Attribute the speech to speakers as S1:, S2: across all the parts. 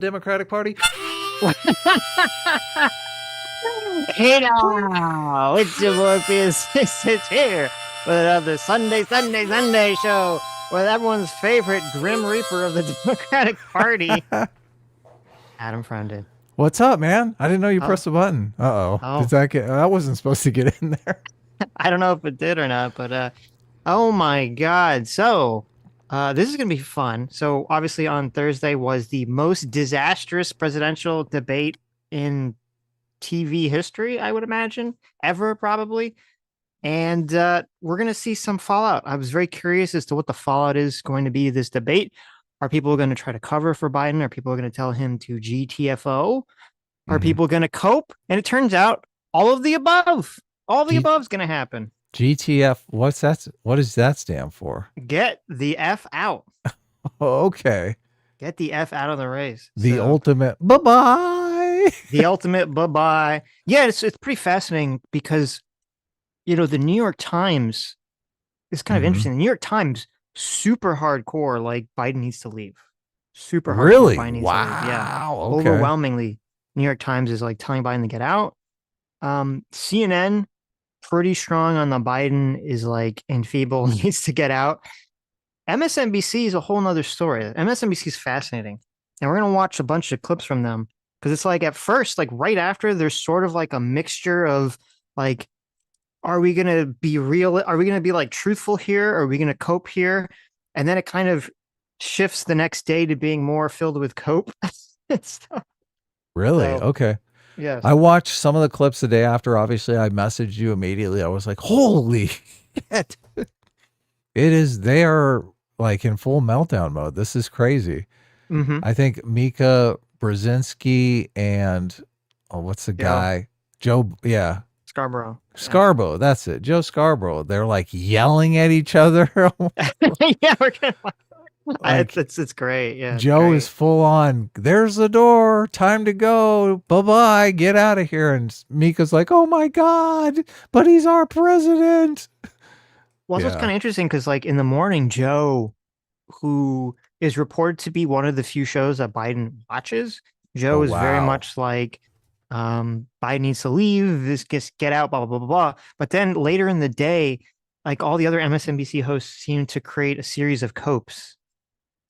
S1: Democratic Party.
S2: Hey now, it's your boy Sitch here with another Sunday show with everyone's favorite Grim Reaper of the Democratic Party, Adam Frondin.
S1: What's up, man? I didn't know you
S2: Oh,
S1: pressed the button. Uh-oh.
S2: oh,
S1: Did that get, that wasn't supposed to get in there.
S2: I don't know if it did or not, but oh my God. So, this is gonna be fun. So obviously on Thursday was the most disastrous presidential debate in TV history, I would imagine, ever probably. And we're going to see some fallout. I was very curious as to what the fallout is going to be this debate. Are people going to try to cover for Biden? Are people going to tell him to GTFO? Are people going to cope? And it turns out all of the above. All the above is going to happen.
S1: GTF, what's that? What does that stand for?
S2: Get the F out.
S1: Oh, okay.
S2: Get the F out of the race.
S1: The ultimate bye-bye.
S2: The ultimate bye-bye. Yeah, it's pretty fascinating because, you know, the New York Times is kind of interesting. The New York Times, super hardcore, like Biden needs to leave. Super hardcore.
S1: Really?
S2: Biden needs
S1: wow.
S2: to leave. Yeah.
S1: Okay.
S2: Overwhelmingly, New York Times is like telling Biden to get out. CNN, pretty strong on the Biden is like enfeebled, needs to get out. MSNBC is a whole nother story. MSNBC is fascinating. And we're going to watch a bunch of clips from them. Because it's like at first, like right after, there's sort of like a mixture of like, are we going to be real? Are we going to be like truthful here? Are we going to cope here? And then it kind of shifts the next day to being more filled with cope and stuff.
S1: Really?
S2: So,
S1: okay.
S2: Yeah.
S1: I watched some of the clips the day after. Obviously, I messaged you immediately. I was like, holy shit. It is, they are like in full meltdown mode. This is crazy. I think Mika Brzezinski and what's the guy? Joe, yeah. Scarborough, that's it. Joe Scarborough. They're like yelling at each other.
S2: Yeah, we're gonna like, it's great. Yeah.
S1: Joe is full on, there's the door, time to go. Bye-bye, get out of here. And Mika's like, oh my God, but he's our president.
S2: Well, it's kind of interesting because like in the morning, Joe, who is reported to be one of the few shows that Biden watches, Joe is very much like, Biden needs to leave, this get out, blah, blah, blah, blah. But then later in the day, like all the other MSNBC hosts seem to create a series of copes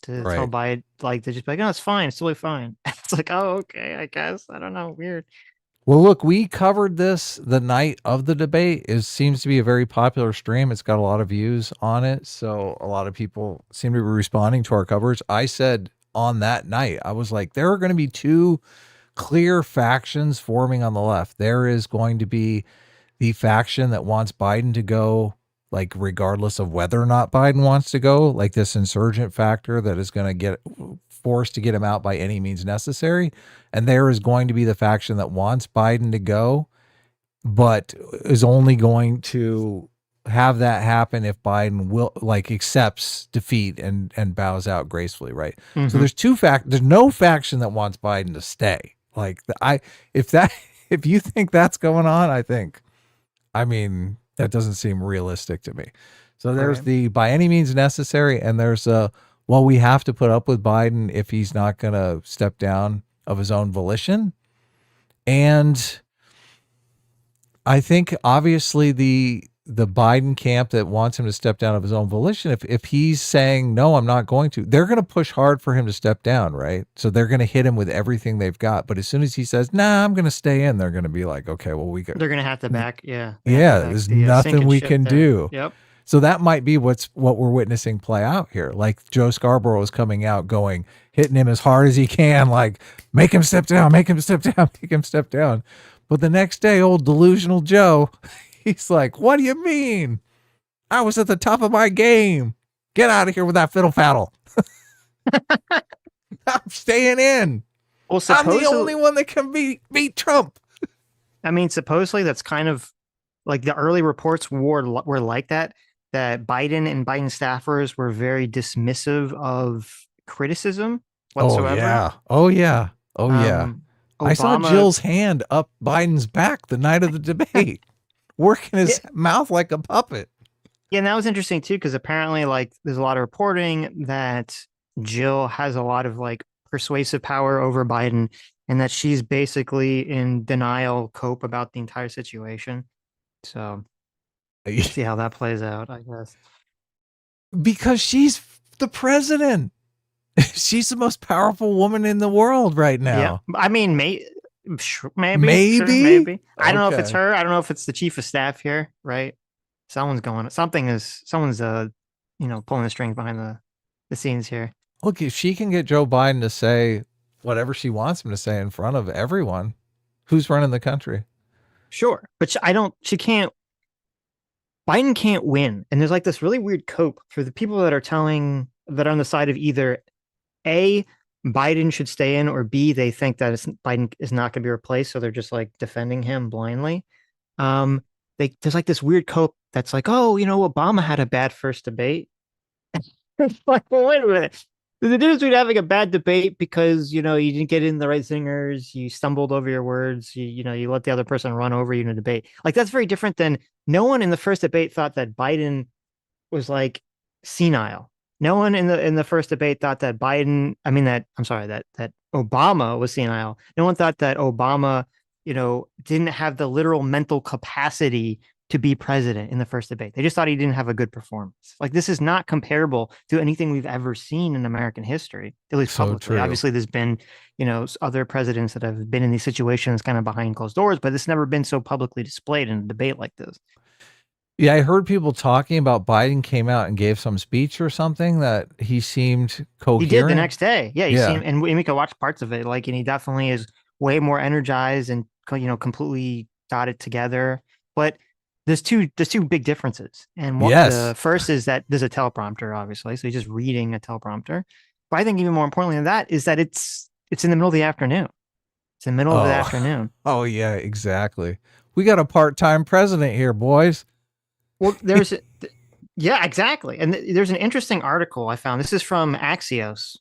S2: to tell Biden, like, to just be like, no, it's fine. It's totally fine. It's like, oh, okay, I guess. I don't know. Weird.
S1: Well, look, we covered this the night of the debate. It seems to be a very popular stream. It's got a lot of views on it. So a lot of people seem to be responding to our coverage. I said on that night, I was like, there are going to be two clear factions forming on the left. There is going to be the faction that wants Biden to go, like regardless of whether or not Biden wants to go, like this insurgent factor that is going to get forced to get him out by any means necessary. And there is going to be the faction that wants Biden to go, but is only going to have that happen if Biden will like accepts defeat and bows out gracefully. Right. So there's there's no faction that wants Biden to stay. Like if you think that's going on, I mean, that doesn't seem realistic to me. So there's the by any means necessary. And there's well, we have to put up with Biden if he's not going to step down of his own volition. And I think obviously the Biden camp that wants him to step down of his own volition, if he's saying, no, I'm not going to, they're going to push hard for him to step down, right? So they're going to hit him with everything they've got. But as soon as he says, nah, I'm going to stay in, they're going to be like, okay, well, they're
S2: going to have to back. Yeah.
S1: There's nothing we can do.
S2: Yep.
S1: So that might be what we're witnessing play out here. Like Joe Scarborough is coming out going, hitting him as hard as he can, like make him step down, make him step down, make him step down. But the next day, old delusional Joe, he's like, what do you mean? I was at the top of my game. Get out of here with that fiddle faddle. I'm staying in.
S2: Well,
S1: I'm the only one that can beat Trump.
S2: I mean, supposedly that's kind of like the early reports were like that Biden and Biden staffers were very dismissive of criticism whatsoever.
S1: Oh, yeah. Obama, I saw Jill's hand up Biden's back the night of the debate, working his mouth like a puppet.
S2: Yeah, and that was interesting too, because apparently, like, there's a lot of reporting that Jill has a lot of like persuasive power over Biden, and that she's basically in denial cope about the entire situation. So we'll see how that plays out, I guess.
S1: Because she's the president. She's the most powerful woman in the world right
S2: Yeah,
S1: now.
S2: I mean, maybe, sure,
S1: Maybe?
S2: maybe. I don't know if it's
S1: Okay.
S2: her. I don't know if it's the chief of staff here, right? Someone's someone's pulling the strings behind the scenes here.
S1: Look, if she can get Joe Biden to say whatever she wants him to say in front of everyone, who's running the country?
S2: Sure, but she can't. Biden can't win, and there's like this really weird cope for the people that are on the side of either A, Biden should stay in, or B, they think that Biden is not going to be replaced, so they're just like defending him blindly. There's like this weird cope that's like, oh, Obama had a bad first debate. It's like, well, wait a minute. There's a difference between having a bad debate because you didn't get in the right zingers, you stumbled over your words, you let the other person run over you in a debate. Like that's very different than no one in the first debate thought that Biden was like senile. No one in the first debate thought that that Obama was senile. No one thought that Obama, didn't have the literal mental capacity to be president in the first debate. They just thought he didn't have a good performance. Like this is not comparable to anything we've ever seen in American history, at least
S1: So
S2: publicly.
S1: true.
S2: Obviously, there's been, other presidents that have been in these situations kind of behind closed doors, but it's never been so publicly displayed in a debate like this.
S1: Yeah, I heard people talking about Biden came out and gave some speech or something that he seemed coherent.
S2: He did the next day. Yeah,
S1: Yeah.
S2: and we could watch parts of it. Like, and he definitely is way more energized and completely got it together. But there's two big differences. And the first is that there's a teleprompter, obviously, so he's just reading a teleprompter. But I think even more importantly than that is that it's in the middle of the afternoon. It's in the middle of the afternoon.
S1: Oh yeah, exactly. We got a part-time president here, boys.
S2: Well, yeah, exactly. And there's an interesting article I found. This is from Axios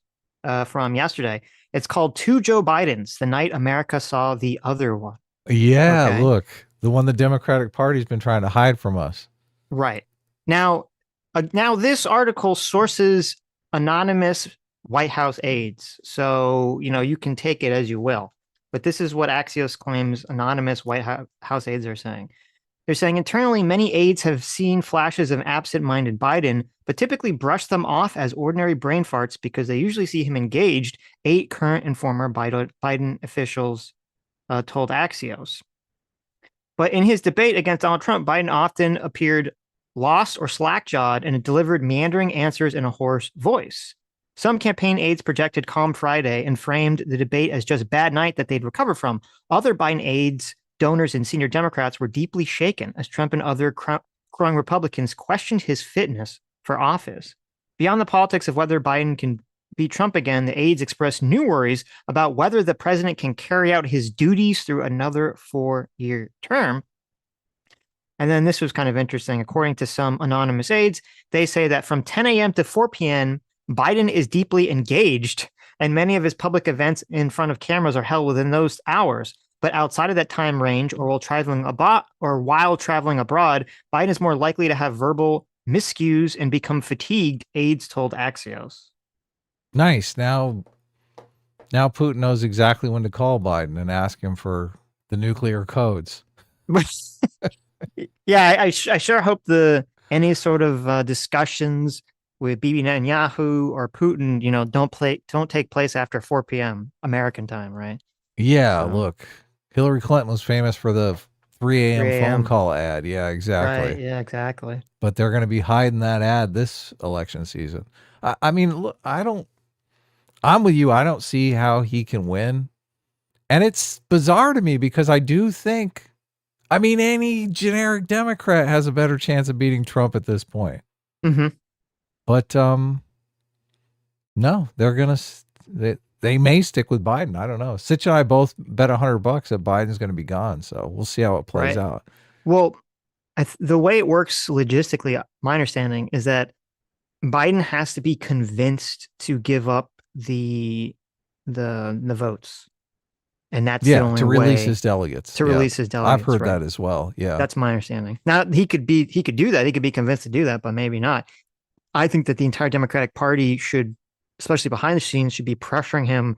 S2: from yesterday. It's called Two Joe Bidens, the Night America Saw the Other One.
S1: Yeah,
S2: Okay.
S1: Look, the one the Democratic Party's been trying to hide from us.
S2: Right. Now this article sources anonymous White House aides. So, you can take it as you will. But this is what Axios claims anonymous White House aides are saying. They're saying internally, many aides have seen flashes of absent-minded Biden, but typically brush them off as ordinary brain farts because they usually see him engaged, 8 current and former Biden officials told Axios. But in his debate against Donald Trump, Biden often appeared lost or slack-jawed and delivered meandering answers in a hoarse voice. Some campaign aides projected Calm Friday and framed the debate as just bad night that they'd recover from. Other Biden aides, donors, and senior Democrats were deeply shaken as Trump and other crowing Republicans questioned his fitness for office. Beyond the politics of whether Biden can beat Trump again, the aides expressed new worries about whether the president can carry out his duties through another 4-year term. And then this was kind of interesting. According to some anonymous aides, they say that from 10 a.m. to 4 p.m., Biden is deeply engaged, and many of his public events in front of cameras are held within those hours. But outside of that time range, or while traveling abroad, Biden is more likely to have verbal miscues and become fatigued, aides told Axios.
S1: Nice. Now Putin knows exactly when to call Biden and ask him for the nuclear codes.
S2: Yeah, I sure hope any sort of discussions with Bibi Netanyahu or Putin, don't take place after 4 p.m. American time, right?
S1: Yeah, look, Hillary Clinton was famous for the 3 a.m. phone call ad. Yeah, exactly.
S2: Right, yeah, exactly.
S1: But they're going to be hiding that ad this election season. I mean, look, I'm with you. I don't see how he can win. And it's bizarre to me because I do think, any generic Democrat has a better chance of beating Trump at this point.
S2: Mm-hmm.
S1: But no, they're going to, they may stick with Biden. I don't know. Sitch and I both bet $100 that Biden's going to be gone. So we'll see how it plays out.
S2: Well, the way it works logistically, my understanding is that Biden has to be convinced to give up the votes. And that's the only
S1: to release
S2: way
S1: his delegates.
S2: To release his delegates.
S1: I've heard that as well. Yeah.
S2: That's my understanding. Now he could do that. He could be convinced to do that, but maybe not. I think that the entire Democratic Party should especially behind the scenes, should be pressuring him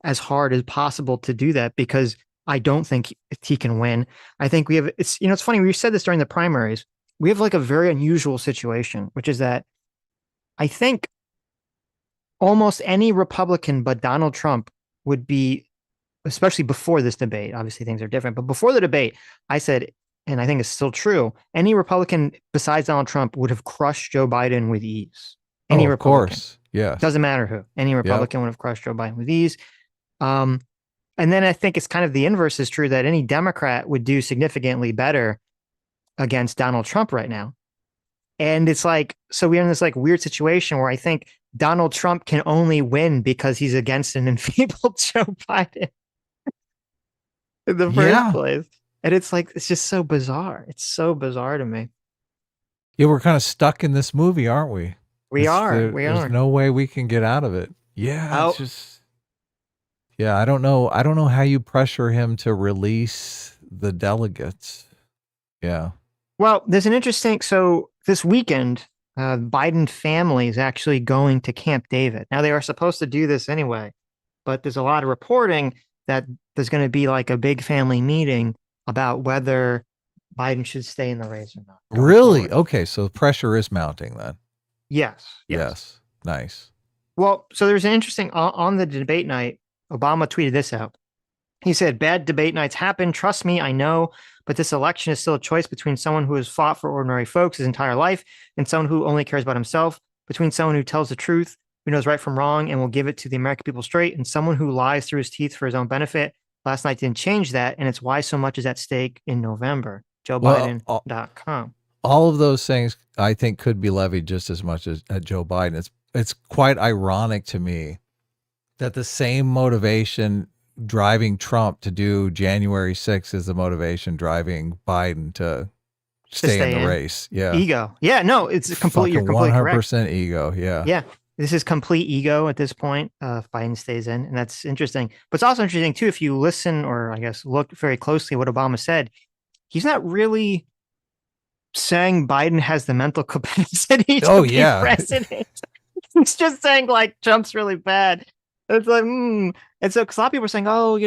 S2: as hard as possible to do that, because I don't think he can win. I think we have, it's, it's funny, we said this during the primaries. We have like a very unusual situation, which is that I think almost any Republican but Donald Trump would be, especially before this debate, obviously things are different, but before the debate, I said, and I think it's still true, any Republican besides Donald Trump would have crushed Joe Biden with ease. Any
S1: of
S2: Republican.
S1: course. Yes.
S2: Doesn't matter who. Any Republican would have crushed Joe Biden with ease. And then I think it's kind of the inverse is true, that any Democrat would do significantly better against Donald Trump right now. And it's like, so we're in this like weird situation where I think Donald Trump can only win because he's against an enfeebled Joe Biden in the first place. And it's like, it's just so bizarre. It's so bizarre to me.
S1: Yeah, we're kind of stuck in this movie, aren't we?
S2: We are.
S1: There's no way we can get out of it. Yeah, it's just, yeah, I don't know. I don't know how you pressure him to release the delegates. Yeah.
S2: Well, there's an interesting, so this weekend, Biden family is actually going to Camp David. Now, they are supposed to do this anyway, but there's a lot of reporting that there's going to be like a big family meeting about whether Biden should stay in the race or not.
S1: Really? Forward. Okay, so the pressure is mounting then.
S2: Yes.
S1: Nice.
S2: Well, so there's an interesting, on the debate night, Obama tweeted this out. He said, "Bad debate nights happen. Trust me, I know. But this election is still a choice between someone who has fought for ordinary folks his entire life and someone who only cares about himself, between someone who tells the truth, who knows right from wrong and will give it to the American people straight, and someone who lies through his teeth for his own benefit. Last night didn't change that, and it's why so much is at stake in November." JoeBiden.com.
S1: All of those things, I think, could be levied just as much as at Joe Biden. It's quite ironic to me that the same motivation driving Trump to do January 6th is the motivation driving Biden to stay in the race. Yeah.
S2: Ego. Yeah, no, it's completely, you're completely
S1: 100%
S2: correct.
S1: ego. Yeah.
S2: Yeah. This is complete ego at this point. If Biden stays in, and that's interesting. But it's also interesting too, if you listen, or I guess look very closely at what Obama said, he's not really saying Biden has the mental capacity to be president. He's just saying like Trump's really bad. It's like, And so, because a lot of people are saying, oh,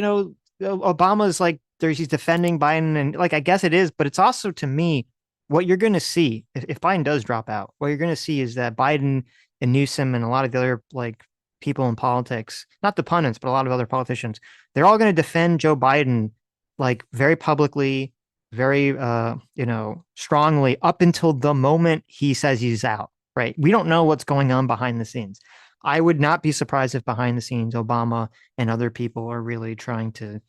S2: Obama's like, he's defending Biden. And like, I guess it is, but it's also, to me, what you're going to see if Biden does drop out, what you're going to see is that Biden and Newsom and a lot of the other like people in politics, not the pundits, but a lot of other politicians, they're all going to defend Joe Biden like very publicly, very, strongly up until the moment he says he's out, right? We don't know what's going on behind the scenes. I would not be surprised if behind the scenes, Obama and other people are really trying to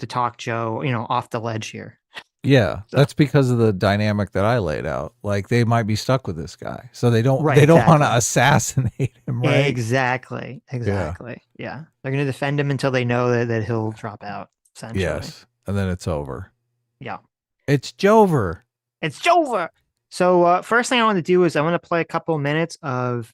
S2: talk Joe, off the ledge here.
S1: Yeah, so that's because of the dynamic that I laid out. Like they might be stuck with this guy, so they don't want to assassinate him. Right?
S2: Exactly. Yeah. They're going to defend him until they know that he'll drop out. Essentially.
S1: Yes, and then it's over.
S2: Yeah,
S1: it's Jover.
S2: It's Jover. So first thing I want to do is I want to play a couple minutes of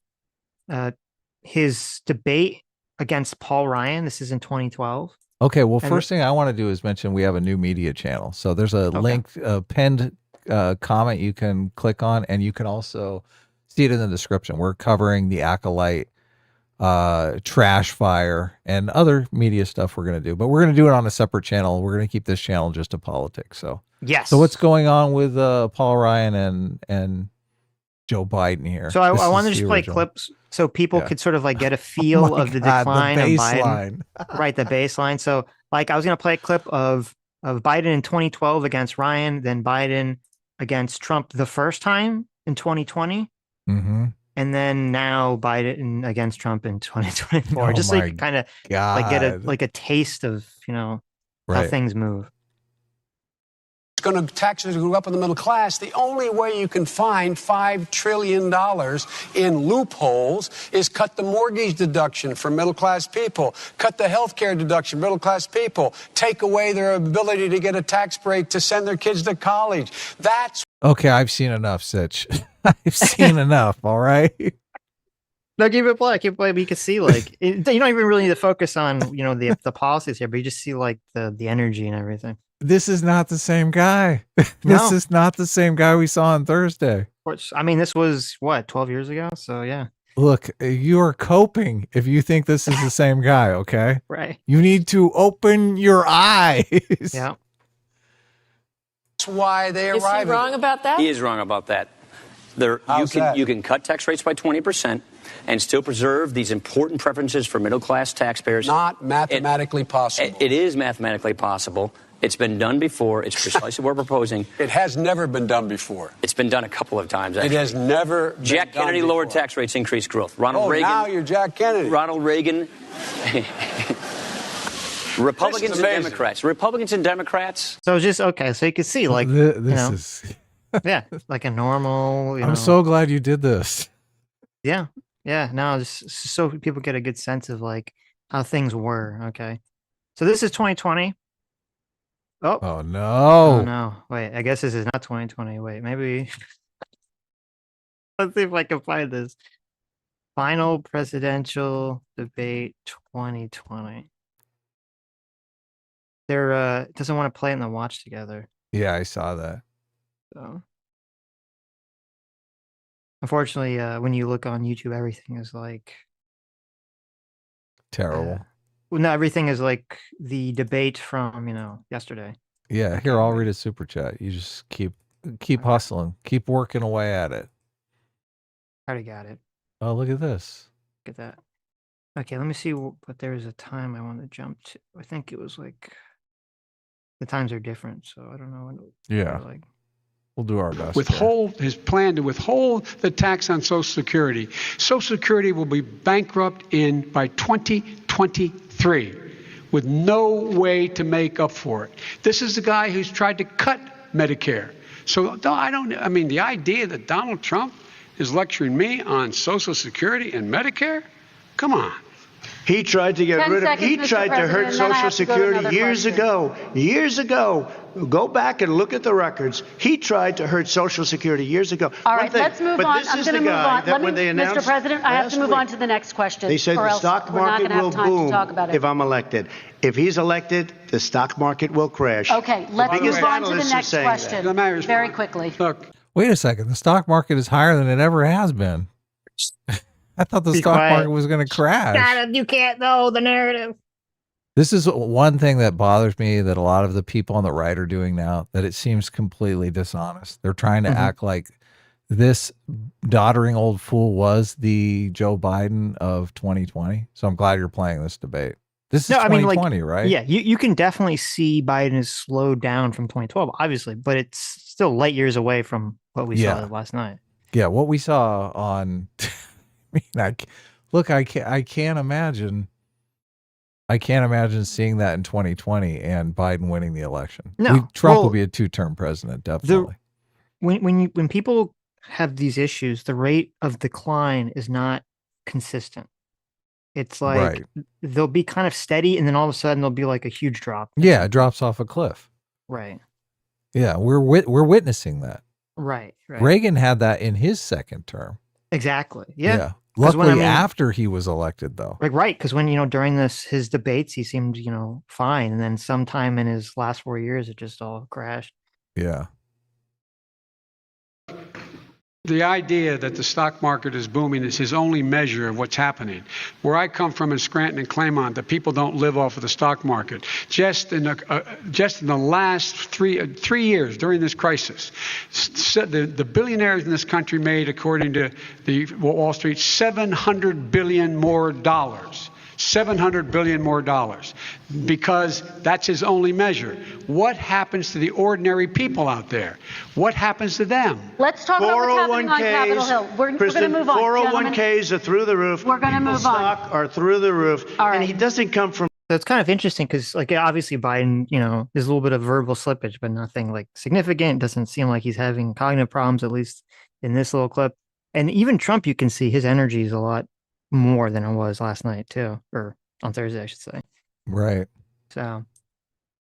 S2: his debate against Paul Ryan. This is in 2012.
S1: Okay, well, first thing I want to do is mention we have a new media channel. So there's a link, pinned comment you can click on, and you can also see it in the description. We're covering the Acolyte, Trash Fire, and other media stuff we're going to do. But we're going to do it on a separate channel. We're going to keep this channel just to politics. So
S2: yes.
S1: So what's going on with Paul Ryan and Joe Biden here?
S2: So I want to just play clips so people could sort of like get a feel of the decline of Biden. Right, the baseline. So like I was going to play a clip of Biden in 2012 against Ryan, then Biden against Trump the first time in 2020.
S1: Mm-hmm.
S2: And then now Biden against Trump in 2024. Just like kind of like get a taste of, how things move.
S3: Going to taxes who grew up in the middle class, the only way you can find $5 trillion in loopholes is cut the mortgage deduction for middle class people, cut the health care deduction for middle class people, take away their ability to get a tax break to send their kids to college. That's
S1: okay. I've seen enough, Sitch. I've seen enough. All right.
S2: No, keep it play. But you can see like you don't even really need to focus on the policies here, but you just see like the energy and everything.
S1: This is not the same guy. This is not the same guy we saw on Thursday.
S2: I mean, this was what, 12 years ago? So yeah.
S1: Look, you are coping if you think this is the same guy, okay?
S2: Right.
S1: You need to open your eyes.
S2: Yeah.
S3: That's why they
S4: Is he
S3: arrive.
S4: wrong about that?
S5: He is wrong about that.
S3: How's that?
S5: You can cut tax rates by 20% and still preserve these important preferences for middle-class taxpayers.
S3: Not mathematically possible.
S5: It is mathematically possible. It's been done before. It's precisely what we're proposing.
S3: It has never been done before.
S5: It's been done a couple of times, actually.
S3: It has never been
S5: Jack
S3: done
S5: Kennedy
S3: before.
S5: lowered tax rates, increased growth. Ronald
S3: Oh,
S5: Reagan.
S3: now you're Jack Kennedy.
S5: Ronald Reagan. Republicans and
S3: amazing.
S5: Democrats. Republicans and Democrats.
S2: So just okay. So you can see, like,
S1: This
S2: you know,
S1: is.
S2: yeah, like a normal. You know,
S1: I'm so glad you did this.
S2: yeah, yeah. No, just so people get a good sense of like how things were. Okay, so this is 2020. Oh,
S1: Oh
S2: oh
S1: no.
S2: no! Wait, I guess this is not 2020. Wait, maybe. Let's see if I can find this. Final presidential debate 2020. They're doesn't want to play it in the watch together.
S1: Yeah, I saw that.
S2: So unfortunately, when you look on YouTube, everything is like
S1: Terrible.
S2: well, no, everything is like the debate from yesterday.
S1: Yeah, here I'll read a super chat. You just keep hustling, keep working away at it.
S2: Already got it.
S1: Oh, look at this.
S2: Look at that. Okay, let me see. But there was a time I want to jump to. I think it was like the times are different, so I don't know. When
S1: Yeah.
S2: like
S1: We'll do our best. here.
S3: His plan to withhold the tax on Social Security. Social Security will be bankrupt by 2023 with no way to make up for it. This is the guy who's tried to cut Medicare. So I mean, the idea that Donald Trump is lecturing me on Social Security and Medicare? Come on.
S6: He tried to get
S7: 10
S6: rid of,
S7: seconds,
S6: he
S7: Mr.
S6: tried to hurt
S7: President, and then I
S6: Social
S7: have to go to
S6: Security
S7: another
S6: years
S7: question.
S6: ago. Years ago. Go back and look at the records. He tried to hurt Social Security years ago.
S7: All
S6: One
S7: right,
S6: thing,
S7: let's move
S6: but
S7: on.
S6: this
S7: I'm
S6: is
S7: going to
S6: the
S7: move
S6: guy
S7: on.
S6: that
S7: Let me,
S6: when they
S7: Mr.
S6: announced
S7: President, I have to
S6: last
S7: move
S6: week,
S7: on to the next question.
S6: They said
S7: or
S6: the
S7: else
S6: stock
S7: we're not
S6: market
S7: going to have
S6: will
S7: time
S6: boom
S7: to talk about it.
S6: if I'm elected. If he's elected, the stock market will crash.
S7: Okay, let's
S6: biggest
S7: move on to the
S6: analysts are
S7: next
S6: saying that.
S7: question
S3: Let me respond.
S7: very quickly.
S3: Look,
S1: Wait a second. The stock market is higher than it ever has been. I thought the
S2: Be
S1: stock
S2: quiet.
S1: market was going to crash.
S2: you can't know the narrative.
S1: This is one thing that bothers me that a lot of the people on the right are doing now, that it seems completely dishonest. They're trying to act like this doddering old fool was the Joe Biden of 2020. So I'm glad you're playing this debate. This is
S2: No, I mean,
S1: 2020,
S2: like,
S1: right?
S2: Yeah, you can definitely see Biden is slowed down from 2012, obviously, but it's still light years away from what we
S1: Yeah.
S2: saw last night.
S1: Yeah, what we saw on I mean, I can't imagine seeing that in 2020 and Biden winning the election.
S2: No,
S1: Trump will
S2: well,
S1: be a two-term president, definitely.
S2: When people have these issues, the rate of decline is not consistent. It's like
S1: Right.
S2: they'll be kind of steady, and then all of a sudden there'll be like a huge drop.
S1: Yeah, it drops off a cliff.
S2: Right.
S1: Yeah, we're witnessing that.
S2: Right.
S1: Reagan had that in his second term.
S2: Exactly. Yeah. 'Cause
S1: Luckily,
S2: when,
S1: after he was elected, though.
S2: Like, right, because when during his debates he seemed fine, and then sometime in his last 4 years it just all crashed.
S1: Yeah.
S3: the idea that the stock market is booming is his only measure of what's happening. Where I come from in Scranton and Claymont, the people don't live off of the stock market. Just in the last three years during this crisis, the billionaires in this country made, according to the Wall Street, $700 billion more. $700 billion more, because that's his only measure. What happens to the ordinary people out there? What happens to them?
S7: Let's talk about what's happening on Capitol Hill. We're going to move on.
S6: 401ks are through the roof.
S7: We're going to move on.
S6: Stock are through the roof.
S7: All right.
S6: And he doesn't come from.
S2: So it's kind of interesting because, like, obviously Biden, there's a little bit of verbal slippage, but nothing like significant. Doesn't seem like he's having cognitive problems, at least in this little clip. And even Trump, you can see his energy is a lot more than it was last night too, or on Thursday, I should say.
S1: Right.
S2: So,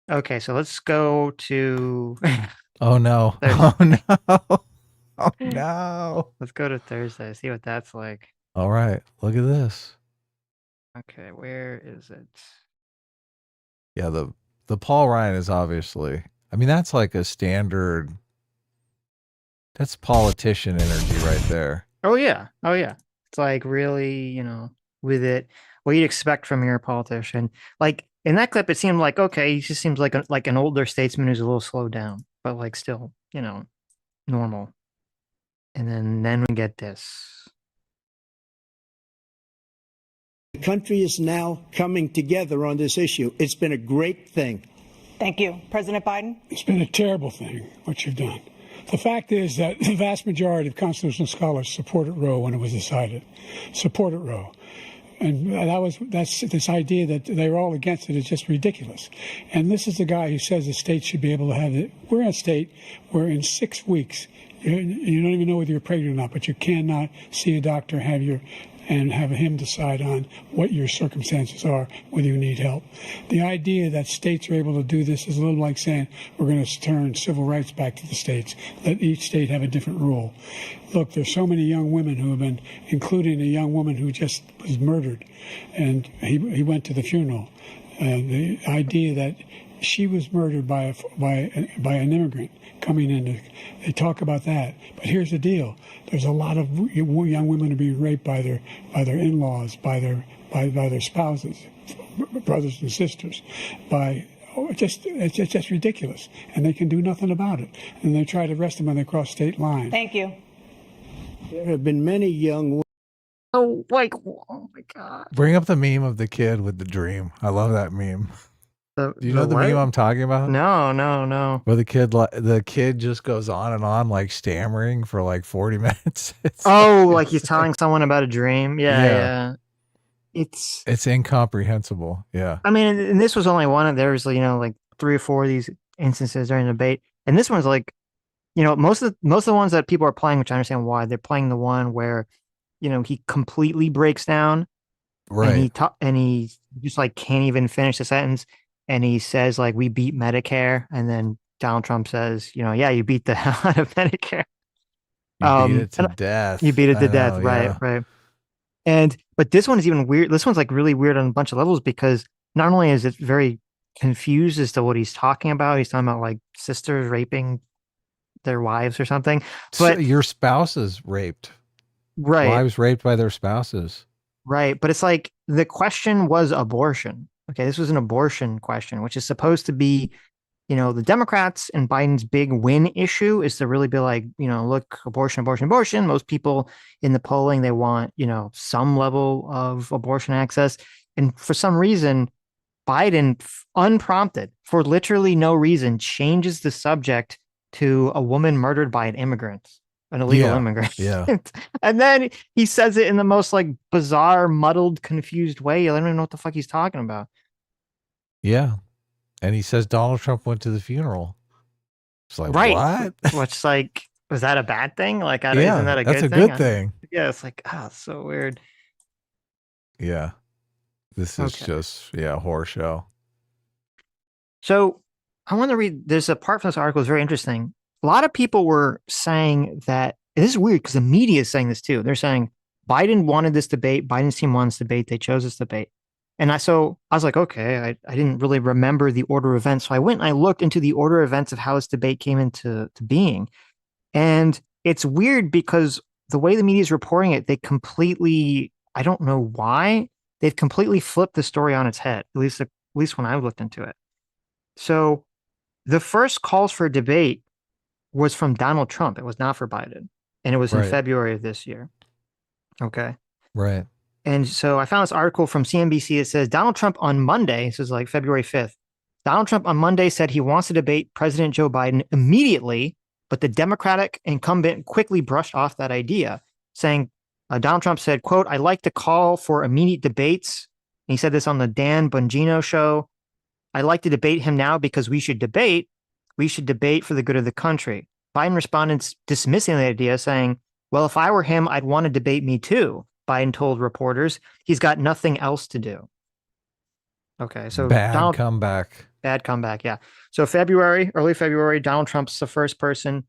S2: okay, so let's go to.
S1: Oh no!
S2: Thursday.
S1: Oh no! Oh no!
S2: Let's go to Thursday. See what that's like.
S1: All right, look at this.
S2: Okay, where is it?
S1: Yeah, the Paul Ryan is obviously. I mean, that's like a standard. That's politician energy right there.
S2: Oh yeah. It's like really, with it, what you'd expect from your politician. Like in that clip, it seemed like, okay, he just seems like an older statesman who's a little slowed down, but like still, normal. And then we get this.
S6: The country is now coming together on this issue. It's been a great thing.
S4: Thank you. President Biden?
S3: It's been a terrible thing, what you've done. The fact is that the vast majority of constitutional scholars supported Roe when it was decided. Supported Roe. And that's this idea that they're all against it is just ridiculous. And this is the guy who says the state should be able to have it. We're in a state where in 6 weeks, you don't even know whether you're pregnant or not, but you cannot see a doctor, and have him decide on what your circumstances are, whether you need help. The idea that states are able to do this is a little like saying we're going to turn civil rights back to the states, let each state have a different rule. Look, there's so many young women who have been, including a young woman who just was murdered, and he went to the funeral. The idea that she was murdered by an immigrant coming in. They talk about that, but here's the deal: there's a lot of young women who are being raped by their in-laws, by their spouses, brothers and sisters, it's just ridiculous, and they can do nothing about it. And they try to arrest them when they cross state lines.
S4: Thank you.
S6: There have been many young women.
S2: Oh, oh my God.
S1: Bring up the meme of the kid with the dream. I love that meme. Do you know the
S2: what?
S1: meme I'm talking about?
S2: No.
S1: Where the kid just goes on and on, like stammering for like 40 minutes.
S2: Like he's telling someone about a dream. Yeah.
S1: It's incomprehensible. Yeah.
S2: I mean, and this was only one of there's like 3 or 4 of these instances during the debate, and this one's like, most of the ones that people are playing, which I understand why they're playing, the one where he completely breaks down,
S1: right,
S2: and he just like can't even finish the sentence. And he says, like, we beat Medicare. And then Donald Trump says, yeah, you beat the hell out of Medicare.
S1: You beat it to death.
S2: You beat it to death.
S1: Yeah.
S2: Right. But this one is even weird. This one's like really weird on a bunch of levels, because not only is it very confused as to what he's talking about, he's talking about like sisters raping their wives or something. But
S1: your spouse is raped.
S2: Right.
S1: Wives raped by their spouses.
S2: Right. But it's like the question was abortion. Okay, this was an abortion question, which is supposed to be, the Democrats and Biden's big win issue is to really be like, look, abortion. Most people in the polling, they want, some level of abortion access. And for some reason, Biden, unprompted, for literally no reason, changes the subject to a woman murdered by an immigrant. An illegal immigrant.
S1: Yeah.
S2: And then he says it in the most like bizarre, muddled, confused way. I don't even know what the fuck he's talking about.
S1: Yeah. And he says Donald Trump went to the funeral. It's like,
S2: right.
S1: What?
S2: Which, like, was that a bad thing? Like, isn't that a good thing?
S1: That's a good thing.
S2: Yeah, it's like, it's so weird.
S1: Yeah. This is just, a horror show.
S2: So I want to read, there's a part from this article that's very interesting. A lot of people were saying that, and this is weird because the media is saying this too. They're saying Biden wanted this debate. Biden's team won this debate. They chose this debate. And I was like, okay, I didn't really remember the order of events. So I went and I looked into the order of events of how this debate came into being. And it's weird because the way the media is reporting it, they completely, I don't know why, they've completely flipped the story on its head, at least when I looked into it. So the first calls for debate was from Donald Trump. It was not for Biden. And it was in February of this year. Okay.
S1: Right.
S2: And so I found this article from CNBC. It says Donald Trump on Monday, this is like February 5th. Donald Trump on Monday said he wants to debate President Joe Biden immediately, but the Democratic incumbent quickly brushed off that idea, saying, Donald Trump said, quote, "I'd like to call for immediate debates." And he said this on the Dan Bongino show. "I'd like to debate him now because we should debate. We should debate for the good of the country." Biden responded dismissing the idea, saying, "Well, if I were him, I'd want to debate me too." Biden told reporters he's got nothing else to do. Okay, so
S1: bad comeback.
S2: Bad comeback, yeah. So early February, Donald Trump's the first person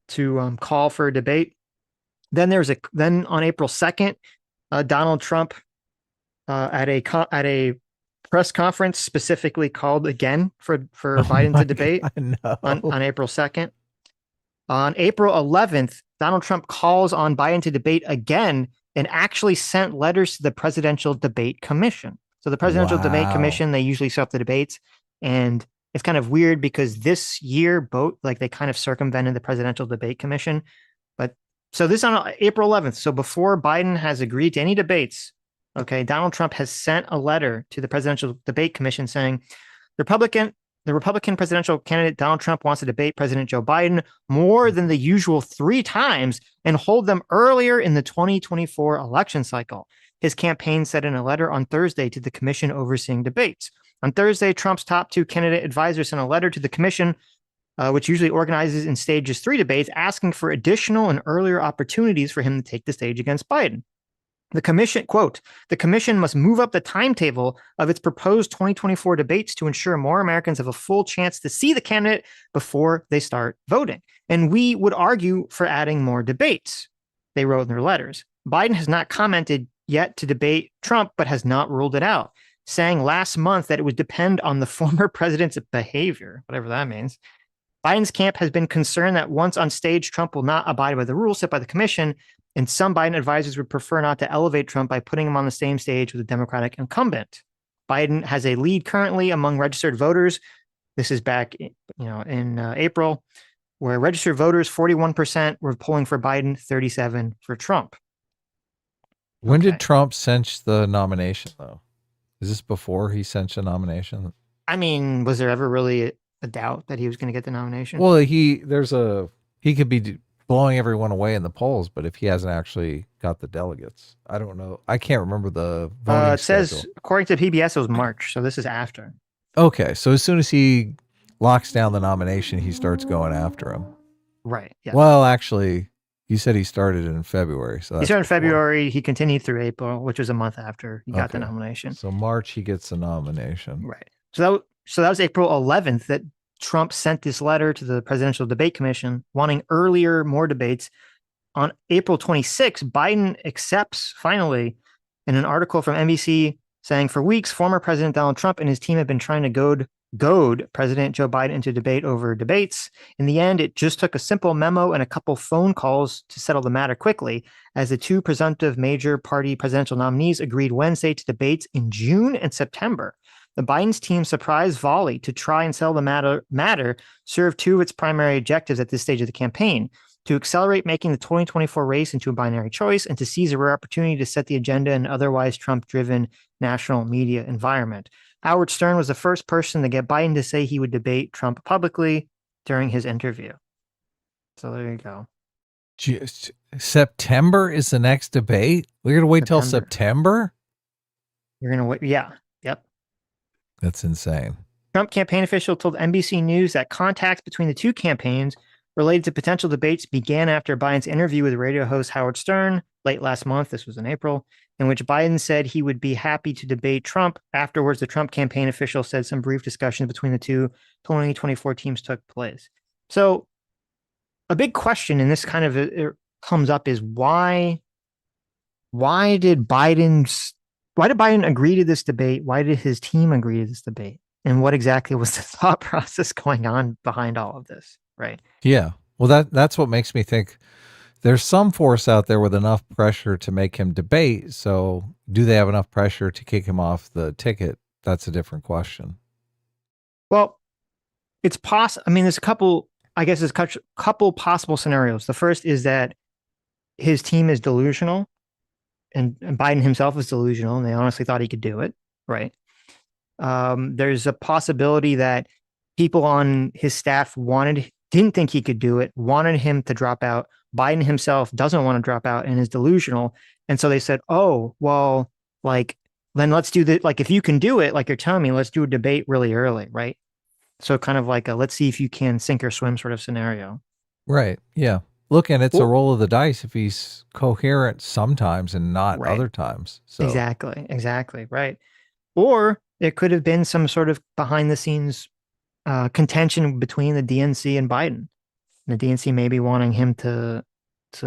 S2: to call for a debate. Then on April 2nd, Donald Trump at a press conference specifically called again for Biden to debate on April 2nd. On April 11th, Donald Trump calls on Biden to debate again and actually sent letters to the Presidential Debate Commission. So the Presidential Debate Commission, they usually set up the debates, and it's kind of weird because this year, both like they kind of circumvented the Presidential Debate Commission. But so this on April 11th. So before Biden has agreed to any debates, okay, Donald Trump has sent a letter to the Presidential Debate Commission saying the Republican presidential candidate Donald Trump wants to debate President Joe Biden more than the usual 3 times and hold them earlier in the 2024 election cycle. His campaign said in a letter on Thursday to the commission overseeing debates. On Thursday, Trump's top 2 candidate advisors sent a letter to the commission, which usually organizes and stages 3 debates, asking for additional and earlier opportunities for him to take the stage against Biden. The commission, quote, the commission must move up the timetable of its proposed 2024 debates to ensure more Americans have a full chance to see the candidate before they start voting. And we would argue for adding more debates, they wrote in their letters. Biden has not commented yet to debate Trump, but has not ruled it out, saying last month that it would depend on the former president's behavior, whatever that means. Biden's camp has been concerned that once on stage, Trump will not abide by the rules set by the commission, and some Biden advisors would prefer not to elevate Trump by putting him on the same stage with a Democratic incumbent. Biden has a lead currently among registered voters. This is back, in April, where registered voters 41% were polling for Biden, 37% for Trump.
S1: When did Trump cinch the nomination, though? Is this before he cinched the nomination?
S2: I mean, was there ever really a doubt that he was going to get the nomination?
S1: Well, he could be blowing everyone away in the polls, but if he hasn't actually got the delegates, I don't know. I can't remember the voting
S2: says, according to PBS, it was March, so this is after.
S1: Okay, so as soon as he locks down the nomination, he starts going after him.
S2: Right. Yeah.
S1: Well, actually, you said he started in February. So
S2: he started in February. He continued through April, which was a month after he got the nomination.
S1: So March, he gets the nomination.
S2: Right. So that was April 11th that Trump sent this letter to the Presidential Debate Commission wanting more debates. On April 26th, Biden accepts finally in an article from NBC saying for weeks, former President Donald Trump and his team have been trying to goad President Joe Biden into debate over debates. In the end, it just took a simple memo and a couple phone calls to settle the matter quickly, as the 2 presumptive major party presidential nominees agreed Wednesday to debates in June and September. The Biden's team's surprise volley to try and settle the matter served 2 of its primary objectives at this stage of the campaign: to accelerate making the 2024 race into a binary choice, and to seize a rare opportunity to set the agenda in an otherwise Trump-driven national media environment. Howard Stern was the first person to get Biden to say he would debate Trump publicly during his interview. So there you go.
S1: September is the next debate? We're going to wait till September?
S2: You're going to wait. Yeah. Yep.
S1: That's insane.
S2: Trump campaign official told NBC News that contacts between the 2 campaigns related to potential debates began after Biden's interview with radio host Howard Stern late last month. This was in April, in which Biden said he would be happy to debate Trump. Afterwards, the Trump campaign official said some brief discussions between the 2 2024 teams took place. So a big question, and this kind of it comes up, is why did Biden agree to this debate? Why did his team agree to this debate? And what exactly was the thought process going on behind all of this? Right.
S1: Yeah. Well, that's what makes me think there's some force out there with enough pressure to make him debate. So do they have enough pressure to kick him off the ticket? That's a different question.
S2: Well, it's possible. I mean, there's a couple possible scenarios. The first is that his team is delusional and Biden himself is delusional and they honestly thought he could do it. Right. There's a possibility that people on his staff didn't think he could do it, wanted him to drop out. Biden himself doesn't want to drop out and is delusional. And so they said, oh, well, then let's do that. Like, if you can do it, like you're telling me, let's do a debate really early. Right. So kind of like let's see if you can sink or swim sort of scenario.
S1: Right. Yeah. Look, and it's a roll of the dice if he's coherent sometimes and not other times. So.
S2: Exactly. Right. Or it could have been some sort of behind the scenes contention between the DNC and Biden. And the DNC maybe wanting him to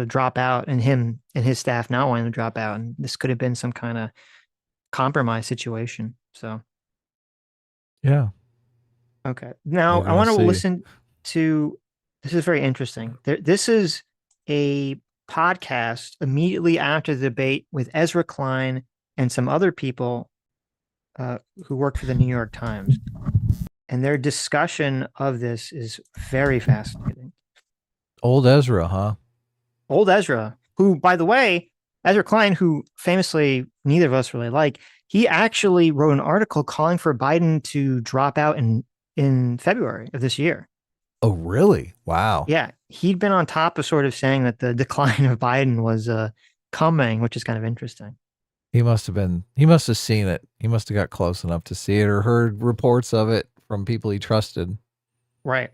S2: drop out and him and his staff not wanting to drop out. And this could have been some kind of compromise situation. So.
S1: Yeah.
S2: Okay. Now I want to listen to, this is very interesting. This is a podcast immediately after the debate with Ezra Klein and some other people who worked for the New York Times. And their discussion of this is very fascinating.
S1: Old Ezra, huh?
S2: Old Ezra, who, by the way, Ezra Klein, who famously neither of us really like, he actually wrote an article calling for Biden to drop out in February of this year.
S1: Oh, really? Wow.
S2: Yeah, he'd been on top of sort of saying that the decline of Biden was coming, which is kind of interesting.
S1: He must have seen it. He must have got close enough to see it or heard reports of it from people he trusted.
S2: Right.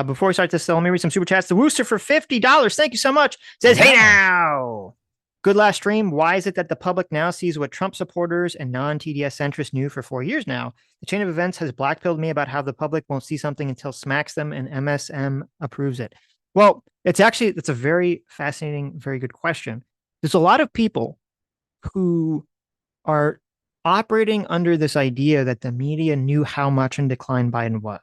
S2: Before we start this, let me read some super chats. The Wooster for $50. Thank you so much. Says, hey now. Good last stream. Why is it that the public now sees what Trump supporters and non-TDS centrists knew for 4 years now? The chain of events has blackpilled me about how the public won't see something until smacks them and MSM approves it. Well, it's a very fascinating, very good question. There's a lot of people who are operating under this idea that the media knew how much in decline Biden was.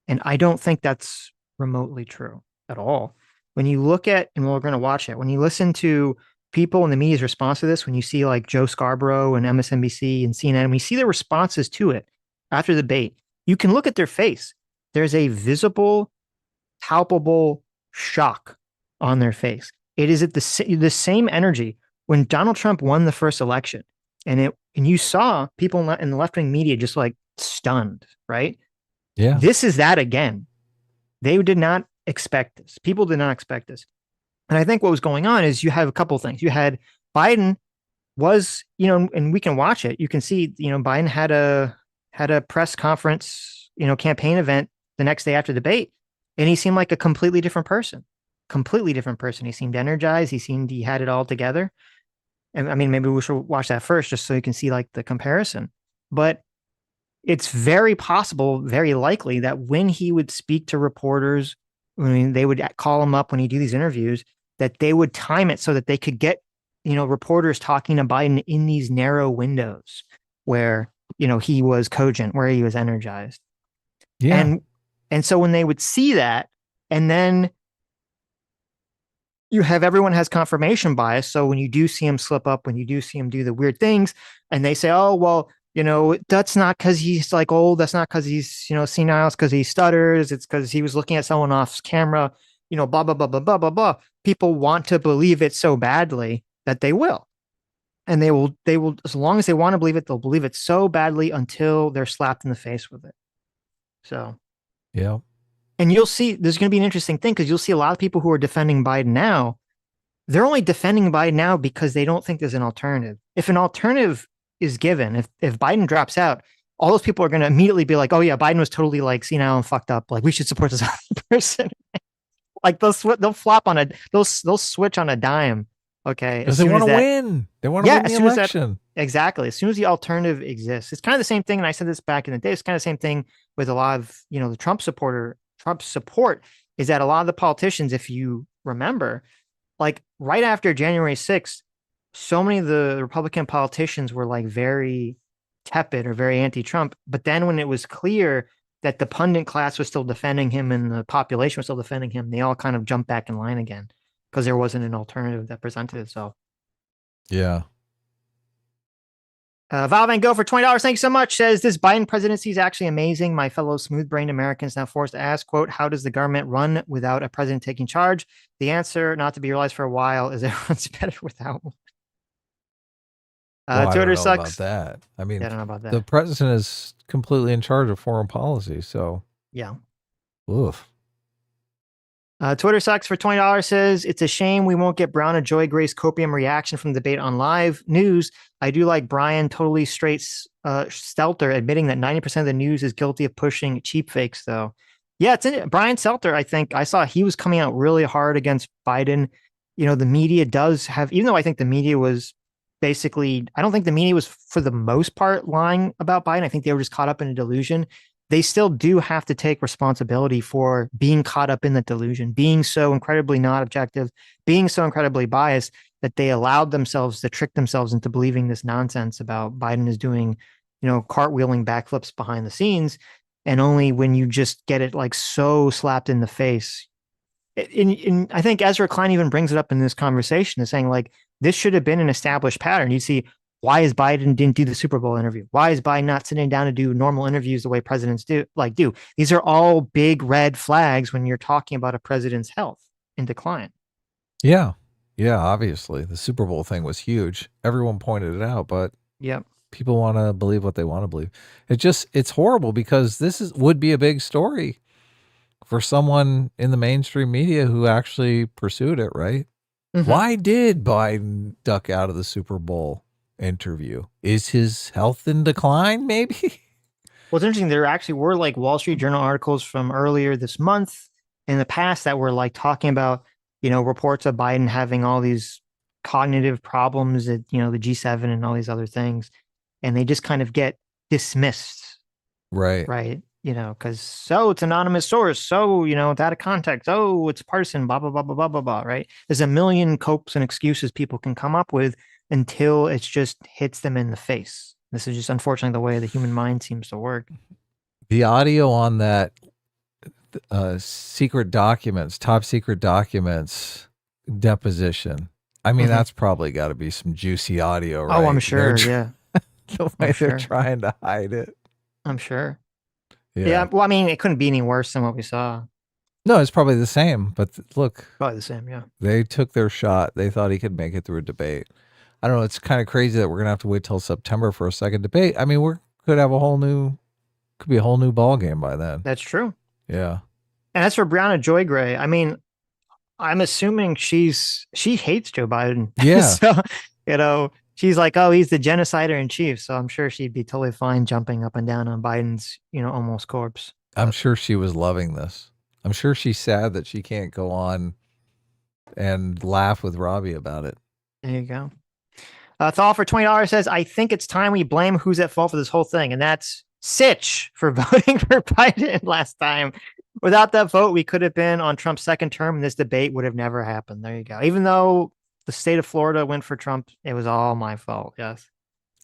S2: And I don't think that's remotely true at all. When you look at, and we're going to watch it, when you listen to people in the media's response to this, when you see like Joe Scarborough and MSNBC and CNN, and we see their responses to it after the debate, you can look at their face. There's a visible, palpable shock on their face. It is at the same energy when Donald Trump won the first election, and you saw people in the left-wing media just like stunned, right?
S1: Yeah.
S2: This is that again. They did not expect this. People did not expect this. And I think what was going on is you have a couple of things. You had Biden was, and we can watch it. You can see, Biden had a press conference, campaign event the next day after the debate, and he seemed like a completely different person. He seemed energized. He had it all together. And I mean, maybe we should watch that first just so you can see like the comparison. But it's very possible, very likely that when he would speak to reporters, when they would call him up when he do these interviews, that they would time it so that they could get, reporters talking to Biden in these narrow windows where, he was cogent, where he was energized.
S1: Yeah.
S2: And so when they would see that, and then you have everyone has confirmation bias. So when you do see him slip up, when you do see him do the weird things, and they say, oh, well, that's not because he's like old. That's not because he's, senile. It's because he stutters. It's because he was looking at someone off camera, blah, blah, blah, blah, blah, blah, blah. People want to believe it so badly that they will. And they will, as long as they want to believe it, they'll believe it so badly until they're slapped in the face with it. So,
S1: yeah.
S2: And you'll see, there's going to be an interesting thing because you'll see a lot of people who are defending Biden now. They're only defending Biden now because they don't think there's an alternative. If an alternative is given, if Biden drops out, all those people are going to immediately be like, oh yeah, Biden was totally like senile and fucked up. Like we should support this other person. Like they'll flop on they'll switch on a dime. Okay.
S1: Because they want to win. They want to win the election.
S2: Exactly. As soon as the alternative exists, it's kind of the same thing. And I said this back in the day. It's kind of the same thing with a lot of, the Trump support is that a lot of the politicians, if you remember, like right after January 6th, so many of the Republican politicians were like very tepid or very anti-Trump. But then when it was clear that the pundit class was still defending him and the population was still defending him, they all kind of jumped back in line again because there wasn't an alternative that presented itself.
S1: Yeah.
S2: Val Van Gogh for $20. Thank you so much. Says this Biden presidency is actually amazing. My fellow smooth-brained Americans now forced to ask, quote, how does the government run without a president taking charge? The answer, not to be realized for a while, is everyone's better without one. Twitter sucks.
S1: About that. I mean,
S2: I don't know about that.
S1: The president is completely in charge of foreign policy. So,
S2: yeah.
S1: Oof.
S2: Twitter sucks for $20 says, it's a shame we won't get Brown and Joy Gray's copium reaction from the debate on live news. I do like Brian totally straight Stelter admitting that 90% of the news is guilty of pushing cheap fakes, though. Yeah, it's in it. Brian Stelter, I think I saw he was coming out really hard against Biden. The media does have, even though I think the media was basically, I don't think the media was for the most part lying about Biden. I think they were just caught up in a delusion. They still do have to take responsibility for being caught up in the delusion, being so incredibly not objective, being so incredibly biased that they allowed themselves to trick themselves into believing this nonsense about Biden is doing, cartwheeling backflips behind the scenes. And only when you just get it like so slapped in the face, I think Ezra Klein even brings it up in this conversation, is saying like this should have been an established pattern. You see, why is Biden didn't do the Super Bowl interview? Why is Biden not sitting down to do normal interviews the way presidents do? These are all big red flags when you're talking about a president's health in decline.
S1: Yeah. Yeah, obviously. The Super Bowl thing was huge. Everyone pointed it out, but
S2: Yep.
S1: people want to believe what they want to believe. It's horrible because this would be a big story for someone in the mainstream media who actually pursued it, right?
S2: Mm-hmm.
S1: Why did Biden duck out of the Super Bowl interview? Is his health in decline, maybe?
S2: Well, it's interesting. There actually were like Wall Street Journal articles from earlier this month in the past that were like talking about, reports of Biden having all these cognitive problems at, the G7 and all these other things. And they just kind of get dismissed.
S1: Right.
S2: Right. Because it's anonymous source. So, it's out of context. Oh, it's partisan, blah, blah, blah, blah, blah, blah, blah. Right. There's a million copes and excuses people can come up with until it just hits them in the face. This is just unfortunately the way the human mind seems to work.
S1: The audio on that secret documents, top secret documents deposition. I mean, that's probably got to be some juicy audio, right?
S2: Oh, I'm sure. Yeah.
S1: The way they're trying to hide it.
S2: I'm sure. Yeah. Well, I mean, it couldn't be any worse than what we saw.
S1: No, it's probably the same. But look.
S2: Probably the same, yeah.
S1: They took their shot. They thought he could make it through a debate. I don't know. It's kind of crazy that we're going to have to wait till September for a second debate. I mean, could be a whole new ball game by then.
S2: That's true.
S1: Yeah.
S2: And as for Brianna Joy Gray, I mean, I'm assuming she hates Joe Biden.
S1: Yeah.
S2: So, she's like, oh, he's the genocider in chief. So I'm sure she'd be totally fine jumping up and down on Biden's, almost corpse.
S1: I'm sure she was loving this. I'm sure she's sad that she can't go on and laugh with Robbie about it.
S2: There you go. Thal for $20 says, I think it's time we blame who's at fault for this whole thing. And that's Sitch for voting for Biden last time. Without that vote, we could have been on Trump's second term, and this debate would have never happened. There you go. Even though the state of Florida went for Trump, it was all my fault. Yes.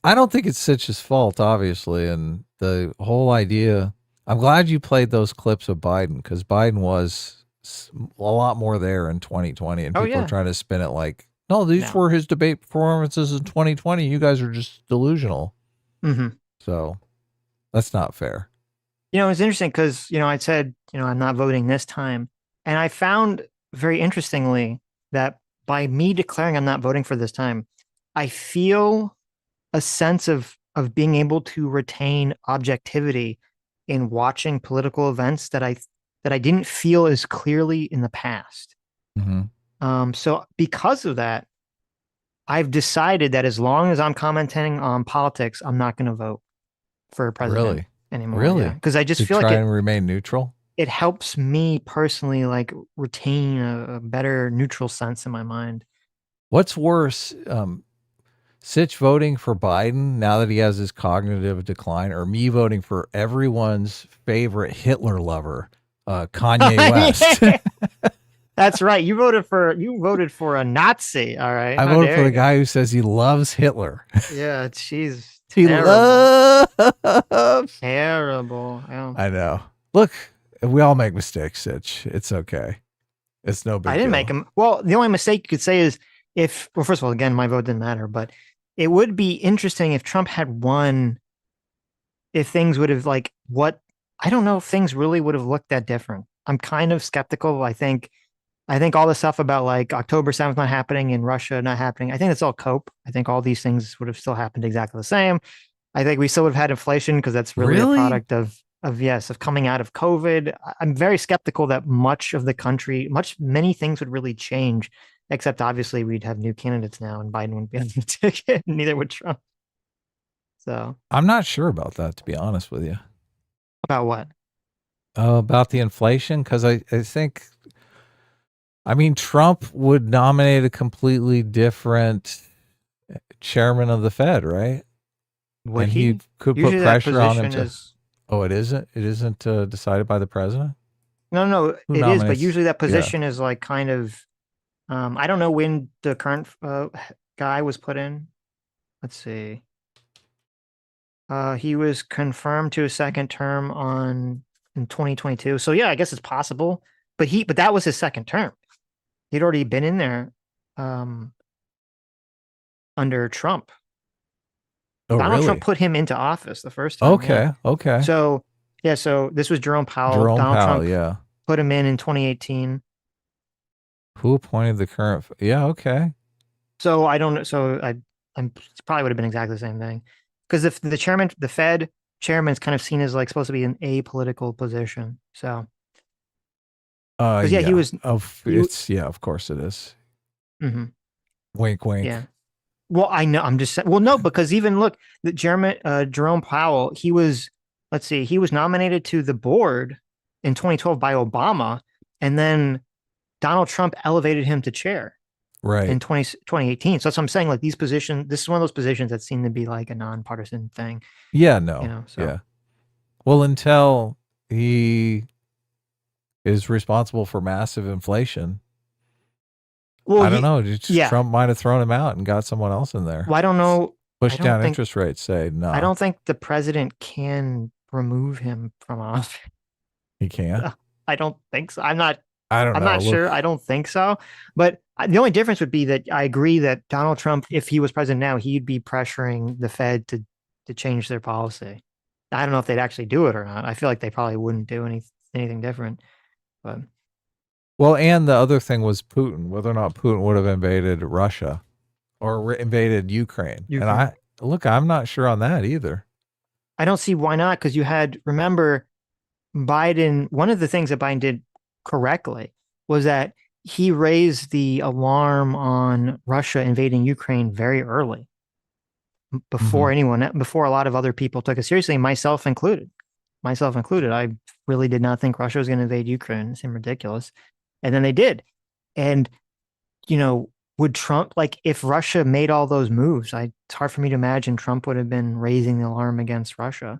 S1: I don't think it's Sitch's fault, obviously. And the whole idea, I'm glad you played those clips of Biden, because Biden was a lot more there in 2020. And people are trying to spin it like, no, these were his debate performances in 2020. You guys are just delusional.
S2: Mm-hmm.
S1: So that's not fair.
S2: It's interesting because, I said, I'm not voting this time. And I found very interestingly that by me declaring I'm not voting for this time, I feel a sense of being able to retain objectivity in watching political events that I didn't feel as clearly in the past.
S1: Mm-hmm.
S2: So because of that, I've decided that as long as I'm commenting on politics, I'm not going to vote for a president anymore.
S1: Really?
S2: Because I just feel
S1: try
S2: like
S1: and remain neutral.
S2: It helps me personally, like, retain a better neutral sense in my mind.
S1: What's worse, Sitch voting for Biden now that he has his cognitive decline, or me voting for everyone's favorite Hitler lover, Kanye West?
S2: That's right. You voted for a Nazi. All right.
S1: I voted for the guy who says he loves Hitler.
S2: Yeah, she's
S1: terrible.
S2: Terrible. Yeah.
S1: I know. Look, we all make mistakes, Sitch. It's okay. It's no big deal.
S2: I didn't make them. Well, the only mistake you could say is first of all, again, my vote didn't matter, but it would be interesting if Trump had won, if things would have I don't know if things really would have looked that different. I'm kind of skeptical. I think all the stuff about like October 7th not happening and Russia not happening, I think it's all cope. I think all these things would have still happened exactly the same. I think we still would have had inflation because that's really a product of coming out of COVID. I'm very skeptical that many things would really change, except obviously we'd have new candidates now and Biden wouldn't be on the ticket, neither would Trump. So
S1: I'm not sure about that, to be honest with you.
S2: About what?
S1: About the inflation? Because I think, Trump would nominate a completely different chairman of the Fed, right?
S2: Would
S1: he could put pressure on him Oh, it isn't? It isn't decided by the president?
S2: No, it is, but usually that position is like kind of, I don't know when the current guy was put in. Let's see. He was confirmed to a second term in 2022. So yeah, I guess it's possible. but that was his second term. He'd already been in there under Trump.
S1: Oh,
S2: Donald
S1: really?
S2: Trump put him into office the first time.
S1: Okay.
S2: Yeah.
S1: Okay.
S2: So this was Jerome Powell.
S1: Jerome
S2: Donald
S1: Powell,
S2: Trump
S1: yeah.
S2: put him in 2018.
S1: Who appointed the current? Yeah. Okay.
S2: So I don't know. So I'm probably would have been exactly the same thing, because if the chairman, the Fed chairman, is kind of seen as like supposed to be an apolitical position. So
S1: Yeah.
S2: he was.
S1: Of course it is.
S2: Mhm.
S1: Wink, wink.
S2: Yeah. Well, I know. I'm just saying. Well, no, because even look, the Jerome Powell, he was nominated to the board in 2012 by Obama, and then Donald Trump elevated him to chair
S1: Right.
S2: in 2018. So that's what I'm saying. Like these positions, this is one of those positions that seem to be like a nonpartisan thing.
S1: Yeah. No.
S2: You know. So.
S1: Yeah. Well, until he is responsible for massive inflation. Well, I don't know. Trump might have thrown him out and got someone else in there.
S2: Well, I don't know.
S1: Push down interest rates. Say no.
S2: I don't think the president can remove him from office.
S1: He can't.
S2: I don't think so. I'm not
S1: know.
S2: Sure. I don't think so. But the only difference would be that I agree that Donald Trump, if he was president now, he'd be pressuring the Fed to change their policy. I don't know if they'd actually do it or not. I feel like they probably wouldn't do anything different. But
S1: well, and the other thing was Putin, whether or not Putin would have invaded Russia or invaded Ukraine. And I'm not sure on that either.
S2: I don't see why not, because remember, Biden, one of the things that Biden did correctly was that he raised the alarm on Russia invading Ukraine very early, before before a lot of other people took it seriously, myself included. I really did not think Russia was going to invade Ukraine. It seemed ridiculous. And then they did. And, would Trump, like if Russia made all those moves, it's hard for me to imagine Trump would have been raising the alarm against Russia.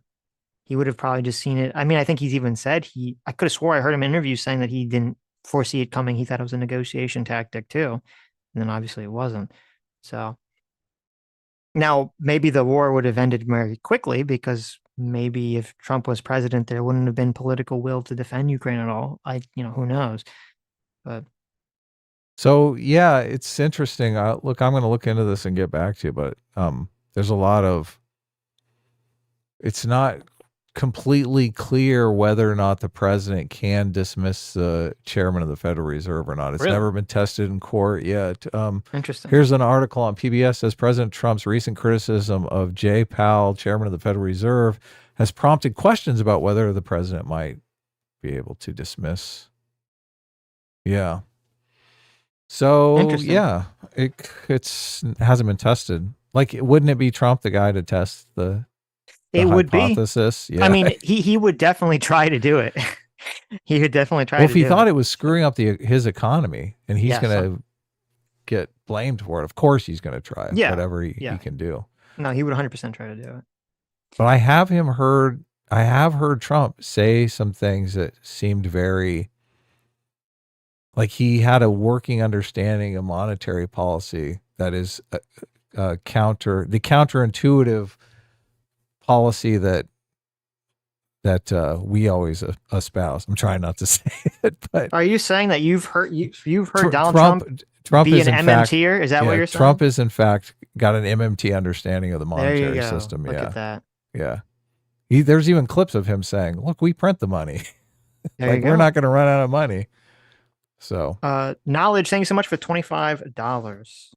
S2: He would have probably just seen it. I mean, I think he's even said I could have swore I heard him in interviews saying that he didn't foresee it coming. He thought it was a negotiation tactic too. And then obviously it wasn't. So now maybe the war would have ended very quickly, because maybe if Trump was president, there wouldn't have been political will to defend Ukraine at all. Who knows? But
S1: so yeah, it's interesting. Look, I'm going to look into this and get back to you, but there's a lot of, it's not completely clear whether or not the president can dismiss the chairman of the Federal Reserve or not. It's never been tested in court yet.
S2: Interesting.
S1: Here's an article on PBS says President Trump's recent criticism of Jay Powell, chairman of the Federal Reserve, has prompted questions about whether the president might be able to dismiss. Yeah. So yeah, it hasn't been tested. Like, wouldn't it be Trump the guy to test the hypothesis?
S2: Yeah. I mean, he would definitely try to do it. He would definitely try.
S1: Well, if he thought it was screwing up his economy, and he's going to get blamed for it, of course he's going to try whatever he can do.
S2: No, he would 100% try to do it.
S1: But I have heard Trump say some things that seemed very, like he had a working understanding of monetary policy that is the counterintuitive policy that we always espouse. I'm trying not to say it, but
S2: are you saying that you've heard Donald Trump be an MMTer? Is that what you're saying?
S1: Trump is in fact got an MMT understanding of the monetary system.
S2: Look at that.
S1: Yeah. There's even clips of him saying, "Look, we print the money. Like we're not going to run out of money." So,
S2: Knowledge, thank you so much for $25.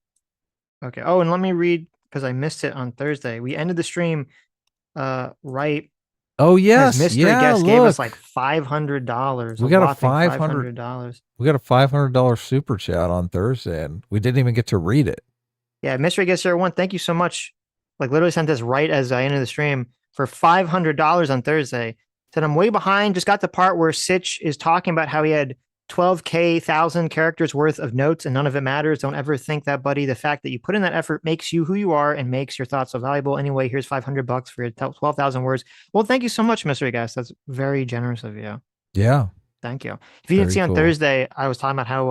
S2: Okay. Oh, and let me read, because I missed it on Thursday. We ended the stream right.
S1: Oh yes,
S2: mystery guest gave us like $500.
S1: We got a $500. We got a $500 super chat on Thursday, and we didn't even get to read it.
S2: Yeah, mystery guest 01. Thank you so much. Like literally sent us right as I ended the stream for $500 on Thursday. Said I'm way behind. Just got the part where Sitch is talking about how he had 12,000 characters worth of notes and none of it matters. Don't ever think that, buddy. The fact that you put in that effort makes you who you are and makes your thoughts so valuable. Anyway, here's $500 for your 12,000 words. Well, thank you so much, mystery guest. That's very generous of you.
S1: Yeah.
S2: Thank you. If you didn't see on Thursday, I was talking about how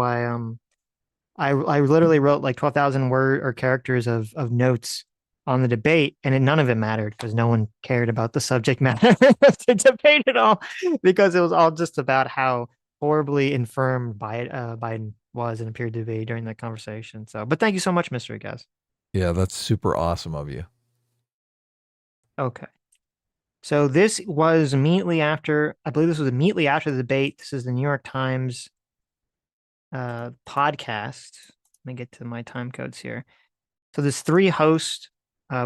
S2: I literally wrote like 12,000 word or characters of notes on the debate, and none of it mattered because no one cared about the subject matter of the debate at all, because it was all just about how horribly infirm Biden was and appeared to be during that conversation. So, but thank you so much, Mr. Guest.
S1: Yeah, that's super awesome of you.
S2: Okay. So this was immediately after, I believe this was immediately after the debate. This is the New York Times podcast. Let me get to my time codes here. So there's 3 hosts.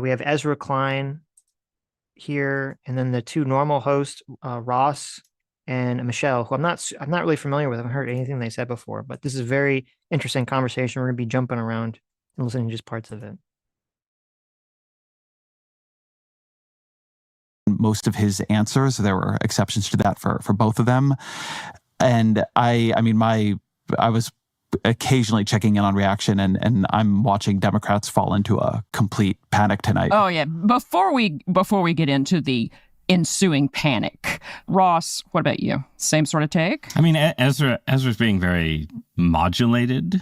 S2: We have Ezra Klein here, and then the 2 normal hosts, Ross and Michelle, who I'm not really familiar with. I haven't heard anything they said before, but this is a very interesting conversation. We're going to be jumping around and listening to just parts of it.
S8: Most of his answers, there were exceptions to that for both of them. And I was occasionally checking in on reaction, and I'm watching Democrats fall into a complete panic tonight.
S9: Oh yeah. Before we get into the ensuing panic, Ross, what about you? Same sort of take?
S10: I mean, Ezra's being very modulated,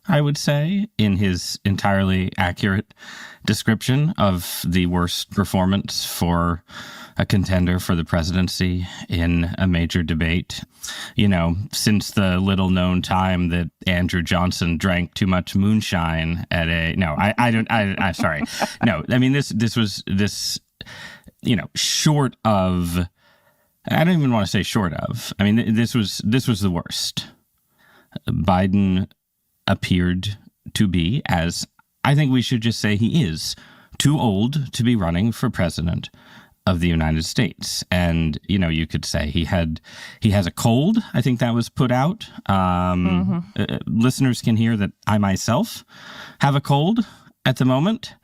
S10: I would say, in his entirely accurate description of the worst performance for a contender for the presidency in a major debate. You know, since the little known time that Andrew Johnson drank too much moonshine at I'm sorry. No, I mean, this was, short of, I don't even want to say short of, I mean, this was the worst. Biden appeared to be, as I think we should just say he is, too old to be running for president of the United States. And, you could say he has a cold. I think that was put out. Listeners can hear that I myself have a cold at the moment.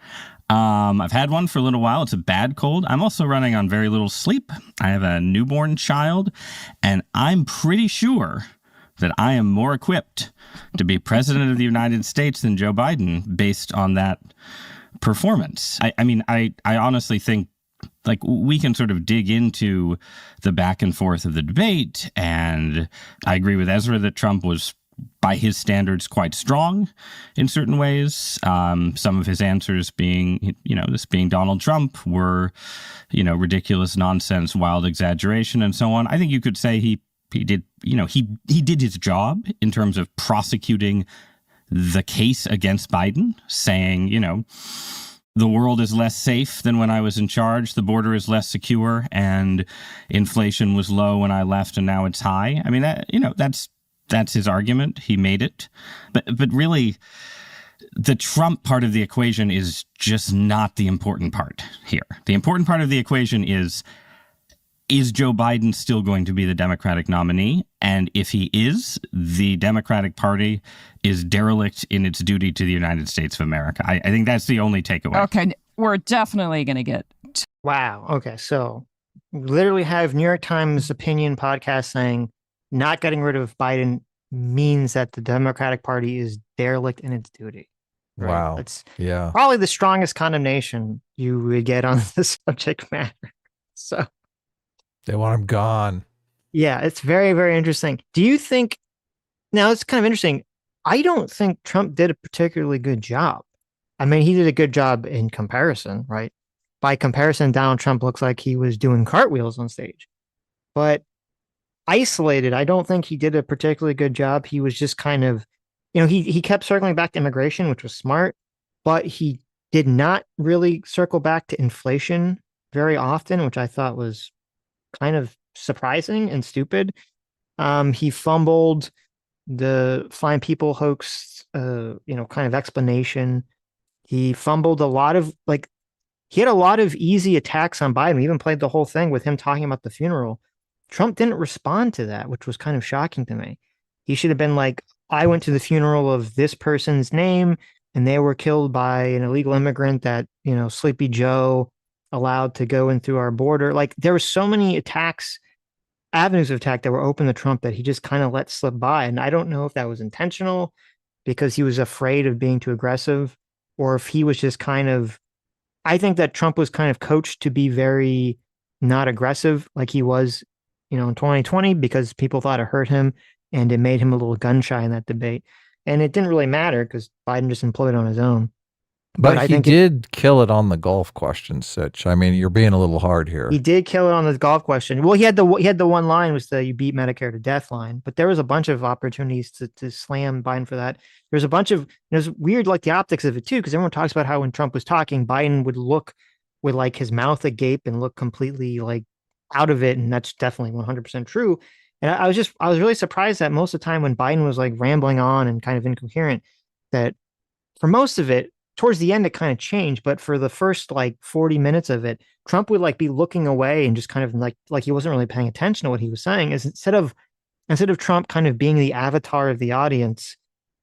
S10: I've had one for a little while. It's a bad cold. I'm also running on very little sleep. I have a newborn child, and I'm pretty sure that I am more equipped to be president of the United States than Joe Biden based on that performance. I honestly think, like, we can sort of dig into the back and forth of the debate, and I agree with Ezra that Trump was, by his standards, quite strong in certain ways. Some of his answers being, this being Donald Trump, were, ridiculous nonsense, wild exaggeration, and so on. I think you could say he did, he did his job in terms of prosecuting the case against Biden, saying, the world is less safe than when I was in charge. The border is less secure, and inflation was low when I left, and now it's high. I mean, that's his argument. He made it, but really, the Trump part of the equation is just not the important part here. The important part of the equation is Joe Biden still going to be the Democratic nominee? And if he is, the Democratic Party is derelict in its duty to the United States of America. I think that's the only takeaway.
S9: Okay, we're definitely going to get...
S2: Wow. Okay, so we literally have New York Times opinion podcast saying not getting rid of Biden means that the Democratic Party is derelict in its duty. Right?
S1: Wow.
S2: That's
S1: Yeah.
S2: probably the strongest condemnation you would get on this subject matter. So...
S1: They want him gone.
S2: yeah, it's very, very interesting. Do you think, now it's kind of interesting, I don't think Trump did a particularly good job. I mean, he did a good job in comparison, right? By comparison, Donald Trump looks like he was doing cartwheels on stage. But isolated, I don't think he did a particularly good job. He was just kind of, he kept circling back to immigration, which was smart, but he did not really circle back to inflation very often, which I thought was kind of surprising and stupid. He fumbled the flying people hoax, kind of explanation. He fumbled a lot of, he had a lot of easy attacks on Biden. We even played the whole thing with him talking about the funeral. Trump didn't respond to that, which was kind of shocking to me. He should have been like, I went to the funeral of this person's name, and they were killed by an illegal immigrant that, Sleepy Joe allowed to go in through our border. Like, there were so many avenues of attack that were open to Trump that he just kind of let slip by. And I don't know if that was intentional because he was afraid of being too aggressive, or if he was just I think that Trump was kind of coached to be very not aggressive like he was, in 2020, because people thought it hurt him and it made him a little gun shy in that debate. And it didn't really matter because Biden just imploded on his own.
S1: But
S2: I
S1: he
S2: think
S1: did kill it on the golf question, Sitch. I mean, you're being a little hard here.
S2: he did kill it on the golf question. Well, he had the one line was the "you beat Medicare to death" line, but there was a bunch of opportunities to slam Biden for that. There's a bunch of there's weird like the optics of it too, because everyone talks about how when Trump was talking, Biden would look with like his mouth agape and look completely like out of it, and that's definitely 100% true. And I was really surprised that most of the time when Biden was like rambling on and kind of incoherent, that for most of it, towards the end, it kind of changed. But for the first like 40 minutes of it, Trump would like be looking away and just kind of like he wasn't really paying attention to what he was saying. Is instead of Trump kind of being the avatar of the audience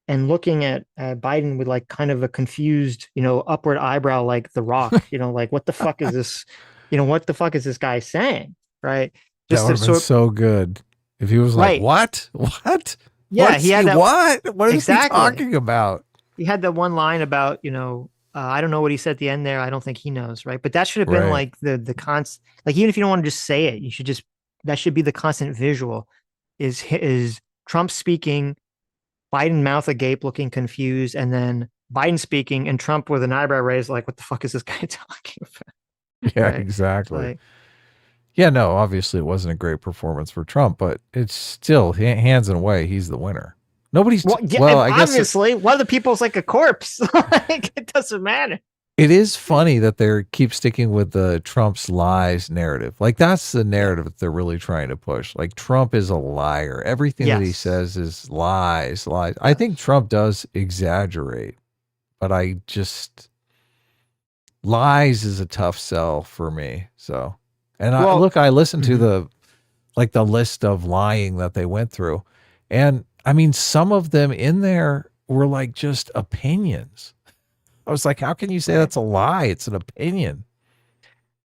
S2: and looking at Biden with like kind of a confused, upward eyebrow, like The Rock, like what the fuck is this? What the fuck is this guy saying? Right?
S1: That would have been so good if he was like, "What? What?
S2: Yeah, he had that.
S1: What is he talking about?"
S2: He had the one line about, I don't know what he said at the end there. I don't think he knows, right? But that should have been like the constant, like even if you don't want to just say it, that should be the constant visual. Is Trump speaking, Biden mouth agape, looking confused, and then Biden speaking, and Trump with an eyebrow raised, like, what the fuck is this guy talking about?
S1: Yeah, right? Exactly. Yeah, no, obviously it wasn't a great performance for Trump, but it's still hands and away, he's the winner. Nobody's
S2: I guess obviously one of the people's like a corpse. Like, it doesn't matter.
S1: It is funny that they keep sticking with the Trump's lies narrative. Like that's the narrative that they're really trying to push. Like Trump is a liar. Everything that he says is lies. I think Trump does exaggerate, but lies is a tough sell for me. So, and I listened to the list of lying that they went through, and I mean, some of them in there were like just opinions. I was like, how can you say that's a lie? It's an opinion.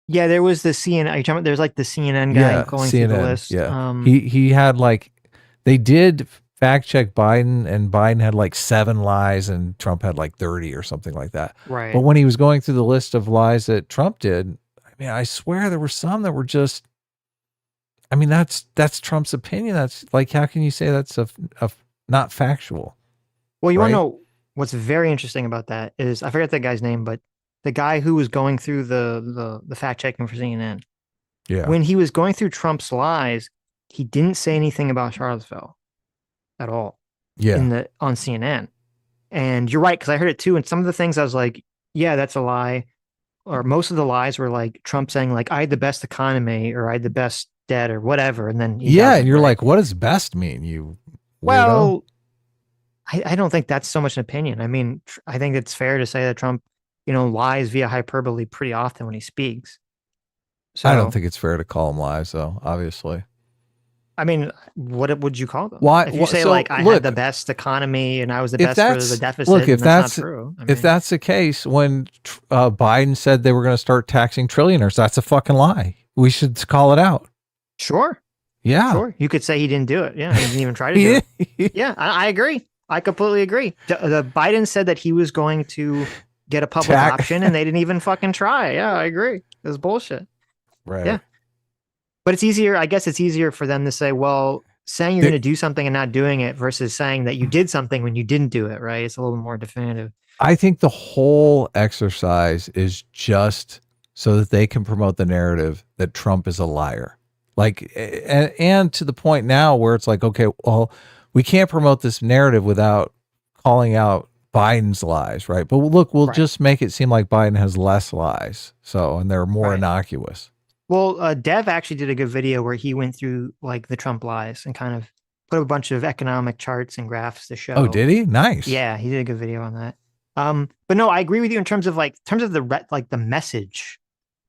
S2: Yeah, there was the CNN. There's like the CNN guy going through the list.
S1: Yeah, he had like, they did fact check Biden, and Biden had like 7 lies, and Trump had like 30 or something like that.
S2: Right.
S1: But when he was going through the list of lies that Trump did, I mean, I swear there were some that were just. I mean, that's Trump's opinion. That's like, how can you say that's a not factual?
S2: Well, you want to know what's very interesting about that is I forget that guy's name, but the guy who was going through the fact checking for CNN.
S1: Yeah.
S2: When he was going through Trump's lies, he didn't say anything about Charlottesville at all.
S1: Yeah.
S2: On CNN. And you're right, because I heard it too. And some of the things I was like, yeah, that's a lie. Or most of the lies were like Trump saying like, I had the best economy, or I had the best debt, or whatever. And then
S1: and you're like, what does best mean, you weirdo?
S2: Well, I don't think that's so much an opinion. I mean, I think it's fair to say that Trump, lies via hyperbole pretty often when he speaks. So
S1: I don't think it's fair to call them lies, though, obviously.
S2: I mean, what would you call them?
S1: Why?
S2: If you say I had the best economy and I was the best for the deficit,
S1: look, if that's
S2: not true.
S1: If that's the case, when Biden said they were going to start taxing trillionaires, that's a fucking lie. We should call it out.
S2: Sure.
S1: Yeah.
S2: Sure. You could say he didn't do it. Yeah. He didn't even try to do it. Yeah. I agree. I completely agree. The Biden said that he was going to get a public option, and they didn't even fucking try. Yeah, I agree. It was bullshit.
S1: Right.
S2: Yeah. But it's easier. I guess it's easier for them to say, well, saying you're going to do something and not doing it versus saying that you did something when you didn't do it. Right. It's a little more definitive.
S1: I think the whole exercise is just so that they can promote the narrative that Trump is a liar. Like, and to the point now where it's like, okay, well, we can't promote this narrative without calling out Biden's lies, right? But look, we'll just make it seem like Biden has less lies. So, and they're more innocuous.
S2: Well, Dev actually did a good video where he went through like the Trump lies and kind of put a bunch of economic charts and graphs to show.
S1: Oh, did he? Nice.
S2: Yeah, he did a good video on that. But no, I agree with you in terms of the message.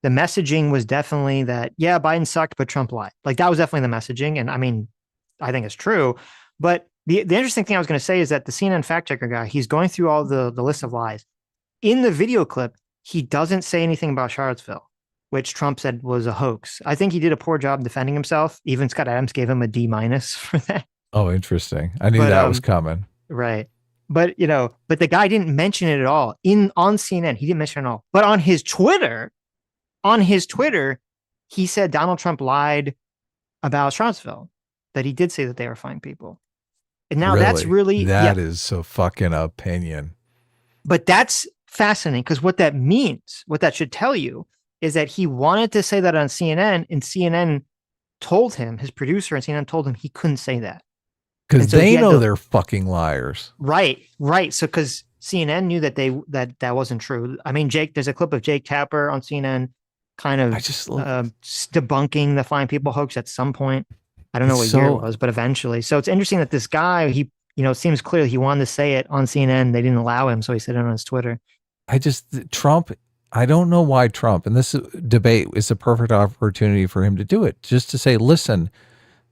S2: The messaging was definitely that, yeah, Biden sucked, but Trump lied. Like that was definitely the messaging. And I mean, I think it's true. But the interesting thing I was going to say is that the CNN fact checker guy, he's going through all the list of lies. In the video clip, he doesn't say anything about Charlottesville, which Trump said was a hoax. I think he did a poor job defending himself. Even Scott Adams gave him a D- for that.
S1: Oh, interesting. I knew that was coming.
S2: Right. But, but the guy didn't mention it at all on CNN. He didn't mention it at all. But on his Twitter, he said Donald Trump lied about Charlottesville, that he did say that they were fine people. And now that's really,
S1: that is so fucking opinion.
S2: But that's fascinating because what that means, what that should tell you, is that he wanted to say that on CNN, and CNN told him, his producer and CNN told him he couldn't say that.
S1: Because they know they're fucking liars.
S2: Right. So because CNN knew that that wasn't true. I mean, there's a clip of Jake Tapper on CNN kind of debunking the Flying People hoax at some point. I don't know what year it was, but eventually. So it's interesting that this guy, it seems clear he wanted to say it on CNN. They didn't allow him, so he said it on his Twitter.
S1: Trump, I don't know why Trump, and this debate is a perfect opportunity for him to do it, just to say, listen,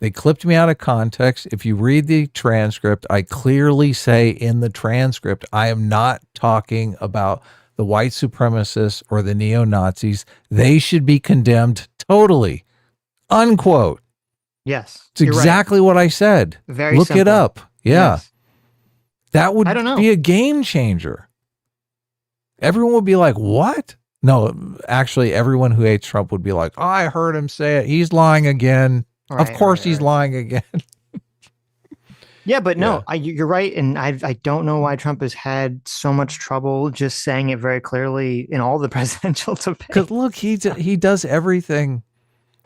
S1: they clipped me out of context. If you read the transcript, I clearly say in the transcript, I am not talking about the white supremacists or the neo-Nazis. They should be condemned totally. Unquote.
S2: Yes.
S1: It's exactly what I said.
S2: Very
S1: Look
S2: simple.
S1: it up. Yeah.
S2: Yes.
S1: That would be a game changer. Everyone would be like, what? No, actually, everyone who hates Trump would be like, oh, I heard him say it. He's lying again. Of course he's lying again.
S2: Yeah, but no, you're right. And I don't know why Trump has had so much trouble just saying it very clearly in all the presidential debates.
S1: Because look, he does everything.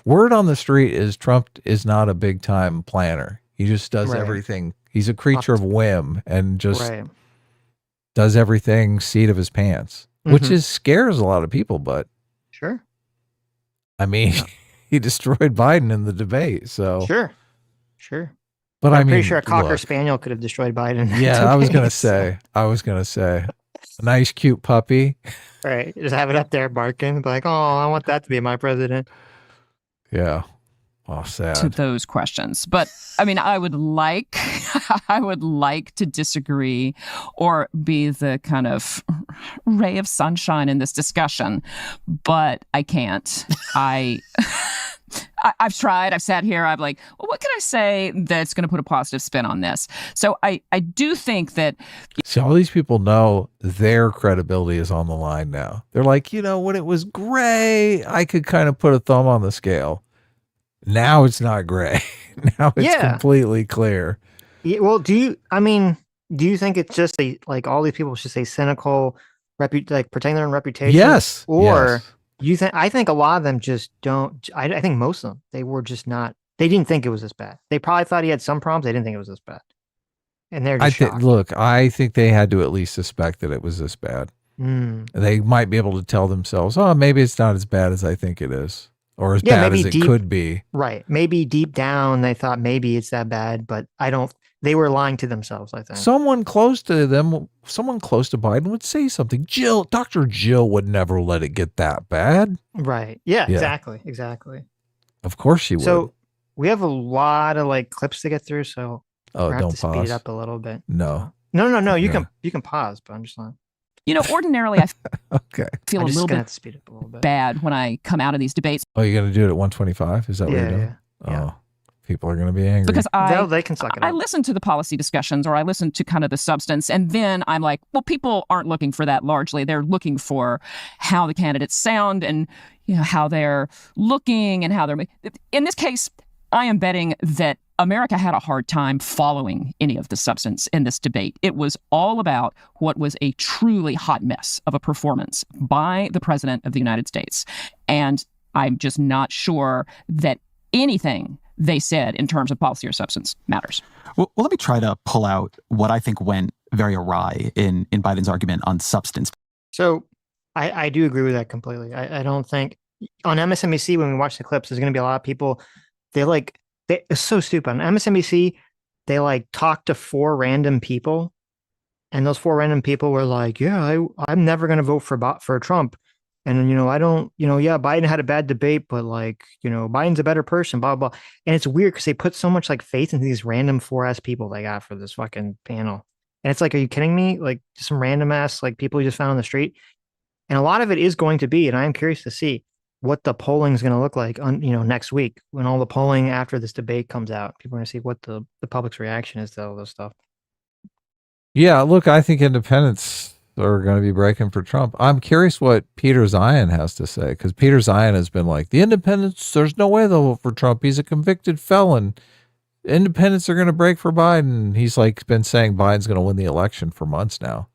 S1: Word on the street is Trump is not a big time planner. He just does everything. He's a creature of whim and just does everything seat of his pants, which scares a lot of people. But
S2: sure,
S1: I mean, he destroyed Biden in the debate. So
S2: sure.
S1: But
S2: I'm pretty sure a Cocker Spaniel could have destroyed Biden.
S1: Yeah, I was gonna say, a nice, cute puppy.
S2: Right, just have it up there barking, like, oh, I want that to be my president.
S1: Yeah. Oh, sad.
S9: To those questions. But I mean, I would like to disagree or be the kind of ray of sunshine in this discussion, but I can't. I've tried. I've sat here. I'm like, well, what can I say that's going to put a positive spin on this? So I do think that.
S1: See, all these people know their credibility is on the line now. They're like, when it was gray, I could kind of put a thumb on the scale. Now it's not gray. Now it's completely clear.
S2: Yeah, well, do you think it's just all these people should say cynical, protecting their own reputation?
S1: Yes.
S2: Or you think, I think a lot of them just don't, I think most of them, they were just not, they didn't think it was this bad. They probably thought he had some problems. They didn't think it was this bad. And they're just shocked.
S1: Look, I think they had to at least suspect that it was this bad. They might be able to tell themselves, oh, maybe it's not as bad as I think it is. Or as bad as it could be.
S2: Right. Maybe deep down they thought maybe it's that bad, but they were lying to themselves, I think.
S1: Someone close to Biden would say something. Dr. Jill would never let it get that bad.
S2: Right. Yeah. Exactly.
S1: Of course she would.
S2: So we have a lot of clips to get through, so we'll have to
S1: pause.
S2: speed it up a little bit.
S1: No.
S2: You can pause, but I'm just not.
S9: Ordinarily I feel a little bit
S2: speed up a little bit.
S9: bad when I come out of these debates.
S1: Oh, you're going to do it at 125? Is that what you're doing?
S2: Yeah.
S1: Oh, people are going to be angry.
S9: Because
S2: they can suck it up.
S9: I listen to the policy discussions or I listen to kind of the substance. And then I'm like, well, people aren't looking for that largely. They're looking for how the candidates sound and how they're looking and how they're... In this case, I am betting that America had a hard time following any of the substance in this debate. It was all about what was a truly hot mess of a performance by the president of the United States. And I'm just not sure that anything they said in terms of policy or substance matters.
S8: Well, let me try to pull out what I think went very awry in Biden's argument on substance.
S2: So I do agree with that completely. I don't think on MSNBC, when we watch the clips, there's going to be a lot of people, it's so stupid. On MSNBC, they talk to 4 random people, and those 4 random people were like, yeah, I'm never going to vote for Trump. And, Biden had a bad debate, but Biden's a better person, blah, blah. And it's weird because they put so much faith into these random 4-ass people they got for this fucking panel. And it's are you kidding me? Just some random ass, people you just found on the street. And a lot of it is going to be, and I'm curious to see what the polling is going to look like on, next week when all the polling after this debate comes out. People are going to see what the public's reaction is to all this stuff.
S1: Yeah, look, I think independents are going to be breaking for Trump. I'm curious what Peter Zion has to say, because Peter Zion has been like, the independents, there's no way they'll vote for Trump. He's a convicted felon. Independents are going to break for Biden. He's been saying Biden's going to win the election for months now.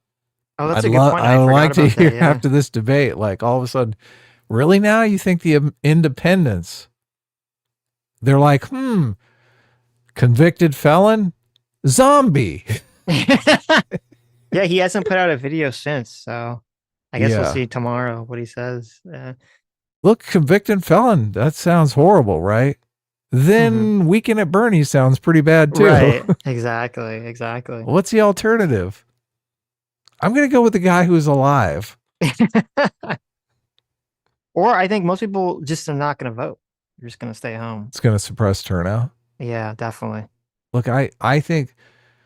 S2: Oh, that's a good point.
S1: I would like to hear
S2: yeah.
S1: after this debate, like all of a sudden, really now you think the independents, they're like, convicted felon, zombie.
S2: Yeah, he hasn't put out a video since, so I guess we'll
S1: Yeah.
S2: see tomorrow what he says.
S1: Look, convicted felon, that sounds horrible, right? Then Weekend at Bernie's sounds pretty bad too.
S2: Right, exactly.
S1: What's the alternative? I'm going to go with the guy who's alive.
S2: Or I think most people just are not going to vote. They're just going to stay home.
S1: It's going to suppress turnout.
S2: Yeah, definitely.
S1: Look, I think...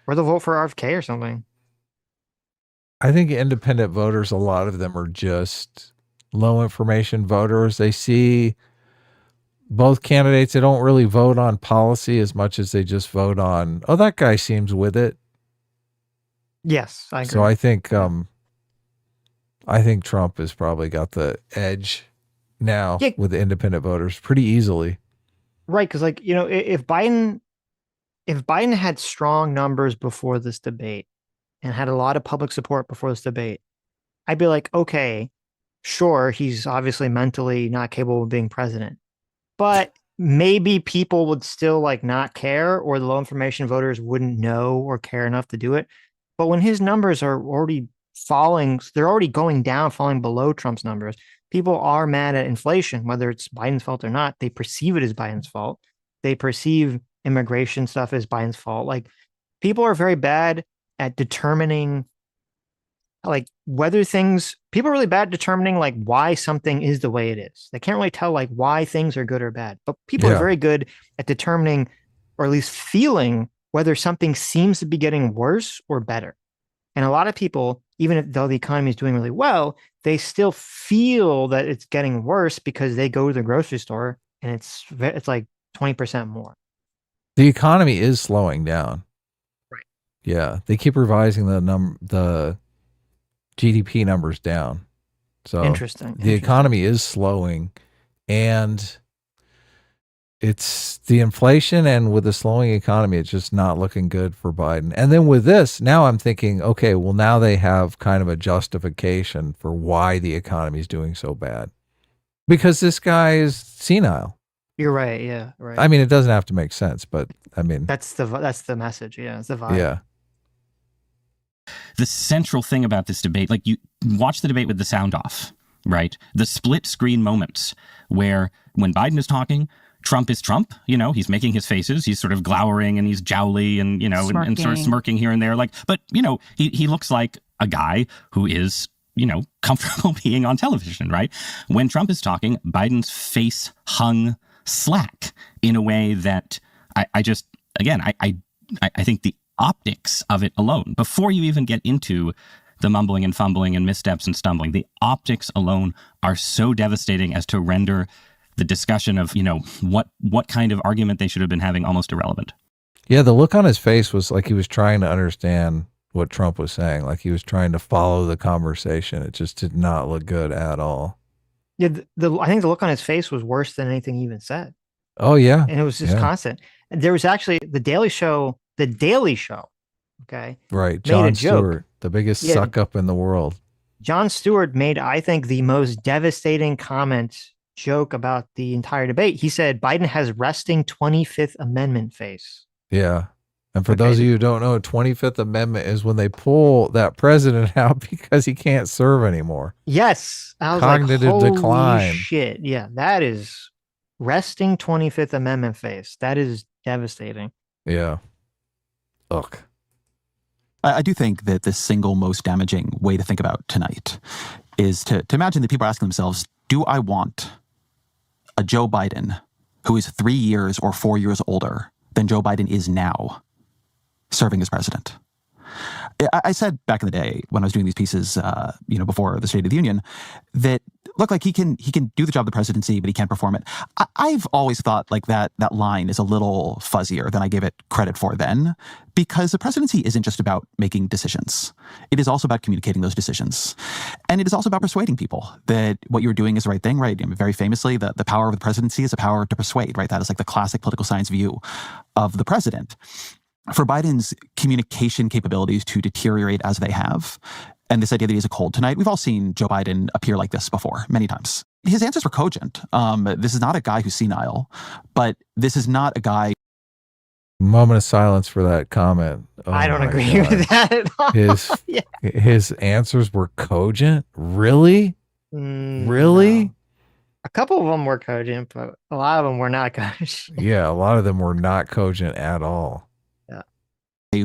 S2: Or they'll vote for RFK or something.
S1: I think independent voters, a lot of them are just low information voters. They see both candidates. They don't really vote on policy as much as they just vote on, oh, that guy seems with it.
S2: Yes, I agree.
S1: So I think Trump has probably got the edge now with the independent voters pretty easily.
S2: Right, because like, you know, if Biden had strong numbers before this debate and had a lot of public support before this debate, I'd be like, okay, sure, he's obviously mentally not capable of being president, but maybe people would still like not care, or the low information voters wouldn't know or care enough to do it. But when his numbers are already falling, they're already going down, falling below Trump's numbers. People are mad at inflation, whether it's Biden's fault or not. They perceive it as Biden's fault. They perceive immigration stuff as Biden's fault. Like, people are very bad at determining like whether things, people are really bad at determining like why something is the way it is. They can't really tell like why things are good or bad, but people are very good at determining, or at least feeling, whether something seems to be getting worse or better. And a lot of people, even though the economy is doing really well, they still feel that it's getting worse because they go to the grocery store and it's like 20% more.
S1: The economy is slowing down.
S2: Right.
S1: Yeah, they keep revising the GDP numbers down. So
S2: interesting.
S1: The economy is slowing, and it's the inflation, and with the slowing economy, it's just not looking good for Biden. And then with this, now I'm thinking, okay, well, now they have kind of a justification for why the economy is doing so bad, because this guy is senile.
S2: You're right. Yeah. Right.
S1: I mean, it doesn't have to make sense, but I mean,
S2: that's the message. Yeah. It's the vibe.
S1: Yeah.
S10: The central thing about this debate, like, you watch the debate with the sound off, right? The split screen moments where when Biden is talking, Trump is Trump, you know, he's making his faces, he's sort of glowering and he's jowly and, you know, and sort of smirking here and there. Like, but, you know, he looks like a guy who is, you know, comfortable being on television, right? When Trump is talking, Biden's face hung slack in a way that I just, again, I think the optics of it alone, before you even get into the mumbling and fumbling and missteps and stumbling, the optics alone are so devastating as to render the discussion of, you know, what kind of argument they should have been having almost irrelevant.
S1: Yeah, the look on his face was like he was trying to understand what Trump was saying, like he was trying to follow the conversation. It just did not look good at all.
S2: Yeah, I think the look on his face was worse than anything he even said.
S1: Oh, yeah.
S2: And it was just constant. And there was actually the Daily Show, okay?
S1: Right, Jon Stewart, the biggest suck up in the world.
S2: Jon Stewart made, I think, the most devastating joke about the entire debate. He said Biden has resting 25th Amendment face.
S1: Yeah. And for those of you who don't know, 25th Amendment is when they pull that president out because he can't serve anymore.
S2: Yes. I was
S1: Cognitive
S2: like,
S1: decline.
S2: Holy shit. Yeah, that is resting 25th Amendment face. That is devastating.
S1: Yeah. Ugh.
S8: I do think that the single most damaging way to think about tonight is to imagine that people are asking themselves, do I want a Joe Biden who is 3 years or 4 years older than Joe Biden is now serving as president? I said back in the day when I was doing these pieces, before the State of the Union, that look, like he can do the job of the presidency, but he can't perform it. I've always thought like that line is a little fuzzier than I gave it credit for then, because the presidency isn't just about making decisions. It is also about communicating those decisions. And it is also about persuading people that what you're doing is the right thing, right? I mean, very famously, the power of the presidency is the power to persuade, right? That is like the classic political science view of the president. For Biden's communication capabilities to deteriorate as they have, and this idea that he's a cold tonight, we've all seen Joe Biden appear like this before, many times. His answers were cogent. This is not a guy who's senile, but this is not a guy.
S1: Moment of silence for that comment. Oh
S2: I don't
S1: my
S2: agree
S1: God.
S2: with that at all.
S1: His answers were cogent? Really? Really?
S2: No. A couple of them were cogent, but a lot of them were not cogent.
S1: Yeah, a lot of them were not cogent at all.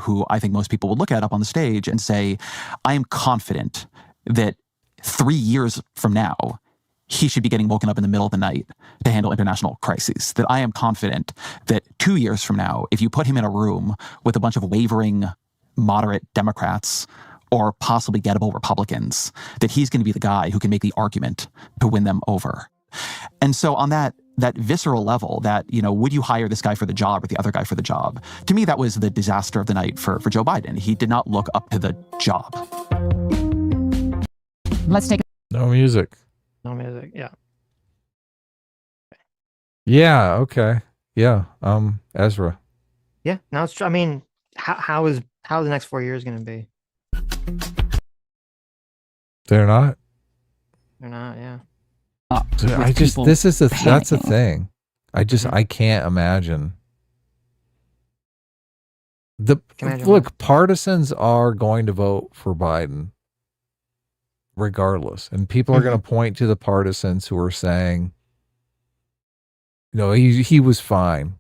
S8: Who I think most people would look at up on the stage and say, I am confident that 3 years from now, he should be getting woken up in the middle of the night to handle international crises. That I am confident that 2 years from now, if you put him in a room with a bunch of wavering, moderate Democrats or possibly gettable Republicans, that he's going to be the guy who can make the argument to win them over. And so on that visceral level, that, would you hire this guy for the job or the other guy for the job? To me, that was the disaster of the night for Joe Biden. He did not look up to the job.
S9: Let's take
S1: No music.
S2: No music. Yeah.
S1: Yeah. Okay. Yeah. Ezra.
S2: Yeah. Now it's true. I mean, how is the next 4 years going to be?
S1: They're not.
S2: They're not. Yeah.
S1: That's the thing. I can't imagine. Look, partisans are going to vote for Biden regardless. And people are going to point to the partisans who are saying, he was fine.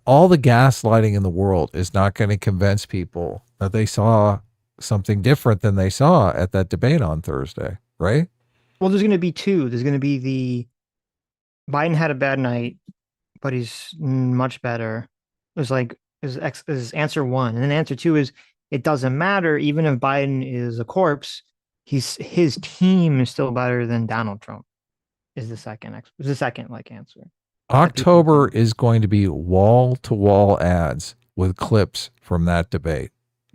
S1: All the gaslighting in the world is not going to convince people that they saw something different than they saw at that debate on Thursday, right?
S2: Well, there's going to be two. There's going to be Biden had a bad night, but he's much better. It was like is answer one. And then answer two is it doesn't matter. Even if Biden is a corpse, his team is still better than Donald Trump is the second answer.
S1: October is going to be wall-to-wall ads with clips from that debate.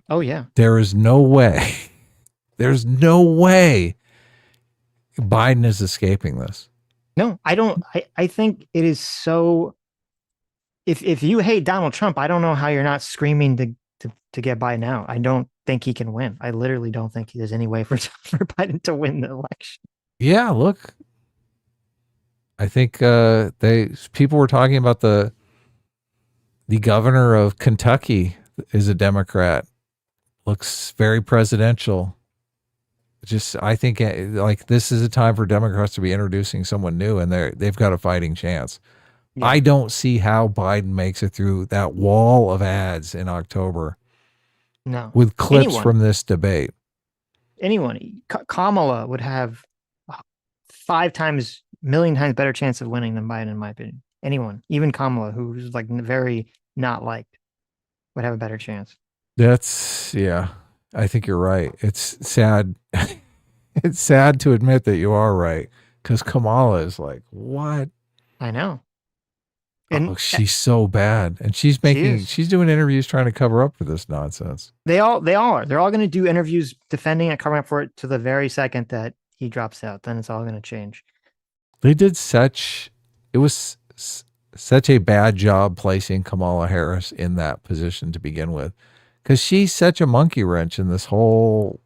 S2: Oh, yeah.
S1: There is no way. There's no way Biden is escaping this.
S2: No, I don't. I think it is so. If you hate Donald Trump, I don't know how you're not screaming to get Biden out. I don't think he can win. I literally don't think there's any way for Biden to win the election.
S1: Yeah, look. I think people were talking about the governor of Kentucky is a Democrat. Looks very presidential. I think this is a time for Democrats to be introducing someone new, and they've got a fighting chance. Yeah. I don't see how Biden makes it through that wall of ads in October.
S2: No,
S1: with clips from this debate.
S2: Anyone, Kamala would have 5 million times better chance of winning than Biden, in my opinion. Anyone, even Kamala, who's very not liked, would have a better chance.
S1: I think you're right. It's sad. It's sad to admit that you are right, because Kamala is like, what?
S2: I know.
S1: And she's so bad, and she's doing interviews trying to cover up for this nonsense.
S2: They all are. They're all going to do interviews defending it, covering up for it to the very second that he drops out. Then it's all going to change.
S1: They did it was such a bad job placing Kamala Harris in that position to begin with, because she's such a monkey wrench in this whole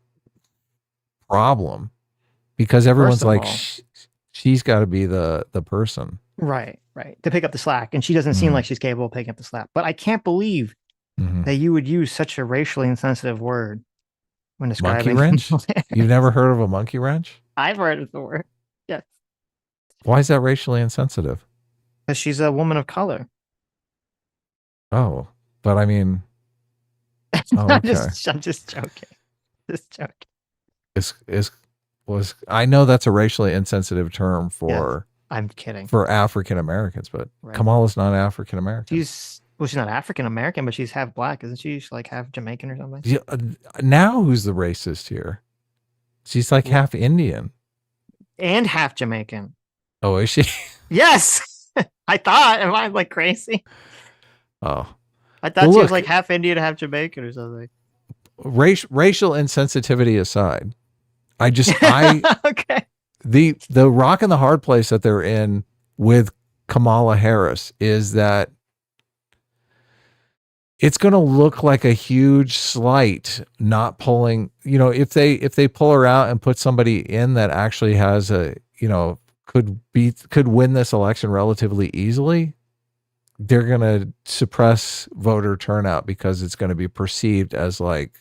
S1: problem, because everyone's like, she's got to be the person.
S2: Right. To pick up the slack. And she doesn't seem like she's capable of picking up the slack. But I can't believe that you would use such a racially insensitive word when describing
S1: monkey wrench. You've never heard of a monkey wrench?
S2: I've heard of the word. Yes.
S1: Why is that racially insensitive?
S2: Because she's a woman of color.
S1: Oh, but I mean, okay.
S2: I'm just joking.
S1: I know that's a racially insensitive term for.
S2: Yes, I'm kidding.
S1: For African Americans, but Kamala's not African American.
S2: She's not African American, but she's half black, isn't she? She's like half Jamaican or something.
S1: Yeah, now who's the racist here? She's like half Indian
S2: and half Jamaican.
S1: Oh, is she?
S2: Yes. I thought. Am I crazy?
S1: Oh,
S2: I thought she was half Indian, half Jamaican or something.
S1: Racial insensitivity aside,
S2: okay.
S1: The rock and the hard place that they're in with Kamala Harris is that it's going to look like a huge slight not pulling, if they pull her out and put somebody in that actually has could win this election relatively easily, they're going to suppress voter turnout because it's going to be perceived as like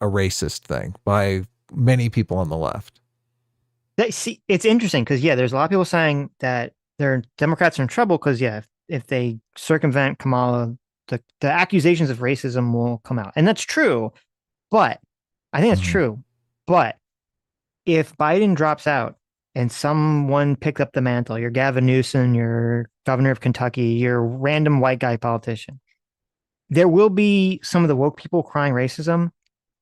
S1: a racist thing by many people on the left.
S2: See, it's interesting because there's a lot of people saying that Democrats are in trouble because if they circumvent Kamala, the accusations of racism will come out, and that's true. But I think that's true. But if Biden drops out and someone picked up the mantle, you're Gavin Newsom, you're governor of Kentucky, you're a random white guy politician, there will be some of the woke people crying racism,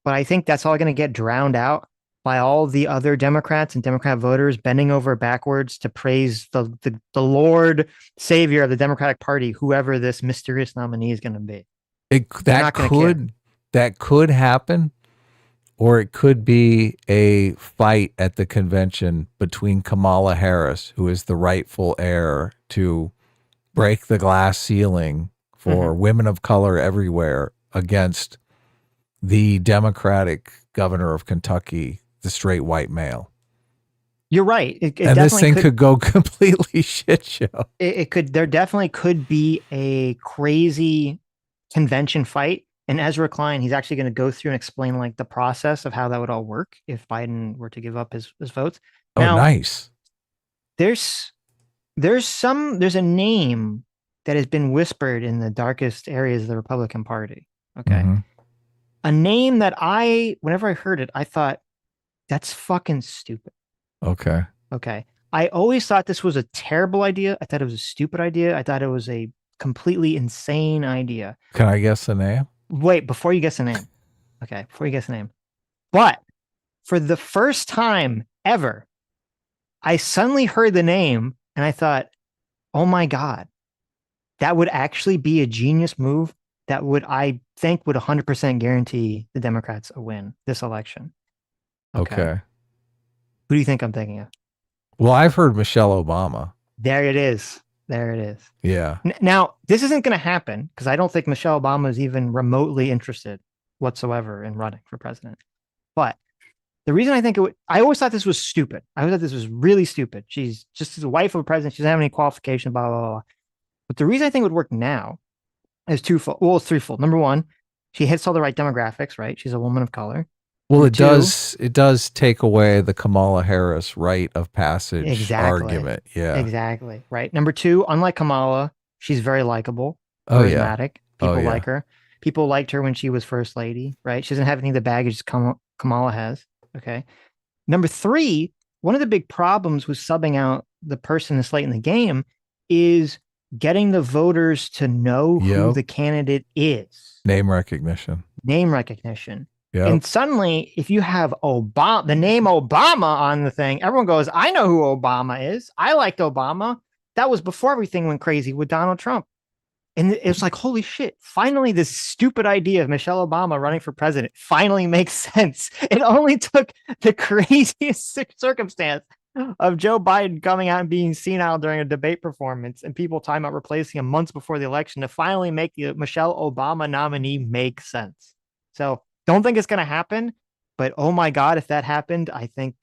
S2: but I think that's all going to get drowned out by all the other Democrats and Democrat voters bending over backwards to praise the Lord Savior of the Democratic Party, whoever this mysterious nominee is going to be.
S1: That could happen, or it could be a fight at the convention between Kamala Harris, who is the rightful heir to break the glass ceiling for women of color everywhere, against the Democratic governor of Kentucky, the straight white male.
S2: You're right.
S1: And this thing could go completely shit show.
S2: It could. There definitely could be a crazy convention fight. And Ezra Klein, he's actually going to go through and explain like the process of how that would all work if Biden were to give up his votes. Now,
S1: nice.
S2: There's a name that has been whispered in the darkest areas of the Republican Party. Okay. A name that whenever I heard it, I thought, that's fucking stupid.
S1: Okay.
S2: I always thought this was a terrible idea. I thought it was a stupid idea. I thought it was a completely insane idea.
S1: Can I guess the name?
S2: Wait, before you guess the name. Okay, before you guess the name. But for the first time ever, I suddenly heard the name and I thought, oh my God, that would actually be a genius move that I think would 100% guarantee the Democrats a win this election.
S1: Okay.
S2: Who do you think I'm thinking of?
S1: Well, I've heard Michelle Obama.
S2: There it is.
S1: Yeah.
S2: Now, this isn't going to happen because I don't think Michelle Obama is even remotely interested whatsoever in running for president. But the reason I think I always thought this was stupid. I always thought this was really stupid. She's just the wife of a president. She doesn't have any qualifications, blah, blah, blah. But the reason I think it would work now is twofold. Well, it's threefold. Number one, she hits all the right demographics, right? She's a woman of color.
S1: Well, it does take away the Kamala Harris rite of passage argument. Yeah.
S2: Exactly. Right. Number two, unlike Kamala, she's very likable, charismatic. People like her. People liked her when she was first lady, right? She doesn't have any of the baggage Kamala has. Okay. Number three, one of the big problems with subbing out the person that's late in the game is getting the voters to know who the candidate is.
S1: Name recognition.
S2: Yep. And suddenly, if you have the name Obama on the thing, everyone goes, I know who Obama is. I liked Obama. That was before everything went crazy with Donald Trump. And it's like, holy shit, finally this stupid idea of Michelle Obama running for president finally makes sense. It only took the craziest circumstance of Joe Biden coming out and being senile during a debate performance and people talking about replacing him months before the election to finally make the Michelle Obama nominee make sense. So don't think it's going to happen, but oh my God, if that happened, I think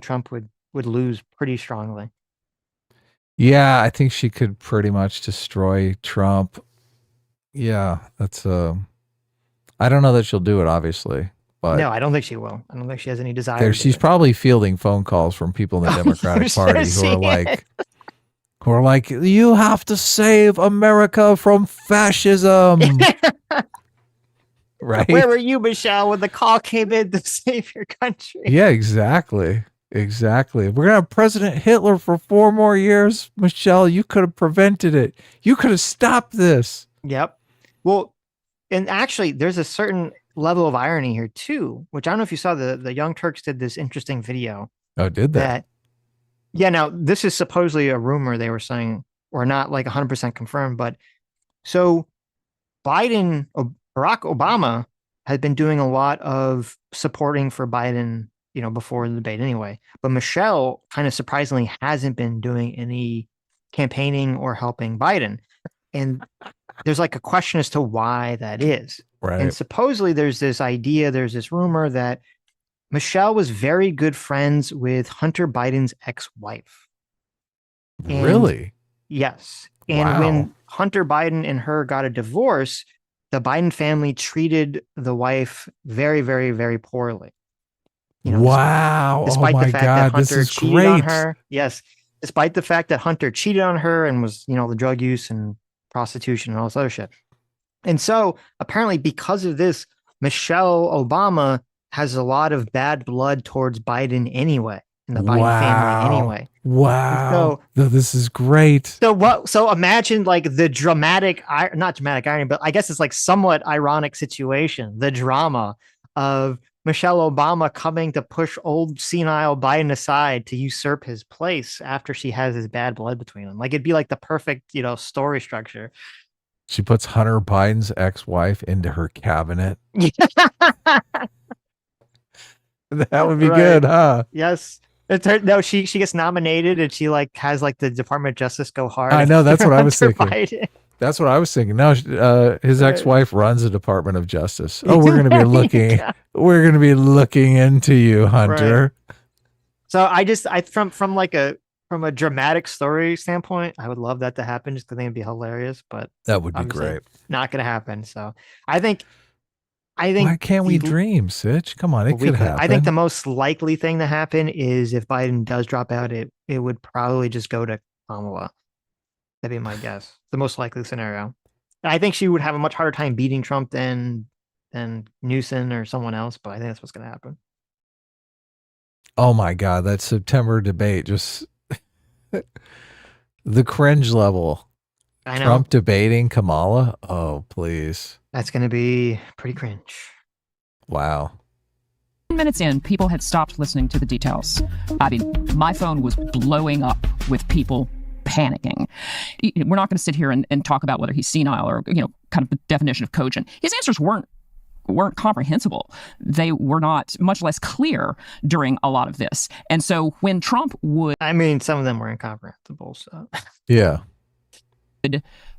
S2: Trump would lose pretty strongly.
S1: Yeah, I think she could pretty much destroy Trump. Yeah, that's I don't know that she'll do it, obviously. But
S2: no, I don't think she will. I don't think she has any desire.
S1: She's probably fielding phone calls from people in the Democratic Party who are like, you have to save America from fascism. Right?
S2: Where were you, Michelle, when the call came in to save your country?
S1: Yeah, exactly. We're going to have President Hitler for 4 more years. Michelle, you could have prevented it. You could have stopped this.
S2: Yep. Well, and actually, there's a certain level of irony here, too, which I don't know if you saw. The Young Turks did this interesting video.
S1: Oh, did that?
S2: Yeah, now, this is supposedly a rumor they were saying, or not like 100% confirmed, but so Barack Obama had been doing a lot of supporting for Biden, before the debate anyway. But Michelle kind of surprisingly hasn't been doing any campaigning or helping Biden. And there's like a question as to why that is.
S1: Right.
S2: And supposedly there's this rumor that Michelle was very good friends with Hunter Biden's ex-wife.
S1: Really?
S2: Yes. And when Hunter Biden and her got a divorce, the Biden family treated the wife very, very, very poorly. Despite the fact that Hunter cheated on her. Yes. Despite the fact that Hunter cheated on her and was, the drug use and prostitution and all this other shit. And so apparently because of this, Michelle Obama has a lot of bad blood towards Biden anyway, and the Biden family anyway.
S1: Wow. So this is great.
S2: So imagine like the not dramatic irony, but I guess it's like somewhat ironic situation, the drama of Michelle Obama coming to push old senile Biden aside to usurp his place after she has his bad blood between them. Like it'd be like the perfect, story structure.
S1: She puts Hunter Biden's ex-wife into her cabinet. That would be good, huh?
S2: Yes. No, she gets nominated and she like has like the Department of Justice go hard.
S1: I know, that's what I was thinking. That's what I was thinking. No, his ex-wife runs the Department of Justice. Oh, we're going to be looking. We're going to be looking into you, Hunter.
S2: Right. So from a dramatic story standpoint, I would love that to happen just because I think it'd be hilarious. But
S1: that would be great.
S2: Not going to happen. So I think.
S1: Why can't we dream, Sitch? Come on, it could happen.
S2: I think the most likely thing to happen is if Biden does drop out, it would probably just go to Kamala. That'd be my guess. The most likely scenario. I think she would have a much harder time beating Trump than Newsom or someone else, but I think that's what's going to happen.
S1: Oh my God, that September debate, just the cringe level.
S2: I know.
S1: Trump debating Kamala? Oh, please.
S2: That's going to be pretty cringe.
S1: Wow.
S9: 10 minutes in, people had stopped listening to the details. I mean, my phone was blowing up with people panicking. We're not going to sit here and talk about whether he's senile or, kind of the definition of cogent. His answers weren't comprehensible. They were not, much less clear during a lot of this. And so when Trump would...
S2: I mean, some of them were incomprehensible, so...
S1: Yeah.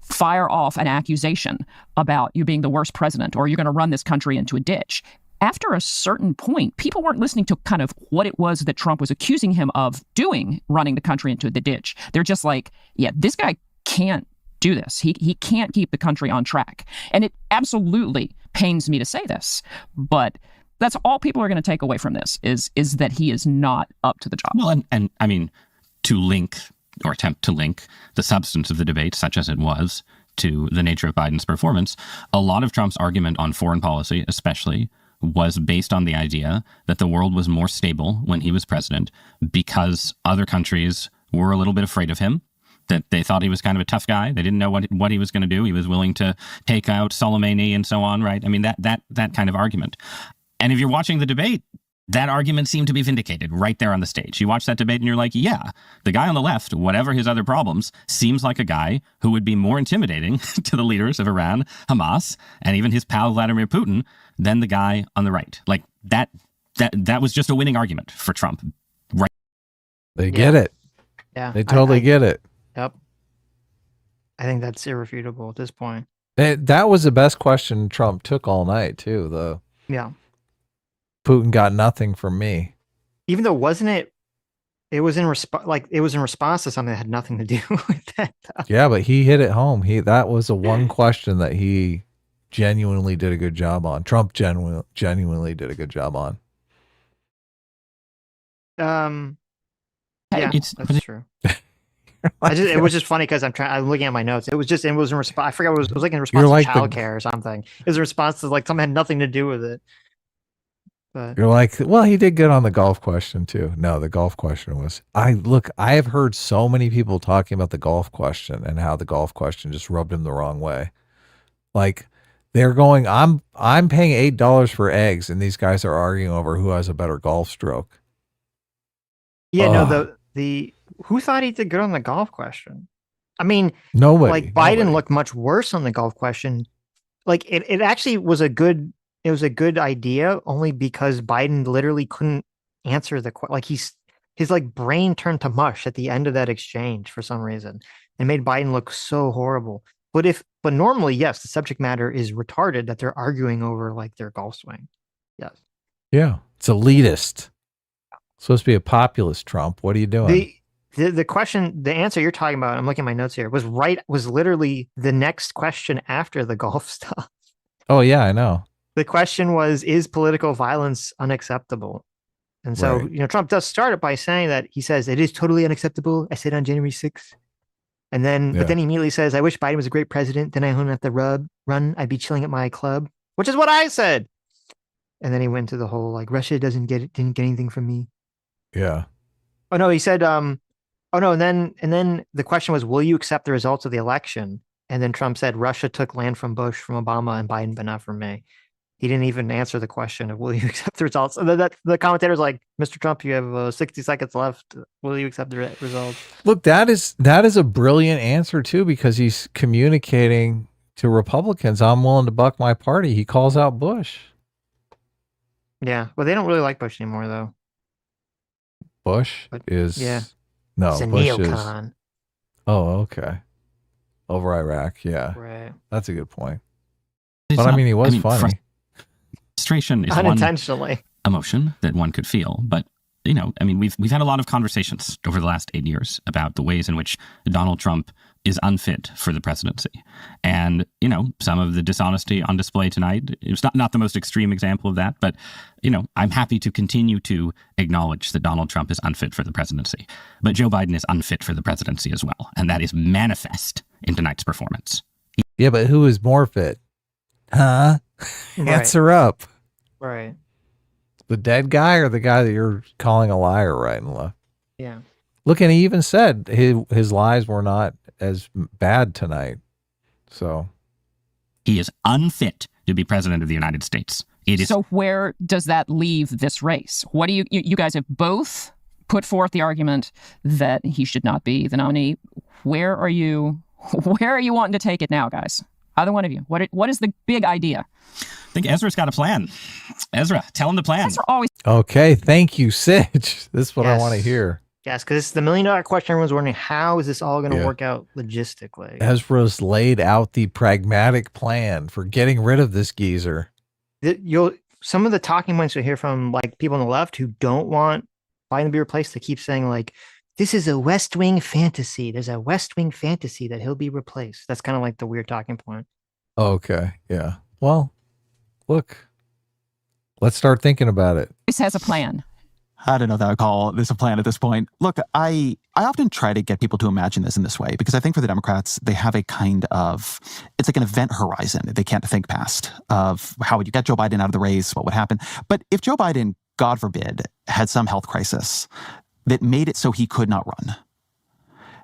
S9: Fire off an accusation about you being the worst president or you're going to run this country into a ditch. After a certain point, people weren't listening to kind of what it was that Trump was accusing him of doing, running the country into the ditch. They're just like, yeah, this guy can't do this. He can't keep the country on track. And it absolutely pains me to say this, but that's all people are going to take away from this is that he is not up to the job.
S10: Well, and I mean, to link or attempt to link the substance of the debate, such as it was, to the nature of Biden's performance, a lot of Trump's argument on foreign policy, especially, was based on the idea that the world was more stable when he was president because other countries were a little bit afraid of him, that they thought he was kind of a tough guy. They didn't know what he was going to do. He was willing to take out Soleimani and so on, right? I mean, that kind of argument. And if you're watching the debate, that argument seemed to be vindicated right there on the stage. You watch that debate and you're like, yeah, the guy on the left, whatever his other problems, seems like a guy who would be more intimidating to the leaders of Iran, Hamas, and even his pal Vladimir Putin than the guy on the right. Like that was just a winning argument for Trump. Right.
S1: They get it.
S2: Yeah.
S1: They totally get it.
S2: Yep. I think that's irrefutable at this point.
S1: That was the best question Trump took all night too, though.
S2: Yeah.
S1: Putin got nothing from me.
S2: Even though it was in response to something that had nothing to do with that. Though.
S1: Yeah, but he hit it home. That was the one question that he genuinely did a good job on. Trump genuinely did a good job on.
S2: Yeah, that's true. It was just funny because I'm looking at my notes. It was in response. I forgot it was like in response to childcare or something. It was a response to like something had nothing to do with it. But
S1: you're like, well, he did good on the golf question too. No, the golf question was, I have heard so many people talking about the golf question and how the golf question just rubbed him the wrong way. Like they're going, I'm paying $8 for eggs, and these guys are arguing over who has a better golf stroke.
S2: Yeah, no, the who thought he did good on the golf question? I mean,
S1: nobody.
S2: Like Biden looked much worse on the golf question. Like it actually was a good idea only because Biden literally couldn't answer the question. Like his like brain turned to mush at the end of that exchange for some reason and made Biden look so horrible. But normally, yes, the subject matter is retarded that they're arguing over like their golf swing. Yes.
S1: Yeah. It's elitist. It's supposed to be a populist Trump. What are you doing?
S2: The question, the answer you're talking about, I'm looking at my notes here, was literally the next question after the golf stuff.
S1: Oh, yeah, I know.
S2: The question was, is political violence unacceptable? And so,
S1: Right.
S2: Trump does start it by saying that he says it is totally unacceptable. I said on January 6th. And then, but then he immediately says, I wish Biden was a great president. Then I wouldn't have to run. I'd be chilling at my club, which is what I said. And then he went to the whole, like, Russia didn't get anything from me.
S1: Yeah.
S2: Oh, no, he said, and then the question was, will you accept the results of the election? And then Trump said, Russia took land from Bush, from Obama, and Biden, but not from me. He didn't even answer the question of, will you accept the results? And then the commentator's like, Mr. Trump, you have 60 seconds left. Will you accept the results?
S1: Look, that is a brilliant answer, too, because he's communicating to Republicans, I'm willing to buck my party. He calls out Bush.
S2: Yeah. Well, they don't really like Bush anymore, though.
S1: Bush is...
S2: Yeah.
S1: No,
S2: it's a
S1: Bush
S2: neocon.
S1: is... Oh, okay. Over Iraq, yeah.
S2: Right.
S1: That's a good point. But I mean, he was funny.
S10: Frustration is
S2: unintentionally
S10: one emotion that one could feel, but we've had a lot of conversations over the last 8 years about the ways in which Donald Trump is unfit for the presidency, and some of the dishonesty on display tonight. It's not the most extreme example of that, but I'm happy to continue to acknowledge that Donald Trump is unfit for the presidency, but Joe Biden is unfit for the presidency as well, and that is manifest in tonight's performance.
S1: Yeah, but who is more fit? Huh? Answer up.
S2: Right.
S1: The dead guy or the guy that you're calling a liar right and left?
S2: Yeah.
S1: Look, and he even said his lies were not as bad tonight. So
S10: he is unfit to be president of the United States.
S9: So where does that leave this race? What do you guys have both put forth the argument that he should not be the nominee. Where are you wanting to take it now, guys? Either one of you. What is the big idea?
S10: I think Ezra's got a plan. Ezra, tell him the plan.
S9: Ezra always.
S1: Okay, thank you, Sitch. This is what I want to hear.
S2: Yes, because it's the $1 million question. Everyone's wondering, how is this all going to work out logistically?
S1: Ezra's laid out the pragmatic plan for getting rid of this geezer.
S2: Some of the talking points you'll hear from like people on the left who don't want Biden to be replaced, they keep saying like, this is a West Wing fantasy. There's a West Wing fantasy that he'll be replaced. That's kind of like the weird talking point.
S1: Okay, yeah. Well, look, let's start thinking about it.
S9: This has a plan.
S8: I don't know that I would call this a plan at this point. Look, I often try to get people to imagine this in this way because I think for the Democrats, they have a kind of, it's like an event horizon that they can't think past of how would you get Joe Biden out of the race, what would happen. But if Joe Biden, God forbid, had some health crisis that made it so he could not run,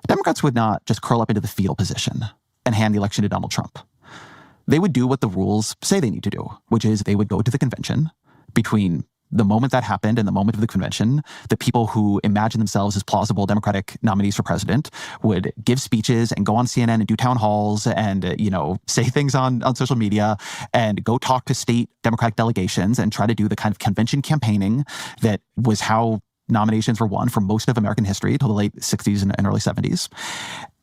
S8: Democrats would not just curl up into the fetal position and hand the election to Donald Trump. They would do what the rules say they need to do, which is they would go to the convention. Between the moment that happened and the moment of the convention, the people who imagine themselves as plausible Democratic nominees for president would give speeches and go on CNN and do town halls and, say things on social media and go talk to state Democratic delegations and try to do the kind of convention campaigning that was how nominations were won for most of American history until the late 60s and early 70s.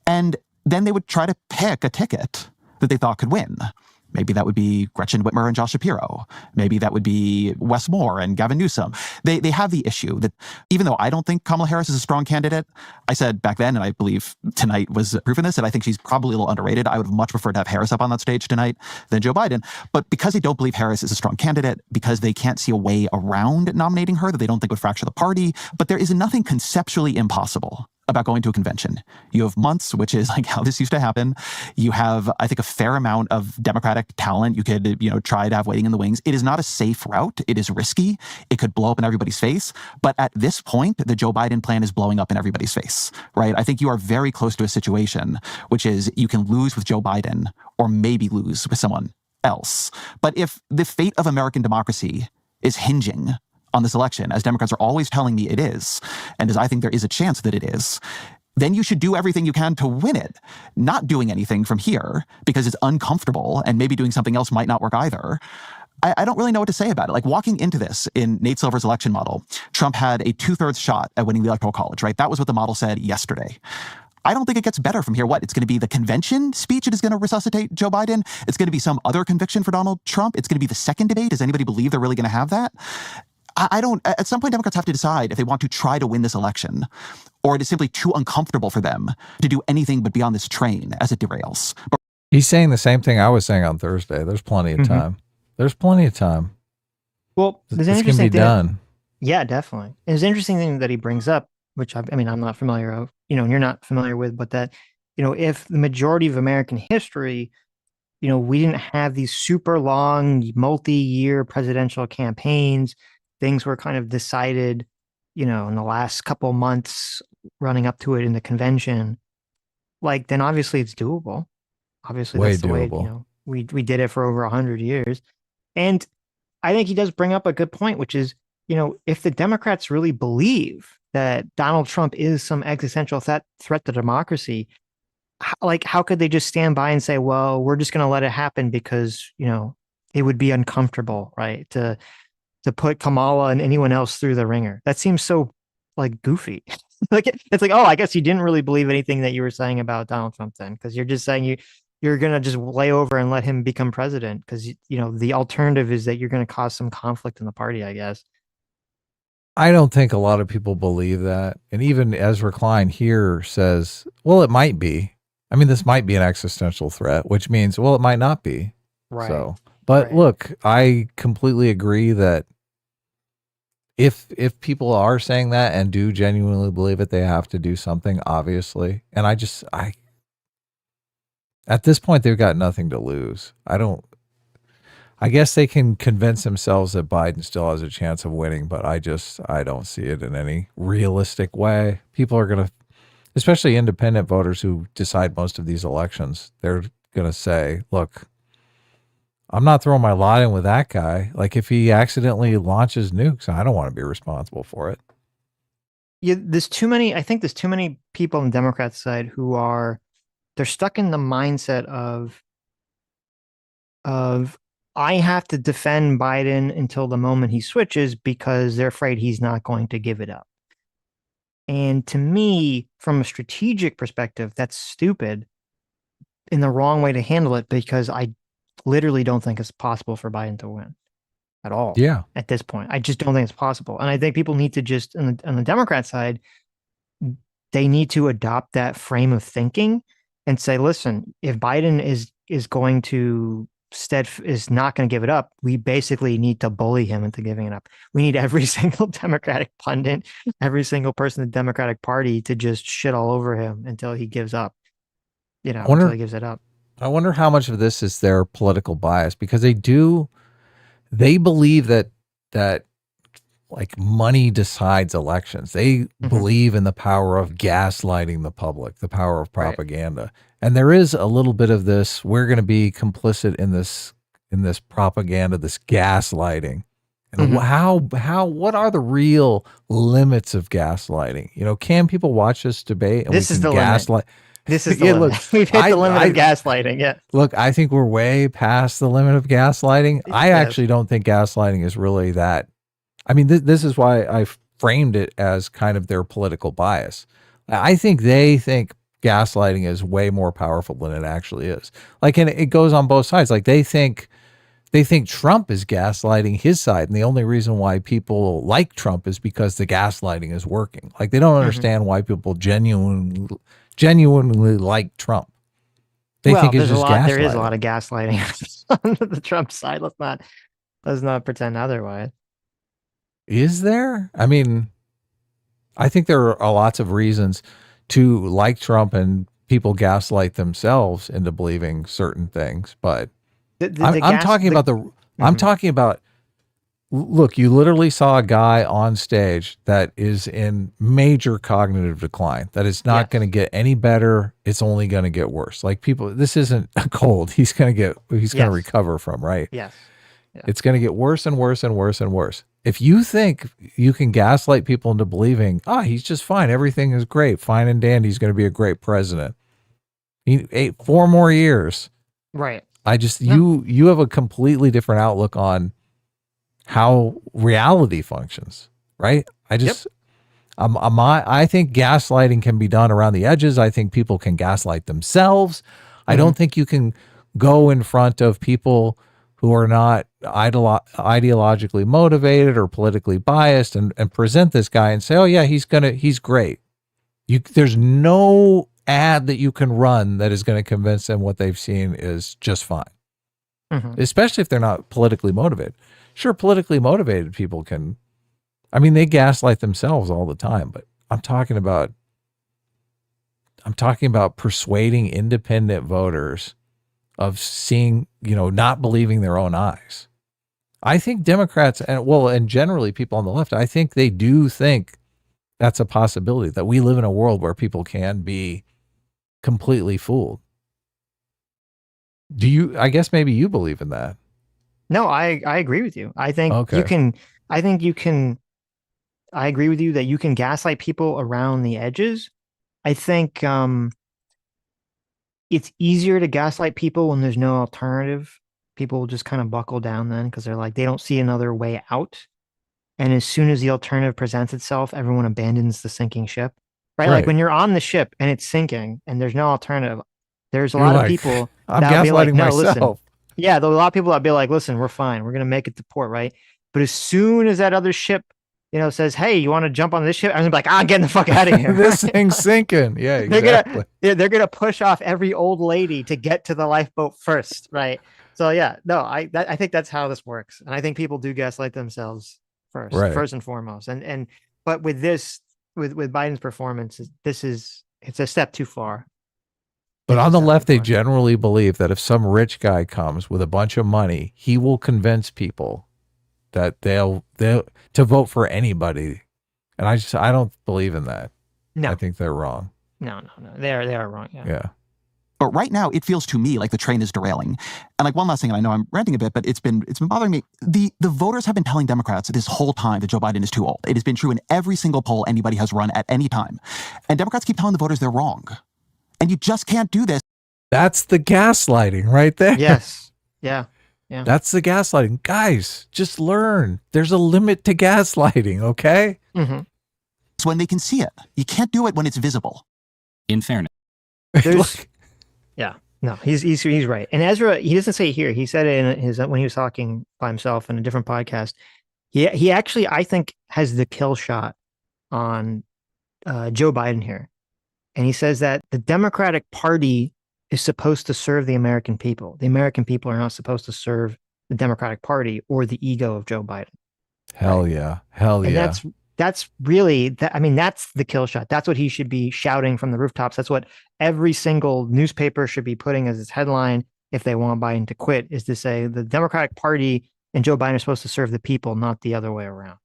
S8: And then they would try to pick a ticket that they thought could win. Maybe that would be Gretchen Whitmer and Josh Shapiro. Maybe that would be Wes Moore and Gavin Newsom. They have the issue that even though I don't think Kamala Harris is a strong candidate, I said back then, and I believe tonight was proof of this, that I think she's probably a little underrated. I would have much preferred to have Harris up on that stage tonight than Joe Biden. But because they don't believe Harris is a strong candidate, because they can't see a way around nominating her that they don't think would fracture the party, but there is nothing conceptually impossible about going to a convention. You have months, which is like how this used to happen. You have, I think, a fair amount of Democratic talent you could, try to have waiting in the wings. It is not a safe route. It is risky. It could blow up in everybody's face. But at this point, the Joe Biden plan is blowing up in everybody's face, right? I think you are very close to a situation, which is you can lose with Joe Biden or maybe lose with someone else. But if the fate of American democracy is hinging on this election, as Democrats are always telling me it is, and as I think there is a chance that it is, then you should do everything you can to win it. Not doing anything from here because it's uncomfortable and maybe doing something else might not work either. I don't really know what to say about it. Like walking into this in Nate Silver's election model, Trump had a 2/3 shot at winning the Electoral College, right? That was what the model said yesterday. I don't think it gets better from here. What? It's going to be the convention speech that is going to resuscitate Joe Biden. It's going to be some other conviction for Donald Trump. It's going to be the second debate. Does anybody believe they're really going to have that? I don't. At some point, Democrats have to decide if they want to try to win this election, or it is simply too uncomfortable for them to do anything but be on this train as it derails. But
S1: he's saying the same thing I was saying on Thursday. There's plenty of time. There's plenty of time.
S2: Well, there's an
S1: This can
S2: interesting
S1: be
S2: thing.
S1: done.
S2: Yeah, definitely. And there's an interesting thing that he brings up, which I mean, I'm not familiar of, and you're not familiar with, but that, if the majority of American history, we didn't have these super long, multi-year presidential campaigns. Things were kind of decided, in the last couple months running up to it in the convention. Like, then obviously it's doable. Obviously,
S1: Way
S2: that's the
S1: doable.
S2: way, we did it for over 100 years. And I think he does bring up a good point, which is, if the Democrats really believe that Donald Trump is some existential threat to democracy, how could they just stand by and say, well, we're just going to let it happen because, it would be uncomfortable, right? To put Kamala and anyone else through the ringer. That seems so goofy. It's like, oh, I guess you didn't really believe anything that you were saying about Donald Trump then, because you're just saying you're going to just lay over and let him become president because, the alternative is that you're going to cause some conflict in the party, I guess.
S1: I don't think a lot of people believe that. And even Ezra Klein here says, well, it might be. I mean, this might be an existential threat, which means, well, it might not be.
S2: Right.
S1: So, but look, I completely agree that if people are saying that and do genuinely believe it, they have to do something, obviously. And at this point, they've got nothing to lose. I guess they can convince themselves that Biden still has a chance of winning, but I don't see it in any realistic way. People are going to, especially independent voters who decide most of these elections, they're going to say, look, I'm not throwing my lot in with that guy. Like, if he accidentally launches nukes, I don't want to be responsible for it.
S2: Yeah, I think there's too many people on the Democrat side who they're stuck in the mindset of I have to defend Biden until the moment he switches because they're afraid he's not going to give it up. And to me, from a strategic perspective, that's stupid in the wrong way to handle it, because I literally don't think it's possible for Biden to win at all.
S1: Yeah.
S2: At this point, I just don't think it's possible. And I think people need to just, on the Democrat side, they need to adopt that frame of thinking and say, listen, if Biden is going to is not going to give it up, we basically need to bully him into giving it up. We need every single Democratic pundit, every single person in the Democratic Party to just shit all over him until he gives up, until he gives it up.
S1: I wonder how much of this is their political bias, because they believe that like money decides elections. They believe in the power of gaslighting the public, the power of propaganda. Right. And there is a little bit of this. We're going to be complicit in this propaganda, this gaslighting. And what are the real limits of gaslighting? Can people watch this debate and
S2: this is the gaslight? This is the limit. Look, we've hit the limit of gaslighting. Yeah.
S1: Look, I think we're way past the limit of gaslighting. I actually don't think gaslighting is really that. I mean, this is why I framed it as kind of their political bias. I think they think gaslighting is way more powerful than it actually is. Like, and it goes on both sides. Like, they think Trump is gaslighting his side, and the only reason why people like Trump is because the gaslighting is working. Like, they don't understand why people genuinely like Trump. They think it's just gaslighting.
S2: There is a lot of gaslighting on the Trump side. Let's not pretend otherwise.
S1: Is there? I mean, I think there are lots of reasons to like Trump, and people gaslight themselves into believing certain things. But I'm talking about, look, you literally saw a guy on stage that is in major cognitive decline, that is not going to get any better. It's only going to get worse. Like, people, this isn't a cold. He's going to recover from, right?
S2: Yes. Yeah.
S1: It's going to get worse and worse and worse and worse. If you think you can gaslight people into believing, he's just fine, everything is great, fine and dandy, he's going to be a great president. He ate 4 more years.
S2: Right.
S1: You have a completely different outlook on how reality functions, right? I think gaslighting can be done around the edges. I think people can gaslight themselves. I don't think you can go in front of people who are not ideologically motivated or politically biased and present this guy and say, oh yeah, he's great. There's no ad that you can run that is going to convince them what they've seen is just fine. Especially if they're not politically motivated. Sure, politically motivated people can, I mean, they gaslight themselves all the time, but I'm talking about persuading independent voters of seeing, not believing their own eyes. I think Democrats and generally people on the left, I think they do think that's a possibility, that we live in a world where people can be completely fooled. I guess maybe you believe in that.
S2: No, I agree with you. I think I agree with you that you can gaslight people around the edges. I think it's easier to gaslight people when there's no alternative. People will just kind of buckle down then because they're like, they don't see another way out. And as soon as the alternative presents itself, everyone abandons the sinking ship, right? Like when you're on the ship and it's sinking and there's no alternative, there's a lot of people that'll be like, no, listen. Yeah, there'll be a lot of people that'll be like, listen, we're fine. We're going to make it to port, right? But as soon as that other ship, says, hey, you want to jump on this ship? I'm going to be like, I'm getting the fuck out of here.
S1: This thing's sinking. Yeah, exactly.
S2: They're going to push off every old lady to get to the lifeboat first, right? So yeah, no, I think that's how this works. And I think people do gaslight themselves first and foremost. But with this, with Biden's performance, it's a step too far.
S1: But on the left, they generally believe that if some rich guy comes with a bunch of money, he will convince people that they'll to vote for anybody. And I don't believe in that.
S2: No.
S1: I think they're wrong.
S2: No. They are wrong. Yeah.
S8: But right now, it feels to me like the train is derailing. And like one last thing, and I know I'm ranting a bit, but it's been bothering me. The voters have been telling Democrats this whole time that Joe Biden is too old. It has been true in every single poll anybody has run at any time. And Democrats keep telling the voters they're wrong. And you just can't do this.
S1: That's the gaslighting right there.
S2: Yes. Yeah.
S1: That's the gaslighting. Guys, just learn. There's a limit to gaslighting, okay?
S8: It's when they can see it. You can't do it when it's visible.
S10: In fairness.
S2: Yeah. No, he's right. And Ezra, he doesn't say it here. He said it in his when he was talking by himself in a different podcast. He actually, I think, has the kill shot on Joe Biden here. And he says that the Democratic Party is supposed to serve the American people. The American people are not supposed to serve the Democratic Party or the ego of Joe Biden.
S1: Hell yeah. Hell yeah.
S2: And that's really that. I mean, that's the kill shot. That's what he should be shouting from the rooftops. That's what every single newspaper should be putting as its headline if they want Biden to quit, is to say the Democratic Party and Joe Biden are supposed to serve the people, not the other way around.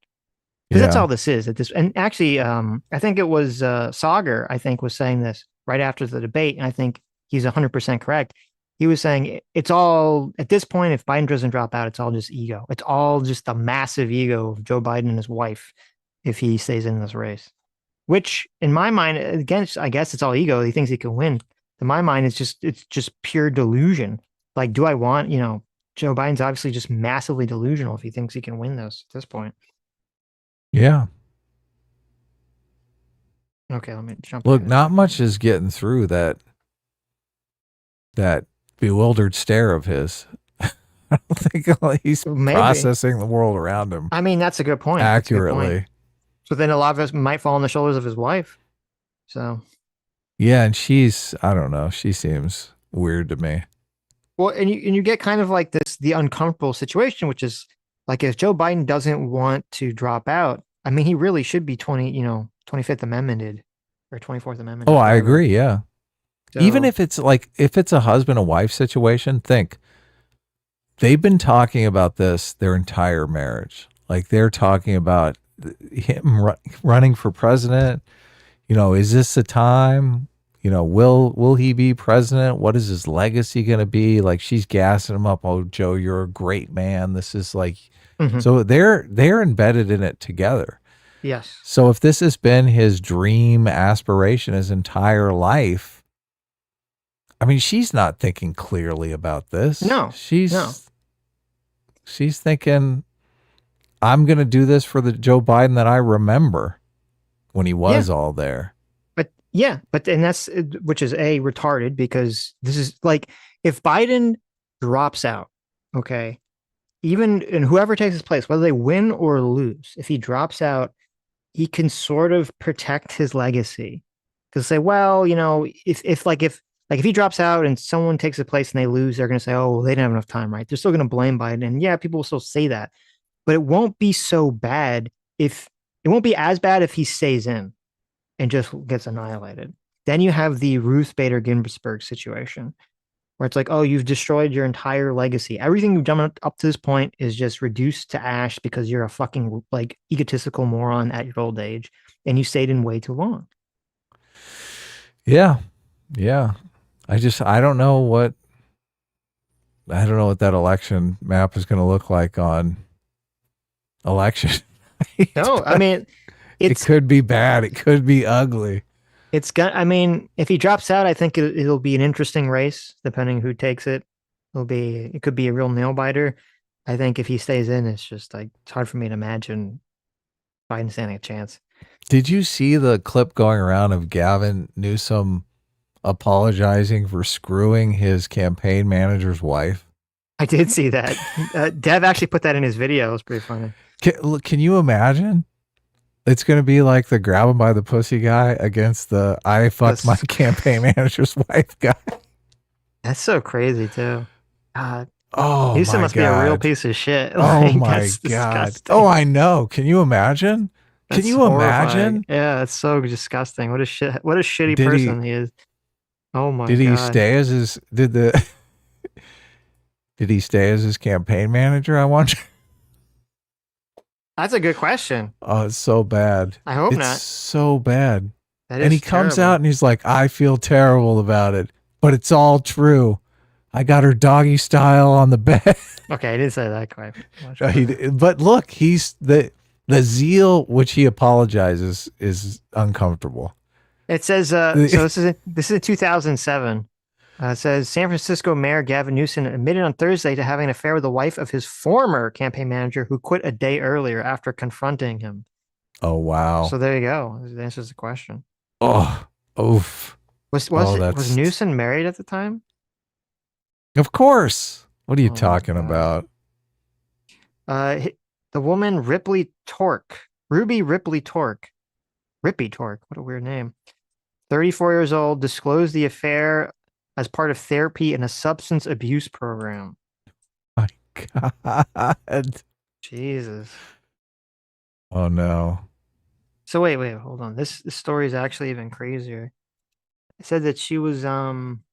S2: Because that's all this is. And actually, I think it was Sauger, I think, was saying this right after the debate, and I think he's 100% correct. He was saying it's all, at this point, if Biden doesn't drop out, it's all just ego. It's all just the massive ego of Joe Biden and his wife if he stays in this race. Which, in my mind, again, I guess it's all ego. He thinks he can win. In my mind, it's just pure delusion. Like, do I want, Joe Biden's obviously just massively delusional if he thinks he can win this at this point.
S1: Yeah.
S2: Okay, let me jump.
S1: Look, not much is getting through that bewildered stare of his. I don't think he's processing the world around him.
S2: I mean, that's a good point.
S1: Accurately.
S2: So then a lot of us might fall on the shoulders of his wife. So.
S1: Yeah, and I don't know, she seems weird to me.
S2: Well, and you get kind of like the uncomfortable situation, which is like if Joe Biden doesn't want to drop out, I mean, he really should be 25th Amendmented or 24th Amendment.
S1: Oh, I agree. Yeah.
S2: So,
S1: even if it's a husband and wife situation, they've been talking about this their entire marriage. Like they're talking about him running for president. Is this the time? Will he be president? What is his legacy going to be? Like she's gassing him up. Oh, Joe, you're a great man. This is like, so they're embedded in it together.
S2: Yes.
S1: So if this has been his dream aspiration his entire life, I mean, she's not thinking clearly about this.
S2: No.
S1: She's thinking, I'm going to do this for the Joe Biden that I remember when he was all there.
S2: But and that's, which is retarded, because this is like, if Biden drops out, okay, even, and whoever takes his place, whether they win or lose, if he drops out, he can sort of protect his legacy. Because say, well, you know, if he drops out and someone takes his place and they lose, they're going to say, oh, well, they didn't have enough time, right? They're still going to blame Biden. And yeah, people will still say that. But it won't be so bad it won't be as bad if he stays in and just gets annihilated. Then you have the Ruth Bader Ginsburg situation, where it's like, oh, you've destroyed your entire legacy. Everything you've done up to this point is just reduced to ash because you're a fucking like egotistical moron at your old age, and you stayed in way too long.
S1: Yeah. I don't know what that election map is going to look like on election.
S2: No, I mean,
S1: it could be bad. It could be ugly.
S2: I mean, if he drops out, I think it'll be an interesting race, depending who takes it. It could be a real nail biter. I think if he stays in, it's just like, it's hard for me to imagine Biden standing a chance.
S1: Did you see the clip going around of Gavin Newsom apologizing for screwing his campaign manager's wife?
S2: I did see that. Dev actually put that in his video. It was pretty funny.
S1: Can you imagine? It's going to be like the grab him by the pussy guy against the I fucked my campaign manager's wife guy.
S2: That's so crazy too. God.
S1: Oh,
S2: Newsom must be a real piece of shit.
S1: Oh my God. Disgusting. Oh, I know. Can you imagine? Can you imagine?
S2: Yeah, it's so disgusting. What a shitty person he is. Oh my God.
S1: Did he stay as his campaign manager? I wonder.
S2: That's a good question.
S1: Oh, it's so bad.
S2: I hope not.
S1: It's so bad.
S2: And
S1: he comes out and he's like, I feel terrible about it, but it's all true. I got her doggy style on the bed.
S2: Okay, I didn't say that quite.
S1: But look, he's the zeal which he apologizes is uncomfortable.
S2: It says so. This is 2007. It says San Francisco Mayor Gavin Newsom admitted on Thursday to having an affair with the wife of his former campaign manager, who quit a day earlier after confronting him.
S1: Oh wow!
S2: So there you go. That answers the question.
S1: Oh, oof.
S2: Was Newsom married at the time?
S1: Of course. What are you talking about?
S2: The woman Ruby Ripley Tork. Rippy Tork. What a weird name. 34 years old, disclosed the affair as part of therapy in a substance abuse program.
S1: My God.
S2: Jesus.
S1: Oh no.
S2: So wait, hold on. This story is actually even crazier. It said that she was Newsom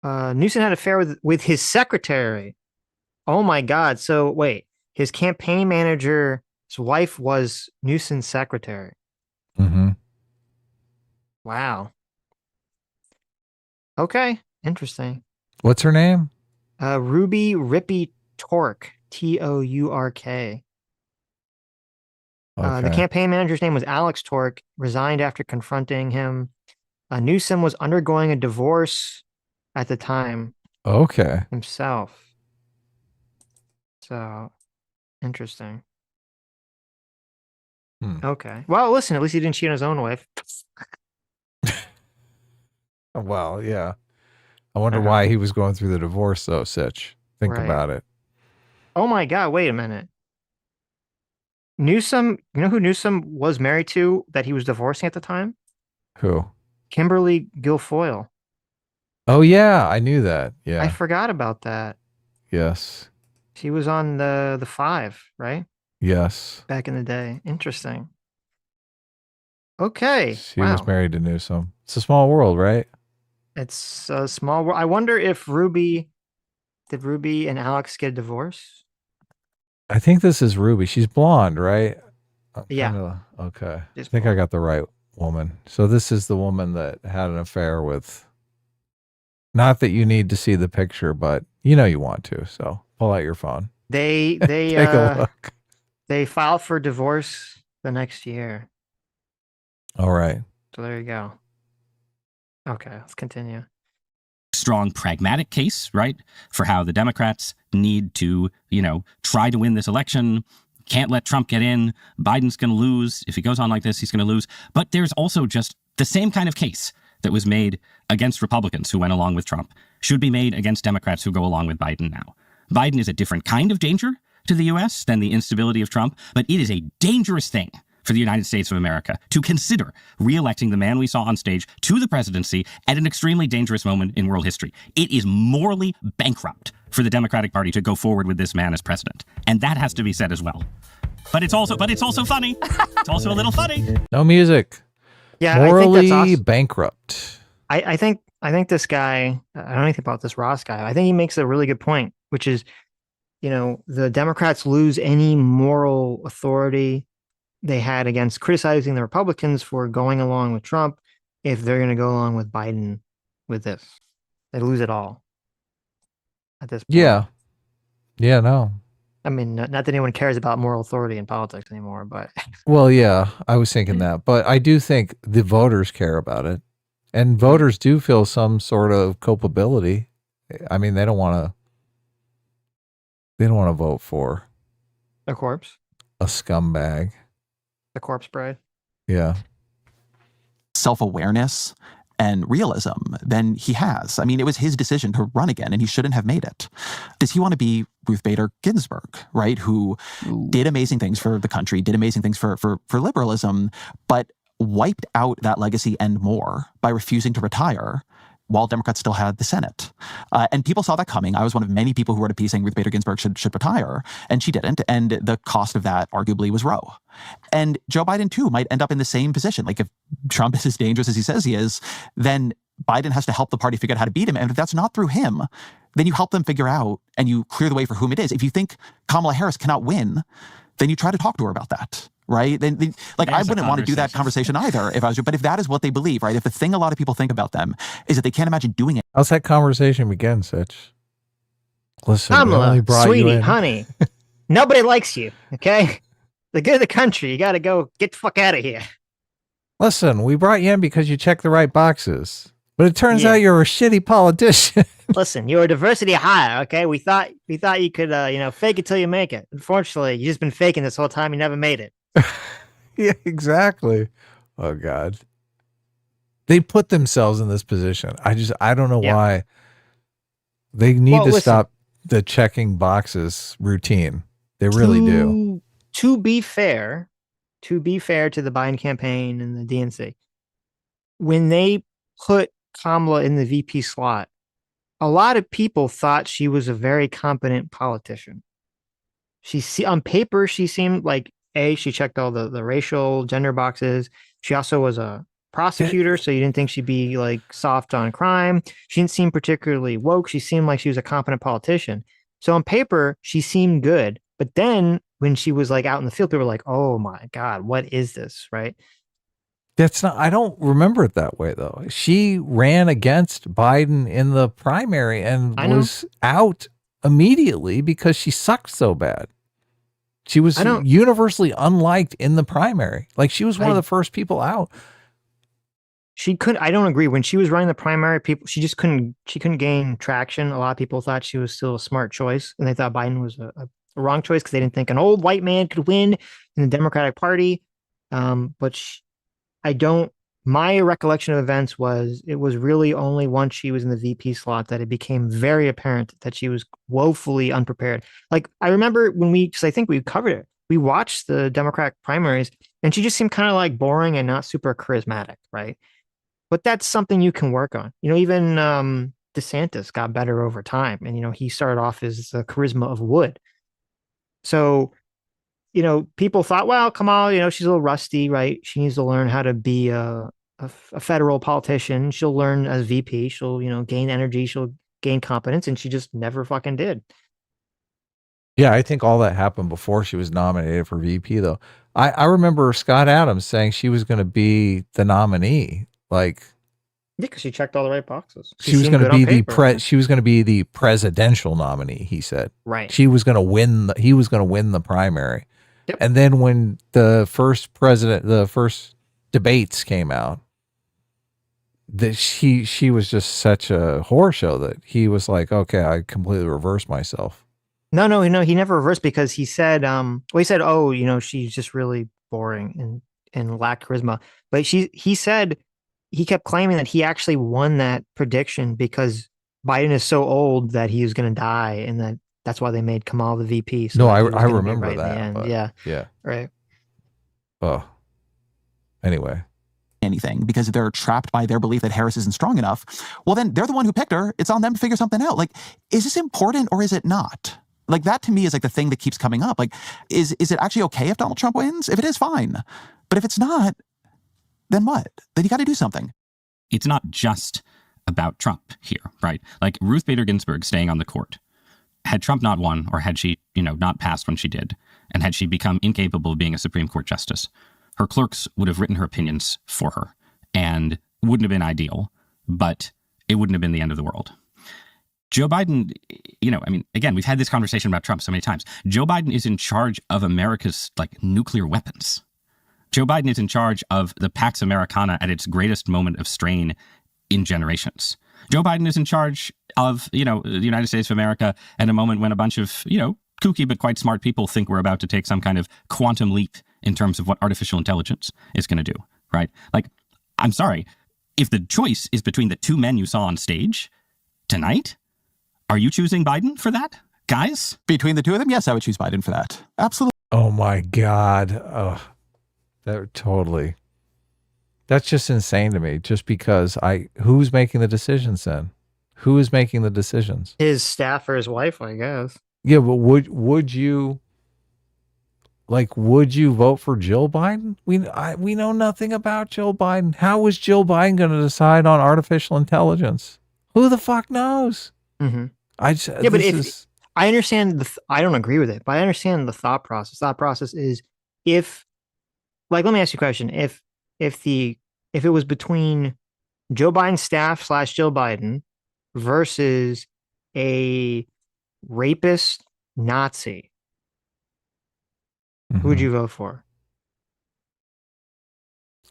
S2: had an affair with his secretary. Oh my God. So wait, his campaign manager's wife was Newsom's secretary.
S1: Mm-hmm.
S2: Wow. Okay, interesting.
S1: What's her name?
S2: Ruby Rippy Tork, Tourk.
S1: Okay.
S2: The campaign manager's name was Alex Tork, resigned after confronting him. Newsom was undergoing a divorce at the time.
S1: Okay.
S2: Himself. So, interesting. Okay. Well, listen, at least he didn't cheat on his own wife.
S1: Well, yeah. I wonder why he was going through the divorce, though, Sitch. Think about it.
S2: Oh my God, wait a minute. Newsom, you know who Newsom was married to that he was divorcing at the time?
S1: Who?
S2: Kimberly Guilfoyle.
S1: Oh, yeah, I knew that. Yeah.
S2: I forgot about that.
S1: Yes.
S2: She was on the Five, right?
S1: Yes.
S2: Back in the day. Interesting. Okay.
S1: She was married to Newsom. It's a small world, right?
S2: It's a small world. I wonder if Ruby and Alex get a divorce?
S1: I think this is Ruby. She's blonde, right?
S2: Yeah.
S1: Okay. I think I got the right woman. So this is the woman that had an affair with, not that you need to see the picture, but you know you want to. So pull out your phone.
S2: They
S1: take a look.
S2: They filed for divorce the next year.
S1: All right.
S2: So there you go. Okay, let's continue.
S10: Strong pragmatic case, right, for how the Democrats need to, try to win this election, can't let Trump get in. Biden's going to lose. If he goes on like this, he's going to lose. But there's also just the same kind of case that was made against Republicans who went along with Trump should be made against Democrats who go along with Biden now. Biden is a different kind of danger to the U.S. than the instability of Trump, but it is a dangerous thing for the United States of America to consider re-electing the man we saw on stage to the presidency at an extremely dangerous moment in world history. It is morally bankrupt for the Democratic Party to go forward with this man as president. And that has to be said as well. But it's also funny. It's also a little funny.
S1: No music.
S2: Yeah,
S1: morally
S2: I think that's awesome.
S1: bankrupt.
S2: I think this guy, I don't know anything about this Ross guy. I think he makes a really good point, which is, the Democrats lose any moral authority they had against criticizing the Republicans for going along with Trump if they're going to go along with Biden with this. They lose it all at this point.
S1: Yeah, no.
S2: I mean, not that anyone cares about moral authority in politics anymore, but...
S1: Well, yeah, I was thinking that. But I do think the voters care about it. And voters do feel some sort of culpability. I mean, they don't want to vote for
S2: a corpse.
S1: A scumbag.
S2: The corpse bride.
S1: Yeah.
S8: Self-awareness and realism than he has. I mean, it was his decision to run again, and he shouldn't have made it. Does he want to be Ruth Bader Ginsburg, right? Who did amazing things for the country, did amazing things for liberalism, but wiped out that legacy and more by refusing to retire while Democrats still had the Senate. And people saw that coming. I was one of many people who wrote a piece saying Ruth Bader Ginsburg should retire, and she didn't. And the cost of that arguably was Roe. And Joe Biden, too, might end up in the same position. Like, if Trump is as dangerous as he says he is, then Biden has to help the party figure out how to beat him. And if that's not through him, then you help them figure out and you clear the way for whom it is. If you think Kamala Harris cannot win, then you try to talk to her about that. Right? Then I wouldn't want to do that conversation either if I was you. But if that is what they believe, right? If the thing a lot of people think about them is that they can't imagine doing it.
S1: How's that conversation begin, Sitch? Listen,
S2: Kamala, sweetie,
S1: you in.
S2: honey, nobody likes you, okay? The good of the country, you got to go get the fuck out of here.
S1: Listen, we brought you in because you checked the right boxes. But it turns out you're a shitty politician.
S2: Listen, you're a diversity hire, okay? We thought you could, fake it till you make it. Unfortunately, you've just been faking this whole time. You never made it.
S1: Yeah, exactly. Oh, God. They put themselves in this position. I don't know why. They need to stop the checking boxes routine. They really do.
S2: To be fair to the Biden campaign and the DNC, when they put Kamala in the VP slot, a lot of people thought she was a very competent politician. On paper, she seemed like, she checked all the racial, gender boxes. She also was a prosecutor, so you didn't think she'd be like soft on crime. She didn't seem particularly woke. She seemed like she was a competent politician. So on paper, she seemed good. But then when she was like out in the field, people were like, oh my God, what is this? Right?
S1: I don't remember it that way though. She ran against Biden in the primary and was out immediately because she sucked so bad. She was universally unliked in the primary. Like, she was one of the first people out.
S2: I don't agree. When she was running the primary, she couldn't gain traction. A lot of people thought she was still a smart choice, and they thought Biden was a wrong choice because they didn't think an old white man could win in the Democratic Party. My recollection of events was it was really only once she was in the VP slot that it became very apparent that she was woefully unprepared. Like, I remember because I think we covered it, we watched the Democratic primaries and she just seemed kind of like boring and not super charismatic, right? But that's something you can work on. Even DeSantis got better over time, and he started off as the charisma of wood. So, people thought, well, Kamala, she's a little rusty, right? She needs to learn how to be a federal politician. She'll learn as VP. She'll, gain energy. She'll gain competence, and she just never fucking did.
S1: Yeah, I think all that happened before she was nominated for VP, though. I remember Scott Adams saying she was going to be the nominee. Like,
S2: yeah, because she checked all the right boxes.
S1: She was going to be she was going to be the presidential nominee, he said.
S2: Right.
S1: He was going to win the primary. Yep. And then when the first debates came out, that she was just such a horror show that he was like, okay, I completely reversed myself.
S2: No, he never reversed because he said, oh, she's just really boring and lack charisma. But he said he kept claiming that he actually won that prediction because Biden is so old that he was going to die, and that's why they made Kamala the VP. So
S1: No,
S2: that
S1: I
S2: he was gonna be
S1: remember
S2: right in the
S1: that.
S2: end.
S1: But
S2: Yeah. Right.
S1: Oh, anyway.
S8: Anything because they're trapped by their belief that Harris isn't strong enough. Well, then they're the one who picked her. It's on them to figure something out. Like, is this important or is it not? Like, that to me is like the thing that keeps coming up. Like, is it actually okay if Donald Trump wins? If it is, fine. But if it's not, then what? Then you got to do something.
S10: It's not just about Trump here, right? Like Ruth Bader Ginsburg staying on the court. Had Trump not won, or had she, not passed when she did, and had she become incapable of being a Supreme Court justice, her clerks would have written her opinions for her, and wouldn't have been ideal, but it wouldn't have been the end of the world. Joe Biden, again, we've had this conversation about Trump so many times. Joe Biden is in charge of America's nuclear weapons. Joe Biden is in charge of the Pax Americana at its greatest moment of strain in generations. Joe Biden is in charge of, the United States of America at a moment when a bunch of, kooky but quite smart people think we're about to take some kind of quantum leap in terms of what artificial intelligence is going to do, right? Like, I'm sorry, if the choice is between the two men you saw on stage tonight, are you choosing Biden for that, guys?
S8: Between the two of them, yes, I would choose Biden for that. Absolutely.
S1: Oh my God. Oh, that's just insane to me. Just because who's making the decisions then? Who is making the decisions?
S2: His staff or his wife, I guess.
S1: Yeah, but would you vote for Jill Biden? We know nothing about Jill Biden. How is Jill Biden going to decide on artificial intelligence? Who the fuck knows?
S2: Mm-hmm. I understand I don't agree with it, but I understand the thought process. Thought process is let me ask you a question. If it was between Joe Biden's staff / Jill Biden versus a rapist Nazi, who would you vote for?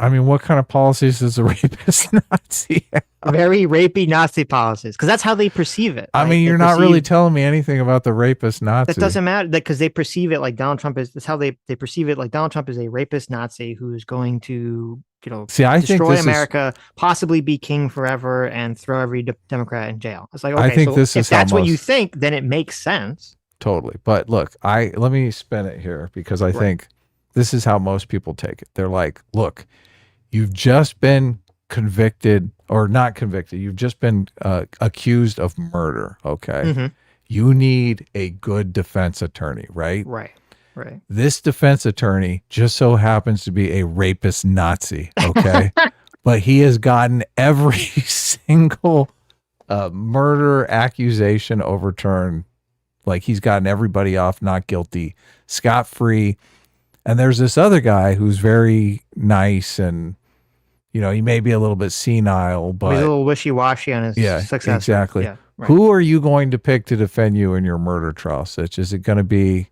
S1: I mean, what kind of policies does a rapist Nazi have?
S2: Very rapey Nazi policies, because that's how they perceive it.
S1: I mean, you're not really telling me anything about the rapist Nazi.
S2: That doesn't matter, because they perceive it like Donald Trump is. That's how they perceive it, like Donald Trump is a rapist Nazi who's going to, destroy America, possibly be king forever, and throw every Democrat in jail. It's like, okay, if that's what you think, then it makes sense.
S1: Totally. But look, let me spin it here, because I think this is how most people take it. They're like, look, you've just been convicted, or not convicted. You've just been accused of murder. Okay.
S2: Mm-hmm.
S1: You need a good defense attorney, right?
S2: Right.
S1: This defense attorney just so happens to be a rapist Nazi. Okay. But he has gotten every single murder accusation overturned. Like, he's gotten everybody off not guilty, scot-free. And there's this other guy who's very nice, and he may be a little bit senile, but
S2: he's a little wishy-washy on his success.
S1: Exactly.
S2: Yeah, right.
S1: Who are you going to pick to defend you in your murder trial, Sitch? Is it going to be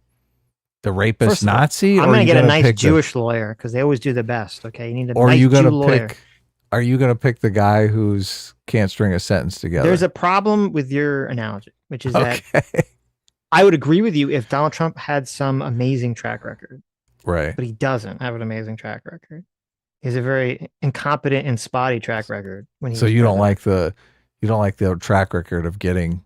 S1: the rapist Nazi?
S2: I'm going to get a nice Jewish lawyer, because they always do the best. Okay, you need a nice Jew lawyer.
S1: Are you going to pick the guy who's can't string a sentence together?
S2: There's a problem with your analogy, which is that I would agree with you if Donald Trump had some amazing track record.
S1: Right.
S2: But he doesn't have an amazing track record. He has a very incompetent and spotty track record.
S1: So you don't like the track record of getting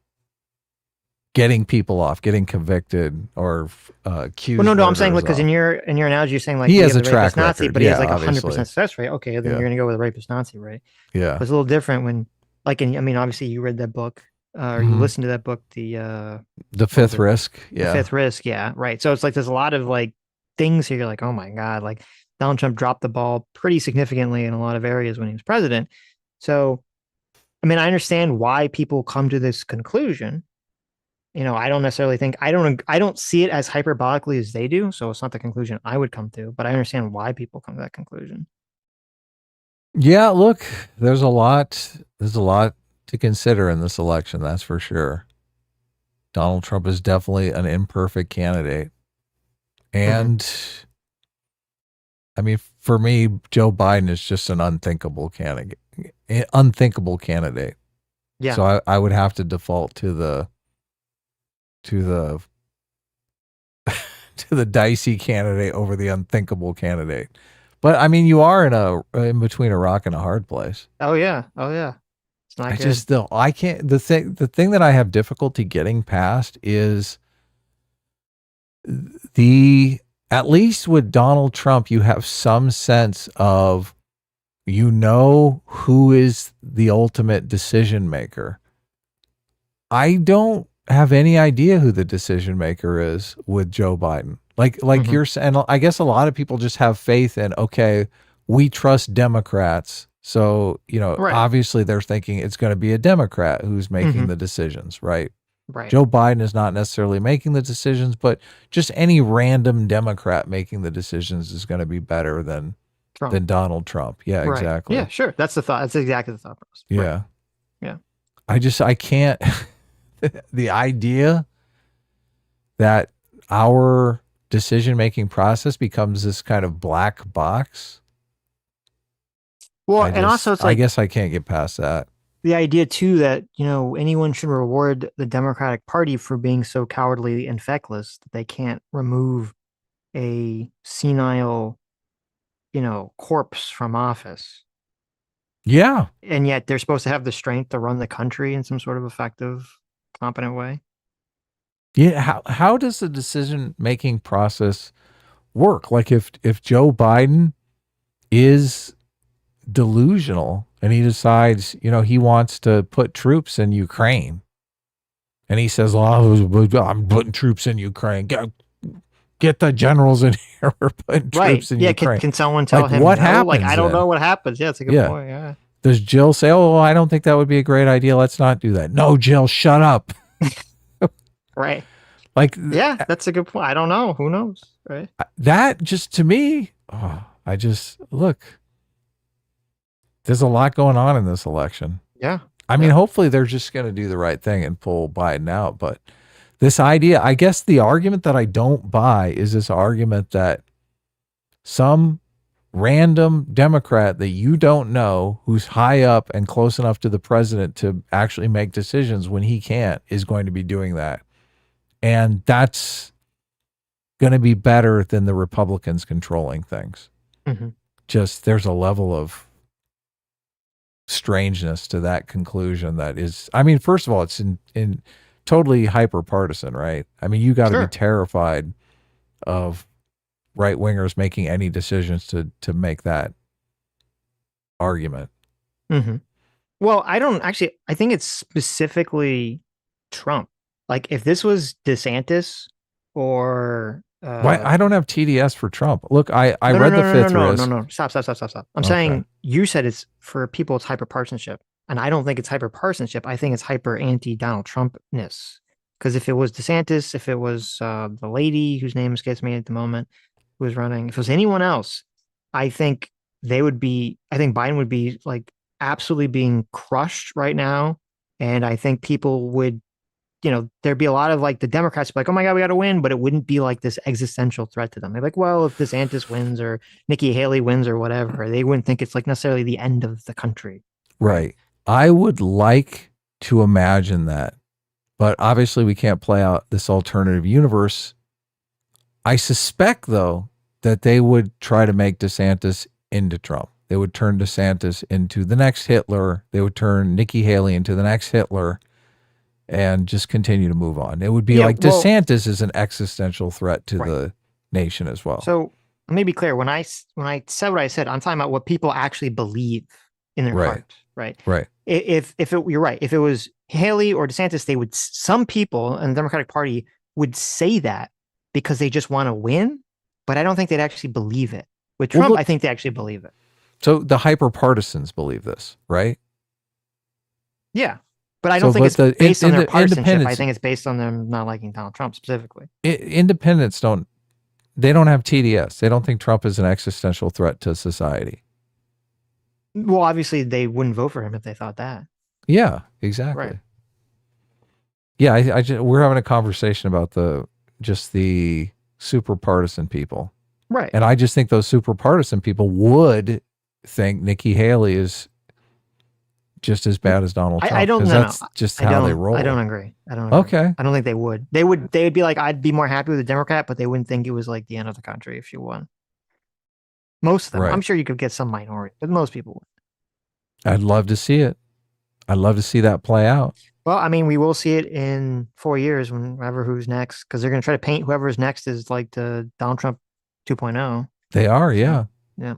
S1: people off, getting convicted, or accused.
S2: Well, no, I'm saying, because in your analogy, you're saying
S1: he has a track
S2: Nazi,
S1: record,
S2: but he has like 100% success rate. Okay, then you're going to go with a rapist Nazi, right?
S1: Yeah.
S2: But it's a little different when, obviously you read that book, or you listened to that book, the
S1: Fifth Risk. Yeah.
S2: The Fifth Risk. Yeah. Right. So it's like, there's a lot of things here. You're like, oh my God, Donald Trump dropped the ball pretty significantly in a lot of areas when he was president. So, I understand why people come to this conclusion. I don't necessarily think, I don't see it as hyperbolically as they do. So it's not the conclusion I would come to, but I understand why people come to that conclusion.
S1: Yeah, look, there's a lot to consider in this election. That's for sure. Donald Trump is definitely an imperfect candidate. And for me, Joe Biden is just an unthinkable candidate. Yeah. So I would have to default to the to the dicey candidate over the unthinkable candidate. But I mean, you are in between a rock and a hard place.
S2: Oh yeah. It's not good.
S1: I can't. The thing that I have difficulty getting past is at least with Donald Trump, you have some sense of, who is the ultimate decision maker. I don't have any idea who the decision maker is with Joe Biden. Like you're saying, I guess a lot of people just have faith in, okay, we trust Democrats. So, obviously they're thinking it's going to be a Democrat who's making the decisions, right?
S2: Right.
S1: Joe Biden is not necessarily making the decisions, but just any random Democrat making the decisions is going to be better than Donald Trump. Yeah,
S2: right.
S1: Exactly.
S2: Yeah, sure. That's the thought. That's exactly the thought process.
S1: Yeah.
S2: Right. Yeah.
S1: I can't, the idea that our decision-making process becomes this kind of black box.
S2: Well, and also it's like,
S1: I guess I can't get past that.
S2: The idea too that, anyone should reward the Democratic Party for being so cowardly and feckless that they can't remove a senile, corpse from office.
S1: Yeah.
S2: And yet they're supposed to have the strength to run the country in some sort of effective, competent way.
S1: Yeah. How does the decision-making process work? Like if Joe Biden is delusional and he decides, he wants to put troops in Ukraine, and he says, I'm putting troops in Ukraine. Get the generals in here. We're putting troops in Ukraine.
S2: Can someone tell him
S1: what
S2: no?
S1: happens?
S2: I don't know what happens. Yeah, it's a good point. Yeah.
S1: Does Jill say, I don't think that would be a great idea. Let's not do that. No, Jill, shut up.
S2: Right.
S1: Yeah,
S2: that's a good point. I don't know. Who knows? Right.
S1: That just, to me, look, there's a lot going on in this election.
S2: Yeah.
S1: I mean, hopefully they're just going to do the right thing and pull Biden out. But this idea, I guess the argument that I don't buy is this argument that some random Democrat that you don't know, who's high up and close enough to the president to actually make decisions when he can't, is going to be doing that. And that's going to be better than the Republicans controlling things. Just there's a level of strangeness to that conclusion that is, I mean, first of all, it's in totally hyper partisan, right? I mean, you got to be terrified of right wingers making any decisions to make that argument.
S2: Well, I think it's specifically Trump. Like if this was DeSantis or
S1: why I don't have TDS for Trump. Look, I read the fifth risk.
S2: No. Stop. I'm saying you said it's for people, it's hyperpartisanship. And I don't think it's hyperpartisanship. I think it's hyper anti-Donald Trump-ness. Because if it was DeSantis, if it was the lady whose name escapes me at the moment who was running, if it was anyone else, I think Biden would be like absolutely being crushed right now. And I think people would, there'd be a lot of like the Democrats be like, oh my God, we got to win. But it wouldn't be like this existential threat to them. They're like, well, if DeSantis wins or Nikki Haley wins or whatever, they wouldn't think it's like necessarily the end of the country.
S1: Right. I would like to imagine that, but obviously we can't play out this alternative universe. I suspect, though, that they would try to make DeSantis into Trump. They would turn DeSantis into the next Hitler. They would turn Nikki Haley into the next Hitler and just continue to move on. It would be like DeSantis is an existential threat to the nation as well.
S2: So let me be clear. When I said what I said, I'm talking about what people actually believe in their heart, right?
S1: Right.
S2: You're right. If it was Haley or DeSantis, some people in the Democratic Party would say that because they just want to win, but I don't think they'd actually believe it. With Trump, I think they actually believe it.
S1: So the hyper partisans believe this, right?
S2: Yeah. But I don't think it's based on their partisanship. I think it's based on them not liking Donald Trump specifically.
S1: Independents don't have TDS. They don't think Trump is an existential threat to society.
S2: Well, obviously they wouldn't vote for him if they thought that.
S1: Yeah, exactly.
S2: Right.
S1: Yeah, we're having a conversation about the super partisan people.
S2: Right.
S1: And I just think those super partisan people would think Nikki Haley is just as bad as Donald Trump?
S2: I don't
S1: 'Cause
S2: know.
S1: that's just how they roll.
S2: I don't agree.
S1: Okay.
S2: I don't think they would. They'd be like, I'd be more happy with a Democrat, but they wouldn't think it was like the end of the country if she won. Most of them.
S1: Right.
S2: I'm sure you could get some minority, but most people would.
S1: I'd love to see it. I'd love to see that play out.
S2: Well, I mean, we will see it in 4 years whenever who's next, because they're going to try to paint whoever's next is like the Donald Trump 2.0.
S1: They are, yeah.
S2: Yeah.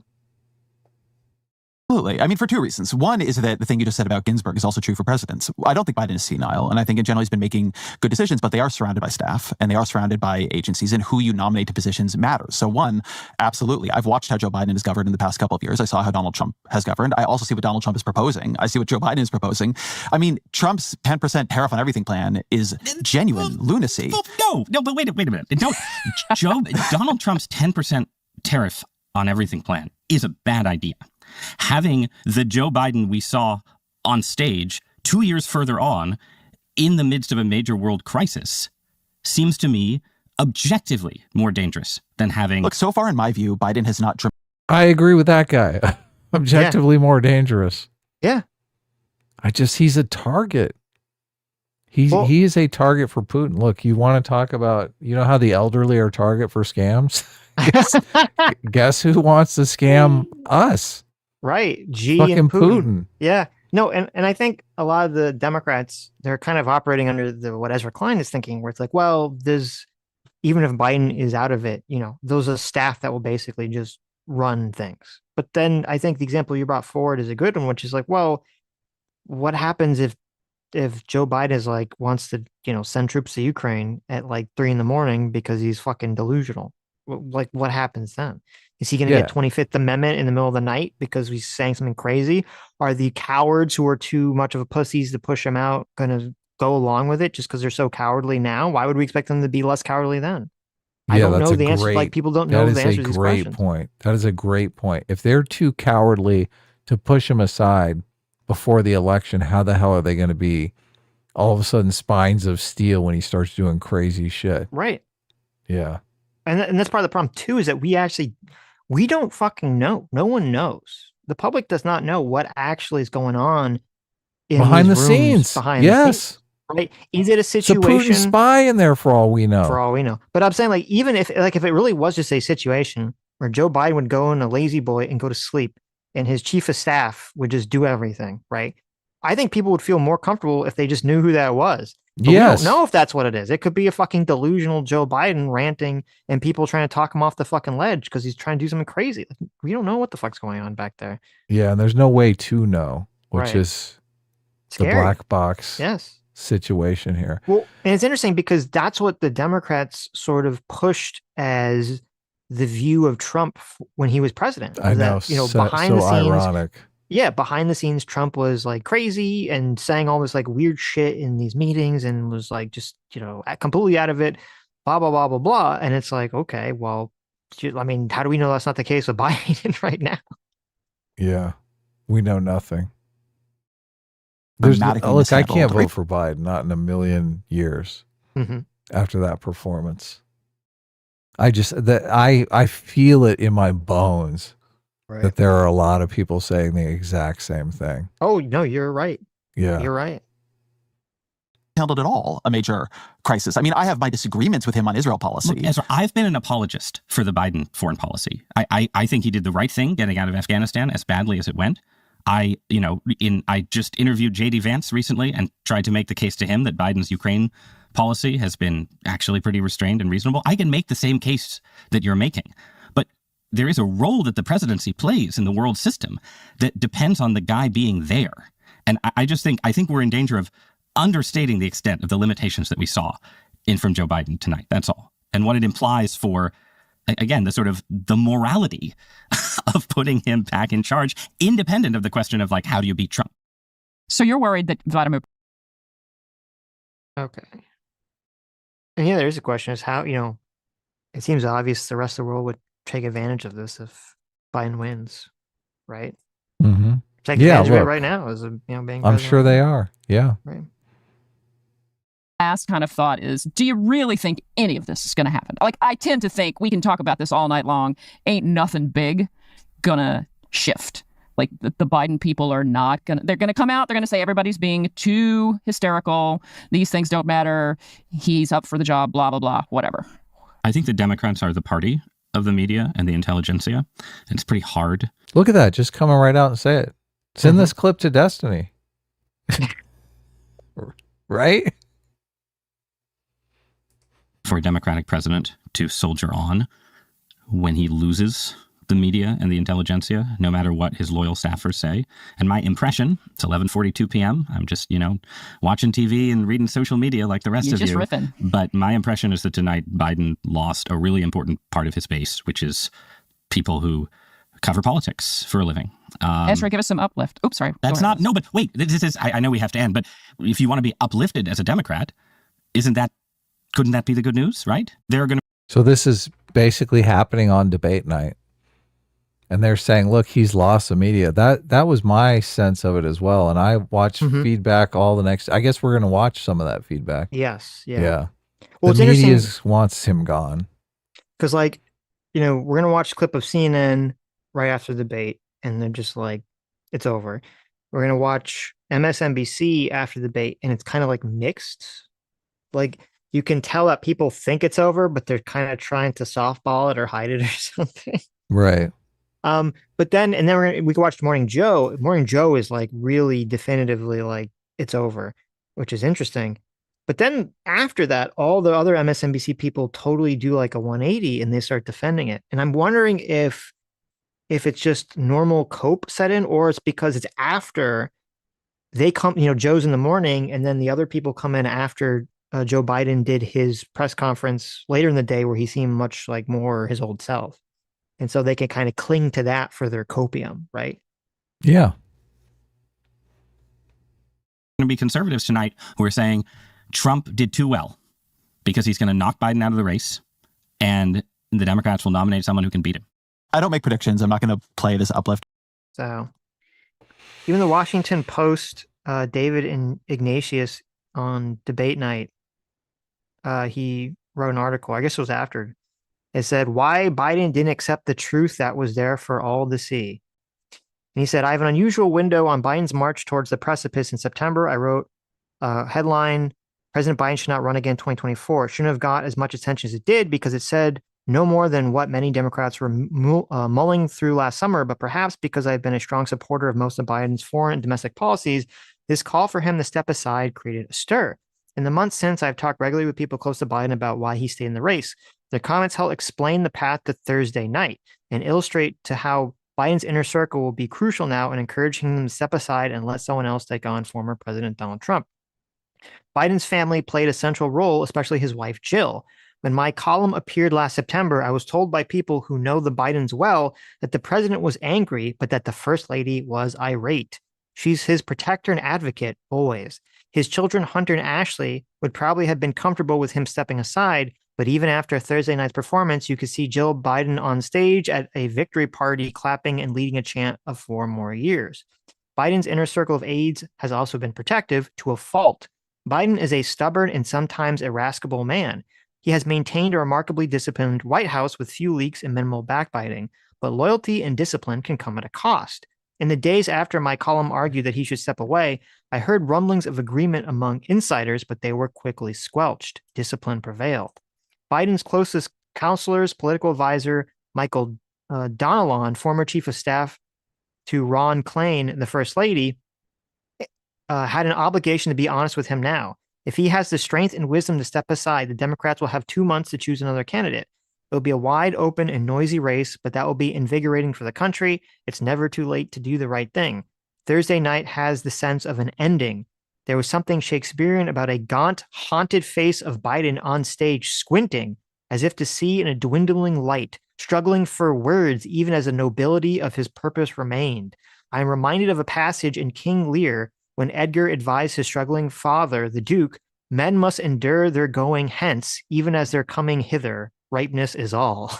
S8: Absolutely. I mean, for two reasons. One is that the thing you just said about Ginsburg is also true for presidents. I don't think Biden is senile, and I think in general he's been making good decisions, but they are surrounded by staff and they are surrounded by agencies, and who you nominate to positions matters. So one, absolutely. I've watched how Joe Biden has governed in the past couple of years. I saw how Donald Trump has governed. I also see what Donald Trump is proposing. I see what Joe Biden is proposing. I mean, Trump's 10% tariff on everything plan is genuine lunacy.
S10: No, but wait a minute. Donald Trump's 10% tariff on everything plan is a bad idea. Having the Joe Biden we saw on stage 2 years further on in the midst of a major world crisis seems to me objectively more dangerous than having...
S8: Look, so far in my view, Biden has not...
S1: I agree with that guy. Objectively more dangerous.
S2: Yeah.
S1: He's a target. He is a target for Putin. Look, you want to talk about, you know how the elderly are a target for scams? Guess who wants to scam us?
S2: Right.
S1: Fucking
S2: and
S1: Putin.
S2: Yeah. No, and I think a lot of the Democrats, they're kind of operating under what Ezra Klein is thinking, where it's like, well, even if Biden is out of it, those are staff that will basically just run things. But then I think the example you brought forward is a good one, which is like, well, what happens if Joe Biden is like wants to, send troops to Ukraine at like 3 a.m. because he's fucking delusional? Like, what happens then? Is he going to get 25th Amendment in the middle of the night because he's saying something crazy? Are the cowards who are too much of a pussies to push him out going to go along with it just because they're so cowardly now? Why would we expect them to be less cowardly then? I don't know the answer. Like, people don't know the answer to these questions.
S1: That is a great point. If they're too cowardly to push him aside before the election, how the hell are they going to be all of a sudden spines of steel when he starts doing crazy shit?
S2: Right.
S1: Yeah.
S2: And that's part of the problem too, is that we don't fucking know. No one knows. The public does not know what actually is going on
S1: behind the scenes. Yes.
S2: Right. Is it a situation?
S1: It's a Putin spy in there for all we know.
S2: For all we know. But I'm saying, like, even if it really was just a situation where Joe Biden would go in a lazy boy and go to sleep and his chief of staff would just do everything, right? I think people would feel more comfortable if they just knew who that was. But
S1: yes.
S2: We don't know if that's what it is. It could be a fucking delusional Joe Biden ranting and people trying to talk him off the fucking ledge because he's trying to do something crazy. Like, we don't know what the fuck's going on back there.
S1: Yeah, and there's no way to know, which
S2: Right.
S1: is
S2: Scary.
S1: the black box situation here.
S2: Well, and it's interesting because that's what the Democrats sort of pushed as the view of Trump when he was president.
S1: I know,
S2: behind the scenes,
S1: ironic.
S2: Yeah, behind the scenes, Trump was like crazy and saying all this like weird shit in these meetings and was like just, completely out of it, blah, blah, blah, blah, blah. And it's like, okay, well, I mean, how do we know that's not the case with Biden right now?
S1: Yeah, we know nothing. Look, I can't vote for Biden, not in a million years after that performance. I feel it in my bones. Right. That there are a lot of people saying the exact same thing.
S2: Oh, no, you're right.
S1: Yeah.
S2: You're right.
S8: Handled at all a major crisis. I mean, I have my disagreements with him on Israel policy.
S10: Look, Ezra, I've been an apologist for the Biden foreign policy. I think he did the right thing getting out of Afghanistan as badly as it went. I just interviewed J.D. Vance recently and tried to make the case to him that Biden's Ukraine policy has been actually pretty restrained and reasonable. I can make the same case that you're making. There is a role that the presidency plays in the world system that depends on the guy being there. And I think we're in danger of understating the extent of the limitations that we saw from Joe Biden tonight. That's all. And what it implies for, again, the morality of putting him back in charge, independent of the question of, like, how do you beat Trump?
S9: So you're worried that Vladimir...
S2: Okay. And yeah, there's a question is how, it seems obvious the rest of the world would take advantage of this if Biden wins, right?
S1: Mm-hmm.
S2: Take advantage of it right now as being.
S1: I'm sure they are. Yeah.
S2: Right.
S9: Last kind of thought is: do you really think any of this is going to happen? Like, I tend to think we can talk about this all night long. Ain't nothing big gonna shift. Like the Biden people are not going to, they're going to come out. They're going to say everybody's being too hysterical. These things don't matter. He's up for the job, blah, blah, blah, whatever.
S10: I think the Democrats are the party of the media and the intelligentsia. And it's pretty hard.
S1: Look at that. Just coming right out and say it. Send this clip to Destiny. Right?
S10: For a Democratic president to soldier on when he loses the media and the intelligentsia, no matter what his loyal staffers say. And my impression, it's 11:42 p.m. I'm just, watching TV and reading social media like the rest
S9: You're
S10: of
S9: just
S10: you.
S9: riffing.
S10: But my impression is that tonight Biden lost a really important part of his base, which is people who cover politics for a living.
S9: Ezra, give us some uplift. Oops, sorry.
S10: That's not, no, but wait, this is, I know we have to end, but if you want to be uplifted as a Democrat, couldn't that be the good news, right? They're going to.
S1: So this is basically happening on debate night. And they're saying, look, he's lost the media. That was my sense of it as well. And I watched feedback all the next, I guess we're going to watch some of that feedback.
S2: Yes. Yeah.
S1: Yeah.
S2: Well,
S1: the
S2: it's
S1: media
S2: interesting
S1: wants him gone.
S2: because, like, we're going to watch a clip of CNN right after the debate, and they're just like, it's over. We're going to watch MSNBC after the debate, and it's kind of like mixed. Like, you can tell that people think it's over, but they're kind of trying to softball it or hide it or something.
S1: Right.
S2: But then we can watch Morning Joe. Morning Joe is like really definitively like it's over, which is interesting. But then after that, all the other MSNBC people totally do like a 180 and they start defending it. And I'm wondering if it's just normal cope set in, or it's because it's after they come, Joe's in the morning, and then the other people come in after Joe Biden did his press conference later in the day where he seemed much like more his old self. And so they can kind of cling to that for their copium, right?
S1: Yeah.
S10: Going to be conservatives tonight who are saying Trump did too well because he's going to knock Biden out of the race, and the Democrats will nominate someone who can beat him.
S8: I don't make predictions. I'm not going to play this uplift.
S2: So even the Washington Post, David Ignatius on debate night, he wrote an article, I guess it was after. It said, why Biden didn't accept the truth that was there for all to see. And he said, I have an unusual window on Biden's march towards the precipice. In September, I wrote a headline, President Biden should not run again in 2024. It shouldn't have got as much attention as it did because it said no more than what many Democrats were mulling through last summer, but perhaps because I've been a strong supporter of most of Biden's foreign and domestic policies, this call for him to step aside created a stir. In the months since, I've talked regularly with people close to Biden about why he stayed in the race. Their comments help explain the path to Thursday night and illustrate to how Biden's inner circle will be crucial now in encouraging him to step aside and let someone else take on former President Donald Trump. Biden's family played a central role, especially his wife, Jill. When my column appeared last September, I was told by people who know the Bidens well that the president was angry, but that the first lady was irate. She's his protector and advocate, always. His children, Hunter and Ashley, would probably have been comfortable with him stepping aside, but even after Thursday night's performance, you could see Jill Biden on stage at a victory party clapping and leading a chant of 4 more years. Biden's inner circle of aides has also been protective to a fault. Biden is a stubborn and sometimes irascible man. He has maintained a remarkably disciplined White House with few leaks and minimal backbiting, but loyalty and discipline can come at a cost. In the days after my column argued that he should step away, I heard rumblings of agreement among insiders, but they were quickly squelched. Discipline prevailed. Biden's closest counselors, political advisor Michael Donilon, former chief of staff to Ron Klain, the first lady, had an obligation to be honest with him now. If he has the strength and wisdom to step aside, the Democrats will have 2 months to choose another candidate. It will be a wide open and noisy race, but that will be invigorating for the country. It's never too late to do the right thing. Thursday night has the sense of an ending. There was something Shakespearean about a gaunt, haunted face of Biden on stage squinting, as if to see in a dwindling light, struggling for words even as the nobility of his purpose remained. I am reminded of a passage in King Lear when Edgar advised his struggling father, the Duke, men must endure their going hence, even as their coming hither. Ripeness is all.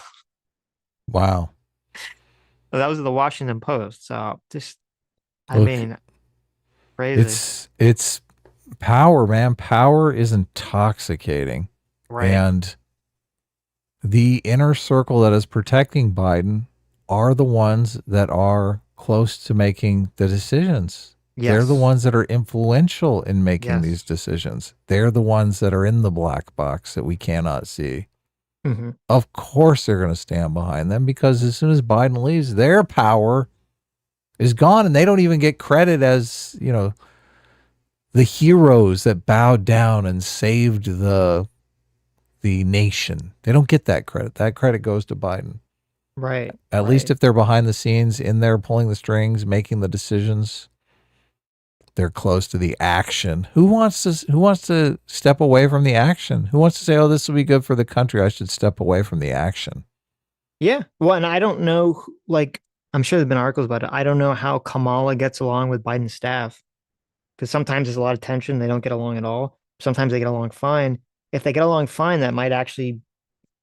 S1: Wow.
S2: That was the Washington Post. So just,
S1: Look,
S2: crazy.
S1: It's power, man. Power is intoxicating.
S2: Right.
S1: And the inner circle that is protecting Biden are the ones that are close to making the decisions. They're the
S2: Yes.
S1: ones that are influential in making
S2: Yes.
S1: these decisions. They're the ones that are in the black box that we cannot see.
S2: Mm-hmm.
S1: Of course they're going to stand behind them, because as soon as Biden leaves, their power is gone, and they don't even get credit as, you know, the heroes that bowed down and saved the nation. They don't get that credit. That credit goes to Biden.
S2: Right.
S1: At least if they're behind the scenes, in there pulling the strings, making the decisions, they're close to the action. Who wants to step away from the action? Who wants to say, "Oh, this will be good for the country, I should step away from the action"?
S2: Yeah. Well, and I don't know, like, I'm sure there's been articles about it. I don't know how Kamala gets along with Biden's staff, because sometimes there's a lot of tension. They don't get along at all. Sometimes they get along fine. If they get along fine, that might actually,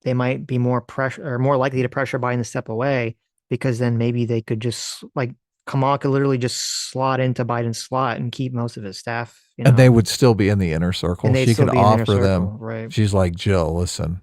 S2: they might be more pressure or more likely to pressure Biden to step away, because then maybe they could just, like, Kamala could literally just slot into Biden's slot and keep most of his staff. You know?
S1: And they would still be in the inner circle.
S2: And they'd
S1: She
S2: still
S1: could
S2: be in the inner
S1: offer
S2: circle,
S1: them.
S2: right.
S1: She's like, "Jill, listen,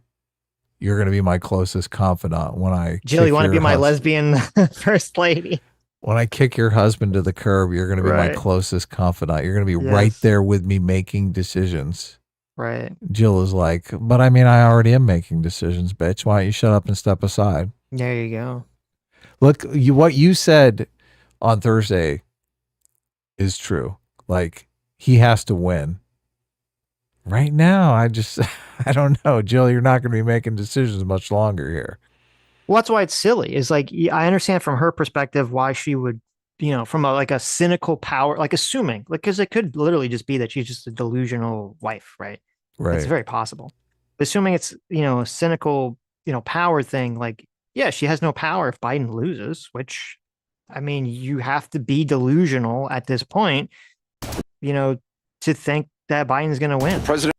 S1: you're going to be my closest confidant when I
S2: Jill, you want to be my
S1: lesbian
S2: lesbian first lady?
S1: When I kick your husband to the curb, you're going to be my
S2: Right.
S1: closest confidant. You're going to be
S2: Yes.
S1: right there with me making decisions."
S2: Right.
S1: Jill is like, "But I mean, I already am making decisions, bitch. Why don't you shut up and step aside?"
S2: There you go.
S1: Look, what you said on Thursday is true. Like, he has to win. Right now, I don't know. Jill, you're not going to be making decisions much longer here.
S2: Well, that's why it's silly. Is like, I understand from her perspective why she would, you know, from a cynical power, like assuming, like, because it could literally just be that she's just a delusional wife, right?
S1: Right.
S2: It's very possible. Assuming it's, you know, a cynical, you know, power thing, like, yeah, she has no power if Biden loses, which, I mean, you have to be delusional at this point, you know, to think that Biden's going to win.
S3: President.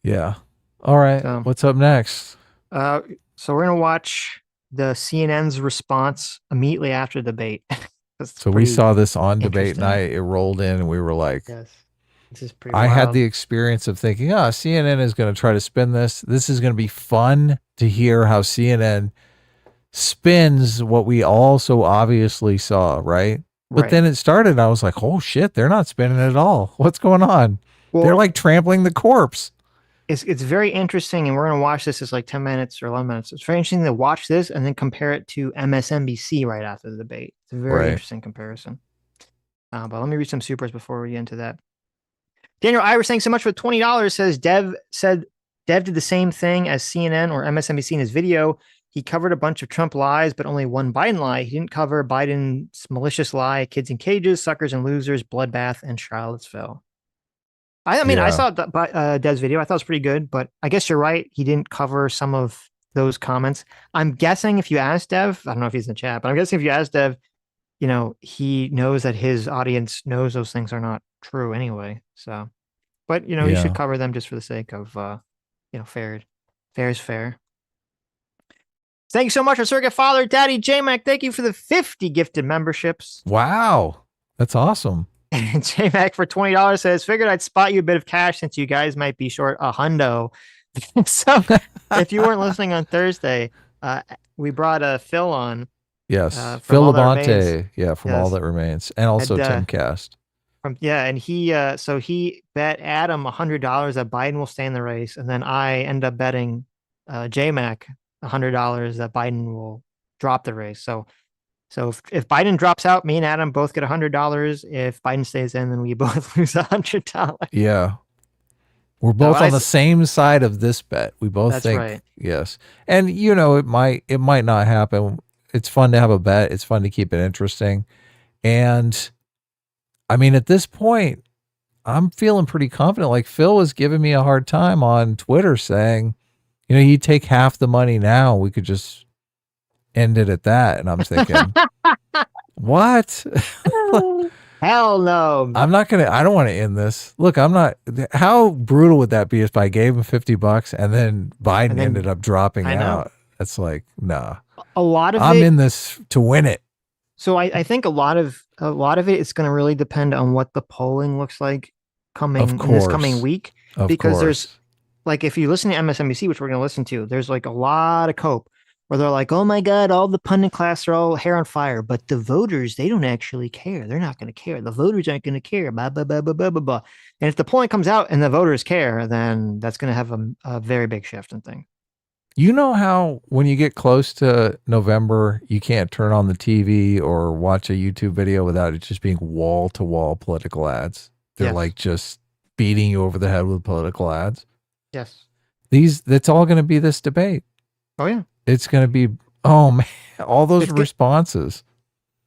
S1: Yeah. All right.
S2: So-
S1: What's up next?
S2: So we're going to watch the CNN's response immediately after the debate.
S1: So we saw this on debate
S2: interesting.
S1: night. It rolled in and we were like,
S2: Yes. This is pretty
S1: I had
S2: wild.
S1: the experience of thinking, CNN is going to try to spin this. This is going to be fun to hear how CNN spins what we also obviously saw, right? But
S2: Right.
S1: then it started and I was like, oh shit, they're not spinning it at all. What's going on?
S2: Well,
S1: They're like trampling the corpse.
S2: it's very interesting, and we're going to watch this. It's like 10 minutes or 11 minutes. It's very interesting to watch this and then compare it to MSNBC right after the debate. It's a very
S1: Right.
S2: interesting comparison. But let me read some supers before we get into that. Daniel Irish, thanks so much for $20. Says Dev did the same thing as CNN or MSNBC in his video. He covered a bunch of Trump lies, but only one Biden lie. He didn't cover Biden's malicious lie, kids in cages, suckers and losers, bloodbath, and Charlottesville. I mean, I
S1: Yeah.
S2: saw Dev's video. I thought it was pretty good, but I guess you're right. He didn't cover some of those comments. I'm guessing if you ask Dev, I don't know if he's in the chat, but I'm guessing if you ask Dev, you know, he knows that his audience knows those things are not true anyway. So, but you know, you
S1: Yeah.
S2: should cover them just for the sake of, you know, fair is fair. Thank you so much for Circuit Father, Daddy J-Mac. Thank you for the 50 gifted memberships.
S1: Wow. That's awesome.
S2: And J-Mac for $20 says, figured I'd spot you a bit of cash since you guys might be short a hundo. So if you weren't listening on Thursday, we brought Phil on.
S1: Yes.
S2: From
S1: Phil
S2: All That
S1: Labonte.
S2: Remains.
S1: Yeah. From
S2: Yes.
S1: All That Remains. And also
S2: And,
S1: Tim Cast.
S2: And he so he bet Adam $100 that Biden will stay in the race, and then I end up betting J-Mac $100 that Biden will drop the race. So if Biden drops out, me and Adam both get $100. If Biden stays in, then we both lose $100.
S1: Yeah. We're both
S2: I
S1: on the
S2: s-
S1: same side of this bet. We both
S2: That's
S1: think,
S2: right.
S1: yes. And you know, it might not happen. It's fun to have a bet. It's fun to keep it interesting. And I mean, at this point, I'm feeling pretty confident. Like Phil was giving me a hard time on Twitter saying, you know, you take half the money now, we could just end it at that. And I'm thinking, what?
S2: Hell no.
S1: I don't want to end this. Look, how brutal would that be if I gave him $50 and then Biden
S2: And then-
S1: ended up dropping
S2: I know.
S1: out? That's like, nah,
S2: A lot of
S1: I'm
S2: it.
S1: in this to win it.
S2: So I think a lot of it is going to really depend on what the polling looks like in this coming
S1: course.
S2: week.
S1: Of
S2: Because
S1: course.
S2: there's, like, if you listen to MSNBC, which we're going to listen to, there's like a lot of cope. where they're like, oh my God, all the pundit class are all hair on fire, but the voters, they don't actually care. They're not going to care. The voters aren't going to care. Blah, blah, blah, blah, blah, blah, blah. And if the polling comes out and the voters care, then that's going to have a very big shift in things.
S1: You know how when you get close to November, you can't turn on the TV or watch a YouTube video without it just being wall-to-wall political ads? They're like just beating you over the head with political ads.
S2: Yes.
S1: That's all going to be this debate.
S2: Oh, yeah.
S1: It's going to be, oh man, all those responses.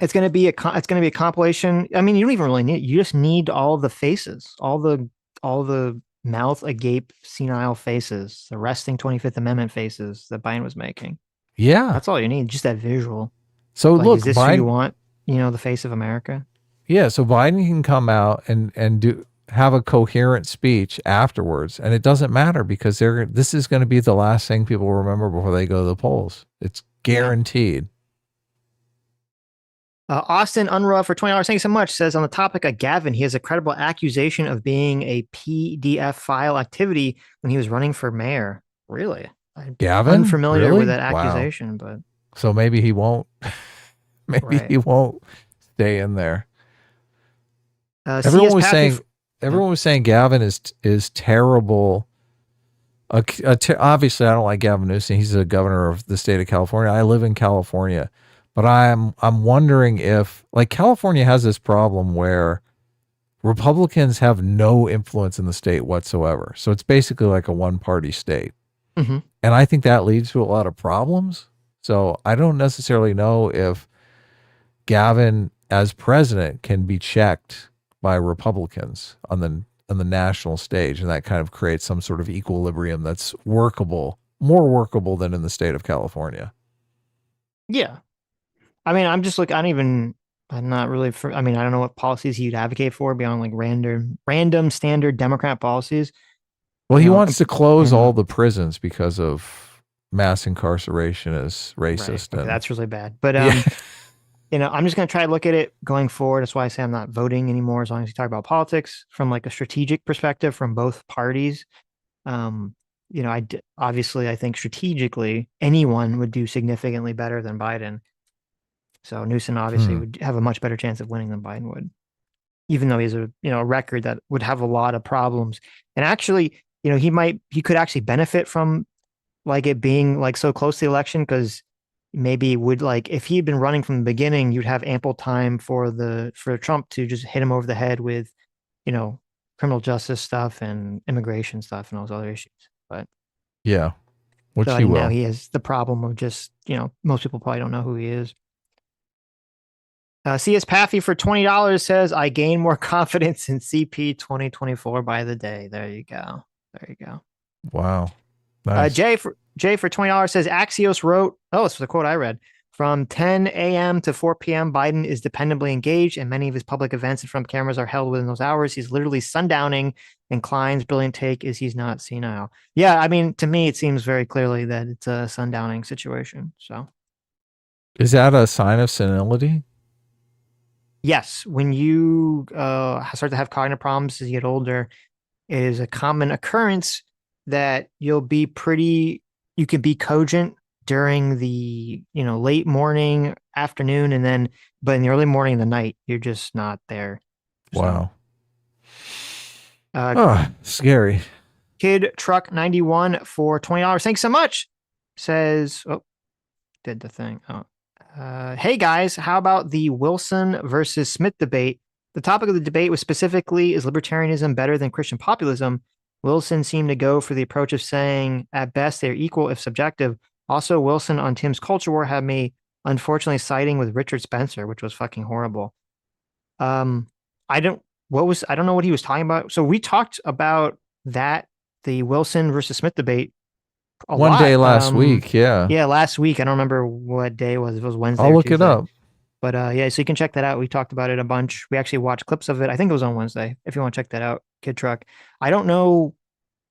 S2: It's going to be a compilation. I mean, you don't even really need it. You just need all the faces, all the mouth agape, senile faces, the resting 25th Amendment faces that Biden was making.
S1: Yeah.
S2: That's all you need. Just that visual.
S1: So
S2: like,
S1: look,
S2: is this
S1: Biden,
S2: who you want? You know, the face of America.
S1: Yeah. So Biden can come out and have a coherent speech afterwards. And it doesn't matter because this is going to be the last thing people remember before they go to the polls. It's guaranteed.
S2: Austin Unruh for $20. Thank you so much. Says on the topic of Gavin, he has a credible accusation of being a PDF file activity when he was running for mayor. Really?
S1: Gavin?
S2: I'm unfamiliar
S1: Really?
S2: with that accusation, but
S1: so maybe he won't. Maybe
S2: right.
S1: he won't stay in there.
S2: Everyone
S1: was saying Gavin is terrible. Obviously, I don't like Gavin Newsom. He's the governor of the state of California. I live in California. But I'm wondering if, like, California has this problem where Republicans have no influence in the state whatsoever. So it's basically like a one-party state.
S2: Mm-hmm.
S1: And I think that leads to a lot of problems. So I don't necessarily know if Gavin, as president, can be checked by Republicans on the national stage. And that kind of creates some sort of equilibrium that's workable, more workable than in the state of California.
S2: Yeah. I mean, I'm just like, I'm not really, I don't know what policies he'd advocate for beyond like random standard Democrat policies.
S1: Well, he wants to close all the prisons because of mass incarceration is racist.
S2: Right.
S1: And
S2: that's really bad. But, I'm just going to try to look at it going forward. That's why I say I'm not voting anymore. As long as you talk about politics from like a strategic perspective from both parties. Obviously I think strategically anyone would do significantly better than Biden. So Newsom obviously would have a much better chance of winning than Biden would, even though he has a record that would have a lot of problems. And actually, he could actually benefit from like it being like so close to the election, because maybe would like if he had been running from the beginning, you'd have ample time for Trump to just hit him over the head with, criminal justice stuff and immigration stuff and all those other issues. But
S1: yeah, which
S2: so
S1: he will.
S2: Now he has the problem of just, most people probably don't know who he is. CS Paffy for $20 says, I gain more confidence in CP 2024 by the day. There you go.
S1: Wow. Nice.
S2: Jay for $20 says, Axios wrote, it's the quote I read, from 10 a.m. to 4 p.m. Biden is dependably engaged and many of his public events in front of cameras are held within those hours. He's literally sundowning, and Klein's brilliant take is he's not senile. Yeah, I mean, to me, it seems very clearly that it's a sundowning situation. So,
S1: is that a sign of senility?
S2: Yes, when you start to have cognitive problems as you get older, it is a common occurrence that you can be cogent during the, late morning, afternoon, but in the early morning and the night, you're just not there.
S1: So, wow. Scary.
S2: Kid Truck 91 for $20. Thanks so much. Says, did the thing. Hey guys, how about the Wilson versus Smith debate? The topic of the debate was specifically, is libertarianism better than Christian populism? Wilson seemed to go for the approach of saying, at best, they're equal if subjective. Also, Wilson on Tim's Culture War had me unfortunately siding with Richard Spencer, which was fucking horrible. I don't know what he was talking about. So we talked about the Wilson versus Smith debate
S1: one day last week. Yeah,
S2: last week. I don't remember what day it was. It was Wednesday.
S1: I'll look it up.
S2: But so you can check that out. We talked about it a bunch. We actually watched clips of it. I think it was on Wednesday. If you want to check that out, Kid Truck. I don't know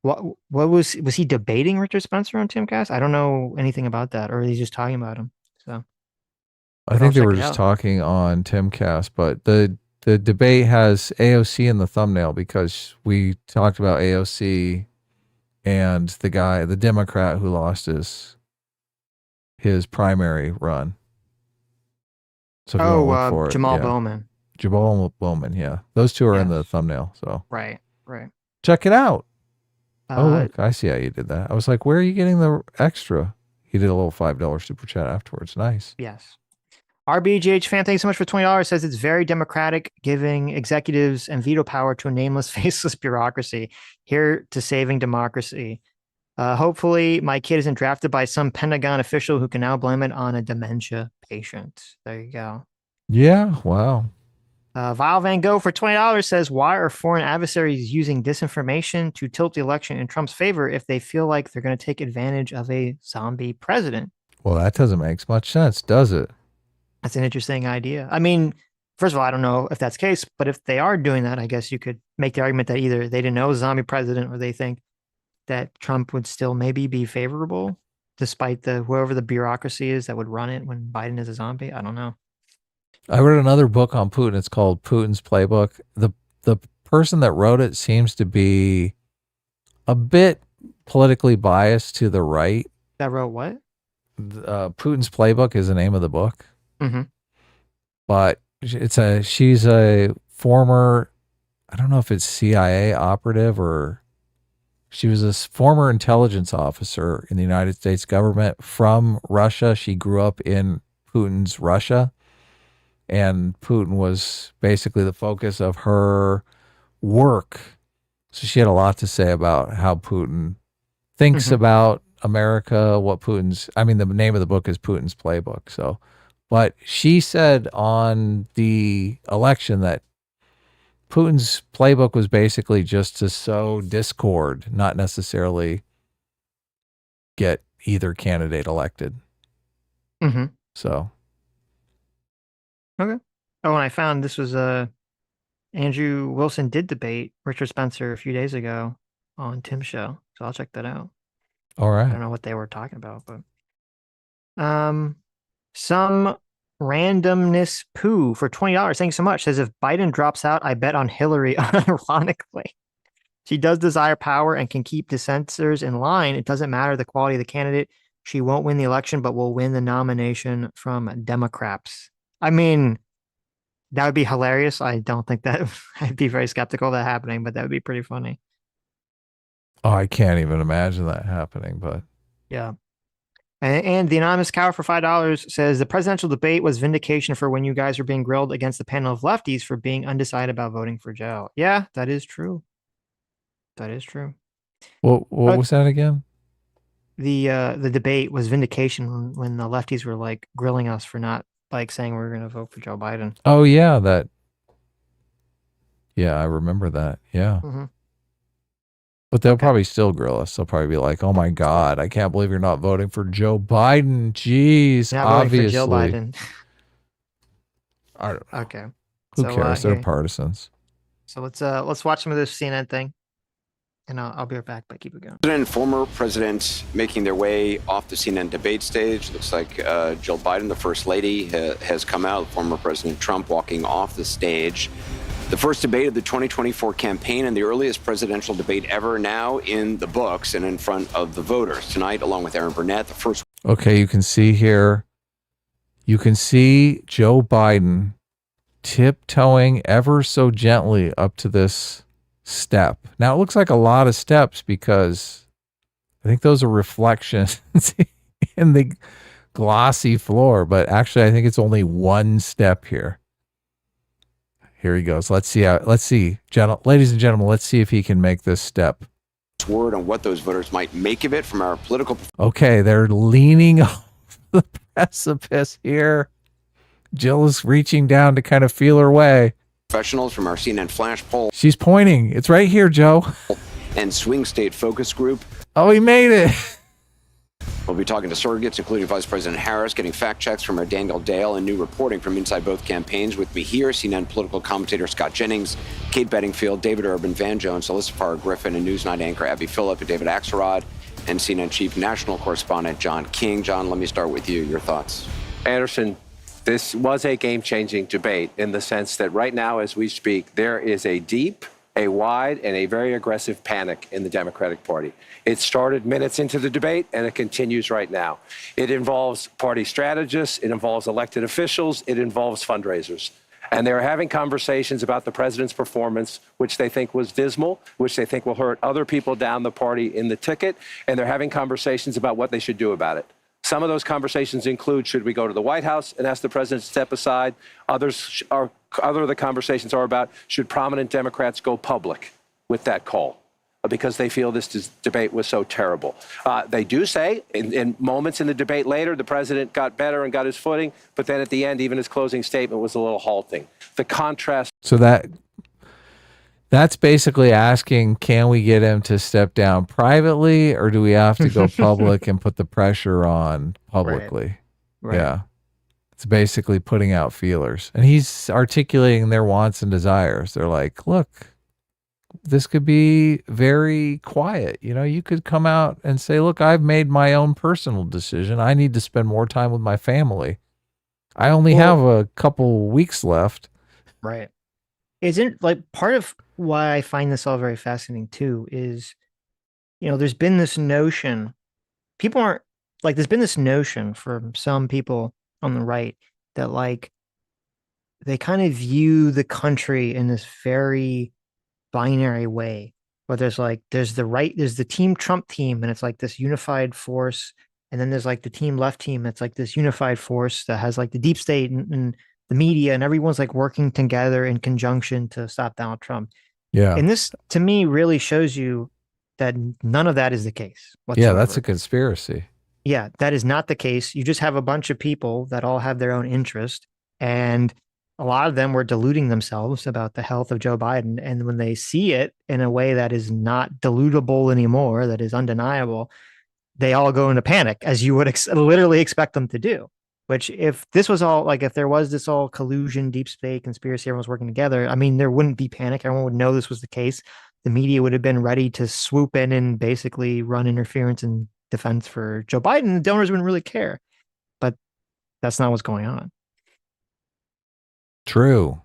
S2: what was he debating Richard Spencer on Timcast? I don't know anything about that, or he's just talking about him. So
S1: I think they were just talking on Timcast, but the debate has AOC in the thumbnail because we talked about AOC and the Democrat who lost his his primary run. So if you wanna look for it,
S2: Jamal
S1: yeah.
S2: Bowman.
S1: Jamal Bowman, yeah. Those two are in
S2: Yes.
S1: the thumbnail, so
S2: Right.
S1: check it out. Oh,
S2: Uh,
S1: look, I see how you did that. I was like, where are you getting the extra? He did a little $5 super chat afterwards. Nice.
S2: Yes. RBGH fan, thanks so much for $20. Says it's very democratic, giving executives and veto power to a nameless, faceless bureaucracy. Here to saving democracy. Hopefully, my kid isn't drafted by some Pentagon official who can now blame it on a dementia patient. There you go.
S1: Yeah, wow.
S2: Vile Van Gogh for $20 says, why are foreign adversaries using disinformation to tilt the election in Trump's favor if they feel like they're going to take advantage of a zombie president?
S1: Well, that doesn't make much sense, does it?
S2: That's an interesting idea. I mean, first of all, I don't know if that's the case, but if they are doing that, I guess you could make the argument that either they didn't know a zombie president or they think that Trump would still maybe be favorable despite whoever the bureaucracy is that would run it when Biden is a zombie. I don't know.
S1: I read another book on Putin. It's called Putin's Playbook. The person that wrote it seems to be a bit politically biased to the right.
S2: That wrote what?
S1: Putin's Playbook is the name of the book.
S2: Mm-hmm.
S1: But she's a former, I don't know if it's CIA operative or she was a former intelligence officer in the United States government from Russia. She grew up in Putin's Russia. And Putin was basically the focus of her work. So she had a lot to say about how Putin thinks about America, the name of the book is Putin's Playbook. So, but she said on the election that Putin's playbook was basically just to sow discord, not necessarily get either candidate elected.
S2: Mm-hmm.
S1: So.
S2: Okay. Oh, and I found this was Andrew Wilson did debate Richard Spencer a few days ago on Tim's show, so I'll check that out.
S1: All right.
S2: I don't know what they were talking about, but some randomness poo for $20. Thanks so much. Says if Biden drops out, I bet on Hillary. Ironically, she does desire power and can keep dissenters in line. It doesn't matter the quality of the candidate. She won't win the election, but will win the nomination from Democrats. I mean, that would be hilarious. I don't think that I'd be very skeptical of that happening, but that would be pretty funny.
S1: Oh, I can't even imagine that happening, but
S2: yeah. And the anonymous cow for $5 says the presidential debate was vindication for when you guys were being grilled against the panel of lefties for being undecided about voting for Joe. Yeah, that is true. That is true.
S1: What was that again?
S2: The debate was vindication when the lefties were like grilling us for not like saying we're going to vote for Joe Biden.
S1: Oh yeah, I remember that. Yeah.
S2: Mm-hmm.
S1: But they'll probably still grill us. They'll probably be like, "Oh my God, I can't believe you're not voting for Joe Biden." Jeez,
S2: not
S1: obviously.
S2: For Joe Biden.
S1: I don't know.
S2: Okay.
S1: Who cares? They're partisans.
S2: So let's watch some of this CNN thing, and I'll be right back. But keep it going.
S11: President and former presidents making their way off the CNN debate stage. Looks like Jill Biden, the first lady, has come out. Former President Trump walking off the stage. The first debate of the 2024 campaign and the earliest presidential debate ever now in the books and in front of the voters. Tonight, along with Aaron Burnett, the first.
S1: Okay, you can see here, you can see Joe Biden tiptoeing ever so gently up to this step. Now, it looks like a lot of steps because I think those are reflections in the glossy floor, but actually I think it's only one step here. Here he goes. Let's see, ladies and gentlemen, let's see if he can make this step.
S11: Word on what those voters might make of it from our political.
S1: Okay, they're leaning off the precipice here. Jill is reaching down to kind of feel her way.
S11: Professionals from our CNN Flash poll.
S1: She's pointing. It's right here, Joe.
S11: And swing state focus group.
S1: Oh, he made it.
S11: We'll be talking to surrogates, including Vice President Harris, getting fact checks from our Daniel Dale and new reporting from inside both campaigns. With me here, CNN political commentator Scott Jennings, Kate Bedingfield, David Urban, Van Jones, Alyssa Farr Griffin, and Newsnight anchor Abby Phillip, and David Axelrod, and CNN chief national correspondent John King. John, let me start with you. Your thoughts.
S12: Anderson, this was a game-changing debate in the sense that right now, as we speak, there is a deep a wide and a very aggressive panic in the Democratic Party. It started minutes into the debate, and it continues right now. It involves party strategists, it involves elected officials, it involves fundraisers. And they're having conversations about the president's performance, which they think was dismal, which they think will hurt other people down the party in the ticket, and they're having conversations about what they should do about it. Some of those conversations include, should we go to the White House and ask the president to step aside? Other of the conversations are about, should prominent Democrats go public with that call? Because they feel this debate was so terrible. They do say, in moments in the debate later, the president got better and got his footing, but then at the end, even his closing statement was a little halting. The contrast.
S1: So that's basically asking, can we get him to step down privately, or do we have to go public and put the pressure on publicly?
S2: Right.
S1: Yeah. It's basically putting out feelers. And he's articulating their wants and desires. They're like, look, this could be very quiet. You know, you could come out and say, look, I've made my own personal decision. I need to spend more time with my family. I only have a couple weeks left.
S2: Right. Isn't like part of why I find this all very fascinating too is, you know, there's been this notion, people aren't like, there's been this notion from some people on the right that like, they kind of view the country in this very binary way, where there's the team Trump team, and it's like this unified force, and then there's like the team left team, it's like this unified force that has like the deep state and the media, and everyone's like working together in conjunction to stop Donald Trump.
S1: Yeah.
S2: And this to me really shows you that none of that is the case whatsoever.
S1: Yeah, that's a conspiracy.
S2: Yeah, that is not the case. You just have a bunch of people that all have their own interest, and a lot of them were deluding themselves about the health of Joe Biden. And when they see it in a way that is not dilutable anymore, that is undeniable, they all go into panic, as you would literally expect them to do. Which, if this was all like, if there was this all collusion, deep state conspiracy, everyone's working together, I mean, there wouldn't be panic. Everyone would know this was the case. The media would have been ready to swoop in and basically run interference and defense for Joe Biden. The donors wouldn't really care. But that's not what's going on.
S1: True.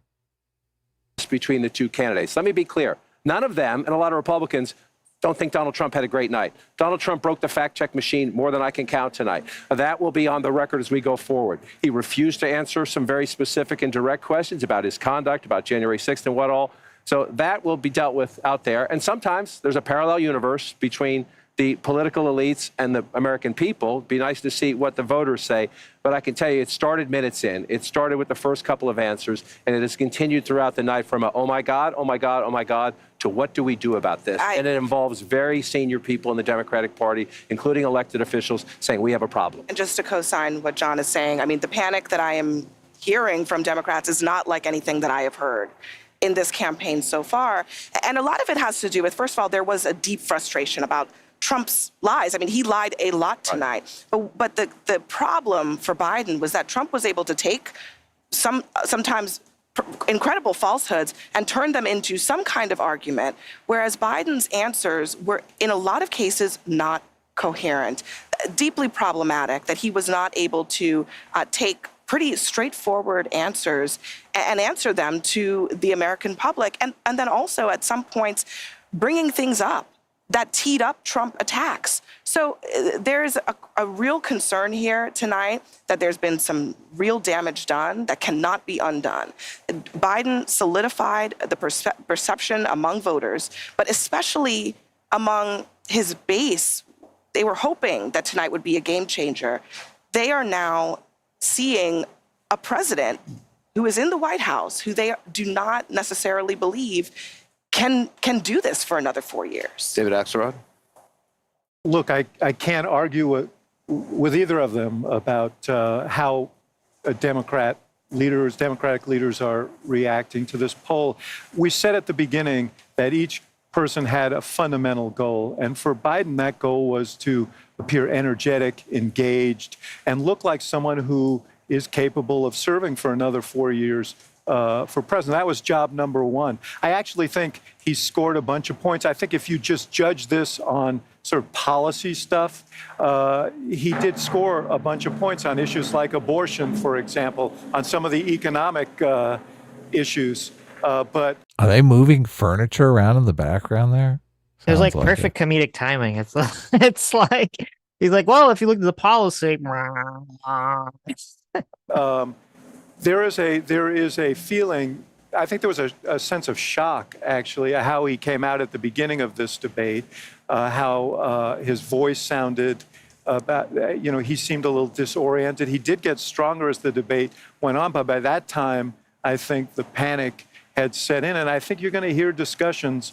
S12: Between the two candidates. Let me be clear. None of them, and a lot of Republicans, don't think Donald Trump had a great night. Donald Trump broke the fact-check machine more than I can count tonight. That will be on the record as we go forward. He refused to answer some very specific and direct questions about his conduct, about January 6th and what all. So that will be dealt with out there. And sometimes there's a parallel universe between the political elites and the American people. It'd be nice to see what the voters say. But I can tell you, it started minutes in. It started with the first couple of answers, and it has continued throughout the night from a, oh my God, oh my God, oh my God, to what do we do about this? And it involves very senior people in the Democratic Party, including elected officials, saying we have a problem.
S13: And just to co-sign what John is saying, I mean, the panic that I am hearing from Democrats is not like anything that I have heard in this campaign so far. And a lot of it has to do with, first of all, there was a deep frustration about Trump's lies. I mean, he lied a lot tonight. Right. But the problem for Biden was that Trump was able to take sometimes incredible falsehoods and turn them into some kind of argument, whereas Biden's answers were, in a lot of cases, not coherent, deeply problematic, that he was not able to take pretty straightforward answers and answer them to the American public, and then also at some points bringing things up that teed up Trump attacks. So there's a real concern here tonight that there's been some real damage done that cannot be undone. Biden solidified the perception among voters, but especially among his base. They were hoping that tonight would be a game changer. They are now seeing a president who is in the White House, who they do not necessarily believe can do this for another 4 years.
S12: David Axelrod?
S14: Look, I can't argue with either of them about how Democratic leaders are reacting to this poll. We said at the beginning that each person had a fundamental goal. And for Biden, that goal was to appear energetic, engaged, and look like someone who is capable of serving for another 4 years for president. That was job number one. I actually think he scored a bunch of points. I think if you just judge this on sort of policy stuff, he did score a bunch of points on issues like abortion, for example, on some of the economic issues. But
S1: are they moving furniture around in the background there?
S2: It was
S1: Sounds
S2: like perfect comedic timing. It's like he's like, well, if you look at the policy,
S14: there is a feeling. I think there was a sense of shock, actually, how he came out at the beginning of this debate, how his voice sounded. He seemed a little disoriented. He did get stronger as the debate went on, but by that time, I think the panic had set in, and I think you're going to hear discussions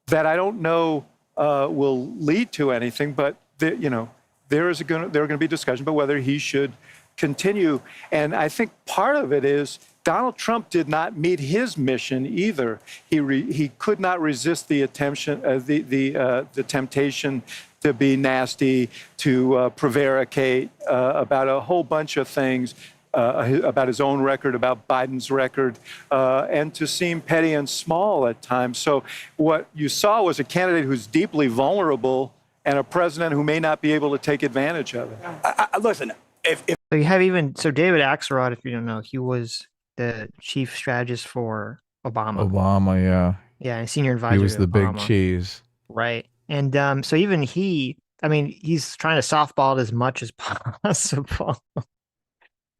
S14: that I don't know will lead to anything, but there are going to be discussions about whether he should continue. And I think part of it is Donald Trump did not meet his mission either. He could not resist the temptation to be nasty, to prevaricate about a whole bunch of things, about his own record, about Biden's record, and to seem petty and small at times. So what you saw was a candidate who's deeply vulnerable and a president who may not be able to take advantage of it.
S15: Listen,
S2: so you have David Axelrod, if you don't know, he was the chief strategist for Obama.
S1: Obama, yeah.
S2: Yeah, and senior advisor.
S1: He was
S2: to
S1: the
S2: Obama.
S1: big cheese.
S2: Right. And so even he's trying to softball it as much as possible.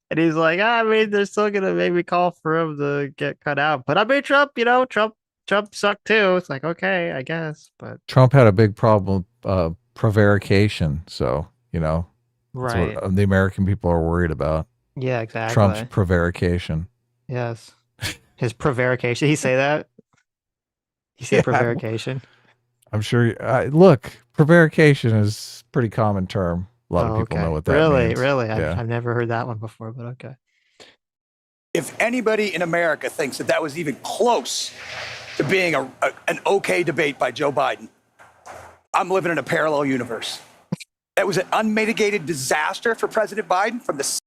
S2: And he's like, they're still going to maybe call for him to get cut out. But Trump, Trump sucked too. It's like, okay, I guess. But
S1: Trump had a big problem, prevarication. So, that's
S2: right.
S1: what the American people are worried about.
S2: Yeah, exactly.
S1: Trump's prevarication.
S2: Yes. His prevarication. Did he say that? He said prevarication.
S1: I'm sure. Look, prevarication is a pretty common term. A lot of people know what that means.
S2: Really?
S1: Yeah.
S2: I've never heard that one before, but okay.
S15: If anybody in America thinks that was even close to being an okay debate by Joe Biden, I'm living in a parallel universe. That was an unmitigated disaster for President Biden from the...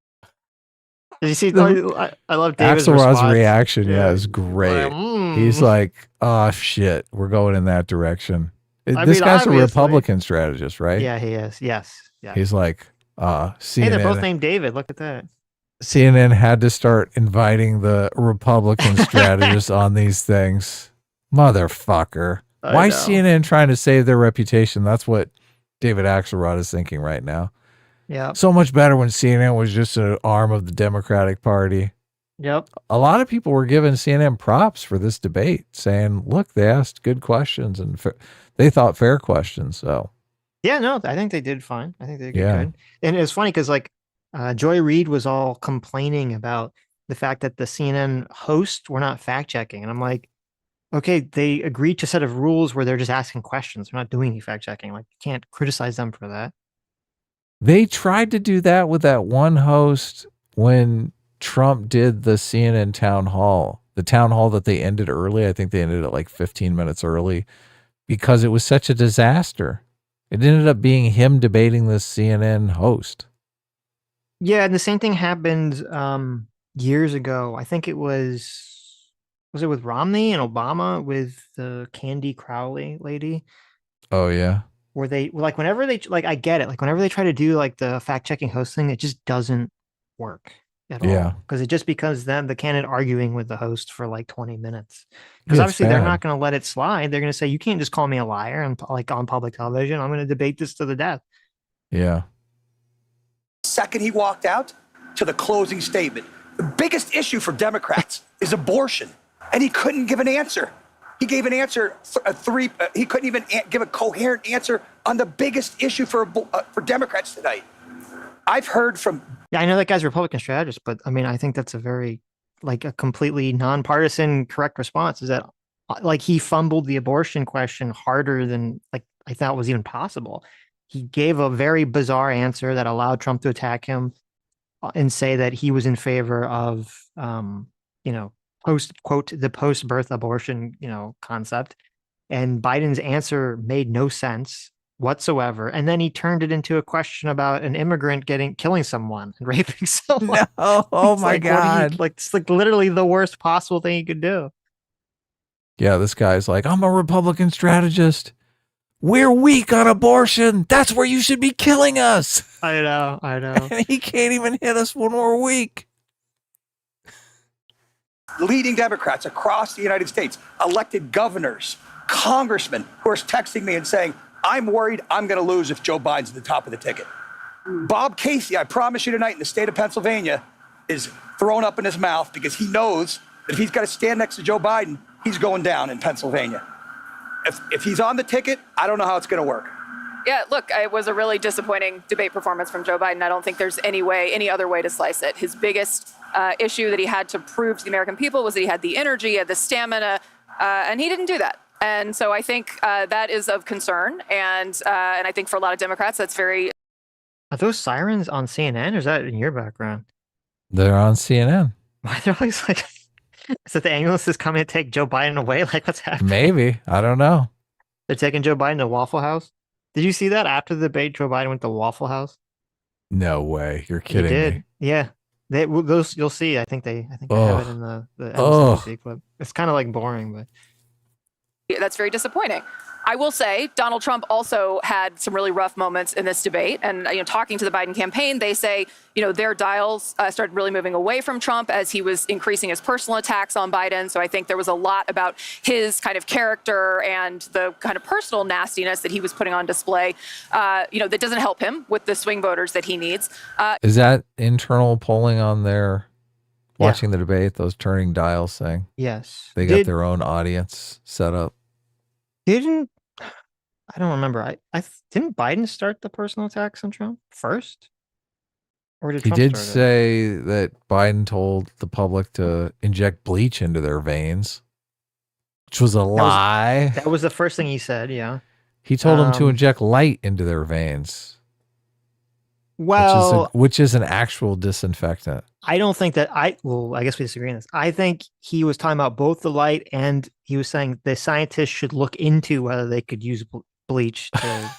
S2: Did you see? I love David's
S1: Axelrod's
S2: response.
S1: reaction. Yeah, is great. He's like, "Oh shit, we're going in that direction." This guy's a Republican strategist, right?
S2: Yeah, he is. Yes.
S1: He's like, CNN.
S2: Hey, they're both named David. Look at that.
S1: CNN had to start inviting the Republican strategists on these things. Motherfucker. Why CNN trying to save their reputation? That's what David Axelrod is thinking right now.
S2: Yeah.
S1: So much better when CNN was just an arm of the Democratic Party.
S2: Yep.
S1: A lot of people were giving CNN props for this debate, saying, look, they asked good questions and they thought fair questions. So,
S2: yeah, no, I think they did fine. I think they did good. And it's funny because Joy Reid was all complaining about the fact that the CNN hosts were not fact checking. And I'm like, okay, they agreed to a set of rules where they're just asking questions. They're not doing any fact checking. Like, you can't criticize them for that.
S1: They tried to do that with that one host when Trump did the CNN town hall, the town hall that they ended early. I think they ended it like 15 minutes early because it was such a disaster. It ended up being him debating this CNN host.
S2: Yeah, and the same thing happened years ago. I think it was it with Romney and Obama with the Candy Crowley lady?
S1: Oh, yeah.
S2: Where they whenever they I get it. Like whenever they try to do like the fact checking host thing, it just doesn't work at all. Because it just becomes them, the candidate arguing with the host for like 20 minutes. Because obviously they're not going to let it slide. They're going to say, you can't just call me a liar and on public television. I'm going to debate this to the death.
S1: Yeah.
S15: Second he walked out to the closing statement. The biggest issue for Democrats is abortion. And he couldn't give an answer. He gave an answer, he couldn't even give a coherent answer on the biggest issue for Democrats tonight. I've heard from...
S2: Yeah, I know that guy's a Republican strategist, but I think that's a very, a completely nonpartisan correct response is that, he fumbled the abortion question harder than, I thought was even possible. He gave a very bizarre answer that allowed Trump to attack him and say that he was in favor of, the post-birth abortion, concept. And Biden's answer made no sense whatsoever. And then he turned it into a question about an immigrant killing someone and raping someone.
S1: No, oh my God.
S2: It's literally the worst possible thing he could do.
S1: Yeah, this guy's like, I'm a Republican strategist. We're weak on abortion. That's where you should be killing us.
S2: I know.
S1: And he can't even hit us when we're weak.
S15: leading Democrats across the United States, elected governors, congressmen who are texting me and saying, I'm worried I'm going to lose if Joe Biden's at the top of the ticket. Bob Casey, I promise you tonight, in the state of Pennsylvania, is thrown up in his mouth because he knows that if he's got to stand next to Joe Biden, he's going down in Pennsylvania. If he's on the ticket, I don't know how it's going to work.
S16: Yeah, look, it was a really disappointing debate performance from Joe Biden. I don't think there's any other way to slice it. His biggest issue that he had to prove to the American people was that he had the energy, he had the stamina, and he didn't do that. And so I think that is of concern. And I think for a lot of Democrats, that's very...
S2: Are those sirens on CNN or is that in your background?
S1: They're on CNN.
S2: Why they're always like, is it the ambulance is coming to take Joe Biden away? Like, what's happening?
S1: Maybe. I don't know.
S2: They're taking Joe Biden to Waffle House. Did you see that after the debate? Joe Biden went to Waffle House.
S1: No way. You're
S2: He
S1: kidding
S2: did.
S1: me.
S2: Yeah. Those you'll see. I think they have it in the MSNBC clip. It's kind of like boring, but
S16: That's very disappointing. I will say Donald Trump also had some really rough moments in this debate. And, talking to the Biden campaign, they say, their dials started really moving away from Trump as he was increasing his personal attacks on Biden. So I think there was a lot about his kind of character and the kind of personal nastiness that he was putting on display, that doesn't help him with the swing voters that he needs.
S1: Is that internal polling on their watching the debate, those turning dials thing?
S2: Yes.
S1: They got their own audience set up.
S2: I don't remember. Didn't Biden start the personal attacks on Trump first? Or did
S1: He
S2: Trump
S1: did
S2: start it?
S1: say that Biden told the public to inject bleach into their veins, which was a lie.
S2: That was the first thing he said, yeah.
S1: He told them to inject light into their veins.
S2: Well,
S1: which is an actual disinfectant.
S2: I don't think that I guess we disagree on this. I think he was talking about both the light and he was saying the scientists should look into whether they could use bleach to.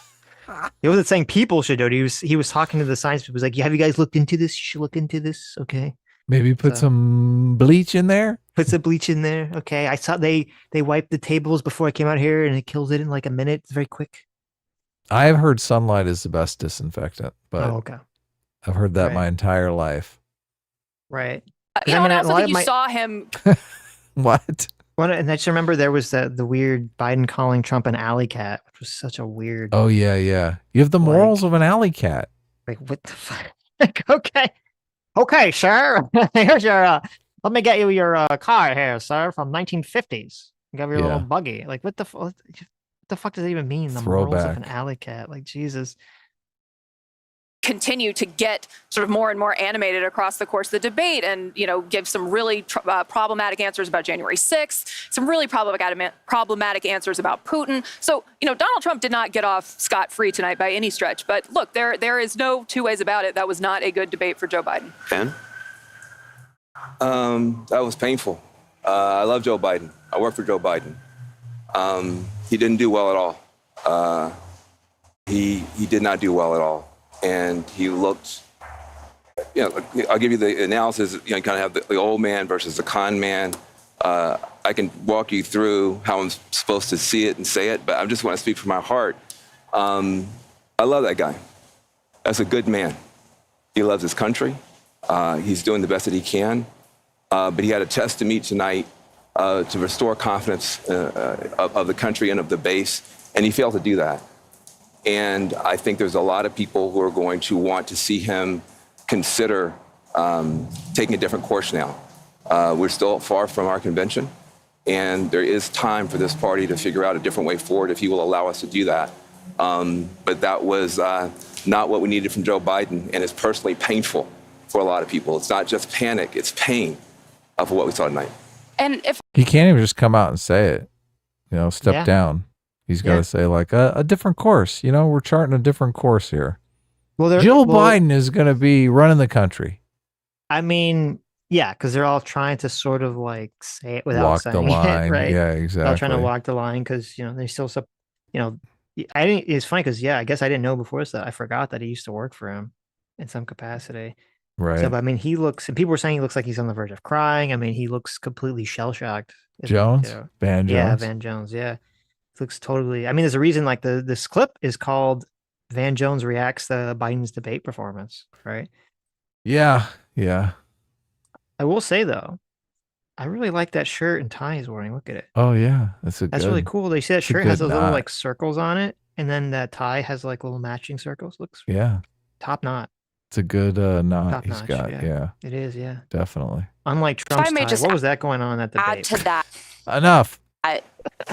S2: He wasn't saying people should do it. He was talking to the science people. He was like, have you guys looked into this? You should look into this. Okay.
S1: Maybe put some bleach in there.
S2: Put some bleach in there. Okay. I saw they wiped the tables before I came out here and it kills it in like a minute. It's very quick.
S1: I have heard sunlight is the best disinfectant, but
S2: okay.
S1: I've heard that my entire life.
S2: Right.
S16: I also think you saw him.
S1: What?
S2: Well, and I just remember there was the weird Biden calling Trump an alley cat, which was such a weird.
S1: Oh yeah, yeah. You have the morals of an alley cat.
S2: Like what the fuck? Like, okay, sir. Here's your. Let me get you your car here, sir, from 1950s. You got your little buggy. Like what the fuck? What the fuck does it even mean? The morals of an alley cat. Like Jesus.
S16: Continue to get sort of more and more animated across the course of the debate and, give some really problematic answers about January 6th, some really problematic answers about Putin. So, Donald Trump did not get off scot-free tonight by any stretch. But look, there is no two ways about it. That was not a good debate for Joe Biden.
S17: Ben? That was painful. I love Joe Biden. I work for Joe Biden. He didn't do well at all. He did not do well at all. And he looked, I'll give you the analysis, kind of have the old man versus the con man. I can walk you through how I'm supposed to see it and say it, but I just want to speak from my heart. I love that guy. That's a good man. He loves his country. He's doing the best that he can. But he had a test to meet tonight to restore confidence of the country and of the base, and he failed to do that. And I think there's a lot of people who are going to want to see him consider taking a different course now. We're still far from our convention, and there is time for this party to figure out a different way forward if he will allow us to do that. But that was not what we needed from Joe Biden, and it's personally painful for a lot of people. It's not just panic, it's pain for what we saw tonight.
S16: And if
S1: He can't even just come out and say it, step down. He's got to say like a different course. We're charting a different course here.
S2: Well,
S1: Jill Biden is going to be running the country.
S2: I mean, yeah, because they're all trying to sort of like say it without
S1: Walk
S2: saying
S1: the line.
S2: it, right?
S1: Yeah,
S2: They're
S1: exactly.
S2: trying to walk the line because they still, I think it's funny because I guess I didn't know before this that I forgot that he used to work for him in some capacity.
S1: Right.
S2: So, but, I mean, he looks, and people were saying he looks like he's on the verge of crying. I mean, he looks completely shell shocked.
S1: Jones, Van Jones.
S2: Yeah, Van Jones. Yeah. Looks totally. I mean, there's a reason like this clip is called Van Jones reacts to Biden's debate performance, right?
S1: Yeah, yeah.
S2: I will say though, I really like that shirt and tie he's wearing. Look at it.
S1: Oh yeah, that's
S2: really cool. They see that
S1: it's a
S2: shirt has
S1: good
S2: those little
S1: knot.
S2: like circles on it, and then that tie has like little matching circles. Looks
S1: Yeah,
S2: top knot.
S1: it's a good knot
S2: Top
S1: he's
S2: notch,
S1: got.
S2: yeah.
S1: Yeah,
S2: It is, yeah.
S1: definitely.
S2: Unlike
S18: I
S2: Trump's
S18: may
S2: tie.
S18: just
S2: What was that going on at the
S18: add
S2: debate?
S18: to that.
S1: Enough.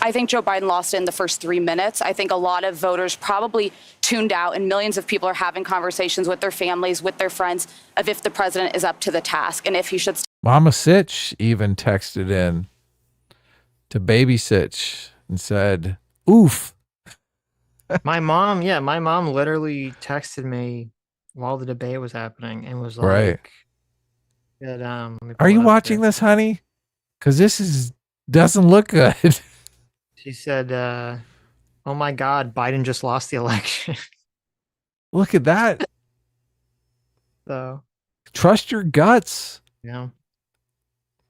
S18: I think Joe Biden lost it in the first 3 minutes. I think a lot of voters probably tuned out, and millions of people are having conversations with their families, with their friends, of if the president is up to the task and if he should.
S1: Mama Sitch even texted in to baby Sitch and said, "Oof."
S2: My mom literally texted me while the debate was happening and was like,
S1: Right.
S2: that, let me
S1: Are
S2: pull
S1: you
S2: it up
S1: watching
S2: here.
S1: this, honey? Because doesn't look good.
S2: She said, oh my God, Biden just lost the election.
S1: Look at that.
S2: So,
S1: Trust your guts.
S2: yeah.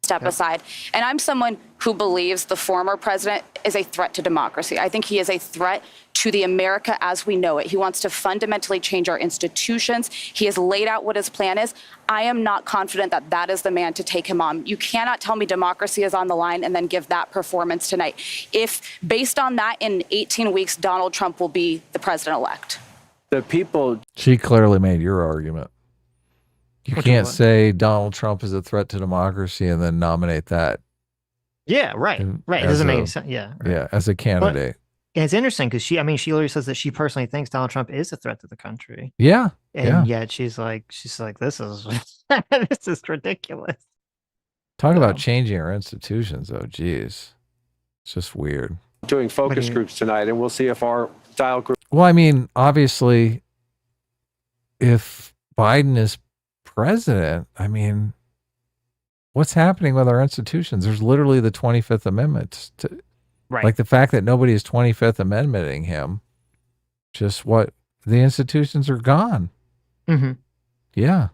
S18: Step aside. And I'm someone who believes the former president is a threat to democracy. I think he is a threat to the America as we know it. He wants to fundamentally change our institutions. He has laid out what his plan is. I am not confident that that is the man to take him on. You cannot tell me democracy is on the line and then give that performance tonight. If based on that, in 18 weeks, Donald Trump will be the president-elect.
S12: The people.
S1: She clearly made your argument. You
S2: Which
S1: can't
S2: one?
S1: say Donald Trump is a threat to democracy and then nominate that.
S2: Yeah, right. Right. It
S1: as
S2: doesn't make
S1: a-
S2: any sense. Yeah. Right.
S1: Yeah, as a candidate.
S2: And it's interesting because she literally says that she personally thinks Donald Trump is a threat to the country.
S1: Yeah.
S2: And
S1: yeah.
S2: yet she's like, this is this is ridiculous.
S1: Talk about changing our institutions, though. Geez. It's just weird.
S12: Doing focus groups tonight, and we'll see if our style group.
S1: Well, I mean, obviously, if Biden is president, I mean, what's happening with our institutions? There's literally the 25th Amendment.
S2: Right.
S1: Like the fact that nobody is 25th Amendmenting him, just what the institutions are gone.
S2: Mm-hmm.
S1: Yeah.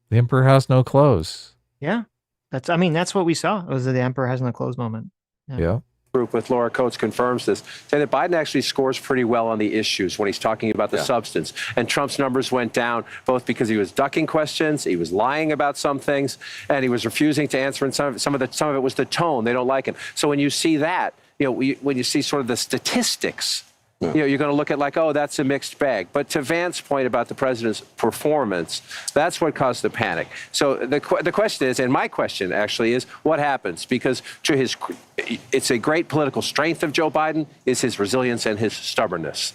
S1: The emperor has no clothes.
S2: Yeah. That's what we saw. It was the emperor has no clothes moment.
S1: Yeah.
S12: Group with Laura Coates confirms this, say that Biden actually scores pretty well on the issues when he's talking about the substance. And Trump's numbers went down both because he was ducking questions, he was lying about some things, and he was refusing to answer. And some of it was the tone. They don't like him. So when you see that, when you see sort of the statistics, you're going to look at like, oh, that's a mixed bag. But to Vance's point about the president's performance, that's what caused the panic. So the question is, and my question actually is, what happens? Because it's a great political strength of Joe Biden is his resilience and his stubbornness.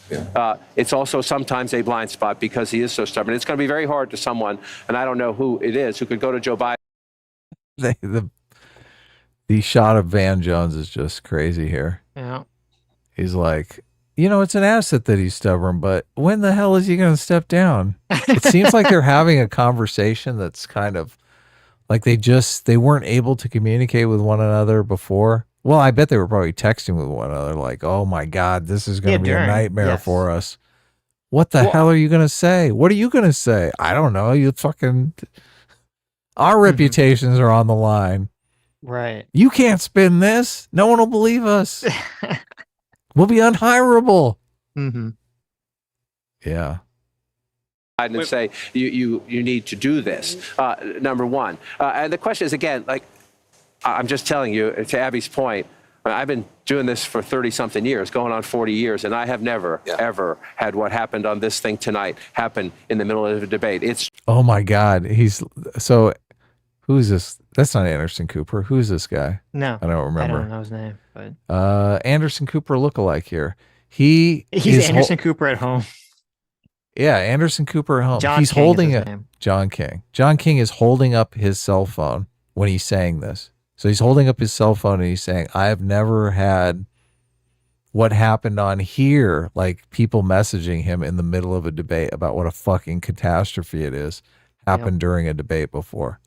S12: It's also sometimes a blind spot because he is so stubborn. It's going to be very hard to someone, and I don't know who it is, who could go to Joe Biden.
S1: The shot of Van Jones is just crazy here.
S2: Yeah.
S1: He's like, it's an asset that he's stubborn, but when the hell is he going to step down? It seems like they're having a conversation that's kind of like they weren't able to communicate with one another before. Well, I bet they were probably texting with one another like, oh my God, this is going to be a nightmare for us. What the hell are you going to say? What are you going to say? I don't know. Our reputations are on the line.
S2: Right.
S1: You can't spin this. No one will believe us. We'll be unhireable.
S2: Mm-hmm.
S1: Yeah.
S12: And say you need to do this. Number one, and the question is again, like I'm just telling you, to Abby's point, I've been doing this for 30-something years, going on 40 years, and I have never ever had what happened on this thing tonight happen in the middle of a debate. It's
S1: Oh my God. Who's this? That's not Anderson Cooper. Who's this guy?
S2: No,
S1: I don't remember.
S2: I don't know his name, but
S1: Anderson Cooper lookalike here. He's
S2: Anderson Cooper at home.
S1: Yeah, Anderson Cooper at home.
S2: John
S1: He's
S2: King
S1: holding
S2: is his
S1: it.
S2: name.
S1: John King. John King is holding up his cell phone when he's saying this. So he's holding up his cell phone and he's saying, I have never had what happened on here, like people messaging him in the middle of a debate about what a fucking catastrophe it is, happened during a debate before.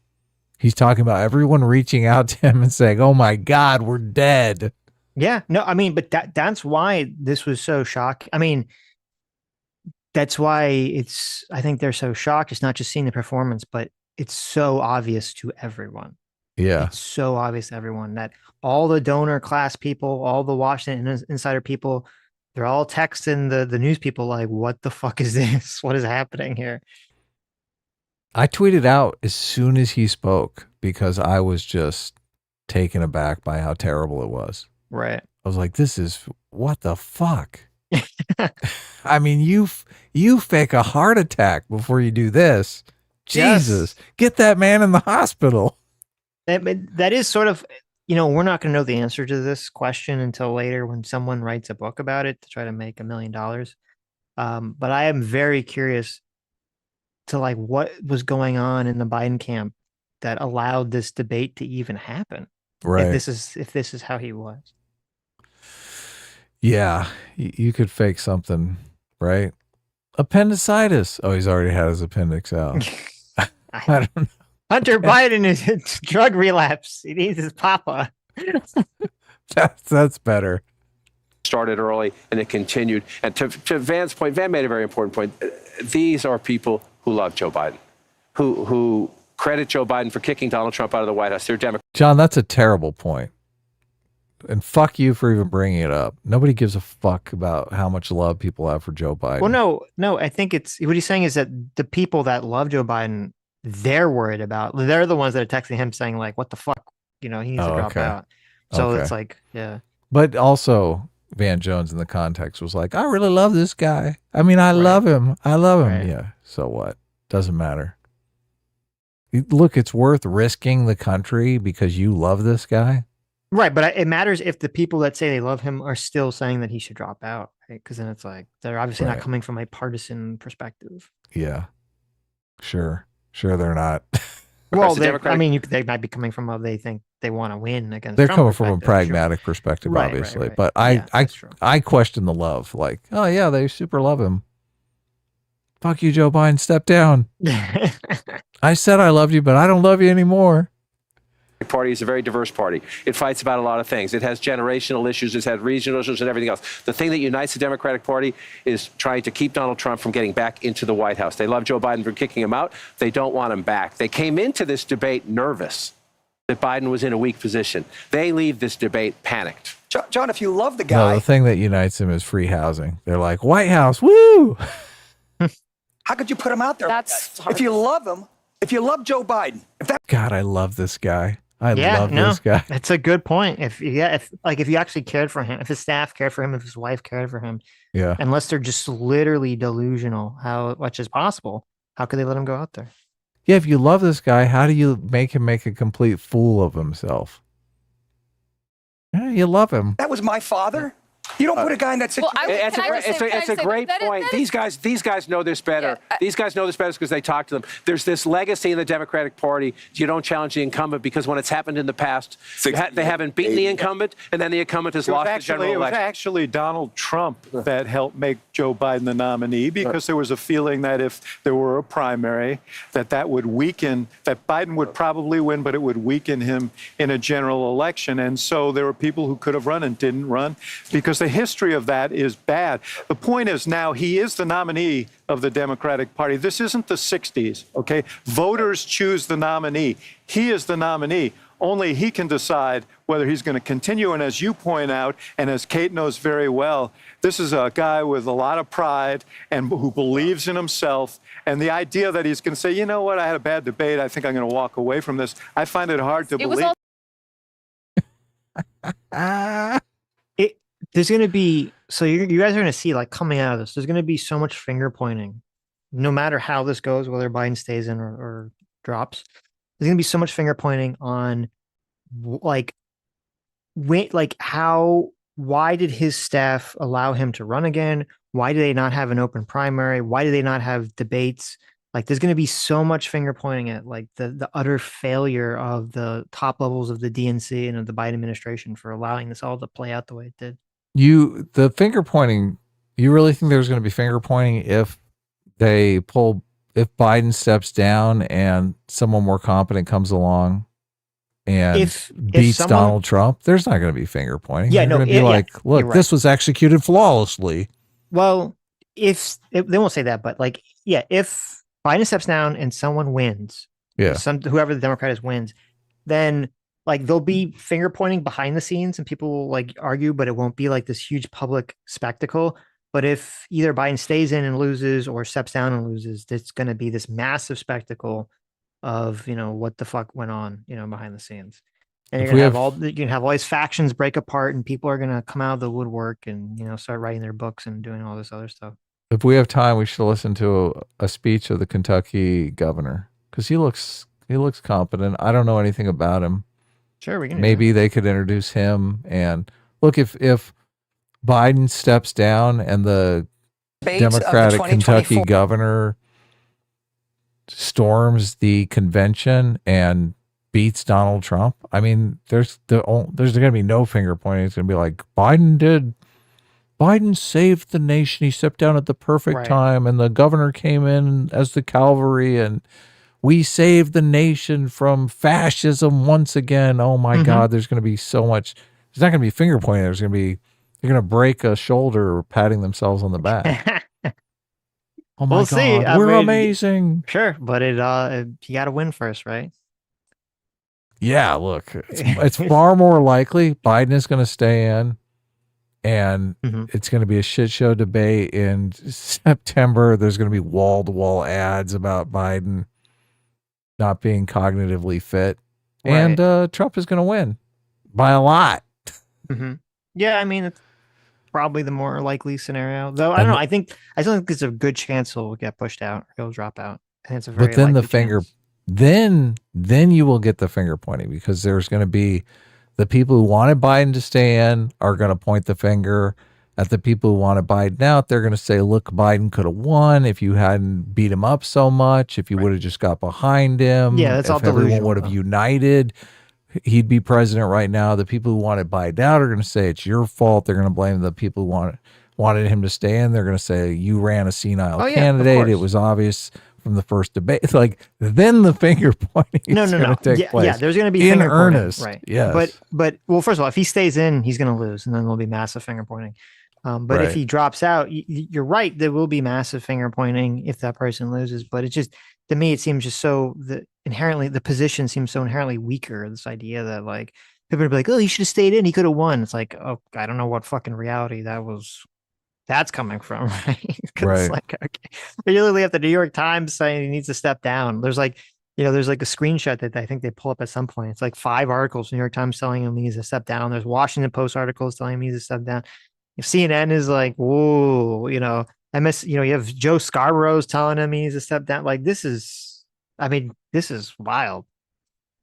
S1: He's talking about everyone reaching out to him and saying, oh my God, we're dead.
S2: Yeah, no, I mean, but that's why this was so shocking. I mean, that's why I think they're so shocked. It's not just seeing the performance, but it's so obvious to everyone.
S1: Yeah.
S2: It's so obvious to everyone that all the donor class people, all the Washington insider people, they're all texting the news people like, what the fuck is this? What is happening here?
S1: I tweeted out as soon as he spoke because I was just taken aback by how terrible it was.
S2: Right.
S1: I was like, this is what the fuck? I mean, you fake a heart attack before you do this. Jesus, get that man in the hospital.
S2: That is sort of, we're not going to know the answer to this question until later when someone writes a book about it to try to make $1 million. But I am very curious to like what was going on in the Biden camp that allowed this debate to even happen.
S1: Right.
S2: If this is how he was.
S1: Yeah, you could fake something, right? Appendicitis. Oh, he's already had his appendix out. I don't know.
S2: Hunter Biden is in drug relapse. He needs his papa.
S1: That's better.
S12: Started early and it continued. And to Van's point, Van made a very important point. These are people who love Joe Biden, who credit Joe Biden for kicking Donald Trump out of the White House. They're Democrats.
S1: John, that's a terrible point. And fuck you for even bringing it up. Nobody gives a fuck about how much love people have for Joe Biden.
S2: Well, no, I think it's what he's saying is that the people that love Joe Biden, they're worried about. They're the ones that are texting him saying like, "What the fuck?" He needs to drop out. So it's like, yeah.
S1: But also, Van Jones in the context was like, "I really love this guy. I mean, I love him. I love him." Right. Yeah. So what? Doesn't matter. Look, it's worth risking the country because you love this guy.
S2: Right, but it matters if the people that say they love him are still saying that he should drop out, right? Because then it's like they're obviously not coming from a partisan perspective.
S1: Yeah, sure, they're not.
S2: Well, they might be coming from they think they want to win against.
S1: They're
S2: Trump
S1: coming from a pragmatic perspective,
S2: right,
S1: obviously.
S2: Right.
S1: But I question the love. Like, oh yeah, they super love him. Fuck you, Joe Biden. Step down. I said I loved you, but I don't love you anymore.
S12: Party is a very diverse party. It fights about a lot of things. It has generational issues. It's had regional issues and everything else. The thing that unites the Democratic Party is trying to keep Donald Trump from getting back into the White House. They love Joe Biden for kicking him out. They don't want him back. They came into this debate nervous that Biden was in a weak position. They leave this debate panicked.
S15: John, if you love the guy...
S1: No, the thing that unites him is free housing. They're like, White House, woo!
S15: How could you put him out there? If you love him, if you love Joe Biden...
S1: God, I love this guy. I love this guy.
S2: That's a good point. If you actually cared for him, if his staff cared for him, if his wife cared for him, unless they're just literally delusional, how much is possible? How could they let him go out there?
S1: Yeah, if you love this guy, how do you make him make a complete fool of himself? Yeah, you love him.
S15: That was my father. You don't put a guy in that situation.
S12: It's a great point. These guys know this better. These guys know this better because they talk to them. There's this legacy in the Democratic Party. You don't challenge the incumbent because when it's happened in the past, they haven't beaten the incumbent, and then the incumbent has lost the general election.
S14: It was actually Donald Trump that helped make Joe Biden the nominee because there was a feeling that if there were a primary, that would weaken, that Biden would probably win, but it would weaken him in a general election. And so there were people who could have run and didn't run because the history of that is bad. The point is now he is the nominee of the Democratic Party. This isn't the 60s, okay? Voters choose the nominee. He is the nominee. Only he can decide whether he's going to continue. And as you point out, and as Kate knows very well, this is a guy with a lot of pride and who believes in himself. And the idea that he's going to say, you know what, I had a bad debate. I think I'm going to walk away from this. I find it hard to believe.
S2: There's going to be, so you guys are going to see, like, coming out of this, there's going to be so much finger pointing, no matter how this goes, whether Biden stays in or drops. There's going to be so much finger pointing on, why did his staff allow him to run again? Why do they not have an open primary? Why do they not have debates? Like, there's going to be so much finger pointing at, like, the utter failure of the top levels of the DNC and of the Biden administration for allowing this all to play out the way it did.
S1: The finger pointing, you really think there's going to be finger pointing if Biden steps down and someone more competent comes along and beats Donald Trump? There's not going to be finger pointing.
S2: Yeah,
S1: They're going to be like, look, this was executed flawlessly.
S2: Well, they won't say that, but if Biden steps down and someone wins, whoever the Democrat is wins, then there'll be finger pointing behind the scenes and people will argue, but it won't be like this huge public spectacle. But if either Biden stays in and loses or steps down and loses, it's going to be this massive spectacle of, what the fuck went on, behind the scenes. And you're you can have all these factions break apart, and people are gonna come out of the woodwork and start writing their books and doing all this other stuff.
S1: If we have time, we should listen to a speech of the Kentucky governor because he looks competent. I don't know anything about him.
S2: Sure, we can.
S1: Maybe they could introduce him. And look, if Biden steps down and the Democratic Kentucky governor storms the convention and beats Donald Trump, I mean, there's going to be no finger pointing. It's going to be like Biden saved the nation. He stepped down at the perfect time, and the governor came in as the cavalry, and we saved the nation from fascism once again. Oh my God, there's going to be so much. There's not going to be finger pointing. They're going to break a shoulder patting themselves on the back. Oh my God, we're amazing.
S2: Sure, but you got to win first, right?
S1: Yeah, look, it's far more likely Biden is going to stay in. And it's going to be a shit show debate in September. There's going to be wall-to-wall ads about Biden not being cognitively fit. Right. And Trump is going to win by a lot.
S2: Yeah, I mean, it's probably the more likely scenario. Though, I don't know. I still think there's a good chance he'll get pushed out or he'll drop out. And it's a very
S1: But then
S2: chance.
S1: then you will get the finger pointing because there's going to be the people who wanted Biden to stay in are going to point the finger at the people who wanted Biden out. They're going to say, look, Biden could have won if you hadn't beat him up so much, if you would have just got behind him.
S2: Yeah, that's all
S1: if everyone
S2: delusional,
S1: would have united, he'd be president right now. The people who wanted Biden out are going to say it's your fault. They're going to blame the people who wanted him to stay in. They're going to say you ran a senile candidate. It was obvious from the first debate. It's like then the finger pointing is going to take place.
S2: Yeah, there's going to be
S1: in
S2: finger
S1: earnest,
S2: pointing, right?
S1: Yes,
S2: but well, first of all, if he stays in, he's going to lose, and then there'll be massive finger pointing. But if he drops out, you're right. There will be massive finger pointing if that person loses. But it's just to me, it seems just so the position seems so inherently weaker. This idea that like people would be like, oh, he should have stayed in. He could have won. It's like, oh, I don't know what fucking reality that's coming from, right?
S1: Right.
S2: Like, okay. But you literally have the New York Times saying he needs to step down. There's like, there's like a screenshot that I think they pull up at some point. It's like 5 articles from New York Times telling him he needs to step down. There's Washington Post articles telling him he needs to step down. If CNN is like, whoa, you have Joe Scarborough's telling him he needs to step down. Like this is wild.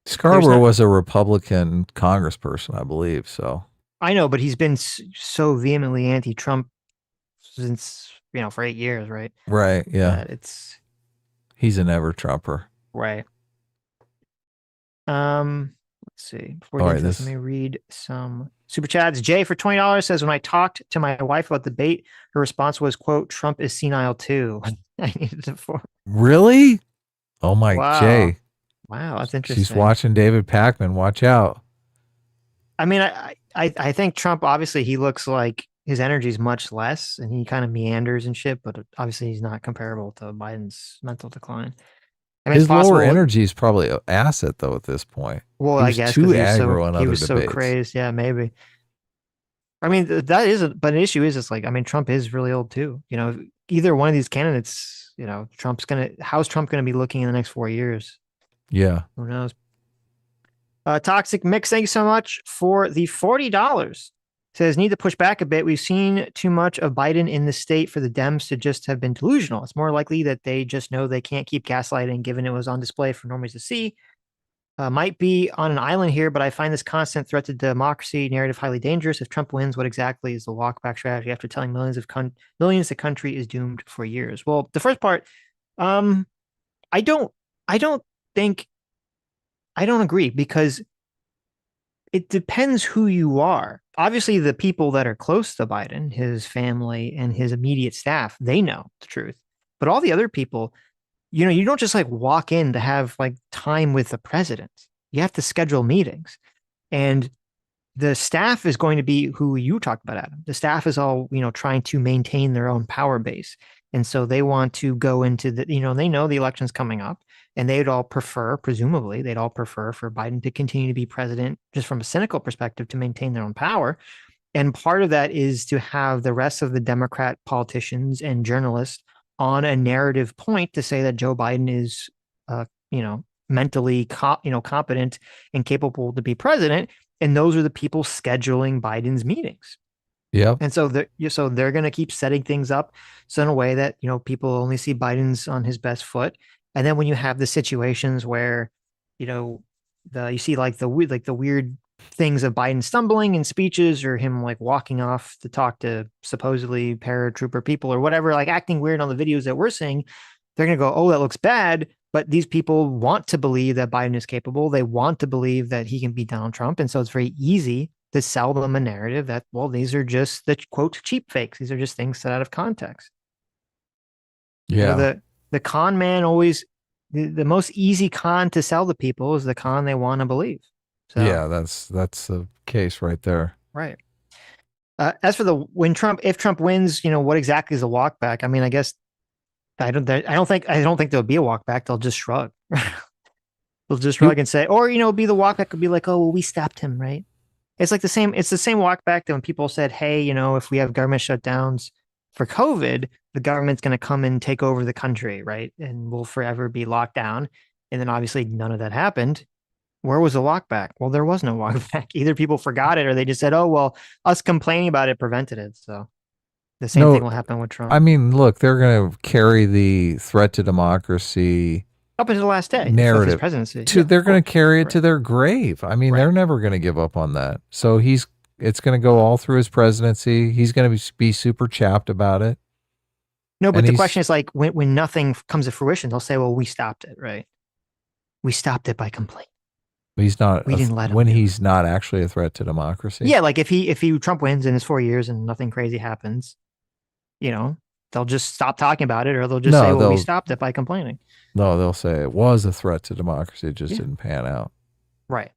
S1: Scarborough was a Republican congressperson, I believe. So
S2: I know, but he's been so vehemently anti-Trump since for 8 years, right?
S1: Right. Yeah. He's an ever-Trumper.
S2: Right. Let's see. Before we get into this, let me read some super chats. Jay for $20 says, when I talked to my wife about the debate, her response was, quote, Trump is senile too. I needed it for.
S1: Really? Oh my Jay.
S2: Wow, that's interesting.
S1: She's watching David Pakman. Watch out.
S2: I mean, I think Trump, obviously, he looks like his energy is much less and he kind of meanders and shit, but obviously he's not comparable to Biden's mental decline. I mean,
S1: his lower energy is probably an asset, though, at this point.
S2: Well, I guess
S1: too aggro on other debates.
S2: So crazed. Yeah, maybe. I mean, that is, but an issue is, it's like, I mean, Trump is really old too. Either one of these candidates, how's Trump going to be looking in the next 4 years?
S1: Yeah.
S2: Who knows? Toxic Mix, thank you so much for the $40. Says, need to push back a bit. We've seen too much of Biden in the state for the Dems to just have been delusional. It's more likely that they just know they can't keep gaslighting, given it was on display for normies to see. Might be on an island here, but I find this constant threat to democracy narrative highly dangerous. If Trump wins, what exactly is the walkback strategy after telling millions the country is doomed for years? Well, the first part, I don't agree, because it depends who you are. Obviously, the people that are close to Biden, his family and his immediate staff, they know the truth. But all the other people, you don't just like walk in to have like time with the president. You have to schedule meetings. And the staff is going to be who you talked about, Adam. The staff is all, trying to maintain their own power base. And so they want to go into they know the election's coming up. And presumably, they'd all prefer for Biden to continue to be president, just from a cynical perspective, to maintain their own power. And part of that is to have the rest of the Democrat politicians and journalists on a narrative point to say that Joe Biden is, mentally competent and capable to be president, and those are the people scheduling Biden's meetings.
S1: Yep.
S2: And so they're going to keep setting things up so in a way that, people only see Biden's on his best foot. And then when you have the situations where, you see like the weird things of Biden stumbling in speeches or him like walking off to talk to supposedly paratrooper people or whatever, like acting weird on the videos that we're seeing, they're going to go, oh, that looks bad. But these people want to believe that Biden is capable. They want to believe that he can beat Donald Trump. And so it's very easy to sell them a narrative that, well, these are just the quote cheap fakes. These are just things set out of context.
S1: Yeah.
S2: The con man always, the most easy con to sell to people is the con they want to believe. So,
S1: yeah, that's the case right there.
S2: Right. As for if Trump wins, what exactly is the walk back? I mean, I guess I don't think there'll be a walk back. They'll just shrug. They'll just shrug and say, or be the walk back could be like, oh, well, we stopped him, right? It's like the same walk back that when people said, hey, if we have government shutdowns for COVID, the government's going to come and take over the country, right? And we'll forever be locked down. And then obviously none of that happened. Where was the walk back? Well, there was no walk back. Either people forgot it or they just said, oh, well, us complaining about it prevented it. So the same thing will happen with Trump.
S1: I mean, look, they're going to carry the threat to democracy
S2: up until the last day
S1: narrative
S2: of his presidency.
S1: They're going to carry it to their grave. I mean, they're never going to give up on that. So it's going to go all through his presidency. He's going to be super chapped about it.
S2: No, but the question is like when nothing comes to fruition, they'll say, well, we stopped it, right? We stopped it by complaining.
S1: He's not.
S2: We didn't let him.
S1: When he's not actually a threat to democracy.
S2: Yeah, like if Trump wins in his 4 years and nothing crazy happens, they'll just stop talking about it, or they'll just say, well, we stopped it by complaining.
S1: No, they'll say it was a threat to democracy. It just didn't pan out.
S2: Right.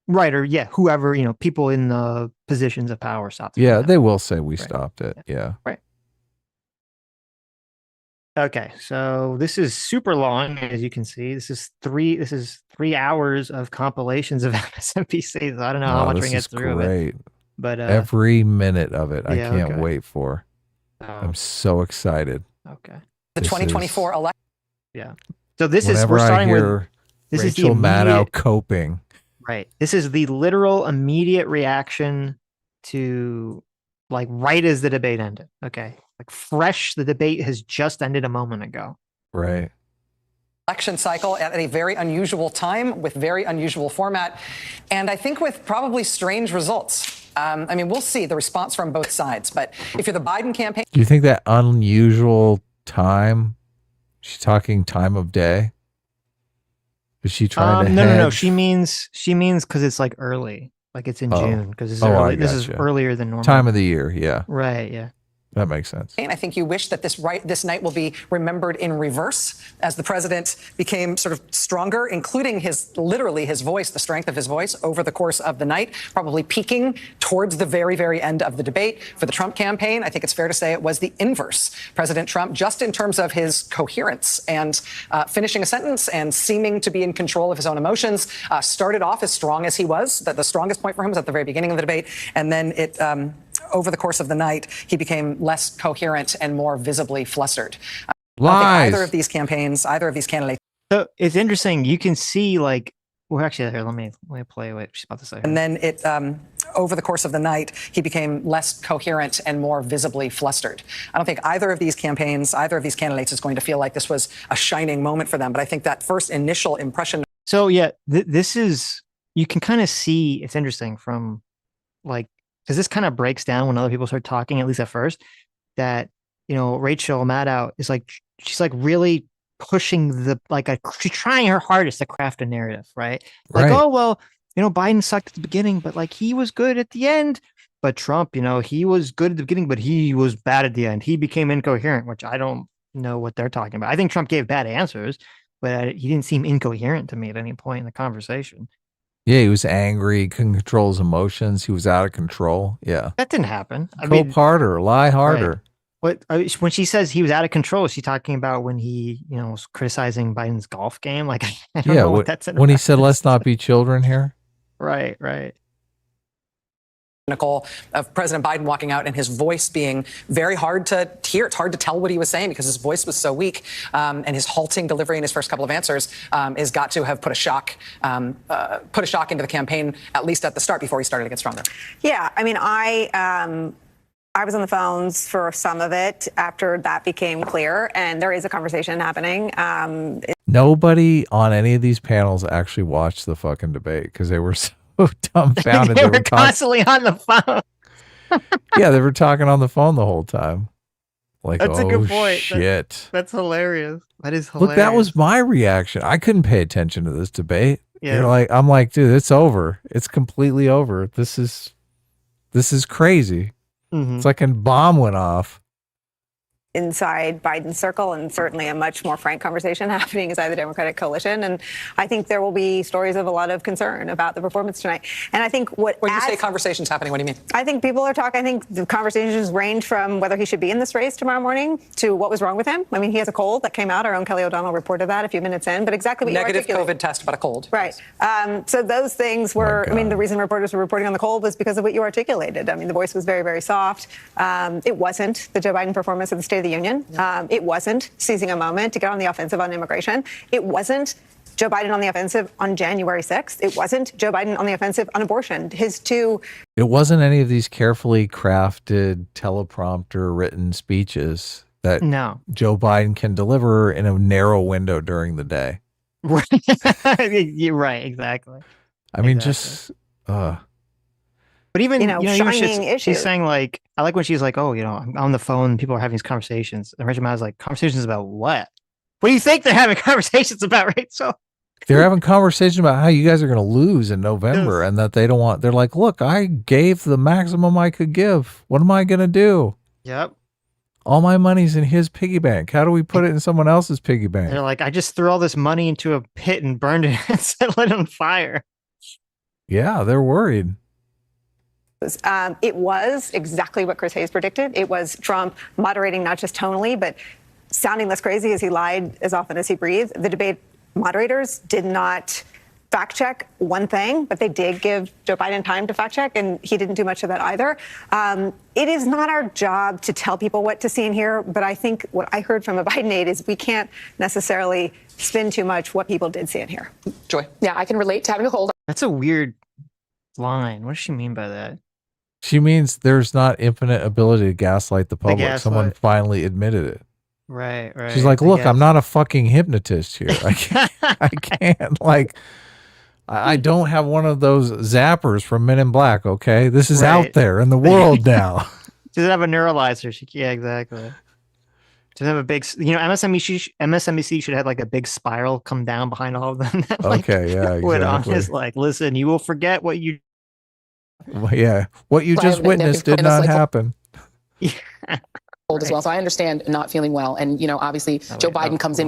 S2: Right. Or whoever, people in the positions of power stopped it.
S1: Yeah, they will say we stopped it. Yeah.
S2: Right. Okay, so this is super long, as you can see. This is 3 hours of compilations of MSNBC. So I don't know how much we can get through
S1: great.
S2: of it. But
S1: every minute of it, I
S2: yeah,
S1: can't
S2: okay.
S1: wait for. I'm so excited.
S2: Okay.
S19: The 2024 election.
S2: Yeah. So this is
S1: Whenever
S2: we're starting
S1: I hear
S2: with this
S1: Rachel
S2: is the
S1: Maddow coping.
S2: Right. This is the literal immediate reaction to like right as the debate ended. Okay. Like fresh, the debate has just ended a moment ago.
S1: Right.
S19: Election cycle at a very unusual time with very unusual format. And I think with probably strange results. I mean, we'll see the response from both sides. But if you're the Biden campaign.
S1: Do you think that unusual time, she's talking time of day? Is she trying to
S2: No. She means because it's like early. Like it's in June because it's early. This is earlier than normal.
S1: Time of the year. Yeah.
S2: Right. Yeah.
S1: That makes sense.
S19: I think you wish that this night will be remembered in reverse as the president became sort of stronger, including literally his voice, the strength of his voice over the course of the night, probably peaking towards the very, very end of the debate. For the Trump campaign, I think it's fair to say it was the inverse. President Trump, just in terms of his coherence and finishing a sentence and seeming to be in control of his own emotions, started off as strong as he was. The strongest point for him was at the very beginning of the debate. And then over the course of the night, he became less coherent and more visibly flustered. I don't think either of these campaigns, either of these candidates.
S2: So it's interesting. You can see like, well, actually, here, let me play what she's about to say.
S19: And then over the course of the night, he became less coherent and more visibly flustered. I don't think either of these campaigns, either of these candidates is going to feel like this was a shining moment for them. But I think that first initial impression.
S2: So yeah, this is, you can kind of see, it's interesting from like, because this kind of breaks down when other people start talking, at least at first, that, Rachel Maddow is like, she's like really pushing she's trying her hardest to craft a narrative, right? Like, oh, well, Biden sucked at the beginning, but like he was good at the end. But Trump, he was good at the beginning, but he was bad at the end. He became incoherent, which I don't know what they're talking about. I think Trump gave bad answers, but he didn't seem incoherent to me at any point in the conversation.
S1: Yeah, he was angry, couldn't control his emotions. He was out of control. Yeah.
S2: That didn't happen.
S1: Cope harder, lie harder.
S2: Right. When she says he was out of control, is she talking about when he, was criticizing Biden's golf game? Like, I don't know what that's
S1: when he said, let's not be children here.
S2: Right.
S19: Nicole, of President Biden walking out and his voice being very hard to hear. It's hard to tell what he was saying because his voice was so weak, and his halting delivery in his first couple of answers has got to have put a shock into the campaign, at least at the start, before he started to get stronger.
S20: Yeah, I mean, I was on the phones for some of it after that became clear, and there is a conversation happening.
S1: Nobody on any of these panels actually watched the fucking debate because they were so dumbfounded.
S2: They were constantly on the phone.
S1: Yeah, they were talking on the phone the whole time. Like,
S2: that's a good point.
S1: Shit.
S2: That's hilarious. That is hilarious.
S1: Look, that was my reaction. I couldn't pay attention to this debate.
S2: Yeah.
S1: I'm like, dude, it's over. It's completely over. This is crazy.
S2: Mm-hmm.
S1: It's like a bomb went off.
S20: Inside Biden's circle, and certainly a much more frank conversation happening inside the Democratic coalition. And I think there will be stories of a lot of concern about the performance tonight. And I think when
S19: you say conversations happening, what do you mean?
S20: I think people are talking. I think the conversations range from whether he should be in this race tomorrow morning to what was wrong with him. I mean, he has a cold that came out. Our own Kelly O'Donnell reported that a few minutes in. But exactly what
S19: Negative
S20: you articulated.
S19: COVID test, but a cold.
S20: Right. So those things were. I mean, the reason reporters were reporting on the cold was because of what you articulated. I mean, the voice was very, very soft. It wasn't the Joe Biden performance at the State of the Union. It wasn't seizing a moment to get on the offensive on immigration. It wasn't Joe Biden on the offensive on January 6th. It wasn't Joe Biden on the offensive on abortion.
S1: It wasn't any of these carefully crafted teleprompter written speeches that Joe Biden can deliver in a narrow window during the day.
S2: Right. You're right. Exactly.
S1: I mean, just.
S2: But even,
S20: shining issues.
S2: She's saying, like, I like when she's like, oh, I'm on the phone, people are having these conversations. And Rachel Maddow's like, conversations about what? What do you think they're having conversations about, Rachel?
S1: They're having conversations about how you guys are going to lose in November and that they don't want, they're like, look, I gave the maximum I could give. What am I going to do?
S2: Yep.
S1: All my money's in his piggy bank. How do we put it in someone else's piggy bank?
S2: They're like, I just threw all this money into a pit and burned it and set it on fire.
S1: Yeah, they're worried.
S20: It was exactly what Chris Hayes predicted. It was Trump moderating not just tonally, but sounding less crazy as he lied as often as he breathed. The debate moderators did not fact check one thing, but they did give Joe Biden time to fact check, and he didn't do much of that either. It is not our job to tell people what to see and hear, but I think what I heard from a Biden aide is we can't necessarily spin too much what people did see and hear.
S19: Joy.
S18: Yeah, I can relate to having a cold.
S2: That's a weird line. What does she mean by that?
S1: She means there's not infinite ability to gaslight the public. Someone finally admitted it.
S2: Right.
S1: She's like, look, I'm not a fucking hypnotist here. I can't like, I don't have one of those zappers from Men in Black. Okay. This is out there in the world now.
S2: Does it have a neuralizer? Yeah, exactly. Does it have a big, MSNBC should have like a big spiral come down behind all of them. That,
S1: okay. Yeah.
S2: Went on
S1: Exactly.
S2: is like, listen, you will forget what you.
S1: Well, yeah. What you just witnessed did not happen.
S18: As well, so I understand not feeling well, and obviously Joe Biden comes in,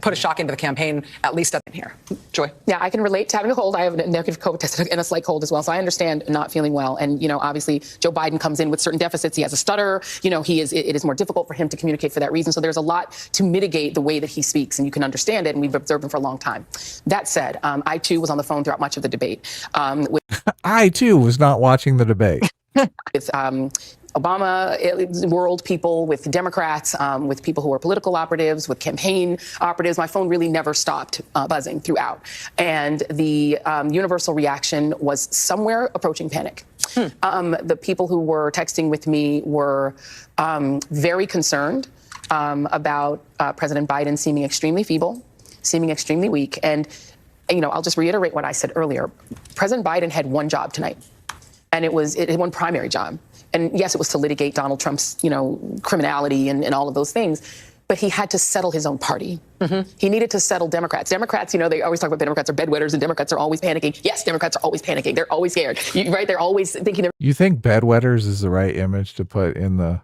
S19: put a shock into the campaign, at least up in here. Joy.
S18: Yeah, I can relate to having a cold. I have a negative COVID test and a slight cold as well, so I understand not feeling well. And obviously Joe Biden comes in with certain deficits. He has a stutter. It is more difficult for him to communicate for that reason. So there's a lot to mitigate the way that he speaks, and you can understand it. And we've observed him for a long time. That said, I too was on the phone throughout much of the debate.
S1: I too was not watching the debate.
S18: With Obama world people, with Democrats, with people who are political operatives, with campaign operatives. My phone really never stopped buzzing throughout. And the universal reaction was somewhere approaching panic. The people who were texting with me were very concerned about President Biden seeming extremely feeble, seeming extremely weak. And, I'll just reiterate what I said earlier. President Biden had one job tonight, and it had one primary job. And yes, it was to litigate Donald Trump's, criminality and all of those things. But he had to settle his own party. Mm-hmm. He needed to settle Democrats. Democrats, they always talk about Democrats are bedwetters and Democrats are always panicking. Yes, Democrats are always panicking. They're always scared, right? They're always thinking.
S1: You think bedwetters is the right image to put in the...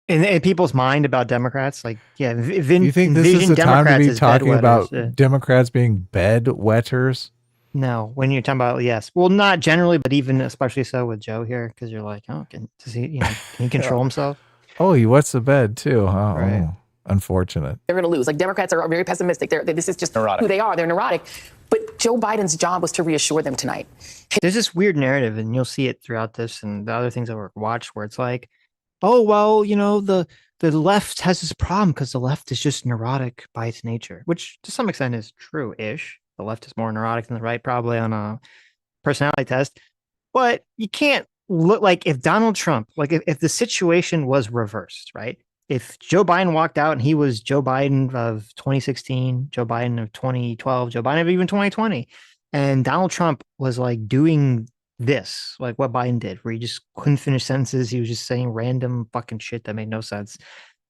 S2: In people's mind about Democrats? Like, yeah.
S1: You think this is the time to be talking about Democrats being bedwetters?
S2: No, when you're talking about, yes. Well, not generally, but even especially so with Joe here, because you're like, does he, can he control himself?
S1: Oh, he wets the bed too, huh?
S2: Right.
S1: Oh, unfortunate.
S18: They're going to lose. Like, Democrats are very pessimistic. This is just neurotic. Who they are. They're neurotic.
S21: But Joe Biden's job was to reassure them tonight.
S2: There's this weird narrative, and you'll see it throughout this and the other things that we're watched, where it's like, oh, well, the left has this problem because the left is just neurotic by its nature, which to some extent is true-ish. The left is more neurotic than the right, probably on a personality test. But you can't look like if Donald Trump, like if the situation was reversed, right? If Joe Biden walked out and he was Joe Biden of 2016, Joe Biden of 2012, Joe Biden of even 2020, and Donald Trump was like doing this, like what Biden did, where he just couldn't finish sentences. He was just saying random fucking shit that made no sense,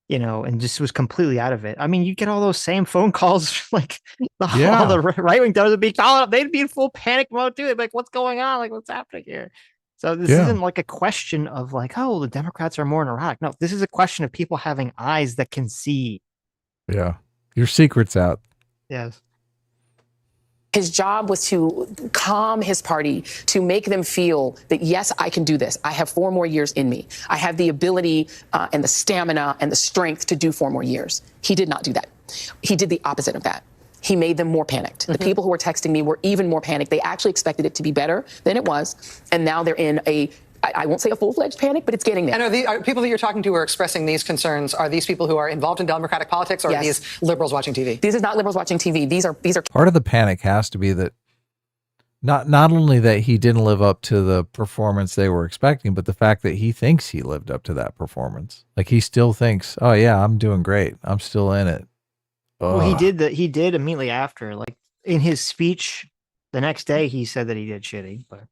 S2: and just was completely out of it. I mean, you get all those same phone calls, like all the right-wing donors would be calling up. They'd be in full panic mode too. They'd be like, what's going on? Like, what's happening here? So this isn't like a question of like, oh, the Democrats are more neurotic. No, this is a question of people having eyes that can see.
S1: Yeah. Your secret's out.
S2: Yes.
S21: His job was to calm his party, to make them feel that, yes, I can do this. I have 4 more years in me. I have the ability and the stamina and the strength to do 4 more years. He did not do that. He did the opposite of that. He made them more panicked. The people who were texting me were even more panicked. They actually expected it to be better than it was. And now they're in I won't say a full-fledged panic, but it's getting there.
S19: And are people that you're talking to who are expressing these concerns, are these people who are involved in Democratic politics, or are these liberals watching TV?
S21: These are not liberals watching TV. These are
S1: part of the panic has to be that not only that he didn't live up to the performance they were expecting, but the fact that he thinks he lived up to that performance. Like he still thinks, oh yeah, I'm doing great. I'm still in it. Ugh.
S2: Well, he did immediately after, like in his speech the next day, he said that he did shitty, but.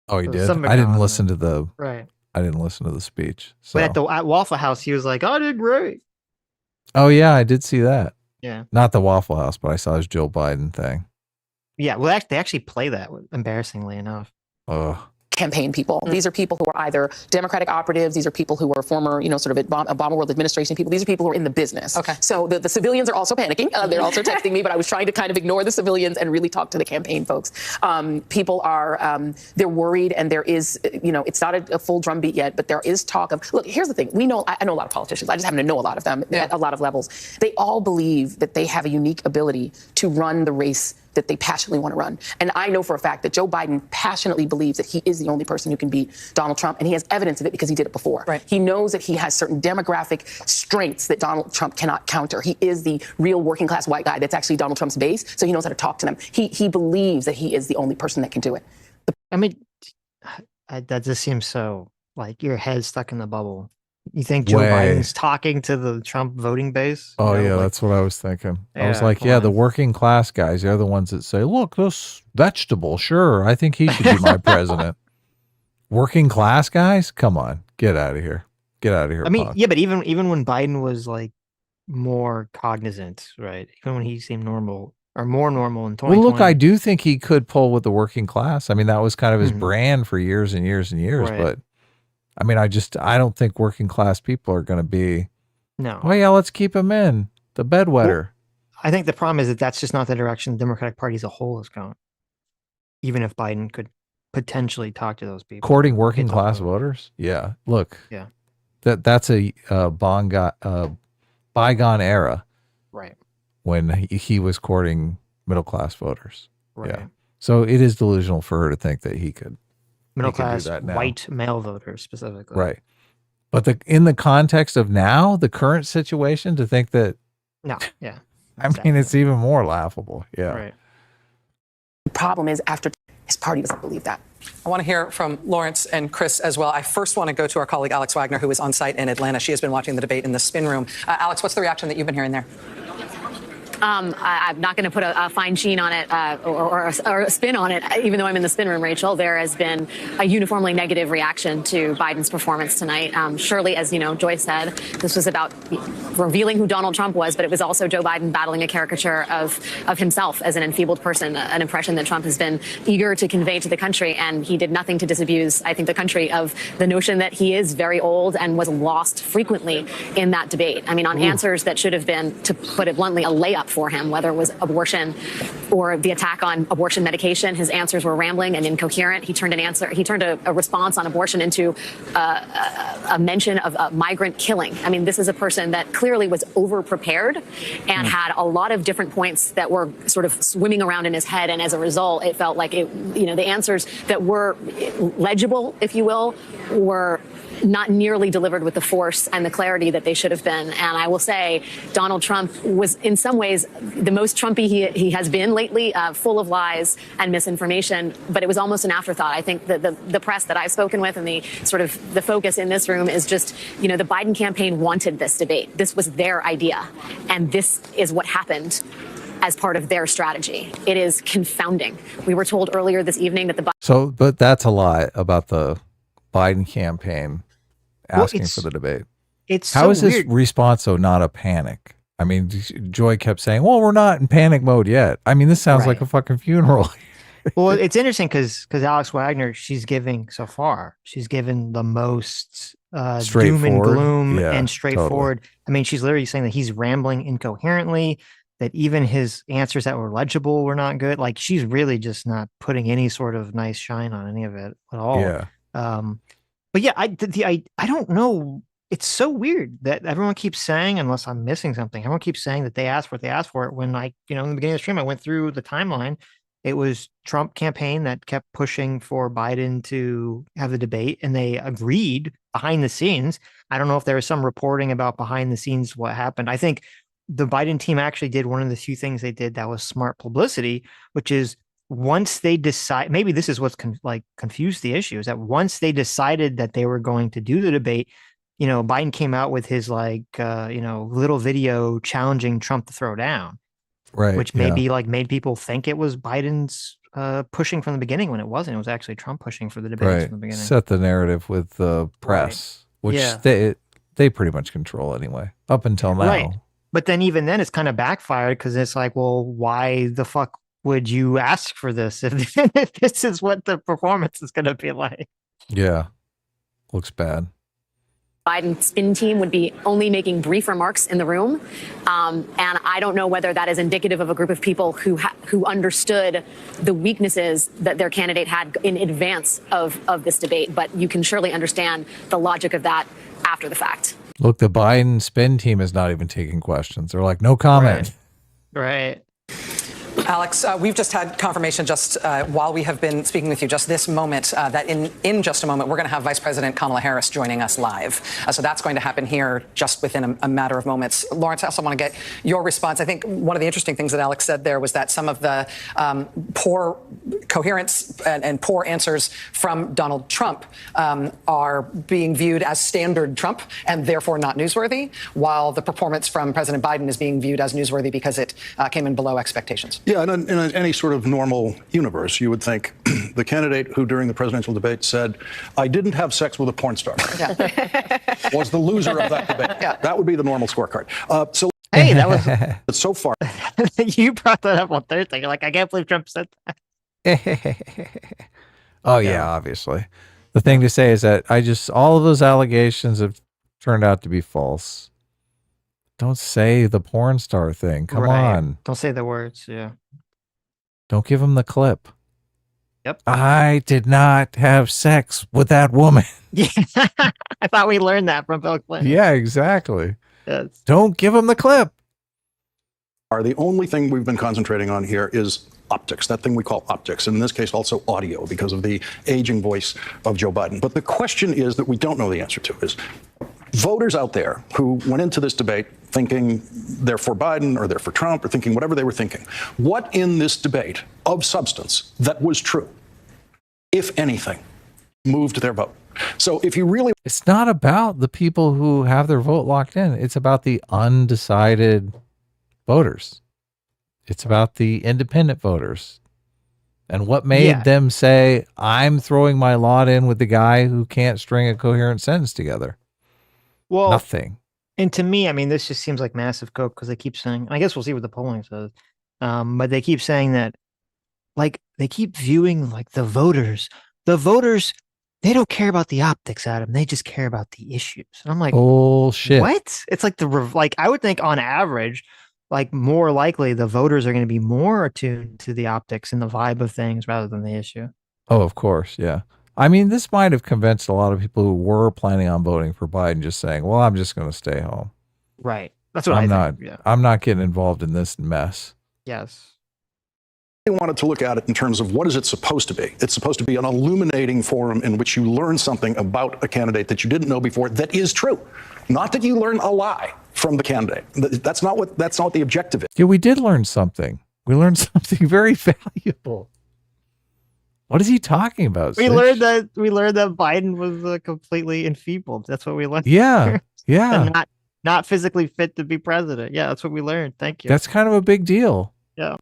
S1: Oh, he did. I didn't listen to the I didn't listen to the speech. So.
S2: But at Waffle House, he was like, "I did great."
S1: Oh yeah, I did see that.
S2: Yeah,
S1: not the Waffle House, but I saw his Joe Biden thing.
S2: Yeah, well, they actually play that, embarrassingly enough.
S21: Campaign people. These are people who are either Democratic operatives. These are people who are former, sort of Obama world administration people. These are people who are in the business. Okay. So the civilians are also panicking. They're also texting me, but I was trying to kind of ignore the civilians and really talk to the campaign folks. People are, they're worried, and there is, it's not a full drumbeat yet, but there is talk of, look, here's the thing. I know a lot of politicians. I just happen to know a lot of them at a lot of levels. They all believe that they have a unique ability to run the race that they passionately want to run. And I know for a fact that Joe Biden passionately believes that he is the only person who can beat Donald Trump, and he has evidence of it because he did it before. Right. He knows that he has certain demographic strengths that Donald Trump cannot counter. He is the real working class white guy that's actually Donald Trump's base, so he knows how to talk to them. He believes that he is the only person that can do it.
S2: I mean, that just seems so, like, your head's stuck in the bubble. You think Joe Biden's talking to the Trump voting base?
S1: Oh, yeah, that's what I was thinking. I was like, the working class guys, they're the ones that say, look, this vegetable, sure, I think he should be my president. Working class guys? Come on, get out of here. Get out of here.
S2: I mean, yeah, but even when Biden was like more cognizant, right? Even when he seemed normal or more normal in 2020.
S1: Well, look, I do think he could pull with the working class. I mean, that was kind of his brand for years and years and years, but I mean, I don't think working class people are going to be.
S2: No.
S1: Oh yeah, let's keep him in the bedwetter.
S2: Well, I think the problem is that that's just not the direction the Democratic Party as a whole is going. Even if Biden could potentially talk to those people,
S1: courting working class voters. Yeah, look.
S2: Yeah.
S1: That's a bygone era.
S2: Right.
S1: When he was courting middle class voters.
S2: Right.
S1: Yeah. So it is delusional for her to think that he could.
S2: Middle class white male voters specifically.
S1: Right. But in the context of now, the current situation, to think that.
S2: No. Yeah.
S1: I mean, it's even more laughable. Yeah.
S2: Right.
S21: The problem is after his party doesn't believe that.
S19: I want to hear from Lawrence and Chris as well. I first want to go to our colleague Alex Wagner, who is on site in Atlanta. She has been watching the debate in the spin room. Alex, what's the reaction that you've been hearing there?
S7: I'm not going to put a fine sheen on it or a spin on it, even though I'm in the spin room, Rachel. There has been a uniformly negative reaction to Biden's performance tonight. Surely, as Joyce said, this was about revealing who Donald Trump was, but it was also Joe Biden battling a caricature of himself as an enfeebled person, an impression that Trump has been eager to convey to the country. And he did nothing to disabuse, I think, the country of the notion that he is very old and was lost frequently in that debate. I mean, on answers that should have been, to put it bluntly, a layup for him, whether it was abortion, or the attack on abortion medication. His answers were rambling and incoherent. He turned a response on abortion into a mention of migrant killing. I mean, this is a person that clearly was over-prepared and had a lot of different points that were sort of swimming around in his head. And as a result, it felt like the answers that were legible, if you will, were not nearly delivered with the force and the clarity that they should have been. And I will say Donald Trump was in some ways the most Trumpy he has been lately, full of lies and misinformation, but it was almost an afterthought. I think that the press that I've spoken with and the sort of the focus in this room is just, the Biden campaign wanted this debate. This was their idea. And this is what happened as part of their strategy. It is confounding. We were told earlier this evening that
S1: but that's a lie about the Biden campaign asking for the debate. How is this response though not a panic? I mean, Joy kept saying, well, we're not in panic mode yet. I mean, this sounds like a fucking funeral.
S2: Well, it's interesting because Alex Wagner, she's given the most doom and gloom and straightforward. Totally. I mean, she's literally saying that he's rambling incoherently, that even his answers that were legible were not good. Like, she's really just not putting any sort of nice shine on any of it at all.
S1: Yeah.
S2: But yeah, I don't know. It's so weird that everyone keeps saying, unless I'm missing something, everyone keeps saying that they asked for it when in the beginning of the stream, I went through the timeline. It was Trump campaign that kept pushing for Biden to have the debate, and they agreed behind the scenes. I don't know if there was some reporting about behind the scenes what happened. I think the Biden team actually did one of the few things they did that was smart publicity, which is once they decide, maybe this is what's confused the issue, is that once they decided that they were going to do the debate, Biden came out with his little video challenging Trump to throw down,
S1: right?
S2: Which maybe made people think it was Biden's pushing from the beginning when it wasn't. It was actually Trump pushing for the debate from the beginning.
S1: Set the narrative with the press, which they pretty much control anyway up until now.
S2: Right. But then even then it's kind of backfired because it's like, well, why the fuck would you ask for this if this is what the performance is going to be like?
S1: Yeah. Looks bad.
S7: Biden spin team would be only making brief remarks in the room. And I don't know whether that is indicative of a group of people who understood the weaknesses that their candidate had in advance of this debate. But you can surely understand the logic of that after the fact.
S1: Look, the Biden spin team is not even taking questions. They're like, no comment.
S2: Right.
S19: Alex, we've just had confirmation while we have been speaking with you just this moment that in just a moment, we're going to have Vice President Kamala Harris joining us live. So that's going to happen here just within a matter of moments. Lawrence, I also want to get your response. I think one of the interesting things that Alex said there was that some of the poor coherence and poor answers from Donald Trump are being viewed as standard Trump and therefore not newsworthy, while the performance from President Biden is being viewed as newsworthy because it came in below expectations.
S5: Yeah, in any sort of normal universe, you would think the candidate who during the presidential debate said, I didn't have sex with a porn star, was the loser of that debate. Yeah. That would be the normal scorecard.
S2: Hey, that was
S5: so far.
S2: You brought that up on Thursday. You're like, I can't believe Trump said that.
S1: Oh, yeah, obviously. The thing to say is that all of those allegations have turned out to be false. Don't say the porn star thing. Come on.
S2: Don't say the words. Yeah.
S1: Don't give him the clip.
S2: Yep.
S1: I did not have sex with that woman.
S2: Yeah. I thought we learned that from Bill Clinton.
S1: Yeah, exactly.
S2: Yes.
S1: Don't give him the clip.
S5: The only thing we've been concentrating on here is optics, that thing we call optics, and in this case also audio because of the aging voice of Joe Biden. But the question is that we don't know the answer to is voters out there who went into this debate thinking they're for Biden or they're for Trump or thinking whatever they were thinking, what in this debate of substance that was true, if anything, moved their vote? So if you really...
S1: It's not about the people who have their vote locked in. It's about the undecided voters. It's about the independent voters. And what made them say, I'm throwing my lot in with the guy who can't string a coherent sentence together?
S2: Well,
S1: nothing.
S2: And to me, I mean, this just seems like massive coke because they keep saying, I guess we'll see what the polling says. But they keep saying that, they keep viewing the voters, they don't care about the optics, Adam. They just care about the issues. And I'm like,
S1: bullshit.
S2: What? It's like I would think on average, like more likely the voters are going to be more attuned to the optics and the vibe of things rather than the issue.
S1: Oh, of course. Yeah. I mean, this might have convinced a lot of people who were planning on voting for Biden, just saying, well, I'm just going to stay home.
S2: Right. That's what
S1: I'm
S2: I
S1: not,
S2: think. Yeah.
S1: I'm not getting involved in this mess.
S2: Yes.
S5: I wanted to look at it in terms of what is it supposed to be? It's supposed to be an illuminating forum in which you learn something about a candidate that you didn't know before that is true. Not that you learn a lie from the candidate. That's not what the objective is.
S1: Yeah, we did learn something. We learned something very valuable. What is he talking about?
S2: We
S1: Sitch?
S2: learned that Biden was completely enfeebled. That's what we learned.
S1: Yeah. Yeah.
S2: And not physically fit to be president. Yeah, that's what we learned. Thank you.
S1: That's kind of a big deal.
S2: Yeah.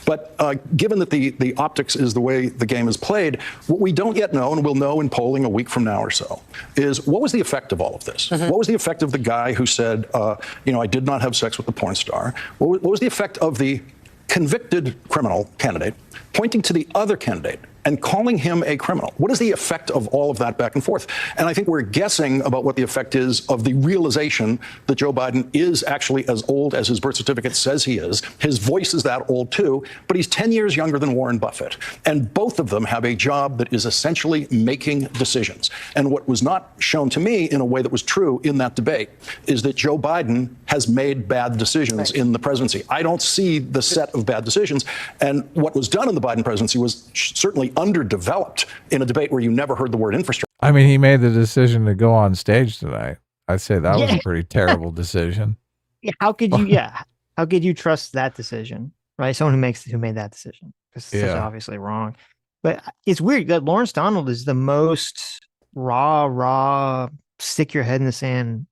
S5: But given that the optics is the way the game is played, what we don't yet know, and we'll know in polling a week from now or so, is what was the effect of all of this? What was the effect of the guy who said, I did not have sex with the porn star? What was the effect of the convicted criminal candidate pointing to the other candidate and calling him a criminal? What is the effect of all of that back and forth? And I think we're guessing about what the effect is of the realization that Joe Biden is actually as old as his birth certificate says he is. His voice is that old too, but he's 10 years younger than Warren Buffett. And both of them have a job that is essentially making decisions. And what was not shown to me in a way that was true in that debate is that Joe Biden has made bad decisions in the presidency. I don't see the set of bad decisions. And what was done in the Biden presidency was certainly underdeveloped in a debate where you never heard the word infrastructure.
S1: I mean, he made the decision to go on stage tonight. I'd say that was a pretty terrible decision.
S2: Yeah, how could you trust that decision, right? Someone who made that decision, because it's obviously wrong. But it's weird that Lawrence Donald is the most raw, stick your head in the sand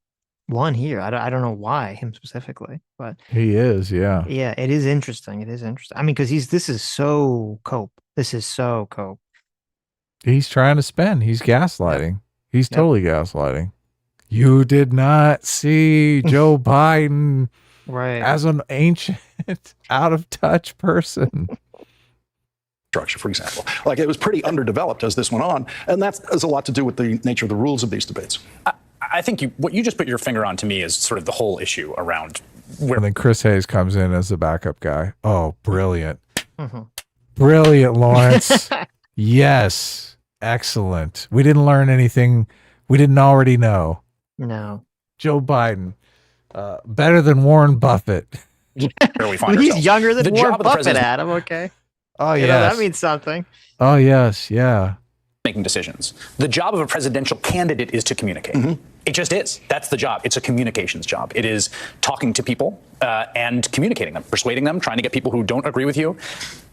S2: one here. I don't know why him specifically, but
S1: he is. Yeah.
S2: Yeah, it is interesting. It is interesting. I mean, because this is so cope. This is so cope.
S1: He's trying to spin. He's gaslighting. He's totally gaslighting. You did not see Joe Biden as an ancient, out of touch person.
S5: Structure, for example. Like, it was pretty underdeveloped as this went on. And that has a lot to do with the nature of the rules of these debates.
S4: I think what you just put your finger on to me is sort of the whole issue around
S1: where. And then Chris Hayes comes in as the backup guy. Oh, brilliant. Brilliant, Lawrence. Yes. Excellent. We didn't learn anything we didn't already know.
S2: No.
S1: Joe Biden. Better than Warren Buffett.
S2: He's younger than Warren Buffett, Adam. Okay.
S1: Oh, yeah.
S2: That means something.
S1: Oh, yes. Yeah.
S4: Making decisions. The job of a presidential candidate is to communicate. It just is. That's the job. It's a communications job. It is talking to people and communicating them, persuading them, trying to get people who don't agree with you.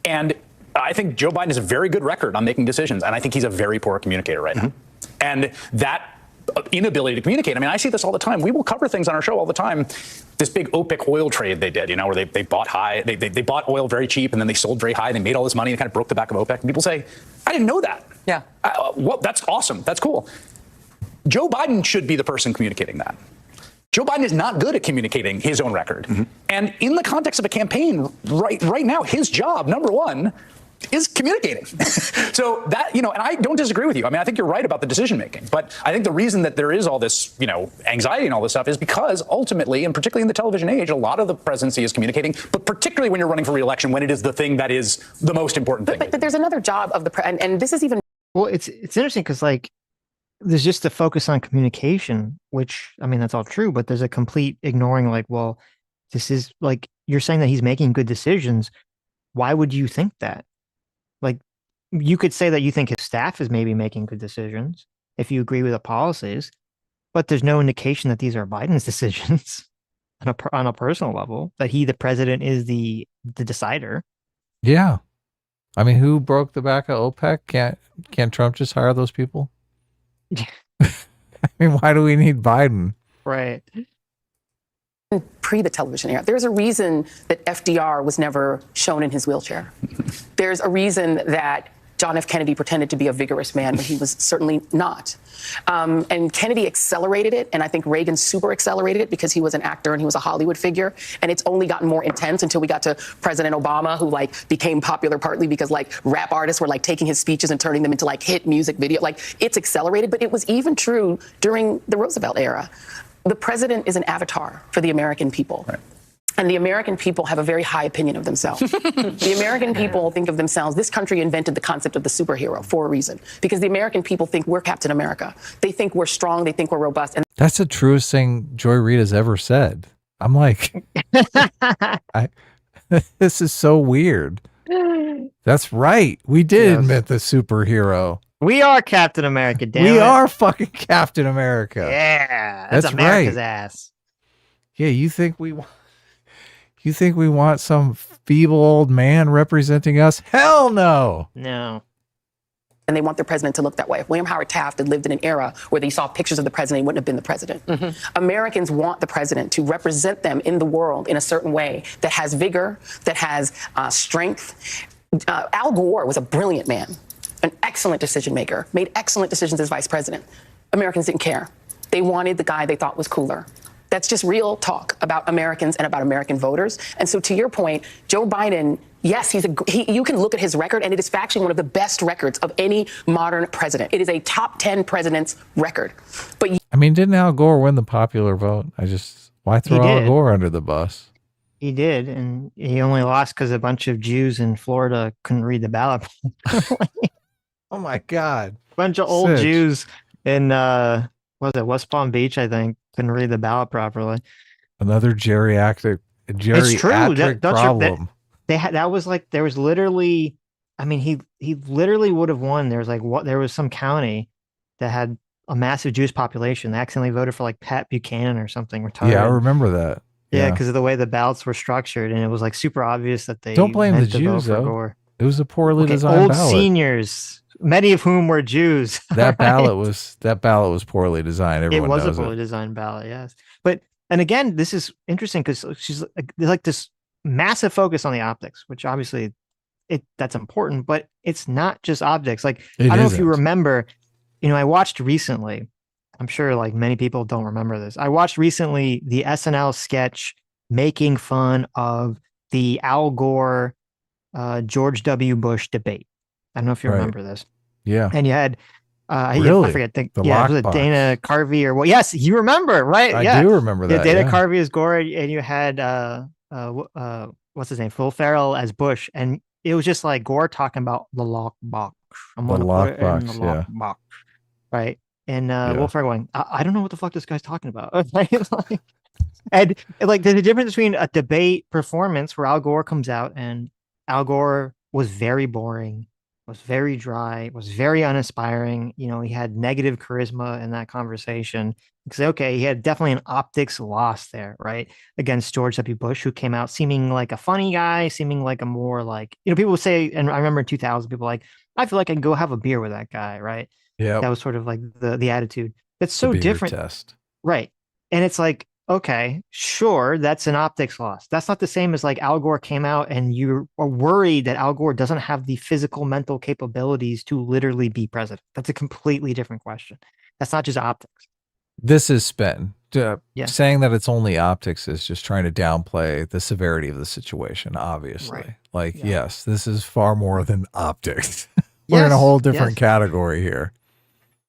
S4: And I think Joe Biden has a very good record on making decisions, and I think he's a very poor communicator right now. And that inability to communicate, I mean, I see this all the time. We will cover things on our show all the time. This big OPEC oil trade they did, where they bought high, they bought oil very cheap, and then they sold very high. They made all this money and kind of broke the back of OPEC. And people say, I didn't know that.
S19: Yeah.
S4: Well, that's awesome. That's cool. Joe Biden should be the person communicating that. Joe Biden is not good at communicating his own record. And in the context of a campaign right now, his job, number one, is communicating. So that, and I don't disagree with you. I mean, I think you're right about the decision making. But I think the reason that there is all this, anxiety and all this stuff is because ultimately, and particularly in the television age, a lot of the presidency is communicating, but particularly when you're running for re-election, when it is the thing that is the most important thing.
S21: But there's another job of the and this is even.
S2: Well, it's interesting because there's just a focus on communication, which, I mean, that's all true, but there's a complete ignoring this is you're saying that he's making good decisions. Why would you think that? You could say that you think his staff is maybe making good decisions if you agree with the policies, but there's no indication that these are Biden's decisions on a personal level, that he, the president, is the decider.
S1: Yeah. I mean, who broke the back of OPEC? Can't Trump just hire those people? I mean, why do we need Biden?
S2: Right.
S21: Pre the television era, there's a reason that FDR was never shown in his wheelchair. There's a reason that John F. Kennedy pretended to be a vigorous man when he was certainly not. And Kennedy accelerated it, and I think Reagan super accelerated it because he was an actor and he was a Hollywood figure. And it's only gotten more intense until we got to President Obama, who became popular partly because rap artists were taking his speeches and turning them into hit music video. It's accelerated, but it was even true during the Roosevelt era. The president is an avatar for the American people.
S4: Right.
S21: And the American people have a very high opinion of themselves. The American people think of themselves, this country invented the concept of the superhero for a reason. Because the American people think we're Captain America. They think we're strong, they think we're robust. And
S1: That's the truest thing Joy Reid has ever said. I'm like, this is so weird. That's right. We did invent the superhero.
S2: We are Captain America, damn
S1: We
S2: it.
S1: are fucking Captain America.
S2: Yeah.
S1: That's
S2: America's
S1: right.
S2: ass.
S1: Yeah, you think we want some feeble old man representing us? Hell no.
S2: No.
S21: And they want their president to look that way. If William Howard Taft had lived in an era where they saw pictures of the president, he wouldn't have been the president. Americans want the president to represent them in the world in a certain way that has vigor, that has strength. Al Gore was a brilliant man, an excellent decision maker, made excellent decisions as vice president. Americans didn't care. They wanted the guy they thought was cooler. That's just real talk about Americans and about American voters. And so to your point, Joe Biden, yes, you can look at his record, and it is factually one of the best records of any modern president. It is a top 10 president's record. But
S1: I mean, didn't Al Gore win the popular vote? Why throw Al Gore under the bus?
S2: He did, and he only lost because a bunch of Jews in Florida couldn't read the ballot.
S1: Oh my God.
S2: A bunch of old
S1: Sitch.
S2: Jews in West Palm Beach, I think, couldn't read the ballot properly.
S1: Another geriatric
S2: It's true.
S1: problem.
S2: That was like, there was literally, I mean, he literally would have won. There was some county that had a massive Jewish population. They accidentally voted for like Pat Buchanan or something retarded.
S1: Yeah, I remember that.
S2: Yeah, because of the way the ballots were structured, and it was like super obvious that they
S1: Don't blame the
S2: meant to vote
S1: Jews
S2: for
S1: though.
S2: Gore.
S1: It was a poorly
S2: Okay,
S1: designed
S2: old
S1: ballot.
S2: seniors, many of whom were Jews.
S1: That ballot
S2: right?
S1: was poorly designed. Everyone
S2: It was a
S1: knows
S2: poorly designed ballot, yes. But and again, this is interesting because she's like this massive focus on the optics, which obviously that's important, but it's not just optics. Like I don't know if you remember, I watched recently. I'm sure like many people don't remember this. I watched recently the SNL sketch making fun of the Al Gore George W. Bush debate. I don't know if you remember this.
S1: Yeah.
S2: And you had
S1: Really?
S2: I forget.
S1: The
S2: Was it
S1: lockbox.
S2: Dana Carvey or what? Yes, you remember, right?
S1: I do remember that,
S2: Dana
S1: yeah.
S2: Carvey as Gore, and you had what's his name, Will Ferrell as Bush, and it was just like Gore talking about the lockbox. I'm
S1: The
S2: gonna put it in
S1: lockbox,
S2: the
S1: yeah.
S2: lockbox, right? And Will Ferrell going, I don't know what the fuck this guy's talking about. Right? and like there's a difference between a debate performance where Al Gore comes out and Al Gore was very boring, was very dry, was very uninspiring. He had negative charisma in that conversation. Because, okay, he had definitely an optics loss there, right? Against George W. Bush, who came out seeming like a funny guy, seeming like a more like, people would say, and I remember in 2000, people were like, I feel like I can go have a beer with that guy, right?
S1: Yeah.
S2: That was sort of like the attitude. That's so
S1: behavior
S2: different.
S1: test.
S2: Right. And it's like, okay, sure, that's an optics loss. That's not the same as like Al Gore came out and you are worried that Al Gore doesn't have the physical, mental capabilities to literally be president. That's a completely different question. That's not just optics.
S1: This is spin.
S2: Yeah.
S1: Saying that it's only optics is just trying to downplay the severity of the situation, obviously.
S2: Right.
S1: Like, yes, this is far more than optics. We're in a
S2: Yes,
S1: whole different
S2: yes.
S1: category here.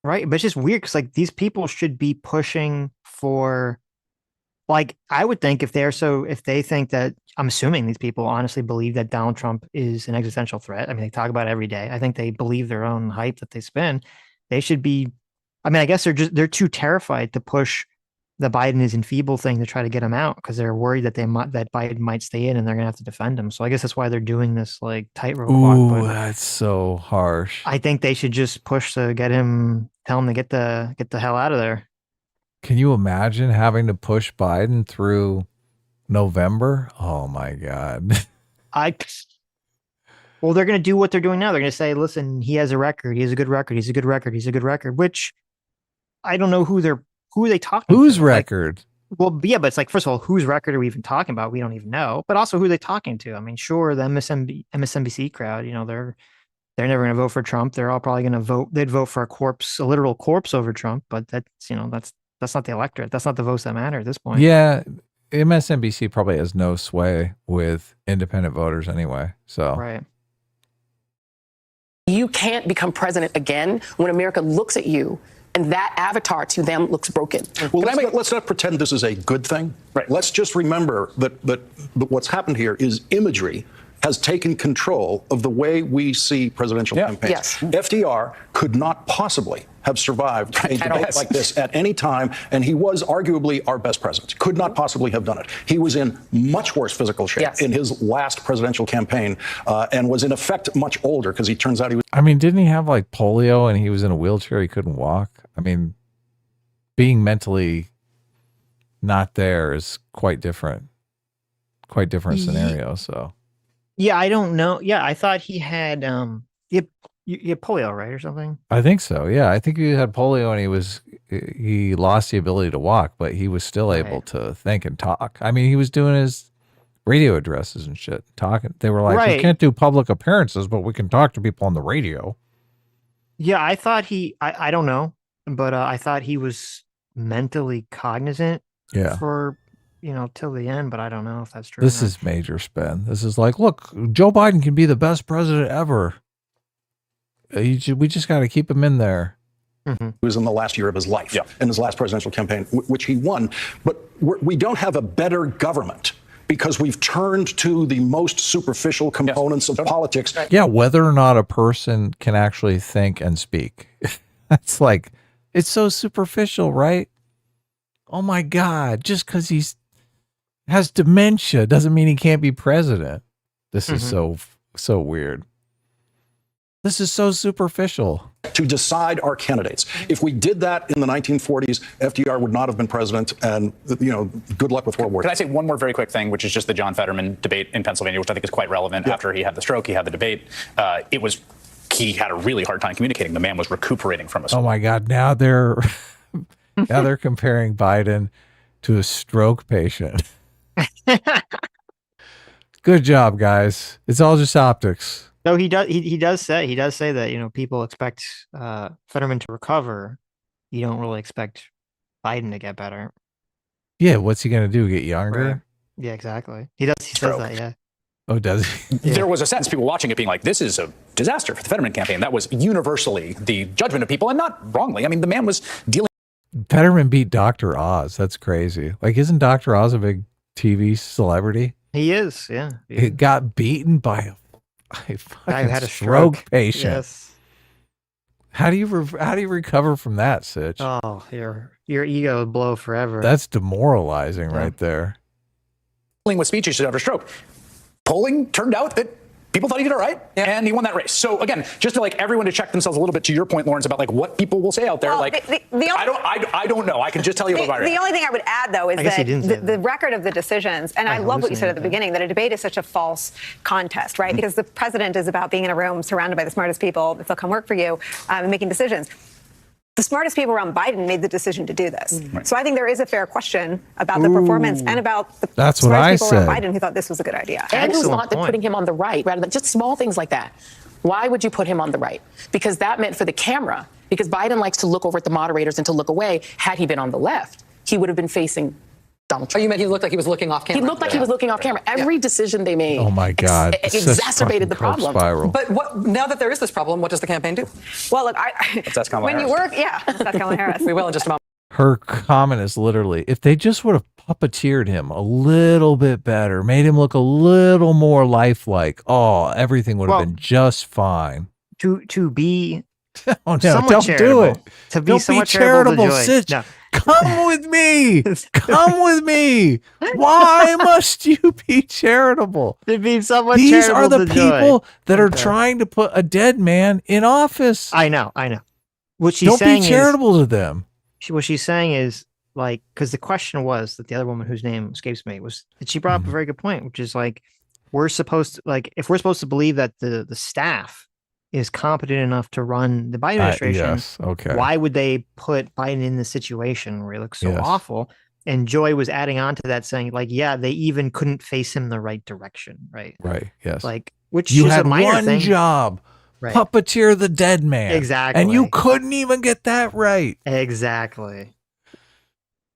S2: Right. But it's just weird because like these people should be pushing for, like, I would think if they think that, I'm assuming these people honestly believe that Donald Trump is an existential threat. I mean, they talk about it every day. I think they believe their own hype that they spin. They should be, I mean, I guess they're too terrified to push the Biden is enfeebled thing to try to get him out because they're worried that that Biden might stay in and they're gonna have to defend him. So I guess that's why they're doing this like tightrope walk.
S1: Ooh,
S2: But
S1: that's so harsh.
S2: I think they should just push to tell him to get the hell out of there.
S1: Can you imagine having to push Biden through November? Oh my God.
S2: Well, they're going to do what they're doing now. They're going to say, listen, he has a record. He has a good record. He's a good record. He's a good record, which I don't know who are they talking
S1: Whose
S2: to?
S1: record?
S2: Like, well, yeah, but it's like, first of all, whose record are we even talking about? We don't even know. But also, who are they talking to? I mean, sure, the MSNBC crowd, they're never going to vote for Trump. They're all probably going to vote. They'd vote for a literal corpse over Trump. But that's not the electorate. That's not the votes that matter at this point.
S1: Yeah. MSNBC probably has no sway with independent voters anyway. So
S2: Right.
S21: You can't become president again when America looks at you And that avatar to them looks broken.
S5: Well, let's not pretend this is a good thing. Right. Let's just remember that what's happened here is imagery has taken control of the way we see presidential campaigns.
S21: Yes.
S5: FDR could not possibly have survived a debate like this at any time, and he was arguably our best president. Could not possibly have done it. He was in much worse physical shape in his last presidential campaign, and was in effect much older because he turns out he was.
S1: I mean, didn't he have like polio and he was in a wheelchair? He couldn't walk. I mean, being mentally not there is quite different scenario. So.
S2: Yeah, I don't know. Yeah, I thought he had you had polio, right, or something?
S1: I think so. Yeah, I think he had polio and he lost the ability to walk, but he was still able to think and talk. I mean, he was doing his radio addresses and shit, talking. They were like, we can't do public appearances, but we can talk to people on the radio.
S2: Yeah, I thought I don't know, but I thought he was mentally cognizant for till the end, but I don't know if that's true.
S1: This is major spin. This is like, look, Joe Biden can be the best president ever. We just got to keep him in there.
S5: He was in the last year of his life in his last presidential campaign, which he won. But we don't have a better government because we've turned to the most superficial components of politics.
S1: Yeah, whether or not a person can actually think and speak. That's like, it's so superficial, right? Oh my God, just because he has dementia doesn't mean he can't be president. This is so weird. This is so superficial.
S5: To decide our candidates. If we did that in the 1940s, FDR would not have been president, and good luck with World War II.
S4: Can I say one more very quick thing, which is just the John Fetterman debate in Pennsylvania, which I think is quite relevant. After he had the stroke, he had the debate. He had a really hard time communicating. The man was recuperating from a stroke.
S1: Oh my God! Now they're comparing Biden to a stroke patient. Good job, guys. It's all just optics.
S2: No, he does say that people expect Fetterman to recover. You don't really expect Biden to get better.
S1: Yeah, what's he gonna do? Get younger?
S2: Right. Yeah, exactly. He says that. Yeah.
S1: Oh, does he?
S4: There was a sense, people watching it being like, this is a disaster for the Fetterman campaign. That was universally the judgment of people, and not wrongly. I mean, the man was dealing.
S1: Fetterman beat Dr. Oz. That's crazy. Like, isn't Dr. Oz a big TV celebrity?
S2: He is, yeah.
S1: He got beaten by a
S2: guy who had a
S1: stroke patient.
S2: Yes.
S1: How do you recover from that, Sitch?
S2: Oh, your ego would blow forever.
S1: That's demoralizing right there.
S4: With speech issues after stroke. Polling turned out that people thought he did all right, and he won that race. So again, just to everyone to check themselves a little bit, to your point, Lawrence, about what people will say out there.
S20: Well,
S4: I don't know. I can just tell you about it.
S20: The only thing I would add, though, is that the record of the decisions, and I love what you said at the beginning, that a debate is such a false contest, right? Because the president is about being in a room surrounded by the smartest people, if they'll come work for you, and making decisions. The smartest people around Biden made the decision to do this. So I think there is a fair question about the performance and about the smartest people around Biden who thought this was a good idea.
S21: And who thought that putting him on the right, rather than just small things like that. Why would you put him on the right? Because that meant for the camera, because Biden likes to look over at the moderators and to look away. Had he been on the left, he would have been facing Donald Trump.
S19: Oh, you meant he looked like he was looking off camera?
S21: He looked like he was looking off camera. Every decision they made
S1: oh my God,
S21: exacerbated the problem.
S1: Spiral.
S19: But now that there is this problem, what does the campaign do?
S20: Well, look,
S4: that's Kamala
S20: when
S4: Harris.
S20: you work, that's Kamala Harris.
S19: We will in just a moment.
S1: Her comment is literally, if they just would have puppeteered him a little bit better, made him look a little more lifelike, everything would have been just fine.
S2: To be
S1: oh no, don't do it.
S2: To be
S1: don't be charitable, Sitch.
S2: No.
S1: Come with me. Come with me. Why must you be charitable?
S2: To be somewhat
S1: These
S2: charitable
S1: are the
S2: to
S1: people
S2: Joy.
S1: that are trying to put a dead man in office.
S2: I know. What she's
S1: don't
S2: saying
S1: be charitable to them.
S2: What she's saying is because the question was that the other woman whose name escapes me was that she brought up a very good point, which is we're supposed to if we're supposed to believe that the staff is competent enough to run the Biden administration,
S1: yes, okay.
S2: Why would they put Biden in this situation where he looks so awful? And Joy was adding on to that, saying they even couldn't face him the right direction, right?
S1: Right. Yes.
S2: Which
S1: you
S2: is
S1: had
S2: a minor
S1: one
S2: thing.
S1: job,
S2: right.
S1: Puppeteer the dead man,
S2: exactly,
S1: and you couldn't even get that right.
S2: Exactly.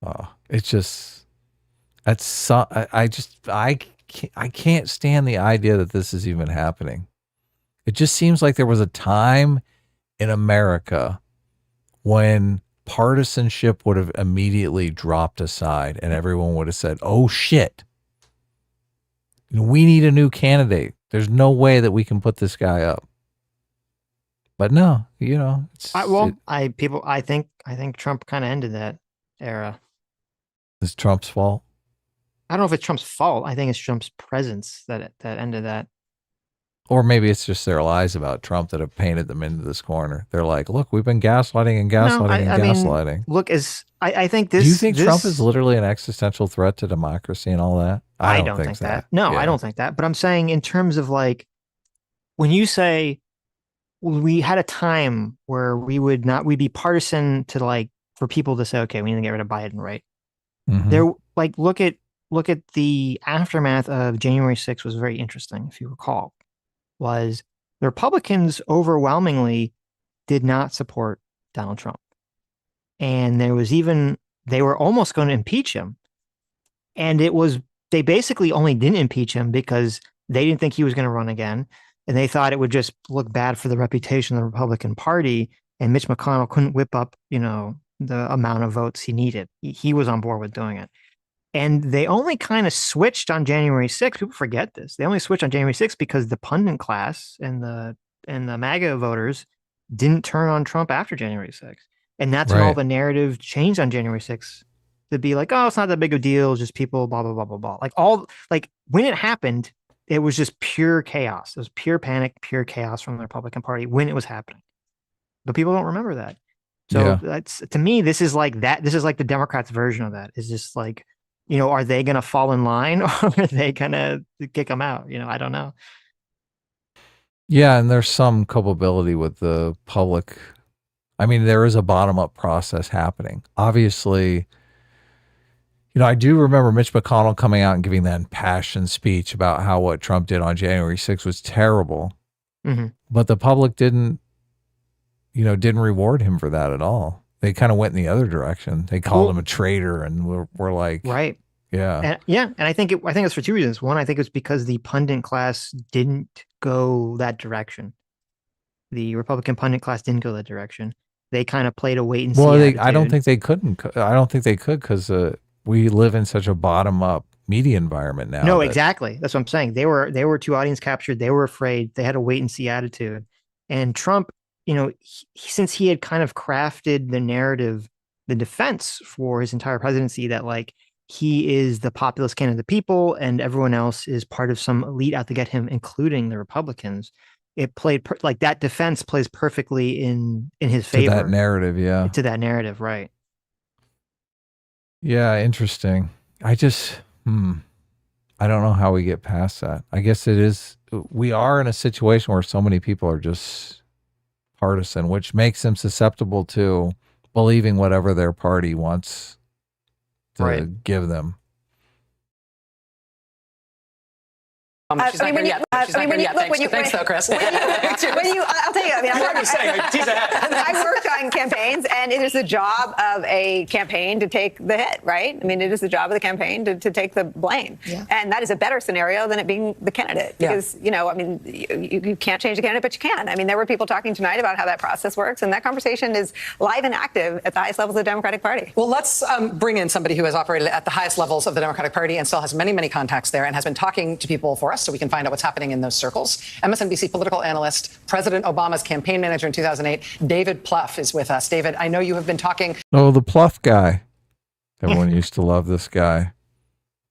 S1: Oh, it's just I can't stand the idea that this is even happening. It just seems like there was a time in America when partisanship would have immediately dropped aside and everyone would have said, oh shit, we need a new candidate. There's no way that we can put this guy up. But no,
S2: I think Trump kind of ended that era.
S1: It's Trump's fault.
S2: I don't know if it's Trump's fault. I think it's Trump's presence that ended that.
S1: Or maybe it's just their lies about Trump that have painted them into this corner. They're like, look, we've been gaslighting and gaslighting and gaslighting.
S2: Mean, look, I think this.
S1: Do you think Trump is literally an existential threat to democracy and all that?
S2: I don't think that. No, yeah. I don't think that. But I'm saying in terms of like, when you say we had a time where we'd be partisan to like, for people to say, okay, we need to get rid of Biden, right? Mm-hmm. There, like, look at the aftermath of January 6th was very interesting, if you recall. Was the Republicans overwhelmingly did not support Donald Trump. And they were almost going to impeach him. And they basically only didn't impeach him because they didn't think he was going to run again. And they thought it would just look bad for the reputation of the Republican Party. And Mitch McConnell couldn't whip up, the amount of votes he needed. He was on board with doing it. And they only kind of switched on January 6th. People forget this. They only switched on January 6th because the pundit class and the MAGA voters didn't turn on Trump after January 6th. And that's when all the narrative changed on January 6th to be like, oh, it's not that big of a deal. It's just people, blah, blah, blah, blah, blah. When it happened, it was just pure chaos. It was pure panic, pure chaos from the Republican Party when it was happening. But people don't remember that. So that's, to me, this is like that. This is like the Democrats' version of that. It's just like, are they going to fall in line or are they going to kick them out? I don't know.
S1: Yeah. And there's some culpability with the public. I mean, there is a bottom-up process happening. Obviously, I do remember Mitch McConnell coming out and giving that impassioned speech about how what Trump did on January 6th was terrible. Mm-hmm. But the public didn't reward him for that at all. They kind of went in the other direction. They called him a traitor, and we're like,
S2: right,
S1: yeah,
S2: and I think it's for two reasons. One, I think it's because the pundit class didn't go that direction. The Republican pundit class didn't go that direction. They kind of played a wait and see.
S1: Well, I don't think they couldn't. I don't think they could because we live in such a bottom-up media environment now.
S2: No, exactly. That's what I'm saying. They were too audience captured. They were afraid. They had a wait and see attitude. And Trump, since he had kind of crafted the narrative, the defense for his entire presidency that like he is the populist candidate of the people and everyone else is part of some elite out to get him, including the Republicans. It played like that defense plays perfectly in his favor.
S1: To that narrative, yeah.
S2: To that narrative, right.
S1: Yeah, interesting. I just, I don't know how we get past that. I guess we are in a situation where so many people are just partisan, which makes them susceptible to believing whatever their party wants to give them.
S19: She's not here yet. Thanks, though, Chris. I'll tell you, I work on campaigns, and it is the job of a campaign to take the hit, right? I mean, it is the job of the campaign to take the blame. Yeah. And that is a better scenario than it being the candidate. Because, you can't change the candidate, but you can. I mean, there were people talking tonight about how that process works, and that conversation is live and active at the highest levels of the Democratic Party. Well, let's bring in somebody who has operated at the highest levels of the Democratic Party and still has many, many contacts there and has been talking to people for us so we can find out what's happening in those circles. MSNBC political analyst, President Obama's campaign manager in 2008, David Plouffe is with us. David, I know you have been talking.
S1: Oh, the Plouffe guy. Everyone used to love this guy.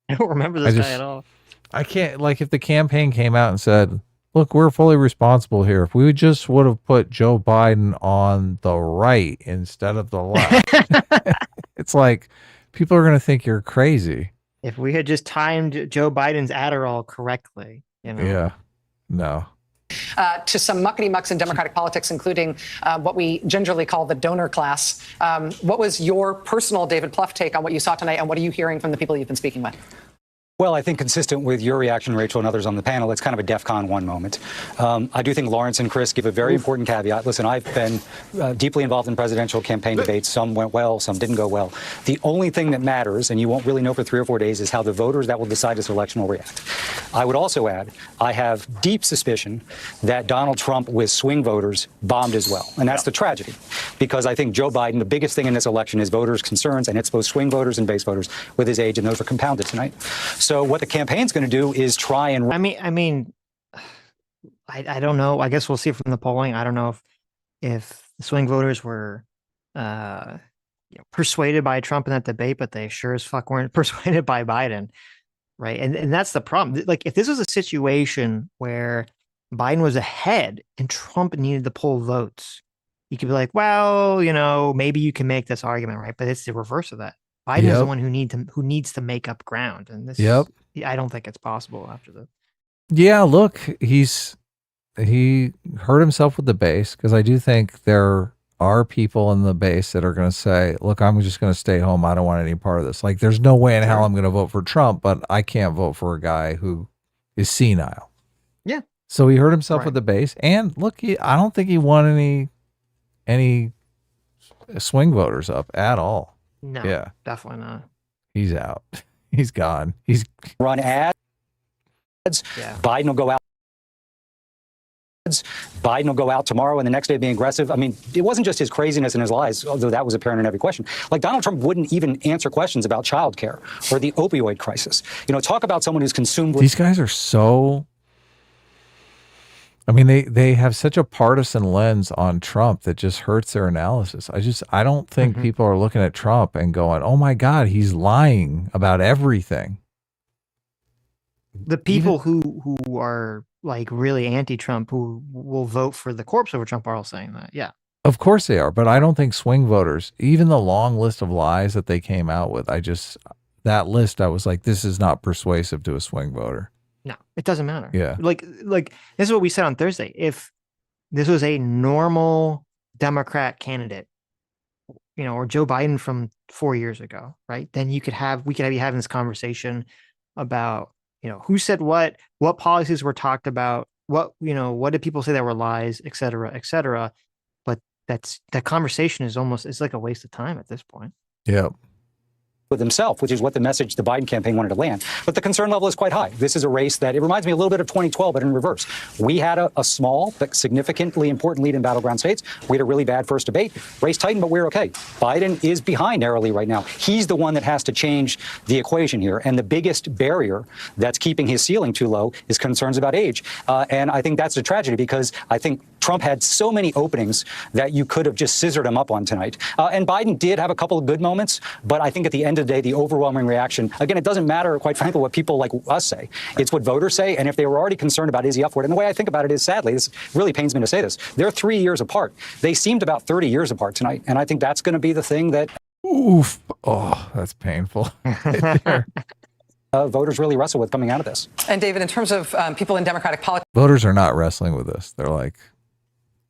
S2: I don't remember this guy at all.
S1: I can't, if the campaign came out and said, look, we're fully responsible here. If we just would have put Joe Biden on the right instead of the left, it's like people are going to think you're crazy.
S2: If we had just timed Joe Biden's Adderall correctly,
S1: Yeah, no.
S19: To some muckety-mucks in Democratic politics, including what we gingerly call the donor class. What was your personal David Plouffe take on what you saw tonight, and what are you hearing from the people you've been speaking with?
S6: Well, I think consistent with your reaction, Rachel, and others on the panel, it's kind of a DEFCON 1 moment. I do think Lawrence and Chris give a very important caveat. Listen, I've been deeply involved in presidential campaign debates. Some went well, some didn't go well. The only thing that matters, and you won't really know for 3 or 4 days, is how the voters that will decide this election will react. I would also add, I have deep suspicion that Donald Trump with swing voters bombed as well. And that's the tragedy, because I think Joe Biden, the biggest thing in this election is voters' concerns, and it's both swing voters and base voters with his age, and those are compounded tonight. So what the campaign's going to do is try and...
S2: I don't know. I guess we'll see from the polling. I don't know if the swing voters were persuaded by Trump in that debate, but they sure as fuck weren't persuaded by Biden, right? And that's the problem. Like, if this was a situation where Biden was ahead and Trump needed to pull votes, you could be like, well, maybe you can make this argument, right? But it's the reverse of that. Biden is the one who needs to make up ground, and this. I don't think it's possible after this.
S1: Yeah, look, he hurt himself with the base, because I do think there are people in the base that are going to say, look, I'm just going to stay home. I don't want any part of this. Like, there's no way in hell I'm going to vote for Trump, but I can't vote for a guy who is senile.
S2: Yeah.
S1: So he hurt himself with the base. And look, I don't think he won any swing voters up at all.
S2: No, definitely not.
S1: He's out. He's gone. He's
S6: run ads. Biden will go out. Biden will go out tomorrow and the next day being aggressive. I mean, it wasn't just his craziness and his lies, although that was apparent in every question. Like, Donald Trump wouldn't even answer questions about childcare or the opioid crisis. Talk about someone who's consumed with...
S1: These guys are so... I mean, they have such a partisan lens on Trump that just hurts their analysis. I don't think people are looking at Trump and going, oh my God, he's lying about everything.
S2: The people who are like really anti-Trump, who will vote for the corpse over Trump, are all saying that. Yeah.
S1: Of course they are, but I don't think swing voters, even the long list of lies that they came out with, that list, I was like, this is not persuasive to a swing voter.
S2: No, it doesn't matter.
S1: Yeah.
S2: Like this is what we said on Thursday. If this was a normal Democrat candidate, or Joe Biden from 4 years ago, right? Then we could be having this conversation about, who said what policies were talked about, what did people say that were lies, et cetera, et cetera. But that conversation it's like a waste of time at this point.
S1: Yeah.
S6: With himself, which is what the message the Biden campaign wanted to land. But the concern level is quite high. This is a race that, it reminds me a little bit of 2012, but in reverse. We had a small but significantly important lead in battleground states. We had a really bad first debate. Race tightened, but we're okay. Biden is behind narrowly right now. He's the one that has to change the equation here. And the biggest barrier that's keeping his ceiling too low is concerns about age. And I think that's a tragedy, because I think Trump had so many openings that you could have just scissored him up on tonight. And Biden did have a couple of good moments, but I think at the end of the day, the overwhelming reaction, again, it doesn't matter, quite frankly, what people like us say. It's what voters say. And if they were already concerned about is he up for it, and the way I think about it is, sadly, this really pains me to say this, they're 3 years apart. They seemed about 30 years apart tonight. And I think that's going to be the thing that...
S1: Oof. Oh, that's painful.
S6: Voters really wrestle with coming out of this.
S19: And David, in terms of people in Democratic politics...
S1: Voters are not wrestling with this. They're like,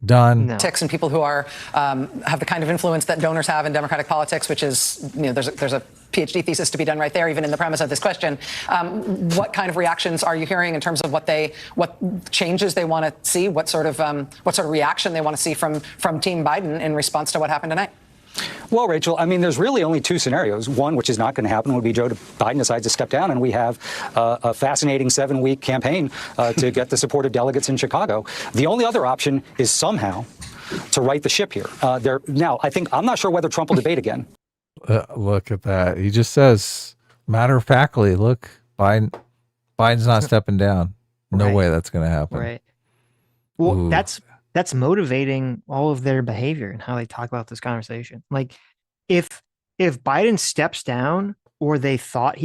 S1: done.
S19: Politics and people who are have the kind of influence that donors have in Democratic politics, which is, there's a PhD thesis to be done right there, even in the premise of this question. What kind of reactions are you hearing in terms of what changes they want to see, what sort of reaction they want to see from Team Biden in response to what happened tonight?
S6: Well, Rachel, I mean, there's really only two scenarios. One, which is not going to happen, would be Joe Biden decides to step down, and we have a fascinating 7-week campaign to get the support of delegates in Chicago. The only other option is somehow to right the ship here. Now, I'm not sure whether Trump will debate again.
S1: Look at that. He just says, matter-of-factly, look, Biden's not stepping down. No way that's going to happen.
S2: Right. Well, that's motivating all of their behavior and how they talk about this conversation. Like, if Biden steps down, or they thought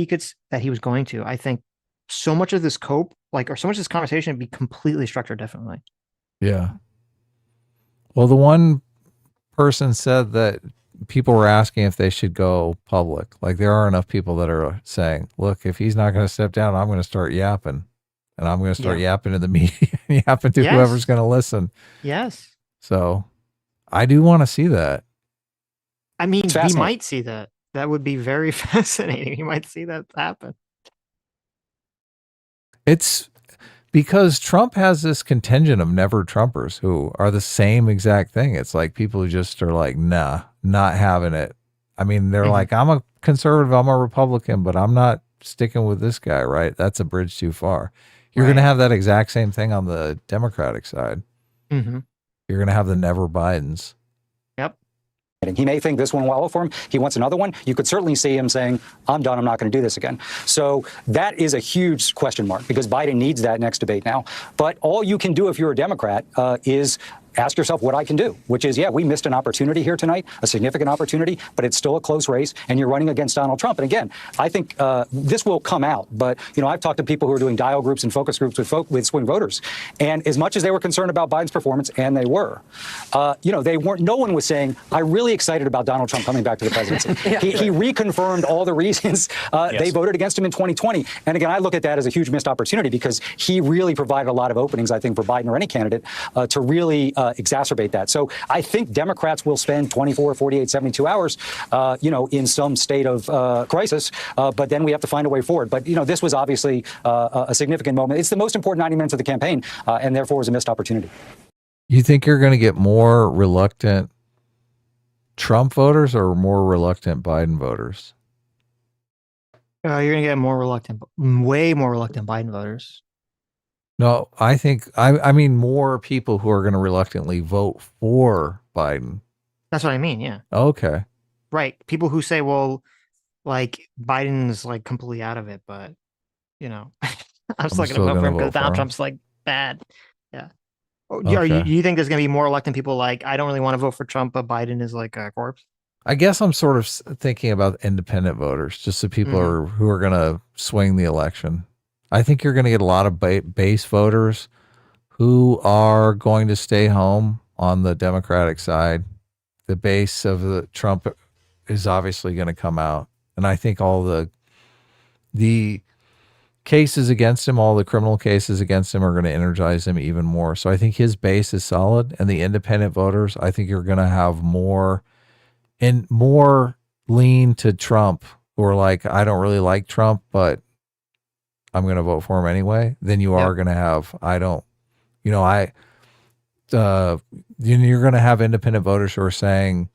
S2: that he was going to, I think so much of this so much of this conversation would be completely structured differently.
S1: Yeah. Well, the one person said that people were asking if they should go public. Like, there are enough people that are saying, look, if he's not going to step down, I'm going to start yapping. And I'm going to start yapping to the media, yapping to whoever's going to listen.
S2: Yes.
S1: So I do want to see that.
S2: I mean, we might see that. That would be very fascinating. You might see that happen.
S1: It's because Trump has this contingent of never Trumpers who are the same exact thing. It's like people who just are like, nah, not having it. I mean, they're like, I'm a conservative, I'm a Republican, but I'm not sticking with this guy, right? That's a bridge too far. You're going to have that exact same thing on the Democratic side.
S2: Mm-hmm.
S1: You're going to have the never Bidens.
S2: Yep.
S6: He may think this one will work for him. He wants another one. You could certainly see him saying, I'm done. I'm not going to do this again. So that is a huge question mark because Biden needs that next debate now. But all you can do if you're a Democrat is ask yourself what I can do, which is, yeah, we missed an opportunity here tonight, a significant opportunity, but it's still a close race, and you're running against Donald Trump. And again, I think this will come out. But, you know, I've talked to people who are doing dial groups and focus groups with swing voters. And as much as they were concerned about Biden's performance, and they were, you know, they weren't, no one was saying, I'm really excited about Donald Trump coming back to the presidency. He reconfirmed all the reasons they voted against him in 2020. And again, I look at that as a huge missed opportunity because he really provided a lot of openings, I think, for Biden or any candidate to really exacerbate that. So I think Democrats will spend 24, 48, 72 hours, you know, in some state of crisis, but then we have to find a way forward. But, you know, this was obviously a significant moment. It's the most important 90 minutes of the campaign, and therefore was a missed opportunity.
S1: You think you're going to get more reluctant Trump voters or more reluctant Biden voters?
S2: You're going to get more reluctant, way more reluctant Biden voters.
S1: No, I think, I mean, more people who are going to reluctantly vote for Biden.
S2: That's what I mean, yeah.
S1: Okay.
S2: Right. People who say, well, like, Biden's, like, completely out of it, but, you know, I'm still going to vote for him because Donald Trump's, like, bad. Yeah.
S1: Okay.
S2: You think there's going to be more reluctant people like, I don't really want to vote for Trump, but Biden is, like, a corpse?
S1: I guess I'm sort of thinking about independent voters, just the people who are going to swing the election. I think you're going to get a lot of base voters who are going to stay home on the Democratic side. The base of the Trump is obviously going to come out. And I think all the cases against him, all the criminal cases against him are going to energize him even more. So I think his base is solid. And the independent voters, I think you're going to have more lean to Trump who are like, I don't really like Trump, but I'm going to vote for him anyway, then you are going to have, you're going to have independent voters who are saying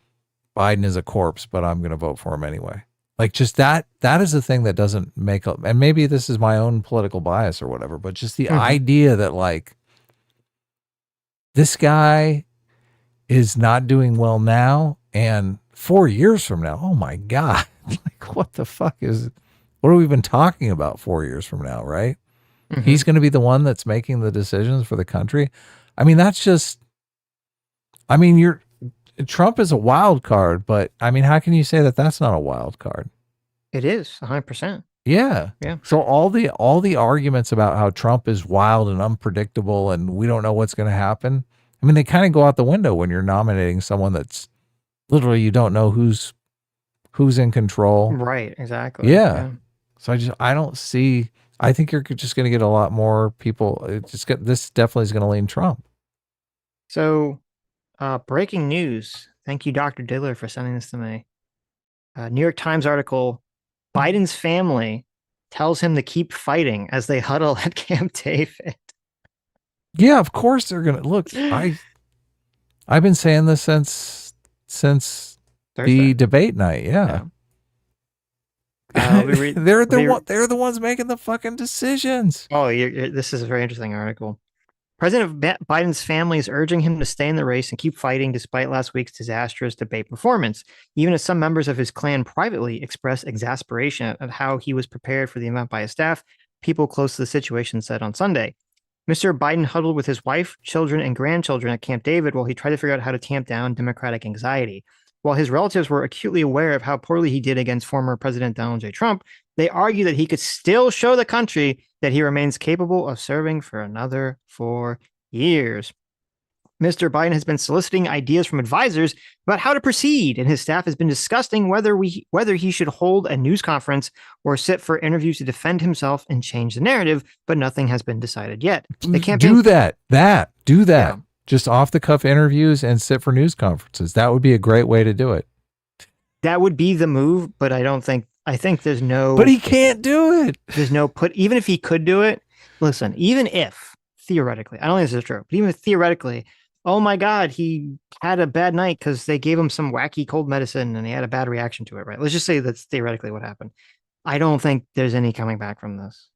S1: Biden is a corpse, but I'm going to vote for him anyway. Like just that is the thing that doesn't make up, and maybe this is my own political bias or whatever, but just the idea that like this guy is not doing well now and 4 years from now, oh my God, like what the fuck what are we even talking about 4 years from now, right? He's going to be the one that's making the decisions for the country. I mean, that's just, I mean, Trump is a wild card, but I mean, how can you say that that's not a wild card?
S2: It is 100%.
S1: Yeah.
S2: Yeah.
S1: So all the arguments about how Trump is wild and unpredictable and we don't know what's going to happen, I mean, they kind of go out the window when you're nominating someone that's literally you don't know who's in control.
S2: Right. Exactly.
S1: Yeah. So I don't see, I think you're just going to get a lot more people. This definitely is going to lean Trump.
S2: So breaking news. Thank you, Dr. Diddler, for sending this to me. New York Times article, Biden's family tells him to keep fighting as they huddle at Camp David.
S1: Yeah, of course they're going to. Look, I've been saying this since Thursday. The debate night. Yeah. They're the ones making the fucking decisions.
S2: Oh, this is a very interesting article. President Biden's family is urging him to stay in the race and keep fighting despite last week's disastrous debate performance, even as some members of his clan privately expressed exasperation at how he was prepared for the event by his staff, people close to the situation said on Sunday. Mr. Biden huddled with his wife, children, and grandchildren at Camp David while he tried to figure out how to tamp down Democratic anxiety. While his relatives were acutely aware of how poorly he did against former President Donald J. Trump, they argue that he could still show the country that he remains capable of serving for another 4 years. Mr. Biden has been soliciting ideas from advisors about how to proceed, and his staff has been discussing whether he should hold a news conference or sit for interviews to defend himself and change the narrative, but nothing has been decided yet. The campaign
S1: do that. Yeah. Just off the cuff interviews and sit for news conferences. That would be a great way to do it.
S2: That would be the move, but I think there's no.
S1: But he can't do it.
S2: There's no even if he could do it, listen, even if theoretically, I don't think this is true, but even if theoretically, oh my God, he had a bad night because they gave him some wacky cold medicine and he had a bad reaction to it, right? Let's just say that's theoretically what happened. I don't think there's any coming back from this.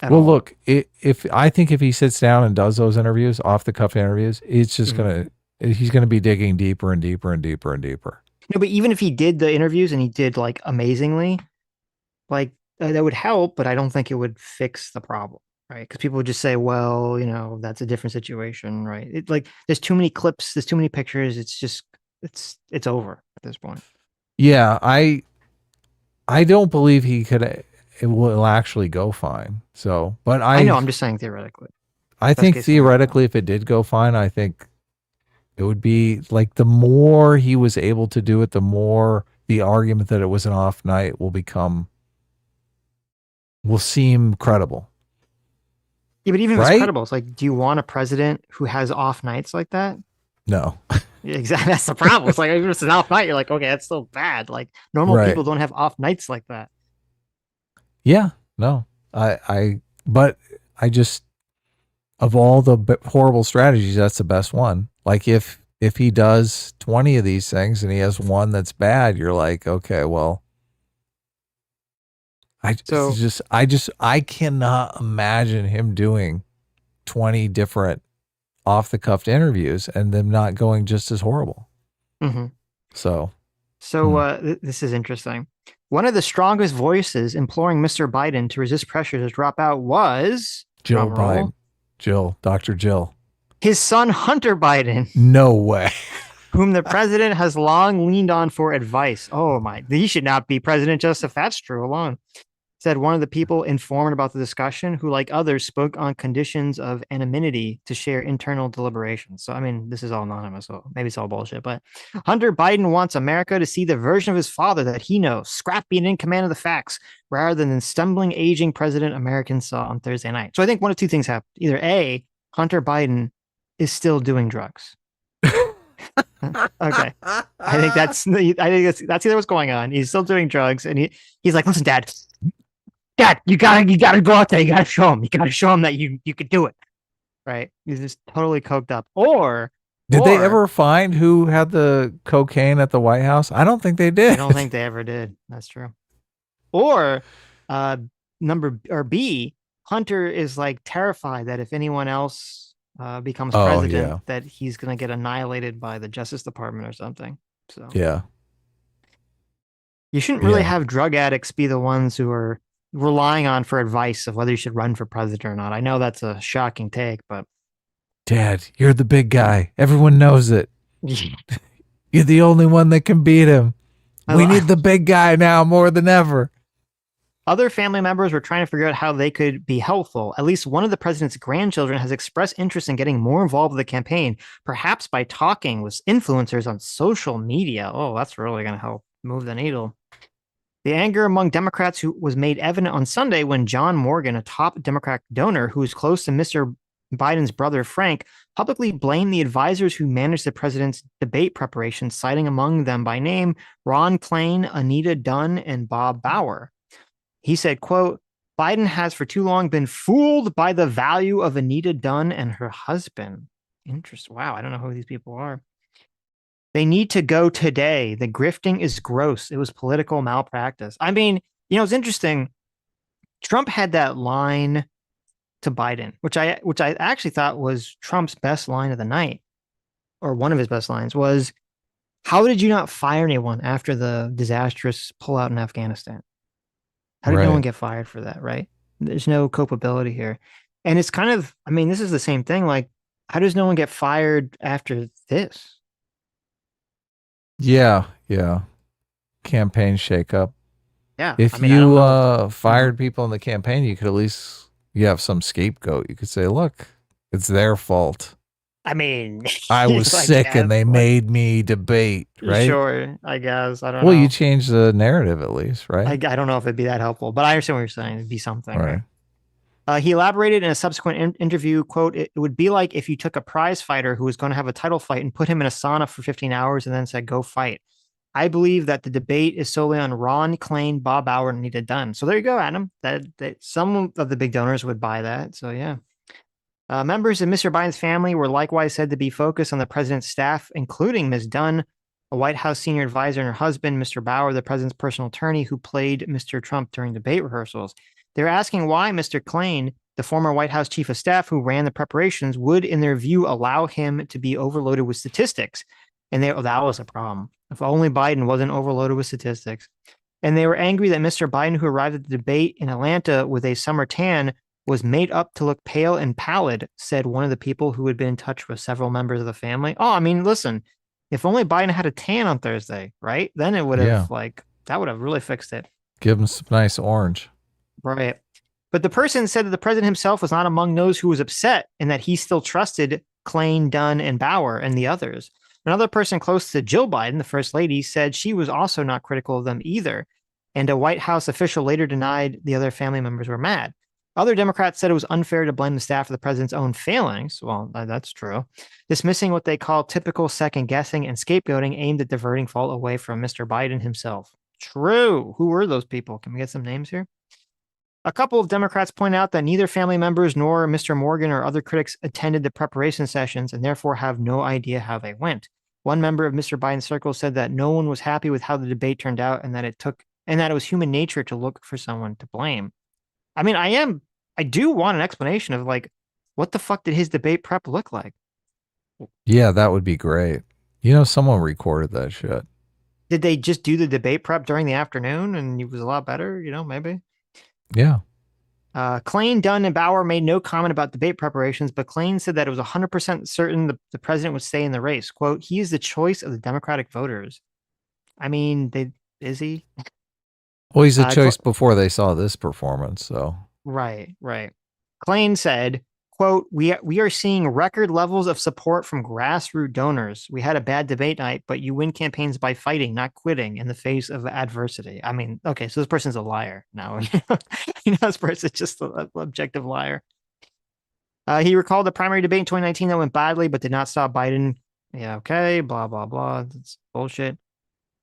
S1: Well, look, if I think if he sits down and does those interviews, off the cuff interviews, it's just he's gonna be digging deeper and deeper and deeper and deeper.
S2: No, but even if he did the interviews and he did like amazingly, like that would help, but I don't think it would fix the problem, right? Because people would just say, well, you know, that's a different situation, right? It like there's too many clips, there's too many pictures. It's just it's over at this point.
S1: Yeah, I don't believe it will actually go fine. So, but
S2: I know, I'm just saying theoretically.
S1: I think theoretically, if it did go fine, I think it would be like the more he was able to do it, the more the argument that it was an off night will seem credible.
S2: Yeah, but even if
S1: Right?
S2: it's credible, it's like, do you want a president who has off nights like that?
S1: No.
S2: Yeah, exactly. That's the problem. It's like, if it's an off night, you're like, okay, that's still bad. Like normal
S1: Right.
S2: people don't have off nights like that.
S1: Yeah, no, but I just, of all the horrible strategies, that's the best one. Like if he does 20 of these things and he has one that's bad, you're like, okay, well, I cannot imagine him doing 20 different off the cuff interviews and them not going just as horrible.
S2: Mm-hmm.
S1: So
S2: this is interesting. One of the strongest voices imploring Mr. Biden to resist pressure to drop out was
S1: Jill Biden, Dr. Jill,
S2: his son Hunter Biden.
S1: No way.
S2: Whom the president has long leaned on for advice. Oh my, he should not be president just if that's true alone. Said one of the people informed about the discussion, who, like others, spoke on conditions of anonymity to share internal deliberations. So, I mean, this is all anonymous, so maybe it's all bullshit. But Hunter Biden wants America to see the version of his father that he knows, scrappy and in command of the facts, rather than the stumbling, aging president Americans saw on Thursday night. So I think one of two things happened. Either A, Hunter Biden is still doing drugs. Okay. I think that's either what's going on. He's still doing drugs, and he's like, listen, Dad, you gotta go out there. You gotta show him. You gotta show him that you could do it. Right? He's just totally coked up. Or
S1: did they ever find who had the cocaine at the White House? I don't think they did.
S2: I don't think they ever did. That's true. Or B, Hunter is like terrified that if anyone else becomes president, that he's gonna get annihilated by the Justice Department or something. So
S1: yeah,
S2: you shouldn't really have drug addicts be the ones who are relying on for advice of whether you should run for president or not. I know that's a shocking take, but
S1: Dad, you're the big guy. Everyone knows it. You're the only one that can beat him. We need the big guy now more than ever.
S2: Other family members were trying to figure out how they could be helpful. At least one of the president's grandchildren has expressed interest in getting more involved with the campaign, perhaps by talking with influencers on social media. Oh, that's really going to help move the needle. The anger among Democrats who was made evident on Sunday when John Morgan, a top Democrat donor who is close to Mr. Biden's brother Frank, publicly blamed the advisors who managed the president's debate preparation, citing among them by name Ron Klain, Anita Dunn, and Bob Bauer. He said, quote, Biden has for too long been fooled by the value of Anita Dunn and her husband. Interesting. Wow, I don't know who these people are. They need to go today. The grifting is gross. It was political malpractice. I mean, you know, it's interesting. Trump had that line to Biden, which I actually thought was Trump's best line of the night, or one of his best lines was, how did you not fire anyone after the disastrous pullout in Afghanistan? How did no one get fired for that, right? There's no culpability here. And it's kind of, I mean, this is the same thing. Like, how does no one get fired after this?
S1: Yeah. Campaign shakeup.
S2: Yeah.
S1: If you fired people in the campaign, you could at least have some scapegoat. You could say, look, it's their fault.
S2: I mean,
S1: I was sick and they made me debate, right?
S2: Sure, I guess. I don't know.
S1: Well, you change the narrative at least, right?
S2: I don't know if it'd be that helpful, but I understand what you're saying. It'd be something.
S1: All right.
S2: He elaborated in a subsequent interview, quote, it would be like if you took a prize fighter who was going to have a title fight and put him in a sauna for 15 hours and then said, go fight. I believe that the debate is solely on Ron, KLEIN, Bob Bauer, and Anita Dunn. So there you go, Adam. That some of the big donors would buy that. So yeah. Members of Mr. Biden's family were likewise said to be focused on the president's staff, including Ms. Dunn, a White House senior advisor, and her husband, Mr. Bauer, the president's personal attorney who played Mr. Trump during debate rehearsals. They're asking why Mr. KLEIN, the former White House chief of staff who ran the preparations, would, in their view, allow him to be overloaded with statistics. And that was a problem. If only Biden wasn't overloaded with statistics. And they were angry that Mr. Biden, who arrived at the debate in Atlanta with a summer tan, was made up to look pale and pallid, said one of the people who had been in touch with several members of the family. Oh, I mean, listen, if only Biden had a tan on Thursday, right? Then it would have, that would have really fixed it.
S1: Give him some nice orange.
S2: Right. But the person said that the president himself was not among those who was upset and that he still trusted KLEIN, Dunn, and Bauer and the others. Another person close to Jill Biden, the first lady, said she was also not critical of them either. And a White House official later denied the other family members were mad. Other Democrats said it was unfair to blame the staff for the president's own failings. Well, that's true. Dismissing what they call typical second guessing and scapegoating aimed at diverting fault away from Mr. Biden himself. True. Who were those people? Can we get some names here? A couple of Democrats point out that neither family members nor Mr. Morgan or other critics attended the preparation sessions and therefore have no idea how they went. One member of Mr. Biden's circle said that no one was happy with how the debate turned out and that it was human nature to look for someone to blame. I mean, I do want an explanation of what the fuck did his debate prep look like?
S1: Yeah, that would be great. Someone recorded that shit.
S2: Did they just do the debate prep during the afternoon and it was a lot better? Maybe.
S1: Yeah.
S2: KLEIN, Dunn, and Bauer made no comment about debate preparations, but KLEIN said that it was 100% certain the president would stay in the race. Quote, he is the choice of the Democratic voters. I mean, is he?
S1: Well, he's a choice before they saw this performance, so.
S2: Right. KLEIN said, quote, we are seeing record levels of support from grassroots donors. We had a bad debate night, but you win campaigns by fighting, not quitting in the face of adversity. I mean, okay, so this person's a liar now. This person's just an objective liar. He recalled the primary debate in 2019 that went badly, but did not stop Biden. Yeah, okay, blah, blah, blah. That's bullshit.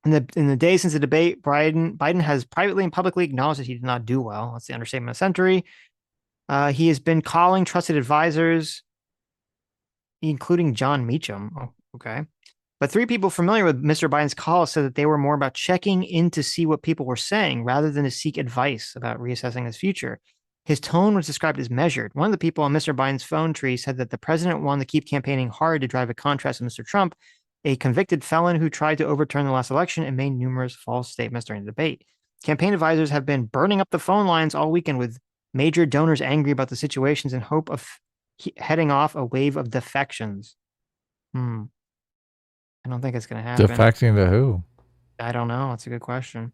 S2: In the days since the debate, Biden has privately and publicly acknowledged that he did not do well. That's the understatement of the century. He has been calling trusted advisors, including John Meacham. Oh, okay. But 3 people familiar with Mr. Biden's call said that they were more about checking in to see what people were saying rather than to seek advice about reassessing his future. His tone was described as measured. One of the people on Mr. Biden's phone tree said that the president wanted to keep campaigning hard to drive a contrast with Mr. Trump, a convicted felon who tried to overturn the last election and made numerous false statements during the debate. Campaign advisors have been burning up the phone lines all weekend with major donors angry about the situations in hope of heading off a wave of defections. I don't think it's going to happen.
S1: Defecting to who?
S2: I don't know. That's a good question.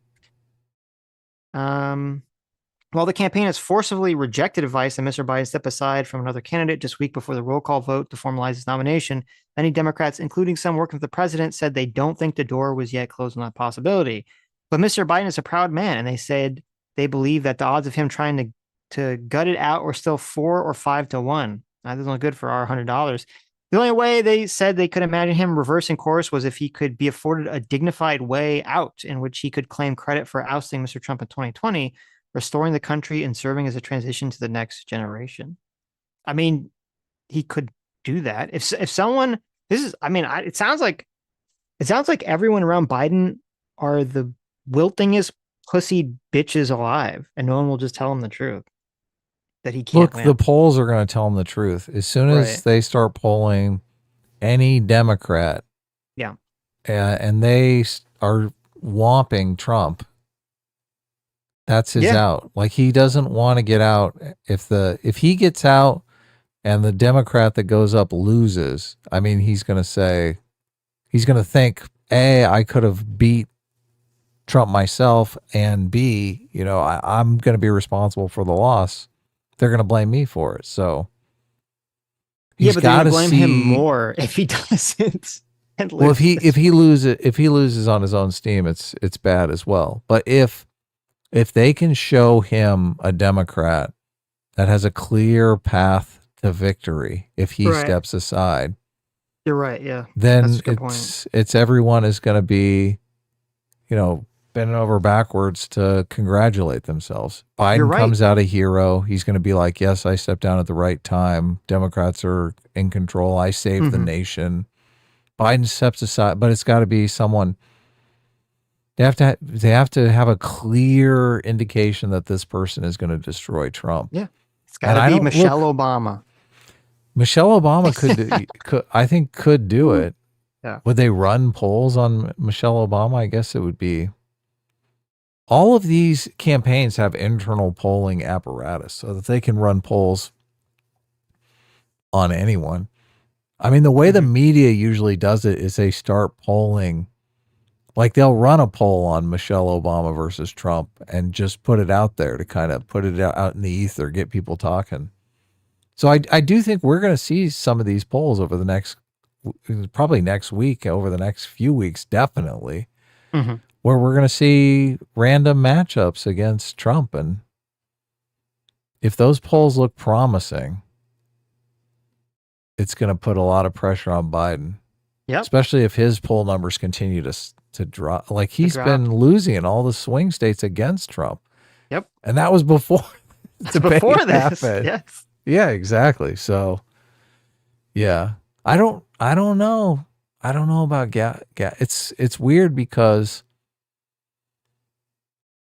S2: While the campaign has forcibly rejected advice that Mr. Biden step aside from another candidate just week before the roll call vote to formalize his nomination, many Democrats, including some working with the president, said they don't think the door was yet closed on that possibility. But Mr. Biden is a proud man, and they said they believe that the odds of him trying to gut it out were still 4 or 5 to 1. That doesn't look good for our $100. The only way they said they could imagine him reversing course was if he could be afforded a dignified way out in which he could claim credit for ousting Mr. Trump in 2020, restoring the country and serving as a transition to the next generation. I mean, he could do that. If someone, it sounds like everyone around Biden are the wiltingest pussy bitches alive, and no one will just tell him the truth that he can't win.
S1: The polls are going to tell him the truth. As soon as they start polling any Democrat, and they are whomping Trump, that's his out. Like, he doesn't want to get out. If he gets out and the Democrat that goes up loses, I mean, he's going to think, A, I could have beat Trump myself, and B, I'm going to be responsible for the loss. They're going to blame me for it. So
S2: but they're going to blame him more if he doesn't.
S1: Well, if he loses on his own steam, it's bad as well. But if they can show him a Democrat that has a clear path to victory, if he steps aside,
S2: you're right. Yeah,
S1: then it's everyone is going to be bending over backwards to congratulate themselves.
S2: You're
S1: Biden
S2: right.
S1: comes out a hero. He's going to be like, yes, I stepped down at the right time. Democrats are in control. I saved the nation. Biden steps aside, but it's got to be someone. They have to have a clear indication that this person is going to destroy Trump.
S2: Yeah. It's got to be Michelle Obama.
S1: Michelle Obama could do it.
S2: Yeah.
S1: Would they run polls on Michelle Obama? I guess it would be. All of these campaigns have internal polling apparatus so that they can run polls on anyone. I mean, the way the media usually does it is they start polling, like they'll run a poll on Michelle Obama versus Trump and just put it out there to kind of put it out in the ether, get people talking. So I do think we're going to see some of these polls over the next, probably next week, over the next few weeks, definitely, where we're going to see random matchups against Trump. And if those polls look promising, it's going to put a lot of pressure on Biden.
S2: Yep.
S1: Especially if his poll numbers continue to drop. Like he's been losing in all the swing states against Trump.
S2: Yep.
S1: And that was before
S2: It's before this.
S1: happened.
S2: Yes.
S1: Yeah, exactly. So, yeah, I don't know. I don't know about It's weird because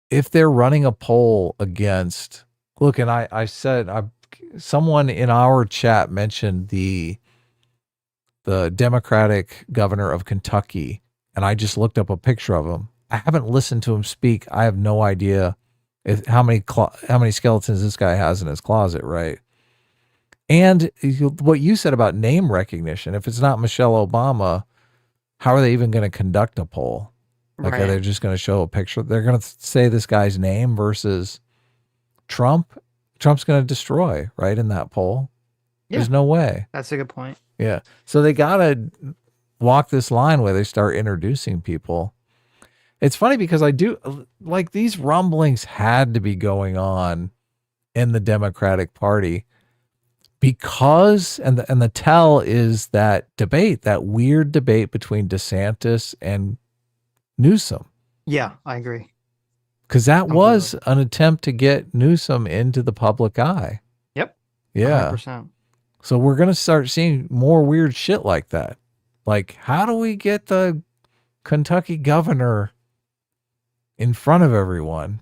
S1: if they're running a poll against, look, and I said, someone in our chat mentioned the Democratic governor of Kentucky, and I just looked up a picture of him. I haven't listened to him speak. I have no idea how many skeletons this guy has in his closet, right? And what you said about name recognition, if it's not Michelle Obama, how are they even going to conduct a poll? Like, are they just going to show a picture? They're going to say this guy's name versus Trump. Trump's going to destroy, right, in that poll.
S2: Yeah.
S1: There's no way.
S2: That's a good point.
S1: Yeah. So they got to walk this line where they start introducing people. It's funny because I do like these rumblings had to be going on in the Democratic Party because, and the tell is that debate, that weird debate between DeSantis and Newsom.
S2: Yeah, I agree.
S1: Because that was an attempt to get Newsom into the public eye.
S2: Yep.
S1: Yeah.
S2: 100%.
S1: So we're going to start seeing more weird shit like that. Like, how do we get the Kentucky governor in front of everyone?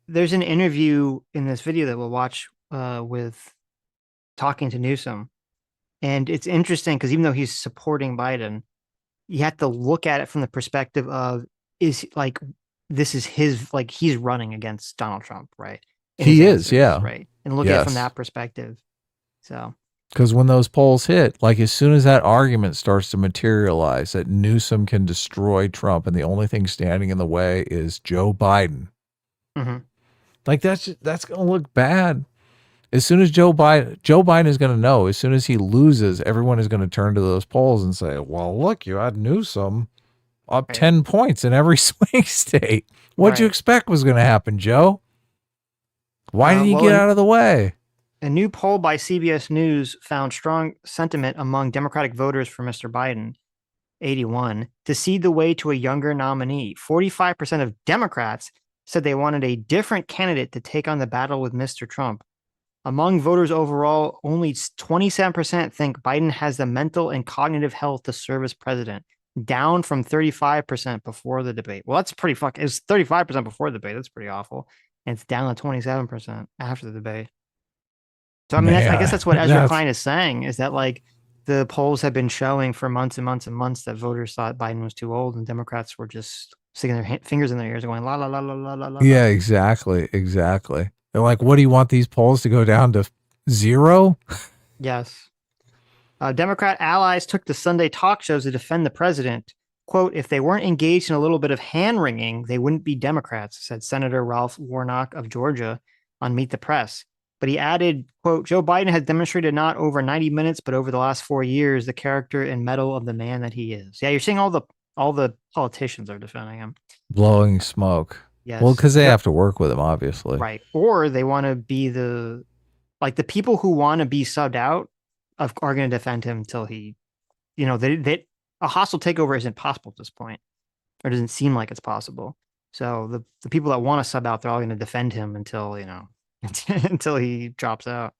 S2: There's an interview in this video that we'll watch with talking to Newsom. And it's interesting because even though he's supporting Biden, you have to look at it from the perspective of, this is his, like, he's running against Donald Trump, right?
S1: He is, yeah.
S2: Right. And look at it from that perspective. So.
S1: Because when those polls hit, like as soon as that argument starts to materialize that Newsom can destroy Trump and the only thing standing in the way is Joe Biden, like that's going to look bad. As soon as Joe Biden is going to know, as soon as he loses, everyone is going to turn to those polls and say, well, look, you had Newsom up 10 points in every swing state. What'd you expect was going to happen, Joe? Why didn't you get out of the way?
S2: A new poll by CBS News found strong sentiment among Democratic voters for Mr. Biden, 81, to cede the way to a younger nominee. 45% of Democrats said they wanted a different candidate to take on the battle with Mr. Trump. Among voters overall, only 27% think Biden has the mental and cognitive health to serve as president, down from 35% before the debate. Well, that's pretty it was 35% before the debate. That's pretty awful. And it's down to 27% after the debate. So, I mean, I guess that's what Ezra Klein is saying, is that, like, the polls have been showing for months and months and months that voters thought Biden was too old and Democrats were just sticking their fingers in their ears going, la, la, la, la, la, la, la.
S1: Yeah, exactly. Exactly. They're like, what do you want these polls to go down to 0?
S2: Yes. Democrat allies took to Sunday talk shows to defend the president. Quote, if they weren't engaged in a little bit of hand-wringing, they wouldn't be Democrats, said Senator Ralph Warnock of Georgia on Meet the Press. But he added, quote, Joe Biden has demonstrated not over 90 minutes, but over the last 4 years, the character and mettle of the man that he is. Yeah, you're seeing all the politicians are defending him.
S1: Blowing smoke.
S2: Yes.
S1: Well, because they have to work with him, obviously.
S2: Right. Or they want to be the people who want to be subbed out are going to defend him until he, a hostile takeover isn't possible at this point. or doesn't seem like it's possible. So the people that want to sub out, they're all going to defend him until, until he drops out.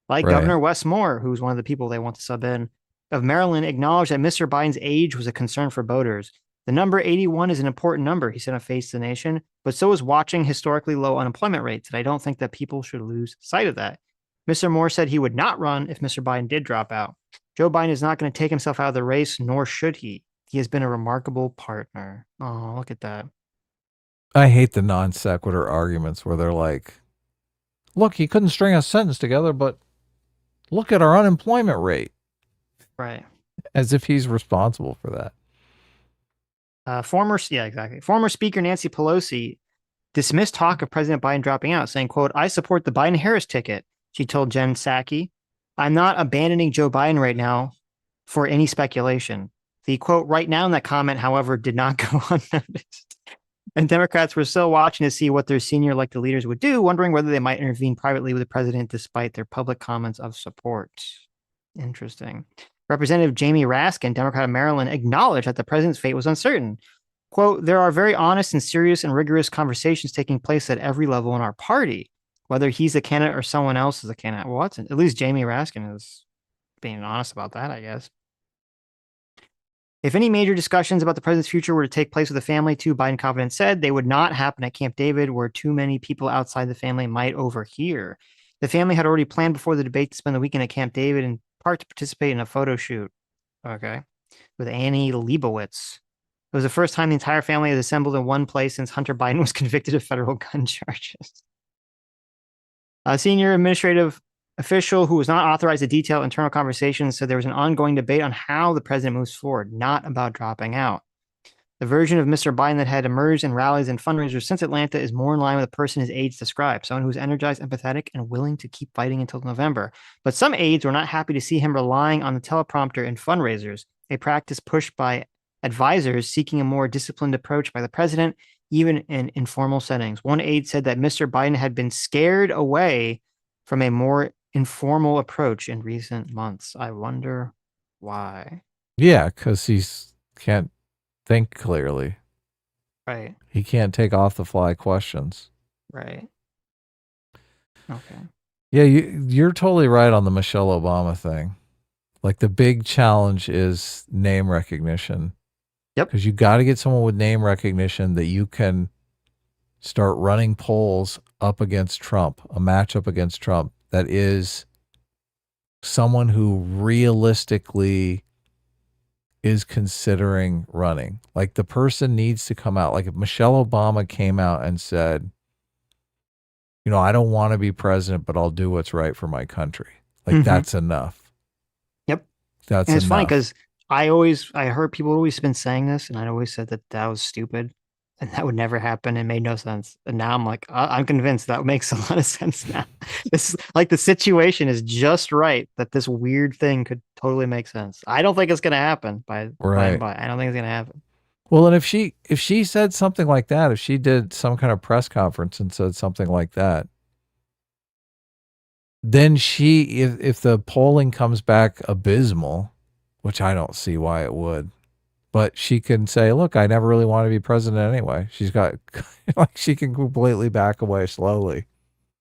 S2: Like
S1: Right.
S2: Governor Wes Moore, who's one of the people they want to sub in, of Maryland, acknowledged that Mr. Biden's age was a concern for voters. The number 81 is an important number, he said on Face the Nation, but so is watching historically low unemployment rates, and I don't think that people should lose sight of that. Mr. Moore said he would not run if Mr. Biden did drop out. Joe Biden is not going to take himself out of the race, nor should he. He has been a remarkable partner. Oh, look at that.
S1: I hate the non sequitur arguments where they're like, look, he couldn't string a sentence together, but look at our unemployment rate.
S2: Right.
S1: As if he's responsible for that.
S2: Former Speaker Nancy Pelosi dismissed talk of President Biden dropping out, saying, quote, I support the Biden-Harris ticket. She told Jen Psaki, I'm not abandoning Joe Biden right now for any speculation. The quote, right now in that comment, however, did not go unnoticed. And Democrats were still watching to see what their senior elected leaders would do, wondering whether they might intervene privately with the president despite their public comments of support. Interesting. Representative Jamie Raskin, Democrat of Maryland, acknowledged that the president's fate was uncertain. Quote, there are very honest and serious and rigorous conversations taking place at every level in our party, whether he's a candidate or someone else is a candidate. Well, at least Jamie Raskin is being honest about that, I guess. If any major discussions about the president's future were to take place with the family, too, Biden confidence said they would not happen at Camp David, where too many people outside the family might overhear. The family had already planned before the debate to spend the weekend at Camp David in part to participate in a photo shoot, with Annie Leibovitz. It was the first time the entire family has assembled in one place since Hunter Biden was convicted of federal gun charges. A senior administrative official who was not authorized to detail internal conversations said there was an ongoing debate on how the president moves forward, not about dropping out. The version of Mr. Biden that had emerged in rallies and fundraisers since Atlanta is more in line with the person his aides described, someone who's energized, empathetic, and willing to keep fighting until November. But some aides were not happy to see him relying on the teleprompter in fundraisers, a practice pushed by advisors seeking a more disciplined approach by the president, even in informal settings. One aide said that Mr. Biden had been scared away from a more informal approach in recent months. I wonder why.
S1: Yeah, because he can't think clearly.
S2: Right.
S1: He can't take off the fly questions.
S2: Right. Okay.
S1: Yeah, you're totally right on the Michelle Obama thing. Like the big challenge is name recognition.
S2: Yep.
S1: Because you got to get someone with name recognition that you can start running polls up against Trump, a matchup against Trump that is someone who realistically is considering running. Like the person needs to come out. Like if Michelle Obama came out and said, I don't want to be president, but I'll do what's right for my country. Like that's enough.
S2: Yep.
S1: That's
S2: and it's funny
S1: enough.
S2: because I heard people always been saying this, and I always said that was stupid and that would never happen and made no sense. And now I'm like, I'm convinced that makes a lot of sense now. This like the situation is just right that this weird thing could totally make sense. I don't think it's going to happen by and by. I don't think it's going to happen.
S1: Well, and if she said something like that, if she did some kind of press conference and said something like that, then if the polling comes back abysmal, which I don't see why it would, but she can say, look, I never really want to be president anyway. She's got, like, she can completely back away slowly.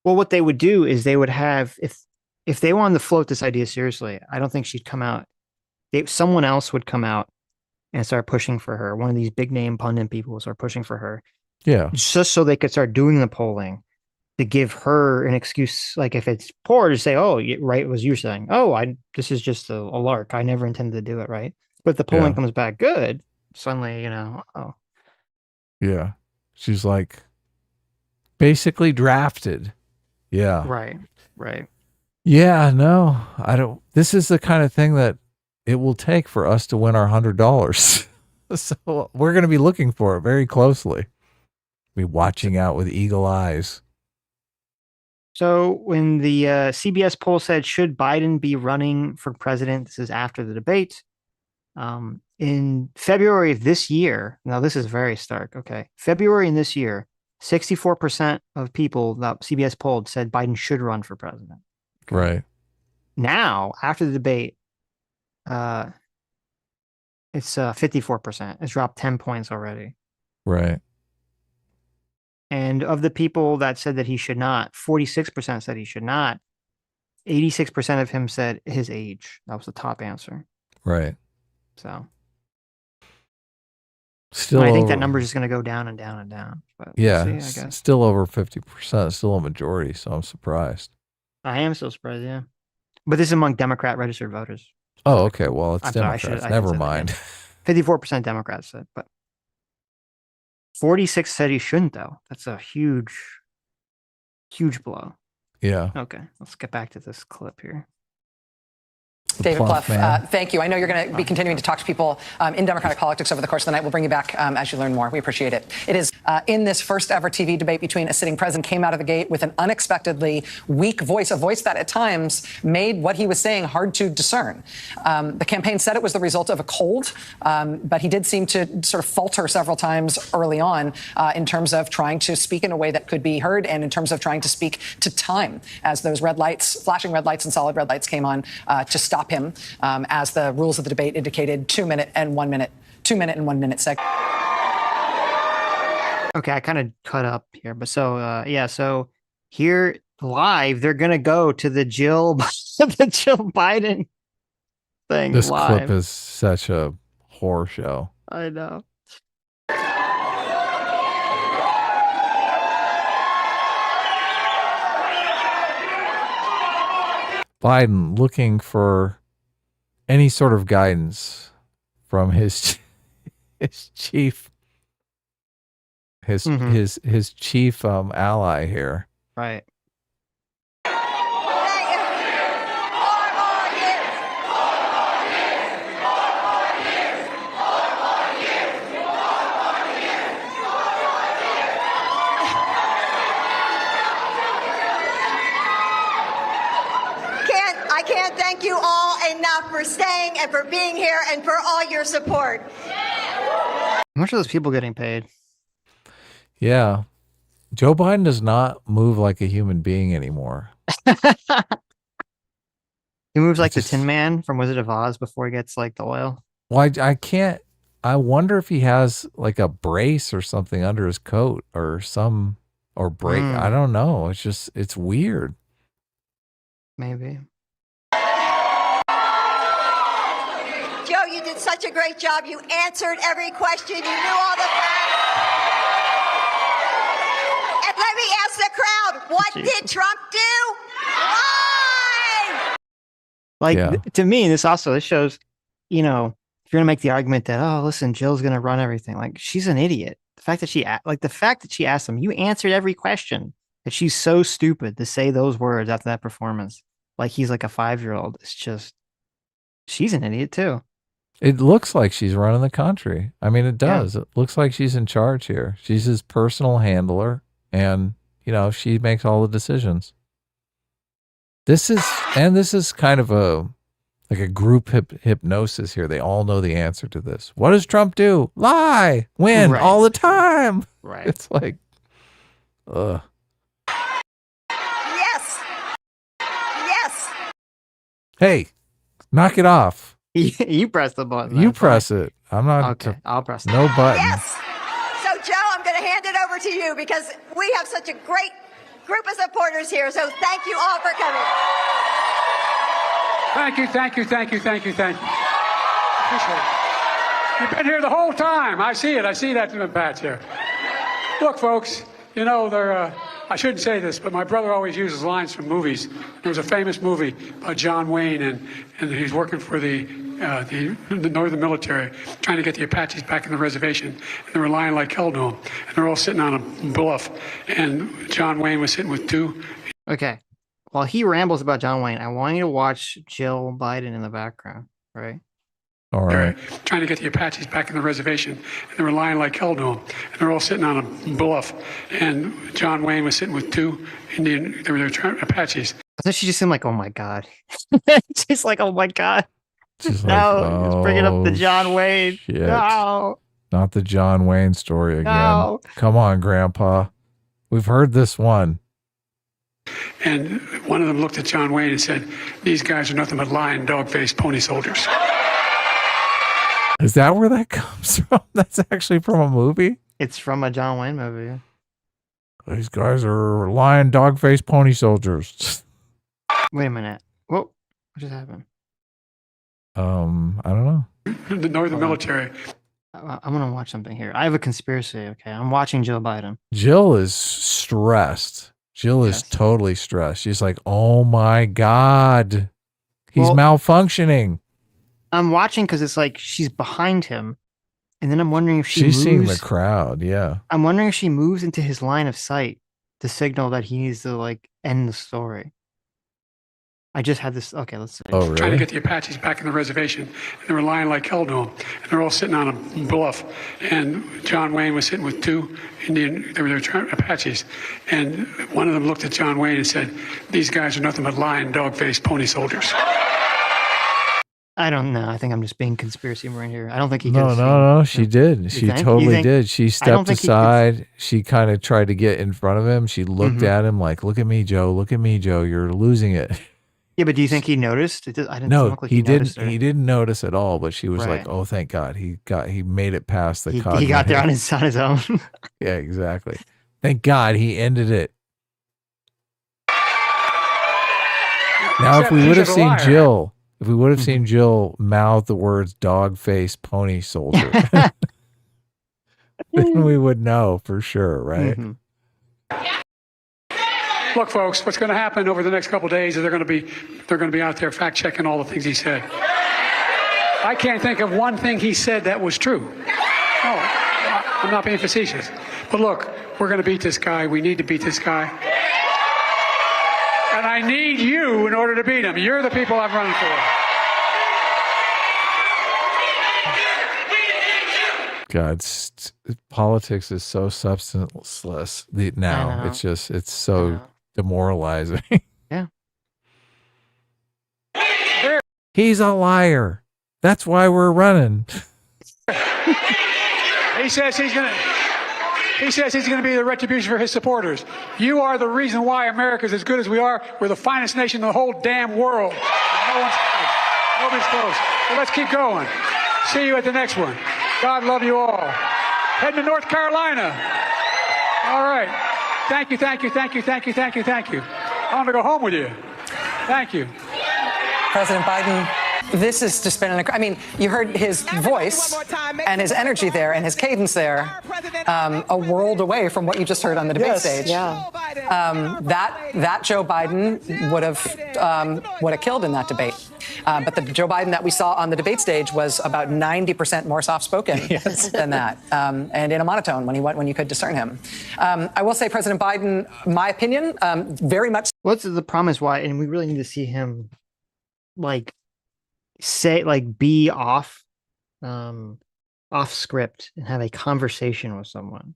S2: Well, what they would do is they would have, if they wanted to float this idea seriously, I don't think she'd come out. Someone else would come out and start pushing for her. One of these big name pundit people will start pushing for her.
S1: Yeah.
S2: Just so they could start doing the polling to give her an excuse. Like if it's poor to say, oh, right, was you saying, oh, this is just a lark. I never intended to do it. Right. But if the polling comes back good, suddenly,
S1: Yeah. She's like basically drafted. Yeah.
S2: Right.
S1: Yeah, no, I don't. This is the kind of thing that it will take for us to win our $100. So we're going to be looking for it very closely. Be watching out with eagle eyes.
S2: So when the CBS poll said, should Biden be running for president? This is after the debate. In February of this year, now this is very stark. Okay. February in this year, 64% of people that CBS polled said Biden should run for president.
S1: Okay. Right.
S2: Now, after the debate, it's 54%. It's dropped 10 points already.
S1: Right.
S2: And of the people that said that he should not, 46% said he should not. 86% of him said his age. That was the top answer.
S1: Right.
S2: So
S1: Still,
S2: I think that
S1: over-
S2: number is just going to go down and down and down. But
S1: yeah,
S2: we'll see, I guess.
S1: still over 50%, still a majority. So I'm surprised.
S2: I am so surprised, yeah. But this is among Democrat registered voters.
S1: Oh, okay. Well, it's
S2: I'm sorry, I
S1: Democrats.
S2: should
S1: Never
S2: say that
S1: mind.
S2: again. 54% Democrats said, but 46 said he shouldn't, though. That's a huge, huge blow.
S1: Yeah.
S2: Okay, let's get back to this clip here.
S19: David
S1: plump
S19: Plouffe,
S1: man.
S19: thank you. I know you're going to be continuing to talk to people in Democratic politics over the course of the night. We'll bring you back as you learn more. We appreciate it. It is in this first ever TV debate between a sitting president came out of the gate with an unexpectedly weak voice, a voice that at times made what he was saying hard to discern. The campaign said it was the result of a cold, but he did seem to sort of falter several times early on in terms of trying to speak in a way that could be heard and in terms of trying to speak to time as those red lights, flashing red lights and solid red lights came on to stop him as the rules of the debate indicated 2 minute and 1 minute, 2 minute and 1 minute segment.
S2: Okay, I kind of cut up here, but so yeah, so here live, they're gonna go to the Jill Biden thing.
S1: This
S2: live.
S1: clip is such a horror show.
S2: I know.
S1: Biden looking for any sort of guidance from his chief his chief ally here.
S2: Right.
S9: I can't thank you all enough for staying and for being here and for all your support.
S2: How much are those people getting paid?
S1: Yeah. Joe Biden does not move like a human being anymore.
S2: He moves like the Tin Man from Wizard of Oz before he gets like the oil.
S1: Well, I can't. I wonder if he has like a brace or something under his coat or break. I don't know. It's weird.
S2: Maybe.
S9: Joe, you did such a great job. You answered every question. You knew all the facts. And let me ask the crowd, what did Trump do? Lie!
S2: Like to me, this shows, if you're gonna make the argument that, oh, listen, Jill's gonna run everything, like she's an idiot. The fact that she asked him, you answered every question. That she's so stupid to say those words after that performance, like he's like a 5-year-old. It's just, she's an idiot too.
S1: It looks like she's running the country. I mean, it does. Yeah. It looks like she's in charge here. She's his personal handler, and she makes all the decisions. This is kind of a group hypnosis here. They all know the answer to this. What does Trump do? Lie, win all the time.
S2: Right.
S1: It's like, ugh.
S9: Yes.
S1: Hey, knock it off.
S2: You press the button.
S1: You press it. I'm not.
S2: Okay, I'll press it.
S1: No button.
S9: Yes. So, Joe, I'm going to hand it over to you because we have such a great group of supporters here. So thank you all for coming.
S3: Thank you. Appreciate it. You've been here the whole time. I see it. I see that in the patch here. Look, folks, I shouldn't say this, but my brother always uses lines from movies. There was a famous movie by John Wayne, and he's working for the Northern military, trying to get the Apaches back in the reservation. And they were lying like hell to him. And they're all sitting on a bluff. And John Wayne was sitting with two.
S2: Okay. While he rambles about John Wayne, I want you to watch Jill Biden in the background, right?
S1: All right.
S3: Trying to get the Apaches back in the reservation. And they were lying like hell to him. And they're all sitting on a bluff. And John Wayne was sitting with two Indian, they were Apaches.
S2: I thought she just seemed like, oh my God. She's like, oh my God.
S1: She's
S2: Just bringing up the John Wayne.
S1: Shit.
S2: No.
S1: Not the John Wayne story again.
S2: No.
S1: Come on, Grandpa. We've heard this one.
S3: And one of them looked at John Wayne and said, these guys are nothing but lying, dog-faced pony soldiers.
S1: Is that where that comes from? That's actually from a movie?
S2: It's from a John Wayne movie.
S1: These guys are lying dog-faced pony soldiers.
S2: Wait a minute. Whoa. What just happened?
S1: I don't know.
S10: The Northern military.
S2: I'm going to watch something here. I have a conspiracy. Okay. I'm watching Joe Biden.
S1: Jill is stressed. Jill is totally stressed. She's like, oh my God. He's malfunctioning.
S2: I'm watching because it's like she's behind him. And then I'm wondering if she's
S1: seeing the crowd. Yeah.
S2: I'm wondering if she moves into his line of sight to signal that he needs to like end the story. I just had this. Okay, let's see.
S1: Oh, really?
S10: Trying to get the Apaches back in the reservation. And they were lying like hell to them. And they're all sitting on a bluff. And John Wayne was sitting with two Apaches. And one of them looked at John Wayne and said, "These guys are nothing but lying, dog-faced pony soldiers."
S2: I don't know. I think I'm just being conspiracy right here. I don't think he could.
S1: No. She did. She totally did. She stepped
S2: think
S1: aside. She kind of tried to get in front of him. She looked at him like, "Look at me, Joe. Look at me, Joe. You're losing it."
S2: Yeah, but do you think he noticed? I didn't
S1: No,
S2: like
S1: he didn't.
S2: noticed
S1: He didn't notice at all. But she was
S2: Right.
S1: like, "Oh, thank God, he made it past the."
S2: He got there on his own.
S1: Yeah, exactly. Thank God he ended it. Now, if we would have seen Jill, Jill mouth the words "dog-faced pony soldier," then we would know for sure, right?
S10: Look, folks, what's going to happen over the next couple of days is they're going to be out there fact checking all the things he said. I can't think of one thing he said that was true. No, I'm not being facetious. But look, we're going to beat this guy. We need to beat this guy. And I need you in order to beat him. You're the people I'm running for.
S1: God, politics is so substanceless now. It's so demoralizing.
S2: Yeah.
S1: He's a liar. That's why we're running.
S10: He says he's going to be the retribution for his supporters. You are the reason why America's as good as we are. We're the finest nation in the whole damn world. No one's close. Nobody's close. So let's keep going. See you at the next one. God love you all. Heading to North Carolina. All right. Thank you. I want to go home with you. Thank you.
S19: President Biden, this has just been I mean, you heard his voice and his energy there and his cadence there, a world away from what you just heard on the debate stage.
S21: Yeah.
S19: That Joe Biden would have killed in that debate. But the Joe Biden that we saw on the debate stage was about 90% more soft-spoken than that, and in a monotone when you could discern him. I will say, President Biden, my opinion, very much.
S2: What's the promise? Why? And we really need to see him, be off script and have a conversation with someone,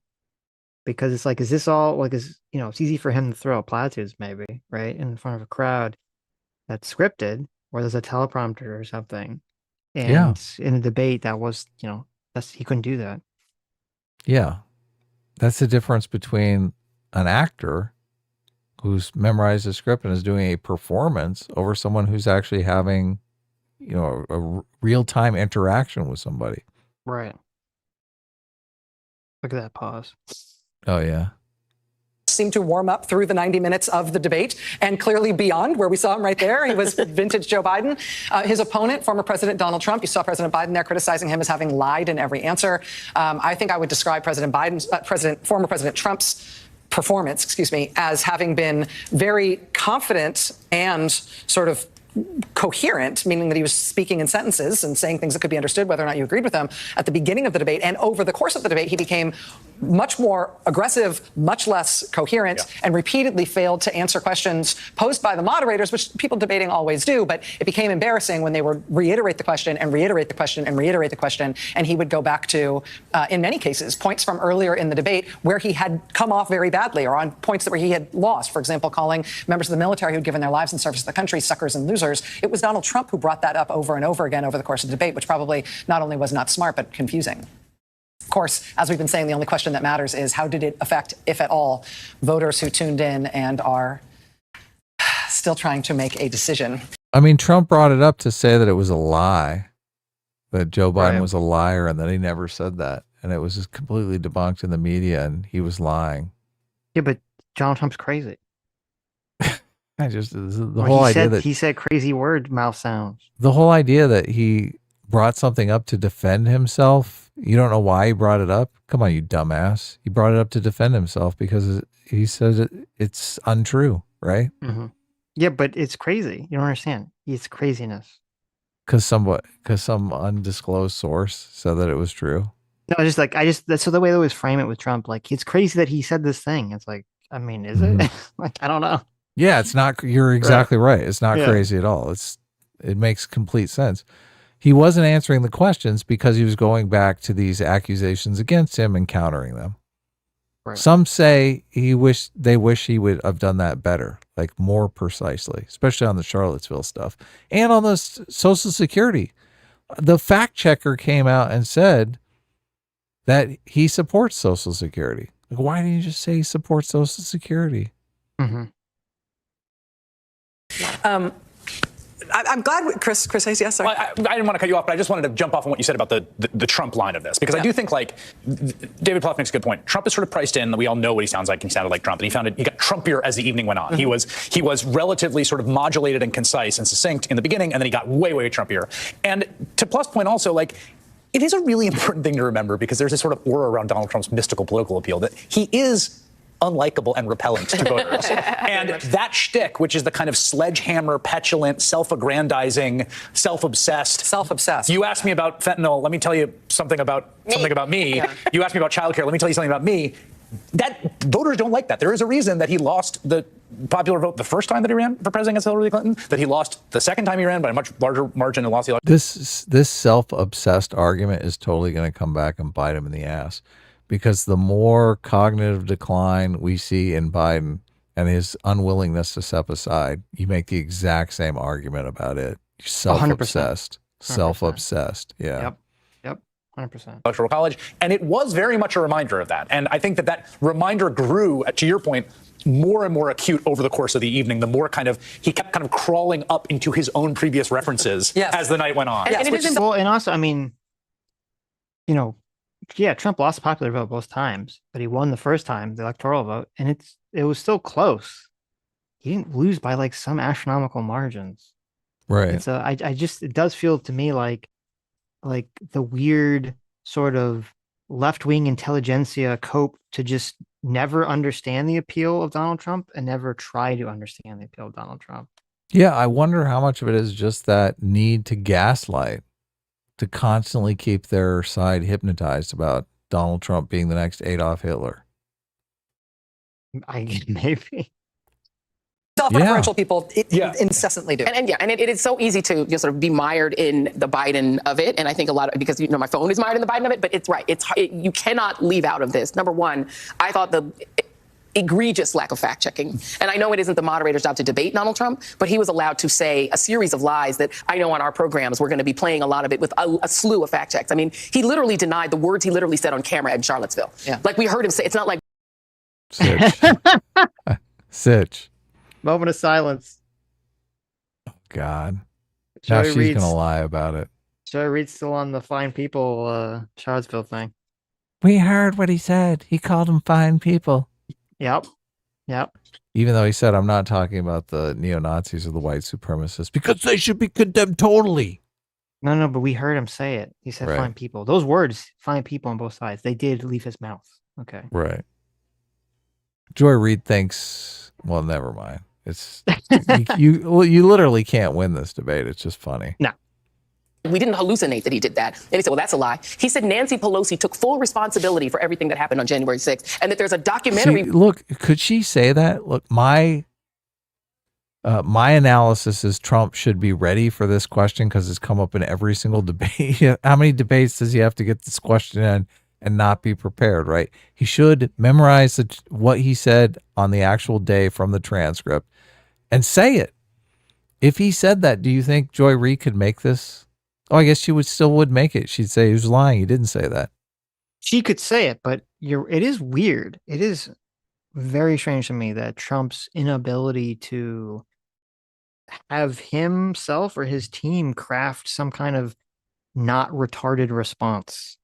S2: because it's like, is this all it's easy for him to throw platitudes maybe right in front of a crowd that's scripted, or there's a teleprompter or something, and in a debate that was he couldn't do that.
S1: Yeah, that's the difference between an actor who's memorized the script and is doing a performance over someone who's actually having a real-time interaction with somebody.
S2: Right. Look at that pause.
S1: Oh, yeah.
S19: Seemed to warm up through the 90 minutes of the debate, and clearly beyond, where we saw him right there. He was vintage Joe Biden. His opponent, former President Donald Trump, you saw President Biden there criticizing him as having lied in every answer. I think I would describe former President Trump's performance, as having been very confident and sort of coherent, meaning that he was speaking in sentences and saying things that could be understood whether or not you agreed with them at the beginning of the debate. And over the course of the debate, he became much more aggressive, much less coherent, and repeatedly failed to answer questions posed by the moderators, which people debating always do. But it became embarrassing when they would reiterate the question and reiterate the question and reiterate the question. And he would go back to, in many cases, points from earlier in the debate where he had come off very badly, or on points where he had lost. For example, calling members of the military who'd given their lives in service to the country suckers and losers. It was Donald Trump who brought that up over and over again over the course of the debate, which probably not only was not smart, but confusing. Of course, as we've been saying, the only question that matters is how did it affect, if at all, voters who tuned in and are still trying to make a decision.
S1: I mean, Trump brought it up to say that it was a lie, that Joe Biden was a liar, and that he never said that. and it was just completely debunked in the media, and he was lying.
S2: Yeah, but Donald Trump's crazy.
S1: I just the whole idea that
S2: he said crazy word mouth sounds.
S1: the whole idea that he brought something up to defend himself. You don't know why he brought it up. Come on, you dumbass. He brought it up to defend himself because he says it's untrue, right?
S2: Mm-hmm. Yeah, but it's crazy. You don't understand. It's craziness.
S1: Because some undisclosed source said that it was true.
S2: No, that's so the way they always frame it with Trump. Like, it's crazy that he said this thing. It's like, I mean, is it? Like, I don't know.
S1: Yeah, it's not. You're exactly right. It's not
S2: Yeah.
S1: crazy at all. It makes complete sense. He wasn't answering the questions because he was going back to these accusations against him and countering them.
S2: Right.
S1: Some say they wish he would have done that better, like more precisely, especially on the Charlottesville stuff and on the Social Security. The fact checker came out and said that he supports Social Security. Like, why didn't you just say he supports Social Security?
S2: Mm-hmm.
S19: I'm glad, Chris Hayes, yes, sorry.
S4: Well, I didn't want to cut you off, but I just wanted to jump off on what you said about the Trump line of this, because I do think, like, David Plouffe makes a good point. Trump is sort of priced in. We all know what he sounds like. He sounded like Trump, and he got Trumpier as the evening went on.
S19: Mm-hmm.
S4: He was relatively sort of modulated and concise and succinct in the beginning, and then he got way Trumpier. And to Pluff's point also, like, it is a really important thing to remember, because there's this sort of aura around Donald Trump's mystical political appeal that he is unlikable and repellent to voters. And that shtick, which is the kind of sledgehammer, petulant, self-aggrandizing, self-obsessed. You asked me about fentanyl. Let me tell you something about me. Yeah. You asked me about childcare. Let me tell you something about me. That voters don't like that. There is a reason that he lost the popular vote the first time that he ran for president against Hillary Clinton, that he lost the second time he ran by a much larger margin and lost the election.
S1: This self-obsessed argument is totally going to come back and bite him in the ass, because the more cognitive decline we see in Biden and his unwillingness to step aside, you make the exact same argument about it. Self-obsessed.
S2: 100%.
S1: Self-obsessed. Yeah.
S2: Yep. 100%.
S4: Electoral college. And it was very much a reminder of that. And I think that reminder grew, to your point, more and more acute over the course of the evening. The more he kept kind of crawling up into his own previous references as the night went on.
S2: And also, I mean, yeah, Trump lost the popular vote both times, but he won the first time, the electoral vote, and it was still close. He didn't lose by like some astronomical margins.
S1: Right.
S2: It's it does feel to me like the weird sort of left-wing intelligentsia cope to just never understand the appeal of Donald Trump and never try to understand the appeal of Donald Trump.
S1: Yeah, I wonder how much of it is just that need to gaslight, to constantly keep their side hypnotized about Donald Trump being the next Adolf Hitler.
S2: Maybe.
S19: Self-referential people incessantly do.
S21: And it is so easy to just sort of be mired in the Biden of it. And I think a lot of, because, my phone is mired in the Biden of it, but it's right. You cannot leave out of this. Number one, I thought the egregious lack of fact checking. And I know it isn't the moderator's job to debate Donald Trump, but he was allowed to say a series of lies that I know on our programs we're going to be playing a lot of it with a slew of fact checks. I mean, he literally denied the words he literally said on camera in Charlottesville. Yeah. Like we heard him say, it's not like
S1: Sitch. Sitch.
S2: Moment of silence.
S1: God. Now she's going to lie about it.
S2: Joey Reid's still on the fine people Charlottesville thing.
S1: We heard what he said. He called them fine people.
S2: Yep.
S1: Even though he said, I'm not talking about the neo-Nazis or the white supremacists, because they should be condemned totally.
S2: No, but we heard him say it. He said fine people. Those words, fine people on both sides, they did leave his mouth. Okay.
S1: Right. Joy Reid thinks, well, never mind. It's you literally can't win this debate. It's just funny.
S2: No.
S21: We didn't hallucinate that he did that. And he said, well, that's a lie. He said Nancy Pelosi took full responsibility for everything that happened on January 6th, and that there's a documentary.
S1: See, look, could she say that? Look, my analysis is Trump should be ready for this question because it's come up in every single debate. How many debates does he have to get this question in and not be prepared, right? He should memorize what he said on the actual day from the transcript and say it. If he said that, do you think Joy Reid could make this? Oh, I guess she would make it. She'd say he was lying. He didn't say that.
S2: She could say it, but it is weird. It is very strange to me that Trump's inability to have himself or his team craft some kind of not retarded response.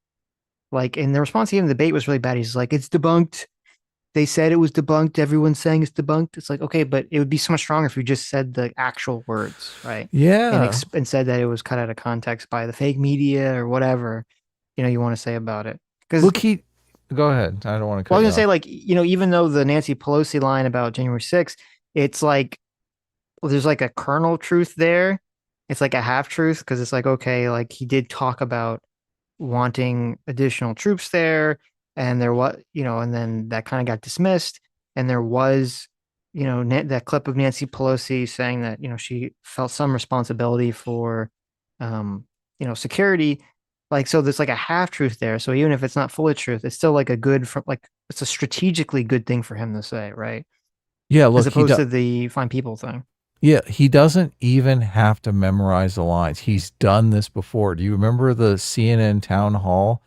S2: Like, and the response to him in the debate was really bad. He's like, it's debunked. They said it was debunked. Everyone's saying it's debunked. It's like, okay, but it would be so much stronger if you just said the actual words, right?
S1: Yeah.
S2: And said that it was cut out of context by the fake media or whatever, you want to say about it. Because
S1: look, go ahead. I don't want to cut
S2: I was
S1: you
S2: gonna say,
S1: off.
S2: like, even though the Nancy Pelosi line about January 6th, it's like, well, there's like a kernel truth there. It's like a half truth because it's like, okay, like he did talk about wanting additional troops there, and there was, and then that kind of got dismissed. And there was, that clip of Nancy Pelosi saying that, she felt some responsibility for, security. Like, so there's like a half truth there. So even if it's not fully truth, it's still like it's a strategically good thing for him to say, right?
S1: Yeah, look,
S2: as opposed to the fine people thing.
S1: Yeah, he doesn't even have to memorize the lines. He's done this before. Do you remember the CNN town hall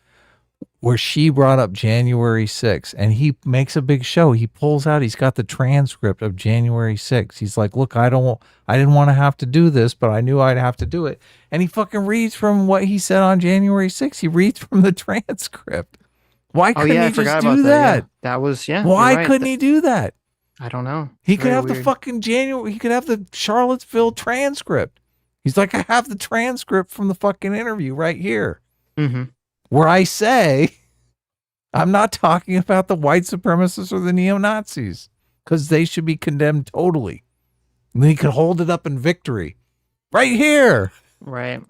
S1: where she brought up January 6th, and he makes a big show? He pulls out, he's got the transcript of January 6th. He's like, look, I didn't want to have to do this, but I knew I'd have to do it. And he fucking reads from what he said on January 6th. He reads from the transcript. Why couldn't he just do that?
S2: Yeah. That was, yeah.
S1: Why couldn't he do that?
S2: I don't know.
S1: He could have the fucking he could have the Charlottesville transcript. He's like, I have the transcript from the fucking interview right here.
S2: Mm-hmm.
S1: Where I say, I'm not talking about the white supremacists or the neo-Nazis, because they should be condemned totally. And then he could hold it up in victory. Right here.
S2: Right.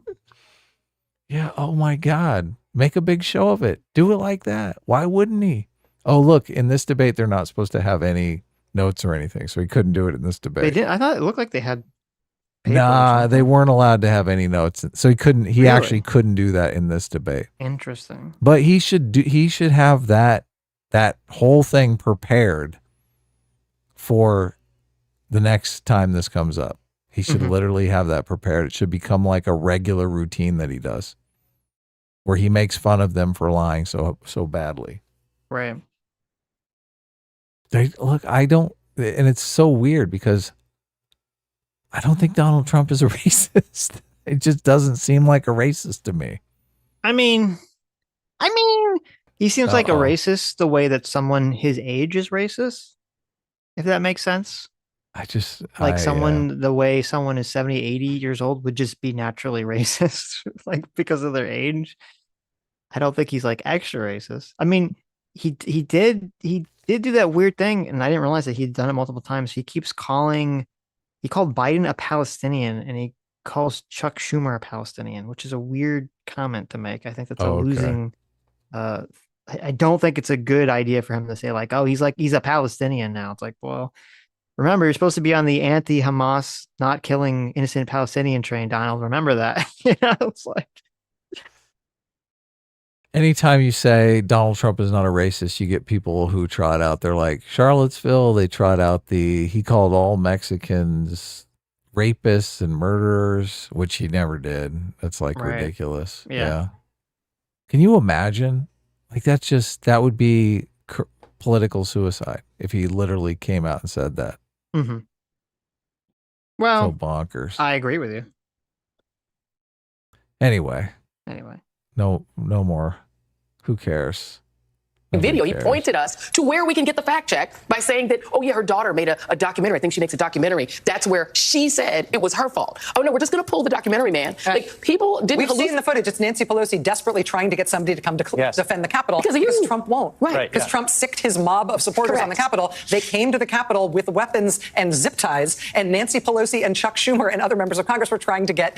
S1: Yeah, oh my God. Make a big show of it. Do it like that. Why wouldn't he? Oh, look, in this debate, they're not supposed to have any notes or anything, so he couldn't do it in this debate.
S2: They did. I thought it looked like they had paper.
S1: Nah, they weren't allowed to have any notes, so he actually couldn't do that in this debate.
S2: Interesting.
S1: But he should have that whole thing prepared for the next time this comes up. He should literally have that prepared. It should become like a regular routine that he does, where he makes fun of them for lying so badly.
S2: Right.
S1: And it's so weird because I don't think Donald Trump is a racist. It just doesn't seem like a racist to me.
S2: I mean, he seems like a racist the way that someone his age is racist, if that makes sense. The way someone is 70, 80 years old would just be naturally racist, like because of their age. I don't think he's like extra racist. I mean, he did do that weird thing, and I didn't realize that he'd done it multiple times. He called Biden a Palestinian, and he calls Chuck Schumer a Palestinian, which is a weird comment to make. I think that's losing. I don't think it's a good idea for him to say like, oh, he's a Palestinian now. It's like, well, remember, you're supposed to be on the anti-Hamas, not killing innocent Palestinian train, Donald. Remember that. It's like.
S1: Anytime you say Donald Trump is not a racist, you get people who trot out. They're like Charlottesville. They trot out he called all Mexicans rapists and murderers, which he never did. That's like ridiculous. Yeah. Can you imagine? Like that would be political suicide if he literally came out and said that.
S2: Mm-hmm. Well,
S1: so bonkers.
S2: I agree with you.
S1: Anyway. No more. Who cares?
S21: Video, he pointed us to where we can get the fact check by saying that, oh yeah, her daughter made a documentary. I think she makes a documentary. That's where she said it was her fault. Oh no, we're just going to pull the documentary, man. Like people didn't.
S19: We've seen the footage. It's Nancy Pelosi desperately trying to get somebody to come defend the Capitol because Trump won't.
S21: Right.
S19: Because Trump sicked his mob of supporters on the Capitol. They came to the Capitol with weapons and zip ties, and Nancy Pelosi and Chuck Schumer and other members of Congress were trying to get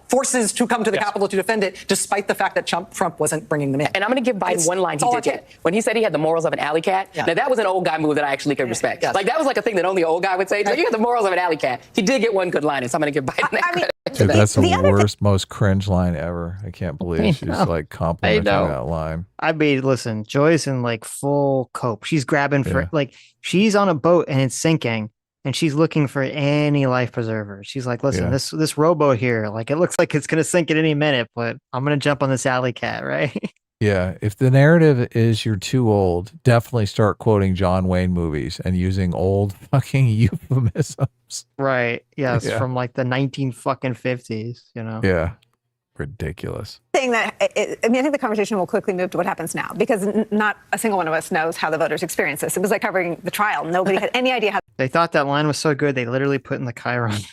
S19: forces to come to the Capitol to defend it, despite the fact that Trump wasn't bringing them in.
S21: And I'm going to give Biden one line he did get. When he said he had the morals of an alley cat. Yeah. Now that was an old guy move that I actually could respect. Yes. Like that was like a thing that only an old guy would say. Like, you got the morals of an alley cat. He did get one good line, and so I'm going to give Biden that credit.
S1: Dude, that's the worst, most cringe line ever. I can't believe she's like complimenting that line.
S2: I mean, listen, Joy's in like full cope. She's grabbing for like she's on a boat and it's sinking, and she's looking for any life preserver. She's like, listen, this rowboat here, like it looks like it's going to sink at any minute, but I'm going to jump on this alley cat, right?
S1: Yeah, if the narrative is you're too old, definitely start quoting John Wayne movies and using old fucking euphemisms.
S2: Right. Yes, from like the 1950s,
S1: Yeah. Ridiculous.
S20: Thing saying that, I think the conversation will quickly move to what happens now, because not a single one of us knows how the voters experience this. It was like covering the trial. Nobody had any idea how.
S2: They thought that line was so good, they literally put in the chyron.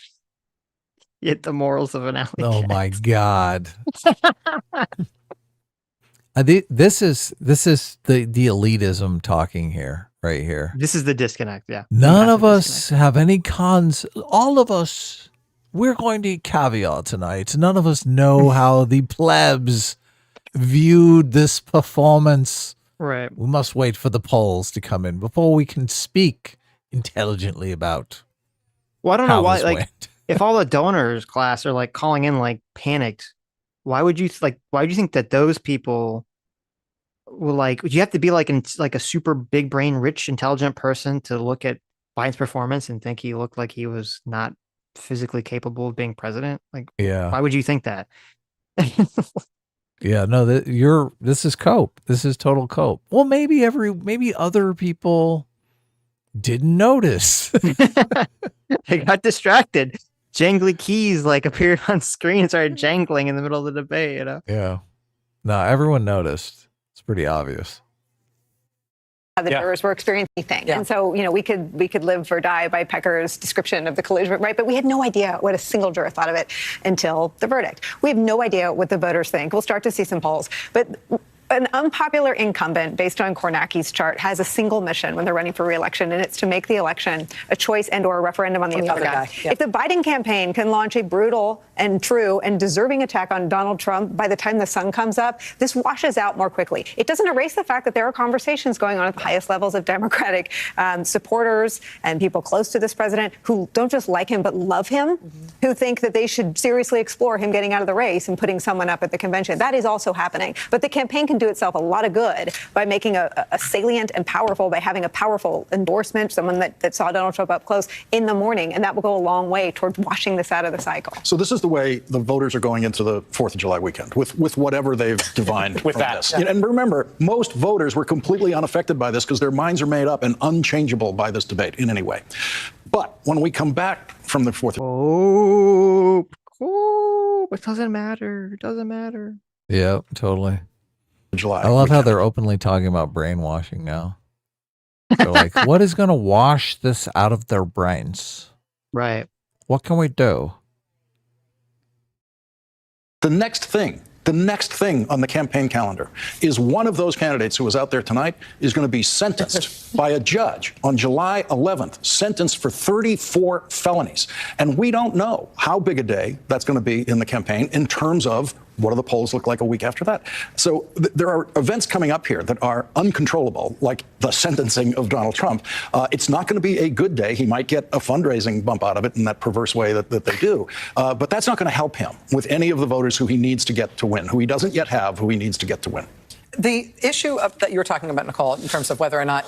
S2: Yet the morals of an alley
S1: Oh
S2: cat.
S1: my God. This is the elitism talking here, right here.
S2: This is the disconnect, yeah.
S1: None of us have any cons. All of us, we're going to eat caviar tonight. None of us know how the plebs viewed this performance.
S2: Right.
S1: We must wait for the polls to come in before we can speak intelligently about.
S2: Well, I don't know why, like,
S1: went.
S2: if all the donors class are like calling in like panicked, why would you think that those people will, like, would you have to be like a super big brain, rich, intelligent person to look at Biden's performance and think he looked like he was not physically capable of being president? Like,
S1: Yeah.
S2: why would you think that?
S1: Yeah, no, this is cope. This is total cope. Well, maybe other people didn't notice.
S2: They got distracted. Jangly keys like appeared on screen and started jangling in the middle of the debate, you know?
S1: Yeah. No, everyone noticed. It's pretty obvious.
S20: How the jurors were experiencing anything. And so, we could live or die by Pecker's description of the collision, right? But we had no idea what a single juror thought of it until the verdict. We have no idea what the voters think. We'll start to see some polls. But an unpopular incumbent, based on Kornacki's chart, has a single mission when they're running for re-election, and it's to make the election a choice and or a referendum on the other guy. If the Biden campaign can launch a brutal and true and deserving attack on Donald Trump by the time the sun comes up, this washes out more quickly. It doesn't erase the fact that there are conversations going on at the highest levels of Democratic supporters and people close to this president who don't just like him but love him, who think that they should seriously explore him getting out of the race and putting someone up at the convention. That is also happening. But the campaign can do itself a lot of good by making a salient and powerful, by having a powerful endorsement, someone that saw Donald Trump up close in the morning, and that will go a long way toward washing this out of the cycle.
S5: So this is the way the voters are going into the 4th of July weekend, with whatever they've divined
S4: with
S5: from
S4: that.
S5: this.
S4: Yeah.
S5: And remember, most voters were completely unaffected by this because their minds are made up and unchangeable by this debate in any way. But when we come back from the 4th of
S2: it doesn't matter. It doesn't matter.
S1: Yeah, totally.
S5: July.
S1: I love how they're openly talking about brainwashing now. They're like, what is going to wash this out of their brains?
S2: Right.
S1: What can we do?
S5: The next thing on the campaign calendar is one of those candidates who was out there tonight is going to be sentenced by a judge on July 11th, sentenced for 34 felonies. And we don't know how big a day that's going to be in the campaign in terms of what do the polls look like a week after that. So there are events coming up here that are uncontrollable, like the sentencing of Donald Trump. It's not going to be a good day. He might get a fundraising bump out of it in that perverse way that they do. But that's not going to help him with any of the voters who he needs to get to win, who he doesn't yet have, who he needs to get to win.
S19: The issue that you were talking about, Nicole, in terms of whether or not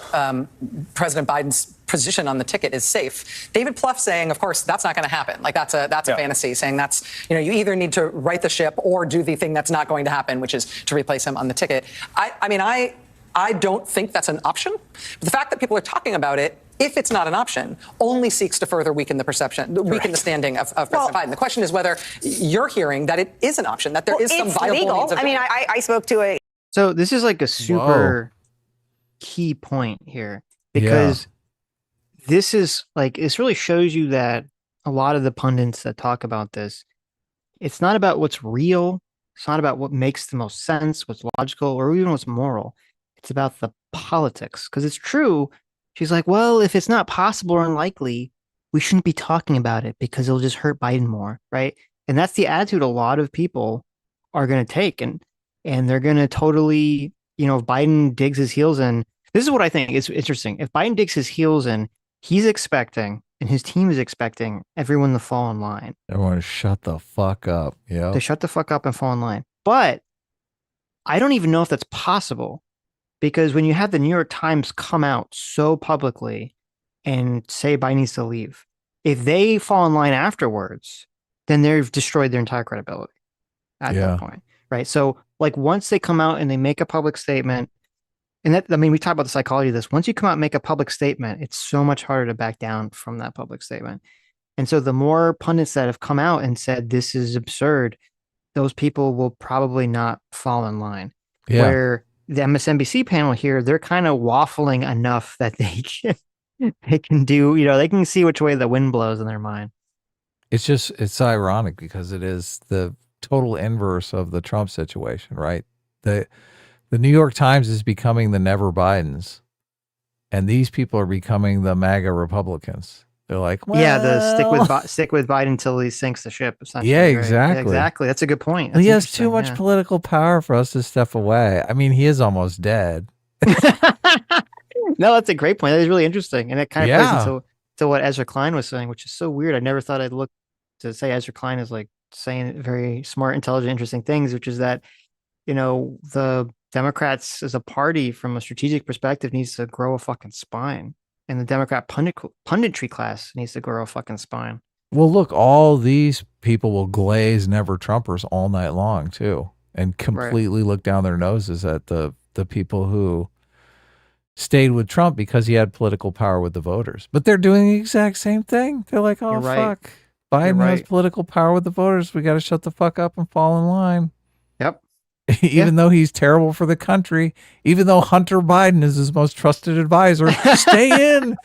S19: President Biden's position on the ticket is safe, David Plouffe saying, of course, that's not going to happen. Like that's a fantasy, saying that's, you either need to right the ship or do the thing that's not going to happen, which is to replace him on the ticket. I don't think that's an option. But the fact that people are talking about it, if it's not an option, only seeks to further weaken the perception, weaken the standing of President Biden. The question is whether you're hearing that it is an option, that there is some viable
S20: legal.
S19: means of doing it.
S20: I spoke to a.
S2: So this is like a super key point here, because this is like, this really shows you that a lot of the pundits that talk about this, it's not about what's real. It's not about what makes the most sense, what's logical, or even what's moral. It's about the politics. Because it's true. She's like, well, if it's not possible or unlikely, we shouldn't be talking about it because it'll just hurt Biden more, right? And that's the attitude a lot of people are going to take. And they're going to totally, if Biden digs his heels in, this is what I think is interesting. If Biden digs his heels in, he's expecting, and his team is expecting, everyone to fall in line.
S1: Everyone shut the fuck up. Yeah.
S2: To shut the fuck up and fall in line. But I don't even know if that's possible, because when you have the New York Times come out so publicly and say Biden needs to leave, if they fall in line afterwards, then they've destroyed their entire credibility at that point. Right. So like once they come out and they make a public statement, and that, we talk about the psychology of this. Once you come out and make a public statement, it's so much harder to back down from that public statement. And so the more pundits that have come out and said this is absurd, those people will probably not fall in line.
S1: Yeah.
S2: Where the MSNBC panel here, they're kind of waffling enough that they can do, they can see which way the wind blows in their mind.
S1: It's ironic because it is the total inverse of the Trump situation, right? The New York Times is becoming the never Bidens, and these people are becoming the MAGA Republicans. They're like, well,
S2: yeah, the stick with Biden until he sinks the ship. Essentially,
S1: yeah,
S2: right?
S1: exactly.
S2: Yeah, exactly. That's a good point.
S1: He has
S2: That's
S1: too much
S2: yeah.
S1: political power for us to step away. I mean, he is almost dead.
S2: No, that's a great point. That is really interesting, and it kind of plays
S1: Yeah.
S2: into what Ezra Klein was saying, which is so weird. I never thought I'd look to say Ezra Klein is like saying very smart, intelligent, interesting things, which is that, the Democrats as a party from a strategic perspective needs to grow a fucking spine. And the Democrat punditry class needs to grow a fucking spine.
S1: Well, look, all these people will glaze never Trumpers all night long too, and completely look down their noses at the people who stayed with Trump because he had political power with the voters. But they're doing the exact same thing. They're like, oh,
S2: You're right.
S1: fuck. Biden has political power with the voters. We got to shut the fuck up and fall in line.
S2: Yep.
S1: Even though he's terrible for the country, even though Hunter Biden is his most trusted advisor, stay in.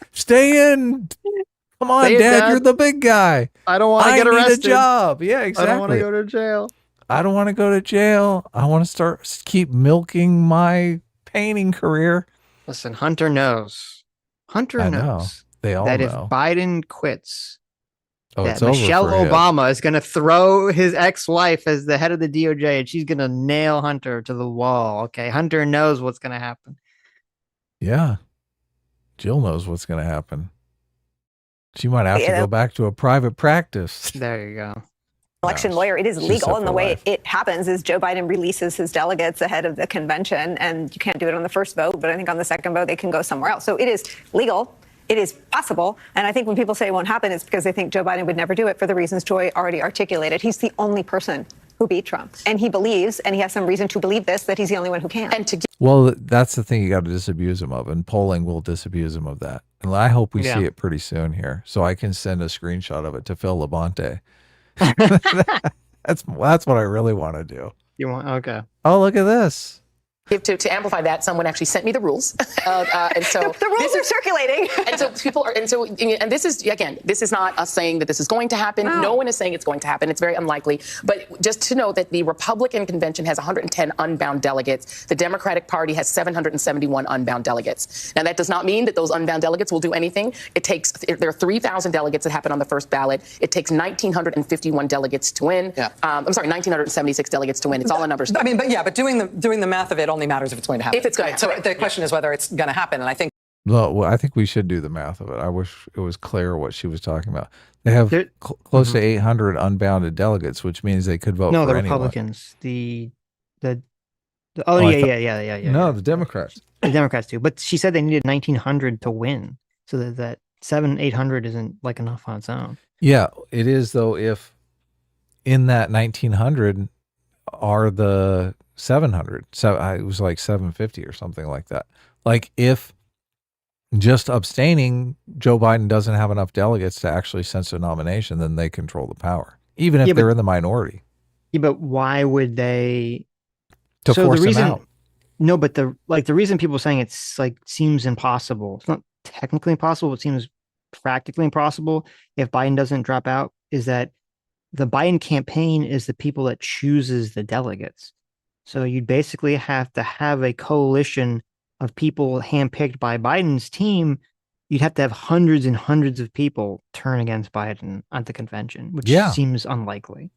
S1: Come on,
S2: Stay in,
S1: Dad,
S2: Dad.
S1: you're the big guy.
S2: I don't want to get
S1: I need
S2: arrested.
S1: a job. Yeah, exactly.
S2: I don't want to go to jail.
S1: I don't want to go to jail. I want to keep milking my painting career.
S2: Listen, Hunter knows. Hunter
S1: I know.
S2: knows
S1: They all
S2: that
S1: know.
S2: if Biden quits,
S1: Oh,
S2: that
S1: it's over
S2: Michelle
S1: for him.
S2: Obama is going to throw his ex-wife as the head of the DOJ, and she's going to nail Hunter to the wall. Okay, Hunter knows what's going to happen.
S1: Yeah. Jill knows what's going to happen. She might have to go back to a private practice.
S2: There you go.
S20: Election lawyer, it is
S1: she's
S20: legal,
S1: set
S20: and the
S1: for
S20: way
S1: life.
S20: it happens is Joe Biden releases his delegates ahead of the convention, and you can't do it on the first vote, but I think on the second vote they can go somewhere else. So it is legal. It is possible. And I think when people say it won't happen, it's because they think Joe Biden would never do it for the reasons Joy already articulated. He's the only person who beat Trump. And he believes, and he has some reason to believe this, that he's the only one who can.
S18: And to
S1: Well, that's the thing you got to disabuse him of, and polling will disabuse him of that. And I hope we
S2: Yeah.
S1: see it pretty soon here, so I can send a screenshot of it to Phil Labonte. That's what I really want to do.
S2: You want? Okay.
S1: Oh, look at this.
S21: To amplify that, someone actually sent me the rules, and so
S20: the rules are circulating.
S21: And so people are, and this is again, this is not us saying that this is going to happen. No one is saying it's going to happen. It's very unlikely. But just to know that the Republican convention has 110 unbound delegates. The Democratic Party has 771 unbound delegates. Now that does not mean that those unbound delegates will do anything. There are 3,000 delegates that happen on the first ballot. It takes 1,951 delegates to win.
S19: Yeah.
S21: I'm sorry, 1,976 delegates to win. It's all a numbers.
S19: I mean, but doing the math of it only matters if it's going to happen.
S21: If it's going to
S19: So
S21: happen.
S19: the question is whether it's going to happen. And I think
S1: No, well, I think we should do the math of it. I wish it was clear what she was talking about. They have close to 800 unbounded delegates, which means they could vote
S2: No,
S1: for
S2: the
S1: anyone.
S2: Republicans. The
S1: I
S2: yeah.
S1: No, the Democrats.
S2: The Democrats do. But she said they needed 1,900 to win. So that 800 isn't like enough on its own.
S1: Yeah, it is though. If in that 1,900 are the 700, so it was like 750 or something like that. Like if just abstaining, Joe Biden doesn't have enough delegates to actually censor the nomination, then they control the power, even if
S2: Yeah, but-
S1: they're in the minority.
S2: Yeah, but why would they?
S1: To
S2: so
S1: force
S2: the
S1: them
S2: reason,
S1: out.
S2: No, but the reason people are saying it's like seems impossible. It's not technically impossible. It seems practically impossible if Biden doesn't drop out. Is that the Biden campaign is the people that chooses the delegates. So you'd basically have to have a coalition of people handpicked by Biden's team. You'd have to have hundreds and hundreds of people turn against Biden at the convention, which seems unlikely.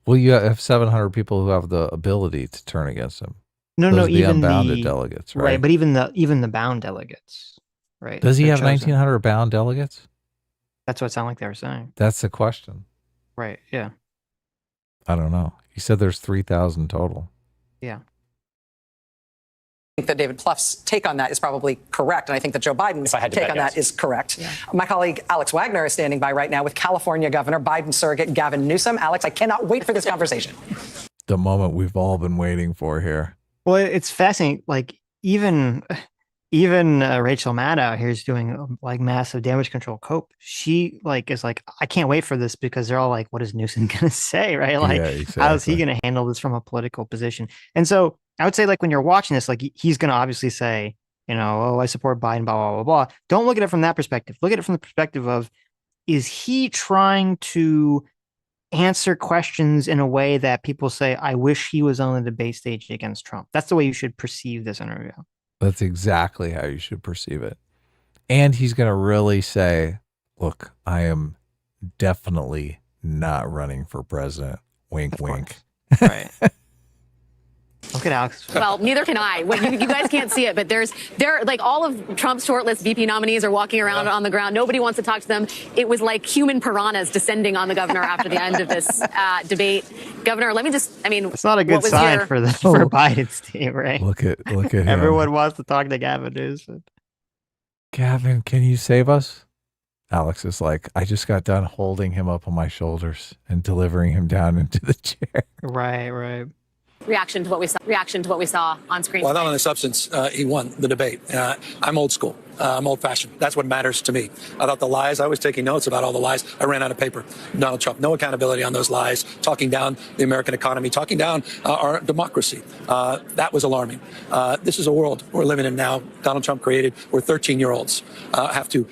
S1: Well, you have 700 people who have the ability to turn against him.
S2: No,
S1: Those
S2: no,
S1: are the
S2: even
S1: unbounded delegates, right?
S2: But even the bound delegates, right?
S1: Does he
S2: They're
S1: have
S2: chosen.
S1: 1,900 bound delegates?
S2: That's what it sounded like they were saying.
S1: That's the question.
S2: Right. Yeah.
S1: I don't know. He said there's 3,000 total.
S2: Yeah.
S19: I think that David Plouffe's take on that is probably correct, and I think that Joe Biden's
S6: had to
S19: take
S6: bet,
S19: on
S6: yes.
S19: that is correct. My colleague Alex Wagner is standing by right now with California Governor Biden surrogate Gavin Newsom. Alex, I cannot wait for this conversation.
S1: The moment we've all been waiting for here.
S2: Well, it's fascinating. Like even even Rachel Maddow here is doing like massive damage control cope. She like is like, I can't wait for this because they're all like, what is Newsom gonna say, right? Like,
S1: Yeah,
S2: how is he
S1: exactly.
S2: gonna handle this from a political position? And so I would say, like, when you're watching this, like, he's gonna obviously say, you know, oh, I support Biden, blah blah blah blah. Don't look at it from that perspective. Look at it from the perspective of, is he trying to answer questions in a way that people say, I wish he was on the debate stage against Trump? That's the way you should perceive this interview.
S1: That's exactly how you should perceive it. And he's going to really say, look, I am definitely not running for president. Wink, wink.
S2: Right. Look at Alex.
S7: Well, neither can I. Well, you guys can't see it, but there like all of Trump's shortlist VP nominees are walking around on the ground. Nobody wants to talk to them. It was like human piranhas descending on the governor after the end of this debate. Governor, let me just, I mean,
S2: It's not a good sign for Biden's team, right?
S1: Look at him.
S2: Everyone wants to talk to Gavin Newsom.
S1: Gavin, can you save us? Alex is like, I just got done holding him up on my shoulders and delivering him down into the chair.
S2: Right, right.
S7: reaction to what we saw on screen.
S8: Well, not on the substance, he won the debate. I'm old school. I'm old fashioned. That's what matters to me. I thought the lies, I was taking notes about all the lies. I ran out of paper. Donald Trump, no accountability on those lies, talking down the American economy, talking down our democracy. That was alarming. This is a world we're living in now. Donald Trump created where 13-year-olds have to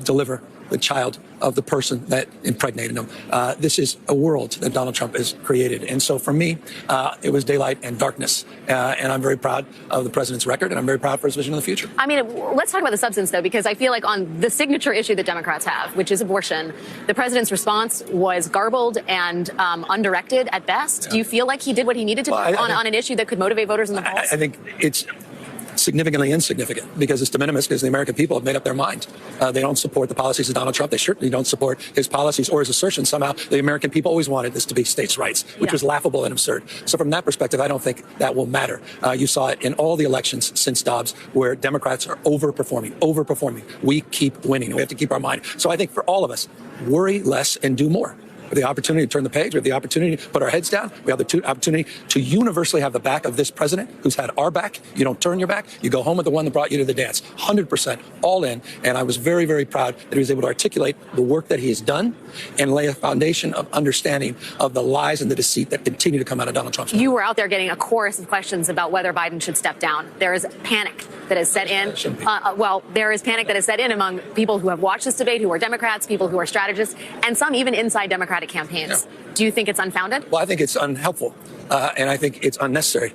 S8: deliver the child of the person that impregnated him. This is a world that Donald Trump has created. And so for me, it was daylight and darkness. And I'm very proud of the president's record, and I'm very proud for his vision of the future.
S7: I mean, let's talk about the substance, though, because I feel like on the signature issue that Democrats have, which is abortion, the president's response was garbled and undirected at best. Yeah. Do you feel like he did what he needed to do on an issue that could motivate voters in the polls?
S8: I think it's significantly insignificant because it's de minimis, because the American people have made up their mind. They don't support the policies of Donald Trump. They certainly don't support his policies or his assertion somehow the American people always wanted this to be states' rights, which was laughable and absurd. So from that perspective, I don't think that will matter. You saw it in all the elections since Dobbs, where Democrats are overperforming. We keep winning. We have to keep our mind. So I think for all of us, worry less and do more. We have the opportunity to turn the page. We have the opportunity to put our heads down. We have the opportunity to universally have the back of this president who's had our back. You don't turn your back. You go home with the one that brought you to the dance. 100% all in. And I was very, very proud that he was able to articulate the work that he has done and lay a foundation of understanding of the lies and the deceit that continue to come out of Donald Trump's mouth.
S7: You were out there getting a chorus of questions about whether Biden should step down. There is panic that has set in. There is panic that has set in among people who have watched this debate, who are Democrats, people who are strategists, and some even inside Democratic campaigns. Yeah. Do you think it's unfounded?
S8: Well, I think it's unhelpful, and I think it's unnecessary.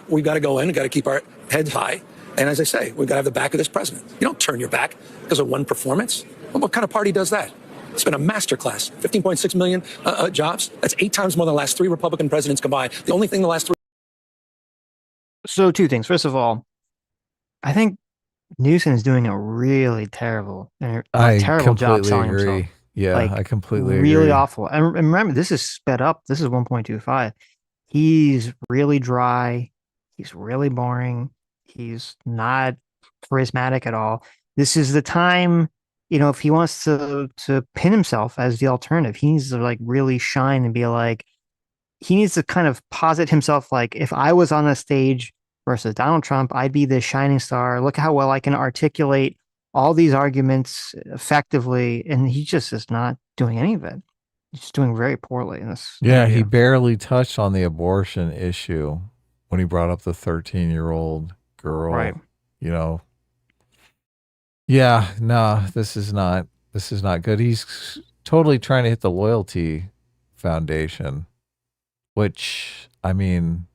S8: We've got to go in, we've got to keep our heads high, and as I say, we've got to have the back of this president. You don't turn your back because of one performance. Well, what kind of party does that? It's been a masterclass. 15.6 million jobs. That's 8 times more than the last 3 Republican presidents combined. The only thing the last 3.
S2: So 2 things. First of all, I think Newsom is doing a really terrible job selling himself.
S1: Yeah, like, I completely
S2: agree.
S1: Really
S2: awful. And remember, this is sped up. This is 1.25. He's really dry. He's really boring. He's not charismatic at all. This is the time, you know, if he wants to pin himself as the alternative, he needs to like really shine and be like, he needs to kind of posit himself like, if I was on a stage versus Donald Trump, I'd be the shining star. Look how well I can articulate all these arguments effectively, and he just is not doing any of it. He's just doing very poorly in this.
S1: Yeah, he barely touched on the abortion issue when he brought up the 13-year-old girl.
S2: Right.
S1: You know. Yeah, no, this is not good. He's totally trying to hit the loyalty foundation, which, I mean,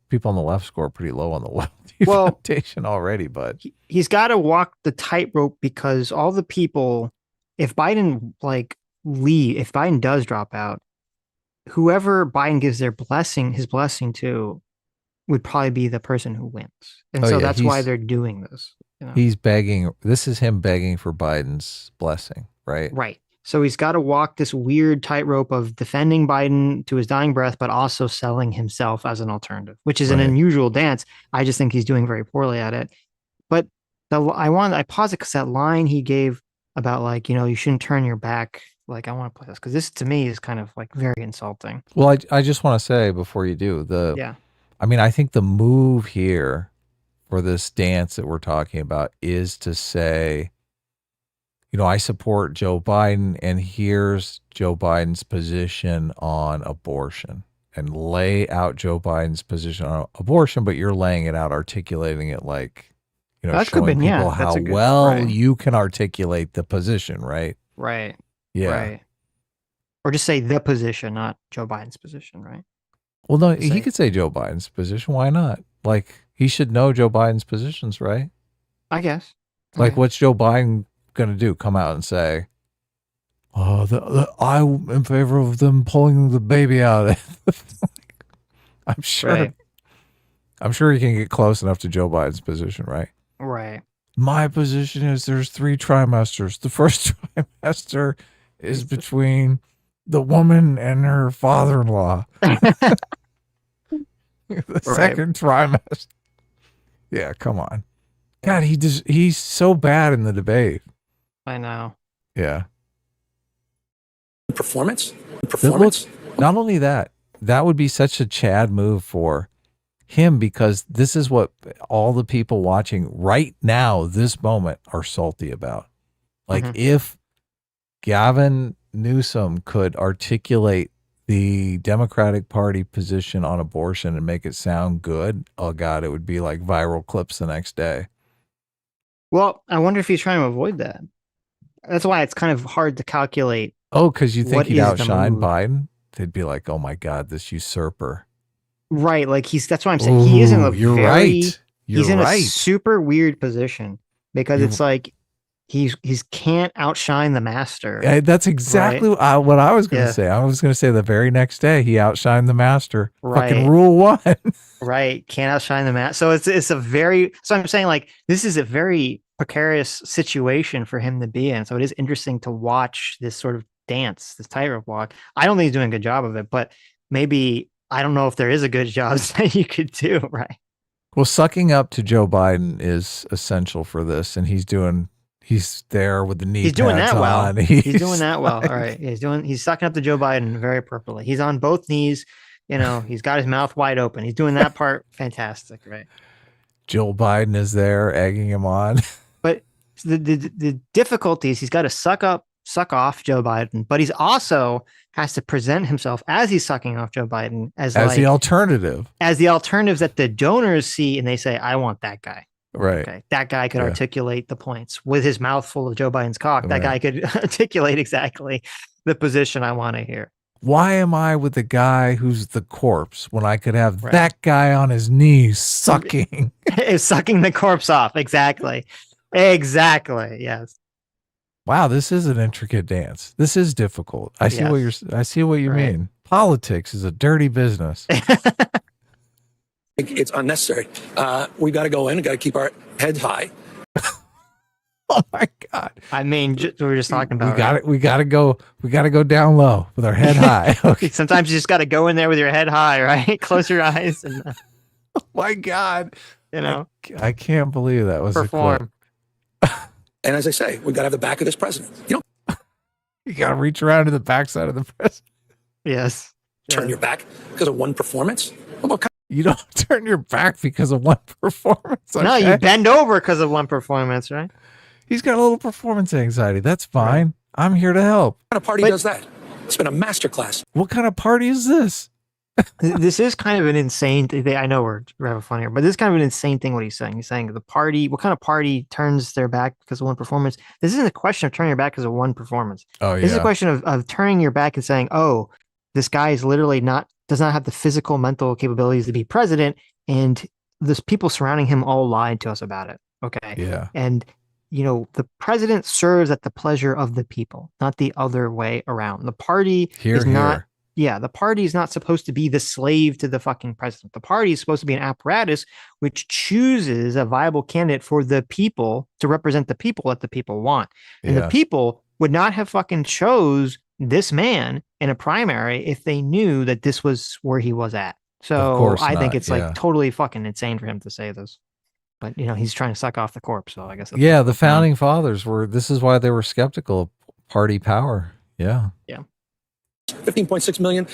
S1: people on the left score pretty low on the loyalty foundation already, but
S2: he's got to walk the tightrope, because all the people, if Biden if Biden does drop out, whoever Biden gives his blessing to would probably be the person who wins. And so that's why they're doing this. You know?
S1: He's begging. This is him begging for Biden's blessing, right?
S2: Right. So he's got to walk this weird tightrope of defending Biden to his dying breath, but also selling himself as an alternative, which is an unusual dance. I just think he's doing very poorly at it. But I pause it because that line he gave about, like, you know, you shouldn't turn your back. Like, I want to play this because this to me is kind of like very insulting.
S1: Well, I just want to say before you do I mean, I think the move here for this dance that we're talking about is to say, I support Joe Biden, and here's Joe Biden's position on abortion, and lay out Joe Biden's position on abortion, but you're laying it out, articulating it like,
S2: That could've
S1: showing
S2: been, yeah,
S1: people
S2: that's
S1: how
S2: a good-
S1: well
S2: right.
S1: you can articulate the position, right?
S2: Right.
S1: Yeah.
S2: Right. Or just say the position, not Joe Biden's position, right?
S1: Well, no,
S2: To
S1: he
S2: say-
S1: could say Joe Biden's position. Why not? Like, he should know Joe Biden's positions, right?
S2: I guess.
S1: Like, what's Joe Biden going to do? Come out and say, oh, I'm in favor of them pulling the baby out. I'm sure.
S2: Right.
S1: I'm sure he can get close enough to Joe Biden's position, right?
S2: Right.
S1: My position is there's 3 trimesters. The first trimester is between the woman and her father-in-law. The second trimester. Yeah, come on. God, he's so bad in the debate.
S2: I know.
S1: Yeah.
S8: Performance?
S1: Look, not only that would be such a Chad move for him, because this is what all the people watching right now, this moment, are salty about. Like, if Gavin Newsom could articulate the Democratic Party position on abortion and make it sound good, oh God, it would be like viral clips the next day.
S2: Well, I wonder if he's trying to avoid that. That's why it's kind of hard to calculate.
S1: Oh, because you think
S2: what
S1: he'd
S2: is the
S1: outshine
S2: move.
S1: Biden? They'd be like, oh my God, this usurper.
S2: Right. Like that's what I'm saying. He is in a
S1: You're
S2: very,
S1: right. You're
S2: he's in
S1: right.
S2: a super weird position because it's like he's can't outshine the master.
S1: That's exactly what I was going to say. I was going to say the very next day he outshined the master. Fucking
S2: Right.
S1: rule 1.
S2: Right. Can't outshine the master. So it's a very, so I'm saying like this is a very precarious situation for him to be in. So it is interesting to watch this sort of dance, this tightrope walk. I don't think he's doing a good job of it, but maybe, I don't know if there is a good job that you could do, right?
S1: Well, sucking up to Joe Biden is essential for this, and he's there with the knee
S2: He's doing
S1: pads
S2: that well.
S1: on.
S2: He's doing that well. All right. He's sucking up to Joe Biden very appropriately. He's on both knees, he's got his mouth wide open. He's doing that part fantastic, right?
S1: Joe Biden is there egging him on.
S2: But the difficulty is he's got to suck off Joe Biden, but he's also has to present himself as he's sucking off Joe Biden as
S1: the alternative.
S2: As the alternatives that the donors see, and they say, I want that guy.
S1: Right.
S2: Okay. That guy could articulate the points with his mouth full of Joe Biden's cock. That guy could articulate exactly the position I want to hear.
S1: Why am I with the guy who's the corpse when I could have that guy on his knees sucking?
S2: Sucking the corpse off. Exactly. Exactly. Yes.
S1: Wow, this is an intricate dance. This is difficult. I see what you mean. Politics is a dirty business.
S8: It's unnecessary. We got to go in and got to keep our heads high.
S1: Oh my God.
S2: I mean, we were just talking about
S1: we gotta go down low with our head high. Okay.
S2: Sometimes you just got to go in there with your head high, right? Close your eyes and
S1: oh my God.
S2: I
S1: can't believe that was
S2: perform.
S8: And as I say, we got to have the back of this president.
S1: You got to reach around to the backside of the president.
S2: Yes.
S8: Turn your back because of one performance.
S1: You don't turn your back because of one performance.
S2: No,
S1: okay?
S2: you bend over because of one performance, right?
S1: He's got a little performance anxiety. That's fine. Right. I'm here to help.
S8: What kind of party does that? It's been a masterclass.
S1: What kind of party is this?
S2: This is kind of an insane thing. I know we're having fun here, but this is kind of an insane thing what he's saying. He's saying the party, what kind of party turns their back because of one performance? This isn't a question of turning your back because of one performance.
S1: Oh, yeah.
S2: This is a question of turning your back and saying, oh, this guy is literally does not have the physical, mental capabilities to be president, and the people surrounding him all lied to us about it. Okay.
S1: Yeah.
S2: And the president serves at the pleasure of the people, not the other way around. The party is not. Yeah, the party is not supposed to be the slave to the fucking president. The party is supposed to be an apparatus which chooses a viable candidate for the people to represent the people that the people want. And the people would not have fucking chose this man in a primary if they knew that this was where he was at. So I think it's like totally fucking insane for him to say this. But, he's trying to suck off the corpse. So I guess.
S1: The founding fathers this is why they were skeptical of party power. Yeah.
S2: Yeah.
S8: 15.6 million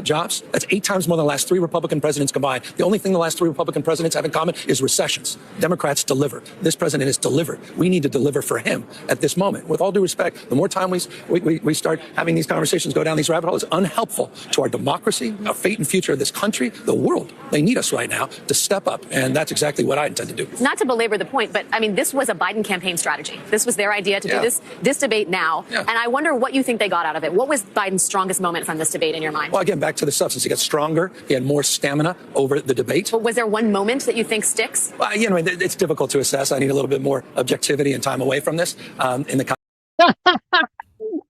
S8: jobs. That's 8 times more than the last 3 Republican presidents combined. The only thing the last 3 Republican presidents have in common is recessions. Democrats deliver. This president has delivered. We need to deliver for him at this moment. With all due respect, the more time we start having these conversations, go down these rabbit holes, it's unhelpful to our democracy, our fate and future of this country, the world. They need us right now to step up, and that's exactly what I intend to do.
S7: Not to belabor the point, but I mean, this was a Biden campaign strategy. This was their idea to do this debate now. And I wonder what you think they got out of it. What was Biden's strongest moment from this debate in your mind?
S8: Well, again, back to the substance. He got stronger. He had more stamina over the debate.
S7: But was there one moment that you think sticks?
S8: You know, it's difficult to assess. I need a little bit more objectivity and time away from this. In the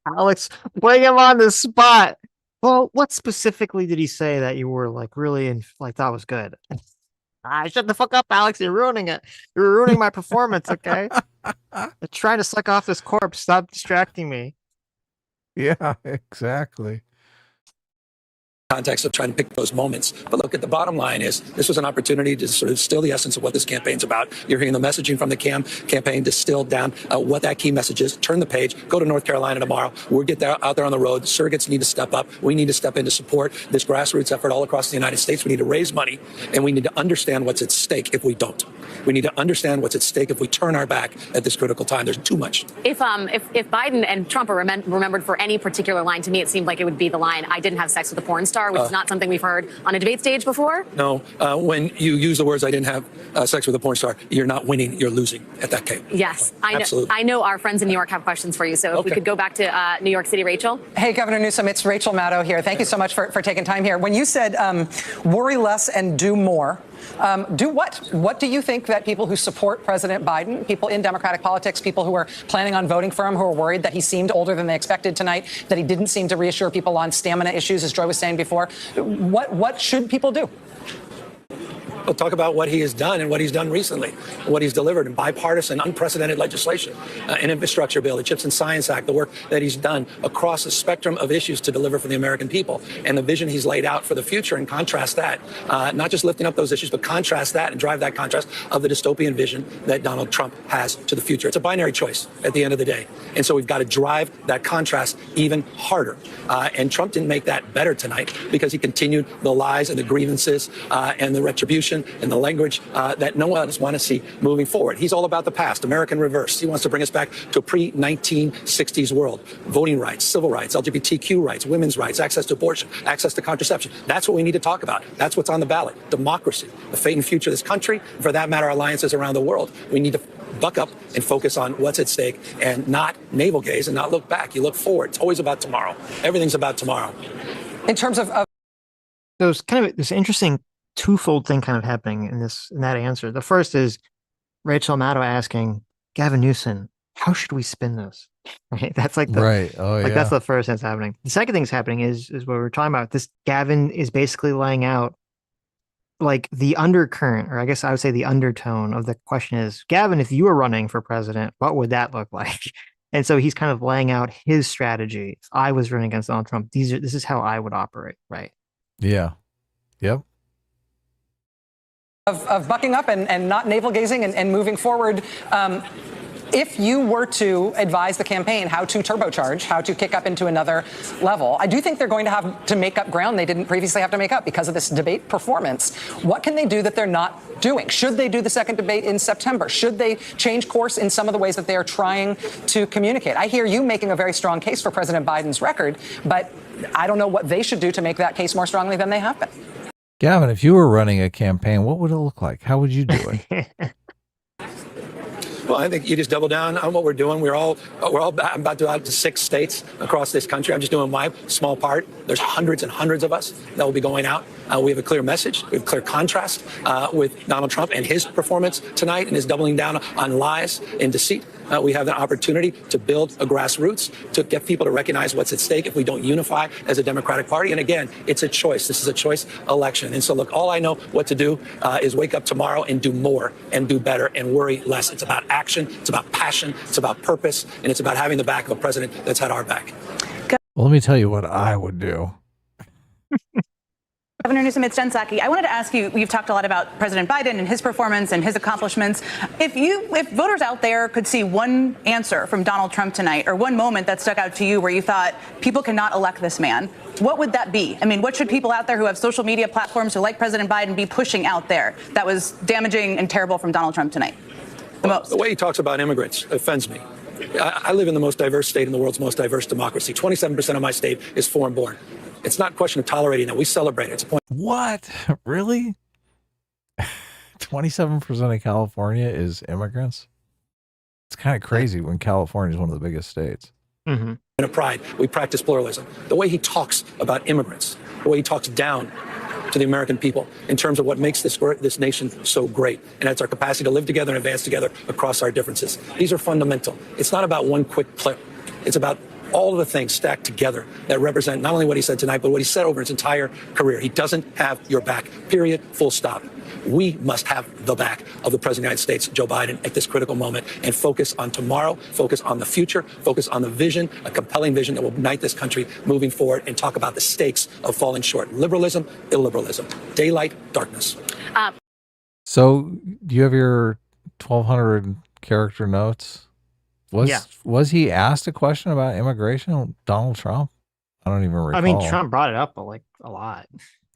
S2: Alex, putting him on the spot. Well, what specifically did he say that you were like really that was good? Shut the fuck up, Alex. You're ruining it. You're ruining my performance, okay? I'm trying to suck off this corpse. Stop distracting me.
S1: Yeah, exactly.
S8: Context of trying to pick those moments. But look, at the bottom line is this was an opportunity to sort of distill the essence of what this campaign's about. You're hearing the messaging from the campaign distilled down what that key message is. Turn the page. Go to North Carolina tomorrow. We'll get out there on the road. The surrogates need to step up. We need to step in to support this grassroots effort all across the United States. We need to raise money, and we need to understand what's at stake if we don't. We need to understand what's at stake if we turn our back at this critical time. There's too much.
S7: If Biden and Trump are remembered for any particular line, to me it seemed like it would be the line, "I didn't have sex with a porn star," which is not something we've heard on a debate stage before.
S8: No, when you use the words "I didn't have sex with a porn star," you're not winning, you're losing at that game.
S7: Yes,
S8: Absolutely.
S7: I know our friends in New York have questions for you, so if we could go back to New York City, Rachel.
S19: Hey, Governor Newsom, it's Rachel Maddow here. Thank you so much for taking time here. When you said worry less and do more, do what? What do you think that people who support President Biden, people in Democratic politics, people who are planning on voting for him, who are worried that he seemed older than they expected tonight, that he didn't seem to reassure people on stamina issues, as Joy was saying before, what should people do?
S8: We'll talk about what he has done and what he's done recently, what he's delivered in bipartisan, unprecedented legislation, an infrastructure bill, the CHIPS and Science Act, the work that he's done across a spectrum of issues to deliver for the American people, and the vision he's laid out for the future, and contrast that, not just lifting up those issues, but contrast that and drive that contrast of the dystopian vision that Donald Trump has to the future. It's a binary choice at the end of the day. And so we've got to drive that contrast even harder. And Trump didn't make that better tonight because he continued the lies and the grievances and the retribution and the language that no one else wants to see moving forward. He's all about the past, American reverse. He wants to bring us back to a pre-1960s world. Voting rights, civil rights, LGBTQ rights, women's rights, access to abortion, access to contraception. That's what we need to talk about. That's what's on the ballot. Democracy, the fate and future of this country, for that matter, alliances around the world. We need to buck up and focus on what's at stake and not navel gaze and not look back. You look forward. It's always about tomorrow. Everything's about tomorrow.
S19: In terms of
S2: there's kind of this interesting twofold thing kind of happening in that answer. The first is Rachel Maddow asking Gavin Newsom, how should we spin this? Right. That's like that's the first thing that's happening. The second thing that's happening is what we're talking about. This Gavin is basically laying out like the undercurrent, or I guess I would say the undertone of the question is, Gavin, if you were running for president, what would that look like? And so he's kind of laying out his strategy. If I was running against Donald Trump, this is how I would operate. Right.
S1: Yeah. Yep.
S19: Of bucking up and not navel gazing and moving forward. If you were to advise the campaign how to turbocharge, how to kick up into another level, I do think they're going to have to make up ground they didn't previously have to make up because of this debate performance. What can they do that they're not doing? Should they do the second debate in September? Should they change course in some of the ways that they are trying to communicate? I hear you making a very strong case for President Biden's record, but I don't know what they should do to make that case more strongly than they have been.
S1: Gavin, if you were running a campaign, what would it look like? How would you do it?
S8: Well, I think you just double down on what we're doing. I'm about to go out to 6 states across this country. I'm just doing my small part. There's hundreds and hundreds of us that will be going out. We have a clear message. We have a clear contrast with Donald Trump and his performance tonight and his doubling down on lies and deceit. We have the opportunity to build a grassroots, to get people to recognize what's at stake if we don't unify as a Democratic Party. And again, it's a choice. This is a choice election. And so, look, all I know what to do is wake up tomorrow and do more and do better and worry less. It's about action. It's about passion. It's about purpose. And it's about having the back of a president that's had our back.
S1: Well, let me tell you what I would do.
S11: Governor Newsom, it's Jen Psaki. I wanted to ask you, you've talked a lot about President Biden and his performance and his accomplishments. If voters out there could see one answer from Donald Trump tonight, or one moment that stuck out to you where you thought people cannot elect this man, what would that be? I mean, what should people out there who have social media platforms who like President Biden be pushing out there that was damaging and terrible from Donald Trump tonight?
S8: The way he talks about immigrants offends me. I live in the most diverse state in the world's most diverse democracy. 27% of my state is foreign-born. It's not a question of tolerating that. We celebrate it. It's a point.
S1: What? Really? 27% of California is immigrants? It's kind of crazy when California is one of the biggest states.
S8: Mm-hmm. And a pride. We practice pluralism. The way he talks about immigrants, the way he talks down to the American people in terms of what makes this nation so great. And that's our capacity to live together and advance together across our differences. These are fundamental. It's not about one quick clip. It's about all of the things stacked together that represent not only what he said tonight, but what he said over his entire career. He doesn't have your back, period, full stop. We must have the back of the President of the United States, Joe Biden, at this critical moment and focus on tomorrow, focus on the future, focus on the vision, a compelling vision that will unite this country moving forward, and talk about the stakes of falling short. Liberalism, illiberalism, daylight, darkness.
S1: So do you have your 1,200 character notes? Was he asked a question about immigration, Donald Trump? I don't even recall.
S2: I mean, Trump brought it up like a lot.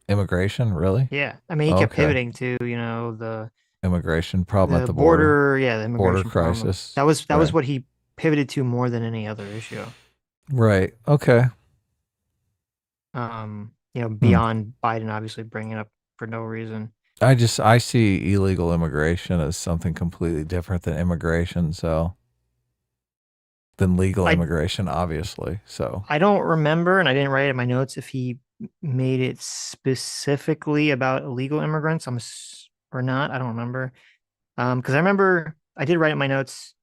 S1: Immigration, really?
S2: Yeah. I mean, he kept pivoting to, the
S1: immigration problem at the
S2: border. Yeah, the immigration
S1: border crisis.
S2: Problem. That was what he pivoted to more than any other issue.
S1: Right. Okay.
S2: Beyond Biden obviously bringing it up for no reason.
S1: I see illegal immigration as something completely different than immigration, than legal immigration, obviously. So
S2: I don't remember, and I didn't write it in my notes if he made it specifically about illegal immigrants or not. I don't remember. Because I remember I did write in my notes.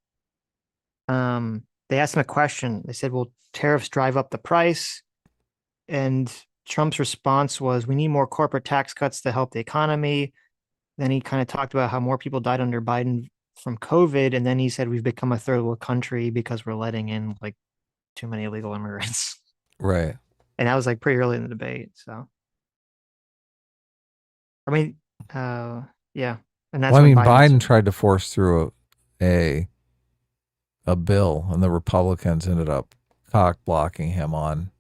S2: They asked him a question. They said, "Will tariffs drive up the price?" And Trump's response was, "We need more corporate tax cuts to help the economy." Then he kind of talked about how more people died under Biden from COVID, and then he said we've become a third world country because we're letting in like too many illegal immigrants.
S1: Right.
S2: And that was like pretty early in the debate. So, I mean, yeah. And that's
S1: Biden tried to force through a bill, and the Republicans ended up cock blocking him on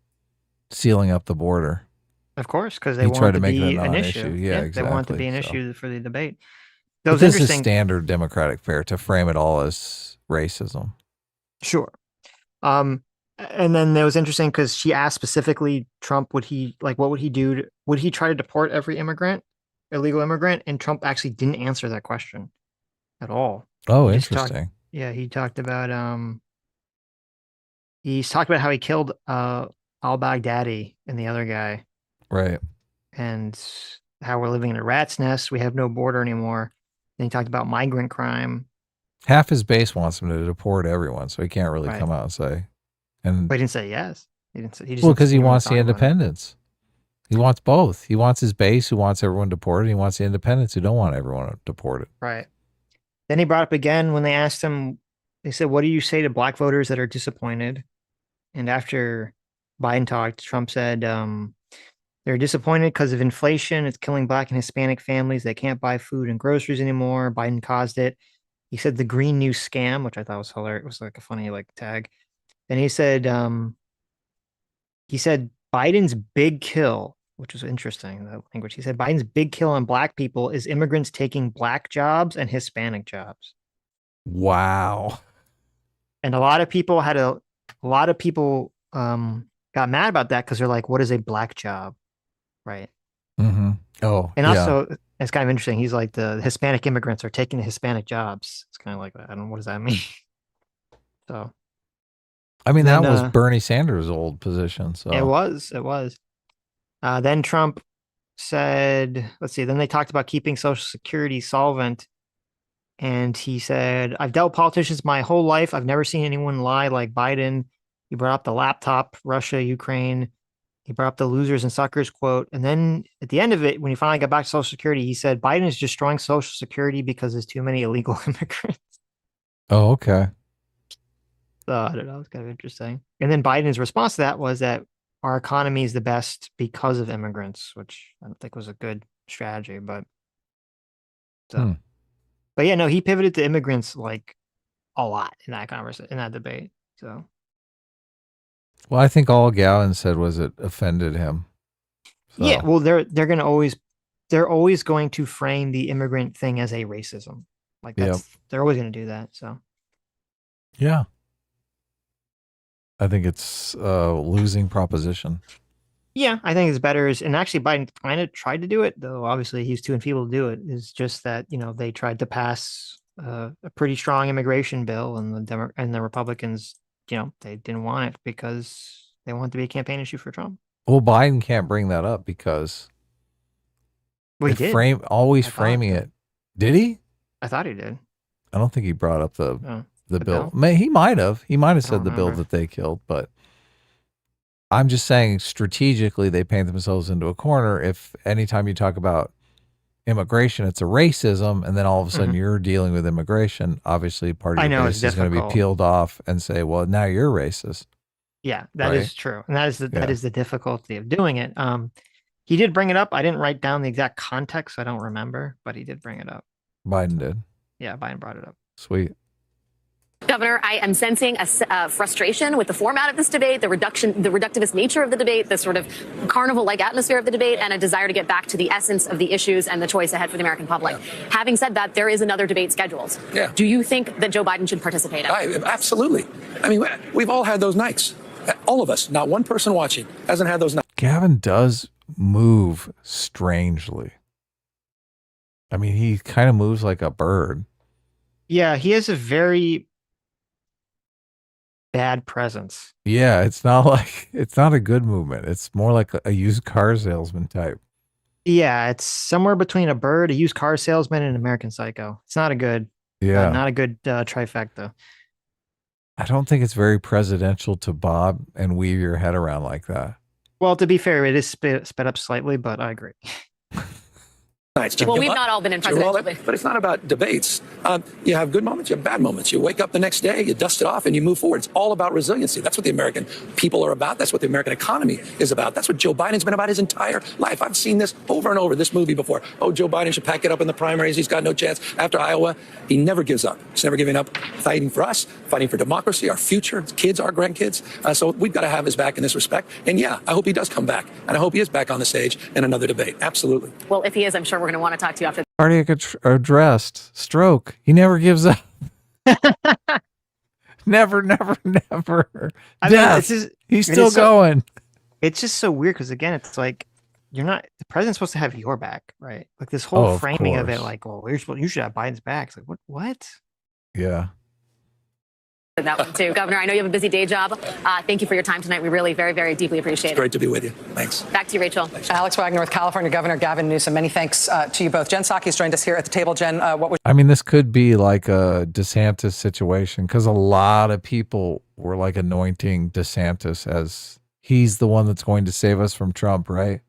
S1: sealing up the border.
S2: Of course, because they wanted to be an issue.
S1: Yeah, exactly.
S2: They wanted to be an issue for the debate.
S1: This is standard Democratic fare to frame it all as racism.
S2: Sure. And then it was interesting because she asked specifically Trump, what would he do? Would he try to deport every illegal immigrant? And Trump actually didn't answer that question at all.
S1: Oh, interesting.
S2: He talked about how he killed al-Baghdadi and the other guy.
S1: Right.
S2: And how we're living in a rat's nest. We have no border anymore. Then he talked about migrant crime.
S1: Half his base wants him to deport everyone, so he can't really come out and say.
S2: But he didn't say yes. He didn't say.
S1: Because he wants the independence. He wants both. He wants his base who wants everyone deported. He wants the independents who don't want everyone deported.
S2: Right. Then he brought up again when they asked him. They said, "What do you say to black voters that are disappointed?" And after Biden talked, Trump said, "They're disappointed because of inflation. It's killing Black and Hispanic families. They can't buy food and groceries anymore. Biden caused it." He said the Green New Scam, which I thought was hilarious. It was like a funny tag. And he said Biden's big kill, which was interesting, that language. He said Biden's big kill on Black people is immigrants taking Black jobs and Hispanic jobs.
S1: Wow.
S2: And a lot of people got mad about that because they're like, what is a Black job? Right.
S1: Mm-hmm. Oh,
S2: and also it's kind of interesting. He's like, the Hispanic immigrants are taking the Hispanic jobs. It's kind of like that. I don't know. What does that mean? So,
S1: I mean, that was Bernie Sanders' old position. So
S2: it was. Then Trump said, let's see. Then they talked about keeping Social Security solvent. And he said, "I've dealt with politicians my whole life. I've never seen anyone lie like Biden." He brought up the laptop, Russia, Ukraine. He brought up the losers and suckers quote. And then at the end of it, when he finally got back to Social Security, he said, Biden is destroying Social Security because there's too many illegal immigrants.
S1: Oh, okay.
S2: So I don't know. It's kind of interesting. And then Biden's response to that was that our economy is the best because of immigrants, which I don't think was a good strategy, but so. But yeah, no, he pivoted to immigrants like a lot in that conversation, in that debate. So
S1: Well, I think all Gavin said was it offended him. So.
S2: yeah, well, they're always going to frame the immigrant thing as a racism. Like they're always going to do that. So
S1: yeah, I think it's a losing proposition.
S2: yeah, I think it's better. And actually, Biden kind of tried to do it, though. Obviously, he's too enfeebled to do it. It's just that they tried to pass a pretty strong immigration bill, and the Republicans, they didn't want it because they want it to be a campaign issue for Trump.
S1: Well, Biden can't bring that up because
S2: he did.
S1: Framing it. Did he?
S2: I thought he did.
S1: I don't think he brought up the bill.
S2: bill?
S1: He might have. He might have said the bill that they killed, but I'm just saying strategically they paint themselves into a corner. If anytime you talk about immigration, it's a racism, and then all of a sudden you're dealing with immigration, obviously part of your base is going to be peeled off and say, well, now you're racist.
S2: Yeah, that is true. And that is the difficulty of doing it. He did bring it up. I didn't write down the exact context. So I don't remember, but he did bring it up.
S1: Biden did.
S2: Yeah, Biden brought it up.
S1: Sweet.
S7: Governor, I am sensing a frustration with the format of this debate, the reductivist nature of the debate, the sort of carnival-like atmosphere of the debate, and a desire to get back to the essence of the issues and the choice ahead for the American public. Yeah. Having said that, there is another debate scheduled.
S8: Yeah.
S7: Do you think that Joe Biden should participate in it?
S8: Absolutely. I mean, we've all had those nights. All of us, not one person watching, hasn't had those nights.
S1: Gavin does move strangely. I mean, he kind of moves like a bird.
S2: Yeah, he has a very bad presence.
S1: Yeah, it's not a good movement. It's more like a used car salesman type.
S2: Yeah, it's somewhere between a bird, a used car salesman, and an American Psycho. It's not a good, not a good trifecta.
S1: I don't think it's very presidential to bob and weave your head around like that.
S2: Well, to be fair, it is sped up slightly, but I agree.
S7: Well, we've not all been in presidential debates.
S8: But it's not about debates. You have good moments, you have bad moments. You wake up the next day, you dust it off, and you move forward. It's all about resiliency. That's what the American people are about. That's what the American economy is about. That's what Joe Biden's been about his entire life. I've seen this over and over, this movie before. Oh, Joe Biden should pack it up in the primaries. He's got no chance after Iowa. He never gives up. He's never giving up, fighting for us, fighting for democracy, our future, kids, our grandkids. So we've got to have his back in this respect. And yeah, I hope he does come back. And I hope he is back on the stage in another debate. Absolutely.
S7: Well, if he is, I'm sure we're going to want to talk to you after.
S1: Cardiac arrest, stroke. He never gives up. never.
S2: I mean,
S1: he's still going.
S2: It's just so weird because again, it's like the president's supposed to have your back, right? Like this whole framing of it, like, well, you should have Biden's back. It's like what?
S1: Yeah.
S7: That one too, Governor. I know you have a busy day job. Thank you for your time tonight. We really, very, very deeply appreciate it.
S8: It's great to be with you. Thanks.
S7: Back to you, Rachel.
S19: Thanks. Alex Wagner with California Governor Gavin Newsom. Many thanks to you both. Jen Psaki's joined us here at the table. Jen,
S1: I mean, this could be like a DeSantis situation because a lot of people were like anointing DeSantis as he's the one that's going to save us from Trump, right?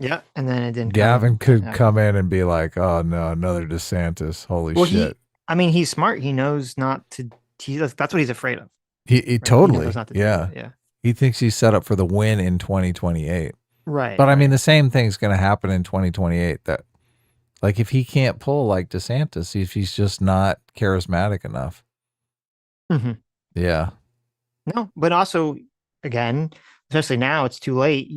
S2: Yeah, and then it didn't.
S1: Gavin could come in and be like, "Oh no, another DeSantis! Holy shit!"
S2: He's smart. He knows not to. That's what he's afraid of.
S1: He totally,
S2: yeah.
S1: He thinks he's set up for the win in 2028.
S2: Right.
S1: But I mean, the same thing's going to happen in 2028. That, like, if he can't pull like DeSantis, if he's just not charismatic enough.
S2: Mm-hmm.
S1: Yeah.
S2: No, but also, again, especially now, it's too late.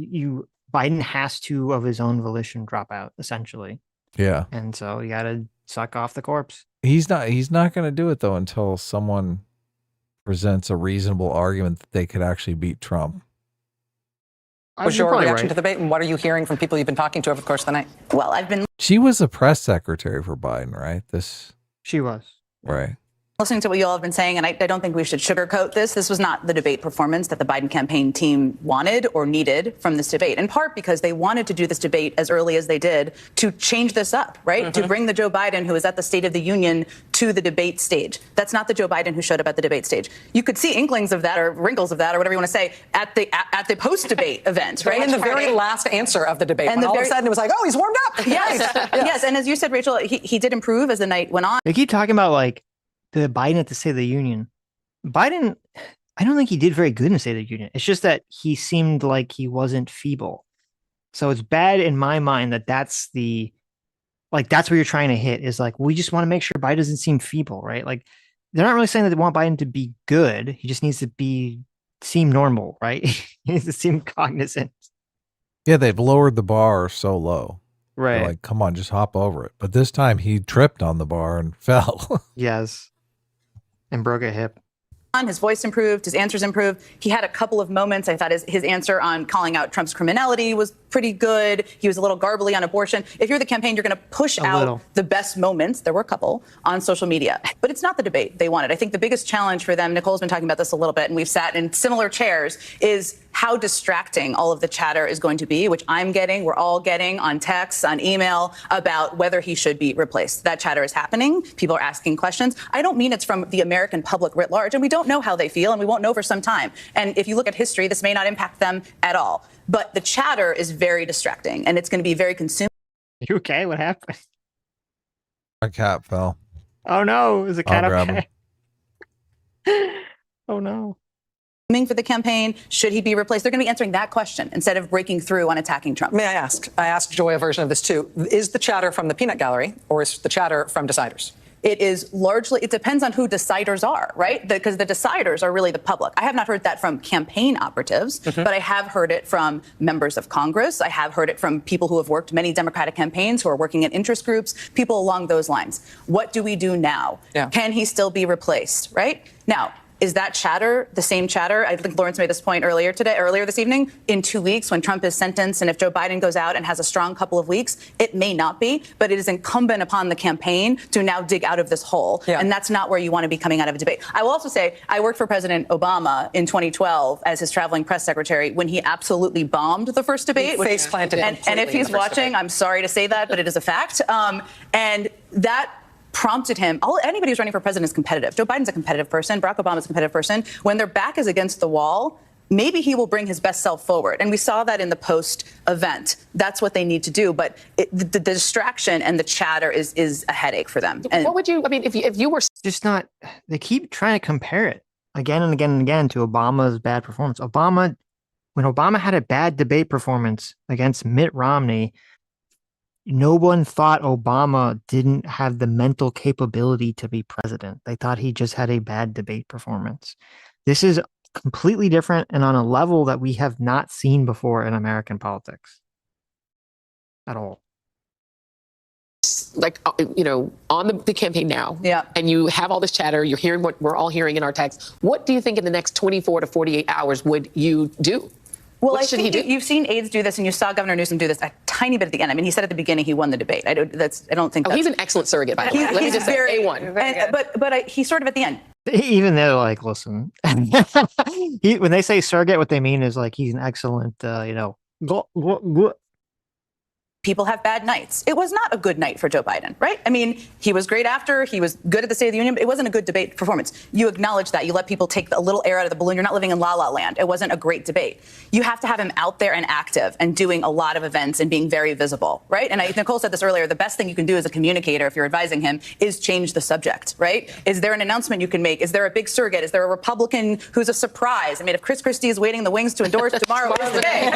S2: Biden has to, of his own volition, drop out essentially.
S1: Yeah.
S2: And so you got to suck off the corpse.
S1: He's not going to do it though until someone presents a reasonable argument that they could actually beat Trump.
S19: What's your reaction to the debate, and what are you hearing from people you've been talking to over the course of the night?
S11: Well,
S1: She was a press secretary for Biden, right?
S2: She was.
S1: Right.
S11: Listening to what you all have been saying, and I don't think we should sugarcoat this. This was not the debate performance that the Biden campaign team wanted or needed from this debate, in part because they wanted to do this debate as early as they did to change this up, right? Mm-hmm. To bring the Joe Biden who is at the State of the Union to the debate stage. That's not the Joe Biden who showed up at the debate stage. You could see inklings of that or wrinkles of that or whatever you want to say at the post-debate event, right?
S19: In the very last answer of the debate, and all of a sudden it was like, oh, he's warmed up.
S11: Yes, yes. And as you said, Rachel, he did improve as the night went on.
S2: They keep talking about like the Biden at the State of the Union. Biden I don't think he did very good in the State of the Union. It's just that he seemed like he wasn't feeble. So it's bad in my mind that that's where you're trying to hit is like, we just want to make sure Biden doesn't seem feeble, right? Like they're not really saying that they want Biden to be good. He just needs to seem normal, right? He needs to seem cognizant.
S1: Yeah, they've lowered the bar so low.
S2: Right.
S1: They're like, come on, just hop over it. But this time he tripped on the bar and fell.
S2: Yes. And broke a hip.
S11: His voice improved, his answers improved. He had a couple of moments. I thought his answer on calling out Trump's criminality was pretty good. He was a little garbly on abortion. If you're the campaign, you're going to push out the best moments. There were a couple on social media, but it's not the debate they wanted. I think the biggest challenge for them, Nicole's been talking about this a little bit, and we've sat in similar chairs, is how distracting all of the chatter is going to be, which we're all getting on text, on email, about whether he should be replaced. That chatter is happening. People are asking questions. I don't mean it's from the American public writ large, and we don't know how they feel, and we won't know for some time. And if you look at history, this may not impact them at all. But the chatter is very distracting, and it's going to be very consuming.
S2: You okay? What happened?
S1: My cat fell.
S2: Oh no, is the cat
S1: I'll grab
S2: okay? Oh no.
S11: For the campaign, should he be replaced? They're going to be answering that question instead of breaking through on attacking Trump.
S19: May I ask? I asked Joy a version of this too. Is the chatter from the peanut gallery or is the chatter from deciders?
S11: It is largely, it depends on who deciders are, right? Because the deciders are really the public. I have not heard that from campaign operatives, but I have heard it from members of Congress. I have heard it from people who have worked many Democratic campaigns, who are working in interest groups, people along those lines. What do we do now? Can he still be replaced, right? Now, is that chatter the same chatter? I think Lawrence made this point earlier this evening. In 2 weeks, when Trump is sentenced, and if Joe Biden goes out and has a strong couple of weeks, it may not be, but it is incumbent upon the campaign to now dig out of this hole. And that's not where you want to be coming out of a debate. I will also say, I worked for President Obama in 2012 as his traveling press secretary when he absolutely bombed the first debate.
S19: Face planted
S11: and if he's watching, I'm sorry to say that, but it is a fact. And that prompted him. Anybody who's running for president is competitive. Joe Biden's a competitive person. Barack Obama's a competitive person. When their back is against the wall, maybe he will bring his best self forward. And we saw that in the post event. That's what they need to do. But the distraction and the chatter is a headache for them. And
S21: what would you, I mean, if you were
S2: just not, they keep trying to compare it again and again and again to Obama's bad performance. When Obama had a bad debate performance against Mitt Romney, no one thought Obama didn't have the mental capability to be president. They thought he just had a bad debate performance. This is completely different and on a level that we have not seen before in American politics at all.
S21: Like, on the campaign now, and you have all this chatter, you're hearing what we're all hearing in our texts. What do you think in the next 24 to 48 hours would you do?
S11: Well,
S21: what
S11: I
S21: should
S11: think
S21: he do?
S11: You've seen aides do this, and you saw Governor Newsom do this a tiny bit at the end. I mean, he said at the beginning he won the debate. I don't think
S21: he's an excellent surrogate, by the way. Let me just say, A1.
S11: But he's sort of at the end.
S2: Even they're like, listen, when they say surrogate, what they mean is like he's an excellent,
S11: People have bad nights. It was not a good night for Joe Biden, right? I mean, he was great after. He was good at the State of the Union, but it wasn't a good debate performance. You acknowledge that. You let people take a little air out of the balloon. You're not living in la-la land. It wasn't a great debate. You have to have him out there and active and doing a lot of events and being very visible, right? And Nicole said this earlier. The best thing you can do as a communicator, if you're advising him, is change the subject, right? Is there an announcement you can make? Is there a big surrogate? Is there a Republican who's a surprise? I mean, if Chris Christie is waiting in the wings to endorse tomorrow is the day.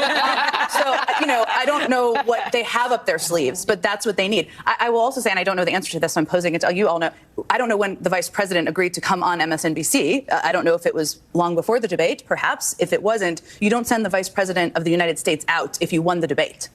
S11: I don't know what they have up their sleeves, but that's what they need. I will also say, and I don't know the answer to this, so I'm posing it to you all know, I don't know when the vice president agreed to come on MSNBC. I don't know if it was long before the debate, perhaps. If it wasn't, you don't send the vice president of the United States out if you won the debate,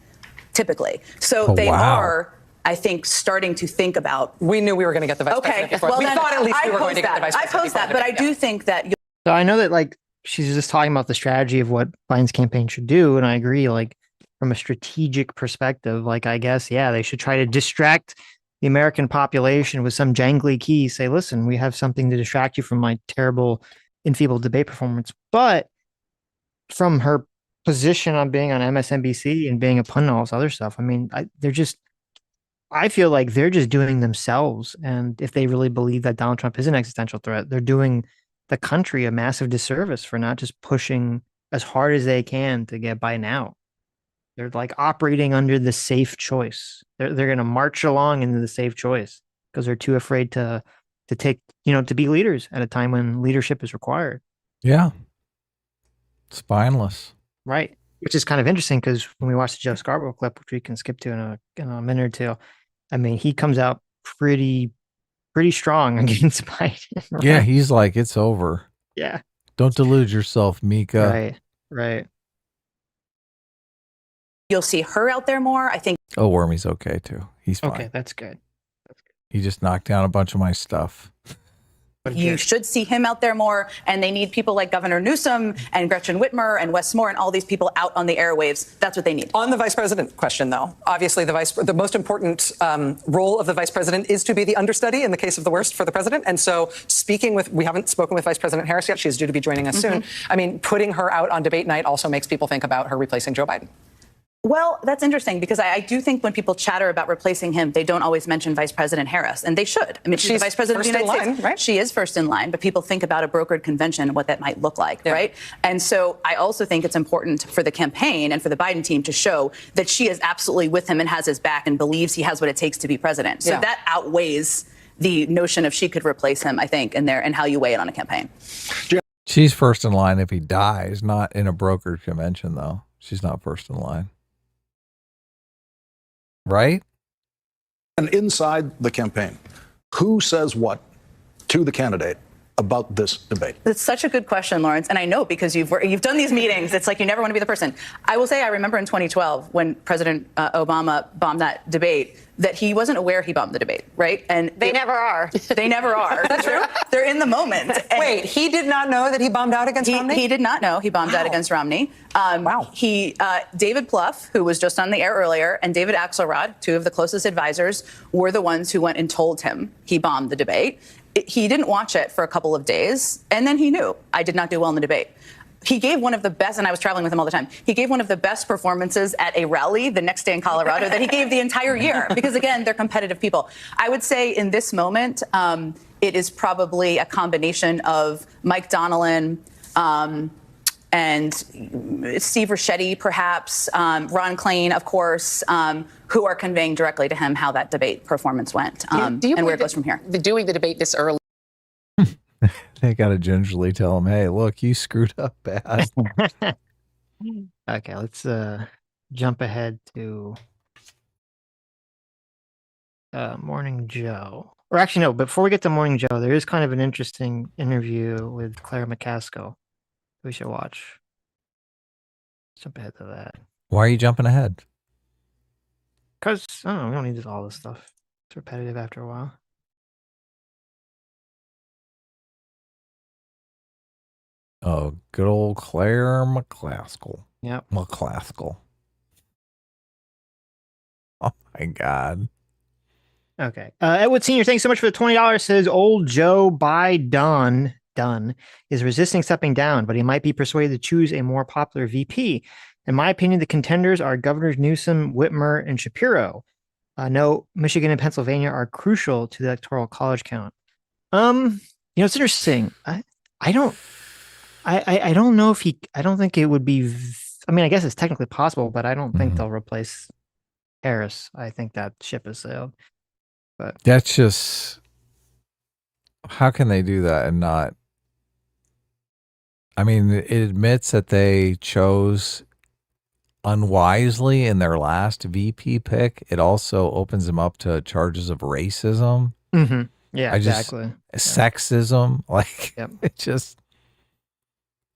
S11: typically. So they are, I think, starting to think about.
S19: We knew we were going to get the vice president before.
S11: Well,
S19: we thought at least we were going to get the vice
S11: I
S19: president.
S11: post that, but I do think that.
S2: So I know that like she's just talking about the strategy of what Biden's campaign should do, and I agree. Like from a strategic perspective, like I guess, they should try to distract the American population with some jangly key. Say, listen, we have something to distract you from my terrible, enfeebled debate performance. But from her position on being on MSNBC and being a pundit and all this other stuff, I mean, I feel like they're just doing themselves. And if they really believe that Donald Trump is an existential threat, they're doing the country a massive disservice for not just pushing as hard as they can to get Biden out. They're like operating under the safe choice. They're going to march along into the safe choice because they're too afraid to take, to be leaders at a time when leadership is required.
S1: Yeah. Spineless.
S2: Right. Which is kind of interesting because when we watch the Joe Scarborough clip, which we can skip to in a minute or two, I mean, he comes out pretty strong against Biden. Right?
S1: Yeah, he's like, it's over.
S2: Yeah.
S1: Don't delude yourself, Mika.
S2: Right. Right.
S11: You'll see her out there more. I think.
S1: Oh, Wormy's okay too. He's fine.
S2: Okay, that's good.
S1: He just knocked down a bunch of my stuff.
S11: You should see him out there more, and they need people like Governor Newsom and Gretchen Whitmer and Wes Moore and all these people out on the airwaves. That's what they need.
S19: On the vice president question, though, obviously the most important role of the vice president is to be the understudy in the case of the worst for the president. And so we haven't spoken with Vice President Harris yet. She's due to be joining us soon. I mean, putting her out on debate night also makes people think about her replacing Joe Biden.
S11: Well, that's interesting because I do think when people chatter about replacing him, they don't always mention Vice President Harris, and they should. I mean, she's the Vice President of the United States, right? She is first in line, but people think about a brokered convention and what that might look like, right? And so I also think it's important for the campaign and for the Biden team to show that she is absolutely with him and has his back and believes he has what it takes to be president. So that outweighs the notion of she could replace him, I think, and how you weigh it on a campaign.
S1: She's first in line if he dies, not in a brokered convention, though. She's not first in line. Right?
S5: And inside the campaign, who says what to the candidate about this debate?
S11: That's such a good question, Lawrence. And I know because you've done these meetings. It's like you never want to be the person. I will say I remember in 2012 when President Obama bombed that debate that he wasn't aware he bombed the debate, right? And
S20: They never are.
S11: They never are. That's true. They're in the moment. And
S19: Wait, he did not know that he bombed out against Romney?
S11: He did not know he bombed out against Romney. Wow. David Plouffe, who was just on the air earlier, and David Axelrod, two of the closest advisors, were the ones who went and told him he bombed the debate. He didn't watch it for a couple of days, and then he knew I did not do well in the debate. He gave one of the best, and I was traveling with him all the time, he gave one of the best performances at a rally the next day in Colorado that he gave the entire year. Because, again, they're competitive people. I would say in this moment, it is probably a combination of Mike Donilon and Steve Ricchetti, perhaps, Ron Klain, of course, who are conveying directly to him how that debate performance went and where it goes from here.
S21: Doing the debate this early.
S1: They got to gingerly tell him, hey, look, you screwed up bad.
S2: Okay, let's jump ahead to Morning Joe. Or actually, no, before we get to Morning Joe, there is kind of an interesting interview with Claire McCaskill we should watch. Let's jump ahead to that.
S1: Why are you jumping ahead?
S2: Because, I don't know, we don't need all this stuff. It's repetitive after a while.
S1: Oh, good old Claire McCaskill.
S2: Yep.
S1: McCaskill. Oh, my God.
S2: Okay. Edward Sr., thanks so much for the $20. Says old Joe Biden is resisting stepping down, but he might be persuaded to choose a more popular VP. In my opinion, the contenders are Governors Newsom, Whitmer, and Shapiro. No, Michigan and Pennsylvania are crucial to the Electoral College count. It's interesting. I don't know if I don't think it would be, I mean, I guess it's technically possible, but I don't think they'll replace Harris. I think that ship has sailed. But
S1: that's just, how can they do that and not? I mean, it admits that they chose unwisely in their last VP pick. It also opens them up to charges of racism.
S2: Mm-hmm. Yeah, exactly.
S1: Sexism. Like, it just,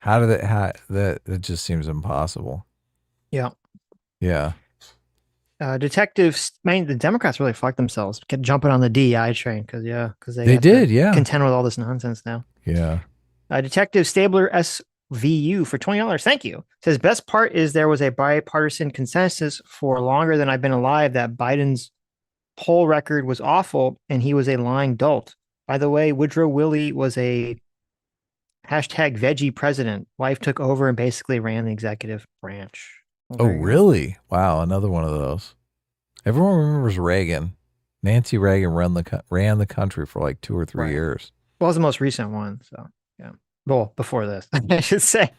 S1: it just seems impossible.
S2: Yeah.
S1: Yeah.
S2: Detectives, man, the Democrats really fucked themselves jumping on the DEI train because they
S1: did
S2: contend with all this nonsense now.
S1: Yeah.
S2: Detective Stabler SVU for $20. Thank you. Says best part is there was a bipartisan consensus for longer than I've been alive that Biden's poll record was awful and he was a lying dolt. By the way, Woodrow Willie was a #veggie president. Wife took over and basically ran the executive branch.
S1: Oh, really? Wow, another one of those. Everyone remembers Reagan. Nancy Reagan ran the country for like 2 or 3 years.
S2: Well, it was the most recent one, so yeah. Well, before this, I should say.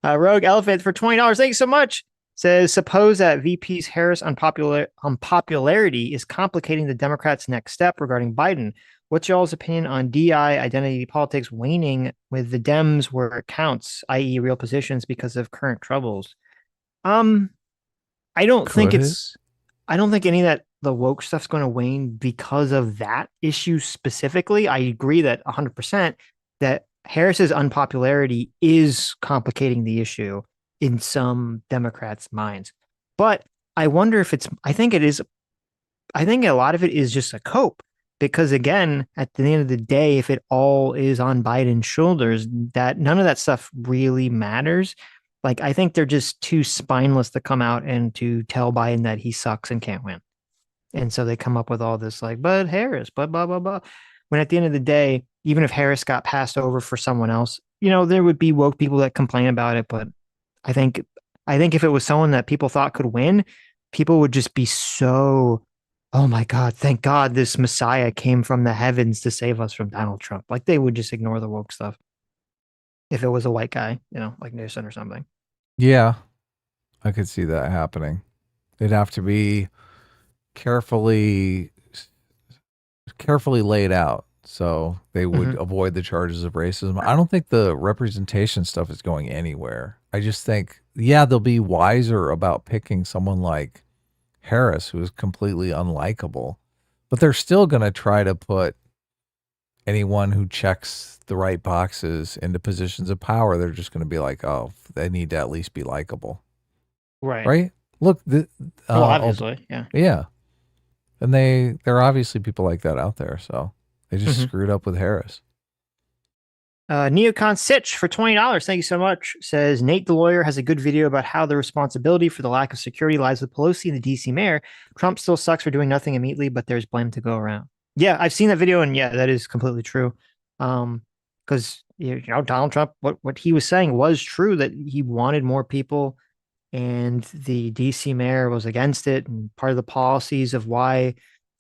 S2: Rogue Elephant for $20. Thank you so much. Says, suppose that VP's Harris unpopularity is complicating the Democrats' next step regarding Biden. What's y'all's opinion on DI identity politics waning with the Dems where it counts, i.e., real positions because of current troubles? I don't think I don't think any of that the woke stuff's going to wane because of that issue specifically. I agree that 100% that Harris's unpopularity is complicating the issue in some Democrats' minds. But I wonder if I think a lot of it is just a cope. Because again, at the end of the day, if it all is on Biden's shoulders, that none of that stuff really matters. Like, I think they're just too spineless to come out and to tell Biden that he sucks and can't win. And so they come up with all this like, but Harris, but blah, blah, blah. When at the end of the day, even if Harris got passed over for someone else, there would be woke people that complain about it. But I think if it was someone that people thought could win, people would just be so, oh my God, thank God this Messiah came from the heavens to save us from Donald Trump. Like they would just ignore the woke stuff. If it was a white guy, like Newsom or something.
S1: Yeah, I could see that happening. It'd have to be carefully laid out so they would avoid the charges of racism. I don't think the representation stuff is going anywhere. I just think, they'll be wiser about picking someone like Harris, who is completely unlikable, but they're still going to try to put anyone who checks the right boxes into positions of power. They're just going to be like, oh, they need to at least be likable. Right. Look,
S2: obviously. Yeah.
S1: Yeah. And there are obviously people like that out there. So they just screwed up with Harris.
S2: Neocon Sitch for $20. Thank you so much. Says Nate the lawyer has a good video about how the responsibility for the lack of security lies with Pelosi and the DC mayor. Trump still sucks for doing nothing immediately, but there's blame to go around. Yeah, I've seen that video, and that is completely true. Because Donald Trump, what he was saying was true, that he wanted more people, and the DC mayor was against it. And part of the policies of why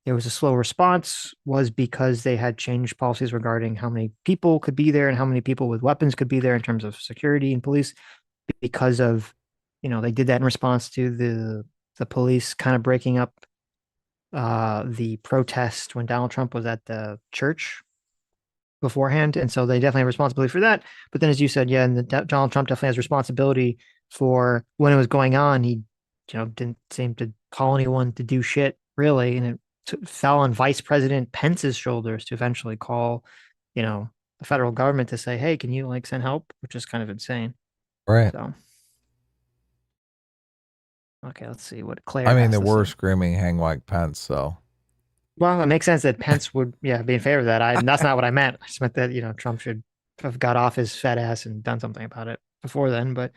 S2: there was a slow response was because they had changed policies regarding how many people could be there and how many people with weapons could be there in terms of security and police. Because of, they did that in response to the police kind of breaking up the protest when Donald Trump was at the church beforehand. And so they definitely have responsibility for that. But then, as you said, and Donald Trump definitely has responsibility for when it was going on. He, didn't seem to call anyone to do shit really. And it fell on Vice President Pence's shoulders to eventually call, the federal government to say, hey, can you send help? Which is kind of insane.
S1: Right.
S2: So. Okay, let's see what Claire.
S1: I mean, they were screaming "Hang like Pence," so.
S2: Well, it makes sense that Pence would, be in favor of that. That's not what I meant. I just meant that Trump should have got off his fat ass and done something about it before then. But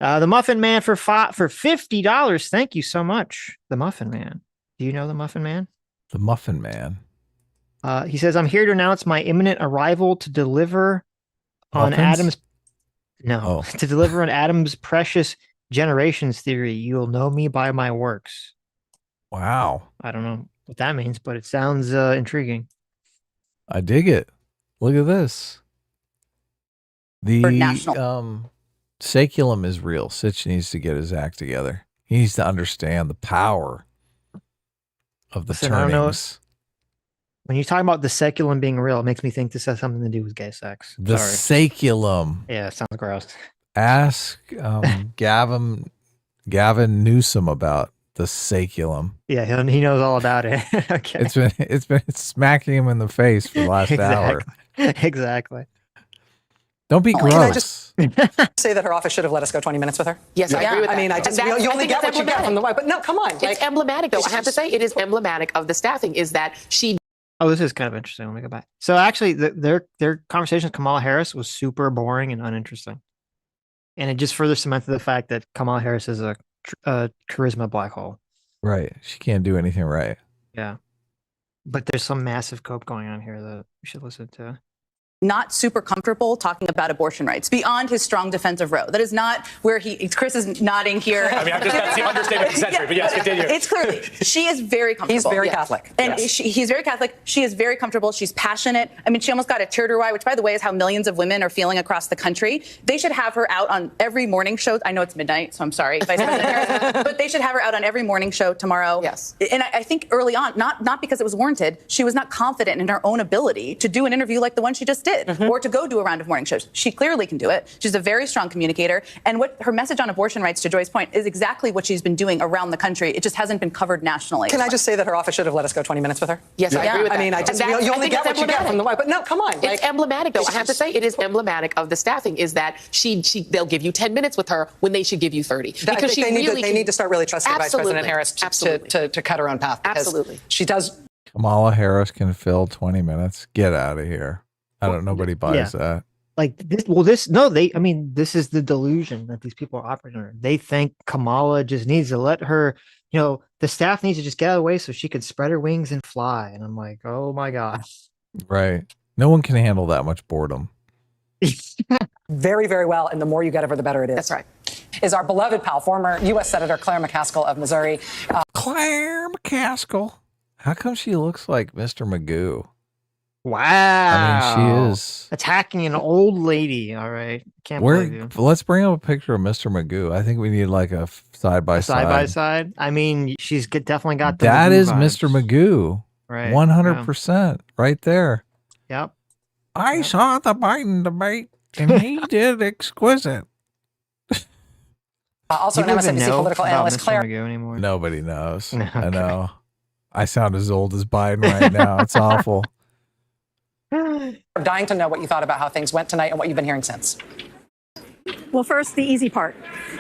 S2: the Muffin Man for $50. Thank you so much, the Muffin Man. Do you know the Muffin Man?
S1: The Muffin Man.
S2: He says, "I'm here to announce my imminent arrival to deliver on Adam's." No, to deliver on Adam's precious generations theory. You'll know me by my works.
S1: Wow.
S2: I don't know what that means, but it sounds intriguing.
S1: I dig it. Look at this. The saculum is real. Sitch needs to get his act together. He needs to understand the power of the turnings.
S2: When you talk about the saculum being real, it makes me think this has something to do with gay sex.
S1: The saculum.
S2: Yeah, it sounds gross.
S1: Ask Gavin Newsom about the saculum.
S2: Yeah, he knows all about it. Okay.
S1: It's been smacking him in the face for the last hour.
S2: Exactly.
S1: Don't be gross.
S19: Can I just say that her office should have let us go 20 minutes with her?
S21: Yes, I agree with that.
S19: I mean, you only get what you get from the wife. But no, come on.
S21: It's emblematic, though. I have to say, it is emblematic of the staffing, is that she...
S2: Oh, this is kind of interesting. Let me go back. So actually, their conversation with Kamala Harris was super boring and uninteresting. And it just further cemented the fact that Kamala Harris is a charisma black hole.
S1: Right. She can't do anything right.
S2: Yeah. But there's some massive cope going on here that you should listen to.
S11: not super comfortable talking about abortion rights beyond his strong defensive row. That is not where Chris is nodding here.
S4: I mean, that's the understatement of the century, but yes, continue.
S11: It's clearly, she is very comfortable.
S19: He's very Catholic.
S11: And he's very Catholic. She is very comfortable. She's passionate. I mean, she almost got a tear to her eye, which, by the way, is how millions of women are feeling across the country. They should have her out on every morning show. I know it's midnight, so I'm sorry, Vice President Harris, but they should have her out on every morning show tomorrow.
S21: Yes.
S11: And I think early on, not because it was warranted, she was not confident in her own ability to do an interview like the one she just did, or to go do a round of morning shows. She clearly can do it. She's a very strong communicator. And what her message on abortion rights, to Joy's point, is exactly what she's been doing around the country. It just hasn't been covered nationally.
S19: Can I just say that her office should have let us go 20 minutes with her?
S21: Yes, I agree with that.
S19: I mean, you only get what you get from the White. But no, come on.
S21: It's emblematic, though. I have to say, it is emblematic of the staffing. Is that they'll give you 10 minutes with her when they should give you 30. Because
S19: they need to start really trusting Vice President Harris to cut her own path.
S21: Absolutely.
S19: She does.
S1: Kamala Harris can fill 20 minutes. Get out of here. I don't. Nobody buys that.
S2: Like this. Well, this is the delusion that these people are operating under. They think Kamala just needs to let her, the staff needs to just get out of the way so she could spread her wings and fly. And I'm like, oh my gosh.
S1: Right. No one can handle that much boredom.
S19: Very, very well. And the more you get of her, the better it is.
S21: That's right.
S19: Is our beloved pal, former U.S. Senator Claire McCaskill of Missouri.
S1: Claire McCaskill. How come she looks like Mr. Magoo?
S2: Wow.
S1: I mean, she is
S2: attacking an old lady. All right. Can't believe you.
S1: Let's bring up a picture of Mr. Magoo. I think we need like a side by side.
S2: Side by side. I mean, she's definitely got the
S1: That
S2: Magoo
S1: is
S2: vibes.
S1: Mr. Magoo.
S2: Right.
S1: 100% right there.
S2: Yep.
S1: I saw the Biden debate and he did exquisite.
S19: Also, an MSNBC political analyst, Claire.
S2: Anymore.
S1: Nobody knows.
S2: Okay.
S1: I know. I sound as old as Biden right now. It's awful.
S19: I'm dying to know what you thought about how things went tonight and what you've been hearing since.
S13: Well, first, the easy part.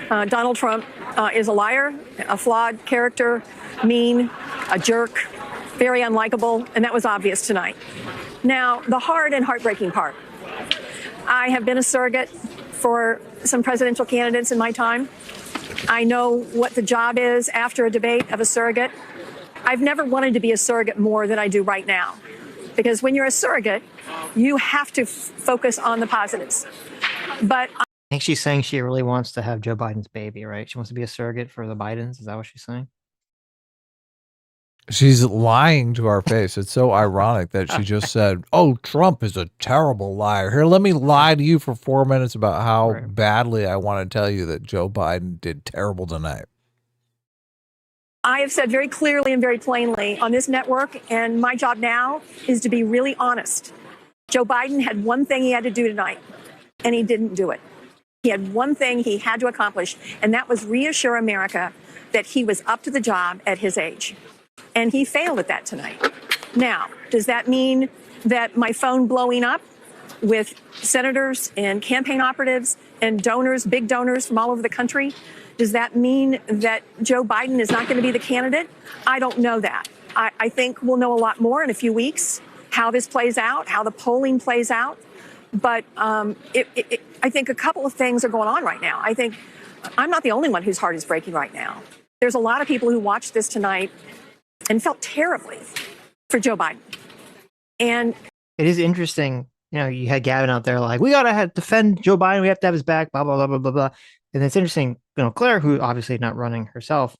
S13: Donald Trump is a liar, a flawed character, mean, a jerk, very unlikable, and that was obvious tonight. Now, the hard and heartbreaking part. I have been a surrogate for some presidential candidates in my time. I know what the job is after a debate of a surrogate. I've never wanted to be a surrogate more than I do right now. Because when you're a surrogate, you have to focus on the positives. But
S2: I think she's saying she really wants to have Joe Biden's baby, right? She wants to be a surrogate for the Bidens. Is that what she's saying?
S1: She's lying to our face. It's so ironic that she just said, oh, Trump is a terrible liar. Here, let me lie to you for 4 minutes about how badly I want to tell you that Joe Biden did terrible tonight.
S13: I have said very clearly and very plainly on this network, and my job now is to be really honest. Joe Biden had one thing he had to do tonight, and he didn't do it. He had one thing he had to accomplish, and that was reassure America that he was up to the job at his age. And he failed at that tonight. Now, does that mean that my phone blowing up with senators and campaign operatives and donors, big donors from all over the country, does that mean that Joe Biden is not going to be the candidate? I don't know that. I think we'll know a lot more in a few weeks, how this plays out, how the polling plays out. But I think a couple of things are going on right now. I think I'm not the only one whose heart is breaking right now. There's a lot of people who watched this tonight and felt terribly for Joe Biden. And
S2: it is interesting. You had Gavin out there like, we got to defend Joe Biden. We have to have his back, blah, blah, blah, blah, blah, blah. And it's interesting, Claire, who obviously not running herself,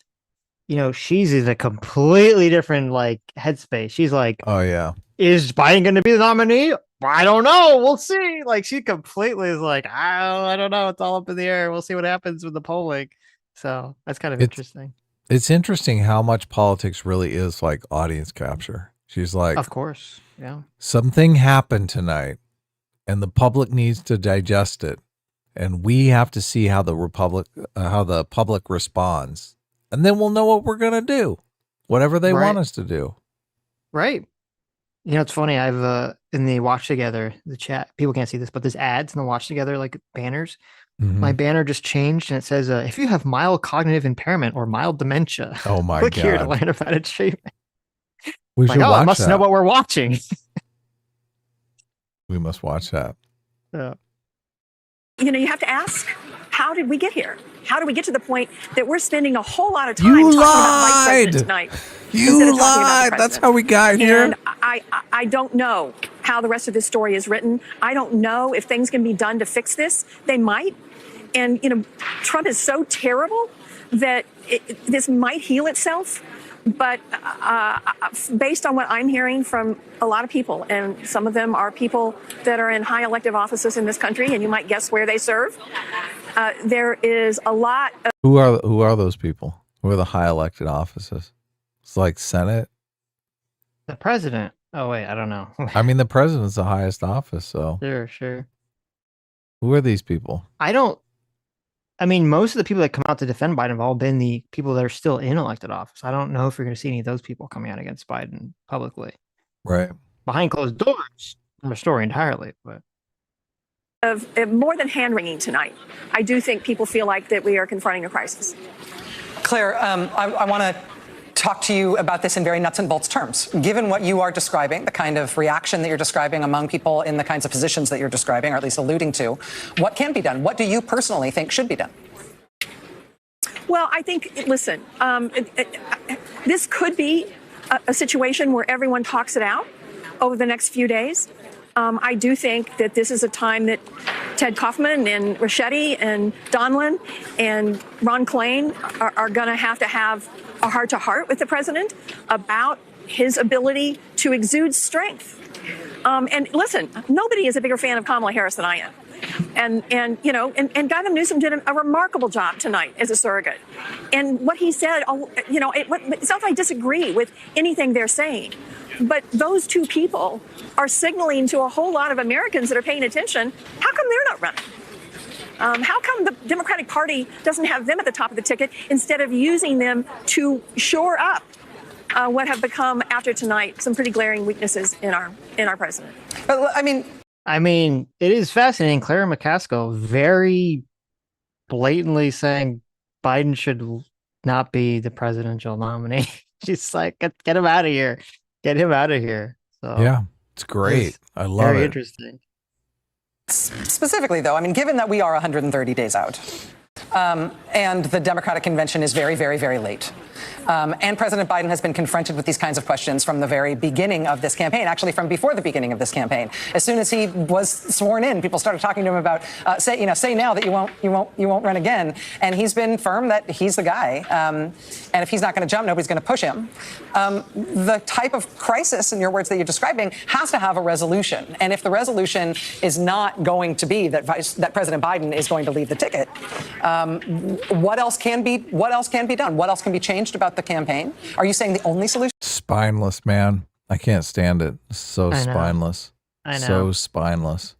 S2: she's in a completely different headspace. She's like,
S1: oh yeah,
S2: is Biden going to be the nominee? I don't know. We'll see. She completely is like, I don't know. It's all up in the air. We'll see what happens with the polling. So that's kind of interesting.
S1: It's interesting how much politics really is like audience capture. She's like,
S2: of course. Yeah.
S1: Something happened tonight and the public needs to digest it. And we have to see how the public responds. And then we'll know what we're going to do, whatever they want us to do.
S2: Right. It's funny. I've, in the Watch Together, the chat, people can't see this, but there's ads in the Watch Together, banners. Mm-hmm. My banner just changed and it says, if you have mild cognitive impairment or mild dementia,
S1: oh my
S2: click
S1: God.
S2: Here to learn about its treatment.
S1: We should watch
S2: I must know what we're watching.
S1: We must watch that.
S2: Yeah.
S13: You have to ask, how did we get here? How do we get to the point that we're spending a whole lot of time
S1: talking
S13: about Vice President tonight?
S1: You lied. That's how we got here.
S13: And I don't know how the rest of this story is written. I don't know if things can be done to fix this. They might. And, Trump is so terrible that this might heal itself. But based on what I'm hearing from a lot of people, and some of them are people that are in high elective offices in this country, and you might guess where they serve, there is a lot of...
S1: Who are those people? Who are the high elected offices? It's like Senate?
S2: The president. Oh, wait, I don't know.
S1: I mean, the president's the highest office, so...
S2: Sure.
S1: Who are these people?
S2: I mean, most of the people that come out to defend Biden have all been the people that are still in elected office. I don't know if you're going to see any of those people coming out against Biden publicly.
S1: Right.
S2: Behind closed doors. Another story entirely, but...
S13: Of more than hand-wringing tonight. I do think people feel like that we are confronting a crisis.
S19: Claire, I want to talk to you about this in very nuts and bolts terms. Given what you are describing, the kind of reaction that you're describing among people in the kinds of positions that you're describing, or at least alluding to, what can be done? What do you personally think should be done?
S13: Well, I think, listen, this could be a situation where everyone talks it out over the next few days. I do think that this is a time that Ted Kaufman and Ricchetti and Donlin and Ron Klain are going to have a heart-to-heart with the president about his ability to exude strength. And listen, nobody is a bigger fan of Kamala Harris than I am. And Gavin Newsom did a remarkable job tonight as a surrogate. And what he said, it's not that I disagree with anything they're saying, but those two people are signaling to a whole lot of Americans that are paying attention, how come they're not running? How come the Democratic Party doesn't have them at the top of the ticket instead of using them to shore up what have become, after tonight, some pretty glaring weaknesses in our president?
S2: I mean, it is fascinating. Claire McCaskill very blatantly saying Biden should not be the presidential nominee. She's like, get him out of here. Get him out of here. So
S1: yeah, it's great. I love it.
S2: Very interesting.
S19: Specifically, though, given that we are 130 days out, and the Democratic convention is very, very, very late, and President Biden has been confronted with these kinds of questions from the very beginning of this campaign, actually from before the beginning of this campaign. As soon as he was sworn in, people started talking to him about say now that you won't run again, and he's been firm that he's the guy, and if he's not going to jump, nobody's going to push him. The type of crisis, in your words, that you're describing has to have a resolution, and if the resolution is not going to be that President Biden is going to leave the ticket, what else can be done? What else can be changed about the campaign? Are you saying the only solution?
S1: Spineless, man. I can't stand it. So spineless.
S2: I know.
S1: So spineless.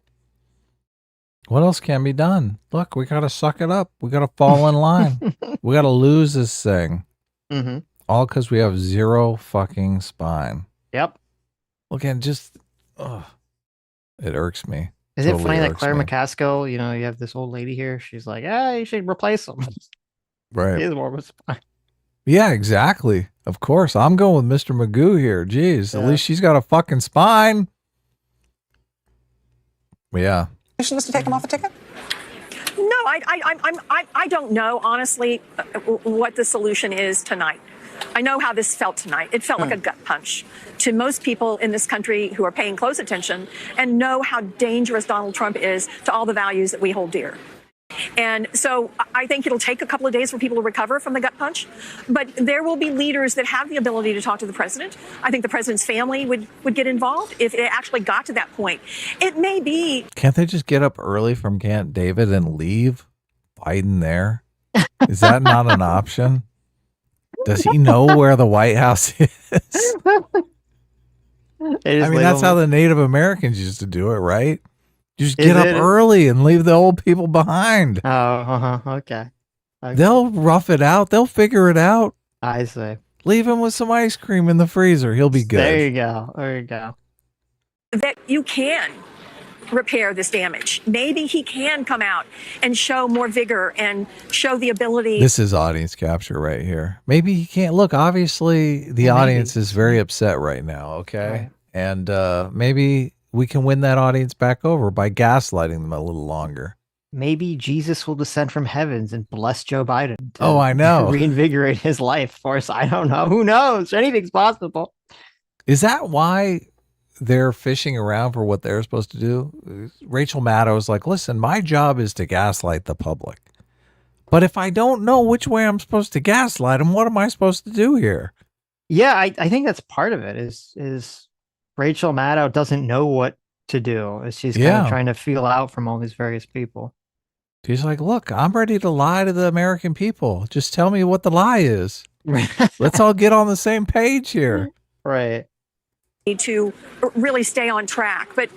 S1: What else can be done? Look, we got to suck it up. We got to fall in line. We got to lose this thing.
S2: Mm-hmm.
S1: All because we have zero fucking spine.
S2: Yep.
S1: Look, and just, it irks me.
S2: Is
S1: Totally
S2: it funny that
S1: irks
S2: Claire
S1: me.
S2: McCaskill, you have this old lady here. She's like, you should replace him.
S1: Right.
S2: He is more of a spine.
S1: Yeah, exactly. Of course. I'm going with Mr. Magoo here. Jeez, at least she's got a fucking spine. Yeah.
S19: Solution is to take him off the ticket?
S13: No, I don't know, honestly, what the solution is tonight. I know how this felt tonight. It felt like a gut punch to most people in this country who are paying close attention and know how dangerous Donald Trump is to all the values that we hold dear. And so I think it'll take a couple of days for people to recover from the gut punch, but there will be leaders that have the ability to talk to the president. I think the president's family would get involved if it actually got to that point. It may be.
S1: Can't they just get up early from Camp David and leave Biden there? Is that not an option? Does he know where the White House is? I mean, that's how the Native Americans used to do it, right? You just get up early and leave the old people behind.
S2: Oh, okay.
S1: They'll rough it out. They'll figure it out.
S2: I see.
S1: Leave him with some ice cream in the freezer. He'll be good.
S2: There you go. There you go.
S13: That you can repair this damage. Maybe he can come out and show more vigor and show the ability.
S1: This is audience capture right here. Maybe he can't. Look, obviously the audience is very upset right now, okay? Right. And maybe we can win that audience back over by gaslighting them a little longer.
S2: Maybe Jesus will descend from heavens and bless Joe Biden.
S1: I know.
S2: Reinvigorate his life for us. I don't know. Who knows? Anything's possible.
S1: Is that why they're fishing around for what they're supposed to do. Rachel Maddow is like, listen, my job is to gaslight the public. But if I don't know which way I'm supposed to gaslight them, what am I supposed to do here?
S2: Yeah, I think that's part of it is Rachel Maddow doesn't know what to do. She's kind of trying to feel out from all these various people.
S1: She's like, look, I'm ready to lie to the American people. Just tell me what the lie is. Let's all get on the same page here.
S2: Right.
S13: Need to really stay on track. But,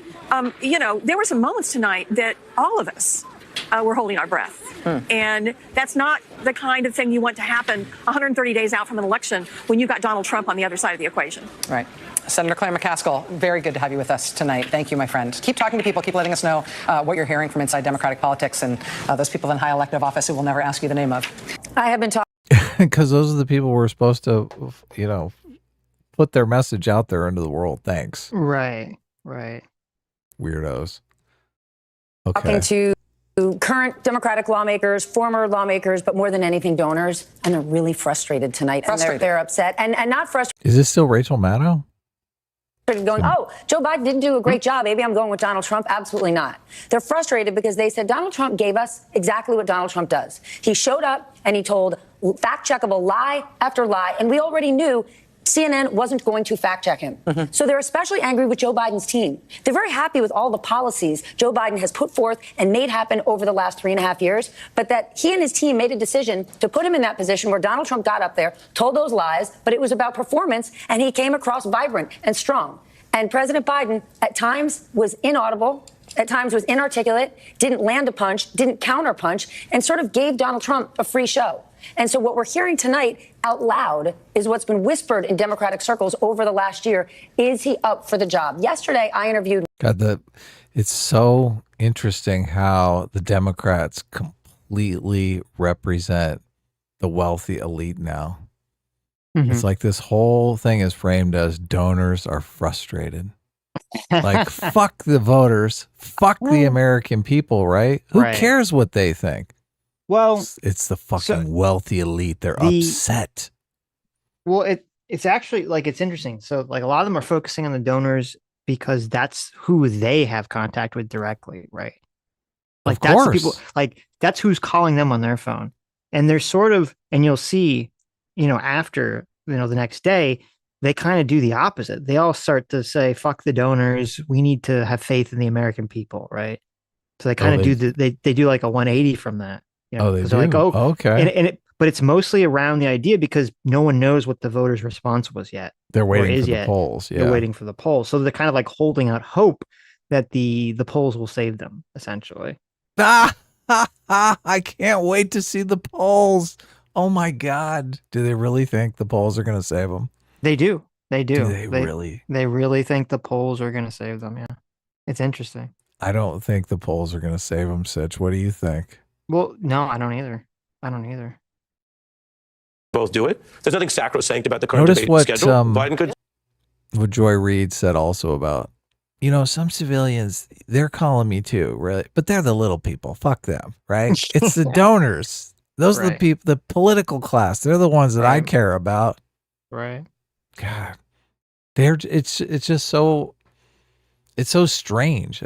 S13: you know, there were some moments tonight that all of us were holding our breath. And that's not the kind of thing you want to happen 130 days out from an election when you've got Donald Trump on the other side of the equation.
S19: Right. Senator Claire McCaskill, very good to have you with us tonight. Thank you, my friend. Keep talking to people. Keep letting us know what you're hearing from inside Democratic politics and those people in high elective office who will never ask you the name of.
S20: I have been talking.
S1: Because those are the people we're supposed to, you know, put their message out there into the world. Thanks.
S2: Right. Right.
S1: Weirdos. Okay.
S17: Talking to current Democratic lawmakers, former lawmakers, but more than anything, donors, and they're really frustrated tonight.
S19: Frustrated.
S17: And they're upset and not frustrated.
S1: Is this still Rachel Maddow?
S17: Going, oh, Joe Biden didn't do a great job. Maybe I'm going with Donald Trump. Absolutely not. They're frustrated because they said Donald Trump gave us exactly what Donald Trump does. He showed up and he told fact-checkable lie after lie, and we already knew CNN wasn't going to fact-check him. So they're especially angry with Joe Biden's team. They're very happy with all the policies Joe Biden has put forth and made happen over the last 3.5 years, but that he and his team made a decision to put him in that position where Donald Trump got up there, told those lies, but it was about performance, and he came across vibrant and strong. And President Biden, at times, was inaudible, at times was inarticulate, didn't land a punch, didn't counterpunch, and sort of gave Donald Trump a free show. And so what we're hearing tonight out loud is what's been whispered in Democratic circles over the last year. Is he up for the job? Yesterday, I interviewed.
S1: God, it's so interesting how the Democrats completely represent the wealthy elite now. It's like this whole thing is framed as donors are frustrated. Like, fuck the voters, fuck the American people, right? Who cares what they think?
S2: Well,
S1: it's the fucking wealthy elite. They're upset.
S2: Well, it's actually like, it's interesting. So like a lot of them are focusing on the donors because that's who they have contact with directly, right? Like that's the people, like that's who's calling them on their phone. And they're sort of, and you'll see, you know, after, you know, the next day, they kind of do the opposite. They all start to say, fuck the donors. We need to have faith in the American people, right? So they kind of they do like a 180 from that. You know,
S1: they do?
S2: they're like, oh,
S1: okay.
S2: But it's mostly around the idea because no one knows what the voters' response was yet.
S1: They're waiting for the polls. Yeah.
S2: They're waiting for the polls. So they're kind of like holding out hope that the polls will save them, essentially.
S1: I can't wait to see the polls. Oh my God. Do they really think the polls are going to save them?
S2: They do. They do.
S1: They really?
S2: They really think the polls are going to save them. Yeah. It's interesting.
S1: I don't think the polls are going to save them, Sitch. What do you think?
S2: Well, no, I don't either.
S22: Both do it. There's nothing sacrosanct about the current
S1: Notice
S22: debate
S1: what,
S22: schedule. Biden could.
S1: What Joy Reid said also about, you know, some civilians, they're calling me too, really, but they're the little people. Fuck them, right? It's the donors. Those are the people, the political class. They're the ones that I care about.
S2: Right.
S1: God, it's just so, it's so strange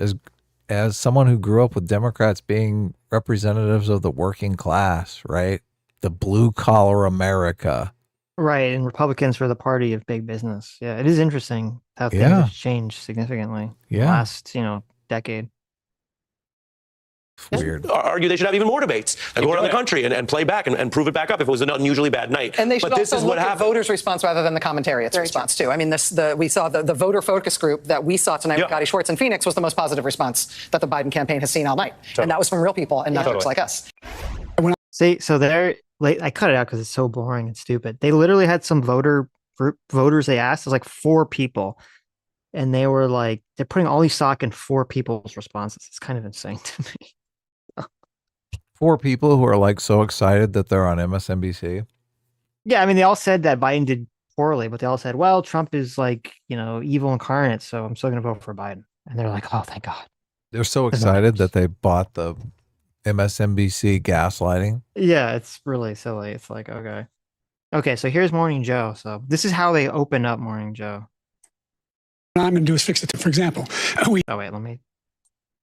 S1: as someone who grew up with Democrats being representatives of the working class, right? The blue collar America.
S2: Right. And Republicans were the party of big business. Yeah. It is interesting how things have changed significantly in the last, you know, decade.
S1: Weird.
S22: Argue they should have even more debates and go around the country and play back and prove it back up if it was an unusually bad night.
S19: And they should
S22: but this
S19: also
S22: is what
S19: look at
S22: happened.
S19: voters' response rather than the commentariat's response, too. I mean, we saw the voter focus group that we saw tonight with Gotti Schwartz in Phoenix was the most positive response that the Biden campaign has seen all night. And that was from real people and not folks like us.
S2: See, so I cut it out because it's so boring and stupid. They literally had some voters they asked. It was like 4 people. And they were like, they're putting all these stock in 4 people's responses. It's kind of insane to me.
S1: 4 people who are like so excited that they're on MSNBC.
S2: Yeah, I mean, they all said that Biden did poorly, but they all said, well, Trump is like, you know, evil incarnate, so I'm still going to vote for Biden. And they're like, oh, thank God.
S1: They're so excited that they bought the MSNBC gaslighting.
S2: Yeah, it's really silly. It's like, okay. Okay, so here's Morning Joe. So this is how they open up Morning Joe.
S10: What I'm going to do is fix it. For example,
S2: oh wait,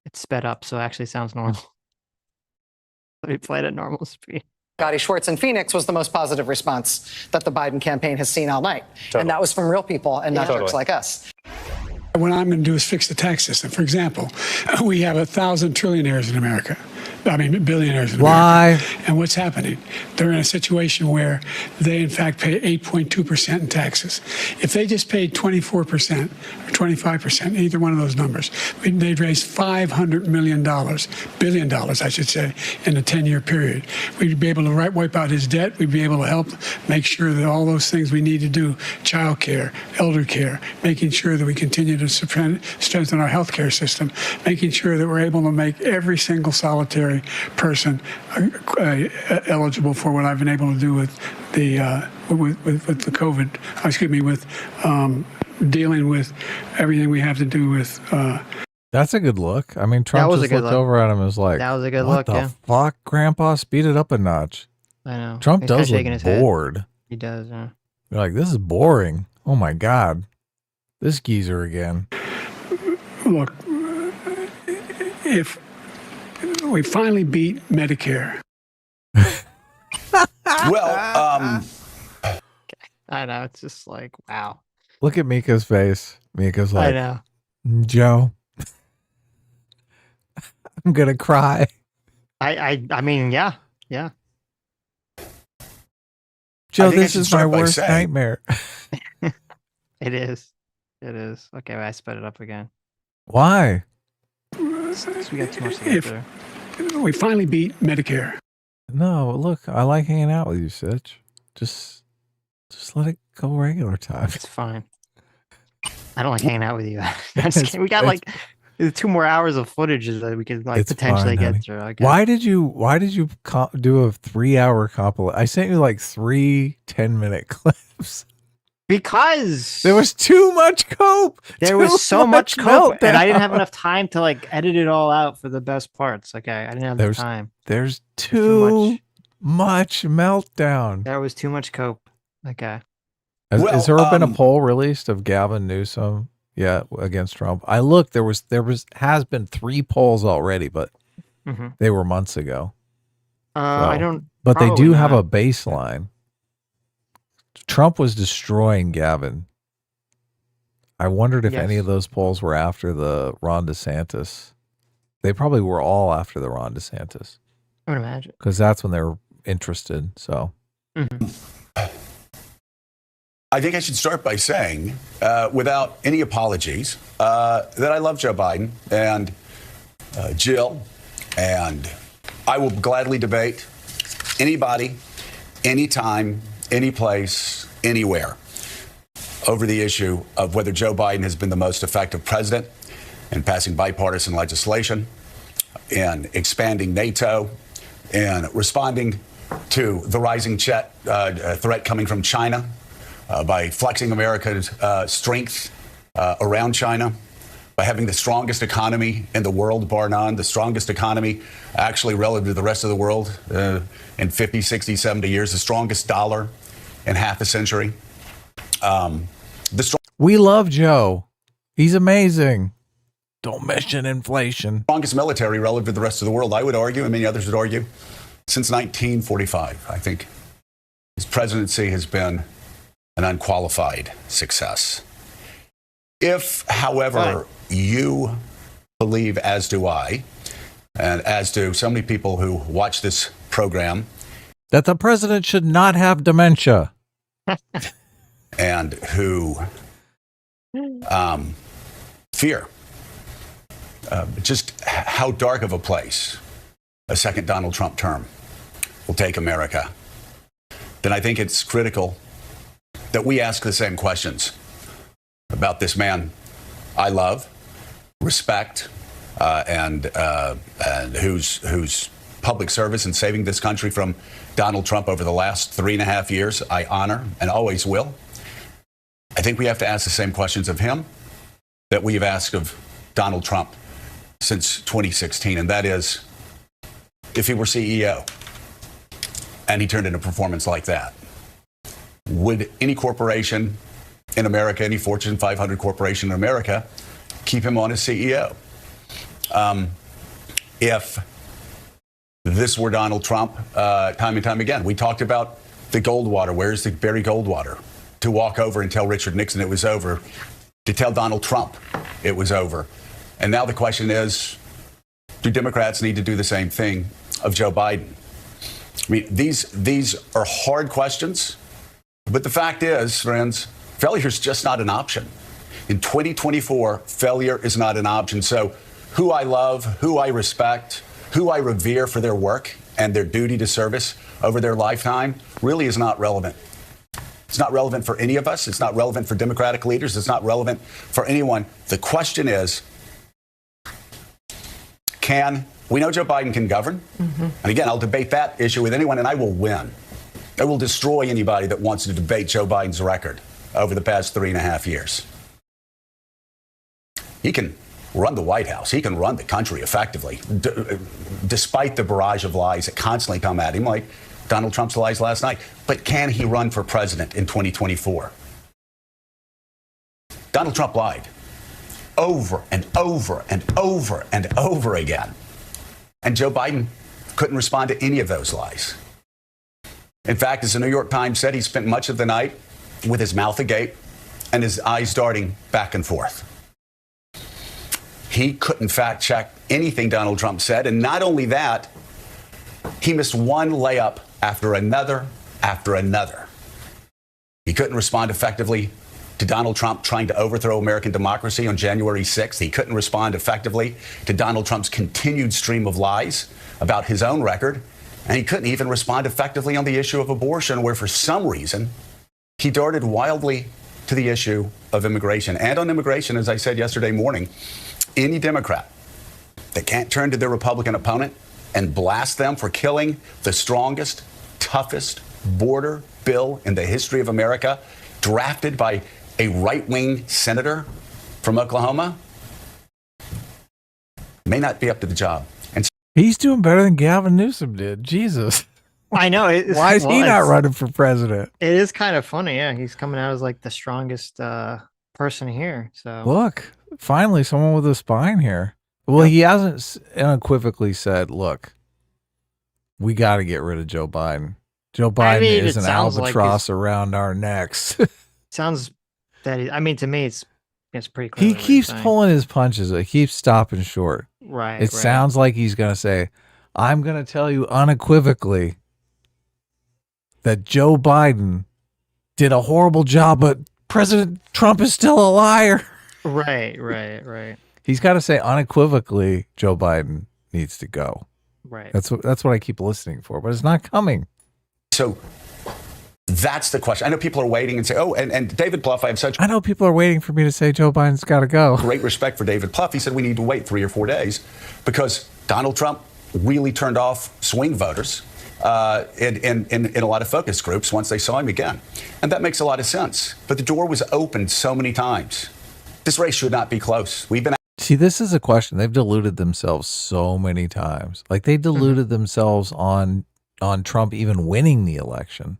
S2: it's sped up, so it actually sounds normal. Let me play it at normal speed.
S19: Scotty Schwartz in Phoenix was the most positive response that the Biden campaign has seen all night.
S10: Totally.
S19: And that was from real people and not jerks like us.
S10: What I'm going to do is fix the tax system. For example, we have 1,000 trillionaires in America. I mean, billionaires in America. And what's happening? They're in a situation where they, in fact, pay 8.2% in taxes. If they just paid 24% or 25%, either one of those numbers, they'd raise $500 million, billion dollars, I should say, in a 10-year period. We'd be able to wipe out his debt. We'd be able to help make sure that all those things we need to do, child care, elder care, making sure that we continue to strengthen our health care system, making sure that we're able to make every single solitary person eligible for what I've been able to do with the the COVID. Excuse me, with dealing with everything we have to do with.
S1: That's a good look. I mean, Trump just looked over at him and was like,
S2: "That was a good
S1: what
S2: look."
S1: the fuck, Grandpa? Speed it up a notch.
S2: I know.
S1: Trump
S2: He's
S1: does
S2: kinda
S1: look
S2: shaking his head.
S1: bored.
S2: He does. Yeah.
S1: You're like, this is boring. Oh my god, this geezer again.
S10: Look, if we finally beat Medicare.
S2: Well, I know, it's just like, wow.
S1: Look at Mika's face. Mika's like,
S2: I know.
S1: Joe, I'm gonna cry.
S2: I mean, yeah.
S1: Joe, this is my worst nightmare.
S2: It is. Okay, I sped it up again.
S1: Why?
S2: We got too much to get there.
S10: We finally beat Medicare.
S1: No, look, I like hanging out with you, Sitch. Just let it go regular time.
S2: It's fine. I don't like hanging out with you. We got like 2 more hours of footage that we could like potentially get through. Okay.
S1: Why did you do a 3-hour compilation? I sent you like 3 10-minute clips.
S2: Because
S1: there was too much cope.
S2: There was so much cope, and I didn't have enough time to like edit it all out for the best parts. Okay, I didn't have the time.
S1: There's too much meltdown.
S2: There was too much cope. Okay.
S1: Has there been a poll released of Gavin Newsom yet against Trump? I looked. There has been 3 polls already, but they were months ago.
S2: I don't.
S1: But they do have a baseline. Trump was destroying Gavin. I wondered if any of those polls were after the Ron DeSantis. They probably were all after the Ron DeSantis.
S2: I would imagine.
S1: Because that's when they were interested. So,
S15: I think I should start by saying, without any apologies, that I love Joe Biden and Jill, and I will gladly debate anybody, anytime, any place, anywhere, over the issue of whether Joe Biden has been the most effective president in passing bipartisan legislation, in expanding NATO, in responding to the rising threat coming from China, by flexing America's strength around China, by having the strongest economy in the world, bar none, the strongest economy actually relative to the rest of the world in 50, 60, 70 years, the strongest dollar in half a century.
S1: We love Joe. He's amazing. Don't mention inflation.
S15: Strongest military relative to the rest of the world, I would argue, and many others would argue, since 1945. I think his presidency has been an unqualified success. If, however, you believe, as do I, and as do so many people who watch this program,
S1: that the president should not have dementia.
S15: And who fear just how dark of a place a second Donald Trump term will take America, then I think it's critical that we ask the same questions about this man I love, respect, and whose public service in saving this country from Donald Trump over the last 3.5 years I honor and always will. I think we have to ask the same questions of him that we've asked of Donald Trump since 2016, and that is, if he were CEO and he turned in a performance like that, would any corporation in America, any Fortune 500 corporation in America, keep him on as CEO. If this were Donald Trump, time and time again, we talked about the Goldwater. Where's the Barry Goldwater? To walk over and tell Richard Nixon it was over, to tell Donald Trump it was over. And now the question is, do Democrats need to do the same thing of Joe Biden? I mean, these are hard questions, but the fact is, friends, failure is just not an option. In 2024, failure is not an option. So who I love, who I respect, who I revere for their work and their duty to service over their lifetime really is not relevant. It's not relevant for any of us. It's not relevant for Democratic leaders. It's not relevant for anyone. The question is, we know Joe Biden can govern. And again, I'll debate that issue with anyone and I will win. I will destroy anybody that wants to debate Joe Biden's record over the past 3.5 years. He can run the White House. He can run the country effectively, despite the barrage of lies that constantly come at him, like Donald Trump's lies last night. But can he run for president in 2024? Donald Trump lied over and over and over and over again. And Joe Biden couldn't respond to any of those lies. In fact, as the New York Times said, he spent much of the night with his mouth agape and his eyes darting back and forth. He couldn't fact check anything Donald Trump said. And not only that, he missed one layup after another after another. He couldn't respond effectively to Donald Trump trying to overthrow American democracy on January 6th. He couldn't respond effectively to Donald Trump's continued stream of lies about his own record. And he couldn't even respond effectively on the issue of abortion, where for some reason he darted wildly to the issue of immigration. And on immigration, as I said yesterday morning, any Democrat that can't turn to their Republican opponent and blast them for killing the strongest, toughest border bill in the history of America, drafted by a right-wing senator from Oklahoma, may not be up to the job. And
S1: he's doing better than Gavin Newsom did. Jesus.
S2: I know.
S1: Why is he not running for president?
S2: It is kind of funny. Yeah, he's coming out as like the strongest person here. So
S1: look, finally, someone with a spine here. Well, he hasn't unequivocally said, "Look, we got to get rid of Joe Biden. Joe Biden is an albatross around our necks."
S2: Sounds that to me, it's pretty clear.
S1: He keeps pulling his punches. It keeps stopping short.
S2: Right.
S1: It sounds like he's going to say, "I'm going to tell you unequivocally that Joe Biden did a horrible job, but President Trump is still a liar."
S2: Right.
S1: He's got to say unequivocally, Joe Biden needs to go.
S2: Right.
S1: That's what I keep listening for, but it's not coming.
S15: So that's the question. I know people are waiting and say, oh, and David Plouffe,
S1: I know people are waiting for me to say Joe Biden's got to go.
S15: Great respect for David Plouffe. He said we need to wait 3 or 4 days because Donald Trump really turned off swing voters in a lot of focus groups once they saw him again. And that makes a lot of sense. But the door was opened so many times. This race should not be close.
S1: See, this is a question. They've deluded themselves so many times. Like they deluded themselves on Trump even winning the election.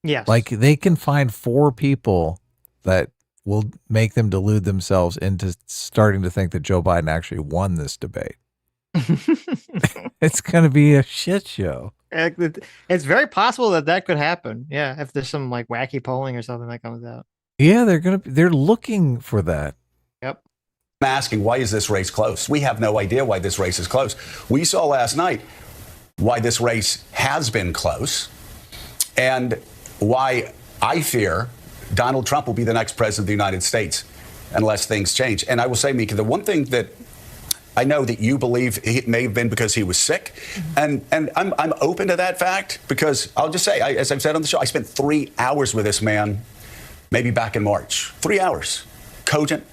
S2: Yes.
S1: Like they can find 4 people that will make them delude themselves into starting to think that Joe Biden actually won this debate. It's going to be a shit show.
S2: It's very possible that could happen. Yeah, if there's some like wacky polling or something that comes out.
S1: Yeah, they're looking for that.
S2: Yep.
S15: I'm asking, why is this race close? We have no idea why this race is close. We saw last night why this race has been close and why I fear Donald Trump will be the next president of the United States unless things change. And I will say, Mika, the one thing that I know that you believe it may have been because he was sick, and I'm open to that fact because I'll just say, as I've said on the show, I spent 3 hours with this man, maybe back in March. 3 hours, cogent,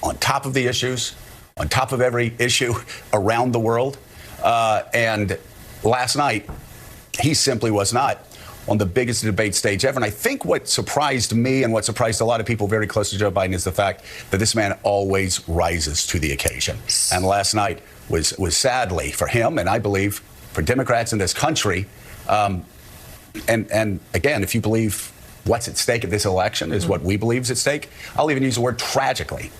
S15: on top of the issues, on top of every issue around the world. And last night, he simply was not on the biggest debate stage ever. And I think what surprised me and what surprised a lot of people very close to Joe Biden is the fact that this man always rises to the occasion. And last night was sadly for him, and I believe for Democrats in this country. And again, if you believe what's at stake at this election is what we believe is at stake. I'll even use the word tragically.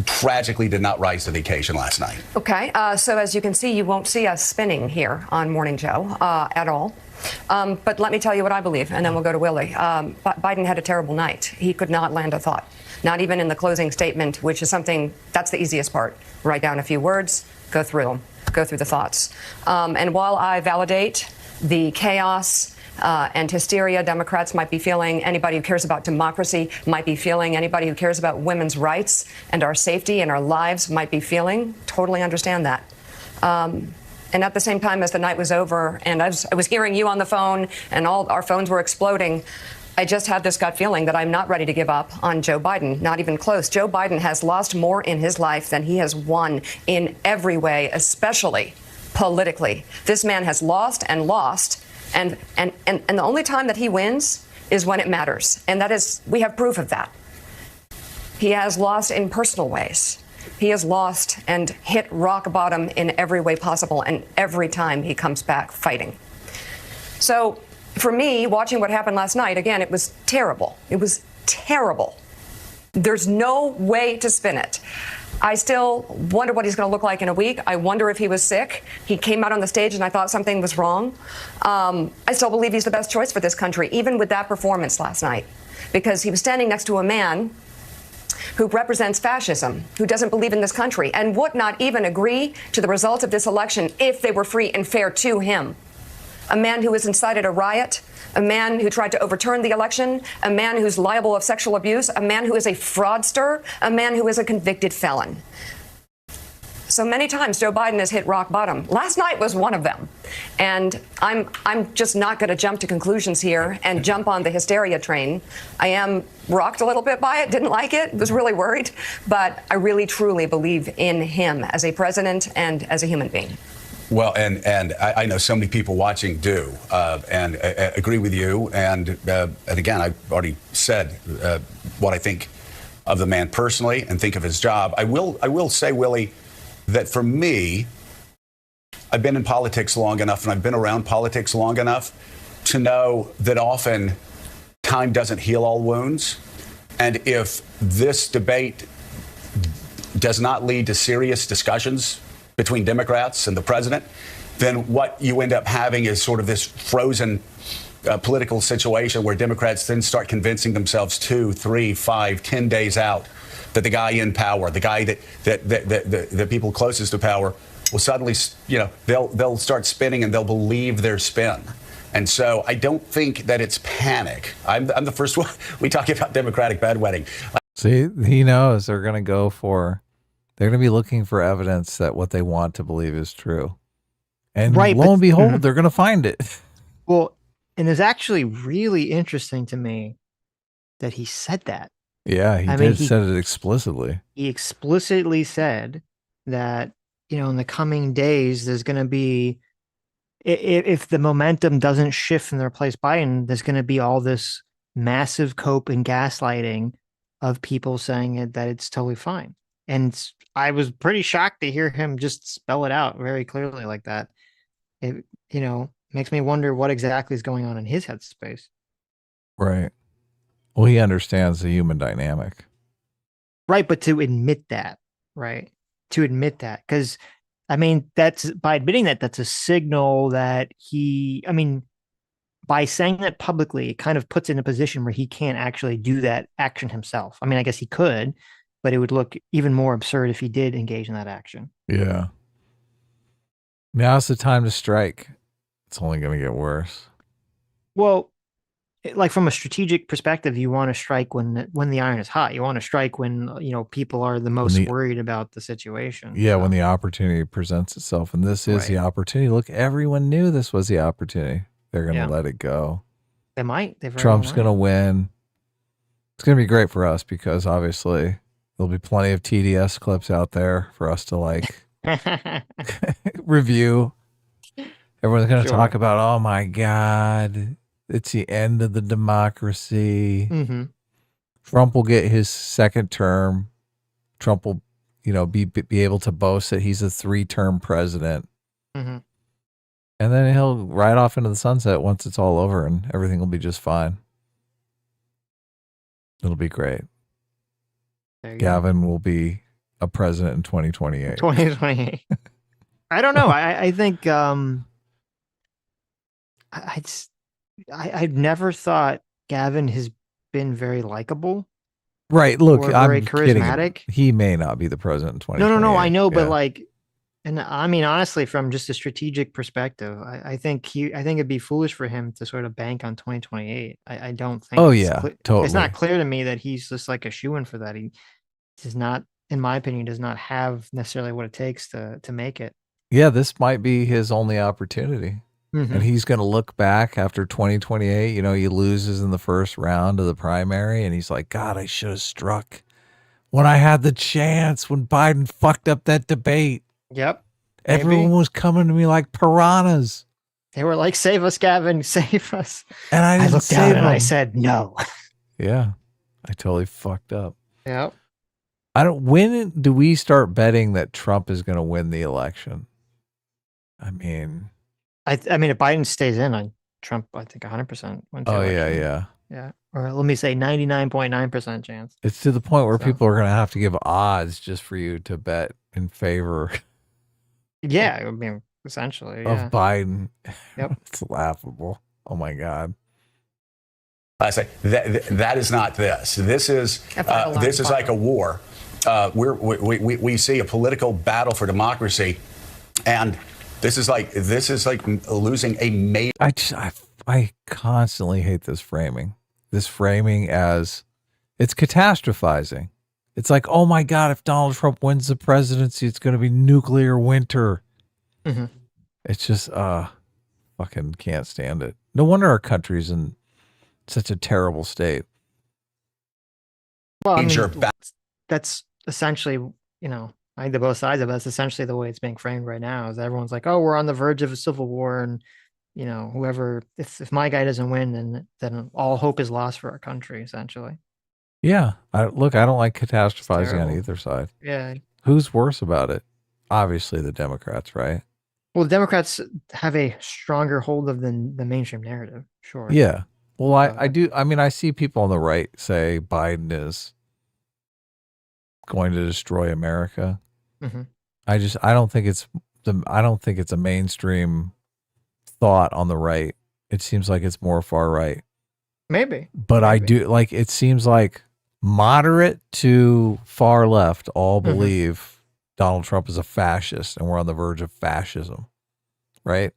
S15: Tragically did not rise to the occasion last night.
S12: Okay, so as you can see, you won't see us spinning here on Morning Joe at all. But let me tell you what I believe, and then we'll go to Willie. Biden had a terrible night. He could not land a thought, not even in the closing statement, which is something, that's the easiest part. Write down a few words, go through them, go through the thoughts. And while I validate the chaos and hysteria Democrats might be feeling, anybody who cares about democracy might be feeling, anybody who cares about women's rights and our safety and our lives might be feeling, totally understand that. And at the same time as the night was over and I was hearing you on the phone and all our phones were exploding, I just had this gut feeling that I'm not ready to give up on Joe Biden, not even close. Joe Biden has lost more in his life than he has won in every way, especially politically. This man has lost and lost. And the only time that he wins is when it matters. And that is, we have proof of that. He has lost in personal ways. He has lost and hit rock bottom in every way possible. And every time he comes back fighting. So for me, watching what happened last night, again, it was terrible. It was terrible. There's no way to spin it. I still wonder what he's going to look like in a week. I wonder if he was sick. He came out on the stage and I thought something was wrong. I still believe he's the best choice for this country, even with that performance last night, because he was standing next to a man who represents fascism, who doesn't believe in this country, and would not even agree to the results of this election if they were free and fair to him. A man who has incited a riot, a man who tried to overturn the election, a man who's liable of sexual abuse, a man who is a fraudster, a man who is a convicted felon. So many times Joe Biden has hit rock bottom. Last night was one of them. And I'm just not going to jump to conclusions here and jump on the hysteria train. I am rocked a little bit by it, didn't like it, was really worried, but I really truly believe in him as a president and as a human being.
S15: Well, and I know so many people watching do, and agree with you. And again, I've already said what I think of the man personally and think of his job. I will say, Willie, that for me, I've been in politics long enough and I've been around politics long enough to know that often time doesn't heal all wounds. And if this debate does not lead to serious discussions between Democrats and the president, then what you end up having is sort of this frozen political situation where Democrats then start convincing themselves 2, 3, 5, 10 days out that the guy in power, the guy that the people closest to power will suddenly, they'll start spinning and they'll believe their spin. And so I don't think that it's panic. I'm the first one. We talk about Democratic bedwetting.
S1: See, he knows they're going to be looking for evidence that what they want to believe is true. And
S2: right,
S1: lo and behold, they're going to find it.
S2: Well, and it's actually really interesting to me that he said that.
S1: Yeah, he said it explicitly.
S2: He explicitly said that, in the coming days, there's going to be, if the momentum doesn't shift and replace Biden, there's going to be all this massive cope and gaslighting of people saying that it's totally fine. And I was pretty shocked to hear him just spell it out very clearly like that. It, makes me wonder what exactly is going on in his headspace.
S1: Right. Well, he understands the human dynamic.
S2: Right. But to admit that, right. To admit that, because that's by admitting that, that's a signal that by saying that publicly, it kind of puts in a position where he can't actually do that action himself. I guess he could, but it would look even more absurd if he did engage in that action.
S1: Yeah. Now's the time to strike. It's only going to get worse.
S2: Well, like from a strategic perspective, you want to strike when the iron is hot. You want to strike when, people are the most worried about the situation.
S1: Yeah, when the opportunity presents itself. And this is the opportunity. Look, everyone knew this was the opportunity. They're going to let it go.
S2: They might.
S1: Trump's going to win. It's going to be great for us because obviously there'll be plenty of TDS clips out there for us to review. Everyone's going to talk about, oh my God, it's the end of the democracy.
S2: Mm-hmm.
S1: Trump will get his second term. Trump will, be able to boast that he's a 3-term president.
S2: Mm-hmm.
S1: And then he'll ride off into the sunset once it's all over and everything will be just fine. It'll be great.
S2: There you
S1: Gavin will be a president in 2028.
S2: 2028. I don't know. I think I've never thought Gavin has been very likable.
S1: Right. Look,
S2: or
S1: I'm
S2: very
S1: kidding.
S2: charismatic.
S1: He may not be the president in 2028.
S2: No. I know, but
S1: Yeah.
S2: like, and I mean, honestly, from just a strategic perspective, I think it'd be foolish for him to sort of bank on 2028. I don't think.
S1: Oh,
S2: it's
S1: yeah,
S2: It's
S1: totally.
S2: not clear to me that he's just like a shoo-in for that. He does not, in my opinion, does not have necessarily what it takes to make it.
S1: Yeah, this might be his only opportunity.
S2: Mhm.
S1: And he's going to look back after 2028. You know, he loses in the first round of the primary, and he's like, God, I should have struck when I had the chance, when Biden fucked up that debate.
S2: Yep.
S1: Everyone was coming to me like piranhas.
S2: They were like, "Save us, Gavin, save us."
S1: And I didn't
S2: looked down
S1: save
S2: and I
S1: him.
S2: said, "No."
S1: Yeah, I totally fucked up.
S2: Yep.
S1: When do we start betting that Trump is going to win the election? I mean,
S2: I mean, if Biden stays in, Trump, I think 100% wins the
S1: oh
S2: election.
S1: yeah.
S2: Yeah. Or let me say 99.9% chance.
S1: It's to the point where
S2: So-
S1: people are going to have to give odds just for you to bet in favor
S2: Yeah, I mean, essentially. Yeah.
S1: of Biden.
S2: Yep.
S1: It's laughable. Oh my God.
S15: I say that is not this. This is like a war. We see a political battle for democracy, and this is like losing a major.
S1: I constantly hate this framing. This framing as it's catastrophizing. It's like, oh my God, if Donald Trump wins the presidency, it's going to be nuclear winter.
S2: Mhm.
S1: It's just, fucking can't stand it. No wonder our country's in such a terrible state.
S2: Well, I mean,
S15: Major
S2: that's essentially, you know, I think the both sides of it, that's essentially the way it's being framed right now. Is everyone's like, oh, we're on the verge of a civil war, and you know, whoever, if my guy doesn't win, then all hope is lost for our country, essentially.
S1: Yeah. I don't like catastrophizing on
S2: terrible.
S1: either side.
S2: Yeah.
S1: Who's worse about it? Obviously the Democrats, right?
S2: Well, the Democrats have a stronger hold of the mainstream narrative. Sure.
S1: Yeah. Well, I do. I mean, I see people on the right say Biden is going to destroy America.
S2: Mhm.
S1: I don't think it's a mainstream thought on the right. It seems like it's more far right.
S2: Maybe.
S1: But I do like, it seems like moderate to far left all
S2: Mhm.
S1: believe Donald Trump is a fascist and we're on the verge of fascism. Right?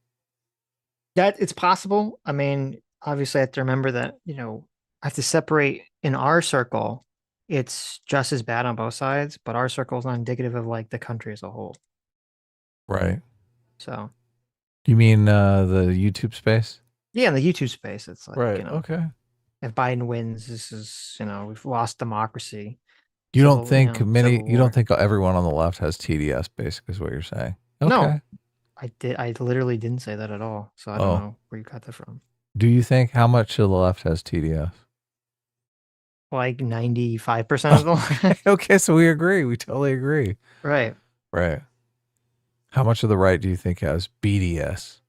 S2: That it's possible. I mean, obviously, I have to remember that, you know, I have to separate in our circle. It's just as bad on both sides, but our circle is not indicative of like the country as a whole.
S1: Right.
S2: So,
S1: You mean the YouTube space?
S2: yeah, in the YouTube space, it's like,
S1: Right.
S2: you know,
S1: Okay.
S2: if Biden wins, this is, you know, we've lost democracy.
S1: You don't
S2: Civil-
S1: think
S2: you know,
S1: many,
S2: civil
S1: you
S2: war.
S1: don't think everyone on the left has TDS, basically is what you're saying.
S2: No.
S1: Okay.
S2: I literally didn't say that at all. So I don't
S1: Oh.
S2: know where you got that from.
S1: Do you think how much of the left has TDS?
S2: Like 95% of them.
S1: Okay, so we agree. We totally agree.
S2: Right.
S1: Right. How much of the right do you think has BDS?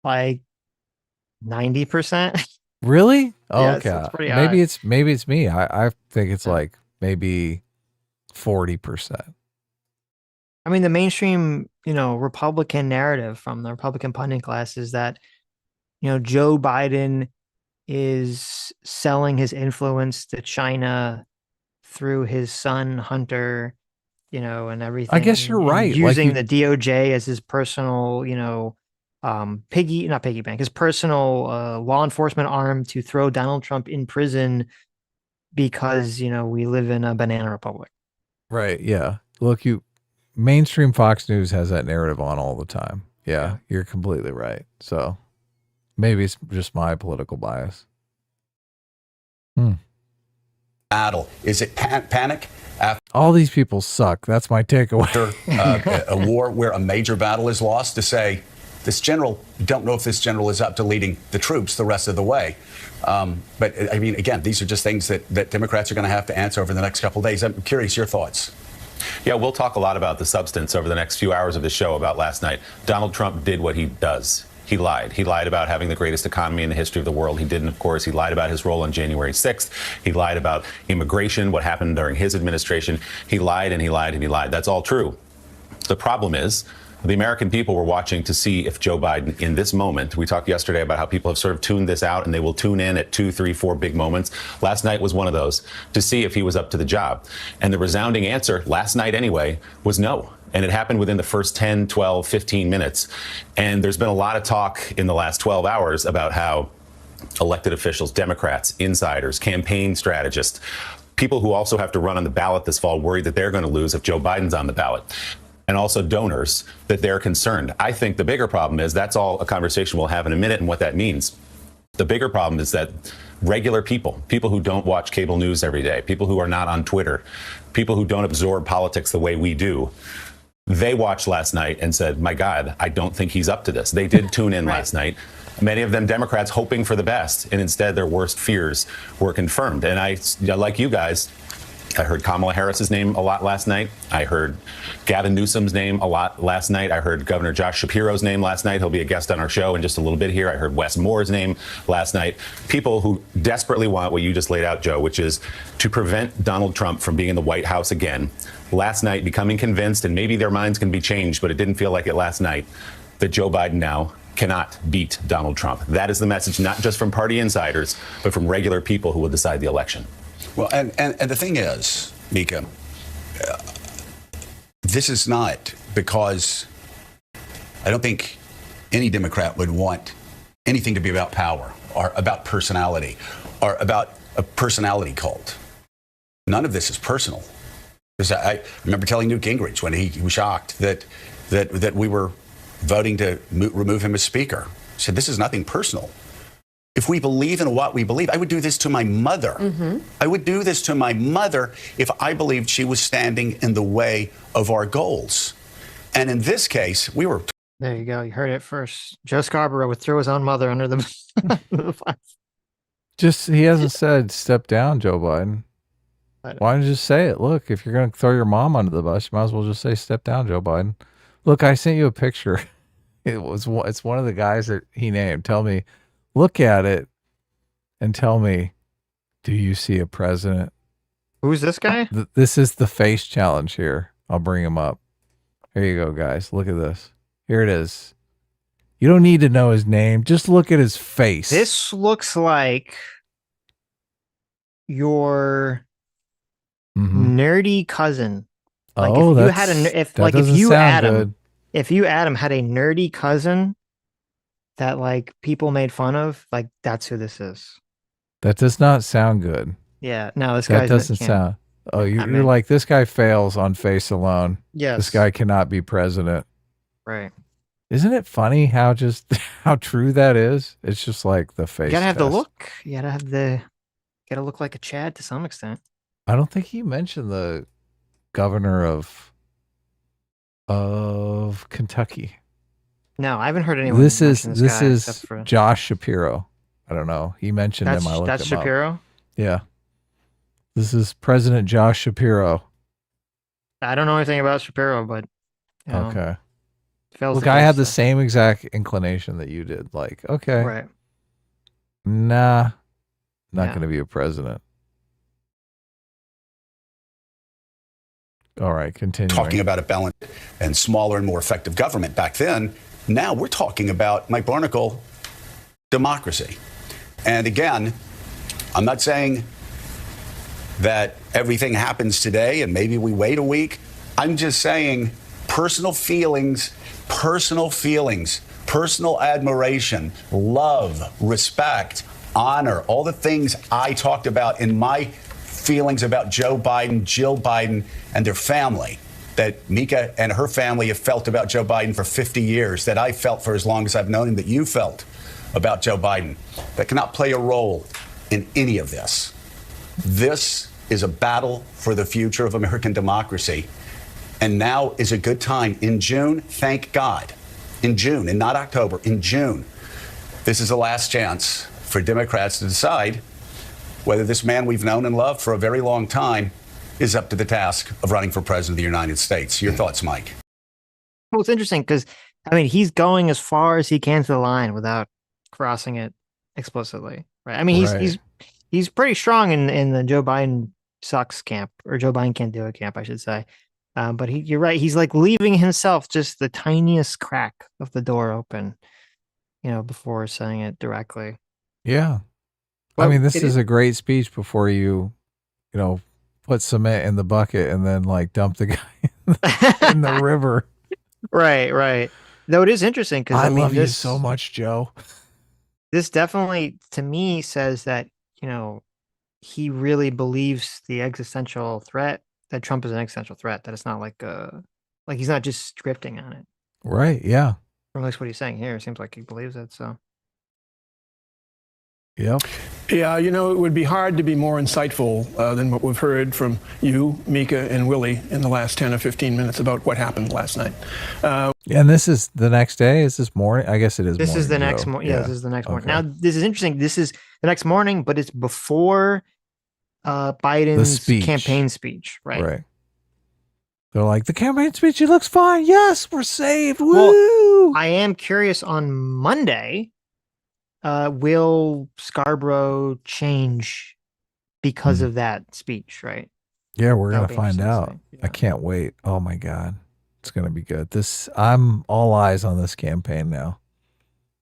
S2: Like 90%.
S1: Really? Oh,
S2: Yeah, it's
S1: okay.
S2: pretty
S1: Maybe
S2: high.
S1: it's me. I think it's like maybe 40%.
S2: I mean, the mainstream, you know, Republican narrative from the Republican pundit class is that, you know, Joe Biden is selling his influence to China through his son Hunter, you know, and everything.
S1: I guess you're
S2: and
S1: right. Like
S2: Using
S1: you-
S2: the DOJ as his personal, you know, not piggy bank, his personal law enforcement arm to throw Donald Trump in prison because, you know, we live in a banana republic.
S1: Right. Yeah. Look, mainstream Fox News has that narrative on all the time. Yeah, you're completely right. So maybe it's just my political bias.
S15: Battle. Is it panic after
S1: All these people suck. That's my takeaway.
S15: a war where a major battle is lost? To say this general, don't know if this general is up to leading the troops the rest of the way. But I mean, again, these are just things that Democrats are going to have to answer over the next couple of days. I'm curious your thoughts.
S14: Yeah, we'll talk a lot about the substance over the next few hours of the show about last night. Donald Trump did what he does. he lied. He lied about having the greatest economy in the history of the world. He didn't, of course. He lied about his role on January 6th. He lied about immigration, what happened during his administration. He lied and he lied and he lied. That's all true. The problem is, the American people were watching to see if Joe Biden, in this moment, we talked yesterday about how people have sort of tuned this out and they will tune in at 2, 3, 4 big moments. Last night was one of those, to see if he was up to the job. And the resounding answer, last night anyway, was no. And it happened within the first 10, 12, 15 minutes. And there's been a lot of talk in the last 12 hours about how elected officials, Democrats, insiders, campaign strategists, people who also have to run on the ballot this fall worried that they're going to lose if Joe Biden's on the ballot. And also donors, that they're concerned. I think the bigger problem is, that's all a conversation we'll have in a minute and what that means. The bigger problem is that regular people who don't watch cable news every day, people who are not on Twitter, people who don't absorb politics the way we do, they watched last night and said, my God, I don't think he's up to this. They did tune in last night. Many of them Democrats hoping for the best, and instead their worst fears were confirmed. And I, like you guys, I heard Kamala Harris's name a lot last night. I heard Gavin Newsom's name a lot last night. I heard Governor Josh Shapiro's name last night. He'll be a guest on our show in just a little bit here. I heard Wes Moore's name last night. People who desperately want what you just laid out, Joe, which is to prevent Donald Trump from being in the White House again. Last night, becoming convinced, and maybe their minds can be changed, but it didn't feel like it last night, that Joe Biden now cannot beat Donald Trump. That is the message, not just from party insiders, but from regular people who will decide the election.
S15: Well, and the thing is, Mika, this is not because I don't think any Democrat would want anything to be about power or about personality or about a personality cult. None of this is personal. Because I remember telling Newt Gingrich when he was shocked that we were voting to remove him as speaker. I said, this is nothing personal. If we believe in what we believe, I would do this to my mother. Mm-hmm. I would do this to my mother if I believed she was standing in the way of our goals. And in this case, we were.
S2: There you go. You heard it first. Joe Scarborough would throw his own mother under the bus.
S1: Just, he hasn't said step down, Joe Biden. Why don't you just say it? Look, if you're going to throw your mom under the bus, you might as well just say step down, Joe Biden. Look, I sent you a picture. It's one of the guys that he named. Tell me. Look at it and tell me, do you see a president?
S2: Who's this guy?
S1: This is the face challenge here. I'll bring him up. Here you go, guys. Look at this. Here it is. You don't need to know his name. Just look at his face.
S2: This looks like your nerdy cousin. Like
S1: oh,
S2: if you had if you Adam had a nerdy cousin that like people made fun of, like that's who this is.
S1: That does not sound good.
S2: Yeah, no, this guy
S1: doesn't sound. Oh, you're like, this guy fails on face alone.
S2: Yes,
S1: this guy cannot be president.
S2: Right?
S1: Isn't it funny how true that is? It's just like the face.
S2: You gotta have
S1: test.
S2: the look. You gotta look like a Chad to some extent.
S1: I don't think he mentioned the governor of Kentucky.
S2: No, I haven't heard anyone.
S1: This is
S2: for
S1: Josh Shapiro. I don't know. He mentioned him. I looked
S2: that's
S1: him
S2: Shapiro.
S1: Up. Yeah, this is President Josh Shapiro.
S2: I don't know anything about Shapiro, but you know,
S1: okay.
S2: Look,
S1: I had the same exact inclination that you did. Like, okay,
S2: right?
S1: Nah, not going to be a president. All right, continue.
S15: Talking about a balanced and smaller and more effective government back then. Now we're talking about Mike Barnicle democracy. And again, I'm not saying that everything happens today and maybe we wait a week. I'm just saying personal feelings, personal admiration, love, respect, honor, all the things I talked about in my feelings about Joe Biden, Jill Biden, and their family, that Mika and her family have felt about Joe Biden for 50 years, that I felt for as long as I've known him, that you felt about Joe Biden, that cannot play a role in any of this. This is a battle for the future of American democracy. And now is a good time. In June, thank God, in June, and not October, in June, this is the last chance for Democrats to decide whether this man we've known and loved for a very long time is up to the task of running for president of the United States. Your thoughts, Mike?
S2: Well, it's interesting because I mean, he's going as far as he can to the line without crossing it explicitly, right? I mean, he's pretty strong in the Joe Biden sucks camp, or Joe Biden can't do it camp, I should say. But you're right. He's like leaving himself just the tiniest crack of the door open, before saying it directly.
S1: Yeah.
S2: Well,
S1: I mean, this is a great speech before you put cement in the bucket and then like dump the guy in the river.
S2: Right. Though it is interesting because
S1: I
S2: mean,
S1: love you
S2: this,
S1: so much, Joe.
S2: This definitely, to me, says that he really believes the existential threat, that Trump is an existential threat. That it's not like he's not just scripting on it.
S1: Right. Yeah.
S2: Or at least what he's saying here, it seems like he believes it. So.
S1: Yep.
S9: Yeah, it would be hard to be more insightful than what we've heard from you, Mika, and Willie in the last 10 or 15 minutes about what happened last night.
S1: And this is the next day? Is this morning? I guess it is
S2: This
S1: morning,
S2: is the next
S1: Joe.
S2: morning. Yeah, this is the next morning.
S1: Okay.
S2: Now, this is interesting. This is the next morning, but it's before Biden's campaign speech, right?
S1: Right. They're like, the campaign speech, it looks fine. Yes, we're saved. Woo!
S2: Well, I am curious on Monday, will Scarborough change because of that speech, right?
S1: Yeah, we're
S2: That'll
S1: gonna
S2: be
S1: find
S2: interesting to
S1: out. I can't wait. Oh my God. It's gonna be good. I'm all eyes on this campaign now.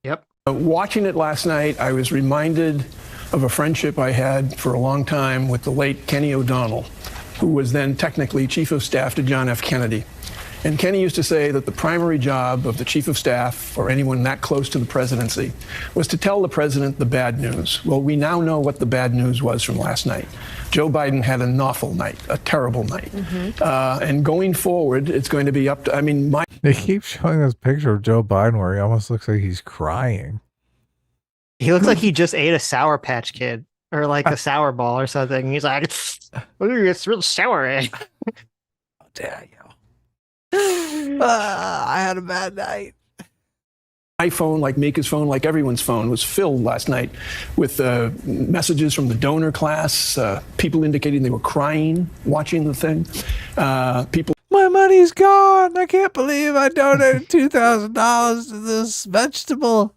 S2: Yep.
S9: Watching it last night, I was reminded of a friendship I had for a long time with the late Kenny O'Donnell, who was then technically Chief of Staff to John F. Kennedy. And Kenny used to say that the primary job of the Chief of Staff, or anyone that close to the presidency, was to tell the president the bad news. Well, we now know what the bad news was from last night. Joe Biden had an awful night, a terrible night. And going forward, it's going to be up to,
S1: They keep showing this picture of Joe Biden where he almost looks like he's crying.
S2: He looks like he just ate a Sour Patch Kid or like a sour ball or something. He's like, ooh, it's real sour, eh?
S1: How dare you? I had a bad night.
S9: My phone, like Mika's phone, like everyone's phone, was filled last night with messages from the donor class, people indicating they were crying watching the thing. People.
S1: My money's gone. I can't believe I donated $2,000 to this vegetable.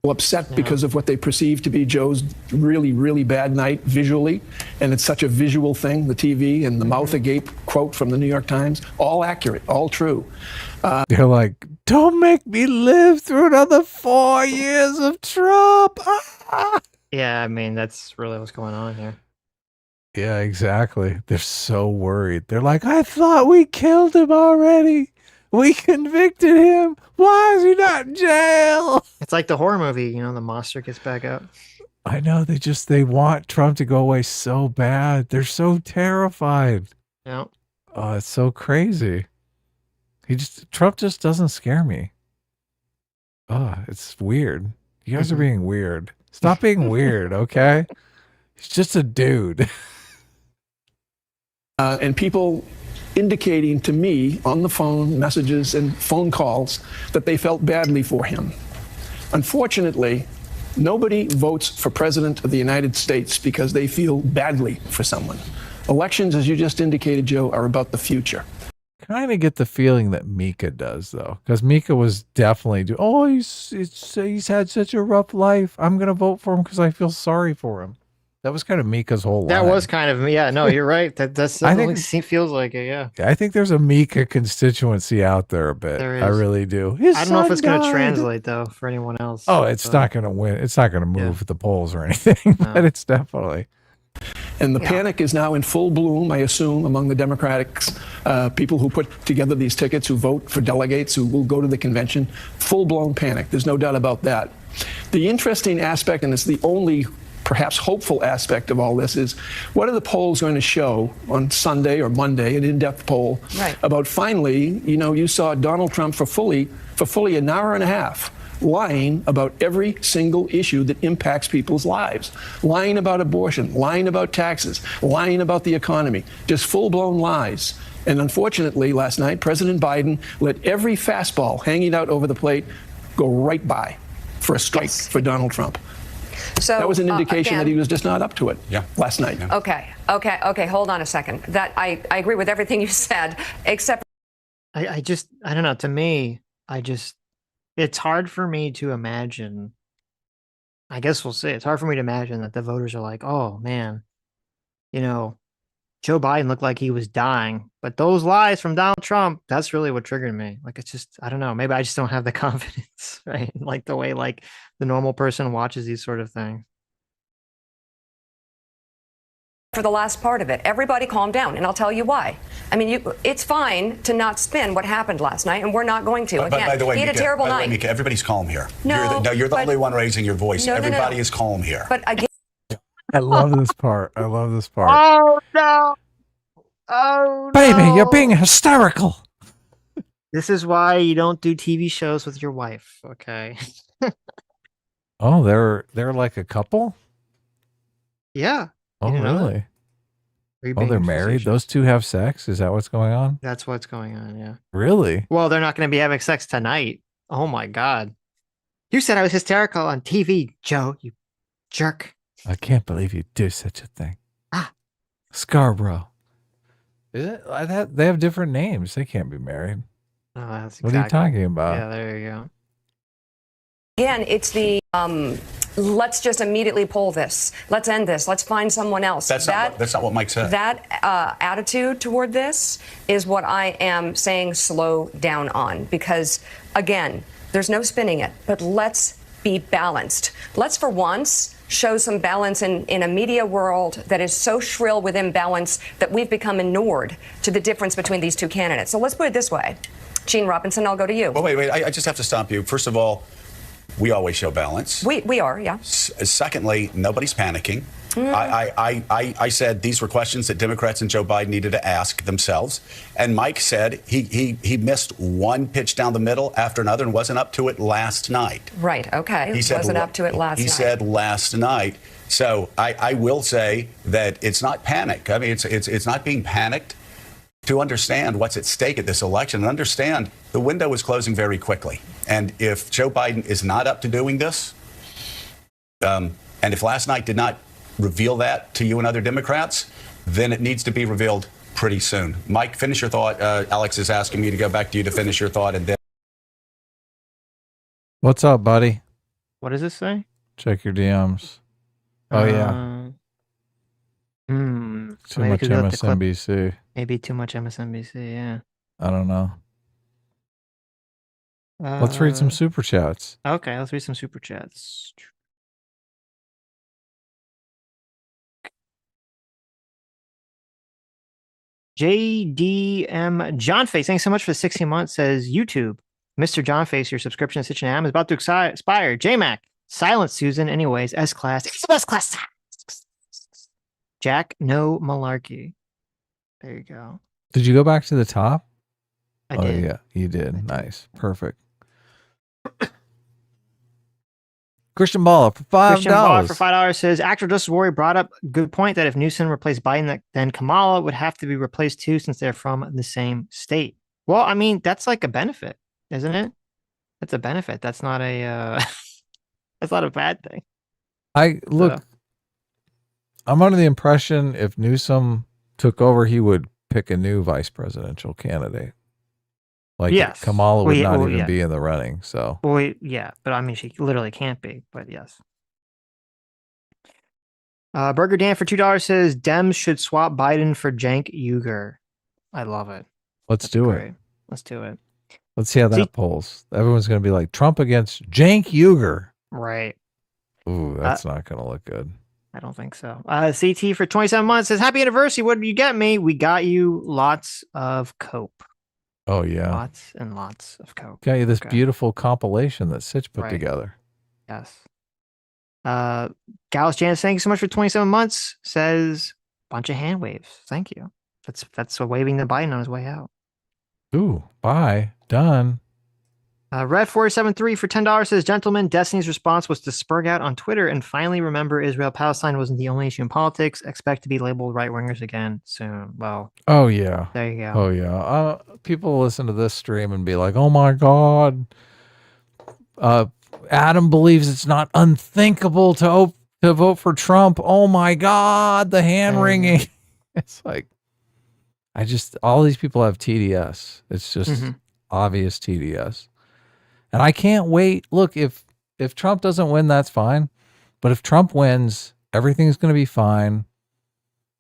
S9: Upset because of what they perceive to be Joe's really, really bad night visually. And it's such a visual thing, the TV and the mouth agape quote from the New York Times, all accurate, all true.
S1: They're like, don't make me live through another 4 years of Trump.
S2: Yeah, I mean, that's really what's going on here.
S1: Yeah, exactly. They're so worried. They're like, I thought we killed him already. We convicted him. Why is he not in jail?
S2: It's like the horror movie, the monster gets back up.
S1: I know. They want Trump to go away so bad. They're so terrified.
S2: Yeah.
S1: Oh, it's so crazy. Trump just doesn't scare me. Oh, it's weird. You guys are being weird. Stop being weird, okay? He's just a dude.
S9: And people indicating to me on the phone, messages and phone calls, that they felt badly for him. Unfortunately, nobody votes for President of the United States because they feel badly for someone. Elections, as you just indicated, Joe, are about the future.
S1: Kind of get the feeling that Mika does, though, because Mika was definitely he's had such a rough life. I'm gonna vote for him because I feel sorry for him. That was kind of Mika's whole line.
S2: That was kind of, yeah, no, you're right. That's
S1: I think
S2: feels like it, yeah.
S1: I think there's a Mika constituency out there a bit.
S2: There is.
S1: I really do.
S2: I don't know if it's going to translate though for anyone else.
S1: Oh, it's not going to win. It's not going to move the polls or anything, but it's definitely.
S9: And the panic is now in full bloom, I assume, among the Democrats, people who put together these tickets, who vote for delegates, who will go to the convention. Full-blown panic. There's no doubt about that. The interesting aspect, and it's the only perhaps hopeful aspect of all this, is what are the polls going to show on Sunday or Monday, an in-depth poll about finally, you saw Donald Trump for fully an hour and a half lying about every single issue that impacts people's lives, lying about abortion, lying about taxes, lying about the economy, just full-blown lies. And unfortunately, last night, President Biden let every fastball hanging out over the plate go right by for a strike for Donald Trump.
S12: So
S9: that was an indication
S12: again,
S9: that he was just not up to it last night.
S12: Okay. Hold on a second. That I agree with everything you said, except
S2: I don't know. To me, it's hard for me to imagine. I guess we'll see. It's hard for me to imagine that the voters are like, oh man, you know, Joe Biden looked like he was dying, but those lies from Donald Trump, that's really what triggered me. Like, it's just, I don't know. Maybe I just don't have the confidence, right? Like the way like the normal person watches these sort of things.
S12: For the last part of it, everybody calm down, and I'll tell you why. I mean, it's fine to not spin what happened last night, and we're not going to.
S15: But
S12: Again,
S15: by the way,
S12: he had a terrible night.
S15: Mika, everybody's calm here.
S12: No,
S15: you're the only one raising your voice.
S12: No,
S15: Everybody is calm here.
S12: But again,
S1: I love this part. I love this part.
S2: Oh no! Oh
S1: Baby, you're being hysterical.
S2: This is why you don't do TV shows with your wife, okay?
S1: Oh, they're like a couple?
S2: Yeah.
S1: Oh,
S2: You didn't know that?
S1: really?
S2: Are you
S1: Oh,
S2: being
S1: they're married? Those two have sex? Is that what's going on?
S2: That's what's going on, yeah.
S1: Really?
S2: Well, they're not going to be having sex tonight. Oh my god. You said I was hysterical on TV, Joe, you jerk.
S1: I can't believe you do such a thing.
S2: Ah.
S1: Scarborough. Is it? They have different names. They can't be married.
S2: Oh, that's
S1: What are you
S2: exactly-
S1: talking about?
S2: Yeah, there you go.
S12: again, it's the let's just immediately pull this. Let's end this. Let's find someone else.
S15: That's not what Mike said.
S12: That attitude toward this is what I am saying slow down on, because again, there's no spinning it, but let's be balanced. Let's for once show some balance in a media world that is so shrill with imbalance that we've become inured to the difference between these two candidates. So let's put it this way. Gene Robinson, I'll go to you.
S15: Well, wait. I just have to stop you. First of all, we always show balance.
S12: We are, yeah.
S15: Secondly, nobody's panicking. I said these were questions that Democrats and Joe Biden needed to ask themselves. And Mike said he missed one pitch down the middle after another and wasn't up to it last night.
S12: Right, okay.
S15: He said,
S12: wasn't up to it last night.
S15: He said last night. So I will say that it's not panic. I mean, it's not being panicked to understand what's at stake at this election and understand the window is closing very quickly. And if Joe Biden is not up to doing this, and if last night did not reveal that to you and other Democrats, then it needs to be revealed pretty soon. Mike, finish your thought. Alex is asking me to go back to you to finish your thought. And then.
S1: What's up, buddy?
S2: What does this say?
S1: Check your DMs. Oh, yeah. Too
S2: maybe
S1: much
S2: 'cause we left the clip.
S1: MSNBC.
S2: Maybe too much MSNBC, yeah.
S1: I don't know. Let's read some super chats.
S2: Okay, let's read some super chats. JDM John Face, thanks so much for the 16 months. Says YouTube, Mr. John Face, your subscription to Sitch and Am is about to expire. JMac, silence Susan. Anyways, S class. It's the best class. Jack, no malarkey. There you go.
S1: Did you go back to the top?
S2: I did.
S1: Yeah, you did. Nice. Perfect. Christian Balla for $5.
S2: Christian Ball for $5 says actor Justice Warrior brought up a good point that if Newsom replaced Biden, then Kamala would have to be replaced too, since they're from the same state. Well, I mean, that's like a benefit, isn't it? That's a benefit. That's not a that's not a bad thing.
S1: I'm under the impression if Newsom took over, he would pick a new vice presidential candidate. Like
S2: yes.
S1: Kamala would not even be in the running. So
S2: yeah, but I mean, she literally can't be. But yes. Burger Dan for $2 says Dems should swap Biden for Cenk Uygur. I love it.
S1: Let's do it.
S2: Let's do it.
S1: Let's see how that polls. Everyone's going to be like Trump against Cenk Uygur.
S2: Right.
S1: Ooh, that's not going to look good.
S2: I don't think so. CT for 27 months says, happy anniversary. What did you get me? We got you lots of cope.
S1: Oh, yeah.
S2: Lots and lots of coke.
S1: Got you this beautiful compilation that Sitch put together.
S2: Yes. Gallus Janice, thank you so much for 27 months. Says, bunch of hand waves. Thank you. That's waving the Biden on his way out.
S1: Ooh, bye. Done.
S2: Red 473 for $10 says, gentlemen, Destiny's response was to spurg out on Twitter and finally remember Israel-Palestine wasn't the only issue in politics. Expect to be labeled right-wingers again soon. Well.
S1: Oh, yeah.
S2: There you go.
S1: Oh, yeah. People listen to this stream and be like, oh, my God. Adam believes it's not unthinkable to vote for Trump. Oh, my God. The hand-wringing. It's like, all these people have TDS. It's just obvious TDS. And I can't wait. Look, if Trump doesn't win, that's fine. But if Trump wins, everything's going to be fine.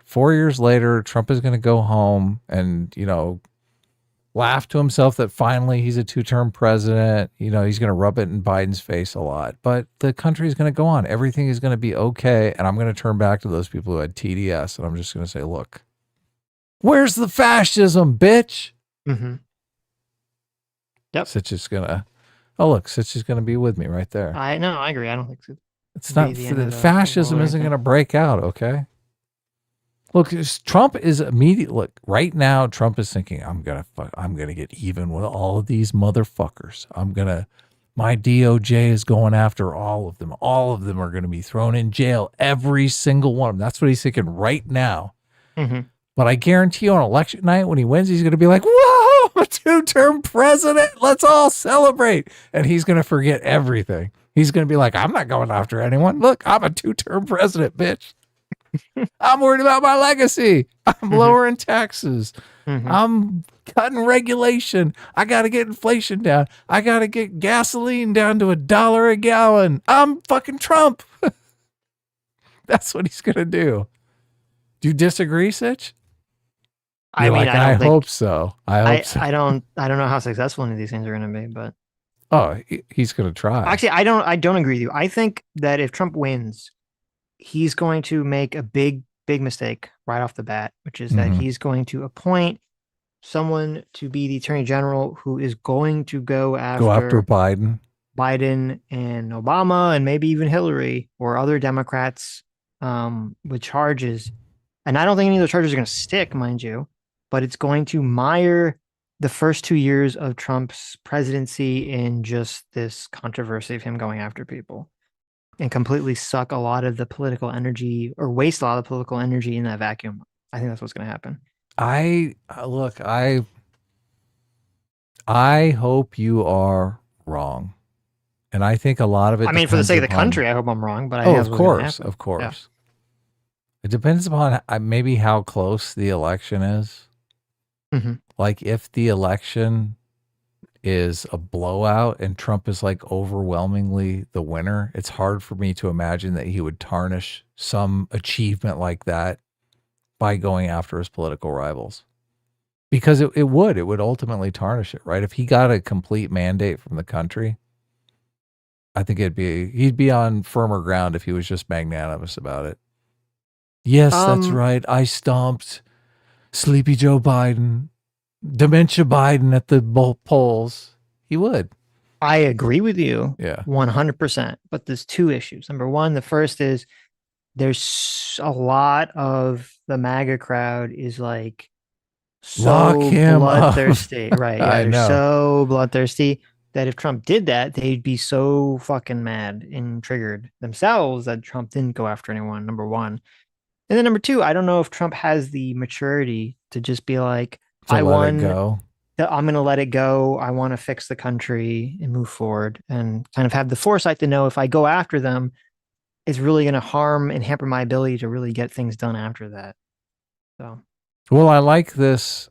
S1: 4 years later, Trump is going to go home and, laugh to himself that finally he's a 2-term president. He's going to rub it in Biden's face a lot. But the country is going to go on. Everything is going to be okay. And I'm going to turn back to those people who had TDS. And I'm just going to say, look, where's the fascism, bitch?
S2: Mm-hmm. Yep.
S1: Sitch is going to, Sitch is going to be with me right there.
S2: I agree. I don't think so.
S1: It's not, fascism isn't going to break out, okay? Look, Trump is look, right now, Trump is thinking, I'm going to get even with all of these motherfuckers. My DOJ is going after all of them. All of them are going to be thrown in jail, every single one of them. That's what he's thinking right now.
S2: Mm-hmm.
S1: But I guarantee you on election night, when he wins, he's going to be like, whoa, I'm a 2-term president. Let's all celebrate. And he's going to forget everything. He's going to be like, I'm not going after anyone. Look, I'm a 2-term president, bitch. I'm worried about my legacy. I'm lowering taxes. I'm cutting regulation. I got to get inflation down. I got to get gasoline down to $1 a gallon. I'm fucking Trump. That's what he's going to do. Do you disagree, Sitch?
S2: I mean,
S1: I hope so. I hope so.
S2: I don't know how successful any of these things are going to be, but
S1: he's going to try.
S2: Actually, I don't agree with you. I think that if Trump wins, he's going to make a big mistake right off the bat, which is that he's going to appoint someone to be the attorney general who is going to go after
S1: Biden
S2: and Obama and maybe even Hillary or other Democrats with charges. And I don't think any of those charges are going to stick, mind you, but it's going to mire the first 2 years of Trump's presidency in just this controversy of him going after people and completely suck a lot of the political energy or waste a lot of the political energy in that vacuum. I think that's what's going to happen.
S1: I hope you are wrong. And I think a lot of it,
S2: I mean, for the sake of the country, I hope I'm wrong, but I think
S1: of course.
S2: Yeah.
S1: It depends upon maybe how close the election is.
S2: Mm-hmm.
S1: Like if the election is a blowout and Trump is like overwhelmingly the winner, it's hard for me to imagine that he would tarnish some achievement like that by going after his political rivals. Because it would ultimately tarnish it, right? If he got a complete mandate from the country, I think he'd be on firmer ground if he was just magnanimous about it. Yes, that's right. I stomped Sleepy Joe Biden, Dementia Biden at the polls. He would.
S2: I agree with you.
S1: Yeah.
S2: 100%. But there's two issues. Number one, the first is there's a lot of the MAGA crowd is like so bloodthirsty. Right. Yeah, they're so bloodthirsty that if Trump did that, they'd be so fucking mad and triggered themselves that Trump didn't go after anyone, number one. And then number two, I don't know if Trump has the maturity to just be like, I won. I'm going to let it go. I want to fix the country and move forward and kind of have the foresight to know if I go after them, it's really going to harm and hamper my ability to really get things done after that. So,
S1: well, I like this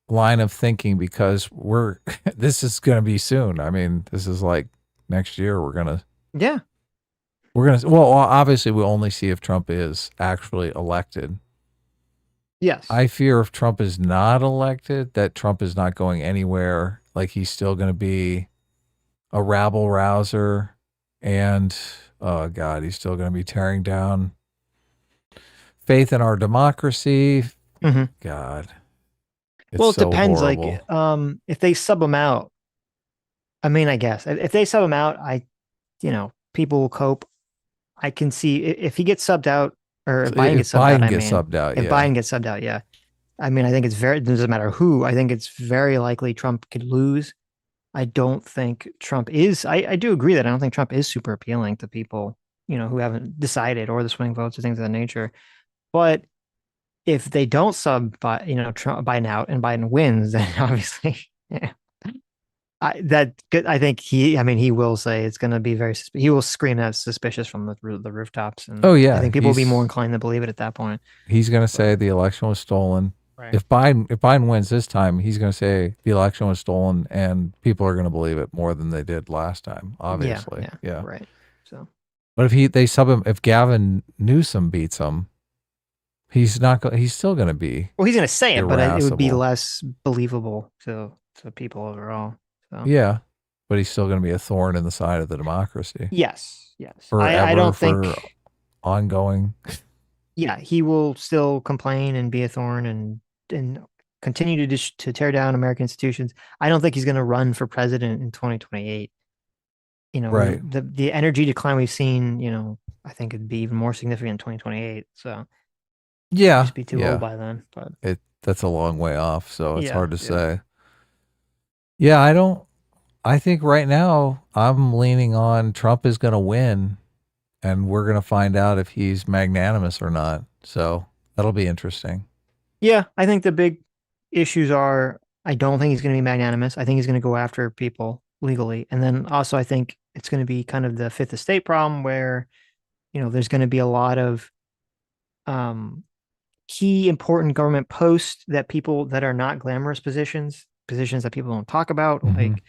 S1: line of thinking because this is going to be soon. I mean, this is like next year. Well, obviously we'll only see if Trump is actually elected.
S2: Yes.
S1: I fear if Trump is not elected, that Trump is not going anywhere. Like he's still going to be a rabble rouser and, oh God, he's still going to be tearing down faith in our democracy.
S2: Mm-hmm.
S1: God.
S2: Well, it depends. Horrible. Like, if they sub him out, I mean, I guess if they sub him out, people will cope. I can see if he gets subbed out or if Biden gets subbed out. If Biden gets subbed out, yeah. I mean, I think it doesn't matter who. I think it's very likely Trump could lose. I don't think Trump is. I do agree that I don't think Trump is super appealing to people, who haven't decided or the swing votes or things of that nature. But if they don't sub, Trump, Biden out and Biden wins, then obviously, yeah. I think he will say it's going to be he will scream that suspicious from the rooftops. And
S1: oh yeah.
S2: I think people will be more inclined to believe it at that point.
S1: He's going to say the election was stolen.
S2: Right.
S1: If Biden wins this time, he's going to say the election was stolen, and people are going to believe it more than they did last time. Obviously, yeah.
S2: Right. So,
S1: but if they sub him, if Gavin Newsom beats him, he's not. He's still going to be.
S2: well, he's going to say it, but it would be
S1: irascible.
S2: less believable to people overall. So.
S1: Yeah, but he's still going to be a thorn in the side of the democracy.
S2: Yes. Yes.
S1: Forever,
S2: I don't
S1: for
S2: think.
S1: ongoing.
S2: Yeah, he will still complain and be a thorn and continue to tear down American institutions. I don't think he's going to run for president in 2028. You know,
S1: Right.
S2: the energy decline we've seen, you know, I think it'd be even more significant in 2028. So
S1: Yeah,
S2: just be too old by then. But
S1: that's a long way off, so it's
S2: Yeah,
S1: hard to
S2: yeah.
S1: say. Yeah, I think right now I'm leaning on Trump is going to win, and we're going to find out if he's magnanimous or not. So that'll be interesting.
S2: yeah, I think the big issues are I don't think he's going to be magnanimous. I think he's going to go after people legally. And then also I think it's going to be kind of the fifth estate problem where, you know, there's going to be a lot of key important government posts that people that are not glamorous positions that people don't talk about, like,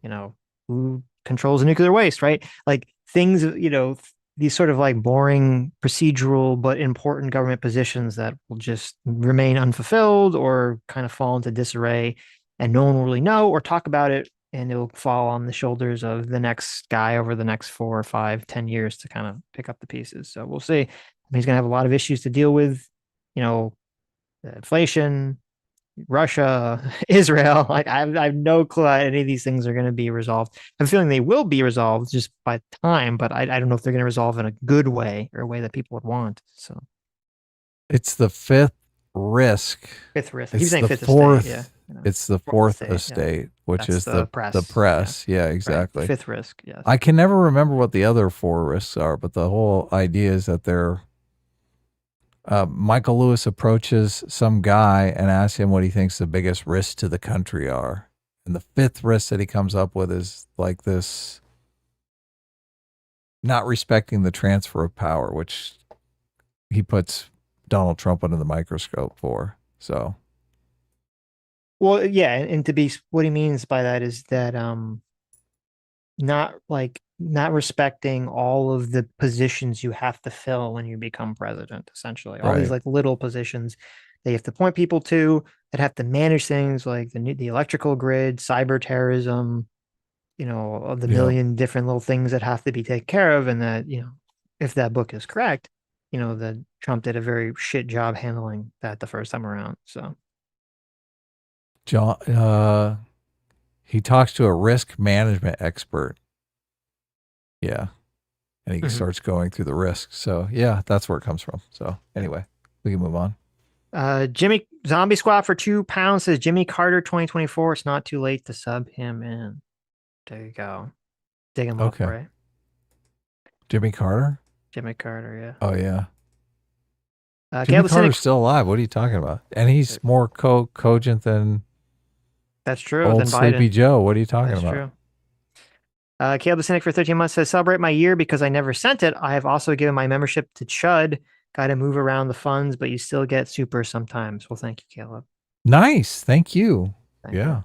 S2: you know, who controls the nuclear waste, right? Like things, you know, these sort of like boring procedural but important government positions that will just remain unfulfilled or kind of fall into disarray, and no one will really know or talk about it, and it'll fall on the shoulders of the next guy over the next 4 or 5, 10 years to kind of pick up the pieces. So we'll see. I mean, he's going to have a lot of issues to deal with, you know, inflation, Russia, Israel. Like I have no clue how any of these things are going to be resolved. I'm feeling they will be resolved just by time, but I don't know if they're going to resolve in a good way or a way that people would want. So
S1: It's the fifth risk.
S2: Fifth risk.
S1: It's
S2: He was saying
S1: the
S2: fifth
S1: fourth.
S2: estate. Yeah.
S1: It's the fourth
S2: estate, yeah.
S1: estate, which
S2: That's
S1: is
S2: the press,
S1: The press. Yeah, exactly.
S2: Right. Fifth risk. Yes.
S1: I can never remember what the other 4 risks are, but the whole idea is that they're. Michael Lewis approaches some guy and asks him what he thinks the biggest risks to the country are. And the fifth risk that he comes up with is like this not respecting the transfer of power, which he puts Donald Trump under the microscope for. So,
S2: well, yeah, and to be what he means by that is that not respecting all of the positions you have to fill when you become president, essentially. All these
S1: Right.
S2: like little positions that you have to point people to that have to manage things like the electrical grid, cyber terrorism, you know, of the
S1: Yeah.
S2: million different little things that have to be taken care of. And that, you know, if that book is correct, you know, that Trump did a very shit job handling that the first time around. So
S1: John, he talks to a risk management expert. Yeah. And he starts going through the risks. So, yeah, that's where it comes from. So, anyway, we can move on.
S2: Jimmy Zombie Squad for £2 says Jimmy Carter 2024. It's not too late to sub him in. There you go. Dig him
S1: Okay.
S2: up, right?
S1: Jimmy Carter?
S2: Jimmy Carter, yeah.
S1: Oh, yeah.
S2: Caleb
S1: Jimmy
S2: the
S1: Carter's
S2: Cynic,
S1: still alive. What are you talking about? And he's more cogent than
S2: that's true.
S1: old
S2: Than
S1: Sleepy
S2: Biden.
S1: Joe. What are you talking
S2: That's
S1: about?
S2: true. Caleb the Cynic for 13 months says, celebrate my year because I never sent it. I have also given my membership to Chud. Got to move around the funds, but you still get super sometimes. Well, thank you, Caleb.
S1: Nice. Thank you.
S2: Thank
S1: yeah.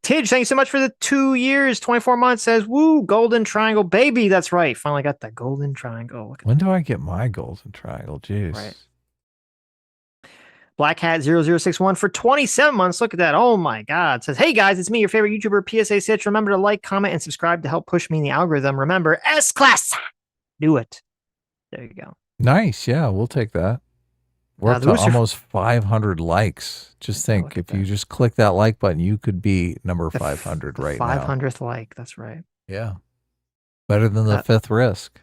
S2: Tidge, thank you so much for the 2 years, 24 months. Says, woo, golden triangle, baby. That's right. Finally got that golden triangle. Look at
S1: When do I get my golden triangle? Jeez.
S2: Right. Black Hat 0061 for 27 months. Look at that. Oh my God. Says, hey guys, it's me, your favorite YouTuber, PSA Sitch. Remember to like, comment, and subscribe to help push me in the algorithm. Remember, S-Class. Do it. There you go.
S1: Nice. Yeah, we'll take that. We're up
S2: the
S1: to
S2: Rooster-
S1: almost 500 likes. Just think, if you just click that like button, you could be number 500 right now.
S2: 500th like. That's right.
S1: Yeah. Better than the fifth risk.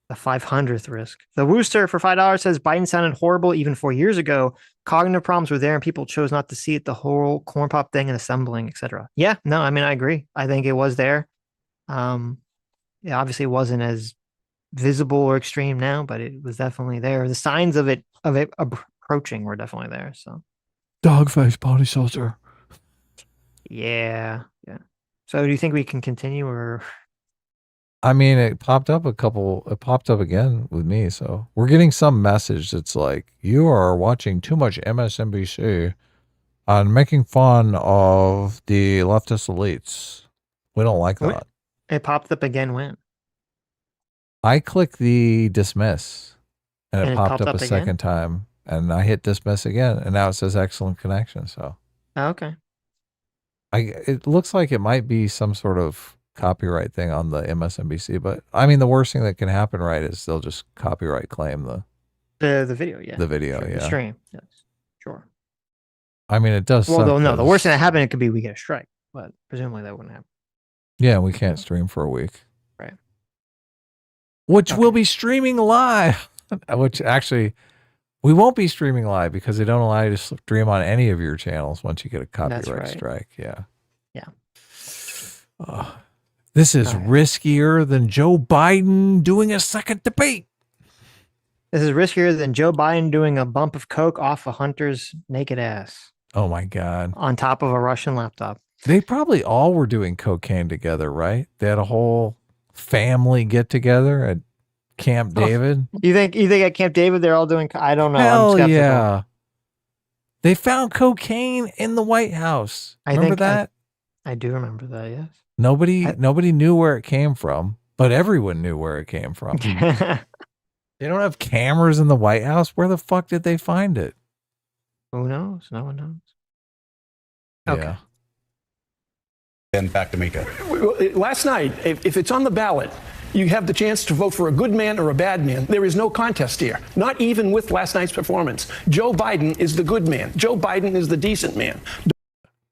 S2: The 500th risk. The Wooster for $5 says Biden sounded horrible even 4 years ago. Cognitive problems were there and people chose not to see it. The whole corn pop thing and assembling, etc. Yeah, no, I mean, I agree. I think it was there. Yeah, obviously it wasn't as visible or extreme now, but it was definitely there. The signs of it approaching were definitely there. So
S1: Dogface body soldier.
S2: yeah. So do you think we can continue or?
S1: I mean, it popped up again with me. So we're getting some message that's like, you are watching too much MSNBC and making fun of the leftist elites. We don't like that.
S2: It popped up again when?
S1: I clicked the dismiss and it
S2: And
S1: popped up a
S2: again?
S1: second time, and I hit dismiss again, and now it says excellent connection. So
S2: Oh, okay.
S1: it looks like it might be some sort of copyright thing on the MSNBC, but I mean, the worst thing that can happen, right, is they'll just copyright claim the
S2: video, yeah.
S1: the video,
S2: Sure,
S1: yeah.
S2: The stream, yes. Sure.
S1: I mean, it does.
S2: Well,
S1: suck
S2: no, the
S1: 'cause-
S2: worst thing that happened, it could be we get a strike, but presumably that wouldn't happen.
S1: Yeah, we can't stream for a week.
S2: Right.
S1: Which will be streaming live. Which actually, we won't be streaming live because they don't allow you to stream on any of your channels once you get a copyright
S2: right.
S1: strike. Yeah.
S2: Yeah.
S1: This is riskier than Joe Biden doing a second debate.
S2: This is riskier than Joe Biden doing a bump of coke off a hunter's naked ass
S1: Oh my God.
S2: on top of a Russian laptop.
S1: They probably all were doing cocaine together, right? They had a whole family get together at Camp David.
S2: You think at Camp David they're all doing? I don't know. I'm
S1: Hell
S2: skeptical.
S1: yeah. They found cocaine in the White House. Remember that?
S2: I do remember that. Yes.
S1: Nobody knew where it came from, but everyone knew where it came from. They don't have cameras in the White House. Where the fuck did they find it?
S2: Who knows? No one knows.
S1: Yeah.
S15: And back to Mika.
S9: Last night, if it's on the ballot, you have the chance to vote for a good man or a bad man. There is no contest here, not even with last night's performance. Joe Biden is the good man. Joe Biden is the decent man.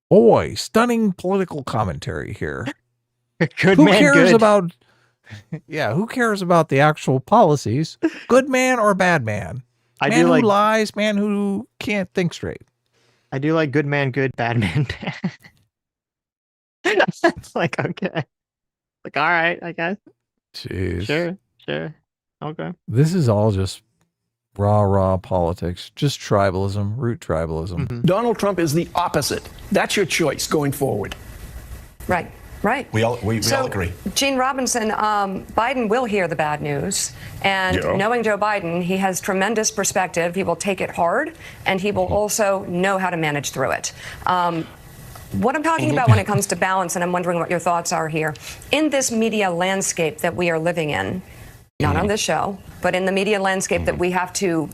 S1: Boy, stunning political commentary here.
S2: Good
S1: Who
S2: man,
S1: cares
S2: good.
S1: about who cares about the actual policies? Good man or bad man?
S2: I
S1: Man
S2: do
S1: who
S2: like-
S1: lies, man who can't think straight.
S2: I do like good man, good, bad man, bad. It's like, okay. Like, all right, I guess.
S1: Jeez.
S2: Sure. Okay.
S1: This is all just raw politics, just tribalism, root tribalism.
S9: Donald Trump is the opposite. That's your choice going forward.
S12: Right.
S15: We all
S12: So,
S15: agree.
S12: Gene Robinson, Biden will hear the bad news. And
S15: Yeah.
S12: knowing Joe Biden, he has tremendous perspective. He will take it hard, and he will also know how to manage through it. What I'm talking about when it comes to balance, and I'm wondering what your thoughts are here, in this media landscape that we are living in, not on this show, but in the media landscape that we have to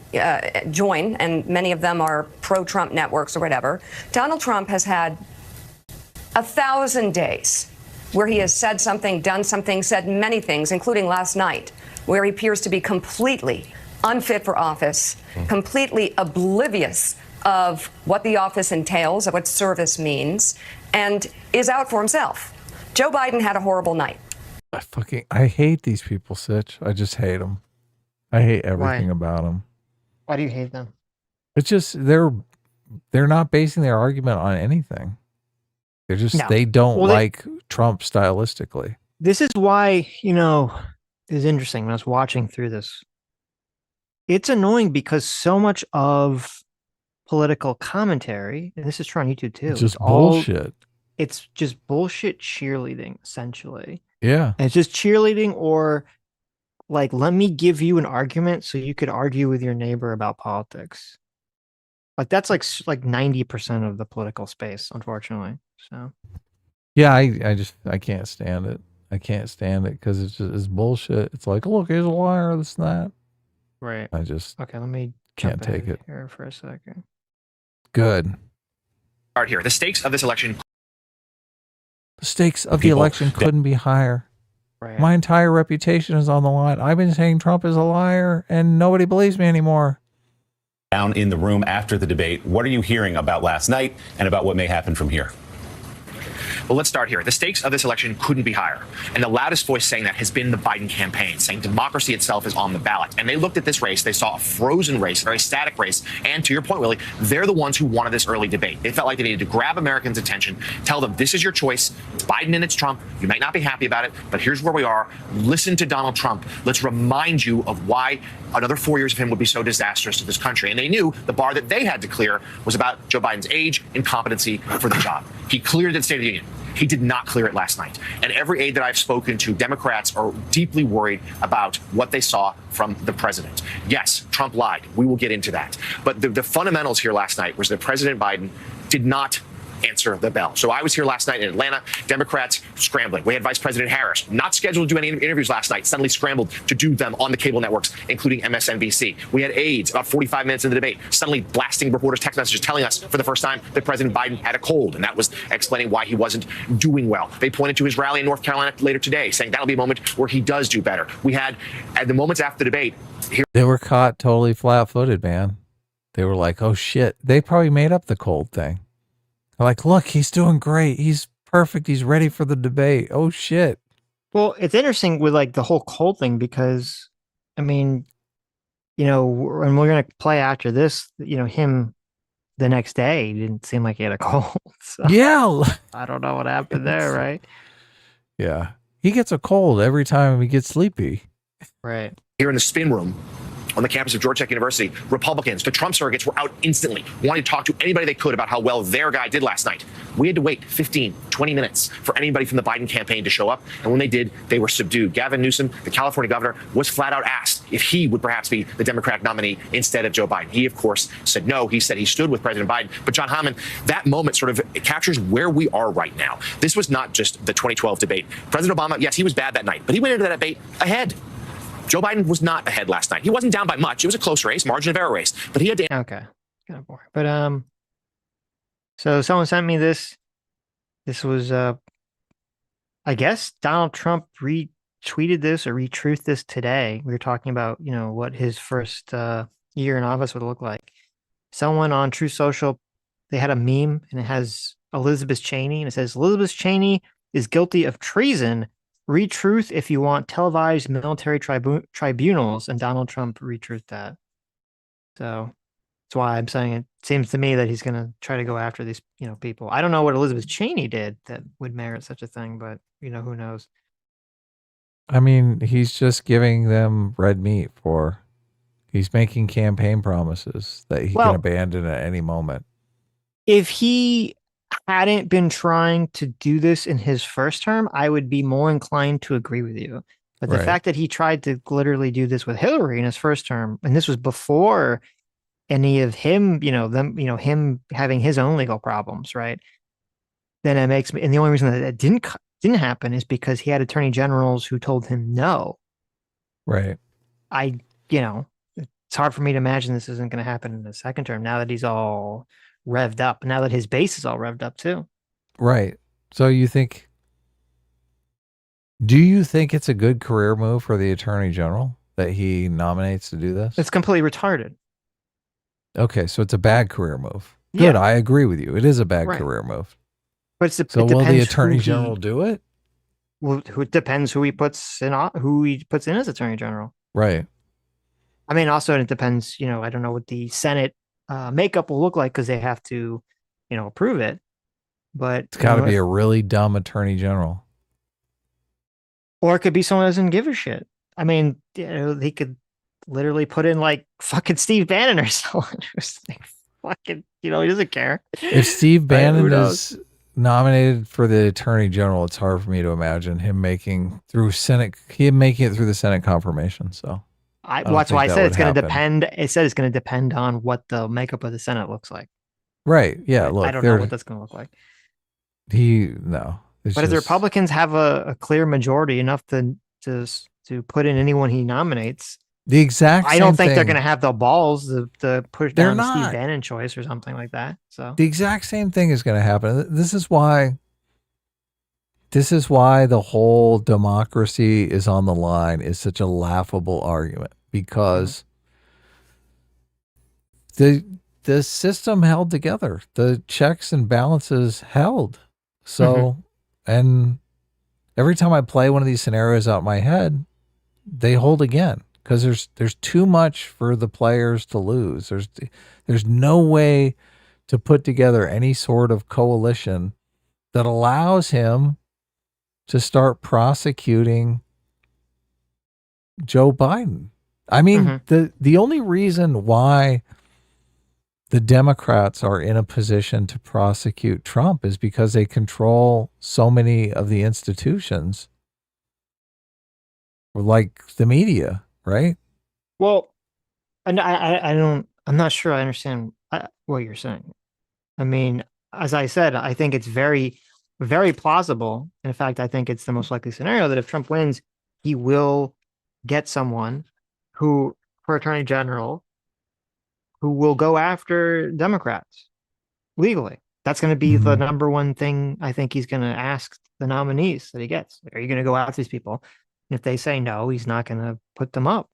S12: join, and many of them are pro-Trump networks or whatever, Donald Trump has had 1,000 days where he has said something, done something, said many things, including last night, where he appears to be completely unfit for office, completely oblivious of what the office entails, of what service means, and is out for himself. Joe Biden had a horrible night.
S1: I hate these people, Sitch. I just hate them. I hate everything
S2: Why?
S1: about them.
S2: Why do you hate them?
S1: It's just they're not basing their argument on anything. They're just
S2: No.
S1: they don't
S2: Well,
S1: like Trump stylistically.
S2: This is why, it's interesting when I was watching through this. It's annoying because so much of political commentary, and this is true on YouTube too,
S1: It's just
S2: it's all-
S1: bullshit.
S2: It's just bullshit cheerleading, essentially.
S1: Yeah.
S2: And it's just cheerleading, or like, let me give you an argument so you could argue with your neighbor about politics. Like that's like 90% of the political space, unfortunately. So
S1: Yeah, I can't stand it. I can't stand it because it's bullshit. It's like, look, he's a liar, this and that.
S2: right.
S1: I just
S2: Okay, let me
S1: can't
S2: jump
S1: take
S2: ahead
S1: it.
S2: here for a second.
S1: Good.
S3: Start here. The stakes of this election.
S1: The stakes of the
S3: People-
S1: election couldn't be higher.
S2: Right.
S1: My entire reputation is on the line. I've been saying Trump is a liar and nobody believes me anymore.
S14: Down in the room after the debate, what are you hearing about last night and about what may happen from here?
S3: Well, let's start here. The stakes of this election couldn't be higher. And the loudest voice saying that has been the Biden campaign, saying democracy itself is on the ballot. And they looked at this race. They saw a frozen race, a very static race. And to your point, Willie, they're the ones who wanted this early debate. They felt like they needed to grab Americans' attention, tell them this is your choice. It's Biden and it's Trump. You might not be happy about it, but here's where we are. Listen to Donald Trump. Let's remind you of why another 4 years of him would be so disastrous to this country. And they knew the bar that they had to clear was about Joe Biden's age and competency for the job. He cleared the State of the Union. He did not clear it last night. And every aide that I've spoken to, Democrats are deeply worried about what they saw from the president. Yes, Trump lied. We will get into that. But the fundamentals here last night was that President Biden did not answer the bell. So I was here last night in Atlanta, Democrats scrambling. We had Vice President Harris, not scheduled to do any interviews last night, suddenly scrambled to do them on the cable networks, including MSNBC. We had aides about 45 minutes into the debate, suddenly blasting reporters' text messages telling us for the first time that President Biden had a cold, and that was explaining why he wasn't doing well. They pointed to his rally in North Carolina later today, saying that'll be a moment where he does do better. We had, at the moments after the debate,
S1: They were caught totally flat-footed, man. They were like, oh, shit. They probably made up the cold thing. They're like, look, he's doing great. He's perfect. He's ready for the debate. Oh, shit.
S2: Well, it's interesting with like the whole cold thing because, I mean, you know, and we're going to play after this, you know, him the next day didn't seem like he had a cold. So
S1: Yeah.
S2: I don't know what happened there, right?
S1: Yeah. He gets a cold every time he gets sleepy.
S2: Right.
S3: Here in the spin room on the campus of Georgia Tech University, Republicans, the Trump surrogates, were out instantly, wanting to talk to anybody they could about how well their guy did last night. We had to wait 15, 20 minutes for anybody from the Biden campaign to show up, and when they did, they were subdued. Gavin Newsom, the California governor, was flat out asked if he would perhaps be the Democratic nominee instead of Joe Biden. He, of course, said no. He said he stood with President Biden. But John Hammond, that moment sort of captures where we are right now. This was not just the 2012 debate. President Obama, yes, he was bad that night, but he went into that debate ahead. Joe Biden was not ahead last night. He wasn't down by much. It was a close race, margin of error race, but he had to.
S2: Okay. Kind of boring. But, so someone sent me this. This was, I guess Donald Trump retweeted this or retruthed this today. We were talking about, you know, what his first year in office would look like. Someone on True Social, they had a meme and it has Elizabeth Cheney and it says, Elizabeth Cheney is guilty of treason. Retruth if you want televised military tribunals, and Donald Trump retruthed that. So that's why I'm saying it seems to me that he's going to try to go after these, you know, people. I don't know what Elizabeth Cheney did that would merit such a thing, but you know, who knows?
S1: I mean, he's just giving them red meat for. He's making campaign promises that he can abandon at any moment.
S2: If he hadn't been trying to do this in his first term, I would be more inclined to agree with you. But the fact that he tried to literally do this with Hillary in his first term, and this was before any of him, you know, him having his own legal problems, right? Then it makes me, and the only reason that it didn't happen is because he had attorney generals who told him no.
S1: Right.
S2: You know, it's hard for me to imagine this isn't going to happen in the second term now that he's all revved up, now that his base is all revved up too.
S1: Right. So do you think it's a good career move for the attorney general that he nominates to do this?
S2: It's completely retarded.
S1: Okay. So it's a bad career move. Good.
S2: Yeah.
S1: I agree with you. It is a bad career move.
S2: But
S1: so will the attorney general do it?
S2: Well, it depends who he puts in as attorney general.
S1: Right.
S2: I mean, also it depends, you know, I don't know what the Senate makeup will look like because they have to, you know, approve it. But
S1: it's got to be a really dumb attorney general.
S2: Or it could be someone who doesn't give a shit. I mean, you know, they could literally put in like fucking Steve Bannon or someone who's like fucking, you know, he doesn't care.
S1: If Steve Bannon is nominated for the attorney general, it's hard for me to imagine him making it through the Senate confirmation. So
S2: that's why I said it's going to depend. It said it's going to depend on what the makeup of the Senate looks like.
S1: Right. Yeah. Look,
S2: I don't know what that's going to look like.
S1: But if the
S2: Republicans have a clear majority enough to put in anyone he nominates,
S1: the exact
S2: I don't think they're going to have the balls to push down the Steve Bannon choice or something like that. So
S1: the exact same thing is going to happen. This is why the whole democracy is on the line is such a laughable argument, because the system held together, the checks and balances held. So, and every time I play one of these scenarios out in my head, they hold again, because there's too much for the players to lose. There's no way to put together any sort of coalition that allows him to start prosecuting Joe Biden. I mean, the only reason why the Democrats are in a position to prosecute Trump is because they control so many of the institutions, like the media, right?
S2: Well, and I'm not sure I understand what you're saying. I mean, as I said, I think it's very, very plausible. In fact, I think it's the most likely scenario that if Trump wins, he will get someone who, for attorney general, who will go after Democrats legally. That's going to be the number one thing I think he's going to ask the nominees that he gets. Are you going to go after these people? And if they say no, he's not going to put them up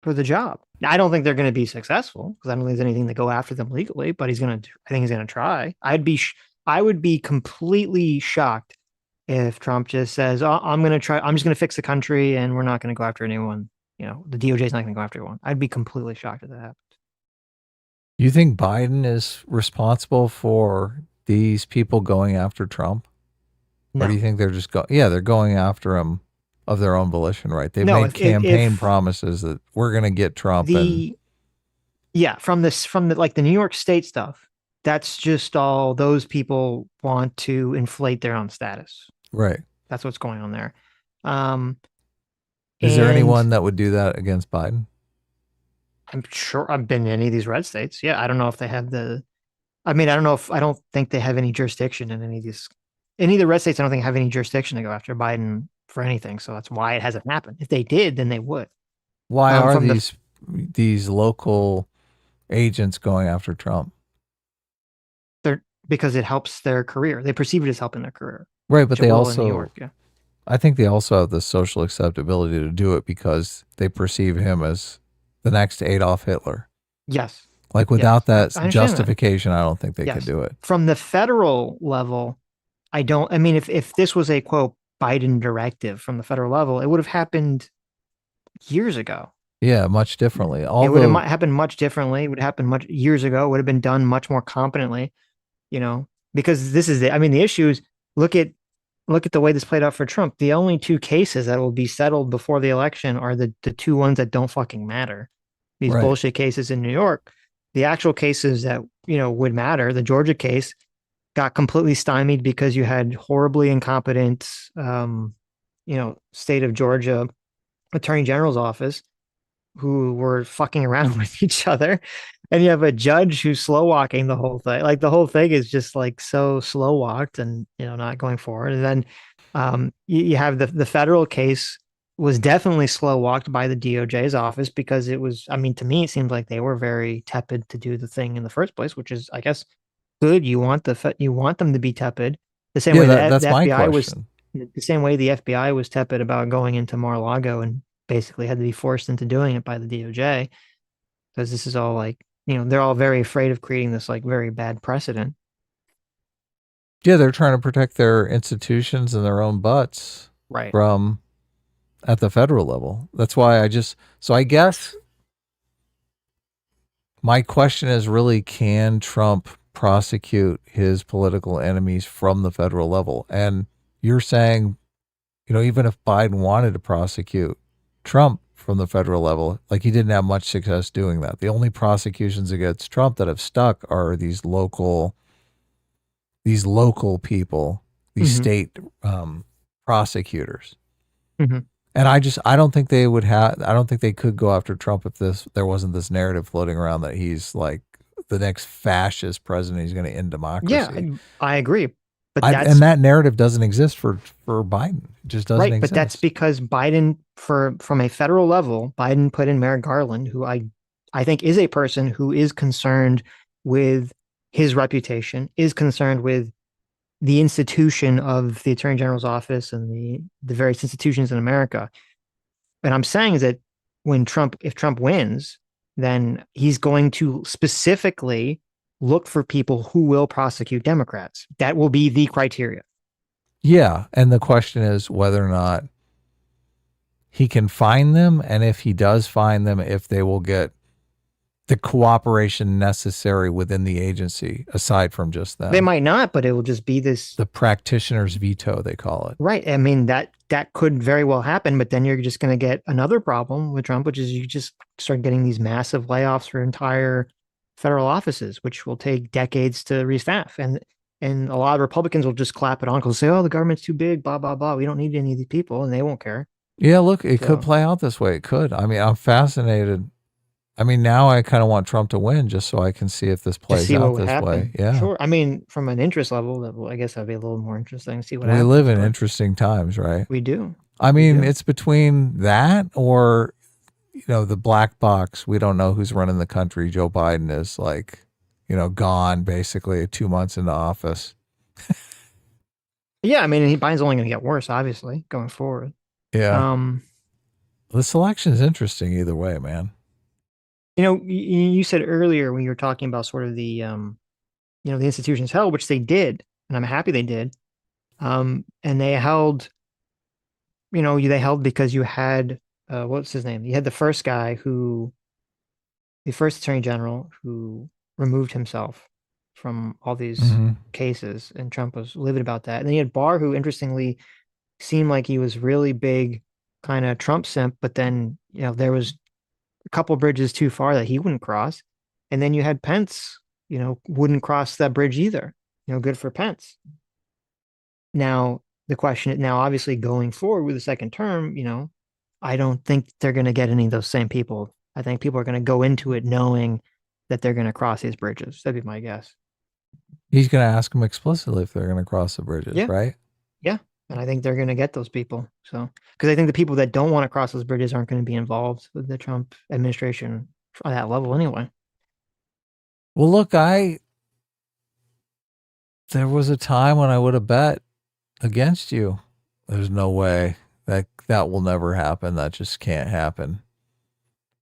S2: for the job. I don't think they're going to be successful because I don't think there's anything to go after them legally, but I think he's going to try. I would be completely shocked if Trump just says, oh, I'm just going to fix the country and we're not going to go after anyone. The DOJ is not going to go after everyone. I'd be completely shocked if that happens.
S1: You think Biden is responsible for these people going after Trump?
S2: No.
S1: Or do you think they're just they're going after him of their own volition, right? They've made campaign promises that we're going to get Trump.
S2: From the New York State stuff, that's just all those people want to inflate their own status.
S1: Right.
S2: That's what's going on there.
S1: Is there anyone that would do that against Biden?
S2: I'm sure I've been in any of these red states. Yeah. I don't know if they have I don't think they have any jurisdiction in any of the red states. I don't think have any jurisdiction to go after Biden for anything. So that's why it hasn't happened. If they did, then they would.
S1: Why are these local agents going after Trump?
S2: Because it helps their career. They perceive it as helping their career.
S1: Right. But they also,
S2: in New York, yeah.
S1: I think they also have the social acceptability to do it because they perceive him as the next Adolf Hitler.
S2: Yes.
S1: Like without that justification, I don't think they could do it.
S2: From the federal level, if this was a quote Biden directive from the federal level, it would have happened years ago.
S1: Yeah, much differently.
S2: It would have happened much differently. It would have happened years ago. It would have been done much more competently, because this is the issue is look at the way this played out for Trump. The only two cases that will be settled before the election are the two ones that don't fucking matter. These bullshit cases in New York. The actual cases that, would matter, the Georgia case got completely stymied because you had horribly incompetent, state of Georgia attorney general's office who were fucking around with each other. And you have a judge who's slow walking the whole thing. Like the whole thing is just like so slow walked and, not going forward. And then you have the federal case was definitely slow walked by the DOJ's office because it was, to me, it seemed like they were very tepid to do the thing in the first place, which is, I guess, good. You want them to be tepid the same way
S1: that's
S2: the
S1: my
S2: FBI
S1: question.
S2: was the same way the FBI was tepid about going into Mar-a-Lago and basically had to be forced into doing it by the DOJ because this is all like, they're all very afraid of creating this like very bad precedent.
S1: Yeah, they're trying to protect their institutions and their own butts from at the federal level. That's why I guess my question is really, can Trump prosecute his political enemies from the federal level? And you're saying, even if Biden wanted to prosecute Trump from the federal level, like he didn't have much success doing that. The only prosecutions against Trump that have stuck are these local people, these state prosecutors.
S2: Mm-hmm.
S1: And I don't think they could go after Trump if there wasn't this narrative floating around that he's like the next fascist president. He's going to end democracy.
S2: Yeah, I agree. But
S1: and that narrative doesn't exist for Biden. It just doesn't exist.
S2: But that's because Biden, from a federal level, Biden put in Merrick Garland, who I think is a person who is concerned with his reputation, is concerned with the institution of the Attorney General's office and the various institutions in America. And I'm saying is that if Trump wins, then he's going to specifically look for people who will prosecute Democrats. That will be the criteria.
S1: Yeah. And the question is whether or not he can find them. And if he does find them, if they will get the cooperation necessary within the agency, aside from just that.
S2: They might not, but it will just be this.
S1: The practitioner's veto, they call it.
S2: Right. I mean, that could very well happen, but then you're just going to get another problem with Trump, which is you just start getting these massive layoffs for entire federal offices, which will take decades to restaff. And a lot of Republicans will just clap it on because say, oh, the government's too big, blah, blah, blah. We don't need any of these people, and they won't care.
S1: Yeah, look, it could play out this way. It could. I mean, I'm fascinated. I mean, now I kind of want Trump to win just so I can see if this plays out this way. Yeah.
S2: Sure. I mean, from an interest level, I guess that'd be a little more interesting. See what
S1: we
S2: happens.
S1: live in interesting times, right?
S2: We do.
S1: I mean, it's between that or, the black box. We don't know who's running the country. Joe Biden is like, gone basically 2 months into office.
S2: Yeah. I mean, Biden's only going to get worse, obviously, going forward.
S1: Yeah. This election is interesting either way, man.
S2: You said earlier when you were talking about sort of the, the institutions held, which they did, and I'm happy they did. And they held, they held because you had, what's his name? You had the first attorney general who removed himself from all these cases, and Trump was livid about that. And then you had Barr, who interestingly seemed like he was really big kind of Trump simp, but then, there was a couple bridges too far that he wouldn't cross. And then you had Pence, wouldn't cross that bridge either. Good for Pence. Now, the question is now, obviously going forward with the second term, I don't think they're going to get any of those same people. I think people are going to go into it knowing that they're going to cross these bridges. That'd be my guess.
S1: He's going to ask them explicitly if they're going to cross the bridges, right?
S2: Yeah. And I think they're going to get those people. So, because I think the people that don't want to cross those bridges aren't going to be involved with the Trump administration on that level anyway.
S1: Well, look, there was a time when I would have bet against you. There's no way that will never happen. That just can't happen.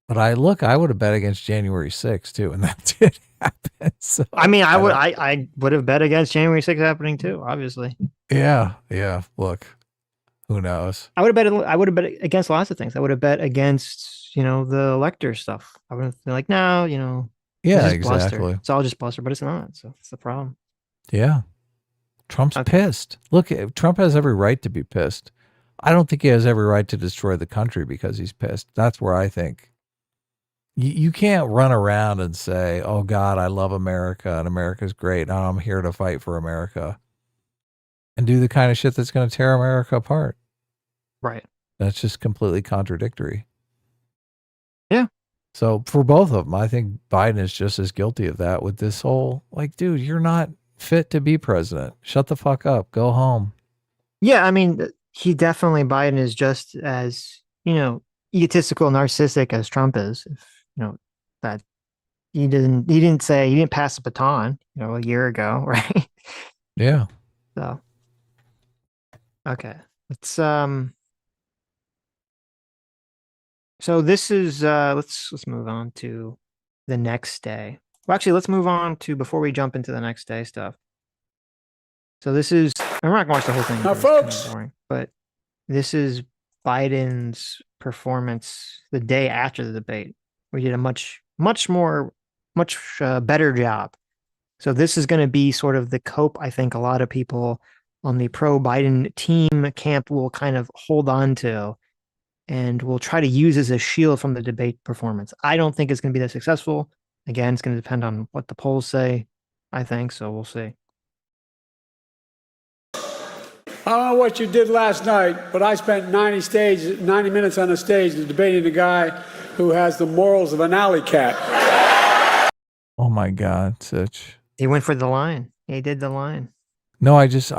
S1: But I would have bet against January 6th too, and that did happen. So
S2: I mean, I would have bet against January 6th happening too, obviously.
S1: Yeah. Look, who knows?
S2: I would have bet against lots of things. I would have bet against, the elector stuff. I would have been like, no,
S1: Yeah,
S2: it's just bluster.
S1: exactly.
S2: It's all just bluster, but it's not. So that's the problem.
S1: Yeah. Trump's pissed. Look, Trump has every right to be pissed. I don't think he has every right to destroy the country because he's pissed. That's where I think. You can't run around and say, oh, God, I love America and America's great. I'm here to fight for America. And do the kind of shit that's going to tear America apart.
S2: Right.
S1: That's just completely contradictory.
S2: Yeah.
S1: So for both of them, I think Biden is just as guilty of that with this whole, like, dude, you're not fit to be president. Shut the fuck up. Go home.
S2: Yeah. I mean, Biden is just as, egotistical, narcissistic as Trump is. That he didn't pass the baton, a year ago, right?
S1: Yeah.
S2: So, okay. Let's, so this is, let's move on to the next day. Well, actually, let's move on to, before we jump into the next day stuff. So this is, I'm not going to watch the whole thing.
S10: Now, folks,
S2: boring, but this is Biden's performance the day after the debate. We did a much better job. So this is going to be sort of the cope I think a lot of people on the pro-Biden team camp will kind of hold on to and will try to use as a shield from the debate performance. I don't think it's going to be that successful. Again, it's going to depend on what the polls say, I think, so we'll see.
S10: I don't know what you did last night, but I spent 90 minutes on the stage debating a guy who has the morals of an alley cat.
S1: Oh my God, Sitch.
S2: He went for the line. He did the line.
S1: No, he's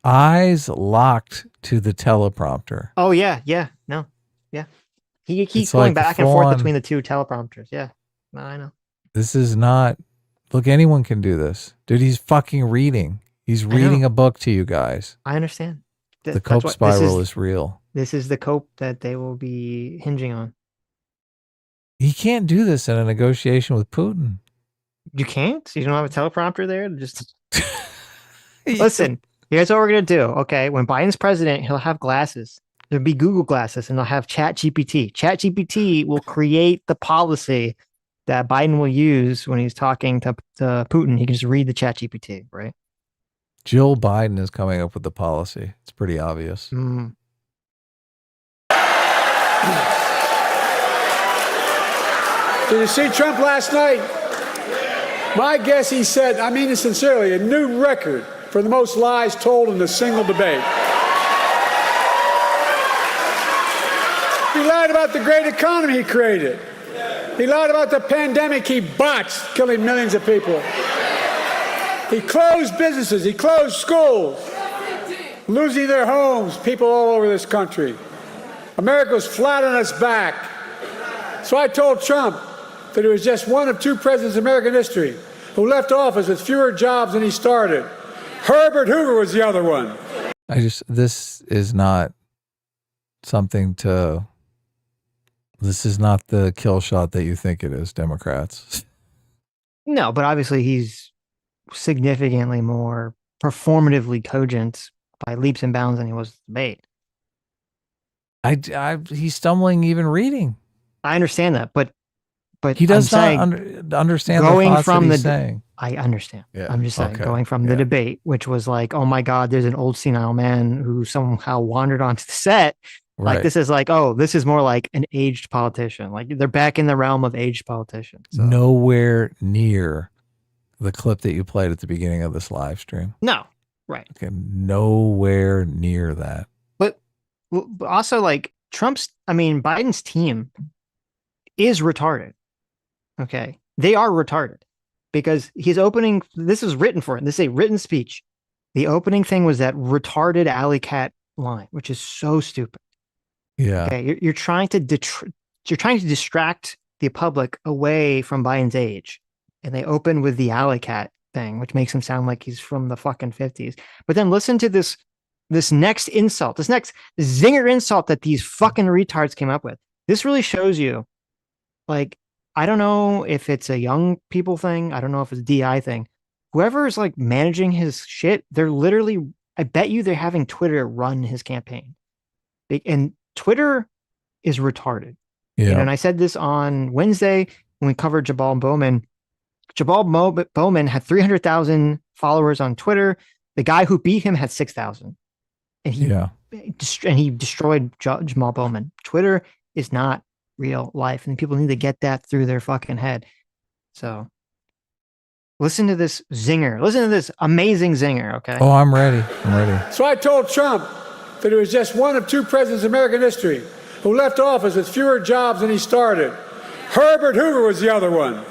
S1: eyes locked to the teleprompter.
S2: Oh yeah. No. Yeah. He keeps
S1: It's
S2: going
S1: like
S2: back and forth
S1: full-on-
S2: between the two teleprompters. Yeah. No, I know.
S1: This is not, look, anyone can do this. Dude, he's fucking reading. He's reading a book to you guys.
S2: I understand.
S1: The cope spiral is real.
S2: This is the cope that they will be hinging on.
S1: He can't do this in a negotiation with Putin.
S2: You can't? You don't have a teleprompter there? Just listen, here's what we're going to do. Okay. When Biden's president, he'll have glasses there'd be Google glasses and they'll have ChatGPT. ChatGPT will create the policy that Biden will use when he's talking to Putin. He can just read the ChatGPT, right?
S1: Jill Biden is coming up with the policy. It's pretty obvious.
S2: Mm.
S10: Did you see Trump last night? My guess he said, I mean it sincerely, a new record for the most lies told in a single debate. He lied about the great economy he created. He lied about the pandemic he botched, killing millions of people. He closed businesses. He closed schools, losing their homes, people all over this country. America was flat on its back. So I told Trump that he was just one of 2 presidents in American history who left office with fewer jobs than he started. Herbert Hoover was the other one.
S1: This is not something to, this is not the kill shot that you think it is, Democrats.
S2: No, but obviously he's significantly more performatively cogent by leaps and bounds than he was debate.
S1: He's stumbling even reading.
S2: I understand that, but
S1: he does
S2: I'm
S1: not
S2: saying
S1: understand
S2: going
S1: the thoughts
S2: from
S1: that he's
S2: the
S1: saying.
S2: I understand.
S1: Yeah,
S2: I'm just saying
S1: okay,
S2: going from the debate, which was like, oh my God, there's an old senile man who somehow wandered onto the set. Like
S1: Right.
S2: this is like, oh, this is more like an aged politician. Like they're back in the realm of aged politicians. So.
S1: Nowhere near the clip that you played at the beginning of this live stream.
S2: No, right.
S1: Okay, nowhere near that.
S2: But also like Biden's team is retarded. Okay. They are retarded because he's opening, this is written for it. This is a written speech. The opening thing was that retarded alley cat line, which is so stupid.
S1: Yeah.
S2: Okay. You're trying to distract the public away from Biden's age. And they open with the alley cat thing, which makes him sound like he's from the fucking 50s. But then listen to this next insult, this next zinger insult that these fucking retards came up with. This really shows you, like, I don't know if it's a young people thing. I don't know if it's a DI thing. Whoever is like managing his shit, they're literally, I bet you they're having Twitter run his campaign. And Twitter is retarded.
S1: Yeah.
S2: And I said this on Wednesday when we covered Jabal Bowman. Jabal Bowman had 300,000 followers on Twitter. The guy who beat him had 6,000. And he destroyed Jamal Bowman. Twitter is not real life, and people need to get that through their fucking head. So listen to this zinger. Listen to this amazing zinger, okay?
S1: Oh, I'm ready. I'm ready.
S10: So I told Trump that he was just one of 2 presidents in American history who left office with fewer jobs than he started. Herbert Hoover was the other one.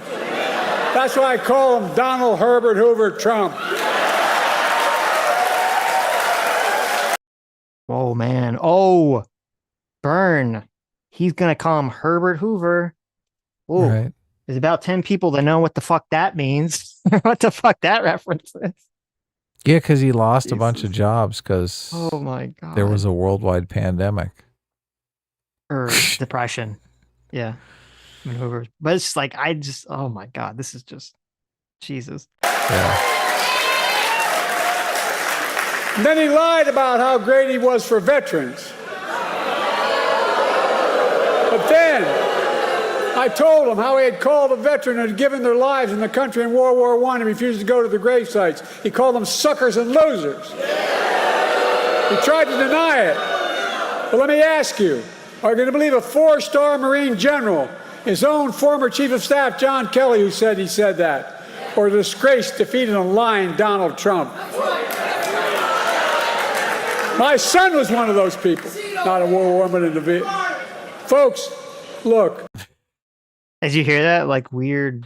S10: That's why I call him Donald Herbert Hoover Trump.
S2: Oh, man. Oh, burn. He's going to call him Herbert Hoover. Oh,
S1: Right.
S2: There's about 10 people that know what the fuck that means. What the fuck that reference is.
S1: Yeah, because he lost a bunch of jobs because
S2: Oh, my God.
S1: there was a worldwide pandemic.
S2: Or depression. Yeah. I mean, Hoover. But it's like, oh, my God. This is just, Jesus.
S10: And then he lied about how great he was for veterans. But then I told him how he had called a veteran who had given their lives in the country in World War I and refused to go to the grave sites. He called them suckers and losers. He tried to deny it. But let me ask you, are you going to believe a 4-star Marine general, his own former chief of staff, John Kelly, who said he said that? Or a disgraced, defeated, and lying Donald Trump? My son was one of those people. Not a World War, but in the Vietnam. Folks, look.
S2: As you hear that, like weird,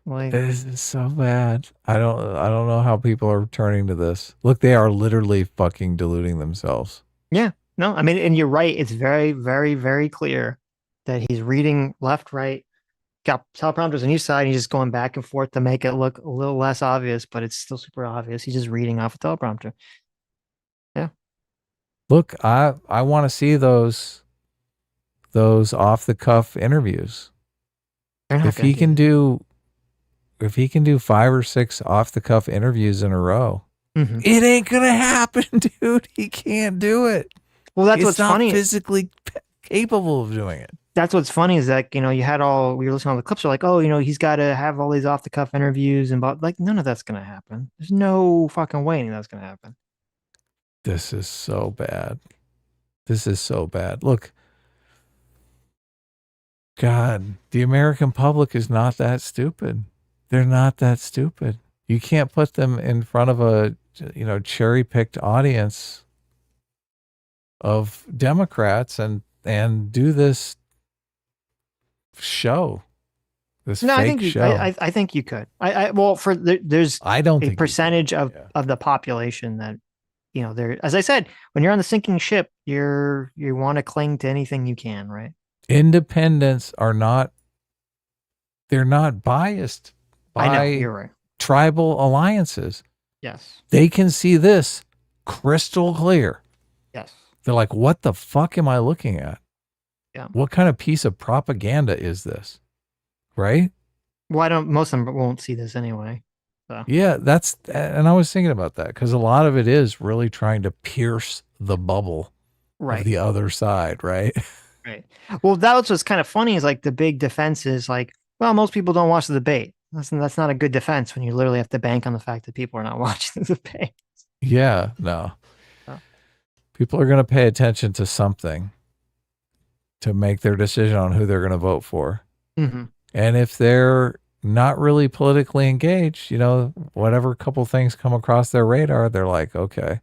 S2: like
S1: This is so bad. I don't know how people are turning to this. Look, they are literally fucking deluding themselves.
S2: yeah, no, I mean, and you're right. It's very, very, very clear that he's reading left, right, got teleprompters on each side. And he's just going back and forth to make it look a little less obvious, but it's still super obvious. He's just reading off a teleprompter. Yeah.
S1: Look, I want to see those off the cuff interviews. If he can do 5 or 6 off the cuff interviews in a row,
S2: Mm-hmm.
S1: it ain't gonna happen, dude. He can't do it.
S2: Well, that's
S1: it's
S2: what's
S1: not
S2: funny.
S1: physically capable of doing it.
S2: That's what's funny is that, we were listening to the clips, are like, oh, he's got to have all these off the cuff interviews and like, none of that's going to happen. There's no fucking way that's going to happen.
S1: This is so bad. This is so bad. Look, God, the American public is not that stupid. They're not that stupid. You can't put them in front of a, cherry-picked audience of Democrats and do this show. This fake show.
S2: I think you could. There's
S1: I don't
S2: a
S1: think
S2: percentage of the population that, as I said, when you're on the sinking ship, you want to cling to anything you can, right?
S1: Independents are not, they're not biased by
S2: I know, you're right.
S1: tribal alliances.
S2: Yes.
S1: They can see this crystal clear.
S2: Yes.
S1: They're like, what the fuck am I looking at?
S2: Yeah.
S1: What kind of piece of propaganda is this? Right?
S2: Well, most of them won't see this anyway. So.
S1: Yeah, and I was thinking about that because a lot of it is really trying to pierce the bubble of the other side, right?
S2: Right. Well, that's what's kind of funny is like the big defense is like, well, most people don't watch the debate. That's not a good defense when you literally have to bank on the fact that people are not watching the debate.
S1: Yeah, no. People are going to pay attention to something to make their decision on who they're going to vote for.
S2: Mm-hmm.
S1: And if they're not really politically engaged, whatever couple things come across their radar, they're like, okay.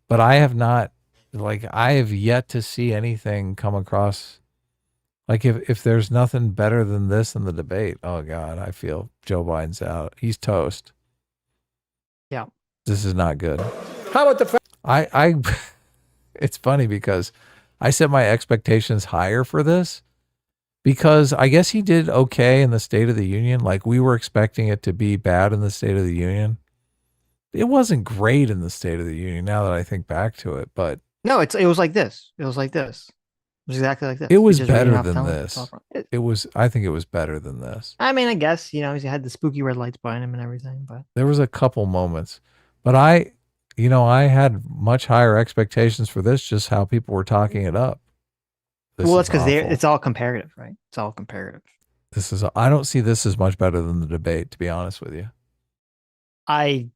S1: But I have yet to see anything come across. Like if there's nothing better than this in the debate, oh God, I feel Joe Biden's out. He's toast.
S2: Yeah.
S1: This is not good.
S9: How about the
S1: it's funny because I set my expectations higher for this because I guess he did okay in the State of the Union. Like we were expecting it to be bad in the State of the Union. It wasn't great in the State of the Union now that I think back to it, but
S2: no, it was like this. It was like this. It was exactly like this.
S1: It was
S2: Just reading
S1: better
S2: off
S1: than
S2: teleprompter.
S1: this. I think it was better than this.
S2: I mean, I guess, he had the spooky red lights behind him and everything, but
S1: There was a couple moments, but I had much higher expectations for this, just how people were talking it up.
S2: That's because it's all comparative, right? It's all comparative.
S1: I don't see this as much better than the debate, to be honest with you.
S2: I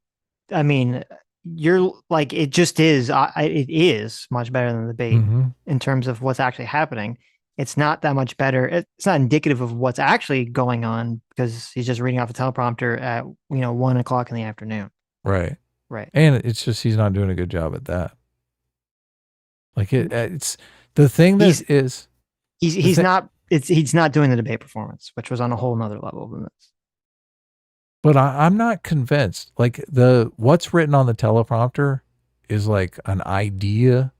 S2: mean, you're like, it just is. It is much better than the debate in terms of what's actually happening. It's not that much better. It's not indicative of what's actually going on because he's just reading off a teleprompter at 1 o'clock in the afternoon.
S1: Right.
S2: Right.
S1: And it's just he's not doing a good job at that. Like it's the thing that
S2: he's not doing the debate performance, which was on a whole nother level than this.
S1: But I'm not convinced. Like what's written on the teleprompter is like an idea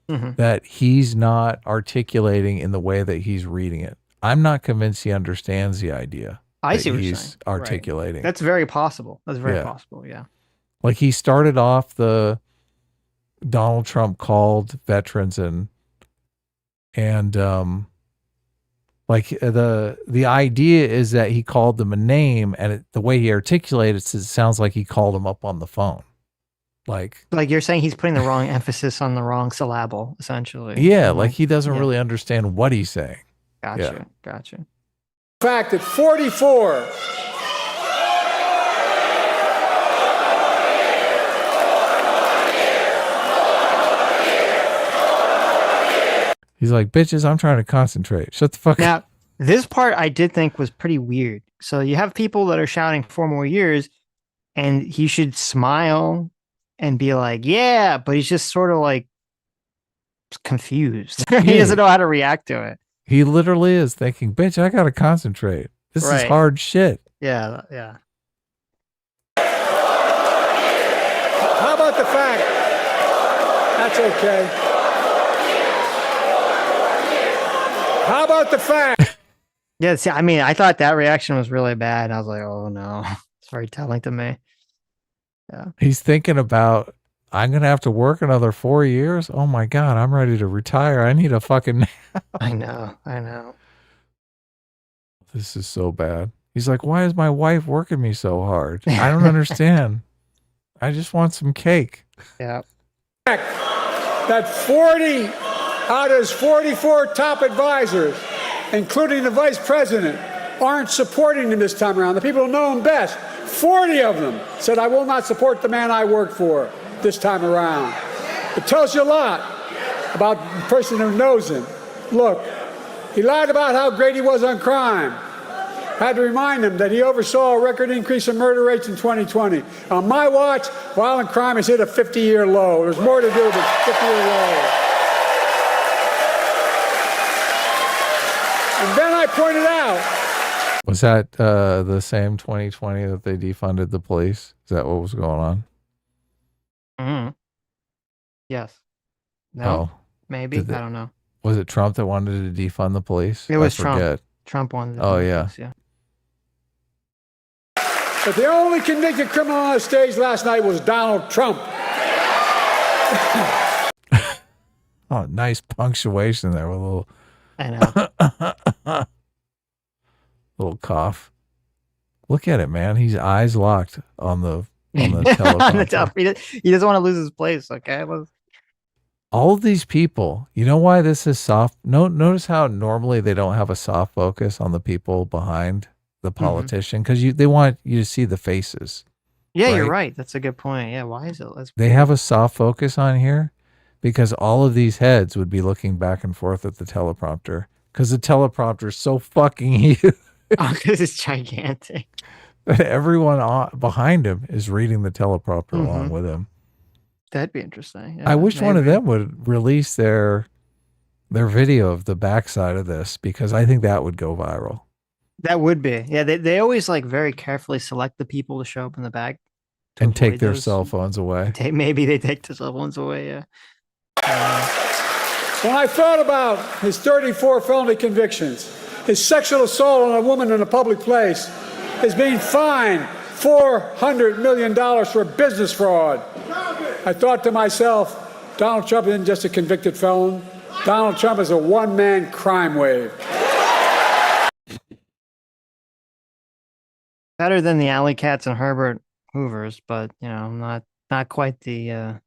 S1: that he's not articulating in the way that he's reading it. I'm not convinced he understands the idea.
S2: I see what
S1: he's
S2: you're saying.
S1: Articulating.
S2: Right. That's very possible. That's very possible. Yeah.
S1: Like he started off Donald Trump called veterans and like the idea is that he called them a name, and the way he articulates it sounds like he called them up on the phone. Like
S2: you're saying he's putting the wrong emphasis on the wrong syllable, essentially.
S1: Yeah, like he doesn't really understand what he's saying.
S2: Gotcha.
S9: fact that 44
S1: He's like, bitches, I'm trying to concentrate. Shut the fuck up.
S2: Now, this part I did think was pretty weird. So you have people that are shouting 4 more years, and he should smile and be like, yeah, but he's just sort of like confused. He doesn't know how to react to it.
S1: He literally is thinking, bitch, I got to concentrate. This is hard shit.
S2: Yeah.
S9: How about the fact? That's okay. How about the fact?
S2: Yeah, see, I mean, I thought that reaction was really bad. I was like, oh no, it's very telling to me. Yeah.
S1: He's thinking about, I'm going to have to work another 4 years. Oh my God, I'm ready to retire. I need a fucking nap.
S2: I know.
S1: This is so bad. He's like, why is my wife working me so hard? I don't understand. I just want some cake.
S2: Yeah.
S10: that 40 out of his 44 top advisors, including the vice president, aren't supporting him this time around. The people who know him best, 40 of them said, I will not support the man I work for this time around. It tells you a lot about the person who knows him. Look, he lied about how great he was on crime. Had to remind him that he oversaw a record increase in murder rates in 2020. On my watch, violent crime has hit a 50-year low. There's more to do with a 50-year low. And then I pointed out.
S1: Was that the same 2020 that they defunded the police? Is that what was going on?
S2: Mm-hmm. Yes. No.
S1: Oh,
S2: maybe. I don't know.
S1: Was it Trump that wanted to defund the police?
S2: It was
S1: I forget.
S2: Trump. Trump wanted to.
S1: Oh, yeah.
S2: This, yeah.
S10: But the only convicted criminal on the stage last night was Donald Trump.
S1: Oh, nice punctuation there with a little.
S2: I know.
S1: Little cough. Look at it, man. He's eyes locked on the teleprompter.
S2: On the top. He doesn't want to lose his place. Okay.
S1: All of these people, you know why this is soft? Notice how normally they don't have a soft focus on the people behind the politician because they want you to see the faces.
S2: Yeah, you're right. That's a good point. Yeah, why is it?
S1: They have a soft focus on here because all of these heads would be looking back and forth at the teleprompter because the teleprompter is so fucking huge.
S2: Oh, because it's gigantic.
S1: But everyone behind him is reading the teleprompter along with him.
S2: That'd be interesting. Yeah,
S1: I wish one of them would release their video of the backside of this because I think that would go viral.
S2: That would be. Yeah, they always like very carefully select the people to show up in the back.
S1: And take their cell phones away.
S2: Maybe they take the cell phones away, yeah.
S10: When I thought about his 34 felony convictions, his sexual assault on a woman in a public place, his being fined $400 million for business fraud, I thought to myself, Donald Trump isn't just a convicted felon. Donald Trump is a one-man crime wave.
S2: Better than the alley cats and Herbert Hoovers, but not quite the I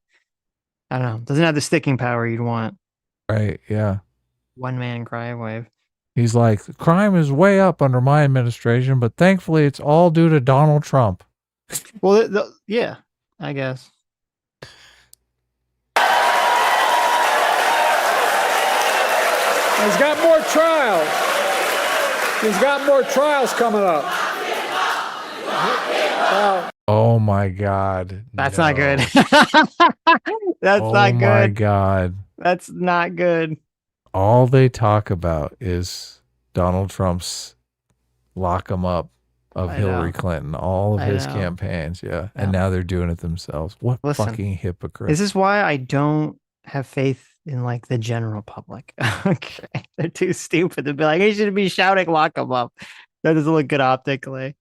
S2: don't know, doesn't have the sticking power you'd want.
S1: Right, yeah.
S2: One man crime wave.
S1: He's like, crime is way up under my administration, but thankfully it's all due to Donald Trump.
S2: Well, yeah, I guess.
S10: He's got more trials. He's got more trials coming up.
S1: Oh my God.
S2: That's not good. That's not good.
S1: Oh my God.
S2: That's not good.
S1: All they talk about is Donald Trump's lock 'em up of Hillary Clinton, all of his campaigns. Yeah. And now they're doing it themselves. What fucking hypocrite.
S2: This is why I don't have faith in like the general public. Okay. They're too stupid to be like, he should be shouting lock 'em up. That doesn't look good optically.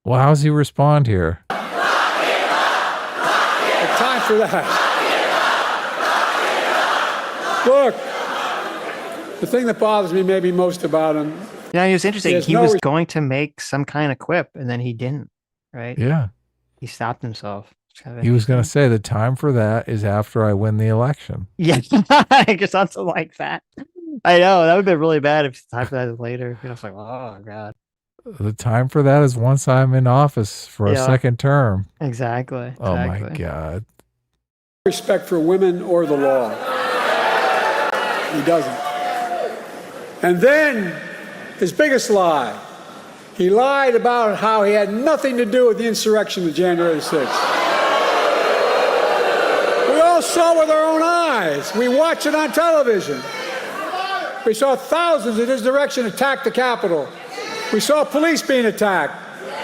S1: Well, how's he respond here?
S10: Time for that. Look, the thing that bothers me maybe most about him.
S2: Yeah, it was interesting. He was going to make some kind of quip and then he didn't, right?
S1: Yeah.
S2: He stopped himself.
S1: He was going to say the time for that is after I win the election.
S2: Yeah, just something like that. I know that would have been really bad if time for that is later. You know, it's like, oh God.
S1: The time for that is once I'm in office for a second term.
S2: Exactly.
S1: Oh my God.
S10: Respect for women or the law. He doesn't. And then his biggest lie. He lied about how he had nothing to do with the insurrection of January 6th. We all saw with our own eyes. We watched it on television. We saw thousands in his direction attack the Capitol. We saw police being attacked,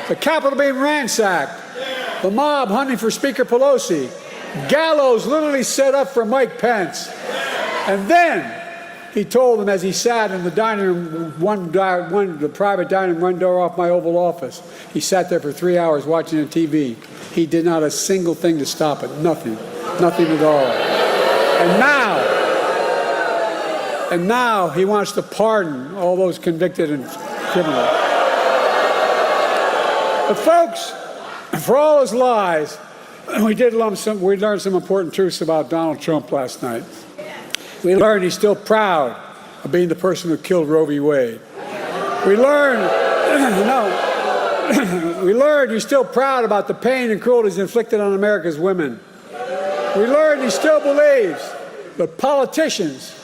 S10: the Capitol being ransacked, the mob hunting for Speaker Pelosi, gallows literally set up for Mike Pence. And then he told them as he sat in the dining room, the private dining room, one door off my Oval Office. He sat there for 3 hours watching the TV. He did not a single thing to stop it. Nothing. Nothing at all. And now he wants to pardon all those convicted and criminals. But folks, for all his lies, We learned some important truths about Donald Trump last night. We learned he's still proud of being the person who killed Roe v. Wade. We learned, we learned he's still proud about the pain and cruelties inflicted on America's women. We learned he still believes that politicians,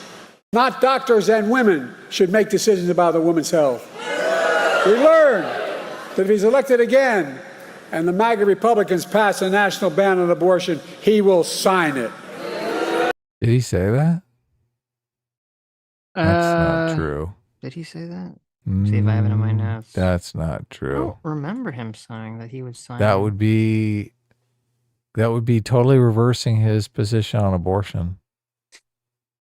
S10: not doctors and women, should make decisions about the woman's health. We learned that if he's elected again and the MAGA Republicans pass a national ban on abortion, he will sign it.
S1: Did he say that? That's not true.
S2: Did he say that? See if I have it in my notes.
S1: That's not
S2: I
S1: true.
S2: don't remember him saying that he would sign.
S1: That would be totally reversing his position on abortion.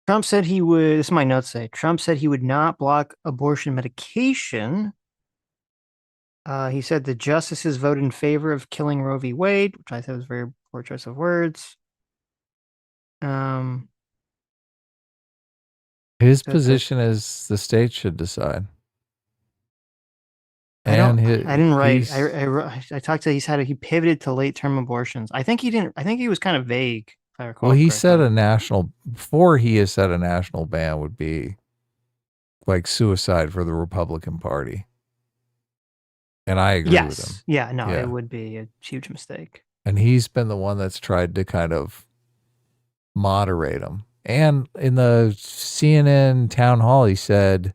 S2: Trump said he would. This is my notes say. Trump said he would not block abortion medication. He said the justices voted in favor of killing Roe v. Wade, which I thought was a very poor choice of words.
S1: His position is the state should decide.
S2: I didn't write. I talked to. He pivoted to late term abortions. I think he didn't. I think he was kind of vague. If I recall.
S1: Well, he
S2: correctly.
S1: said before he has said a national ban would be like suicide for the Republican Party. And I agree with him.
S2: Yeah, no, it would be a huge mistake.
S1: And he's been the one that's tried to kind of moderate him. And in the CNN town hall, he said,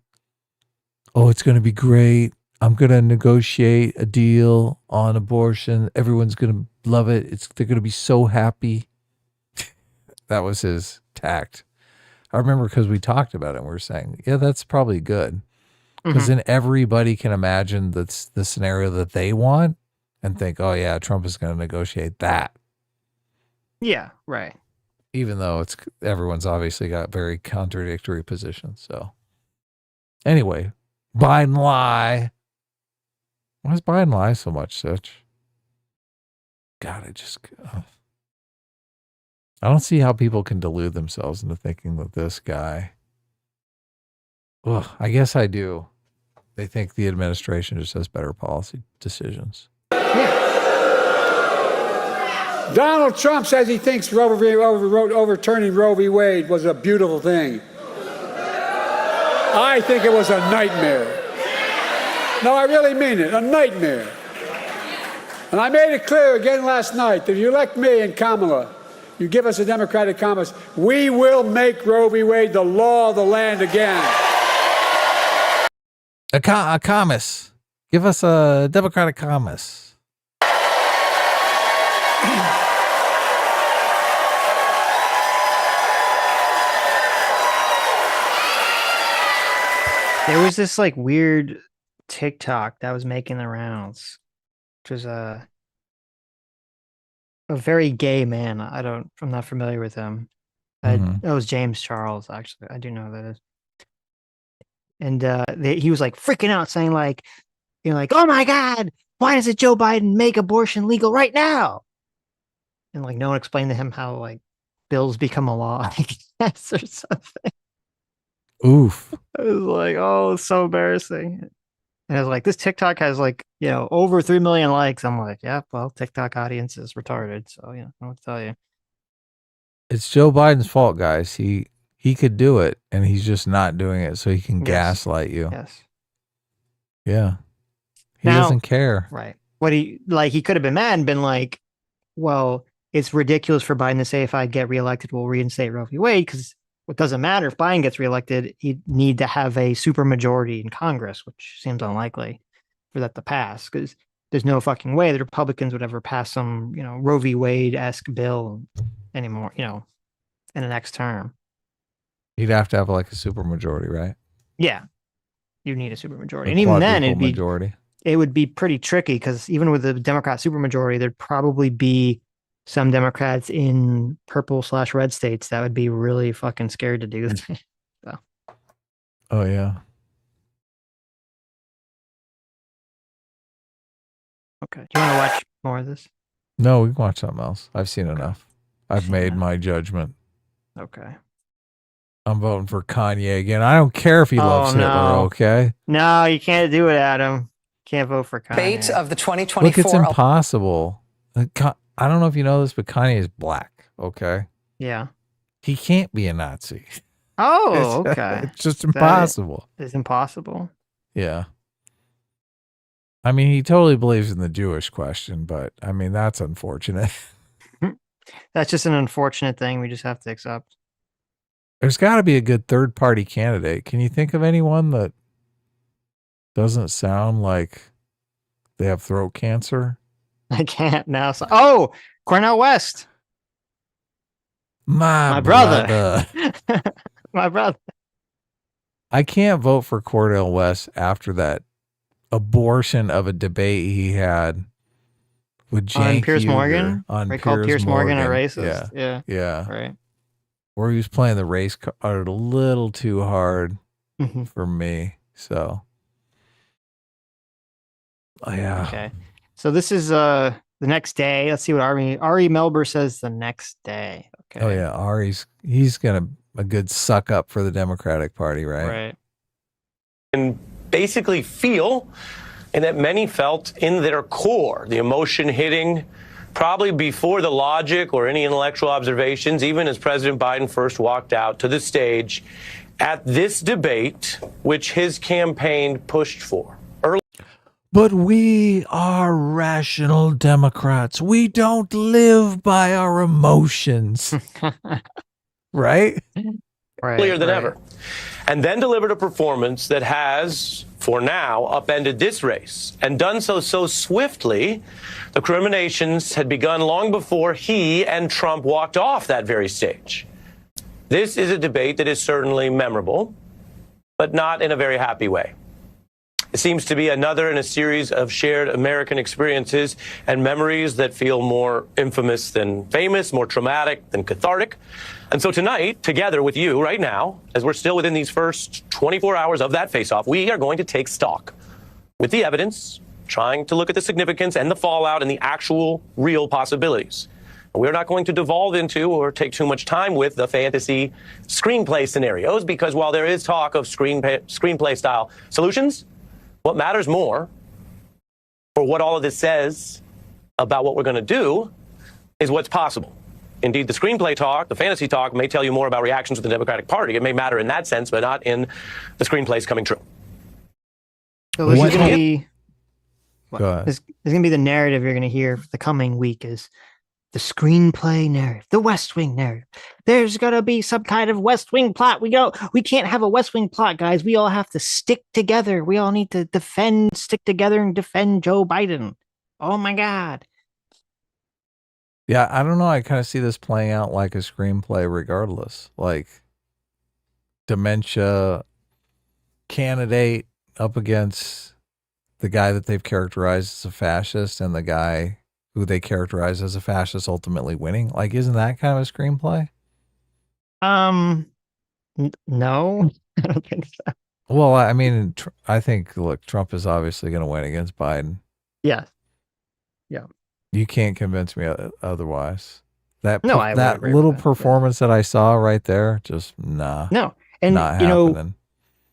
S1: "Oh, it's going to be great. I'm going to negotiate a deal on abortion. Everyone's going to love it. They're going to be so happy." That was his tact. I remember because we talked about it and we were saying, yeah, that's probably good. Because then everybody can imagine that's the scenario that they want and think, oh, yeah, Trump is going to negotiate that.
S2: Yeah, right.
S1: Even though everyone's obviously got very contradictory positions. So anyway, Biden lie. Why does Biden lie so much, Sitch? God, I don't see how people can delude themselves into thinking that this guy. Well, I guess I do. They think the administration just has better policy decisions.
S10: Donald Trump says he thinks overturning Roe v. Wade was a beautiful thing. I think it was a nightmare. No, I really mean it, a nightmare. And I made it clear again last night that if you elect me and Kamala, you give us a Democratic Congress, we will make Roe v. Wade the law of the land again.
S1: A commas. Give us a Democratic commas.
S2: There was this like weird TikTok that was making the rounds, which was a very gay man. I'm not familiar with him. That was James Charles, actually. I do know that is. And he was like freaking out, saying like, oh my God, why doesn't Joe Biden make abortion legal right now? And like no one explained to him how like bills become a law, I guess, or something.
S1: Oof.
S2: I was like, oh, it's so embarrassing. And I was like, this TikTok has like, over 3 million likes. I'm like, yeah, well, TikTok audience is retarded. So, I don't know what to tell you.
S1: It's Joe Biden's fault, guys. He could do it, and he's just not doing it, so he can gaslight you.
S2: Yes.
S1: Yeah. He doesn't care.
S2: Right. He could have been mad and been like, well, it's ridiculous for Biden to say if I get reelected, we'll reinstate Roe v. Wade, because it doesn't matter if Biden gets reelected, he'd need to have a supermajority in Congress, which seems unlikely for that to pass, because there's no fucking way the Republicans would ever pass some, Roe v. Wade-esque bill anymore, in the next term.
S1: He'd have to have like a supermajority, right?
S2: Yeah. You need a supermajority. And even then it would be pretty tricky, because even with the Democrat supermajority, there'd probably be some Democrats in purple/red states that would be really fucking scared to do that. So.
S1: Oh, yeah.
S2: Okay. Do you want to watch more of this?
S1: No, we can watch something else. I've seen enough. I've made my judgment.
S2: Okay.
S1: I'm voting for Kanye again. I don't care if he loves Hitler, okay?
S2: No, you can't do it, Adam. Can't vote for Kanye.
S19: Debate of the 2024
S1: Look, it's impossible. I don't know if you know this, but Kanye is black. Okay.
S2: Yeah.
S1: He can't be a Nazi.
S2: Oh, okay.
S1: It's just impossible.
S2: It's impossible.
S1: Yeah. I mean, he totally believes in the Jewish question, but I mean, that's unfortunate.
S2: That's just an unfortunate thing we just have to accept.
S1: There's got to be a good third party candidate. Can you think of anyone that doesn't sound like they have throat cancer?
S2: I can't now. Oh, Cornel West.
S1: My
S2: brother. My brother.
S1: I can't vote for Cornel West after that abortion of a debate he had with Jane
S2: On Piers
S1: Huger,
S2: Morgan.
S1: on
S2: They called Piers Morgan a racist.
S1: Yeah.
S2: Right.
S1: Where he was playing the race card a little too hard for me. So, yeah.
S2: Okay. So this is the next day. Let's see what Ari Melber says the next day. Okay.
S1: Oh yeah, he's gonna a good suck up for the Democratic Party, right?
S2: Right.
S22: And basically feel, and that many felt in their core, the emotion hitting probably before the logic or any intellectual observations, even as President Biden first walked out to the stage at this debate, which his campaign pushed for.
S1: But we are rational Democrats. We don't live by our emotions. Right?
S22: Clearer than ever. And then delivered a performance that has, for now, upended this race, and done so swiftly. The recriminations had begun long before he and Trump walked off that very stage. This is a debate that is certainly memorable, but not in a very happy way. It seems to be another in a series of shared American experiences and memories that feel more infamous than famous, more traumatic than cathartic. And so tonight, together with you right now, as we're still within these first 24 hours of that face-off, we are going to take stock with the evidence, trying to look at the significance and the fallout and the actual real possibilities. We're not going to devolve into or take too much time with the fantasy screenplay scenarios, because while there is talk of screenplay style solutions, what matters more, or what all of this says about what we're going to do, is what's possible. Indeed, the screenplay talk, the fantasy talk, may tell you more about reactions of the Democratic Party. It may matter in that sense, but not in the screenplays coming true.
S2: So this is going to be
S1: Go ahead.
S2: this is going to be the narrative you're going to hear for the coming week is the screenplay narrative, the West Wing narrative. There's got to be some kind of West Wing plot. We can't have a West Wing plot, guys. We all have to stick together. We all need to stick together and defend Joe Biden. Oh my God.
S1: Yeah, I don't know. I kind of see this playing out like a screenplay regardless. Like dementia candidate up against the guy that they've characterized as a fascist and the guy who they characterize as a fascist ultimately winning. Like, isn't that kind of a screenplay?
S2: No, I don't think so.
S1: Well, I mean, I think, look, Trump is obviously going to win against Biden.
S2: Yeah. Yeah.
S1: You can't convince me otherwise. That
S2: No, I would
S1: that
S2: agree with
S1: little
S2: that,
S1: performance that I saw right there, just nah.
S2: No. And,
S1: not
S2: you know,
S1: happening.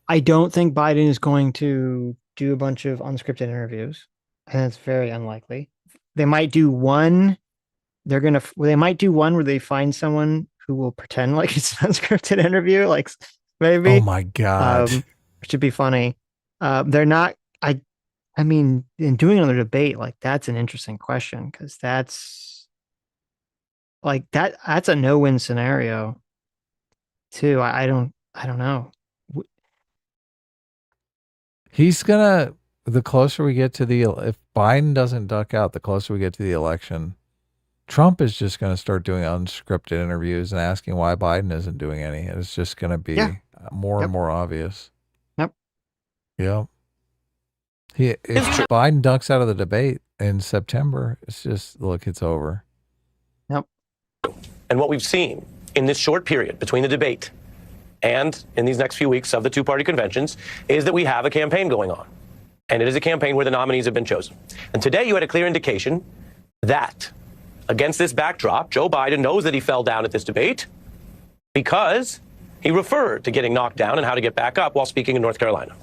S2: I don't think Biden is going to do a bunch of unscripted interviews. And it's very unlikely. They might do one. They might do one where they find someone who will pretend like it's an unscripted interview, like maybe.
S1: Oh my God.
S2: Which would be funny. They're not. I mean, in doing another debate, like that's an interesting question because that's a no-win scenario too. I don't know.
S1: He's gonna. The closer we get to if Biden doesn't duck out, the closer we get to the election, Trump is just going to start doing unscripted interviews and asking why Biden isn't doing any. It's just going to be more and more obvious.
S2: Yep.
S1: Yep. If Biden ducks out of the debate in September, it's just, look, it's over.
S2: Yep.
S22: And what we've seen in this short period between the debate and in these next few weeks of the two-party conventions is that we have a campaign going on. And it is a campaign where the nominees have been chosen. And today you had a clear indication that against this backdrop, Joe Biden knows that he fell down at this debate because he referred to getting knocked down and how to get back up while speaking in North Carolina.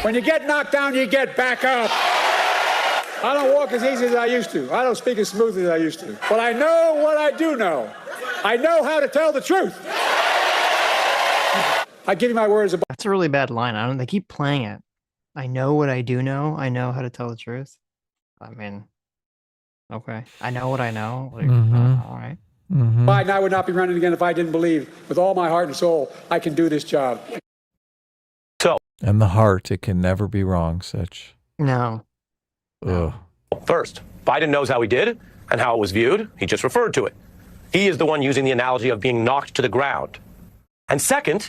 S10: When you get knocked down, you get back up. I don't walk as easy as I used to. I don't speak as smooth as I used to. But I know what I do know. I know how to tell the truth. I give you my words about.
S2: That's a really bad line. I don't. They keep playing it. I know what I do know. I know how to tell the truth. I mean, okay. I know what I know. Like, all right.
S10: Biden, I would not be running again if I didn't believe with all my heart and soul I can do this job.
S1: And the heart, it can never be wrong, Sitch.
S2: No.
S1: Ugh.
S22: First, Biden knows how he did and how it was viewed. He just referred to it. He is the one using the analogy of being knocked to the ground. And second,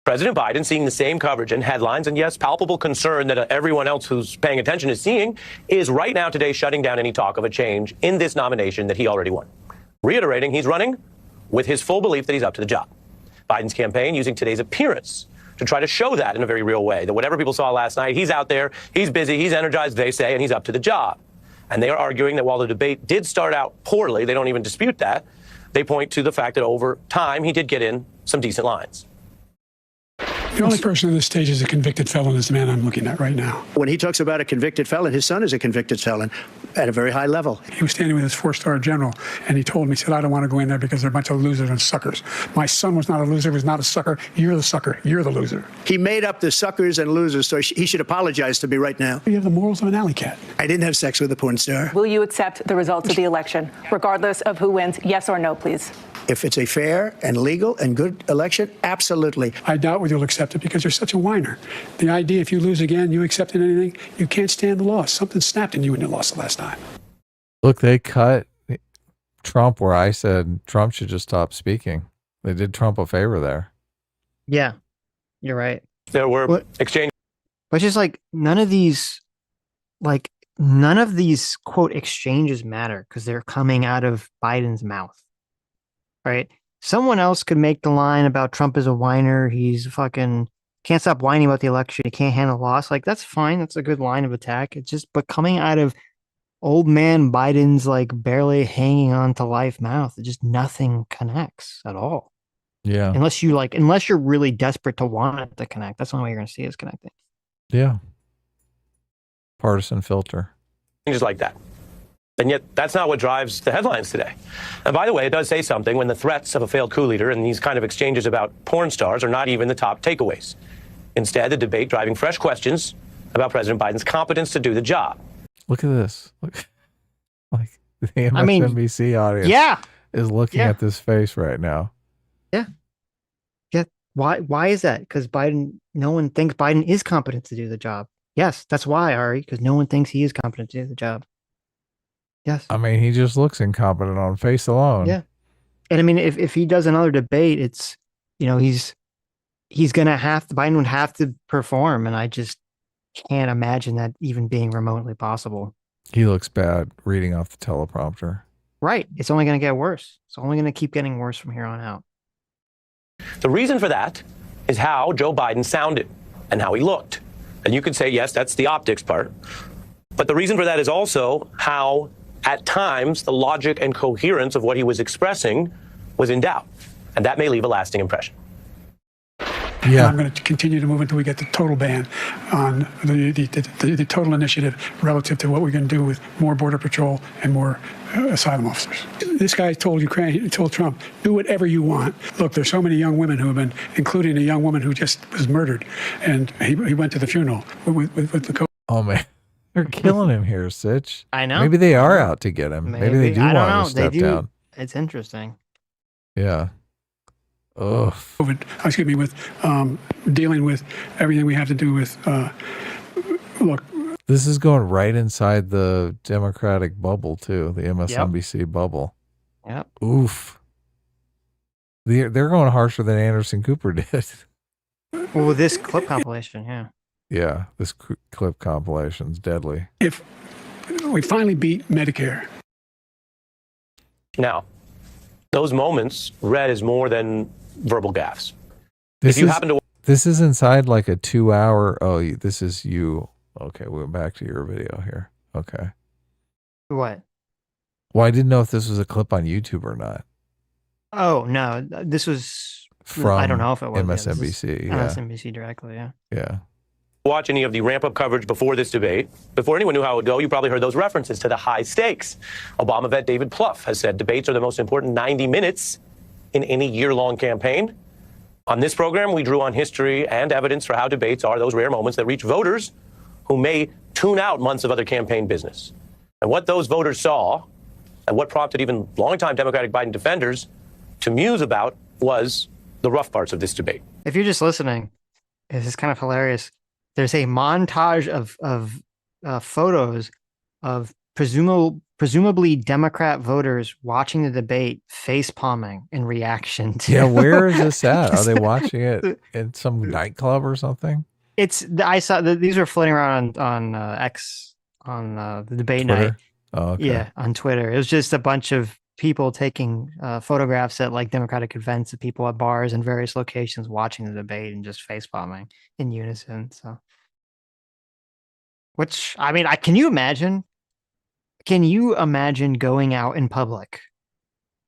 S22: President Biden, seeing the same coverage and headlines, and yes, palpable concern that everyone else who's paying attention is seeing, is right now today shutting down any talk of a change in this nomination that he already won. Reiterating he's running with his full belief that he's up to the job. Biden's campaign using today's appearance to try to show that in a very real way, that whatever people saw last night, he's out there, he's busy, he's energized, they say, and he's up to the job. And they are arguing that while the debate did start out poorly, they don't even dispute that, they point to the fact that over time he did get in some decent lines.
S10: The only person on this stage is a convicted felon is the man I'm looking at right now.
S16: When he talks about a convicted felon, his son is a convicted felon at a very high level.
S10: He was standing with his 4-star general, and he told me, he said, I don't want to go in there because they're a bunch of losers and suckers. My son was not a loser, was not a sucker. You're the sucker. You're the loser.
S16: He made up the suckers and losers, so he should apologize to me right now.
S10: You have the morals of an alley cat.
S16: I didn't have sex with a porn star.
S11: Will you accept the results of the election, regardless of who wins? Yes or no, please.
S16: If it's a fair and legal and good election, absolutely.
S10: I doubt whether you'll accept it because you're such a whiner. The idea if you lose again, you accepting anything, you can't stand the loss. Something snapped in you when you lost the last time.
S1: Look, they cut Trump where I said Trump should just stop speaking. They did Trump a favor there.
S2: Yeah, you're right.
S22: There were exchanges.
S2: But just like none of these quote exchanges matter because they're coming out of Biden's mouth. Right? Someone else could make the line about Trump is a whiner. He's fucking can't stop whining about the election. He can't handle loss. Like, that's fine. That's a good line of attack. It's just, but coming out of old man Biden's like barely hanging on to life mouth, it just nothing connects at all.
S1: Yeah.
S2: Unless you're really desperate to want it to connect. That's the only way you're going to see it is connecting.
S1: Yeah. Partisan filter.
S22: Just like that. And yet that's not what drives the headlines today. And by the way, it does say something when the threats of a failed coup leader and these kind of exchanges about porn stars are not even the top takeaways. Instead, the debate driving fresh questions about President Biden's competence to do the job.
S1: Look at this. Look, like the MSNBC audience is looking at this face right now.
S2: Yeah. Yeah. Why is that? Because no one thinks Biden is competent to do the job. Yes, that's why, Ari, because no one thinks he is competent to do the job. Yes.
S1: I mean, he just looks incompetent on face alone.
S2: Yeah. And I mean, if he does another debate, it's, he's going to Biden would have to perform. And I just can't imagine that even being remotely possible.
S1: He looks bad reading off the teleprompter.
S2: Right. It's only going to get worse. It's only going to keep getting worse from here on out.
S22: The reason for that is how Joe Biden sounded and how he looked. And you could say, yes, that's the optics part. But the reason for that is also how, at times, the logic and coherence of what he was expressing was in doubt. And that may leave a lasting impression.
S10: Yeah. I'm going to continue to move until we get the total ban on the total initiative relative to what we're going to do with more Border Patrol and more asylum officers. This guy told Trump, do whatever you want. Look, there's so many young women who have been, including a young woman who just was murdered, and he went to the funeral with the.
S1: Oh, man. They're killing him here, Sitch.
S2: I know.
S1: Maybe they are out to get him. Maybe they do want to step down.
S2: It's interesting.
S1: Yeah. Ugh.
S10: With dealing with everything we have to do with, look.
S1: This is going right inside the Democratic bubble, too, the MSNBC bubble.
S2: Yep.
S1: Oof. They're going harsher than Anderson Cooper did.
S2: Well, with this clip compilation, yeah.
S1: Yeah, this clip compilation's deadly.
S10: If we finally beat Medicare.
S22: Now, those moments read as more than verbal gaffes.
S1: This is inside like a 2-hour. Oh, this is you. Okay, we went back to your video here. Okay.
S2: What?
S1: Well, I didn't know if this was a clip on YouTube or not.
S2: Oh, no. This was
S1: from
S2: I don't know if it was
S1: MSNBC.
S2: MSNBC directly, yeah.
S1: Yeah.
S22: Watch any of the ramp-up coverage before this debate, before anyone knew how it would go, you probably heard those references to the high stakes. Obama vet David Plouffe has said debates are the most important 90 minutes in any year-long campaign. On this program, we drew on history and evidence for how debates are those rare moments that reach voters who may tune out months of other campaign business. And what those voters saw, and what prompted even longtime Democratic Biden defenders to muse about, was the rough parts of this debate.
S2: If you're just listening, this is kind of hilarious. There's a montage of photos of presumably Democrat voters watching the debate, face palming in reaction to.
S1: Yeah, where is this at? Are they watching it in some nightclub or something?
S2: I saw these were floating around on X on the debate
S1: Twitter?
S2: night.
S1: Oh, okay.
S2: Yeah, on Twitter. It was just a bunch of people taking photographs at like Democratic events of people at bars in various locations watching the debate and just face palming in unison. So, which I mean, can you imagine? Can you imagine going out in public,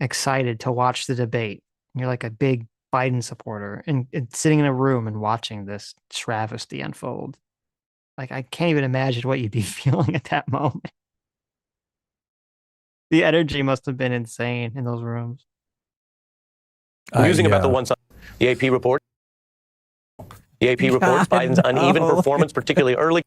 S2: excited to watch the debate? You're like a big Biden supporter and sitting in a room and watching this travesty unfold. Like, I can't even imagine what you'd be feeling at that moment. The energy must have been insane in those rooms.
S22: Musing about the one side, the AP report. The AP reports Biden's uneven performance, particularly early.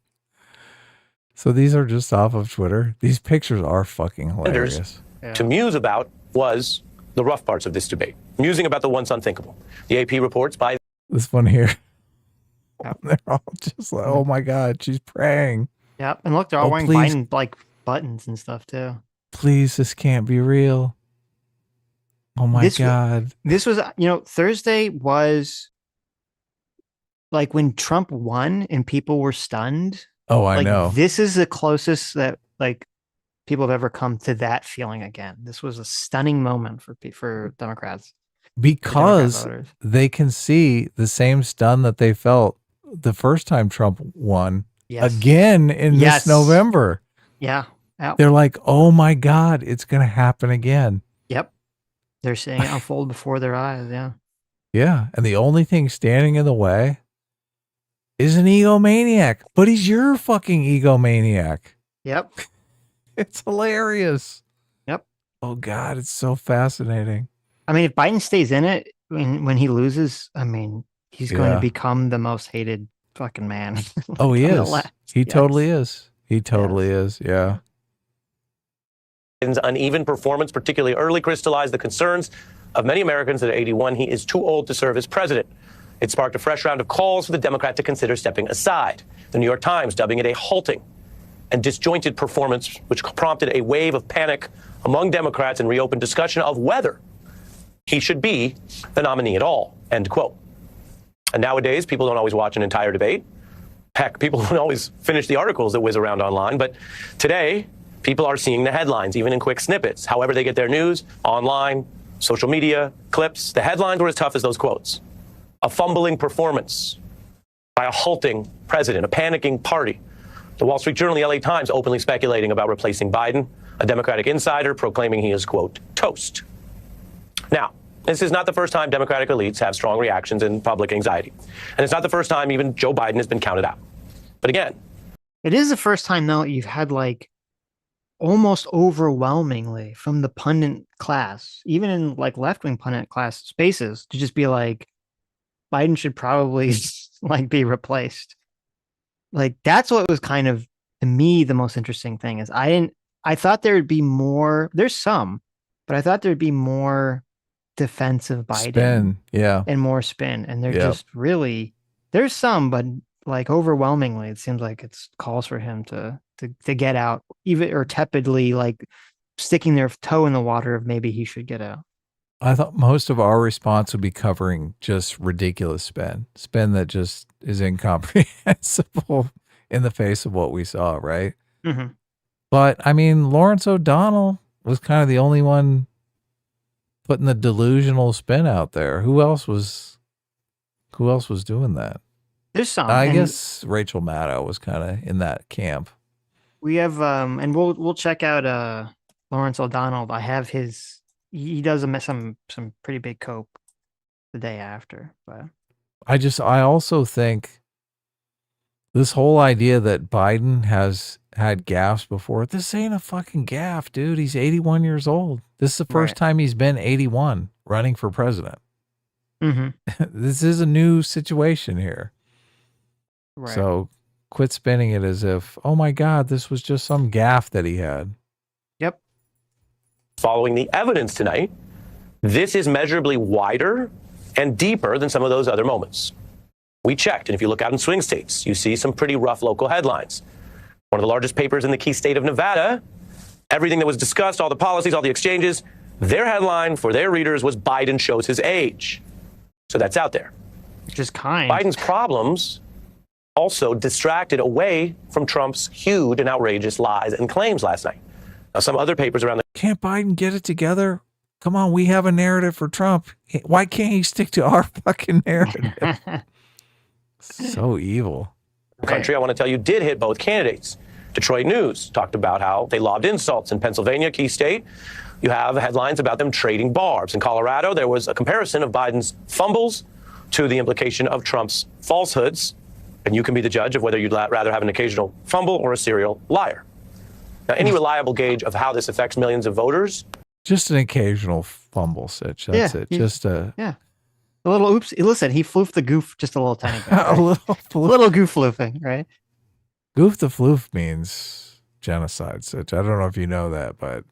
S1: So these are just off of Twitter. These pictures are fucking hilarious.
S22: To muse about was the rough parts of this debate. Musing about the once unthinkable. The AP reports Biden.
S1: This one here. They're all just like, oh my God, she's praying.
S2: Yep. And look, they're all wearing
S1: please.
S2: Biden like buttons and stuff too.
S1: Please, this can't be real. Oh my God.
S2: This was, Thursday was like when Trump won and people were stunned.
S1: Oh, I know.
S2: This is the closest that like people have ever come to that feeling again. This was a stunning moment for Democrats.
S1: Because they can see the same stun that they felt the first time Trump won again in this November.
S2: Yeah.
S1: They're like, oh my God, it's going to happen again.
S2: Yep. They're seeing it unfold before their eyes. Yeah.
S1: Yeah. And the only thing standing in the way is an egomaniac, but he's your fucking egomaniac.
S2: Yep.
S1: It's hilarious.
S2: Yep.
S1: Oh God, it's so fascinating.
S2: I mean, if Biden stays in it when he loses, I mean, he's going to become the most hated fucking man.
S1: Oh, he is. He totally is. He totally is. Yeah.
S22: Biden's uneven performance, particularly early, crystallized the concerns of many Americans that at 81, he is too old to serve as president. It sparked a fresh round of calls for the Democrat to consider stepping aside. The New York Times dubbing it a halting and disjointed performance, which prompted a wave of panic among Democrats and reopened discussion of whether he should be the nominee at all, end quote. And nowadays, people don't always watch an entire debate. Heck, people don't always finish the articles that whiz around online. But today, people are seeing the headlines, even in quick snippets. However they get their news, online, social media, clips. The headlines were as tough as those quotes. A fumbling performance by a halting president, a panicking party. The Wall Street Journal, the LA Times openly speculating about replacing Biden, a Democratic insider proclaiming he is, quote, toast. Now, this is not the first time Democratic elites have strong reactions and public anxiety. And it's not the first time even Joe Biden has been counted out. But again,
S2: it is the first time, though, you've had like almost overwhelmingly from the pundit class, even in like left-wing pundit class spaces, to just be like, Biden should probably like be replaced. Like, that's what was kind of, to me, the most interesting thing is I thought there would be more, there's some, but I thought there'd be more defensive Biden and more spin. And they're just really, there's some, but like overwhelmingly, it seems like it's calls for him to get out, even or tepidly like sticking their toe in the water of maybe he should get out.
S1: I thought most of our response would be covering just ridiculous spin that just is incomprehensible in the face of what we saw, right?
S2: Mm-hmm.
S1: But I mean, Lawrence O'Donnell was kind of the only one putting the delusional spin out there. Who else was doing that?
S2: There's some.
S1: I guess Rachel Maddow was kind of in that camp.
S2: We have and we'll check out Lawrence O'Donnell. I have his. He does some pretty big cope the day after, but
S1: I also think This whole idea that Biden has had gaffes before, this ain't a fucking gaffe, dude. He's 81 years old. This is the first time he's been 81 running for president. This is a new situation here.
S2: Right.
S1: So quit spinning it as if, oh my God, this was just some gaffe that he had.
S2: Yep.
S22: Following the evidence tonight, this is measurably wider and deeper than some of those other moments. We checked, and if you look out in swing states, you see some pretty rough local headlines. One of the largest papers in the key state of Nevada, everything that was discussed, all the policies, all the exchanges, their headline for their readers was Biden shows his age. So that's out there.
S2: Just kind.
S22: Biden's problems also distracted away from Trump's huge and outrageous lies and claims last night. Now, some other papers around the
S1: Can't Biden get it together? Come on, we have a narrative for Trump. Why can't he stick to our fucking narrative? So evil.
S22: country, I want to tell you, did hit both candidates. Detroit News talked about how they lobbed insults in Pennsylvania, key state. You have headlines about them trading barbs. In Colorado, there was a comparison of Biden's fumbles to the implication of Trump's falsehoods. And you can be the judge of whether you'd rather have an occasional fumble or a serial liar. Now, any reliable gauge of how this affects millions of voters?
S1: Just an occasional fumble, Sitch. That's it. Just a...
S2: Yeah. A little oops. Listen, he floofed the goof just a little tiny bit. Right?
S1: a
S2: little goof floofing, right?
S1: Goof the floof means genocide, Sitch. I don't know if you know that, but...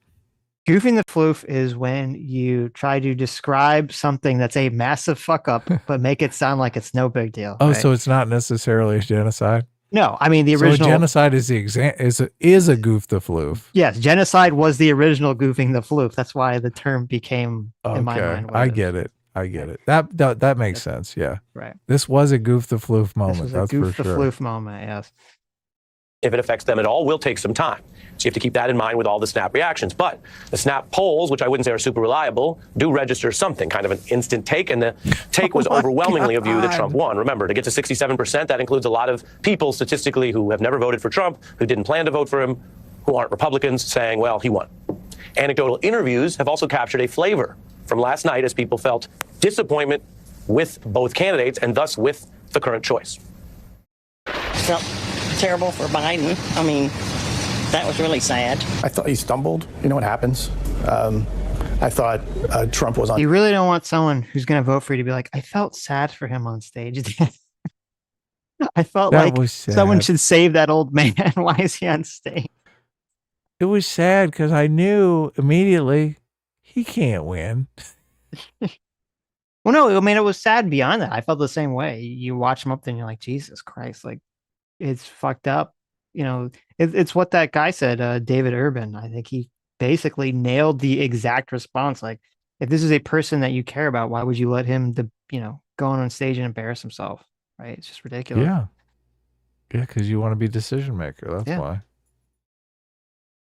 S2: Goofing the floof is when you try to describe something that's a massive fuck up, but make it sound like it's no big deal.
S1: Oh,
S2: right?
S1: so it's not necessarily a genocide?
S2: No, I mean the
S1: So
S2: original
S1: genocide is the is a goof the floof.
S2: Yes, genocide was the original goofing the floof. That's why the term became in my mind.
S1: I get it. I get it. That makes sense. Yeah.
S2: Right.
S1: This was a goof the floof moment.
S2: This was
S1: That's
S2: a goof
S1: for
S2: the
S1: sure.
S2: floof moment. Yes.
S22: If it affects them at all, will take some time. So you have to keep that in mind with all the snap reactions. But the snap polls, which I wouldn't say are super reliable, do register something, kind of an instant take. And the take was overwhelmingly a view that Trump won. Remember, to get to 67%, that includes a lot of people statistically who have never voted for Trump, who didn't plan to vote for him, who aren't Republicans, saying, well, he won. Anecdotal interviews have also captured a flavor from last night as people felt disappointment with both candidates and thus with the current choice.
S6: Felt terrible for Biden. I mean, that was really sad.
S18: I thought he stumbled. You know what happens? I thought Trump was on.
S2: You really don't want someone who's going to vote for you to be like, I felt sad for him on stage. I felt
S1: That
S2: like
S1: was sad.
S2: someone should save that old man. Why is he on stage?
S1: It was sad because I knew immediately he can't win.
S2: Well, no, I mean, it was sad beyond that. I felt the same way. You watch him up there and you're like, Jesus Christ, like, it's fucked up. You know, it's what that guy said, David Urban. I think he basically nailed the exact response. Like, if this is a person that you care about, why would you let him, go on stage and embarrass himself? Right? It's just ridiculous.
S1: Yeah. Yeah, because you want to be decision maker. That's why.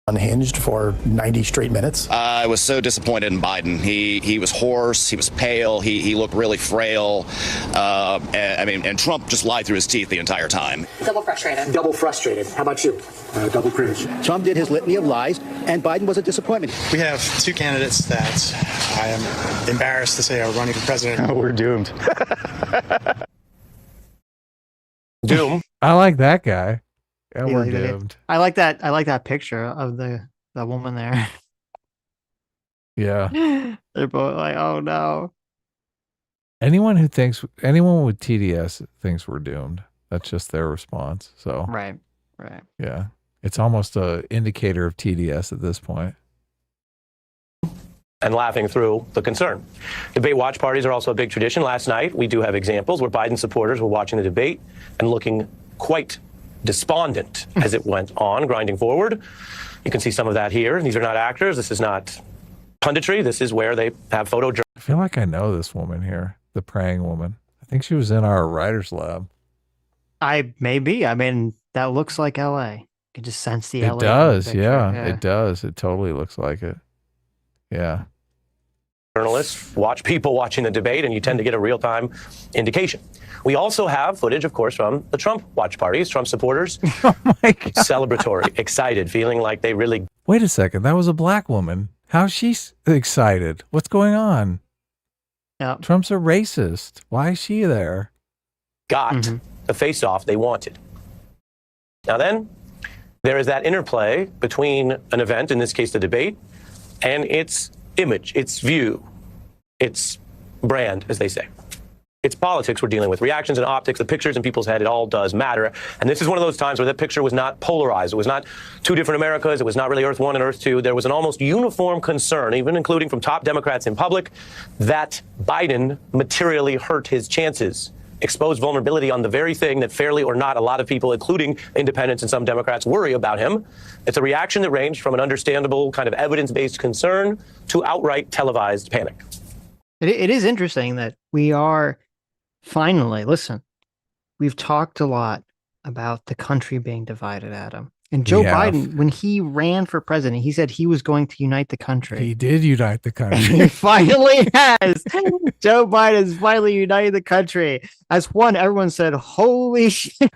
S18: Unhinged for 90 straight minutes.
S23: I was so disappointed in Biden. He was hoarse. He was pale. He looked really frail. And Trump just lied through his teeth the entire time.
S17: Double frustrated.
S16: Double frustrated. How about you? Double cringe. Trump did his litany of lies, and Biden was a disappointment.
S24: We have two candidates that I am embarrassed to say are running for president.
S18: Oh, we're doomed.
S22: Doom.
S1: I like that guy. Yeah, we're
S2: Yeah,
S1: doomed.
S2: I like that picture of the woman there.
S1: Yeah.
S2: They're both like, oh no.
S1: Anyone with TDS thinks we're doomed. That's just their response. So
S2: Right.
S1: yeah, it's almost a indicator of TDS at this point.
S22: And laughing through the concern. Debate watch parties are also a big tradition. Last night, we do have examples where Biden supporters were watching the debate and looking quite despondent as it went on, grinding forward. You can see some of that here. These are not actors. This is not punditry. This is where they have photo.
S1: I feel like I know this woman here, the praying woman. I think she was in our writer's lab.
S2: I mean, that looks like LA. You can just sense the LA.
S1: It does.
S2: picture.
S1: Yeah, it does. It totally looks like it. Yeah.
S22: Journalists watch people watching the debate, and you tend to get a real-time indication. We also have footage, of course, from the Trump watch parties, Trump supporters, celebratory, excited, feeling like they really...
S1: Wait a second. That was a black woman. How's she excited? What's going on?
S2: Yeah.
S1: Trump's a racist. Why is she there?
S22: got the face-off they wanted. Now then, there is that interplay between an event, in this case the debate, and its image, its view, its brand, as they say. It's politics we're dealing with, reactions and optics, the pictures in people's head, it all does matter. And this is one of those times where that picture was not polarized. It was not two different Americas. It was not really Earth 1 and Earth 2. There was an almost uniform concern, even including from top Democrats in public, that Biden materially hurt his chances, exposed vulnerability on the very thing that, fairly or not, a lot of people, including independents and some Democrats, worry about him. It's a reaction that ranged from an understandable kind of evidence-based concern to outright televised panic.
S2: It is interesting that we are finally, listen, we've talked a lot about the country being divided, Adam. And Joe Biden, when he ran for president, he said he was going to unite the country.
S1: He did unite the country.
S2: He finally has. Joe Biden's finally united the country. As one, everyone said, holy shit.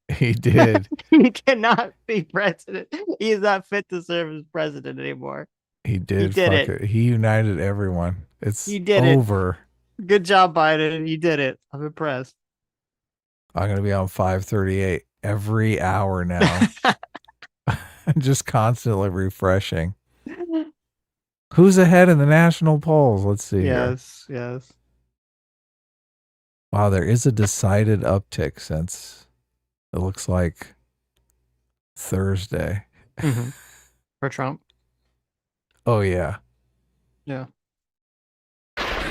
S1: He did.
S2: He cannot be president. He is not fit to serve as president anymore.
S1: He did.
S2: He did it.
S1: He united everyone. It's
S2: You did
S1: over.
S2: Good job, Biden. You did it. I'm impressed.
S1: I'm going to be on 538 every hour now. Just constantly refreshing. Who's ahead in the national polls? Let's see.
S2: Yes, yes.
S1: Wow, there is a decided uptick since it looks like Thursday.
S2: For Trump.
S1: Oh, yeah.
S2: Yeah.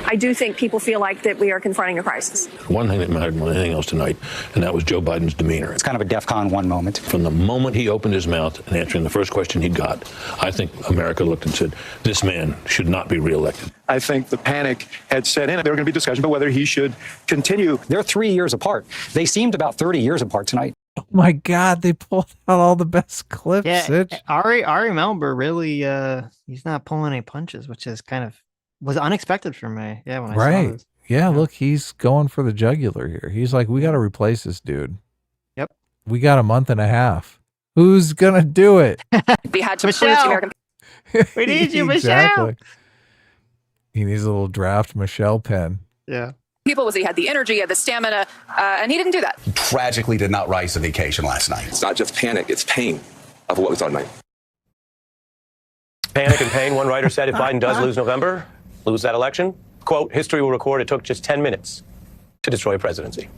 S13: I do think people feel like that we are confronting a crisis.
S4: One thing that mattered more than anything else tonight, and that was Joe Biden's demeanor. It's kind of a DEFCON 1 moment. From the moment he opened his mouth and answering the first question he got, I think America looked and said, this man should not be reelected.
S5: I think the panic had set in. There were going to be discussion about whether he should continue.
S7: They're 3 years apart. They seemed about 30 years apart tonight.
S1: Oh my God, they pulled out all the best clips.
S2: Yeah,
S1: Sitch.
S2: Ari Melber really, he's not pulling any punches, which is kind of was unexpected for me. Yeah, when I saw this.
S1: Yeah, look, he's going for the jugular here. He's like, we got to replace this dude.
S2: Yep.
S1: We got a month and a half. Who's going to do it?
S11: We had to prove to
S2: Michelle.
S11: American
S2: We need you,
S1: Exactly.
S2: Michelle.
S1: He needs a little draft Michelle pen.
S2: Yeah.
S11: people was that he had the energy, he had the stamina, and he didn't do that.
S15: Tragically did not rise to the occasion last night.
S8: It's not just panic, it's pain of what we saw tonight.
S22: Panic and pain, one writer said, if Biden does lose November, lose that election, quote, history will record it took just 10 minutes to destroy a presidency.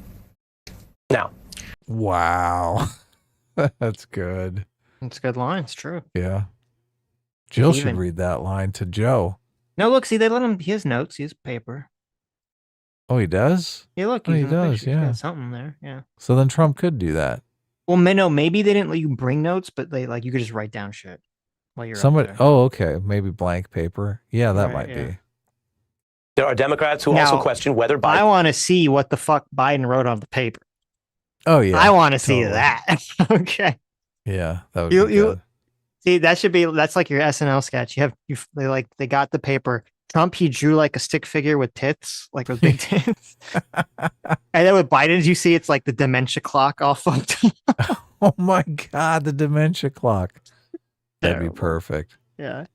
S22: Now.
S1: Wow. That's good.
S2: That's a good line. It's true.
S1: Yeah. Jill should read that line to Joe.
S2: No, look, see, they let him, he has notes, he has paper.
S1: Oh, he does?
S2: Yeah, look,
S1: Oh, he
S2: he's in the
S1: does,
S2: picture. He's
S1: yeah.
S2: got something there, yeah.
S1: So then Trump could do that.
S2: Well, no, maybe they didn't let you bring notes, but they like you could just write down shit while you're
S1: Somebody.
S2: up there.
S1: Oh, okay. Maybe blank paper. Yeah, that
S2: Right,
S1: might
S2: yeah.
S1: be.
S22: There are Democrats who
S2: Now,
S22: also question whether Biden.
S2: I want to see what the fuck Biden wrote on the paper.
S1: Oh yeah.
S2: I want to see
S1: totally.
S2: that. Okay.
S1: Yeah, that would
S2: You
S1: be good.
S2: see that should be that's like your SNL sketch. They got the paper. Trump, he drew like a stick figure with tits, like those big tits. And then with Biden, you see it's like the dementia clock all fucked up.
S1: Oh my God, the dementia clock. That'd be perfect.
S2: Yeah.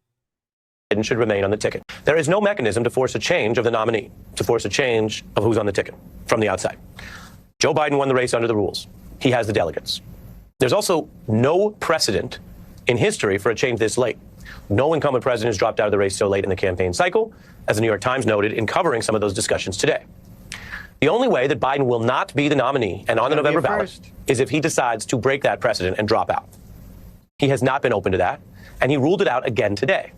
S22: Biden should remain on the ticket. There is no mechanism to force a change of the nominee, to force a change of who's on the ticket from the outside. Joe Biden won the race under the rules. He has the delegates. There's also no precedent in history for a change this late. No incumbent president has dropped out of the race so late in the campaign cycle, as the New York Times noted in covering some of those discussions today. The only way that Biden will not be the nominee and on the November ballot is if he decides to break that precedent and drop out. He has not been open to that, and he ruled it out again today.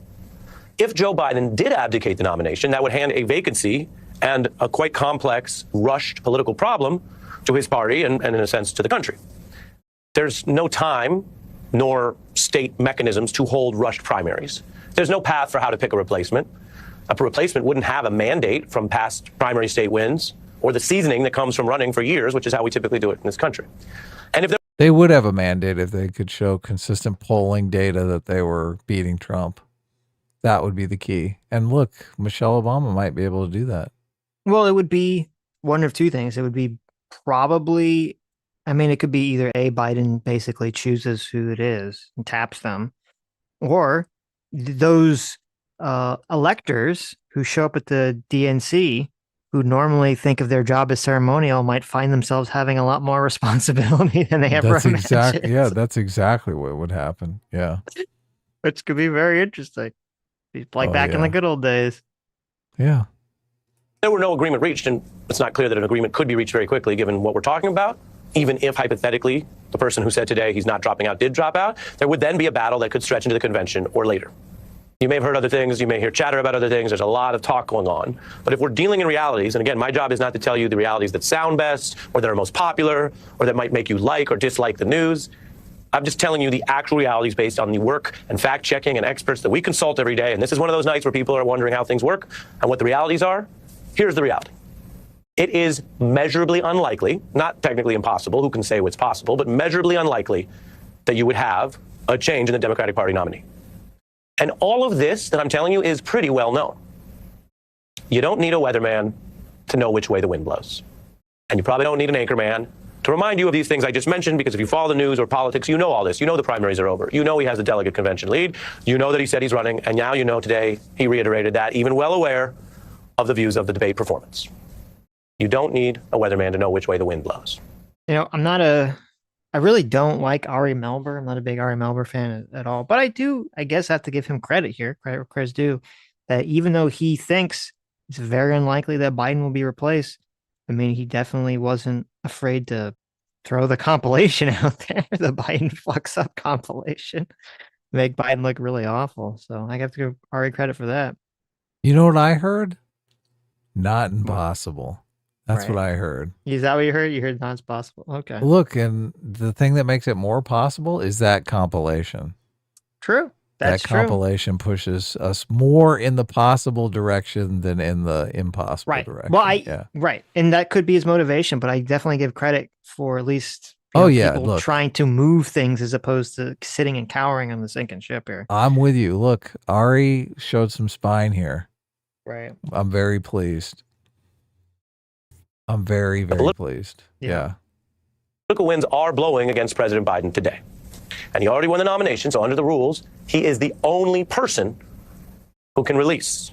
S22: If Joe Biden did abdicate the nomination, that would hand a vacancy and a quite complex, rushed political problem to his party and in a sense, to the country. There's no time nor state mechanisms to hold rushed primaries. There's no path for how to pick a replacement. A replacement wouldn't have a mandate from past primary state wins or the seasoning that comes from running for years, which is how we typically do it in this country. And if
S1: They would have a mandate if they could show consistent polling data that they were beating Trump. That would be the key. And look, Michelle Obama might be able to do that.
S2: Well, it would be one of two things. It would be probably, I mean, it could be either A, Biden basically chooses who it is and taps them, or those electors who show up at the DNC who normally think of their job as ceremonial might find themselves having a lot more responsibility than they ever
S1: That's
S2: imagined.
S1: yeah, that's exactly what would happen. Yeah.
S2: Which could be very interesting. Be like
S1: Oh,
S2: back in
S1: yeah.
S2: the good old days.
S1: Yeah.
S22: There were no agreement reached, and it's not clear that an agreement could be reached very quickly given what we're talking about. Even if, hypothetically, the person who said today he's not dropping out did drop out, there would then be a battle that could stretch into the convention or later. You may have heard other things. You may hear chatter about other things. There's a lot of talk going on. But if we're dealing in realities, and again, my job is not to tell you the realities that sound best or that are most popular or that might make you like or dislike the news. I'm just telling you the actual realities based on the work and fact checking and experts that we consult every day. And this is one of those nights where people are wondering how things work and what the realities are. Here's the reality. It is measurably unlikely, not technically impossible, who can say what's possible, but measurably unlikely that you would have a change in the Democratic Party nominee. And all of this that I'm telling you is pretty well known. You don't need a weatherman to know which way the wind blows. And you probably don't need an anchorman to remind you of these things I just mentioned, because if you follow the news or politics, you know all this. You know the primaries are over. You know he has a delegate convention lead. You know that he said he's running. And now you know today he reiterated that, even well aware of the views of the debate performance. You don't need a weatherman to know which way the wind blows.
S2: You know, I really don't like Ari Melber. I'm not a big Ari Melber fan at all. But I do, I guess, have to give him credit here, credit where credit's due, that even though he thinks it's very unlikely that Biden will be replaced, I mean, he definitely wasn't afraid to throw the compilation out there, the Biden fucks up compilation, make Biden look really awful. So I have to give Ari credit for that.
S1: You know what I heard? Not impossible. That's
S2: Right.
S1: what I heard.
S2: Is that what you heard? You heard not possible. Okay.
S1: Look, and the thing that makes it more possible is that compilation.
S2: True. That's
S1: that
S2: true.
S1: compilation pushes us more in the possible direction than in the impossible
S2: Right.
S1: direction.
S2: Well, right. And that could be his motivation, but I definitely give credit for at least people
S1: look,
S2: trying to move things as opposed to sitting and cowering on the sinking ship here.
S1: I'm with you. Look, Ari showed some spine here.
S2: Right.
S1: I'm very pleased. I'm very, very pleased. Yeah.
S22: Political winds are blowing against President Biden today. And he already won the nomination, so under the rules, he is the only person who can release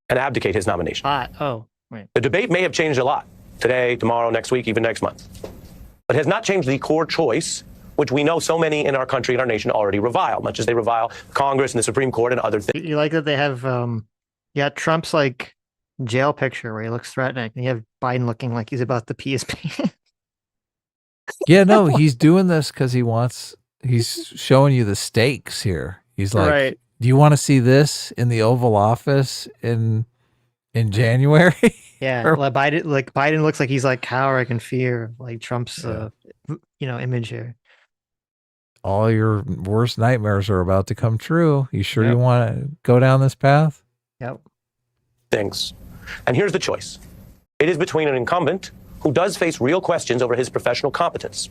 S22: and abdicate his nomination.
S2: Oh, right.
S22: The debate may have changed a lot today, tomorrow, next week, even next month. But it has not changed the core choice, which we know so many in our country and our nation already revile, much as they revile Congress and the Supreme Court and other things.
S2: You like that they have, Trump's like jail picture where he looks threatening. And you have Biden looking like he's about to pee his pants.
S1: Yeah, no, he's doing this because he's showing you the stakes here. He's like,
S2: Right.
S1: do you want to see this in the Oval Office in January?
S2: Yeah,
S1: Or-
S2: Biden looks like he's like cowering in fear of like Trump's image here.
S1: All your worst nightmares are about to come true. You sure you
S2: Yep.
S1: want to go down this path?
S2: Yep.
S22: Things. And here's the choice. It is between an incumbent who does face real questions over his professional competence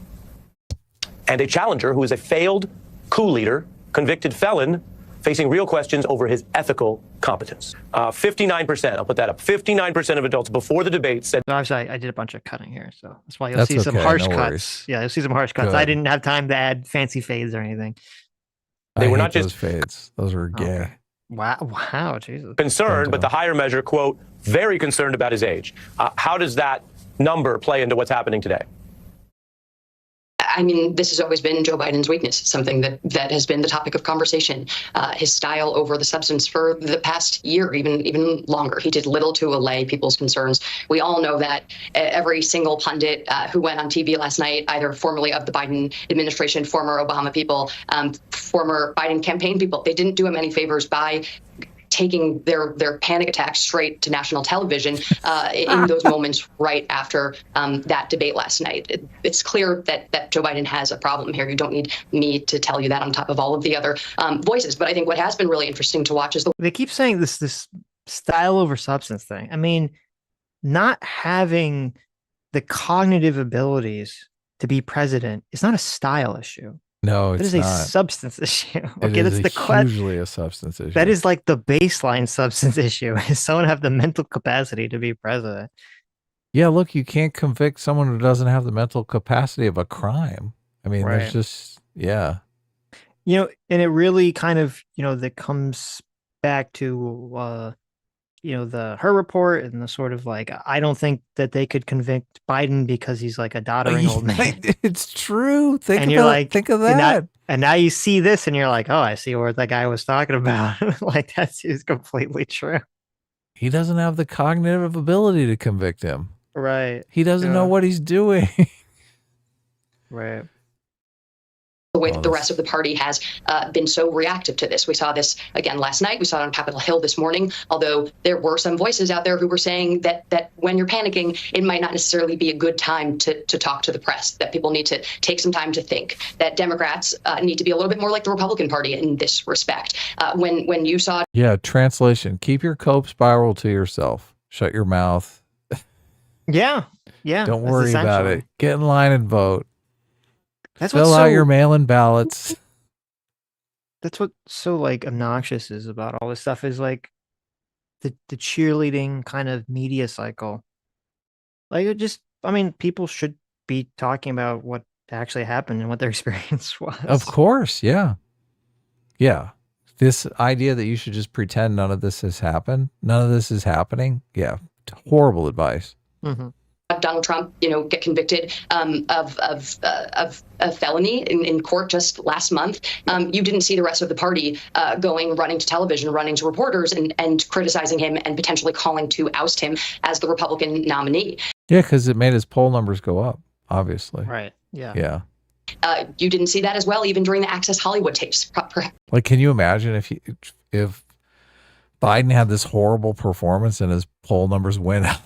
S22: and a challenger who is a failed coup leader, convicted felon, facing real questions over his ethical competence. 59%, I'll put that up, 59% of adults before the debate said...
S2: Obviously, I did a bunch of cutting here, so that's why you'll
S1: That's
S2: see some
S1: okay,
S2: harsh
S1: no
S2: cuts.
S1: worries.
S2: Yeah, you'll see some harsh cuts.
S1: Good.
S2: I didn't have time to add fancy fades or anything.
S22: They
S1: I
S22: were
S1: hate
S22: not just
S1: those fades. Those are gay.
S2: Wow, Jesus.
S22: concerned, but the higher measure, quote, very concerned about his age. How does that number play into what's happening today?
S12: I mean, this has always been Joe Biden's weakness, something that has been the topic of conversation. His style over the substance for the past year, even longer. He did little to allay people's concerns. We all know that every single pundit who went on TV last night, either formerly of the Biden administration, former Obama people, former Biden campaign people, they didn't do him any favors by taking their panic attacks straight to national television in those moments right after that debate last night. It's clear that Joe Biden has a problem here. You don't need me to tell you that on top of all of the other voices. But I think what has been really interesting to watch is
S2: They keep saying this style over substance thing. I mean, not having the cognitive abilities to be president is not a style issue.
S1: No,
S2: It
S1: it's
S2: is a
S1: not.
S2: substance issue.
S1: It
S2: Okay,
S1: is
S2: that's the
S1: hugely a substance issue.
S2: That is like the baseline substance issue. Is someone have the mental capacity to be president?
S1: Yeah, look, you can't convict someone who doesn't have the mental capacity of a crime. I mean,
S2: Right.
S1: there's just, yeah.
S2: And it really kind of, that comes back to her report and the sort of like, I don't think that they could convict Biden because he's like a doddering old man.
S1: It's true. Think of
S2: and
S1: that.
S2: now you see this and you're like, oh, I see what that guy was talking about. Like that's is completely true.
S1: He doesn't have the cognitive ability to convict him.
S2: Right.
S1: He doesn't know what he's doing.
S2: Right.
S12: The way that the rest of the party has been so reactive to this. We saw this again last night. We saw it on Capitol Hill this morning, although there were some voices out there who were saying that when you're panicking, it might not necessarily be a good time to talk to the press, that people need to take some time to think, that Democrats need to be a little bit more like the Republican Party in this respect. When you saw...
S1: Yeah, translation, keep your cope spiral to yourself. Shut your mouth.
S2: Yeah.
S1: Don't worry about it. Get in line and vote.
S2: That's
S1: Fill out your mail-in ballots.
S2: That's what's so like obnoxious is about all this stuff is like the cheerleading kind of media cycle. Like people should be talking about what actually happened and what their experience was.
S1: Of course, yeah. Yeah. This idea that you should just pretend none of this has happened, none of this is happening. Yeah. Horrible advice.
S2: Mm-hmm.
S12: Donald Trump, get convicted of a felony in court just last month. You didn't see the rest of the party running to television, running to reporters and criticizing him and potentially calling to oust him as the Republican nominee.
S1: Yeah, because it made his poll numbers go up, obviously.
S2: Right. Yeah.
S1: Yeah.
S12: You didn't see that as well, even during the Access Hollywood tapes.
S1: Like, can you imagine if Biden had this horrible performance and his poll numbers went up?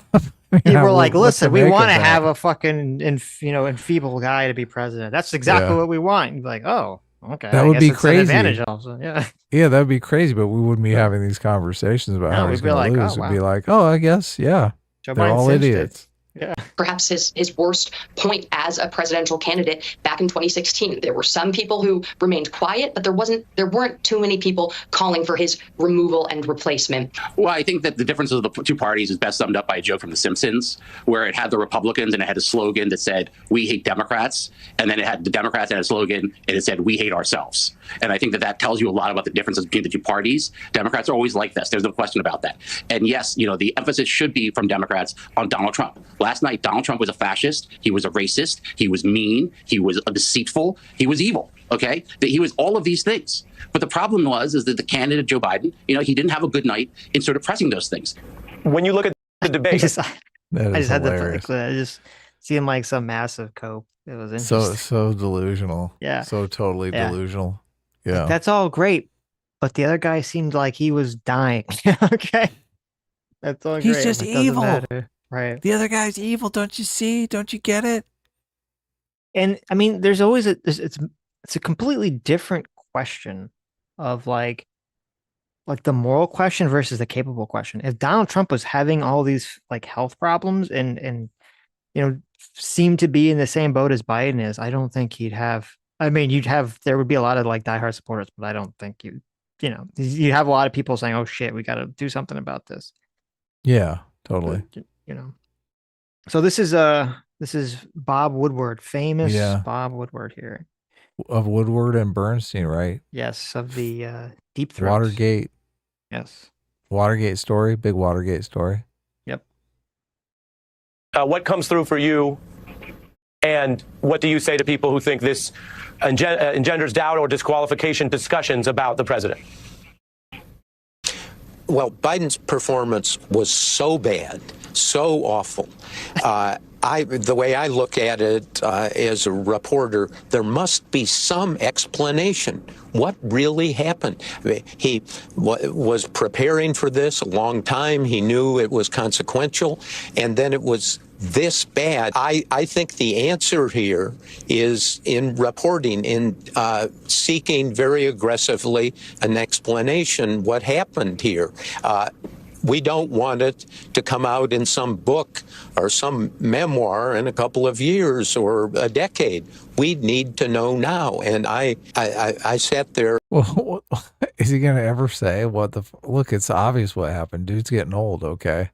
S2: People were like, listen, we want to have a fucking enfeebled guy to be president. That's exactly what we want. You'd be like, oh, okay.
S1: That would be crazy.
S2: Advantage also. Yeah.
S1: Yeah, that'd be crazy, but we wouldn't be having these conversations about how he's going to lose. We'd be like, oh, I guess, yeah. They're all idiots.
S2: Yeah.
S12: Perhaps his worst point as a presidential candidate back in 2016. There were some people who remained quiet, but there weren't too many people calling for his removal and replacement.
S3: Well, I think that the difference of the two parties is best summed up by a joke from The Simpsons, where it had the Republicans and it had a slogan that said, "We hate Democrats," and then it had the Democrats and a slogan and it said, "We hate ourselves." And I think that tells you a lot about the differences between the two parties. Democrats are always like this. There's no question about that. And yes, the emphasis should be from Democrats on Donald Trump. Last night, Donald Trump was a fascist. He was a racist. He was mean. He was deceitful. He was evil. Okay, that he was all of these things. But the problem is that the candidate Joe Biden, he didn't have a good night in sort of pressing those things.
S22: When you look at the debate,
S2: I just had I just see him like some massive cope. It was interesting.
S1: So delusional.
S2: Yeah.
S1: So totally delusional. Yeah.
S2: Like, that's all great, but the other guy seemed like he was dying. Okay. That's all
S1: He's
S2: great.
S1: just
S2: It doesn't
S1: evil.
S2: matter. Right.
S1: The other guy's evil. Don't you see? Don't you get it?
S2: And I mean, there's always it's a completely different question of like the moral question versus the capable question. If Donald Trump was having all these like health problems and seemed to be in the same boat as Biden is, I don't think he'd have. I mean, there would be a lot of like diehard supporters, but I don't think you have a lot of people saying, "Oh shit, we got to do something about this."
S1: Yeah, totally.
S2: So this is Bob Woodward, famous Bob Woodward here.
S1: Of Woodward and Bernstein, right?
S2: Yes, of the Deep Throat.
S1: Watergate.
S2: Yes.
S1: Watergate story, big Watergate story.
S2: Yep.
S22: What comes through for you, and what do you say to people who think this engenders doubt or disqualification discussions about the president?
S14: Well, Biden's performance was so bad, so awful. The way I look at it as a reporter, there must be some explanation. What really happened? I mean, he was preparing for this a long time. He knew it was consequential, and then it was this bad. I think the answer here is in reporting, in seeking very aggressively an explanation what happened here. We don't want it to come out in some book or some memoir in a couple of years or a decade. We need to know now. And I sat there.
S1: Well, is he going to ever say look, it's obvious what happened. Dude's getting old. Okay.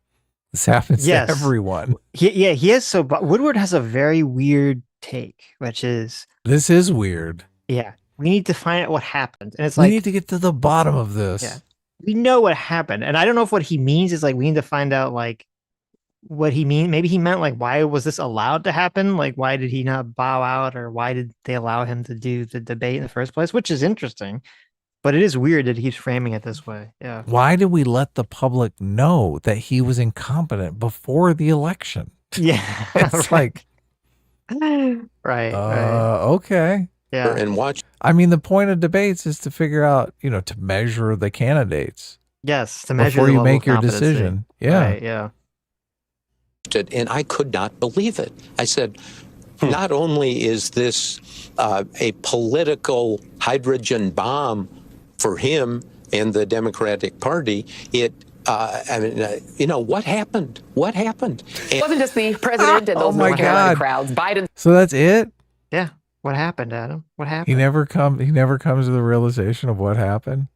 S1: This happens to everyone.
S2: He has. So Woodward has a very weird take, which is.
S1: This is weird.
S2: Yeah. We need to find out what happened. And it's
S1: we need to get to the bottom of this.
S2: Yeah. we know what happened. And I don't know if what he means is like, we need to find out like what he mean. Maybe he meant like, why was this allowed to happen? Like, why did he not bow out, or why did they allow him to do the debate in the first place? Which is interesting, but it is weird that he's framing it this way. Yeah.
S1: Why did we let the public know that he was incompetent before the election?
S2: Yeah.
S1: It's like,
S2: right.
S1: okay.
S2: Yeah.
S14: And watch.
S1: I mean, the point of debates is to figure out, to measure the candidates.
S2: Yes. To measure
S1: before
S2: the
S1: you
S2: level
S1: make
S2: of
S1: your
S2: competency.
S1: decision. Yeah.
S2: Right, yeah.
S14: And I could not believe it. I said, not only is this a political hydrogen bomb for him and the Democratic Party, what happened? What happened?
S9: It wasn't just the president and those rally crowds. Biden.
S1: So that's it?
S2: Yeah. What happened, Adam? What happened?
S1: He never comes to the realization of what happened.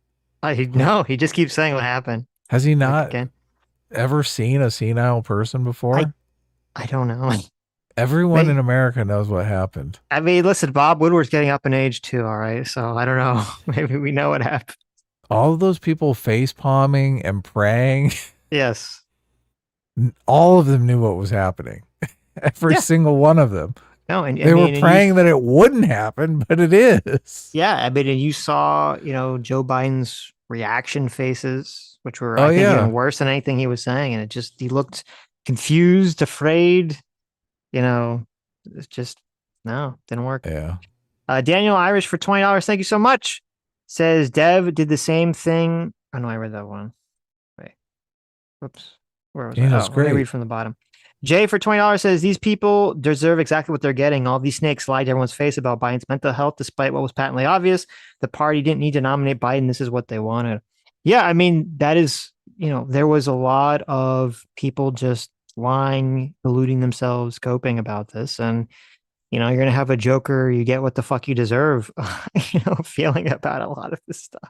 S2: No, he just keeps saying what happened.
S1: Has he not ever seen a senile person before?
S2: I don't know.
S1: Everyone in America knows what happened.
S2: I mean, listen, Bob Woodward's getting up in age too, all right? So I don't know. Maybe we know what happened.
S1: All of those people face palming and praying.
S2: Yes.
S1: All of them knew what was happening. Every single one of them.
S2: No, and
S1: they were praying that it wouldn't happen, but it is.
S2: Yeah, I mean, and you saw, Joe Biden's reaction faces, which were I think even worse than anything he was saying, and he looked confused, afraid. It's just didn't work.
S1: Yeah.
S2: Daniel Irish for $20. Thank you so much. Says Dev did the same thing. Oh no, I read that one. Wait. Whoops. Where was
S1: Daniel's
S2: Let me read from the bottom. Jay for $20 says these people deserve exactly what they're getting. All these snakes lied to everyone's face about Biden's mental health, despite what was patently obvious. The party didn't need to nominate Biden. This is what they wanted. Yeah, I mean, that is, there was a lot of people just lying, deluding themselves, coping about this. And, you're going to have a Joker, you get what the fuck you deserve, feeling about a lot of this stuff.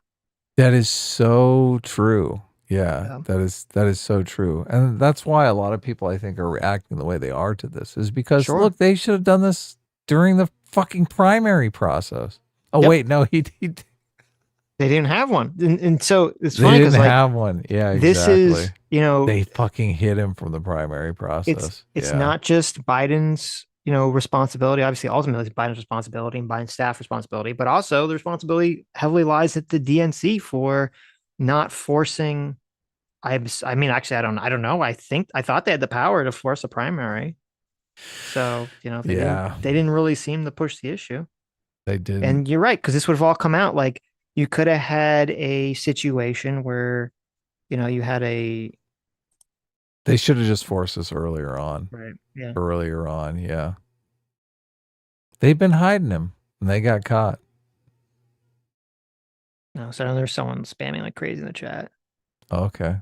S1: That is so true. Yeah, that is so true. And that's why a lot of people, I think, are reacting the way they are to this, is because, look, they should have done this during the fucking primary process. Oh, wait, no, he they
S2: didn't have one. And so it's
S1: they
S2: funny
S1: didn't
S2: because
S1: have one. Yeah, exactly.
S2: This is,
S1: they fucking hid him from the primary process.
S2: It's not just Biden's, responsibility. Obviously, ultimately, it's Biden's responsibility and Biden's staff responsibility, but also the responsibility heavily lies at the DNC for not forcing. I mean, actually, I don't know. I thought they had the power to force a primary. So, they didn't really seem to push the issue.
S1: They did.
S2: And you're right, because this would have all come out like you could have had a situation where, you had
S1: They should have just forced this earlier on.
S2: Right. Yeah.
S1: Earlier on. Yeah. They've been hiding him and they got caught.
S2: No, so there's someone spamming like crazy in the chat.
S1: Okay.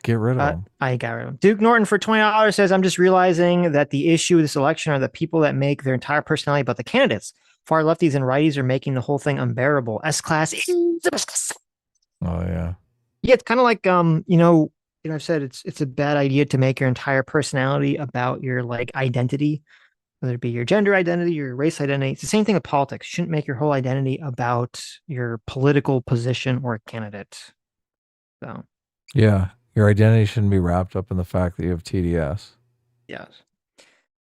S1: Get rid of him.
S2: I got rid of him. Duke Norton for $20 says, I'm just realizing that the issue with this election are the people that make their entire personality about the candidates. Far lefties and righties are making the whole thing unbearable. S-class.
S1: Oh, yeah.
S2: Yeah, it's kind of like, I've said it's a bad idea to make your entire personality about your like identity, whether it be your gender identity, your race identity. It's the same thing with politics. You shouldn't make your whole identity about your political position or candidate. So,
S1: yeah, your identity shouldn't be wrapped up in the fact that you have TDS.
S2: Yes.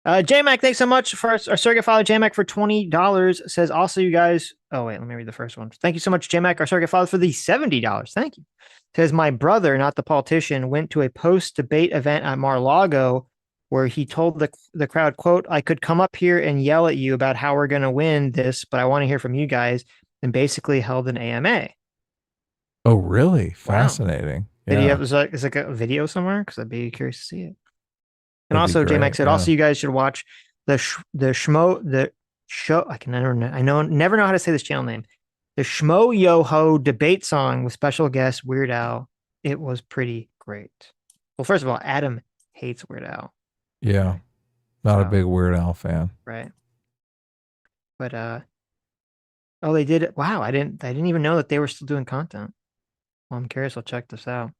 S2: JMac, thanks so much for our surrogate father. JMac for $20 says also, you guys. Oh, wait, let me read the first one. Thank you so much, JMac, our surrogate father, for the $70. Thank you. Says my brother, not the politician, went to a post-debate event at Mar-a-Lago where he told the crowd, quote, I could come up here and yell at you about how we're going to win this, but I want to hear from you guys, and basically held an AMA.
S1: Oh, really? Fascinating.
S2: Wow.
S1: Yeah.
S2: Is like a video somewhere? Because I'd be curious to see it. And also, JMac said, also, you guys should watch the show. Never know how to say this channel name. The Schmo Yo-Ho debate song with special guest Weird Al. It was pretty great. Well, first of all, Adam hates Weird Al.
S1: Yeah. Not a big Weird Al fan.
S2: Right. But oh, they did it. Wow, I didn't even know that they were still doing content. Well, I'm curious. I'll check this out.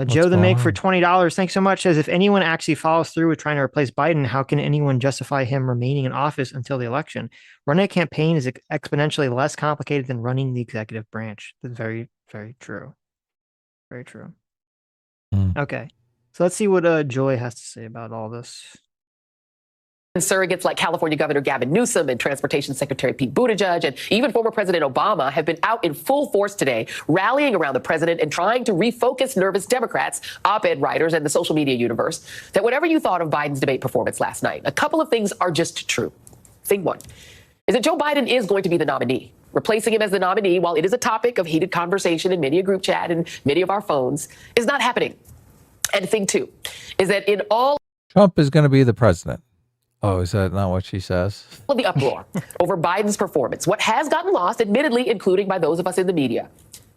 S2: Joe the
S1: going
S2: Make for
S1: on?
S2: $20. Thanks so much. Says if anyone actually follows through with trying to replace Biden, how can anyone justify him remaining in office until the election? Running a campaign is exponentially less complicated than running the executive branch. That's very, very true. Very true. Okay. So let's see what Joy has to say about all this.
S9: Surrogates like California Governor Gavin Newsom and Transportation Secretary Pete Buttigieg and even former President Obama have been out in full force today, rallying around the president and trying to refocus nervous Democrats, op-ed writers, and the social media universe that whatever you thought of Biden's debate performance last night, a couple of things are just true. Thing one is that Joe Biden is going to be the nominee. Replacing him as the nominee, while it is a topic of heated conversation in many a group chat and many of our phones, is not happening. And thing two is that in all
S1: Trump is going to be the president. Oh, is that not what she says?
S9: of the uproar over Biden's performance, what has gotten lost, admittedly, including by those of us in the media,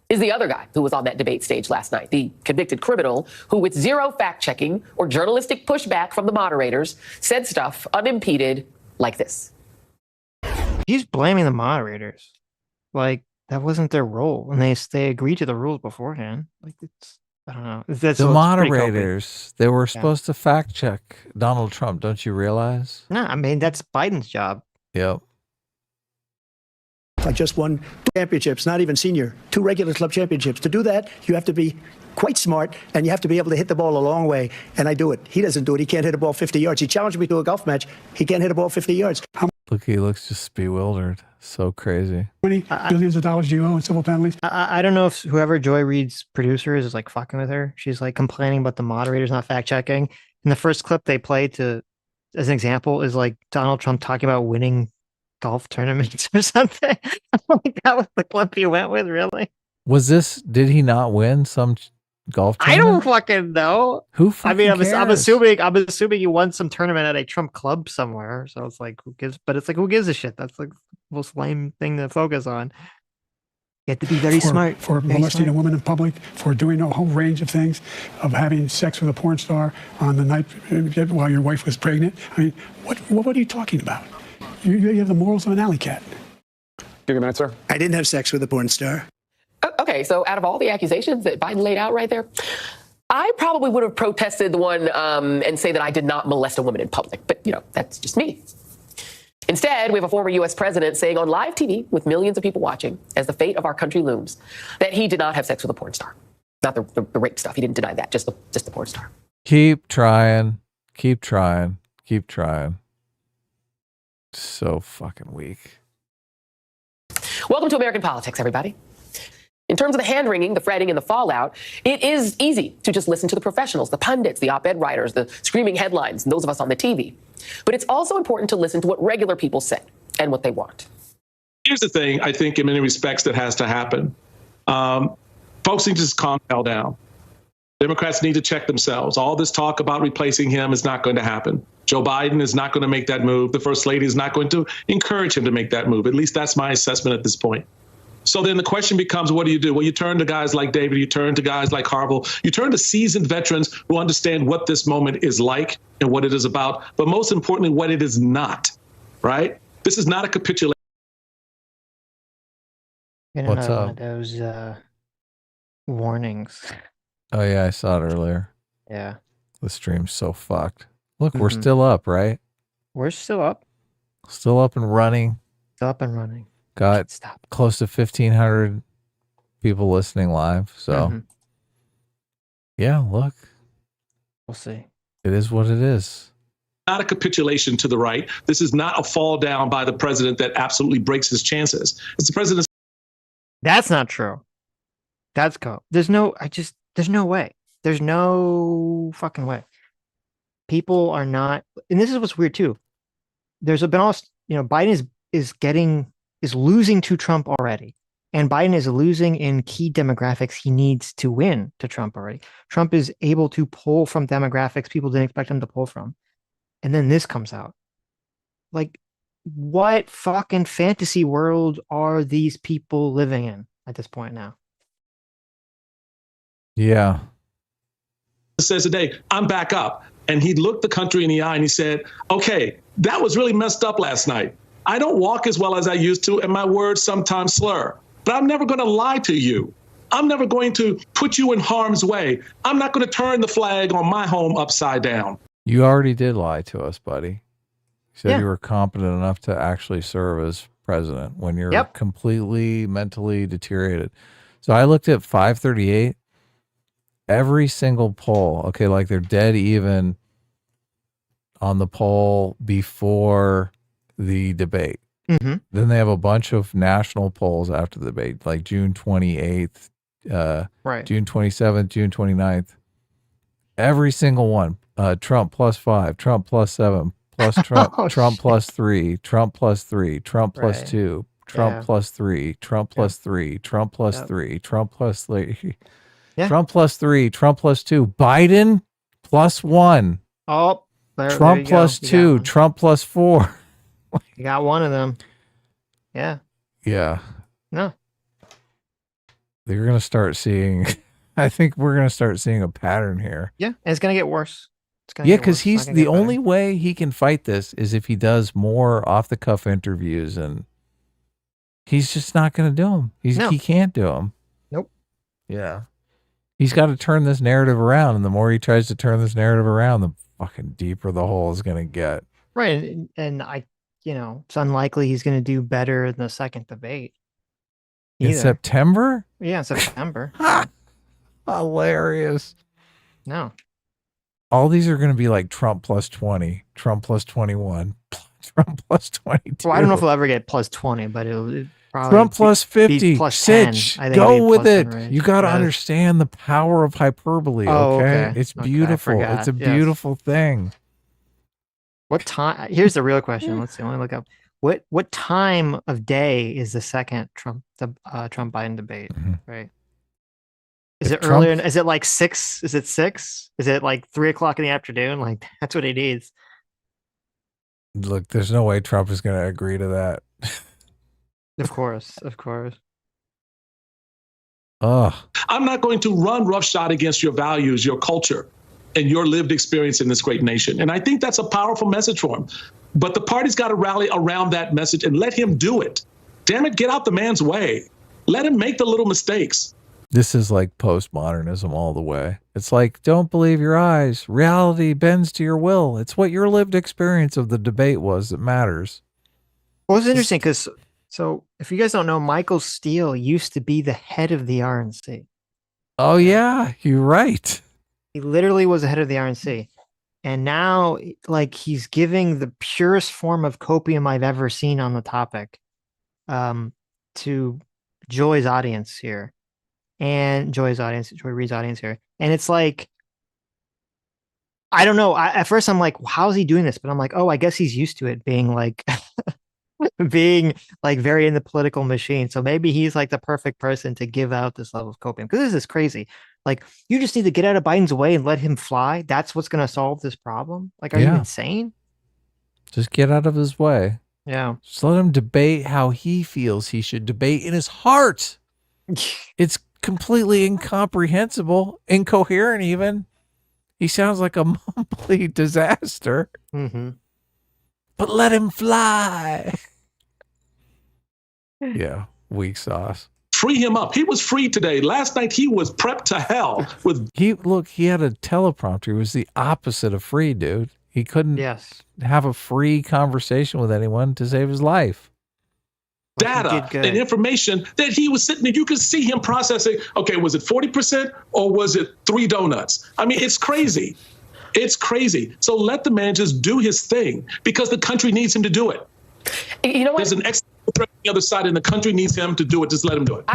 S9: is the other guy who was on that debate stage last night, the convicted criminal who, with zero fact-checking or journalistic pushback from the moderators, said stuff unimpeded like this.
S2: He's blaming the moderators. Like, that wasn't their role. And they agreed to the rules beforehand. Like, it's, I don't know.
S1: The moderators, they were supposed to fact check Donald Trump. Don't you realize?
S2: No, I mean, that's Biden's job.
S1: Yep.
S16: I just won 2 championships, not even senior, 2 regular club championships. To do that, you have to be quite smart, and you have to be able to hit the ball a long way. And I do it. He doesn't do it. He can't hit a ball 50 yards. He challenged me to a golf match. He can't hit a ball 50 yards.
S1: Look, he looks just bewildered. So crazy.
S10: Many billions of dollars do you owe in civil penalties?
S2: I don't know if whoever Joy Reid's producer is like fucking with her. She's like complaining about the moderators not fact checking. And the first clip they played to, as an example, is like Donald Trump talking about winning golf tournaments or something. Like that was the clip he went with, really.
S1: Did he not win some golf
S2: I
S1: tournament?
S2: don't fucking know.
S1: Who fucking
S2: I'm
S1: cares?
S2: assuming you won some tournament at a Trump club somewhere. So it's like, who gives a shit? That's like the most lame thing to focus on. You have to be very smart.
S10: For
S2: very
S10: molesting
S2: smart.
S10: a woman in public, for doing a whole range of things, of having sex with a porn star on the night while your wife was pregnant. I mean, what are you talking about? You have the morals of an alley cat.
S7: Give me a minute, sir.
S16: I didn't have sex with a porn star.
S9: Okay, so out of all the accusations that Biden laid out right there, I probably would have protested the one and say that I did not molest a woman in public. But, that's just me. Instead, we have a former U.S. president saying on live TV with millions of people watching as the fate of our country looms that he did not have sex with a porn star. Not the rape stuff. He didn't deny that, just the porn star.
S1: Keep trying. Keep trying. Keep trying. So fucking weak.
S9: Welcome to American politics, everybody. In terms of the hand-wringing, the fretting, and the fallout, it is easy to just listen to the professionals, the pundits, the op-ed writers, the screaming headlines, and those of us on the TV. But it's also important to listen to what regular people say and what they want.
S19: Here's the thing, I think, in many respects, that has to happen. Folks need to just calm the hell down. Democrats need to check themselves. All this talk about replacing him is not going to happen. Joe Biden is not going to make that move. The First Lady is not going to encourage him to make that move. At least that's my assessment at this point. So then the question becomes, what do you do? Well, you turn to guys like David, you turn to guys like Harville, you turn to seasoned veterans who understand what this moment is like and what it is about, but most importantly, what it is not, right? This is not a capitulation.
S1: What's up?
S2: Those warnings.
S1: Oh, yeah, I saw it earlier.
S2: Yeah.
S1: The stream's so fucked. Look, we're still up, right?
S2: We're still up.
S1: Still up and running.
S2: Still up and running.
S1: Got close to 1,500 people listening live. So, yeah, look.
S2: We'll see.
S1: It is what it is.
S19: Not a capitulation to the right. This is not a fall down by the president that absolutely breaks his chances. It's the president's.
S2: That's not true. That's there's no way. There's no fucking way. People are not, and this is what's weird too. There's been all, Biden is losing to Trump already. And Biden is losing in key demographics he needs to win to Trump already. Trump is able to pull from demographics people didn't expect him to pull from. And then this comes out. Like, what fucking fantasy world are these people living in at this point now?
S1: Yeah.
S19: Says today, I'm back up. And he looked the country in the eye and he said, okay, that was really messed up last night. I don't walk as well as I used to, and my words sometimes slur. But I'm never going to lie to you. I'm never going to put you in harm's way. I'm not going to turn the flag on my home upside down.
S1: You already did lie to us, buddy. You said
S2: Yeah.
S1: you were competent enough to actually serve as president when you're completely mentally deteriorated. So I looked at 538. Every single poll, okay, like they're dead even on the poll before the debate.
S2: Mm-hmm.
S1: Then they have a bunch of national polls after the debate, like June 28th,
S2: Right.
S1: June 27th, June 29th. Every single one. Trump +5, Trump +7, plus Trump,
S2: Oh,
S1: Trump
S2: shit.
S1: +3, Trump +3, Trump
S2: Right.
S1: +2, Trump
S2: Yeah.
S1: +3, Trump +3, Trump +3, Trump +3,
S2: Yeah.
S1: Trump +3, Trump +2, Biden +1,
S2: Oh, there
S1: Trump
S2: you go.
S1: +2, Trump +4.
S2: You got one of them. Yeah.
S1: Yeah.
S2: No.
S1: They're going to start seeing, I think we're going to start seeing a pattern here.
S2: Yeah. And it's going to get worse. It's gonna
S1: Yeah,
S2: get
S1: because
S2: worse. It's
S1: he's
S2: not gonna
S1: the
S2: get better.
S1: only way he can fight this is if he does more off the cuff interviews, and he's just not going to do them.
S2: No.
S1: He can't do them.
S2: Nope.
S1: Yeah. He's got to turn this narrative around, and the more he tries to turn this narrative around, the fucking deeper the hole is going to get.
S2: Right. And it's unlikely he's going to do better in the second debate.
S1: In
S2: Either.
S1: September?
S2: Yeah, in September.
S1: Hilarious.
S2: No.
S1: All these are going to be like Trump +20, Trump +21, Trump +22.
S2: Well, I don't know if we'll ever get +20, but it'll probably
S1: Trump
S2: be
S1: +50.
S2: +10.
S1: Sitch,
S2: I think it'll
S1: go
S2: be
S1: with it.
S2: +10 range.
S1: You got to
S2: Yeah.
S1: understand the power of hyperbole.
S2: Oh,
S1: Okay?
S2: okay.
S1: It's
S2: Okay, I
S1: beautiful.
S2: forgot.
S1: It's a
S2: Yes.
S1: beautiful thing.
S2: What time? Here's the real question. Let's see. Let me look up. What time of day is the second Trump Biden debate? Right. Is
S1: If
S2: it earlier?
S1: Trump-
S2: Is it like 6? Is it 6? Is it like 3:00 in the afternoon? Like that's what he needs.
S1: Look, there's no way Trump is going to agree to that.
S2: Of course. Of course.
S1: Ugh.
S19: I'm not going to run roughshod against your values, your culture, and your lived experience in this great nation. And I think that's a powerful message for him. But the party's got to rally around that message and let him do it. Damn it, get out the man's way. Let him make the little mistakes.
S1: This is like postmodernism all the way. It's like, don't believe your eyes. Reality bends to your will. It's what your lived experience of the debate was that matters.
S2: Well, it's interesting because so if you guys don't know, Michael Steele used to be the head of the RNC.
S1: Oh, yeah, you're right.
S2: He literally was the head of the RNC. And now, like, he's giving the purest form of copium I've ever seen on the topic to Joy's audience here. And Joy Reid's audience here. And it's like, I don't know. At first, I'm like, how's he doing this? But I'm like, oh, I guess he's used to it being like, being like very in the political machine. So maybe he's like the perfect person to give out this level of copium. Because this is crazy. Like, you just need to get out of Biden's way and let him fly. That's what's going to solve this problem. Like, are you insane?
S1: Just get out of his way.
S2: Yeah.
S1: Just let him debate how he feels he should debate in his heart. It's completely incomprehensible, incoherent even. He sounds like a mumbly disaster.
S2: Mm-hmm.
S1: But let him fly. Yeah, weak sauce.
S19: Free him up. He was free today. Last night he was prepped to hell with
S1: He had a teleprompter. He was the opposite of free, dude. He couldn't have a free conversation with anyone to save his life.
S19: data and information that he was sitting there. You could see him processing. Okay, was it 40% or was it 3 donuts? I mean, it's crazy. It's crazy. So let the man just do his thing because the country needs him to do it.
S9: You know what?
S19: There's an excellent threat on the other side and the country needs him to do it. Just let him do it.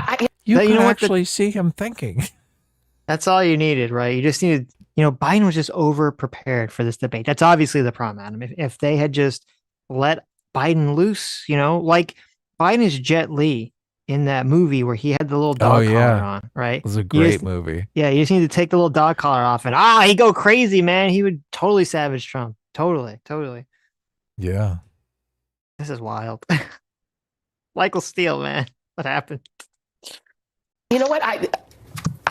S1: You can
S2: know what?
S1: actually see him thinking.
S2: That's all you needed, right? You just needed, Biden was just over prepared for this debate. That's obviously the problem, Adam. If they had just let Biden loose, like Biden is Jet Li in that movie where he had the little dog collar on, right?
S1: It was a great movie.
S2: Yeah, you just need to take the little dog collar off and he'd go crazy, man. He would totally savage Trump. Totally.
S1: Yeah.
S2: This is wild. Michael Steele, man. What happened?
S9: You know what?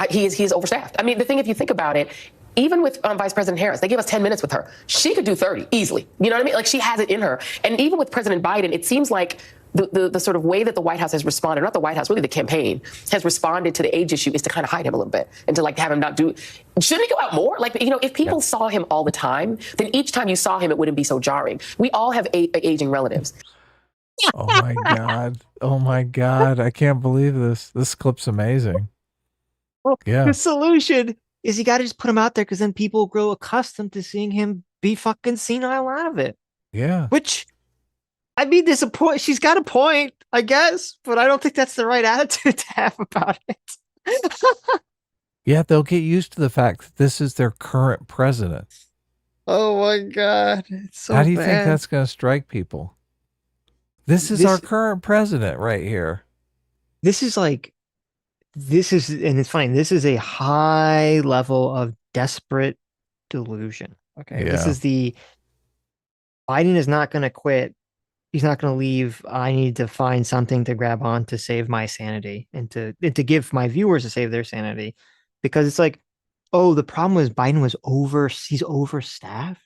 S9: He's overstaffed. I mean, the thing, if you think about it, even with Vice President Harris, they gave us 10 minutes with her. She could do 30 easily. You know what I mean? Like, she has it in her. And even with President Biden, it seems like the sort of way that the White House has responded, not the White House, really the campaign has responded to the age issue is to kind of hide him a little bit and to like have him not do. Shouldn't he go out more? Like, you know, if people saw him all the time, then each time you saw him, it wouldn't be so jarring. We all have aging relatives.
S1: Oh my God. Oh my God. I can't believe this. This clip's amazing.
S2: Well,
S1: Yeah.
S2: the solution is you got to just put him out there because then people grow accustomed to seeing him be fucking senile out of it.
S1: Yeah.
S2: Which, I mean, there's a point. She's got a point, I guess, but I don't think that's the right attitude to have about it.
S1: Yeah, they'll get used to the fact that this is their current president.
S2: Oh my God. It's so
S1: How do you think
S2: bad.
S1: that's going to strike people? This is our current president right here.
S2: This is, and it's funny, this is a high level of desperate delusion. Okay. This
S1: Yeah.
S2: is Biden is not going to quit. He's not going to leave. I need to find something to grab on to save my sanity and to give my viewers to save their sanity, because it's like, oh, the problem was Biden was he's overstaffed.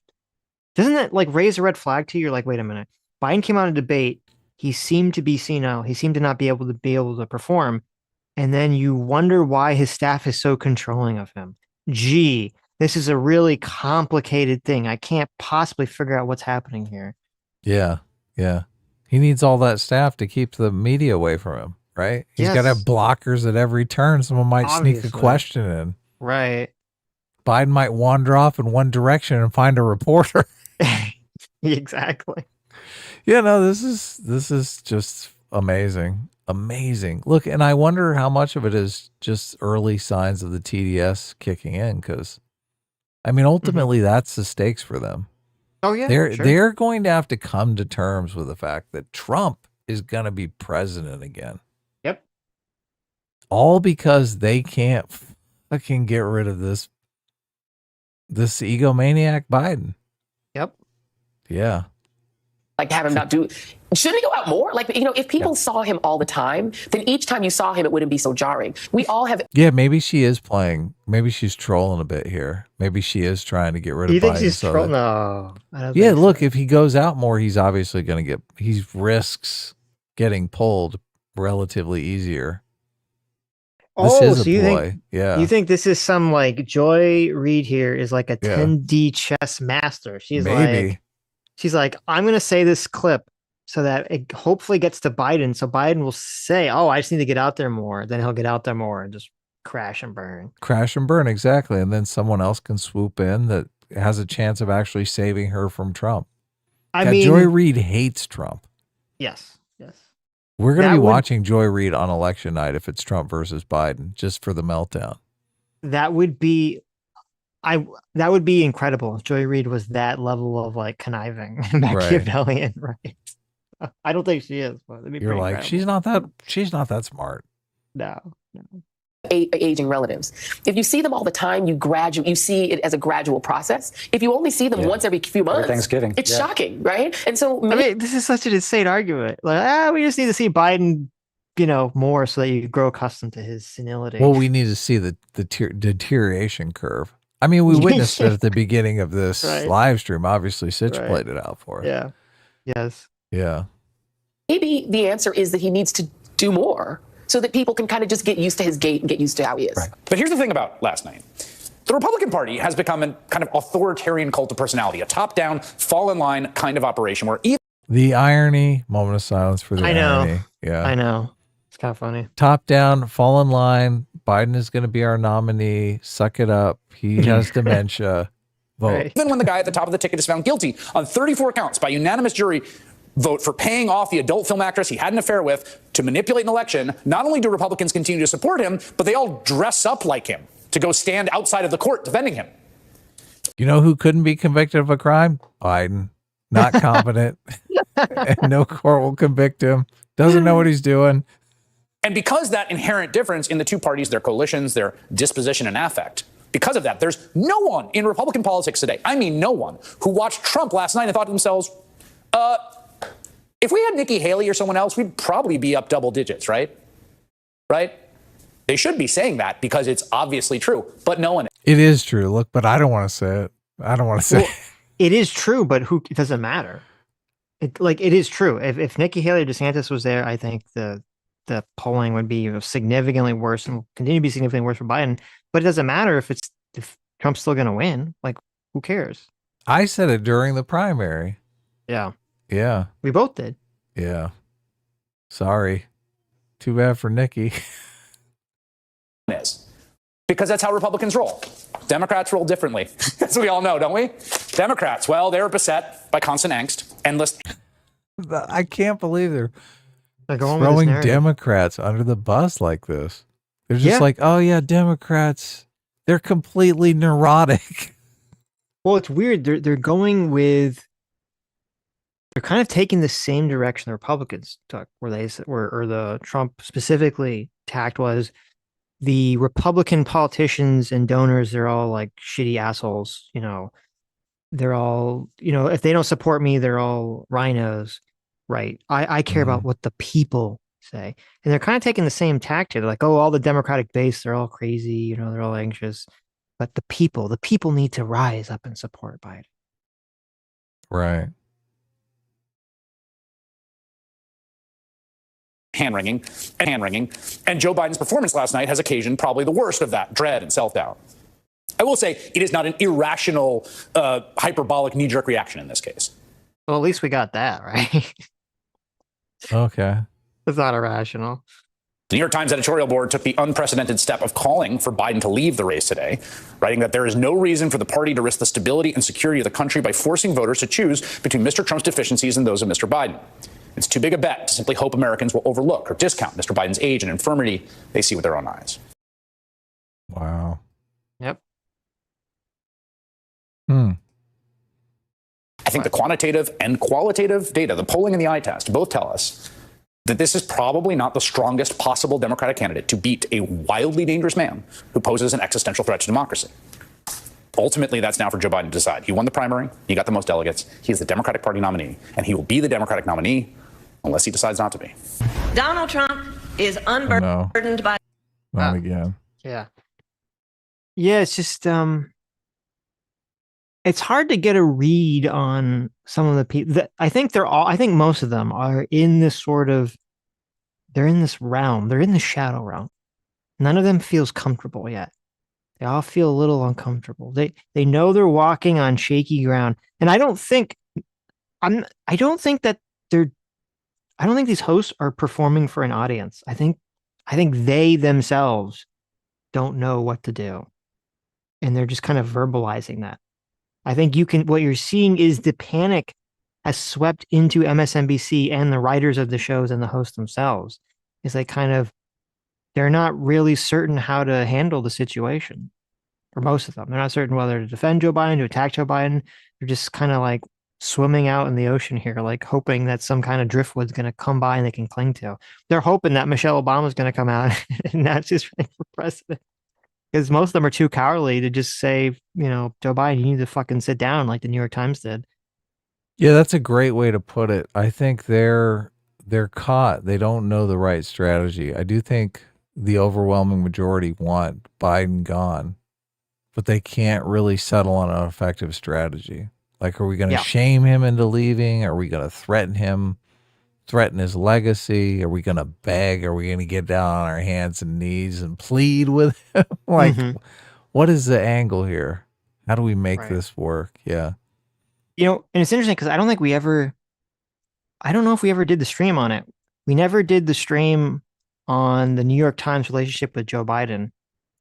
S2: Doesn't that like raise a red flag to you? You're like, wait a minute. Biden came out of debate. He seemed to be senile. He seemed to not be able to perform. And then you wonder why his staff is so controlling of him. Gee, this is a really complicated thing. I can't possibly figure out what's happening here.
S1: Yeah. Yeah. He needs all that staff to keep the media away from him, right? He's got to have blockers at every turn. Someone might sneak a
S2: Obviously.
S1: question in.
S2: Right.
S1: Biden might wander off in one direction and find a reporter.
S2: Exactly.
S1: Yeah, no, this is just amazing. Amazing. Look, and I wonder how much of it is just early signs of the TDS kicking in, because I mean, ultimately that's the stakes for them.
S2: Oh yeah.
S1: They're going to have to come to terms with the fact that Trump is going to be president again.
S2: Yep.
S1: All because they can't fucking get rid of this egomaniac Biden.
S2: Yep.
S1: Yeah.
S9: Like have him not do. Shouldn't he go out more? Like, you know, if people saw him all the time, then each time you saw him, it wouldn't be so jarring. We all have.
S1: Yeah, maybe she is playing. Maybe she's trolling a bit here. Maybe she is trying to get rid of Biden.
S2: You think she's
S1: so
S2: trolling?
S1: that-
S2: No. I don't
S1: Yeah,
S2: think
S1: look, if he goes out more, he's obviously going to he risks getting pulled relatively easier. This is a
S2: so you
S1: ploy.
S2: think,
S1: Yeah.
S2: you think this is some like Joy Reid here is like a
S1: Yeah.
S2: 10D chess master.
S1: Maybe.
S2: She's like, I'm going to say this clip so that it hopefully gets to Biden. So Biden will say, oh, I just need to get out there more. Then he'll get out there more and just crash and burn.
S1: Crash and burn, exactly. And then someone else can swoop in that has a chance of actually saving her from Trump.
S2: I
S1: God,
S2: mean,
S1: Joy Reid hates Trump.
S2: yes, yes.
S1: We're going to
S2: That
S1: be
S2: would-
S1: watching Joy Reid on election night if it's Trump versus Biden, just for the meltdown.
S2: That would be, that would be incredible if Joy Reid was that level of like conniving and Machiavellian, right? I don't think she is, but it'd be
S1: You're
S2: pretty
S1: like,
S2: incredible.
S1: she's not that smart.
S2: No.
S9: Aging relatives. If you see them all the time, you see it as a gradual process. If you only see them once every few months,
S7: Thanksgiving.
S9: it's
S7: Yeah.
S9: shocking, right? And so
S2: I mean, this is such an insane argument. Like, we just need to see Biden, more so that you grow accustomed to his senility.
S1: Well, we need to see the deterioration curve. I mean, we witnessed it at the beginning of this
S2: Right.
S1: live stream. Obviously, Sitch
S2: Right.
S1: played it out for us.
S2: Yeah. Yes.
S1: Yeah.
S9: maybe the answer is that he needs to do more so that people can kind of just get used to his gait and get used to how he is.
S6: Right. But here's the thing about last night. The Republican Party has become a kind of authoritarian cult of personality, a top-down, fall-in-line kind of operation where even
S1: The irony, moment of silence for the
S2: I know.
S1: irony. Yeah.
S2: I know. It's kind of funny.
S1: Top down, fall in line. Biden is going to be our nominee. Suck it up. He has dementia. Vote.
S6: even when the guy at the top of the ticket is found guilty on 34 counts by unanimous jury vote for paying off the adult film actress he had an affair with to manipulate an election, not only do Republicans continue to support him, but they all dress up like him to go stand outside of the court defending him.
S1: You know who couldn't be convicted of a crime? Biden. Not competent. And no court will convict him. Doesn't know what he's doing.
S6: And because that inherent difference in the two parties, their coalitions, their disposition and affect, because of that, there's no one in Republican politics today, I mean no one, who watched Trump last night and thought to themselves, if we had Nikki Haley or someone else, we'd probably be up double digits, right? Right? They should be saying that because it's obviously true, but no one.
S1: It is true. Look, but I don't want to say it. I don't want to say it.
S2: It is true, but it doesn't matter. it is true. If Nikki Haley or DeSantis was there, I think the polling would be significantly worse and will continue to be significantly worse for Biden. But it doesn't matter if Trump's still going to win. Like, who cares?
S1: I said it during the primary.
S2: Yeah.
S1: Yeah.
S2: We both did.
S1: Yeah. Sorry. Too bad for Nikki.
S6: Is because that's how Republicans roll. Democrats roll differently, as we all know, don't we? Democrats, well, they're beset by constant angst, endless.
S1: I can't believe they're
S2: going
S1: throwing Democrats under the bus like this. They're just like, oh yeah, Democrats, they're completely neurotic.
S2: Well, it's weird. They're going with. They're kind of taking the same direction the Republicans took, or the Trump specifically tacked was the Republican politicians and donors. They're all like shitty assholes. They're all, if they don't support me, they're all rhinos. Right. I care about what the people say. And they're kind of taking the same tactic. They're like, oh, all the Democratic base, they're all crazy. They're all anxious. But the people need to rise up and support Biden.
S1: Right.
S6: Hand-wringing, and Joe Biden's performance last night has occasioned probably the worst of that dread and self-doubt. I will say it is not an irrational, hyperbolic knee-jerk reaction in this case.
S2: Well, at least we got that, right?
S1: Okay.
S2: It's not irrational.
S6: The New York Times editorial board took the unprecedented step of calling for Biden to leave the race today, writing that there is no reason for the party to risk the stability and security of the country by forcing voters to choose between Mr. Trump's deficiencies and those of Mr. Biden. It's too big a bet to simply hope Americans will overlook or discount Mr. Biden's age and infirmity they see with their own eyes.
S1: Wow.
S2: Yep.
S6: I think the quantitative and qualitative data, the polling and the eye test, both tell us that this is probably not the strongest possible Democratic candidate to beat a wildly dangerous man who poses an existential threat to democracy. Ultimately, that's now for Joe Biden to decide. He won the primary. He got the most delegates. He is the Democratic Party nominee, and he will be the Democratic nominee unless he decides not to be.
S17: Donald Trump is unburdened by...
S1: Not again.
S2: Yeah. Yeah, it's just... It's hard to get a read on some of the people. I think most of them are in this they're in this realm. They're in the shadow realm. None of them feels comfortable yet. They all feel a little uncomfortable. They know they're walking on shaky ground. And I don't think these hosts are performing for an audience. I think they themselves don't know what to do. And they're just kind of verbalizing that. I think what you're seeing is the panic has swept into MSNBC and the writers of the shows and the hosts themselves. It's like they're not really certain how to handle the situation. For most of them, they're not certain whether to defend Joe Biden, to attack Joe Biden. They're just kind of like swimming out in the ocean here, like hoping that some kind of driftwood's going to come by and they can cling to. They're hoping that Michelle Obama is going to come out and not just running for president. Because most of them are too cowardly to just say, Joe Biden, you need to fucking sit down like the New York Times did.
S1: Yeah, that's a great way to put it. I think they're caught. They don't know the right strategy. I do think the overwhelming majority want Biden gone, but they can't really settle on an effective strategy. Like, are we going to shame him into leaving? Are we going to threaten his legacy? Are we going to beg? Are we going to get down on our hands and knees and plead with him? What is the angle here? How do we make this work? Yeah.
S2: And it's interesting because I don't know if we ever did the stream on it. We never did the stream on the New York Times relationship with Joe Biden,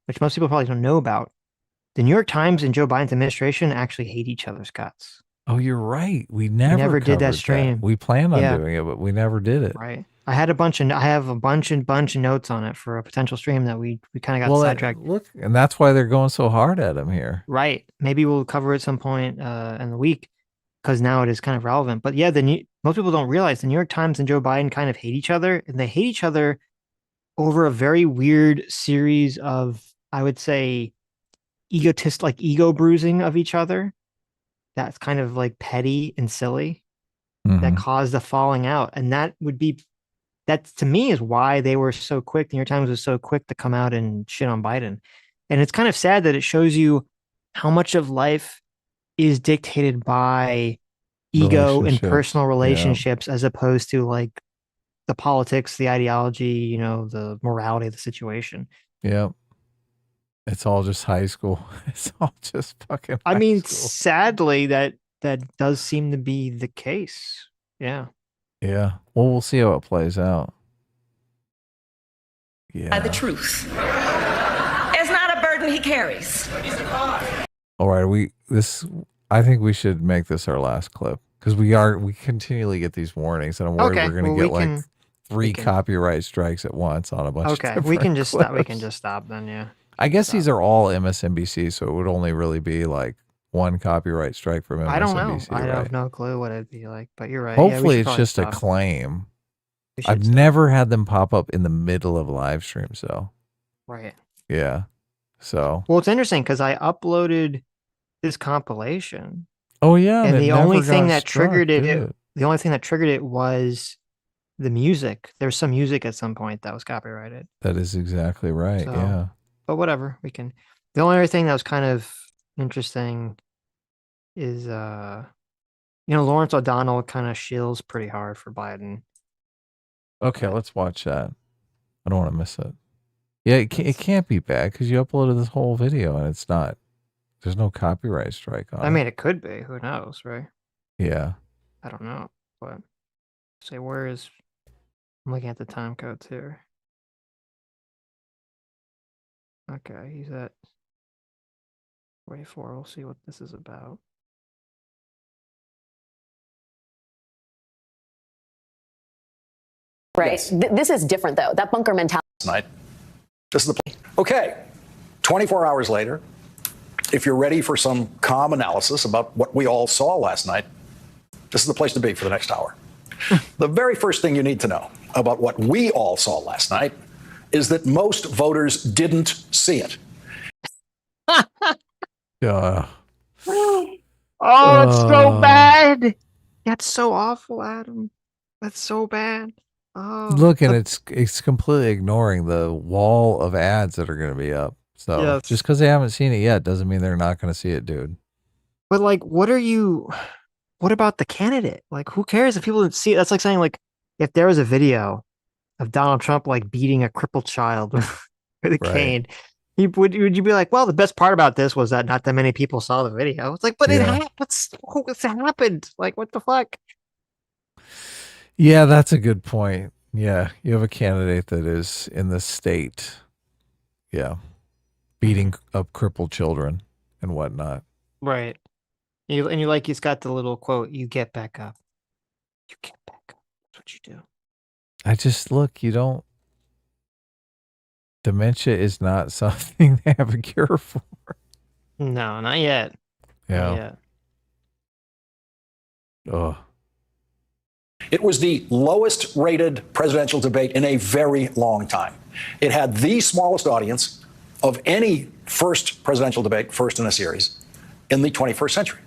S2: which most people probably don't know about. The New York Times and Joe Biden's administration actually hate each other's guts.
S1: Oh, you're right. We never
S2: did that stream.
S1: We planned on doing it, but we never did it.
S2: Right. I have a bunch of notes on it for a potential stream that we kind of got sidetracked.
S1: Look, and that's why they're going so hard at him here.
S2: Right. Maybe we'll cover it at some point in the week because now it is kind of relevant. But yeah, most people don't realize the New York Times and Joe Biden kind of hate each other, and they hate each other over a very weird series of, I would say, ego bruising of each other. That's kind of like petty and silly that caused the falling out. And that to me is why they were so quick. The New York Times was so quick to come out and shit on Biden. And it's kind of sad that it shows you how much of life is dictated by ego and
S1: Relationships,
S2: personal
S1: yeah.
S2: relationships as opposed to like the politics, the ideology, you know, the morality of the situation.
S1: Yep. It's all just high school. It's all just fucking
S2: I
S1: high
S2: mean,
S1: school.
S2: sadly, that does seem to be the case. Yeah.
S1: Yeah. Well, we'll see how it plays out.
S17: By the truth. It's not a burden he carries.
S1: All right, I think we should make this our last clip because we continually get these warnings, and I'm worried
S2: Okay,
S1: we're going to
S2: well,
S1: get
S2: we
S1: like
S2: can-
S1: three
S2: we can-
S1: copyright strikes at once on a bunch.
S2: Okay,
S1: of
S2: we can
S1: different
S2: just stop. We
S1: clips.
S2: can just stop then. Yeah.
S1: I guess these are all MSNBC, so it would only really be like one copyright strike from MSNBC.
S2: I don't know. I
S1: right?
S2: have no clue what it'd be like, but you're right. Yeah, we
S1: Hopefully,
S2: should
S1: it's
S2: probably
S1: just
S2: stop.
S1: a claim.
S2: We should
S1: I've never had them pop up in the middle of live streams, though.
S2: Right.
S1: Yeah. So.
S2: Well, it's interesting because I uploaded this compilation.
S1: Oh yeah,
S2: and
S1: it
S2: the
S1: never
S2: only thing
S1: got
S2: that triggered
S1: struck,
S2: it,
S1: did it?
S2: the only thing that triggered it was the music. There was some music at some point that was copyrighted.
S1: That is exactly right.
S2: So,
S1: Yeah.
S2: But whatever, we can. The only other thing that was kind of interesting is, Lawrence O'Donnell kind of shills pretty hard for Biden.
S1: Okay, let's watch that. I don't want to miss it. Yeah, it can't be bad because you uploaded this whole video and it's not. There's no copyright strike on
S2: I
S1: it.
S2: mean, it could be. Who knows, right?
S1: Yeah.
S2: I don't know. But say, where is? I'm looking at the time codes here. Okay, he's at 44. We'll see what this is about.
S20: Right. This is different, though. That bunker mentality.
S21: Tonight. This is the okay. 24 hours later, if you're ready for some calm analysis about what we all saw last night, this is the place to be for the next hour. The very first thing you need to know about what we all saw last night is that most voters didn't see it.
S1: Yeah.
S2: Oh, that's so bad. That's so awful, Adam. That's so bad. Oh,
S1: Look, and it's completely ignoring the wall of ads that are going to be up. So
S2: Yes.
S1: just because they haven't seen it yet doesn't mean they're not going to see it, dude.
S2: But like, what about the candidate? Like, who cares if people didn't see it? That's like saying, like, if there was a video of Donald Trump like beating a crippled child with a
S1: Right.
S2: cane, would you be like, well, the best part about this was that not that many people saw the video. It's like, but
S1: Yeah.
S2: what's happened? Like, what the fuck?
S1: Yeah, that's a good point. Yeah, you have a candidate that is in the state, beating up crippled children and whatnot.
S2: Right. And you like, he's got the little quote, you get back up. You get back up. That's what you do.
S1: I just dementia is not something they have a cure for.
S2: No, not yet. Not
S1: Yeah.
S2: yet.
S1: Oh,
S21: It was the lowest rated presidential debate in a very long time. It had the smallest audience of any first presidential debate, first in a series, in the 21st century.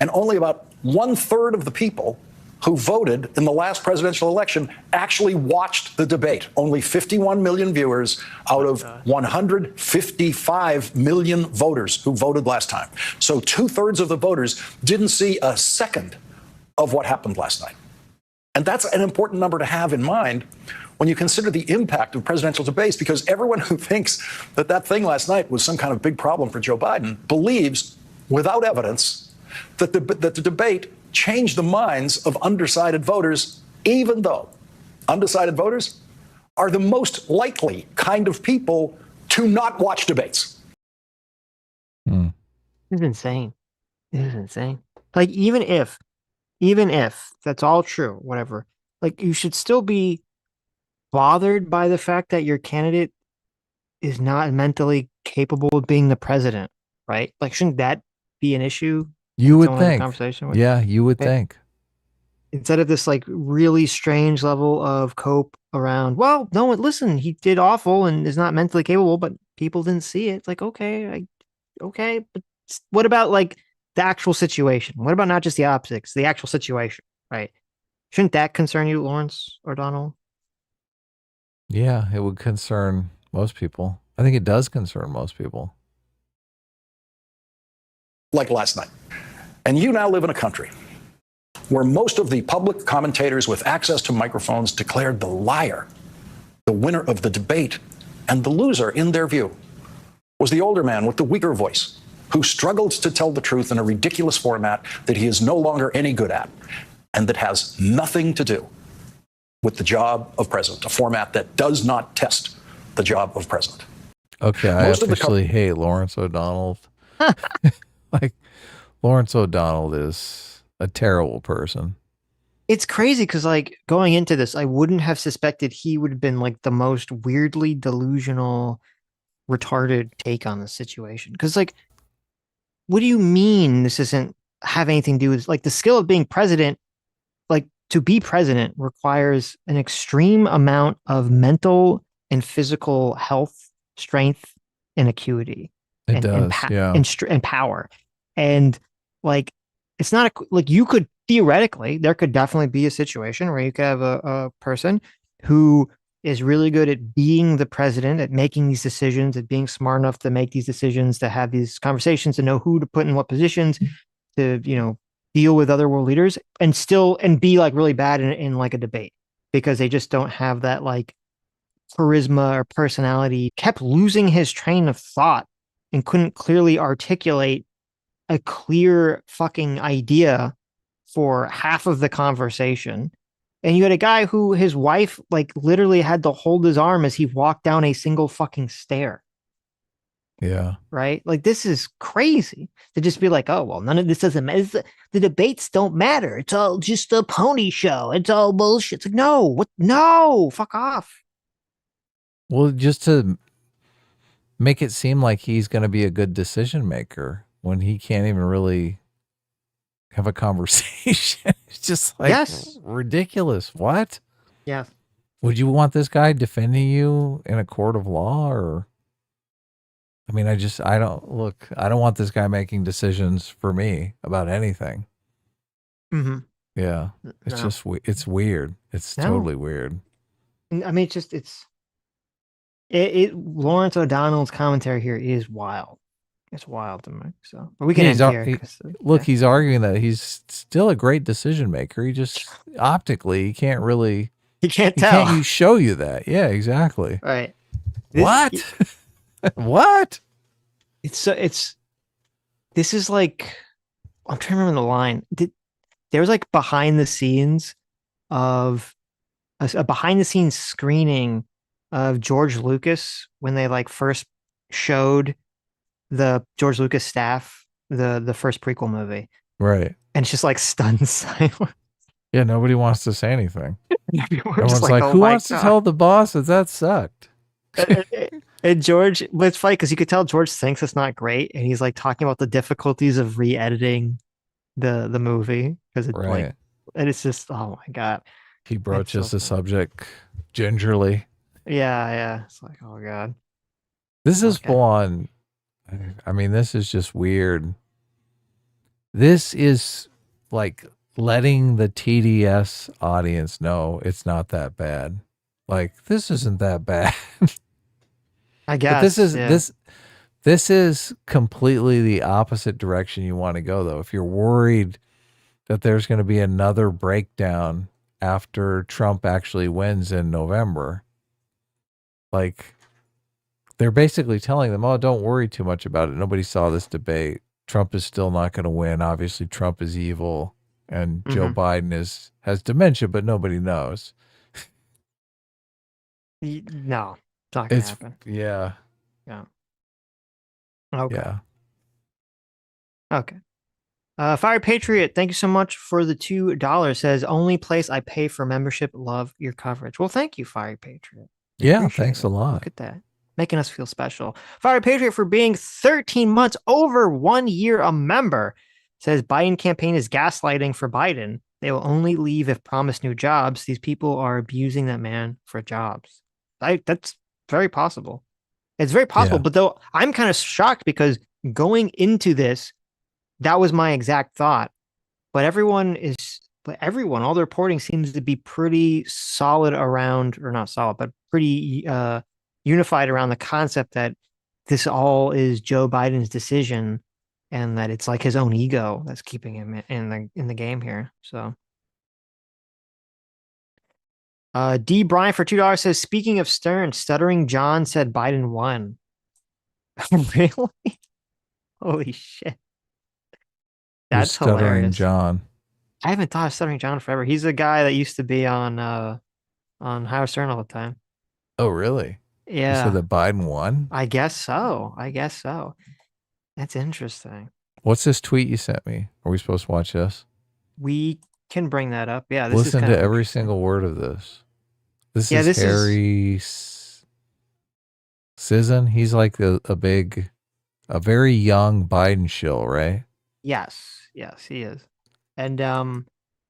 S21: And only about 1/3 of the people who voted in the last presidential election actually watched the debate. Only 51 million viewers out of 155 million voters who voted last time. So 2/3 of the voters didn't see a second of what happened last night. And that's an important number to have in mind when you consider the impact of presidential debates, because everyone who thinks that that thing last night was some kind of big problem for Joe Biden believes, without evidence, that the debate changed the minds of undecided voters, even though undecided voters are the most likely kind of people to not watch debates.
S2: This is insane. This is insane. Like, even if that's all true, whatever, like, you should still be bothered by the fact that your candidate is not mentally capable of being the president, right? Like, shouldn't that be an issue?
S1: you would
S2: Someone in a
S1: think.
S2: conversation with?
S1: Yeah, you would
S2: Okay.
S1: think.
S2: Instead of this like really strange level of cope around, well, no, listen, he did awful and is not mentally capable, but people didn't see it. It's like, okay, but what about like the actual situation? What about not just the optics, the actual situation, right? Shouldn't that concern you, Lawrence O'Donnell?
S1: Yeah, it would concern most people. I think it does concern most people.
S21: Like last night. And you now live in a country where most of the public commentators with access to microphones declared the liar the winner of the debate, and the loser, in their view, was the older man with the weaker voice, who struggled to tell the truth in a ridiculous format that he is no longer any good at, and that has nothing to do with the job of president, a format that does not test the job of president.
S1: Okay, I officially hate Lawrence O'Donnell. Like, Lawrence O'Donnell is a terrible person.
S2: It's crazy because, like, going into this, I wouldn't have suspected he would have been like the most weirdly delusional, retarded take on the situation. Because, like, what do you mean this doesn't have anything to do with, like, the skill of being president? Like, to be president requires an extreme amount of mental and physical health, strength, and acuity.
S1: It does, yeah.
S2: And power. And, like, it's not like you could theoretically, there could definitely be a situation where you could have a person who is really good at being the president, at making these decisions, at being smart enough to make these decisions, to have these conversations, to know who to put in what positions, to, you know, deal with other world leaders, and be like really bad in like a debate because they just don't have that like charisma or personality. Kept losing his train of thought and couldn't clearly articulate a clear fucking idea for half of the conversation. And you had a guy who his wife like literally had to hold his arm as he walked down a single fucking stair.
S1: Yeah.
S2: Right? Like, this is crazy to just be like, oh, well, none of this doesn't matter. The debates don't matter. It's all just a pony show. It's all bullshit. It's like, no, what? No, fuck off.
S1: Well, just to make it seem like he's going to be a good decision maker when he can't even really have a conversation. It's just like ridiculous. What?
S2: Yeah.
S1: Would you want this guy defending you in a court of law? Or, I mean, I don't want this guy making decisions for me about anything.
S2: Mm-hmm.
S1: Yeah. It's just, it's weird. It's totally weird.
S2: I mean, Lawrence O'Donnell's commentary here is wild. It's wild to me. So, but we can end here.
S1: He's arguing that he's still a great decision maker. He just optically, he can't really.
S2: He can't tell.
S1: Can't show you that? Yeah, exactly.
S2: Right.
S1: What? What?
S2: This is like, I'm trying to remember the line. There was like behind the scenes of a behind the scenes screening of George Lucas when they like first showed the George Lucas staff the first prequel movie.
S1: Right.
S2: And it's just like stunned silence.
S1: Yeah, nobody wants to say anything.
S2: Everyone's
S1: like,
S2: oh
S1: who wants to tell the boss that sucked?
S2: And George, but it's funny because you could tell George thinks it's not great, and he's like talking about the difficulties of re-editing the movie because it's like, and it's just, oh my god.
S1: He broaches the subject gingerly.
S2: Yeah. It's like, oh god.
S1: This is full on. I mean, this is just weird. This is like letting the TDS audience know it's not that bad. Like, this isn't that bad.
S2: I guess.
S1: But this is completely the opposite direction you want to go, though. If you're worried that there's going to be another breakdown after Trump actually wins in November, like, they're basically telling them, oh, don't worry too much about it. Nobody saw this debate. Trump is still not going to win. Obviously, Trump is evil, and Joe Biden has dementia, but nobody knows.
S2: No, it's not going to happen.
S1: Yeah.
S2: Yeah. Okay.
S1: Yeah.
S2: Okay. Fire Patriot, thank you so much for the $2. Says, only place I pay for membership. Love your coverage. Well, thank you, Fire Patriot.
S1: Yeah, thanks a lot.
S2: Look at that. Making us feel special. Fire Patriot for being 13 months over 1 year a member. Says Biden campaign is gaslighting for Biden. They will only leave if promised new jobs. These people are abusing that man for jobs. That's very possible. It's very possible. But though I'm kind of shocked because going into this, that was my exact thought. But all the reporting seems to be pretty solid around, or not solid, but pretty unified around the concept that this all is Joe Biden's decision and that it's like his own ego that's keeping him in the game here. So D. Bryan for $2 says, speaking of Stern, Stuttering John said Biden won. Really? Holy shit.
S1: Who's
S2: That's
S1: Stuttering
S2: hilarious.
S1: John?
S2: I haven't thought of Stuttering John forever. He's a guy that used to be on Howard Stern all the time.
S1: Oh, really?
S2: Yeah.
S1: You said that Biden won?
S2: I guess so. That's interesting.
S1: What's this tweet you sent me? Are we supposed to watch this?
S2: We can bring that up. Yeah, this
S1: Listen
S2: is
S1: to every single word of this. This is Harry Sisson. He's like a very young Biden shill, right?
S2: Yes, he is. And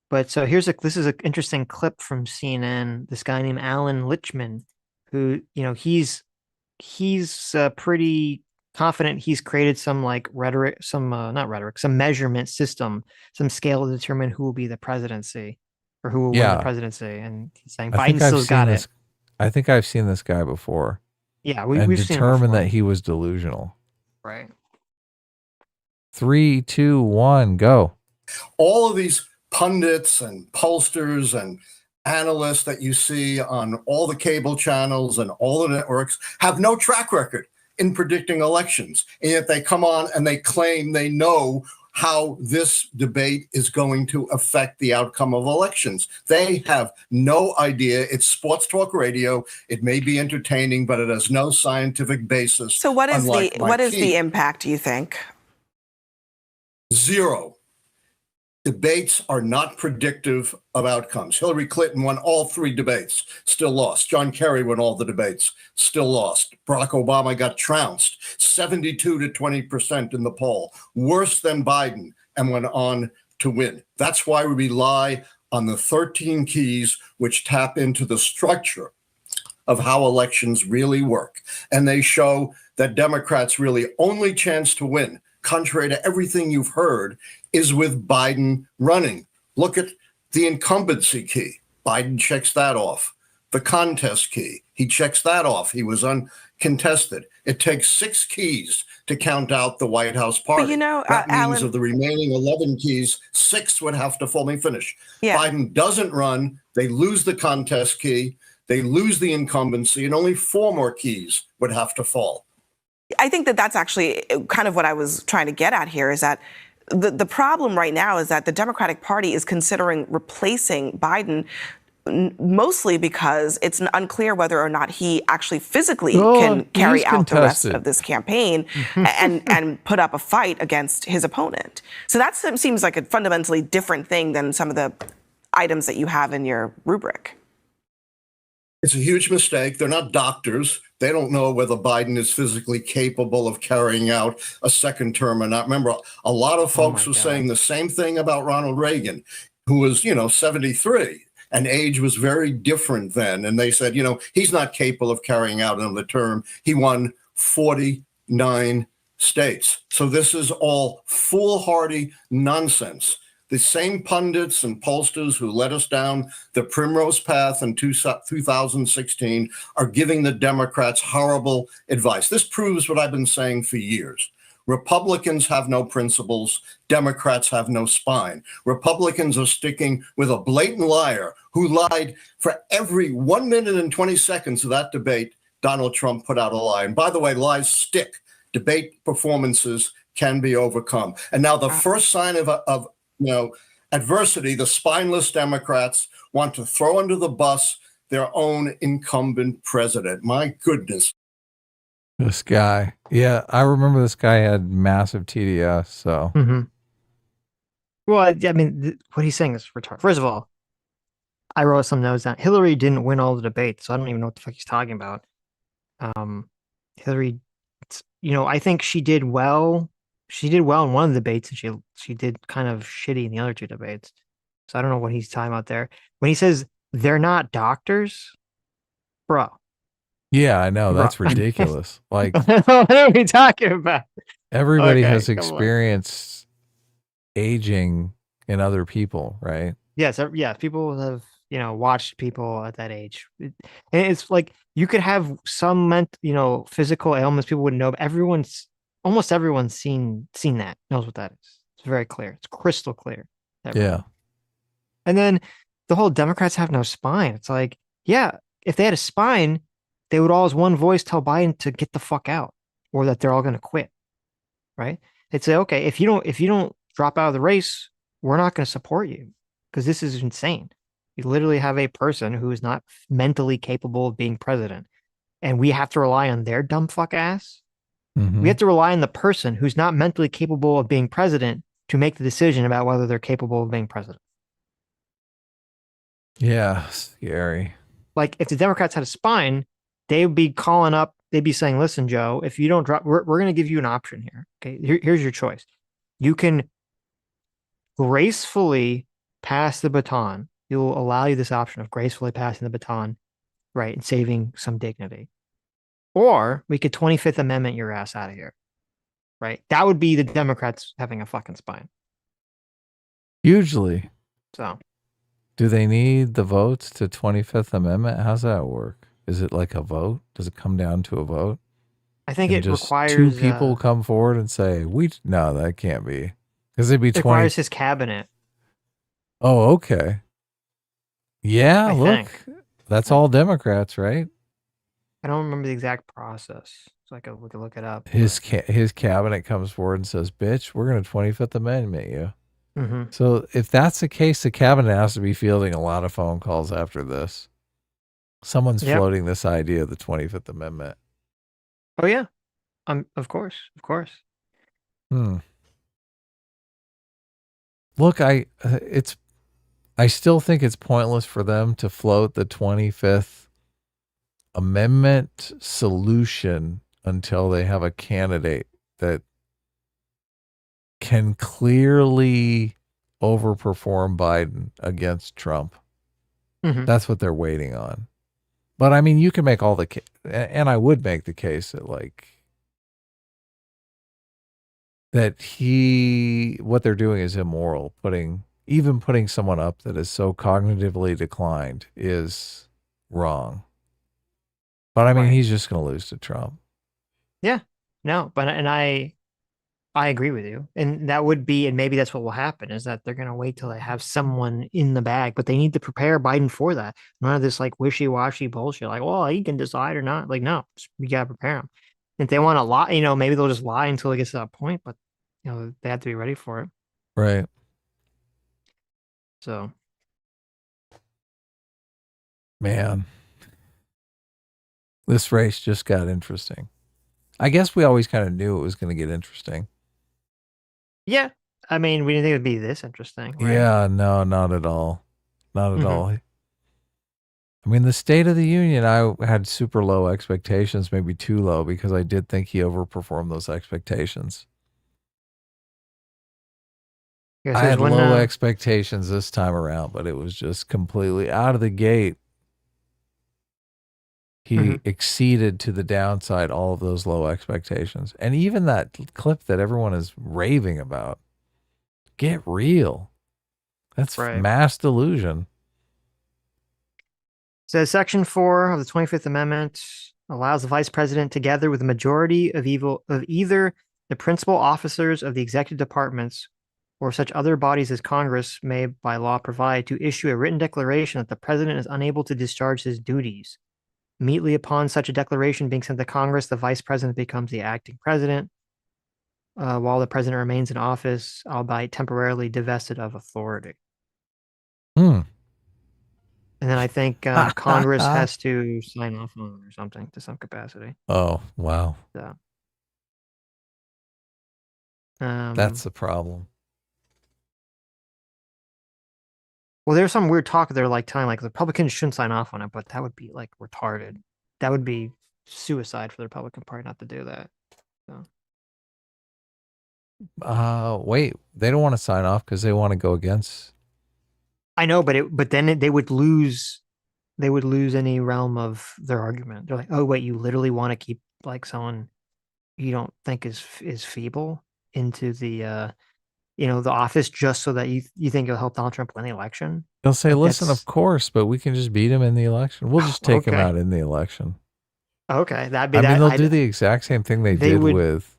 S2: but so this is an interesting clip from CNN. This guy named Alan Lichtman, who, he's pretty confident he's created some some measurement system, some scale to determine who will be the presidency or who will win the presidency. And he's saying Biden still's got it.
S1: I think I've seen this guy before.
S2: Yeah,
S1: we've
S2: seen
S1: determined that he was delusional.
S2: Right.
S1: 3, 2, 1, go.
S13: All of these pundits and pollsters and analysts that you see on all the cable channels and all the networks have no track record in predicting elections. And yet they come on and they claim they know how this debate is going to affect the outcome of elections. They have no idea. It's sports talk radio. It may be entertaining, but it has no scientific basis.
S18: So what is the impact, do you think?
S13: Zero. Debates are not predictive of outcomes. Hillary Clinton won all 3 debates, still lost. John Kerry won all the debates, still lost. Barack Obama got trounced, 72 to 20% in the poll, worse than Biden, and went on to win. That's why we rely on the 13 keys which tap into the structure of how elections really work. And they show that Democrats' really only chance to win, contrary to everything you've heard, is with Biden running. Look at the incumbency key. Biden checks that off. The contest key, he checks that off. He was uncontested. It takes 6 keys to count out the White House party.
S18: But
S13: that means
S18: Alan,
S13: of the remaining 11 keys, 6 would have to fall. Let me finish.
S18: Yeah.
S13: Biden doesn't run. They lose the contest key. They lose the incumbency, and only 4 more keys would have to fall.
S18: I think that's actually kind of what I was trying to get at here, is that the problem right now is that the Democratic Party is considering replacing Biden, mostly because it's unclear whether or not he actually physically can carry out the rest of this campaign and put up a fight against his opponent. So that seems like a fundamentally different thing than some of the items that you have in your rubric.
S13: It's a huge mistake. They're not doctors. They don't know whether Biden is physically capable of carrying out a second term or not. Remember, a lot of folks were saying the same thing about Ronald Reagan, who was, 73, and age was very different then. And they said, he's not capable of carrying out another term. He won 49 states. So this is all foolhardy nonsense. The same pundits and pollsters who led us down the primrose path in 2016 are giving the Democrats horrible advice. This proves what I've been saying for years. Republicans have no principles. Democrats have no spine. Republicans are sticking with a blatant liar who lied for every 1 minute and 20 seconds of that debate. Donald Trump put out a lie. And by the way, lies stick. Debate performances can be overcome. And now the first sign of adversity, the spineless Democrats want to throw under the bus their own incumbent president. My goodness.
S1: This guy. Yeah, I remember this guy had massive TDS, so.
S2: Well, I mean, what he's saying is retarded. First of all, I wrote some notes down. Hillary didn't win all the debates, so I don't even know what the fuck he's talking about. Hillary, I think she did well. She did well in one of the debates, and she did kind of shitty in the other 2 debates. So I don't know what he's talking about there. When he says they're not doctors, bro.
S1: Yeah, I know. That's ridiculous. Like,
S2: what are we talking about?
S1: Everybody has experienced aging in other people, right?
S2: Yes, yeah. People have, watched people at that age. And it's like you could have some physical ailments people wouldn't know, but almost everyone's seen that, knows what that is. It's very clear. It's crystal clear.
S1: Yeah.
S2: And then the whole Democrats have no spine. It's like, Yeah, if they had a spine, they would all as one voice tell Biden to get the fuck out, or that they're all going to quit. Right? They'd say, okay, if you don't drop out of the race, we're not going to support you because this is insane. You literally have a person who is not mentally capable of being president, and we have to rely on their dumb fuck ass.
S1: Mhm.
S2: We have to rely on the person who's not mentally capable of being president to make the decision about whether they're capable of being president.
S1: Yeah, scary.
S2: Like if the Democrats had a spine, they would be calling up, they'd be saying, listen, Joe, if you don't drop, we're going to give you an option here. Okay, here's your choice. You can gracefully pass the baton. You'll allow you this option of gracefully passing the baton, right, and saving some dignity. Or we could 25th Amendment your ass out of here, right? That would be the Democrats having a fucking spine.
S1: Hugely.
S2: So,
S1: do they need the votes to 25th Amendment? How's that work? Is it like a vote? Does it come down to a vote?
S2: I think
S1: and
S2: it
S1: just
S2: requires
S1: two people come forward and say, no, that can't be. Because it'd be
S2: it
S1: 20.
S2: requires his cabinet.
S1: Oh, okay. Yeah,
S2: I
S1: look.
S2: think.
S1: That's all Democrats, right?
S2: I don't remember the exact process, so we could look it up.
S1: His cabinet comes forward and says, bitch, we're going to 25th Amendment you.
S2: Mm-hmm.
S1: So if that's the case, the cabinet has to be fielding a lot of phone calls after this. Someone's floating this idea of the 25th Amendment.
S2: Oh yeah, of course.
S1: Look, I still think it's pointless for them to float the 25th Amendment solution until they have a candidate that can clearly overperform Biden against Trump.
S2: Mm-hmm.
S1: That's what they're waiting on. But I mean, you can make all the, and I would make the case that what they're doing is immoral. Putting someone up that is so cognitively declined is wrong. But I mean, he's just going to lose to Trump.
S2: Yeah, no, but I agree with you, and that would be, and maybe that's what will happen is that they're going to wait till they have someone in the bag, but they need to prepare Biden for that. None of this like wishy-washy bullshit, like, well, he can decide or not. Like, no, we got to prepare him. If they want to lie, maybe they'll just lie until it gets to that point, but they have to be ready for it.
S1: Right.
S2: So,
S1: man, this race just got interesting. I guess we always kind of knew it was going to get interesting.
S2: Yeah. I mean, we didn't think it would be this interesting. Right?
S1: Yeah, no, not at all. Not at all. I mean, the State of the Union, I had super low expectations, maybe too low, because I did think he overperformed those expectations.
S2: Yeah,
S1: I had low expectations this time around, but it was just completely out of the gate. He exceeded to the downside all of those low expectations. And even that clip that everyone is raving about, get real. That's mass delusion.
S2: Says Section 4 of the 25th Amendment allows the vice president, together with the majority of either the principal officers of the executive departments or such other bodies as Congress may by law provide, to issue a written declaration that the president is unable to discharge his duties. Immediately upon such a declaration being sent to Congress, the vice president becomes the acting president, while the president remains in office, albeit temporarily divested of authority. And then I think Congress has to sign off on it or something to some capacity.
S1: Oh, wow.
S2: So,
S1: that's the problem.
S2: Well, there's some weird talk they're like telling like the Republicans shouldn't sign off on it, but that would be like retarded. That would be suicide for the Republican Party not to do that. So.
S1: Wait, they don't want to sign off because they want to go against.
S2: I know, but then they would lose. They would lose any realm of their argument. They're like, oh wait, you literally want to keep like someone you don't think is feeble into the the office just so that you think it'll help Donald Trump win the election?
S1: They'll say, listen, of course, but we can just beat him in the election. We'll just take him out in the election.
S2: Okay, that'd be
S1: I
S2: that.
S1: mean, they'll do the exact same thing they did with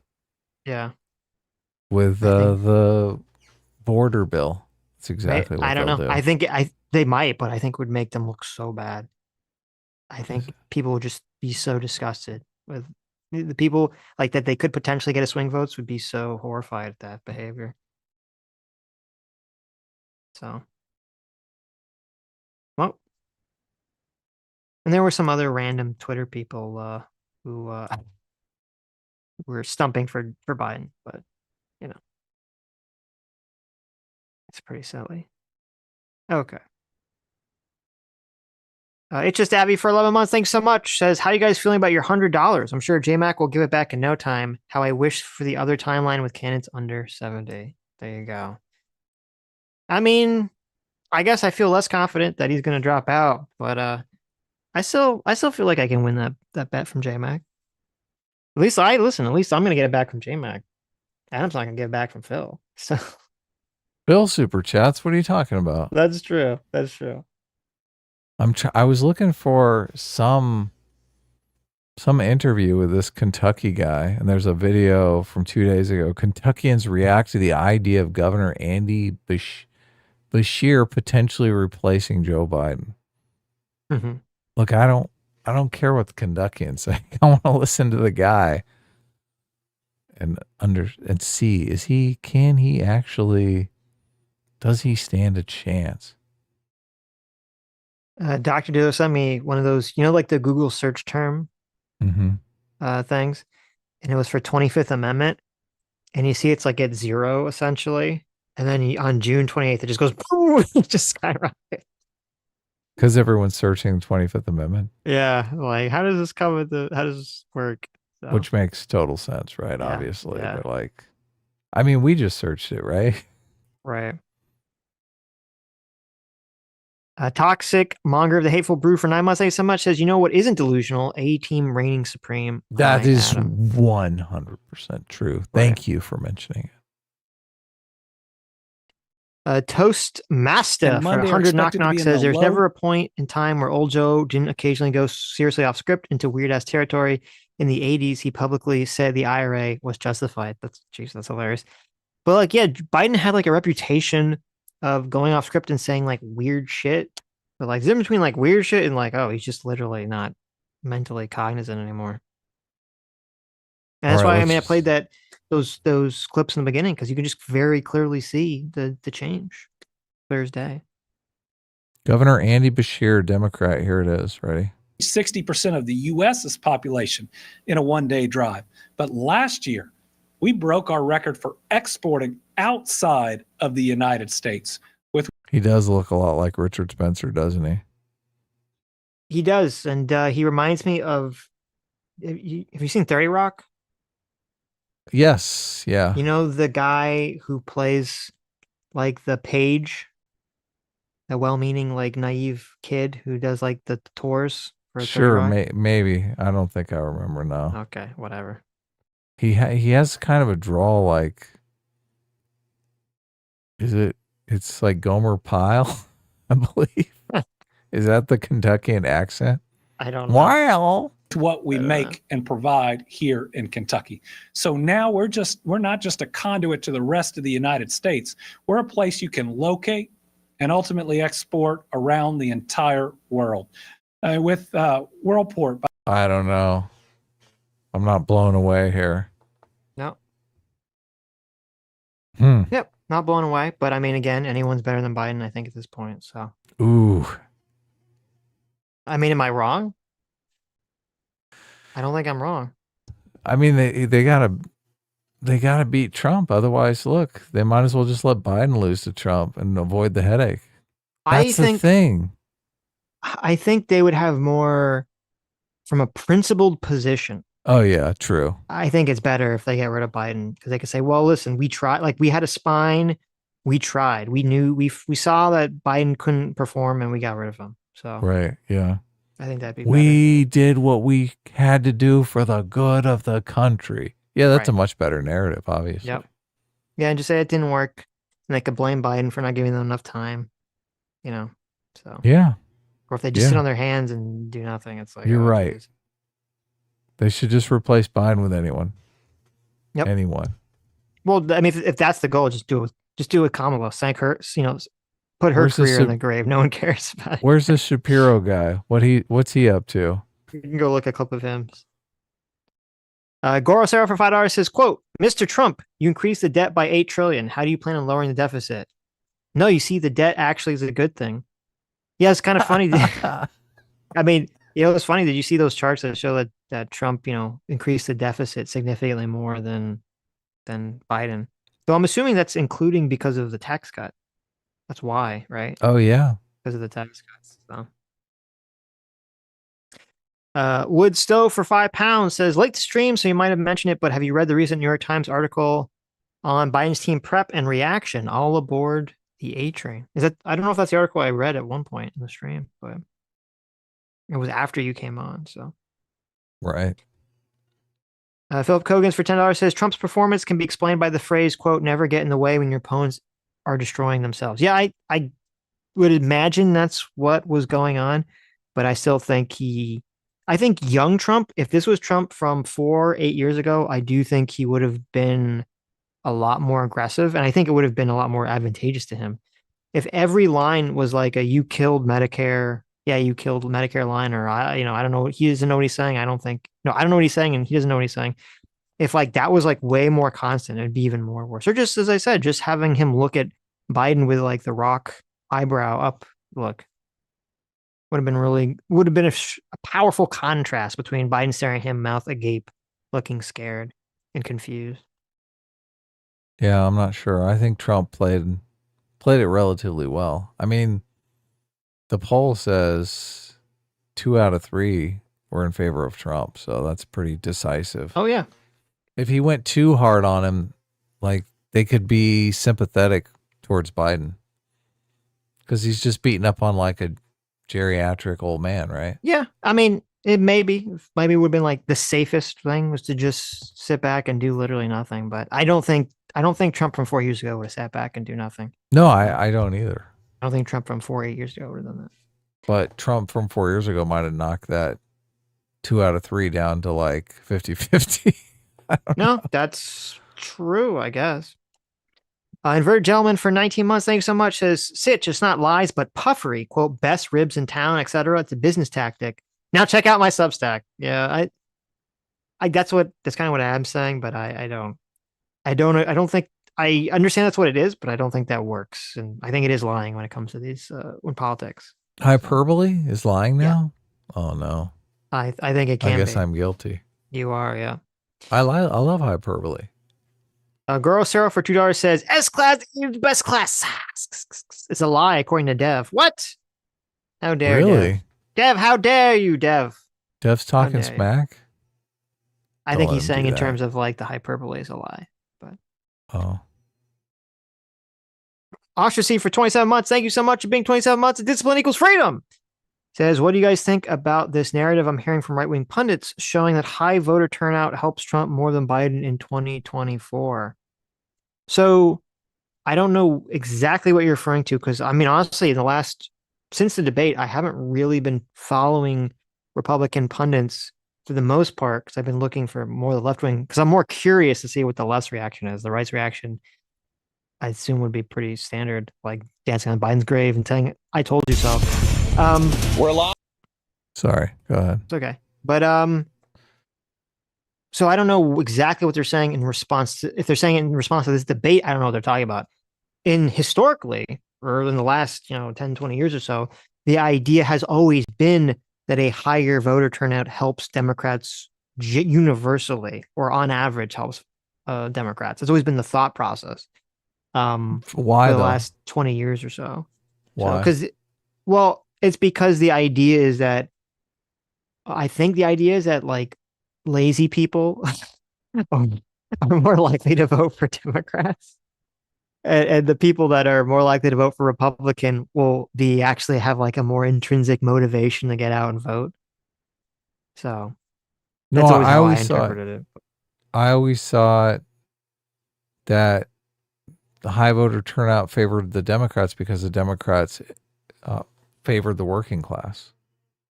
S1: the border bill. That's exactly what
S2: I don't
S1: they'll
S2: know.
S1: do.
S2: I think they might, but I think it would make them look so bad. I think people would just be so disgusted with the people like that they could potentially get a swing votes would be so horrified at that behavior. So, well, and there were some other random Twitter people who were stumping for Biden, but you know, it's pretty silly. Okay. It's just Abby for 11 months. Thanks so much. Says, how you guys feeling about your $100? I'm sure JMac will give it back in no time. How I wish for the other timeline with candidates under 70. There you go. I mean, I guess I feel less confident that he's going to drop out, but I still feel like I can win that bet from JMac. At least I'm going to get it back from JMac. Adam's not going to get it back from Phil. So
S1: Phil super chats. What are you talking about?
S2: that's true. That's true.
S1: I was looking for some interview with this Kentucky guy, and there's a video from 2 days ago. Kentuckians react to the idea of Governor Andy Beshear potentially replacing Joe Biden.
S2: Mm-hmm.
S1: Look, I don't care what the Kentuckians say. I want to listen to the guy and see does he stand a chance?
S2: Dr. Dilo sent me one of those, like the Google search term things, and it was for 25th Amendment, and you see it's like at 0 essentially, and then on June 28th it just goes boom, it just skyrockets.
S1: Because everyone's searching the 25th Amendment.
S2: Yeah, like how does this work? So,
S1: Which makes total sense, right?
S2: Yeah,
S1: Obviously,
S2: yeah.
S1: but like, I mean, we just searched it, right?
S2: Right. Toxic Monger of the Hateful Brew for 9 months. Thank you so much. Says, you know what isn't delusional? A-Team reigning supreme.
S1: That
S2: Hi,
S1: is
S2: Adam.
S1: 100% true. Thank you for mentioning it.
S2: Toast Master
S4: And
S2: for
S4: Monday are
S2: 100 knock
S4: expected to
S2: knock
S4: be in
S2: says,
S4: the
S2: there's
S4: low-
S2: never a point in time where old Joe didn't occasionally go seriously off script into weird ass territory. In the 80s, he publicly said the IRA was justified. That's hilarious. But like, yeah, Biden had like a reputation of going off script and saying like weird shit. But like, the difference between like weird shit and like, oh, he's just literally not mentally cognizant anymore. And that's
S1: All right,
S2: why I
S1: let's
S2: played those clips in the beginning, because you can just very clearly see the change. Clear as day.
S1: Governor Andy Beshear, Democrat. Here it is. Ready?
S4: 60% of the U.S.'s population in a one-day drive. But last year, we broke our record for exporting outside of the United States.
S1: He does look a lot like Richard Spencer, doesn't he?
S2: He does, and he reminds me of. Have you seen 30 Rock?
S1: Yes. Yeah.
S2: You know the guy who plays like the page, the well-meaning, like naive kid who does like the tours for 30
S1: Sure.
S2: Rock?
S1: Maybe. I don't think I remember now.
S2: Okay, whatever.
S1: He has kind of a draw like. It's like Gomer Pyle, I believe. Is that the Kentuckian accent?
S2: I don't know.
S1: Wow.
S4: To what we make and provide here in Kentucky. So now we're not just a conduit to the rest of the United States. We're a place you can locate and ultimately export around the entire world. With Worldport.
S1: I don't know. I'm not blown away here.
S2: No.
S1: Hmm.
S2: Yep, not blown away. But I mean, again, anyone's better than Biden, I think, at this point. So.
S1: Ooh.
S2: I mean, am I wrong? I don't think I'm wrong.
S1: I mean, they gotta beat Trump. Otherwise, look, they might as well just let Biden lose to Trump and avoid the headache. That's the thing.
S2: I think they would have more from a principled position.
S1: Oh yeah, true.
S2: I think it's better if they get rid of Biden, because they could say, well, listen, we tried, like we had a spine. We tried. We knew, we saw that Biden couldn't perform and we got rid of him. So
S1: Right. Yeah.
S2: I think that'd be better.
S1: We did what we had to do for the good of the country. Yeah, that's a
S2: Right.
S1: much better narrative, obviously.
S2: Yep. Yeah, and just say it didn't work, and they could blame Biden for not giving them enough time. So
S1: Yeah.
S2: or if they just sit
S1: Yeah.
S2: on their hands and do nothing, it's like,
S1: You're
S2: oh,
S1: right.
S2: geez.
S1: They should just replace Biden with anyone.
S2: Yep.
S1: Anyone.
S2: Well, I mean, if that's the goal, just do it. Just do it with Kamala. Thank her. put her
S1: Where's the
S2: career in
S1: Sup-
S2: the grave. No one cares about it.
S1: Where's this Shapiro guy? What's he up to?
S2: You can go look a clip of him. Goro Sarah for $5 says, quote, Mr. Trump, you increased the debt by $8 trillion. How do you plan on lowering the deficit? No, you see, the debt actually is a good thing. Yeah, it's kind of funny. I mean, it's funny. Did you see those charts that show that Trump, increased the deficit significantly more than Biden? So I'm assuming that's including because of the tax cut. That's why, right?
S1: Oh yeah,
S2: because of the tax cuts. So. Wood Stove for £5 says, late to stream, so you might have mentioned it, but have you read the recent New York Times article on Biden's team prep and reaction, all aboard the A train? I don't know if that's the article I read at one point in the stream, but it was after you came on, so.
S1: Right.
S2: Philip Kogan's for $10 says, Trump's performance can be explained by the phrase, quote, never get in the way when your opponents are destroying themselves. Yeah, I would imagine that's what was going on, but I still think I think young Trump, if this was Trump from 8 years ago, I do think he would have been a lot more aggressive, and I think it would have been a lot more advantageous to him. If every line was like a "you killed Medicare," yeah, you killed Medicare line, or I don't know, he doesn't know what he's saying. I don't know what he's saying, and he doesn't know what he's saying. If like that was like way more constant, it'd be even more worse. Or just as I said, just having him look at Biden with like the rock eyebrow up look would have been a powerful contrast between Biden staring at him, mouth agape, looking scared and confused.
S1: Yeah, I'm not sure. I think Trump played it relatively well. I mean, the poll says 2 out of 3 were in favor of Trump, so that's pretty decisive.
S2: Oh yeah.
S1: If he went too hard on him, like they could be sympathetic towards Biden because he's just beating up on like a geriatric old man, right?
S2: Yeah, I mean, it maybe would have been like the safest thing was to just sit back and do literally nothing. But I don't think Trump from 4 years ago would have sat back and do nothing.
S1: No, I don't either.
S2: I don't think Trump from 8 years ago would have done that.
S1: But Trump from 4 years ago might have knocked that 2 out of 3 down to like 50-50.
S2: No, that's true, I guess. Inverted Gentleman for 19 months, thank you so much, says, Sitch, it's not lies, but puffery, quote, best ribs in town, etc. It's a business tactic. Now check out my Substack. Yeah, that's kind of what I'm saying, but I don't think, I understand that's what it is, but I don't think that works. And I think it is lying when it comes to these, when politics.
S1: Hyperbole is lying now? Yeah. Oh no.
S2: I think it can be.
S1: I guess I'm guilty.
S2: You are, yeah.
S1: I love hyperbole.
S2: Girl Sarah for $2 says, S-Class is the best class. It's a lie, according to Dev. What? How dare you?
S1: Really?
S2: Dev, how dare you, Dev?
S1: Dev's talking smack?
S2: I think he's saying in terms of like the hyperbole is a lie. But
S1: oh.
S2: Ostracy for 27 months. Thank you so much for being 27 months of Discipline Equals Freedom. Says, what do you guys think about this narrative I'm hearing from right-wing pundits showing that high voter turnout helps Trump more than Biden in 2024? So I don't know exactly what you're referring to because, I mean, honestly, since the debate, I haven't really been following Republican pundits for the most part because I've been looking for more of the left-wing because I'm more curious to see what the left's reaction is. The right's reaction, I assume, would be pretty standard, like dancing on Biden's grave and saying, I told you so.
S21: We're live.
S1: Sorry, go ahead.
S2: It's okay. But so I don't know exactly what they're saying in response to, if they're saying it in response to this debate, I don't know what they're talking about. Historically, or in the last, 10, 20 years or so, the idea has always been that a higher voter turnout helps Democrats universally, or on average helps Democrats. It's always been the thought process.
S1: Why
S2: for the
S1: though?
S2: last 20 years or so?
S1: Why?
S2: It's because the idea is that like lazy people are more likely to vote for Democrats. And the people that are more likely to vote for Republican will actually have like a more intrinsic motivation to get out and vote. So that's always how I interpreted it.
S1: I always thought that the high voter turnout favored the Democrats because the Democrats favored the working class.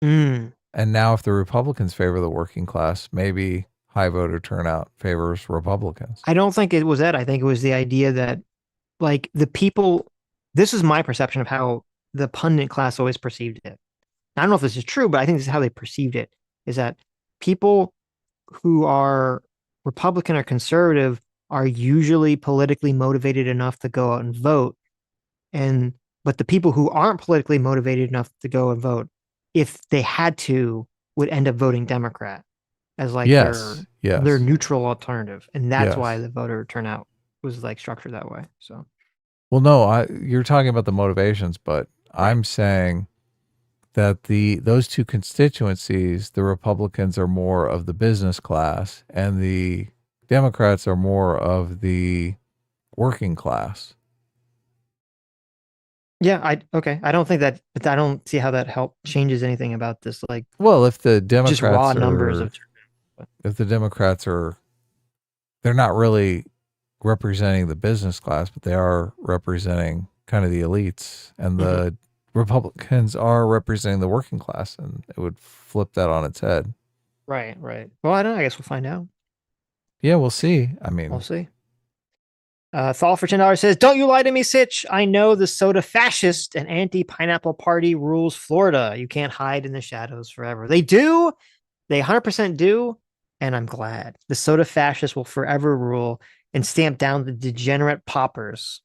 S2: Mm.
S1: And now if the Republicans favor the working class, maybe high voter turnout favors Republicans.
S2: I don't think it was that. I think it was the idea that like the this is my perception of how the pundit class always perceived it. I don't know if this is true, but I think this is how they perceived it, is that people who are Republican or conservative are usually politically motivated enough to go out and vote. But the people who aren't politically motivated enough to go and vote, if they had to, would end up voting Democrat as like their neutral alternative. And that's why the voter turnout was like structured that way. So,
S1: well, no, you're talking about the motivations, but I'm saying that those two constituencies, the Republicans are more of the business class and the Democrats are more of the working class.
S2: Yeah, I don't think that, but I don't see how that changes anything about this. Like,
S1: well, if the Democrats
S2: just raw numbers of,
S1: if the Democrats they're not really representing the business class, but they are representing kind of the elites, and the Republicans are representing the working class, and it would flip that on its head.
S2: Right. Well, I don't know. I guess we'll find out.
S1: Yeah, we'll see. I mean,
S2: we'll see. Thal for $10 says, "Don't you lie to me, Sitch. I know the soda fascist and anti-pineapple party rules Florida. You can't hide in the shadows forever." They do. They 100% do. And I'm glad. The soda fascists will forever rule and stamp down the degenerate poppers.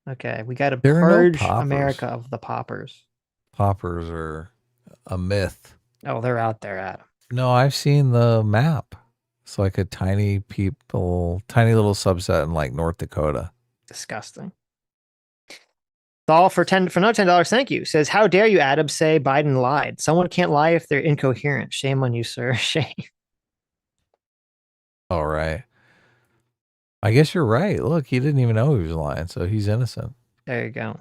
S2: Okay, we got to purge America of the poppers.
S1: Poppers are a myth.
S2: Oh, they're out there, Adam.
S1: No, I've seen the map. It's like a tiny little subset in like North Dakota.
S2: Disgusting. Thal for another $10, thank you. Says, "How dare you, Adam, say Biden lied? Someone can't lie if they're incoherent. Shame on you, sir. Shame."
S1: All right. I guess you're right. Look, he didn't even know he was lying, so he's innocent.
S2: There you go.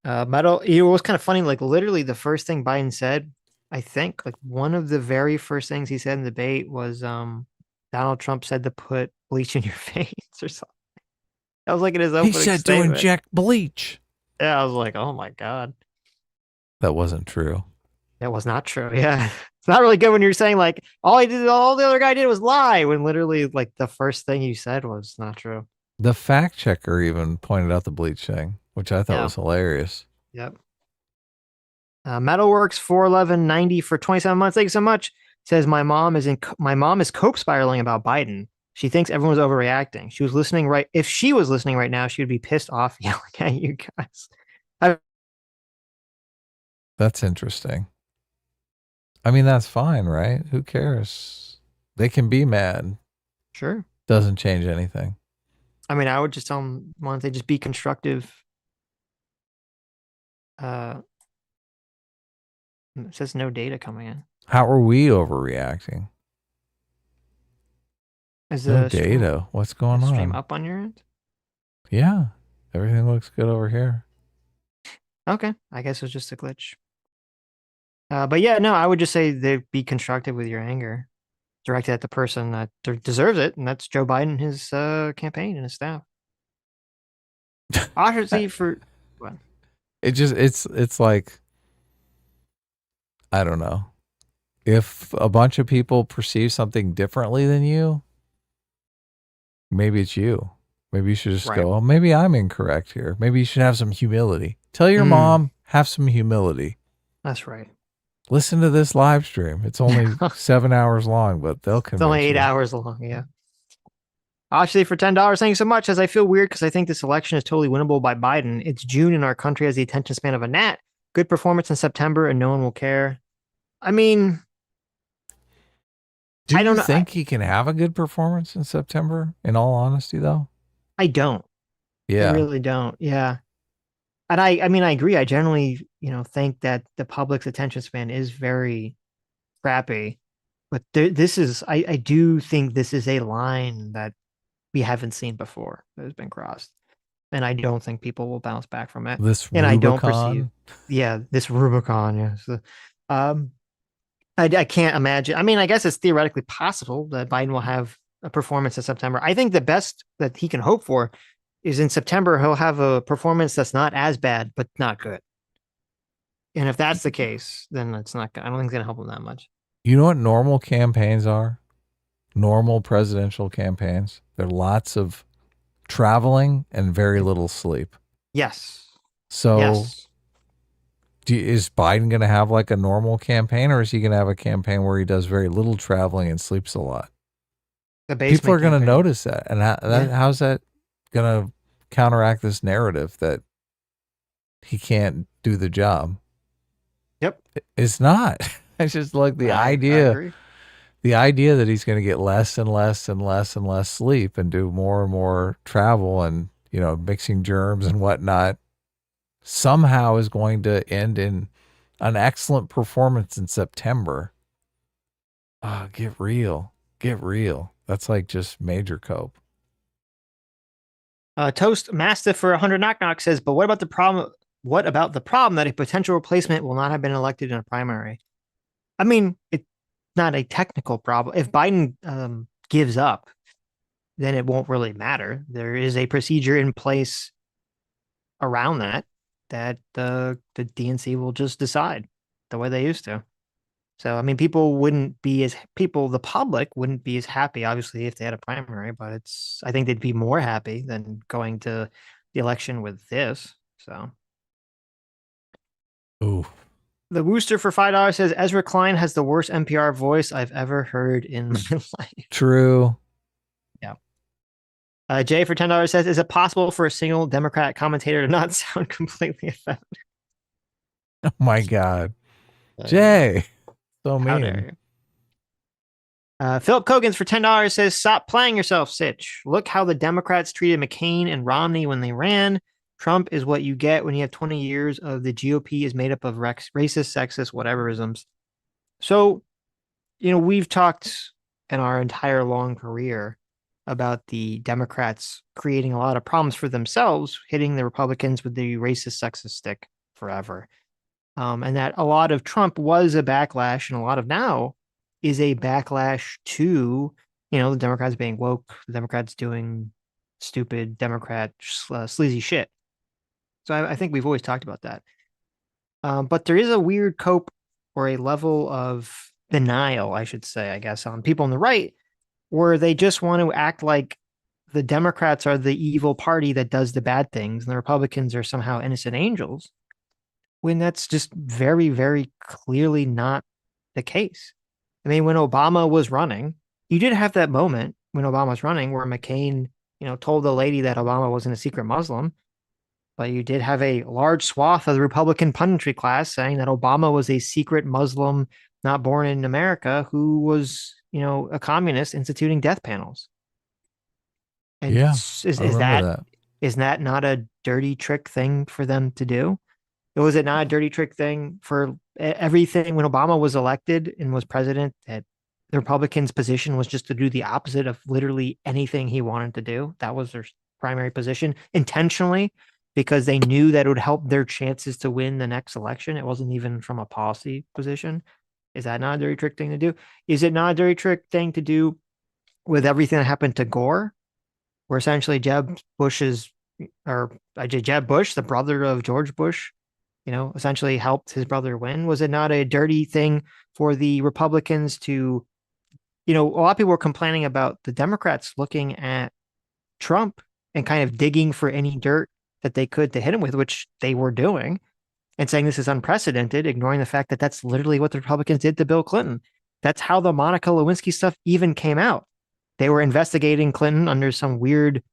S2: Metal, it was kind of funny. Like literally the first thing Biden said, I think, like one of the very first things he said in the debate was Donald Trump said to put bleach in your face or something. That was like in his opening statement.
S1: He said to inject bleach.
S2: Yeah, I was like, oh my God.
S1: That wasn't true.
S2: That was not true. Yeah. It's not really good when you're saying like all the other guy did was lie, when literally like the first thing you said was not true.
S1: The fact checker even pointed out the bleach thing, which I thought was hilarious.
S2: Yep. Metalworks 41190 for 27 months. Thank you so much. Says my mom is cope spiraling about Biden. She thinks everyone's overreacting. If she was listening right now, she would be pissed off yelling at you guys.
S1: That's interesting. I mean, that's fine, right? Who cares? They can be mad.
S2: Sure.
S1: Doesn't change anything.
S2: I mean, I would just tell them, why don't they just be constructive? It says no data coming in.
S1: How are we overreacting?
S2: Is
S1: no data. What's going on?
S2: Stream up on your end?
S1: Yeah. Everything looks good over here.
S2: Okay. I guess it was just a glitch. But yeah, no, I would just say they be constructive with your anger. Directed at the person that deserves it, and that's Joe Biden, his campaign, and his staff. Obviously, for what?
S1: It's like, I don't know. If a bunch of people perceive something differently than you, maybe it's you. Maybe you should just go, oh, maybe I'm incorrect here. Maybe you should have some humility. Tell your mom, have some humility.
S2: That's right.
S1: Listen to this live stream. It's only 7 hours long, but they'll convince
S2: It's only 8
S1: you.
S2: hours long, yeah. Actually, for $10, thank you so much. As I feel weird because I think this election is totally winnable by Biden. It's June and our country has the attention span of a gnat. Good performance in September and no one will care. I mean,
S1: I don't think he can have a good performance in September, in all honesty, though?
S2: I don't.
S1: Yeah.
S2: I really don't. Yeah. And I mean, I agree. I generally, think that the public's attention span is very crappy. But this is, I do think this is a line that we haven't seen before that has been crossed. And I don't think people will bounce back from it.
S1: This
S2: and
S1: Rubicon?
S2: I don't perceive, this Rubicon, yes. I can't imagine. I mean, I guess it's theoretically possible that Biden will have a performance in September. I think the best that he can hope for is in September, he'll have a performance that's not as bad, but not good. And if that's the case, then it's not, I don't think it's going to help him that much.
S1: You know what normal campaigns are? Normal presidential campaigns. There are lots of traveling and very little sleep.
S2: Yes.
S1: So
S2: Yes.
S1: is Biden going to have like a normal campaign, or is he going to have a campaign where he does very little traveling and sleeps a lot?
S2: The
S1: People are
S2: basement
S1: going to
S2: campaign.
S1: notice that. And
S2: Yeah.
S1: how's that going to counteract this narrative that he can't do the job?
S2: Yep.
S1: It's not. It's just like the
S2: I
S1: idea.
S2: agree.
S1: The idea that he's going to get less and less and less and less sleep and do more and more travel and, you know, mixing germs and whatnot somehow is going to end in an excellent performance in September. Oh, get real. Get real. That's like just major cope.
S2: Toast Mastiff for 100 knock knock says, but what about the problem? What about the problem that a potential replacement will not have been elected in a primary? I mean, it's not a technical problem. If Biden gives up, then it won't really matter. There is a procedure in place around that the DNC will just decide the way they used to. So, I mean, the public wouldn't be as happy, obviously, if they had a primary, but I think they'd be more happy than going to the election with this. So,
S1: ooh.
S2: The Wooster for $5 says Ezra Klein has the worst NPR voice I've ever heard in my life.
S1: True.
S2: Yeah. Jay for $10 says, is it possible for a single Democrat commentator to not sound completely effeminate?
S1: Oh my God. Jay. So
S2: How
S1: mean.
S2: dare you? Philip Cogans for $10 says, stop playing yourself, Sitch. Look how the Democrats treated McCain and Romney when they ran. Trump is what you get when you have 20 years of the GOP is made up of racist, sexist, whateverisms. So, you know, we've talked in our entire long career about the Democrats creating a lot of problems for themselves, hitting the Republicans with the racist, sexist stick forever. And that a lot of Trump was a backlash, and a lot of now is a backlash to, you know, the Democrats being woke, the Democrats doing stupid Democrat sleazy shit. So I think we've always talked about that. But there is a weird cope or a level of denial, I should say, I guess, on people on the right, where they just want to act like the Democrats are the evil party that does the bad things and the Republicans are somehow innocent angels, when that's just very, very clearly not the case. I mean, when Obama was running, you did have that moment when Obama was running where McCain, you know, told the lady that Obama wasn't a secret Muslim. But you did have a large swath of the Republican punditry class saying that Obama was a secret Muslim not born in America who was, you know, a communist instituting death panels. And
S1: Yeah,
S2: is
S1: I remember that.
S2: Is that not a dirty trick thing for them to do? Or was it not a dirty trick thing for everything when Obama was elected and was president, that the Republicans' position was just to do the opposite of literally anything he wanted to do? That was their primary position intentionally, because they knew that it would help their chances to win the next election. It wasn't even from a policy position. Is that not a dirty trick thing to do? Is it not a dirty trick thing to do with everything that happened to Gore, where essentially Jeb Bush, the brother of George Bush, you know, essentially helped his brother win? Was it not a dirty thing for the Republicans to, you know, a lot of people were complaining about the Democrats looking at Trump and kind of digging for any dirt that they could to hit him with, which they were doing, and saying this is unprecedented, ignoring the fact that that's literally what the Republicans did to Bill Clinton. That's how the Monica Lewinsky stuff even came out. They were investigating Clinton under some weird,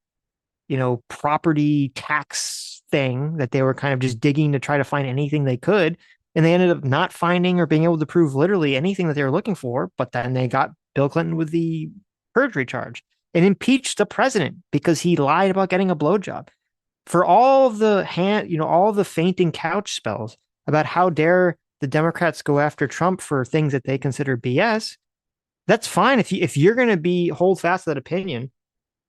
S2: you know, property tax thing that they were kind of just digging to try to find anything they could. And they ended up not finding or being able to prove literally anything that they were looking for. But then they got Bill Clinton with the perjury charge and impeached the president because he lied about getting a blowjob. For all of the all the fainting couch spells about how dare the Democrats go after Trump for things that they consider BS, that's fine. If you're going to hold fast to that opinion,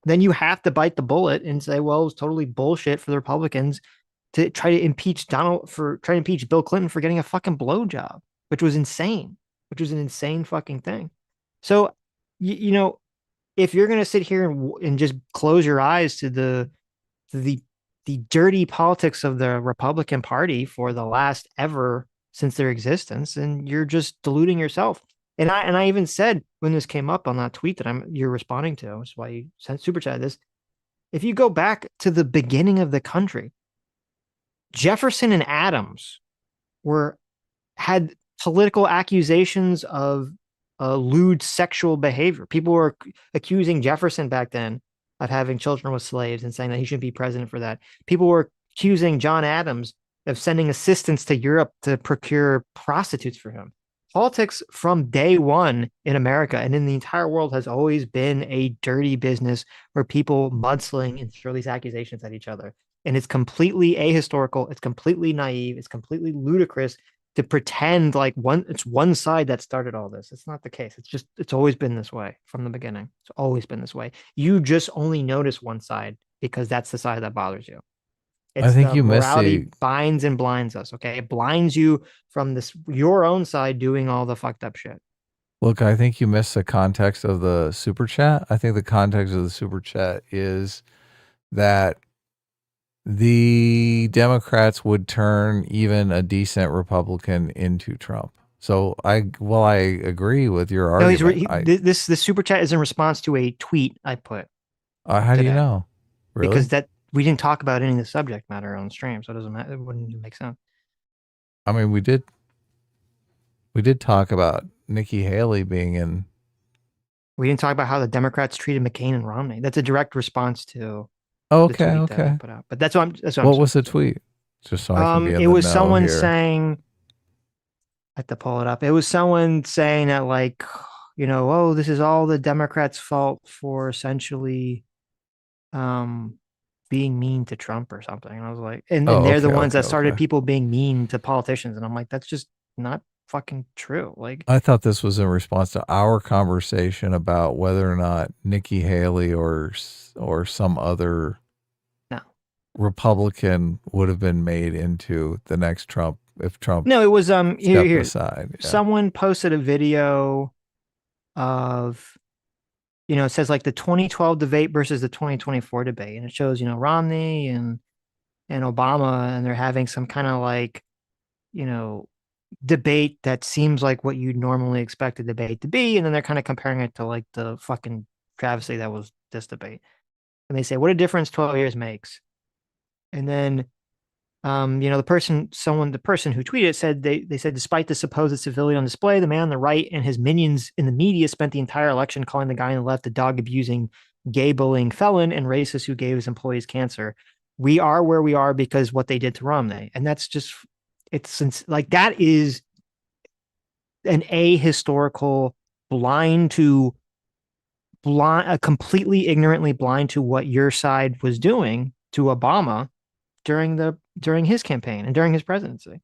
S2: then you have to bite the bullet and say, well, it was totally bullshit for the Republicans to try to impeach Bill Clinton for getting a fucking blowjob, which was insane, which was an insane fucking thing. So, you know, if you're going to sit here and just close your eyes to the dirty politics of the Republican Party for the last ever since their existence, and you're just deluding yourself. And I even said when this came up on that tweet that you're responding to, which is why you sent super chat this. If you go back to the beginning of the country, Jefferson and Adams had political accusations of lewd sexual behavior. People were accusing Jefferson back then of having children with slaves and saying that he shouldn't be president for that. People were accusing John Adams of sending assistance to Europe to procure prostitutes for him. Politics from day one in America and in the entire world has always been a dirty business where people mudsling and throw these accusations at each other. And it's completely ahistorical. It's completely naive. It's completely ludicrous to pretend like it's one side that started all this. It's not the case. It's always been this way from the beginning. It's always been this way. You just only notice one side because that's the side that bothers you. It's
S1: I think
S2: the
S1: you missed
S2: morality binds and blinds us. Okay, it blinds you from your own side doing all the fucked up shit.
S1: Look, I think you missed the context of the super chat. I think the context of the super chat is that the Democrats would turn even a decent Republican into Trump. So I agree with your argument.
S2: This super chat is in response to a tweet I put.
S1: How do you know? Really?
S2: Because we didn't talk about any of the subject matter on stream, so it doesn't matter. It wouldn't make sense.
S1: I mean, we did talk about Nikki Haley being in.
S2: We didn't talk about how the Democrats treated McCain and Romney. That's a direct response to.
S1: Okay.
S2: I put out. But that's what I'm.
S1: What was the tweet? Just so I can be in
S2: it
S1: the
S2: was
S1: know
S2: someone
S1: here.
S2: saying. I have to pull it up. It was someone saying that, like, oh, this is all the Democrats' fault for essentially, being mean to Trump or something. And I was like, and they're the ones that started people being mean to politicians. And I'm like, that's just not fucking true. Like,
S1: I thought this was in response to our conversation about whether or not Nikki Haley or some other Republican would have been made into the next Trump if Trump.
S2: No, it was here.
S1: Aside. Yeah.
S2: Someone posted a video of, it says like the 2012 debate versus the 2024 debate, and it shows Romney and Obama, and they're having some kind of like debate that seems like what you'd normally expect a debate to be, and then they're kind of comparing it to like the fucking travesty that was this debate, and they say what a difference 12 years makes. And then the person who tweeted said they said despite the supposed civility on display, the man on the right and his minions in the media spent the entire election calling the guy on the left a dog abusing, gay bullying felon and racist who gave his employees cancer. We are where we are because what they did to Romney. And that's just that is an ahistorical completely ignorantly blind to what your side was doing to Obama during his campaign and during his presidency.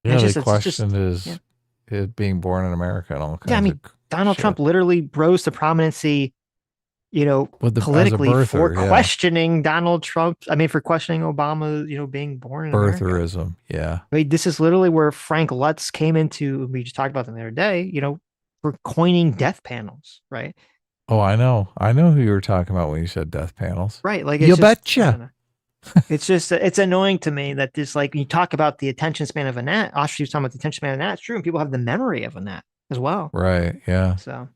S1: Yeah, the question is it being born in America and all kinds of
S2: Donald Trump literally rose to prominency, politically for questioning Donald Trump. I mean, for questioning Obama, being born in America.
S1: Birtherism. Yeah.
S2: I mean, this is literally where Frank Lutz came into, we just talked about them the other day, for coining death panels, right?
S1: Oh, I know who you were talking about when you said death panels.
S2: Right. Like,
S1: you betcha.
S2: It's annoying to me that this, like, you talk about the attention span of a gnat. Ostrich was talking about the attention span of a gnat. It's true. And people have the memory of a gnat as well.
S1: Right. Yeah.
S2: So.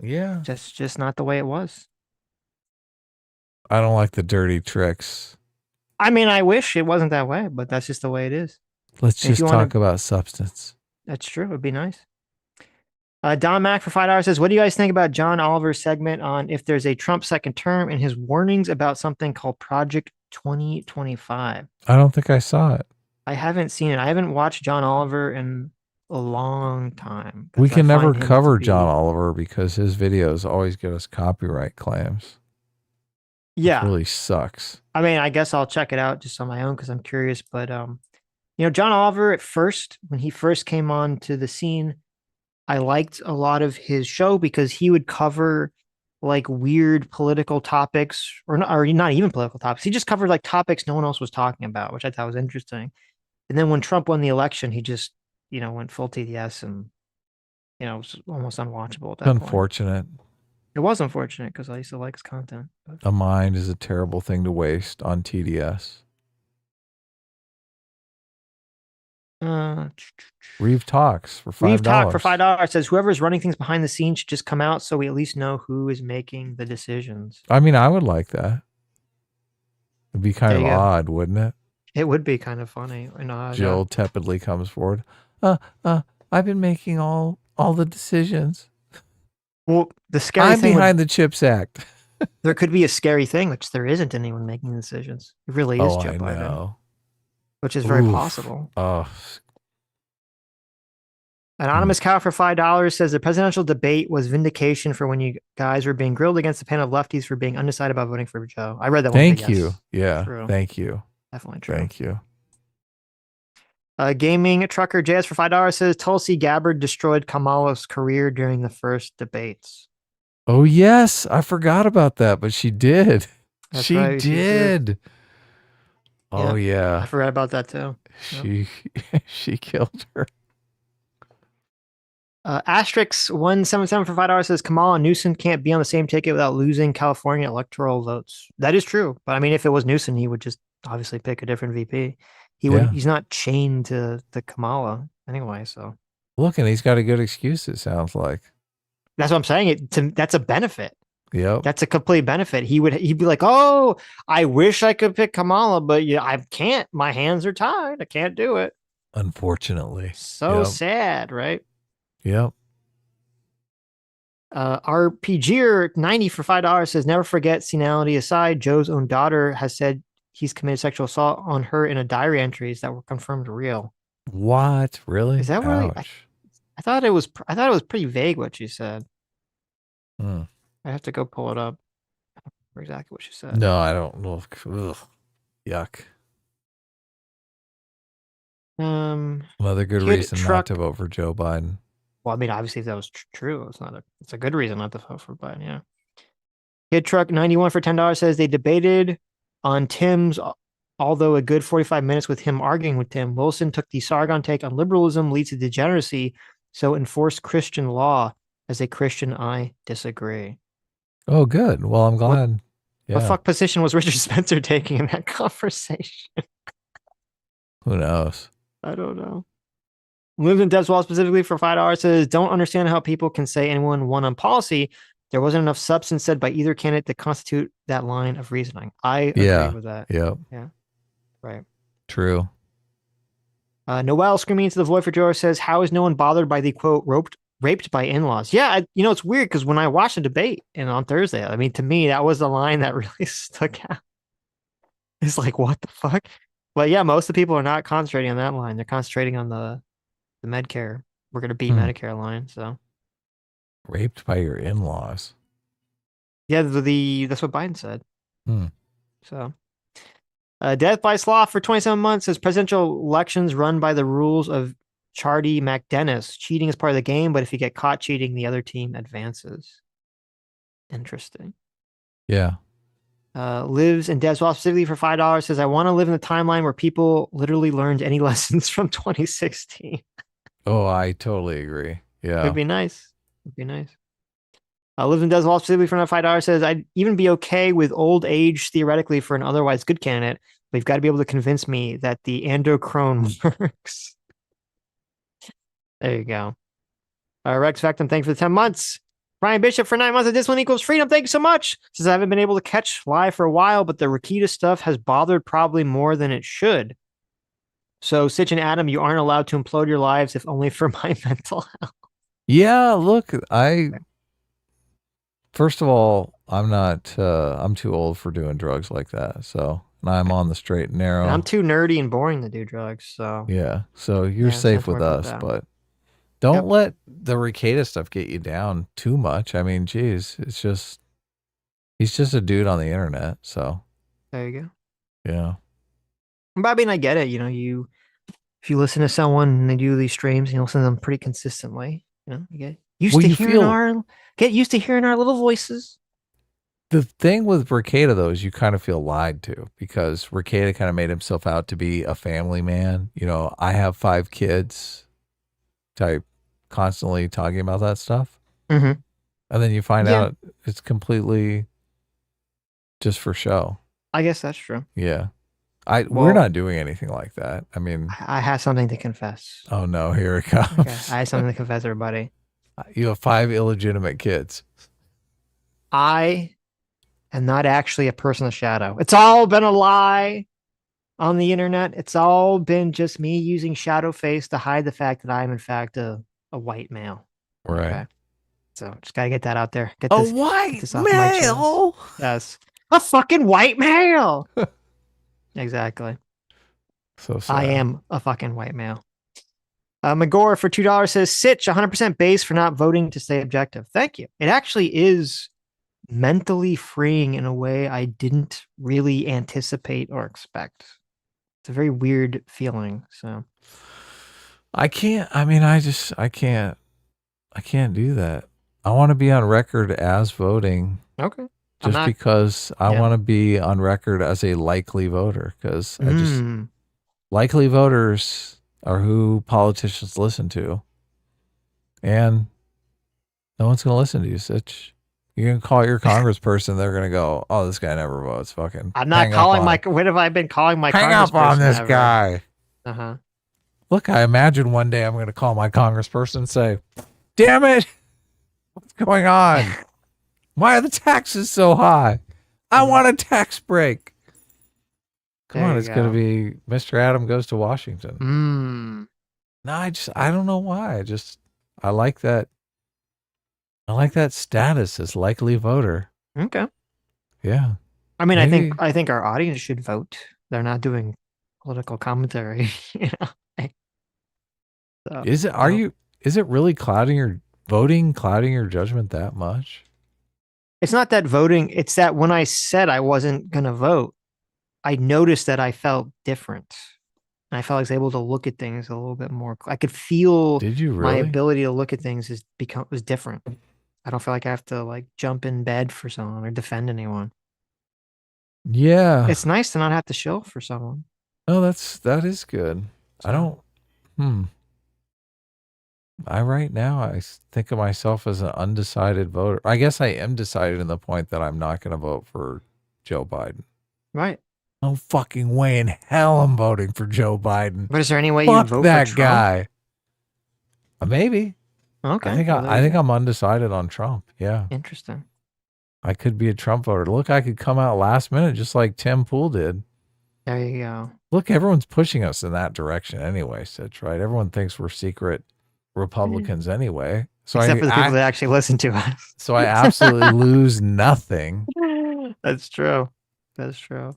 S1: Yeah.
S2: Just not the way it was.
S1: I don't like the dirty tricks.
S2: I mean, I wish it wasn't that way, but that's just the way it is.
S1: Let's just talk about substance.
S2: That's true. It'd be nice. Don Mack for $5 says, what do you guys think about John Oliver's segment on if there's a Trump second term and his warnings about something called Project 2025?
S1: I don't think I saw it.
S2: I haven't seen it. I haven't watched John Oliver in a long time.
S1: We can never cover John Oliver because his videos always get us copyright claims.
S2: Yeah.
S1: It really sucks.
S2: I mean, I guess I'll check it out just on my own because I'm curious. But, John Oliver at first, when he first came on to the scene, I liked a lot of his show because he would cover like weird political topics or not even political topics. He just covered like topics no one else was talking about, which I thought was interesting. And then when Trump won the election, he just, went full TDS and, it was almost unwatchable at that point.
S1: Unfortunate.
S2: It was unfortunate because I used to like his content. But.
S1: A mind is a terrible thing to waste on TDS. Reeve Talks for $5.
S2: Reeve Talk for $5 says whoever's running things behind the scenes should just come out so we at least know who is making the decisions.
S1: I mean, I would like that. It'd be kind of odd, wouldn't it?
S2: It would be kind of funny.
S1: Jill tepidly comes forward. I've been making all the decisions.
S2: Well, the scary
S1: I'm
S2: thing
S1: behind the CHIPS Act.
S2: there could be a scary thing, which there isn't anyone making the decisions. It really is Joe
S1: I
S2: Biden,
S1: know.
S2: which is very
S1: Oof.
S2: possible.
S1: Oh,
S2: Anonymous Cow for $5 says the presidential debate was vindication for when you guys were being grilled against a panel of lefties for being undecided about voting for Joe. I read that one.
S1: thank you. Yeah,
S2: true.
S1: thank you.
S2: Definitely true.
S1: Thank you.
S2: Gaming Trucker JS for $5 says Tulsi Gabbard destroyed Kamala's career during the first debates.
S1: Oh yes, I forgot about that, but she did.
S2: That's
S1: She
S2: right, she did.
S1: did. Oh
S2: I
S1: yeah,
S2: forgot about that too.
S1: she killed her.
S2: Asterix 177 for $5 says Kamala and Newsom can't be on the same ticket without losing California electoral votes. That is true, but I mean, if it was Newsom, he would just obviously pick a different VP. He's not chained to Kamala anyway. So
S1: Look, and he's got a good excuse. It sounds like.
S2: that's what I'm saying. That's a benefit.
S1: Yep.
S2: That's a complete benefit. He'd be like, oh, I wish I could pick Kamala, but yeah, I can't. My hands are tied. I can't do it.
S1: Unfortunately.
S2: So sad, right?
S1: Yep.
S2: RPGer 90 for $5 says, never forget, senility aside, Joe's own daughter has said he's committed sexual assault on her in a diary entries that were confirmed real.
S1: What? Really?
S2: Is that really?
S1: Ouch.
S2: I thought it was pretty vague what she said.
S1: Hmm.
S2: I have to go pull it up for exactly what she said.
S1: No, I don't look. Ugh. Yuck. Another good
S2: Kid
S1: reason
S2: Truck-
S1: not to vote for Joe Biden.
S2: Well, I mean, obviously, if that was true, it's a good reason not to vote for Biden. Yeah. Kid Truck 91 for $10 says they debated on Tim's, although a good 45 minutes with him arguing with Tim. Wilson took the Sargon take on liberalism leads to degeneracy, so enforce Christian law. As a Christian, I disagree.
S1: Oh, good. Well, I'm glad.
S2: What fuck position was Richard Spencer taking in that conversation?
S1: Who knows?
S2: I don't know. Lives in Devs Wall specifically for $5 says, don't understand how people can say anyone won on policy. There wasn't enough substance said by either candidate to constitute that line of reasoning. I agree with that.
S1: Yep.
S2: Yeah. Right.
S1: True.
S2: Noel screaming into the void for Joe says, how is no one bothered by the quote raped by in-laws? Yeah, it's weird because when I watched the debate and on Thursday, I mean, to me, that was the line that really stuck out. It's like, what the fuck? But yeah, most of the people are not concentrating on that line. They're concentrating on the Medicare. We're going to beat Medicare line. So
S1: raped by your in-laws.
S2: Yeah, that's what Biden said.
S1: Hmm.
S2: So death by sloth for 27 months says presidential elections run by the rules of Chardy McDennis. Cheating is part of the game, but if you get caught cheating, the other team advances. Interesting.
S1: Yeah.
S2: Lives in Devs Wall specifically for $5 says, I want to live in the timeline where people literally learned any lessons from 2016.
S1: Oh, I totally agree. Yeah.
S2: It'd be nice. It'd be nice. Lives in Devs Wall specifically for $5 says, I'd even be okay with old age theoretically for an otherwise good candidate, but you've got to be able to convince me that the andochrone works. There you go. Rex Factum, thanks for the 10 months. Brian Bishop for 9 months. This one equals freedom. Thank you so much. Says I haven't been able to catch live for a while, but the Rakita stuff has bothered probably more than it should. So, Sitch and Adam, you aren't allowed to implode your lives if only for my mental health.
S1: Yeah, look, first of all, I'm too old for doing drugs like that. So, and I'm on the straight and narrow.
S2: And I'm too nerdy and boring to do drugs. So,
S1: yeah. So you're safe with us, but don't let the Rakita stuff get you down too much. I mean, geez, he's just a dude on the internet. So
S2: there you go.
S1: Yeah.
S2: But I mean, I get it. If you listen to someone and they do these streams, you listen to them pretty consistently. You get used to hearing our little voices.
S1: The thing with Rakita, though, is you kind of feel lied to because Rakita kind of made himself out to be a family man. I have 5 kids type, constantly talking about that stuff.
S2: Mm-hmm.
S1: And then you find out it's completely just for show.
S2: I guess that's true.
S1: Yeah. We're not doing anything like that. I mean,
S2: I have something to confess.
S1: Oh no, here it comes.
S2: Okay. I have something to confess, everybody.
S1: You have 5 illegitimate kids.
S2: I am not actually a person of shadow. It's all been a lie. on the internet. It's all been just me using shadow face to hide the fact that I'm in fact a white male.
S1: Right.
S2: Okay. So just gotta get that out there. Get
S1: A
S2: this,
S1: white
S2: get this off my chest.
S1: male.
S2: Yes. A fucking white male. Exactly.
S1: So sad.
S2: I am a fucking white male. Magor for $2 says, Sitch, 100% base for not voting to stay objective. Thank you. It actually is mentally freeing in a way I didn't really anticipate or expect. It's a very weird feeling. So
S1: I can't do that. I want to be on record as voting.
S2: Okay.
S1: Just because I want to be on record as a likely voter, because likely voters are who politicians listen to. And no one's going to listen to you, Sitch. You're going to call your congressperson. They're going to go, oh, this guy never votes. Fucking.
S2: I'm not calling my. What have I been calling my?
S1: Hang up on this
S2: ever?
S1: guy.
S2: Uh-huh.
S1: Look, I imagine one day I'm going to call my congressperson and say, damn it. What's going on? Why are the taxes so high? I want a tax break. Come on, it's going to be Mr. Adam Goes to Washington. No, I don't know why. I like that. I like that status as likely voter.
S2: Okay.
S1: Yeah.
S2: I mean,
S1: Maybe.
S2: I think our audience should vote. They're not doing political commentary. You know? So,
S1: Is it really clouding your judgment that much?
S2: It's not that voting, it's that when I said I wasn't going to vote, I noticed that I felt different. And I felt like I was able to look at things a little bit more. I could feel
S1: Did you
S2: my
S1: really?
S2: ability to look at things was different. I don't feel like I have to like jump in bed for someone or defend anyone.
S1: Yeah.
S2: It's nice to not have to shill for someone.
S1: No, that is good. I don't. Right now, I think of myself as an undecided voter. I guess I am decided in the point that I'm not going to vote for Joe Biden.
S2: Right.
S1: No fucking way in hell I'm voting for Joe Biden.
S2: But is there any way
S1: Fuck
S2: you vote
S1: that
S2: for Trump?
S1: guy? Maybe.
S2: Okay.
S1: I think I'm undecided on Trump. Yeah.
S2: Interesting.
S1: I could be a Trump voter. Look, I could come out last minute just like Tim Pool did.
S2: There you go.
S1: Look, everyone's pushing us in that direction anyway, Sitch, right? Everyone thinks we're secret Republicans anyway. So
S2: Except for the people that actually listen to us.
S1: So I absolutely lose nothing.
S2: That's true. That's true.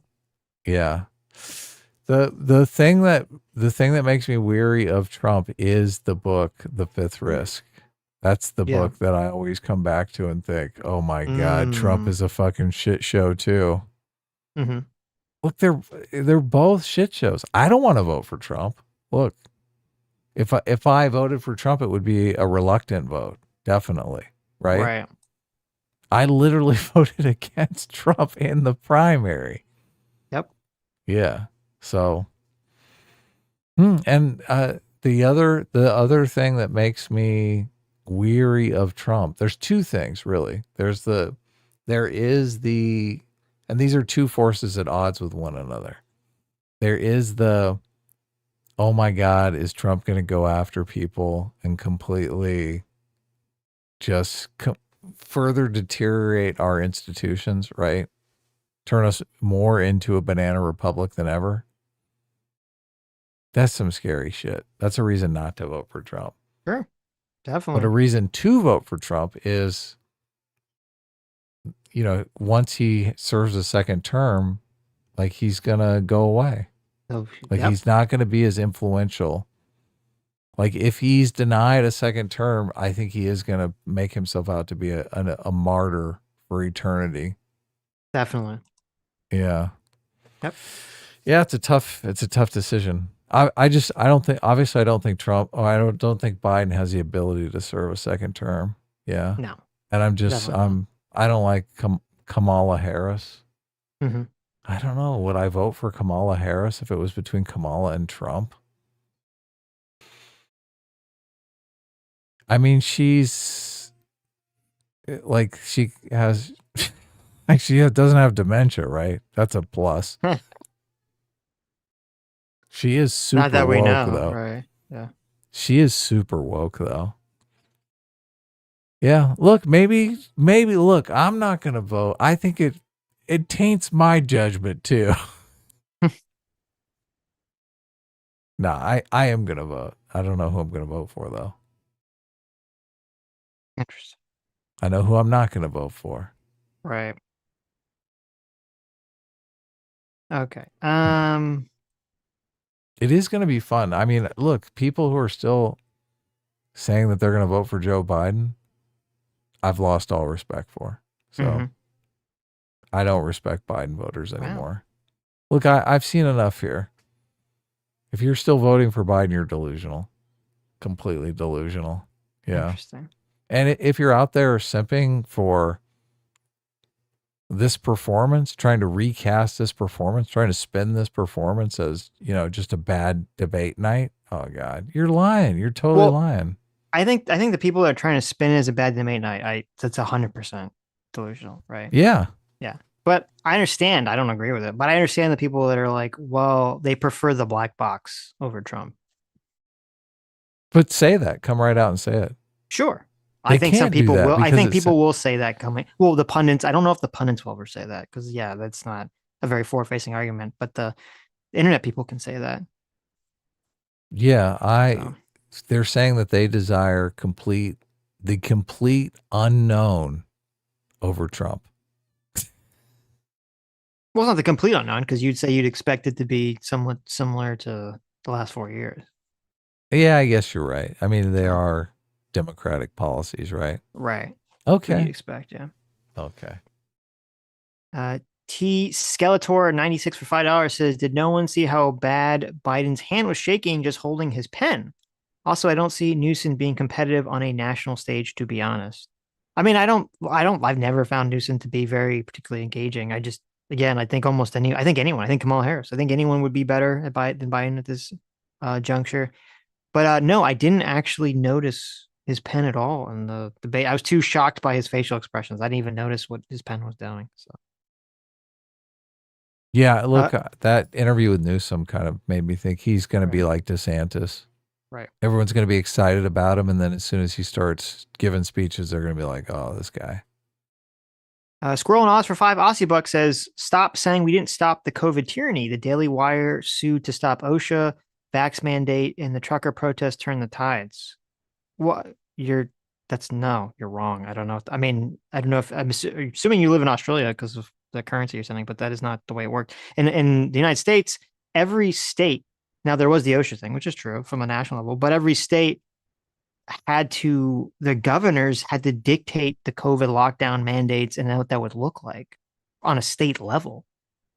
S1: Yeah. The thing that makes me weary of Trump is the book, The Fifth Risk. That's the book that I always come back to and think, oh my God, Trump is a fucking shit show too.
S2: Mm-hmm.
S1: Look, they're both shit shows. I don't want to vote for Trump. Look, if I voted for Trump, it would be a reluctant vote, definitely, right?
S2: Right.
S1: I literally voted against Trump in the primary.
S2: Yep.
S1: Yeah. So, and the other thing that makes me weary of Trump, there's two things really. There is the, and these are two forces at odds with one another. There is the, oh my God, is Trump going to go after people and completely just further deteriorate our institutions, right? Turn us more into a banana republic than ever. That's some scary shit. That's a reason not to vote for Trump.
S2: Sure. Definitely.
S1: But a reason to vote for Trump is, once he serves a second term, like he's going to go away.
S2: Oh,
S1: like he's not going to be as influential. Like if he's denied a second term, I think he is going to make himself out to be a martyr for eternity.
S2: Definitely.
S1: Yeah.
S2: Yep.
S1: Yeah, it's a tough decision. I don't think Trump, I don't think Biden has the ability to serve a second term. Yeah.
S2: No.
S1: And I don't like Kamala Harris.
S2: Mm-hmm.
S1: I don't know. Would I vote for Kamala Harris if it was between Kamala and Trump? I mean, she's like, she has, like she doesn't have dementia, right? That's a plus. She is super
S2: Not that we
S1: woke,
S2: know,
S1: though.
S2: right? Yeah.
S1: She is super woke, though. Yeah. Look, maybe look, I'm not going to vote. I think it taints my judgment too. No, I am going to vote. I don't know who I'm going to vote for, though.
S2: Interesting.
S1: I know who I'm not going to vote for.
S2: Right. Okay.
S1: It is going to be fun. I mean, look, people who are still saying that they're going to vote for Joe Biden, I've lost all respect for. So I don't respect Biden voters anymore. Look, I've seen enough here. If you're still voting for Biden, you're delusional. Completely delusional. Yeah.
S2: Interesting.
S1: And if you're out there simping for this performance, trying to recast this performance, trying to spin this performance as, you know, just a bad debate night, oh God, you're lying. You're totally lying.
S2: I think the people that are trying to spin it as a bad debate night, that's 100% delusional, right?
S1: Yeah.
S2: Yeah. But I understand. I don't agree with it. But I understand the people that are like, well, they prefer the black box over Trump.
S1: But say that. Come right out and say it.
S2: Sure.
S1: They
S2: I think some
S1: can't do
S2: people
S1: that
S2: will. I
S1: because
S2: think
S1: it's-
S2: people will say that coming. Well, the pundits, I don't know if the pundits will ever say that because, yeah, that's not a very forward-facing argument. But the internet people can say that.
S1: Yeah, they're saying that they desire the complete unknown over Trump.
S2: Well, it's not the complete unknown because you'd say you'd expect it to be somewhat similar to the last 4 years.
S1: Yeah, I guess you're right. I mean, they are Democratic policies,
S2: Right.
S1: Okay.
S2: What you'd expect, yeah.
S1: Okay.
S2: T Skeletor 96 for $5 says, did no one see how bad Biden's hand was shaking just holding his pen? Also, I don't see Newsom being competitive on a national stage, to be honest. I mean, I've never found Newsom to be very particularly engaging. I think anyone, I think Kamala Harris, I think anyone would be better than Biden at this juncture. But no, I didn't actually notice his pen at all in the debate. I was too shocked by his facial expressions. I didn't even notice what his pen was doing. So.
S1: Yeah, look, that interview with Newsom kind of made me think he's going to be like DeSantis.
S2: Right.
S1: Everyone's going to be excited about him, and then as soon as he starts giving speeches, they're going to be like, oh, this guy.
S2: Squirrel and Oz for $5 says, stop saying we didn't stop the COVID tyranny. The Daily Wire sued to stop OSHA, vax mandate, and the trucker protest turned the tides. What? You're wrong. I don't know. I don't know if I'm assuming you live in Australia because of the currency or something, but that is not the way it worked. In the United States, every state, now there was the OSHA thing, which is true from a national level, but every state the governors had to dictate the COVID lockdown mandates and what that would look like on a state level.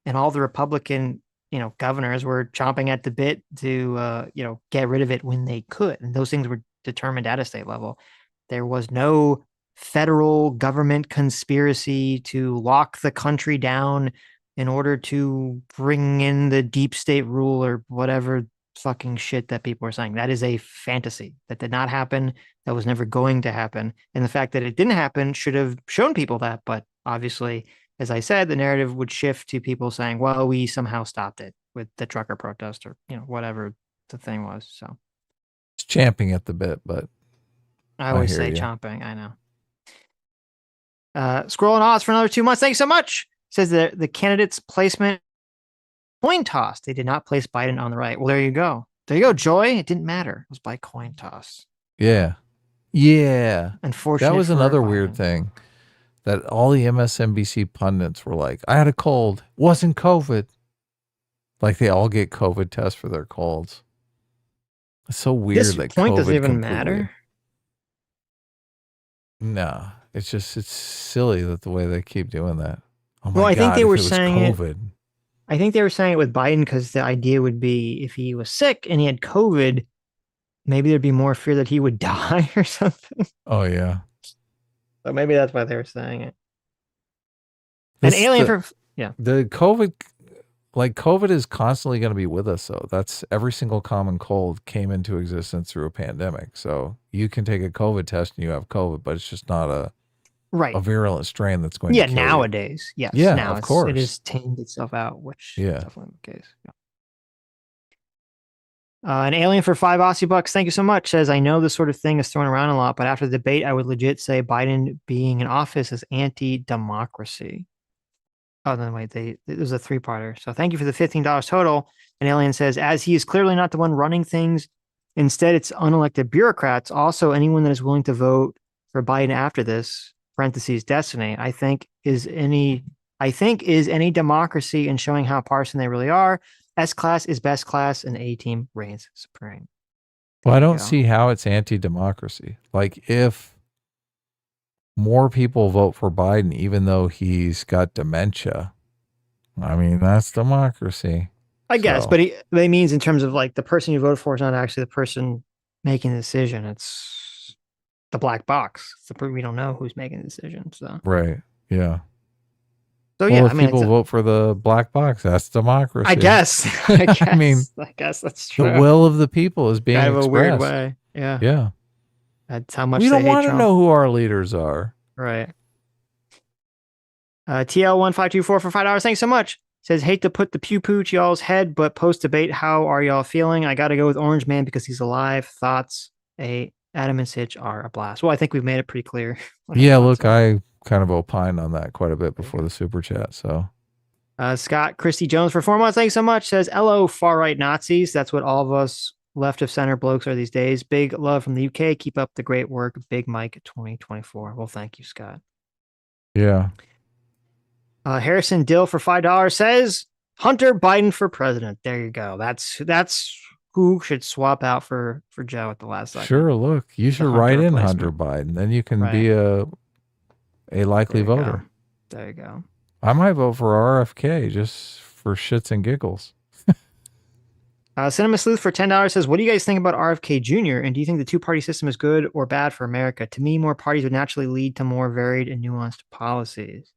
S2: And all the Republican, governors were chomping at the bit to, get rid of it when they could. And those things were determined at a state level. There was no federal government conspiracy to lock the country down in order to bring in the deep state rule or whatever fucking shit that people are saying. That is a fantasy. That did not happen. That was never going to happen. And the fact that it didn't happen should have shown people that. But obviously, as I said, the narrative would shift to people saying, well, we somehow stopped it with the trucker protest or, whatever the thing was. So
S1: it's champing at the bit, but
S2: I always say chomping. I know. Squirrel and Oz for another 2 months. Thank you so much. Says that the candidate's placement coin toss. They did not place Biden on the right. Well, there you go. There you go, Joy. It didn't matter. It was by coin toss.
S1: Yeah. Yeah.
S2: Unfortunate.
S1: That was
S2: for
S1: another
S2: Biden.
S1: weird thing that all the MSNBC pundits were like, I had a cold. Wasn't COVID. Like they all get COVID tests for their colds. It's so weird
S2: This
S1: that
S2: point
S1: COVID
S2: doesn't even
S1: completely-
S2: matter.
S1: No. It's silly that the way they keep doing that. Oh my
S2: Well, I think
S1: God,
S2: they
S1: if
S2: were
S1: it was
S2: saying it-
S1: COVID.
S2: I think they were saying it with Biden because the idea would be if he was sick and he had COVID, maybe there'd be more fear that he would die or something.
S1: Oh yeah.
S2: So maybe that's why they were saying it. An alien for
S1: the COVID is constantly going to be with us. So that's every single common cold came into existence through a pandemic. So you can take a COVID test and you have COVID, but it's just not a virulent strain that's going to kill you.
S2: Nowadays. Yes.
S1: Yeah,
S2: now
S1: of course.
S2: It has tamed itself out, which is definitely the case. Yeah. An alien for $5 thank you so much, says, I know this sort of thing is thrown around a lot, but after the debate, I would legit say Biden being in office is anti-democracy. Oh, then wait, it was a 3-parter. So thank you for the $15 total. And Alien says, as he is clearly not the one running things, instead it's unelected bureaucrats. Also, anyone that is willing to vote for Biden after this, parentheses, destiny, I think is any democracy in showing how partisan they really are. S class is best class and A team reigns supreme.
S1: Well, I don't see how it's anti-democracy. Like, if more people vote for Biden, even though he's got dementia, I mean, that's democracy.
S2: I guess, but it means in terms of like the person you voted for is not actually the person making the decision. It's the black box. We don't know who's making the decision. So
S1: Right. Yeah.
S2: So
S1: well,
S2: yeah,
S1: if
S2: I mean,
S1: people vote for the black box, that's democracy.
S2: I guess.
S1: I mean,
S2: I guess that's true.
S1: the will of the people is being
S2: kind of
S1: expressed.
S2: a weird way. Yeah.
S1: Yeah.
S2: That's how much
S1: We
S2: they
S1: don't
S2: hate
S1: want to
S2: Trump.
S1: know who our leaders are.
S2: Right. TL1524 for $5. Thanks so much. Says, hate to put the pew pooch y'all's head, but post debate, how are y'all feeling? I got to go with Orange Man because he's alive. Thoughts? Adam and Sitch are a blast. Well, I think we've made it pretty clear.
S1: Yeah, look, I kind of opined on that quite a bit before the super chat. So,
S2: Scott Christy Jones for 4 months. Thanks so much. Says, hello, far right Nazis. That's what all of us left of center blokes are these days. Big love from the UK. Keep up the great work. Big Mike 2024. Well, thank you, Scott.
S1: yeah.
S2: Harrison Dill for $5 says Hunter Biden for president. There you go. That's who should swap out for Joe at the last second.
S1: Sure. Look, you should write in Hunter Biden. Then you can be a likely voter.
S2: There you go.
S1: I might vote for RFK just for shits and giggles.
S2: Cinema Sleuth for $10 says, what do you guys think about RFK Jr.? And do you think the two-party system is good or bad for America? To me, more parties would naturally lead to more varied and nuanced policies.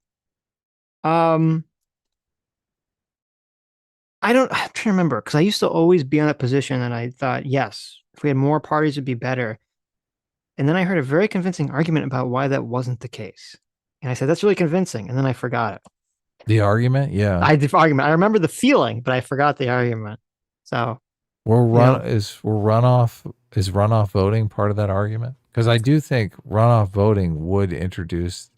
S2: I'm trying to remember because I used to always be on that position and I thought, yes, if we had more parties, it'd be better. And then I heard a very convincing argument about why that wasn't the case. And I said, that's really convincing. And then I forgot it.
S1: The argument? Yeah.
S2: The argument. I remember the feeling, but I forgot the argument. So
S1: is runoff voting part of that argument? Because I do think runoff voting would introduce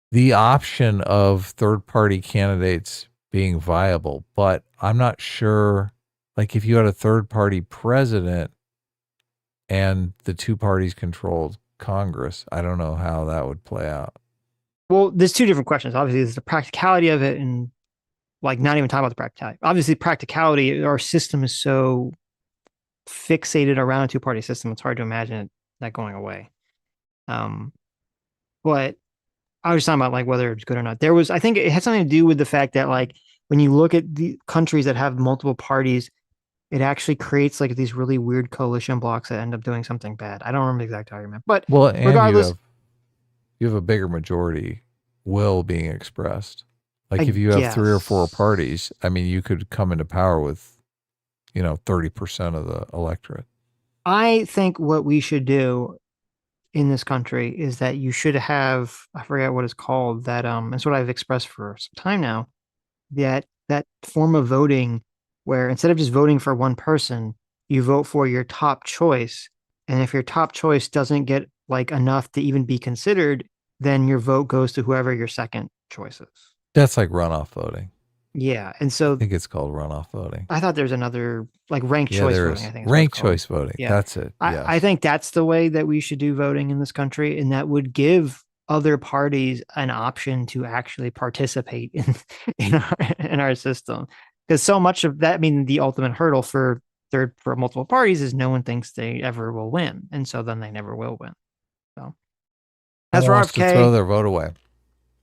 S1: the option of third-party candidates being viable, but I'm not sure, like if you had a third-party president and the two parties controlled Congress, I don't know how that would play out.
S2: Well, there's two different questions. Obviously, there's the practicality of it and like not even talking about the practicality. Obviously, practicality, our system is so fixated around a two-party system, it's hard to imagine that going away. But I was talking about like whether it's good or not. I think it had something to do with the fact that like when you look at the countries that have multiple parties, it actually creates like these really weird coalition blocks that end up doing something bad. I don't remember the exact argument, but regardless,
S1: you have a bigger majority will being expressed. Like if you have 3 or 4 parties, I mean, you could come into power with, 30% of the electorate.
S2: I think what we should do in this country is that you should have, I forget what it's called, that it's what I've expressed for some time now, that form of voting where instead of just voting for one person, you vote for your top choice. And if your top choice doesn't get like enough to even be considered, then your vote goes to whoever your second choice is.
S1: That's like runoff voting.
S2: Yeah. And so
S1: I think it's called runoff voting.
S2: I thought there's another like ranked choice voting. I think
S1: ranked choice voting.
S2: Yeah.
S1: That's it. Yes.
S2: I think that's the way that we should do voting in this country. And that would give other parties an option to actually participate in our system. Because so much of that, I mean, the ultimate hurdle for multiple parties is no one thinks they ever will win. And so then they never will win. So as for RFK,
S1: throw their vote away.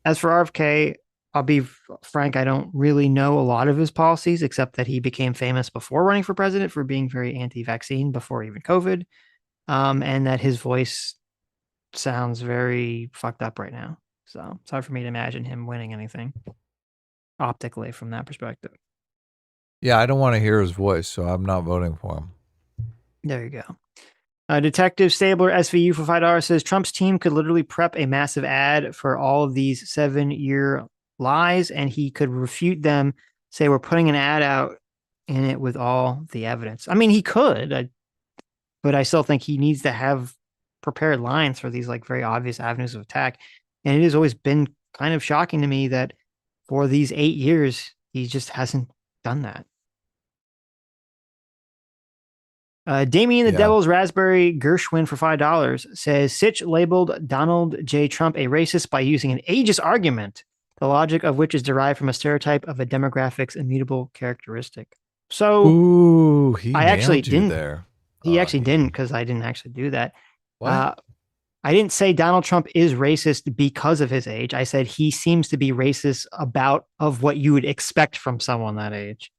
S2: As for RFK, I'll be frank, I don't really know a lot of his policies, except that he became famous before running for president for being very anti-vaccine before even COVID. And that his voice sounds very fucked up right now. So it's hard for me to imagine him winning anything optically from that perspective.
S1: Yeah, I don't want to hear his voice, so I'm not voting for him.
S2: There you go. Detective Stabler SVU for $5 says Trump's team could literally prep a massive ad for all of these 7-year lies, and he could refute them, say we're putting an ad out in it with all the evidence. I mean, he could, but I still think he needs to have prepared lines for these like very obvious avenues of attack. And it has always been kind of shocking to me that for these 8 years, he just hasn't done that. Damien the Devil's Raspberry Gershwin for $5 says Sitch labeled Donald J. Trump a racist by using an ageist argument, the logic of which is derived from a stereotype of a demographic's immutable characteristic. So
S1: Ooh, he
S2: I actually
S1: nailed you
S2: didn't.
S1: there.
S2: He actually didn't, because I didn't actually do that.
S1: What?
S2: I didn't say Donald Trump is racist because of his age. I said he seems to be racist of what you would expect from someone that age.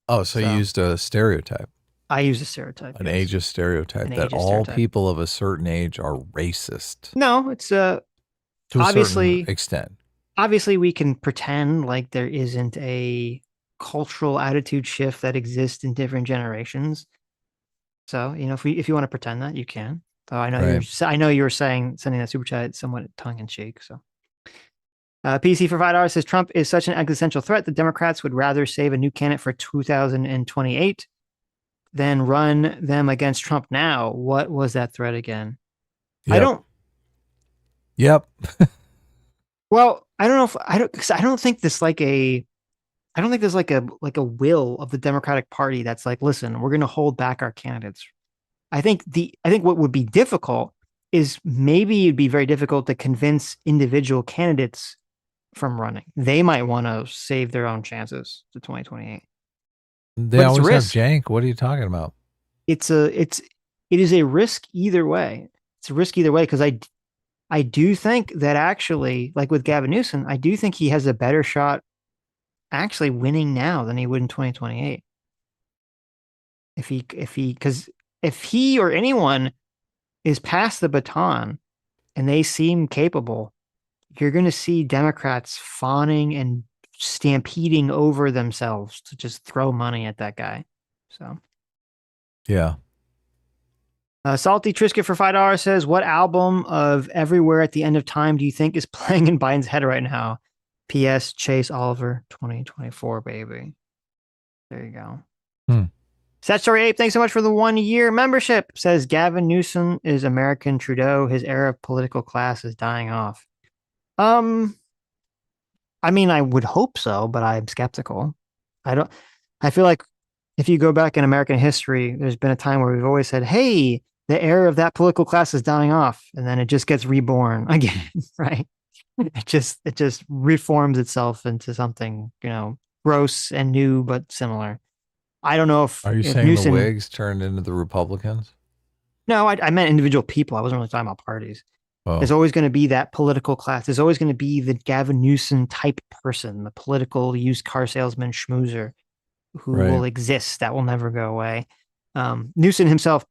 S1: Oh, so you used a stereotype.
S2: I use a stereotype.
S1: An ageist stereotype
S2: An
S1: that
S2: ageist
S1: all
S2: stereotype.
S1: people of a certain age are racist
S2: No, it's
S1: to a
S2: obviously
S1: certain extent.
S2: Obviously we can pretend like there isn't a cultural attitude shift that exists in different generations. So, if you want to pretend that, you can. So I know I know you were sending that super chat somewhat tongue in cheek. So, PC for $5 says Trump is such an existential threat that Democrats would rather save a new candidate for 2028 than run them against Trump now. What was that threat again?
S1: Yep.
S2: I don't.
S1: Yep.
S2: Well, I don't know if because I don't think there's like a will of the Democratic Party that's like, listen, we're going to hold back our candidates. I think what would be difficult is maybe it'd be very difficult to convince individual candidates from running. They might want to save their own chances to 2028.
S1: They always have jank. What are you talking about?
S2: It is a risk either way. It's a risk either way, because I do think that actually, like with Gavin Newsom, I do think he has a better shot actually winning now than he would in 2028. If he or anyone is past the baton and they seem capable, you're going to see Democrats fawning and stampeding over themselves to just throw money at that guy. So,
S1: yeah.
S2: Salty Trisket for $5 says, what album of Everywhere at the End of Time do you think is playing in Biden's head right now? P.S. Chase Oliver 2024, baby. There you go. Statutory Ape, thanks so much for the 1 year membership. Says Gavin Newsom is American Trudeau. His era of political class is dying off. I mean, I would hope so, but I'm skeptical. I feel like if you go back in American history, there's been a time where we've always said, hey, the era of that political class is dying off, and then it just gets reborn again, right? It just reforms itself into something, gross and new but similar. I don't know if
S1: Are you saying
S2: Newsom,
S1: the Whigs turned into the Republicans?
S2: No, I meant individual people. I wasn't really talking about parties.
S1: Oh.
S2: There's always going to be that political class. There's always going to be the Gavin Newsom type person, the political used car salesman schmoozer who will exist. That will never go away. Newsom himself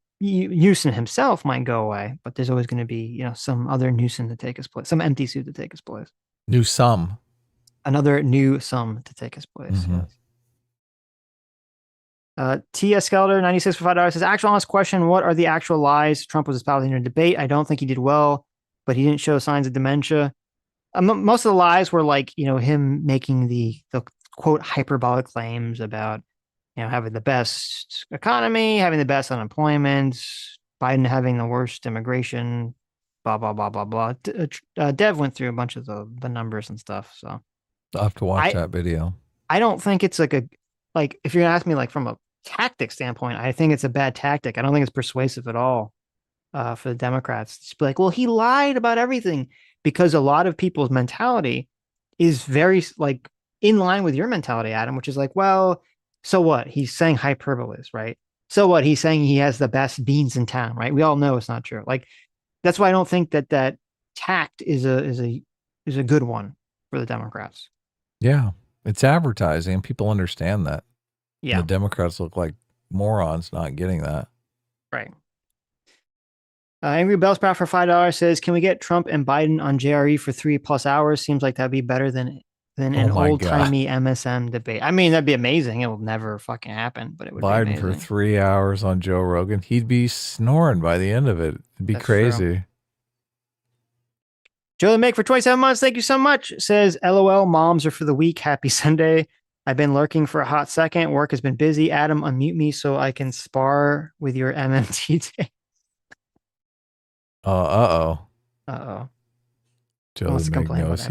S2: might go away, but there's always going to be, some other Newsom to take his place, some empty suit to take his place. Another new sum to take his place.
S1: Mm-hmm.
S2: Yes. T.S. Skelter, 96 for $5 says, actual honest question, what are the actual lies Trump was espousing in a debate? I don't think he did well, but he didn't show signs of dementia. Most of the lies were like, him making the quote hyperbolic claims about, having the best economy, having the best unemployment, Biden having the worst immigration, blah, blah, blah, blah, blah. Dev went through a bunch of the numbers and stuff. So
S1: I'll have to watch that video.
S2: I don't think it's if you're gonna ask me from a tactic standpoint, I think it's a bad tactic. I don't think it's persuasive at all for the Democrats. Just be like, well, he lied about everything, because a lot of people's mentality is very in line with your mentality, Adam, which is like, well, so what? He's saying hyperboles, right? So what? He's saying he has the best beans in town, right? We all know it's not true. That's why I don't think that tact is a good one for the Democrats.
S1: Yeah, it's advertising. People understand that.
S2: Yeah,
S1: the Democrats look like morons not getting that.
S2: Right. Angry Bellsprout for $5 says, can we get Trump and Biden on JRE for 3+ hours? Seems like that'd be better than an old-timey MSM debate. I mean, that'd be amazing. It will never fucking happen, but it would
S1: Biden
S2: be amazing.
S1: for 3 hours on Joe Rogan. He'd be snoring by the end of it. It'd be crazy.
S2: True. Joe the Make for 27 months. Thank you so much. Says, LOL, moms are for the week. Happy Sunday. I've been lurking for a hot second. Work has been busy. Adam, unmute me so I can spar with your MMT day.
S1: Uh-oh.
S2: Uh-oh.
S1: Joe the Make knows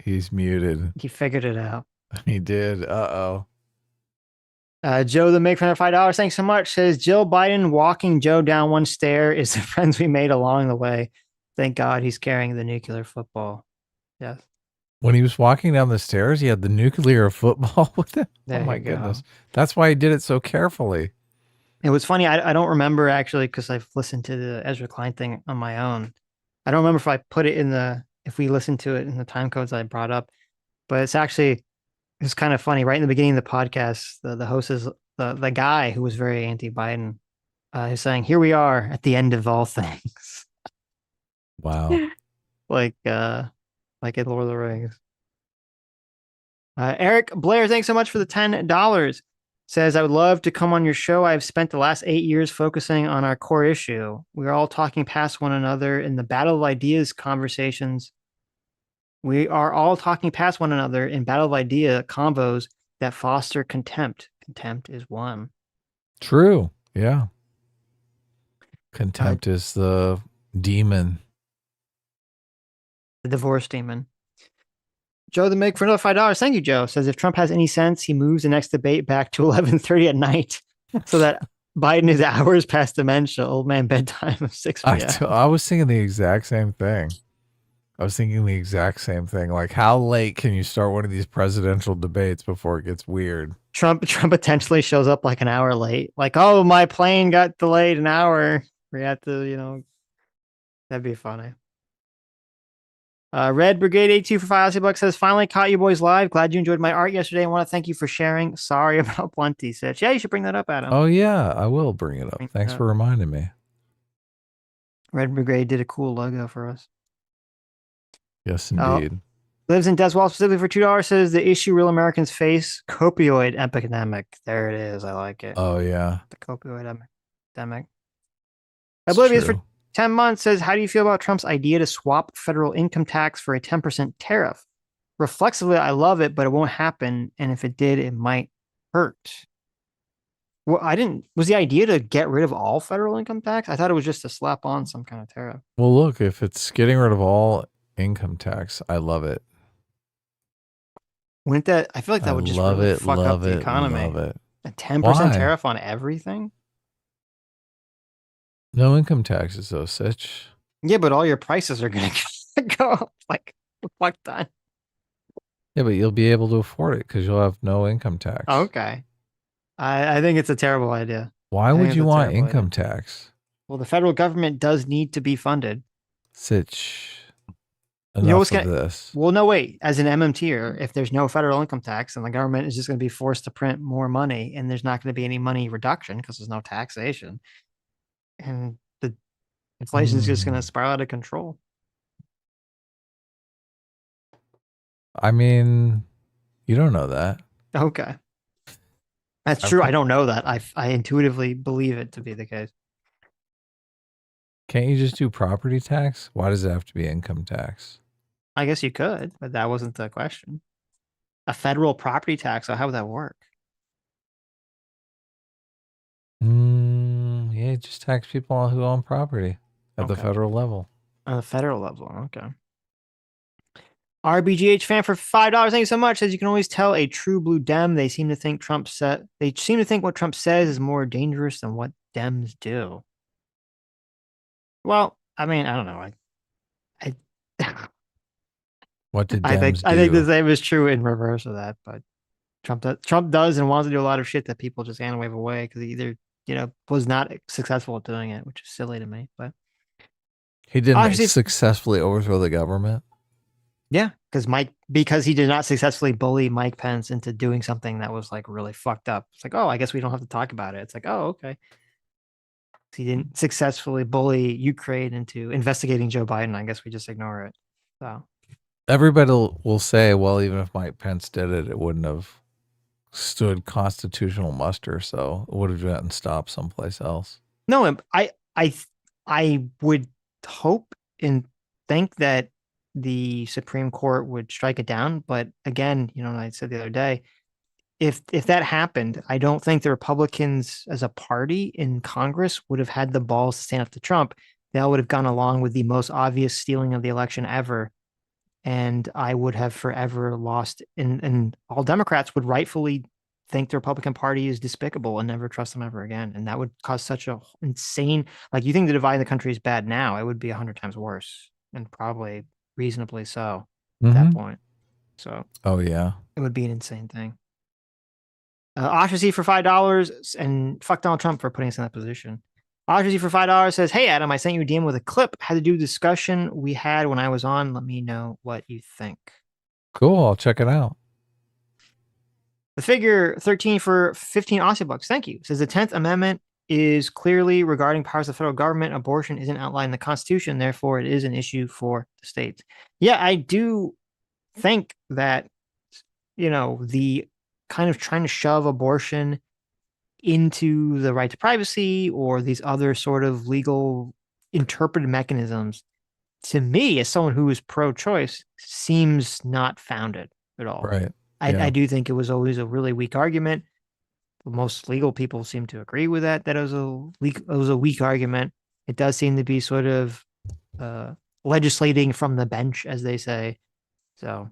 S1: He's muted.
S2: He figured it out.
S1: He did. Uh-oh.
S2: Joe the Make for $5. Thanks so much. Says Jill Biden walking Joe down one stair is the friends we made along the way. Thank God he's carrying the nuclear football. Yes.
S1: When he was walking down the stairs, he had the nuclear football with him.
S2: There
S1: Oh my
S2: you go.
S1: goodness. That's why he did it so carefully.
S2: It was funny. I don't remember actually because I've listened to the Ezra Klein thing on my own. I don't remember if I put it if we listened to it in the time codes I brought up, but it's kind of funny. Right in the beginning of the podcast, the host is the guy who was very anti-Biden. He's saying, "Here we are at the end of all things."
S1: Wow.
S2: like in Lord of the Rings. Eric Blair, thanks so much for the $10. Says, I would love to come on your show. I've spent the last 8 years focusing on our core issue. We're all talking past one another in the battle of ideas conversations. We are all talking past one another in battle of idea convos that foster contempt. Contempt is one.
S1: True. Yeah. Contempt is the demon.
S2: The divorce demon. Joe the Make for another $5. Thank you, Joe. Says if Trump has any sense, he moves the next debate back to 11:30 at night so that Biden is hours past dementia, old man bedtime of 6 p.m.
S1: I was thinking the exact same thing. Like, how late can you start one of these presidential debates before it gets weird?
S2: Trump potentially shows up like an hour late. Like, oh, my plane got delayed an hour. We had to, that'd be funny. Red Brigade 82 for $5 says, finally caught you boys live. Glad you enjoyed my art yesterday. I want to thank you for sharing. Sorry about Plenty, Sitch. Yeah, you should bring that up, Adam.
S1: Oh, yeah, I will bring it up. Thanks for reminding me.
S2: Red Brigade did a cool logo for us.
S1: Yes, indeed.
S2: Lives in Deswall specifically for $2 says, the issue real Americans face, opioid epidemic. There it is. I like it.
S1: Oh, yeah.
S2: The opioid epidemic. Oblivious for 10 months says, how do you feel about Trump's idea to swap federal income tax for a 10% tariff? Reflexively, I love it, but it won't happen. And if it did, it might hurt. Well, was the idea to get rid of all federal income tax? I thought it was just to slap on some kind of tariff.
S1: Well, look, if it's getting rid of all income tax, I love it.
S2: Wouldn't that, I feel like that would just really fuck up the economy.
S1: Love it.
S2: A 10% tariff on everything?
S1: No income taxes, though, Sitch.
S2: Yeah, but all your prices are going to go up. Like, fuck that.
S1: Yeah, but you'll be able to afford it because you'll have no income tax.
S2: Okay. I think it's a terrible idea.
S1: Why would you want income tax?
S2: Well, the federal government does need to be funded.
S1: Sitch.
S2: Enough of this. Well, no, wait. As an MMTer, if there's no federal income tax and the government is just going to be forced to print more money and there's not going to be any money reduction because there's no taxation, and the inflation is just going to spiral out of control.
S1: I mean, you don't know that.
S2: Okay. That's true. I don't know that. I intuitively believe it to be the case.
S1: Can't you just do property tax? Why does it have to be income tax?
S2: I guess you could, but that wasn't the question. A federal property tax, so how would that work?
S1: Yeah, just tax people who own property at the federal level.
S2: On the federal level, okay. RBGH fan for $5. Thank you so much. Says you can always tell a true blue Dem. They seem to think what Trump says is more dangerous than what Dems do. Well, I mean, I don't know.
S1: What did
S2: I
S1: Dems
S2: think
S1: do?
S2: the same is true in reverse of that, but Trump does and wants to do a lot of shit that people just hand wave away because he either was not successful at doing it, which is silly to me. But
S1: he didn't successfully overthrow the government.
S2: Yeah, because he did not successfully bully Mike Pence into doing something that was like really fucked up. It's like, oh, I guess we don't have to talk about it. It's like, oh, okay. He didn't successfully bully Ukraine into investigating Joe Biden. I guess we just ignore it. So
S1: everybody will say, well, even if Mike Pence did it, it wouldn't have stood constitutional muster. So it would have gotten stopped someplace else.
S2: No, I would hope and think that the Supreme Court would strike it down. But again, I said the other day, if that happened, I don't think the Republicans as a party in Congress would have had the balls to stand up to Trump. They all would have gone along with the most obvious stealing of the election ever and I would have forever lost. And all Democrats would rightfully think the Republican Party is despicable and never trust them ever again. And that would cause such a insane, like, you think the divide in the country is bad now, it would be 100 times worse, and probably reasonably so at that point. So
S1: Oh yeah.
S2: it would be an insane thing. Ostracy for $5, and fuck Donald Trump for putting us in that position. Ostracy for $5 says, "Hey Adam, I sent you a DM with a clip. Had to do a discussion we had when I was on. Let me know what you think."
S1: Cool. I'll check it out.
S2: The figure 13 for 15 Aussie bucks. Thank you. Says the 10th Amendment is clearly regarding powers of the federal government. Abortion isn't outlined in the Constitution. Therefore, it is an issue for the states. Yeah, I do think that, the kind of trying to shove abortion into the right to privacy or these other sort of legal interpreted mechanisms, to me, as someone who is pro-choice, seems not founded at all.
S1: Right.
S2: I do think it was always a really weak argument. Most legal people seem to agree with that it was a weak argument. It does seem to be sort of legislating from the bench, as they say. So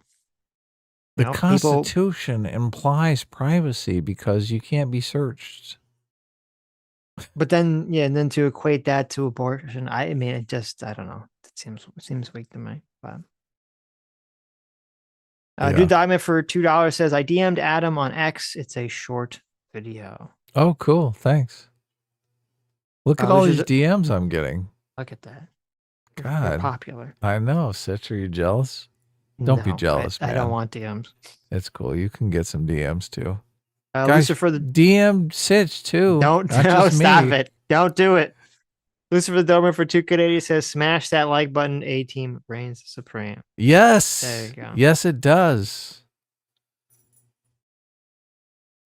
S1: the Constitution implies privacy because you can't be searched.
S2: But then, and then to equate that to abortion, I mean, I don't know. It seems weak to me. But Dude Diamond for $2 says, "I DM'd Adam on X. It's a short video."
S1: Oh, cool. Thanks. Look at all these DMs I'm getting.
S2: Look at that.
S1: God.
S2: They're popular.
S1: I know. Sitch, are you jealous? Don't be jealous, man.
S2: I don't want DMs.
S1: It's cool. You can get some DMs too.
S2: Guys, Lucifer the
S1: DM Sitch too.
S2: Don't stop it. Don't do it. Lucifer the Domer for $2.80 says, "Smash that like button. A team reigns supreme."
S1: Yes.
S2: There you go.
S1: Yes, it does.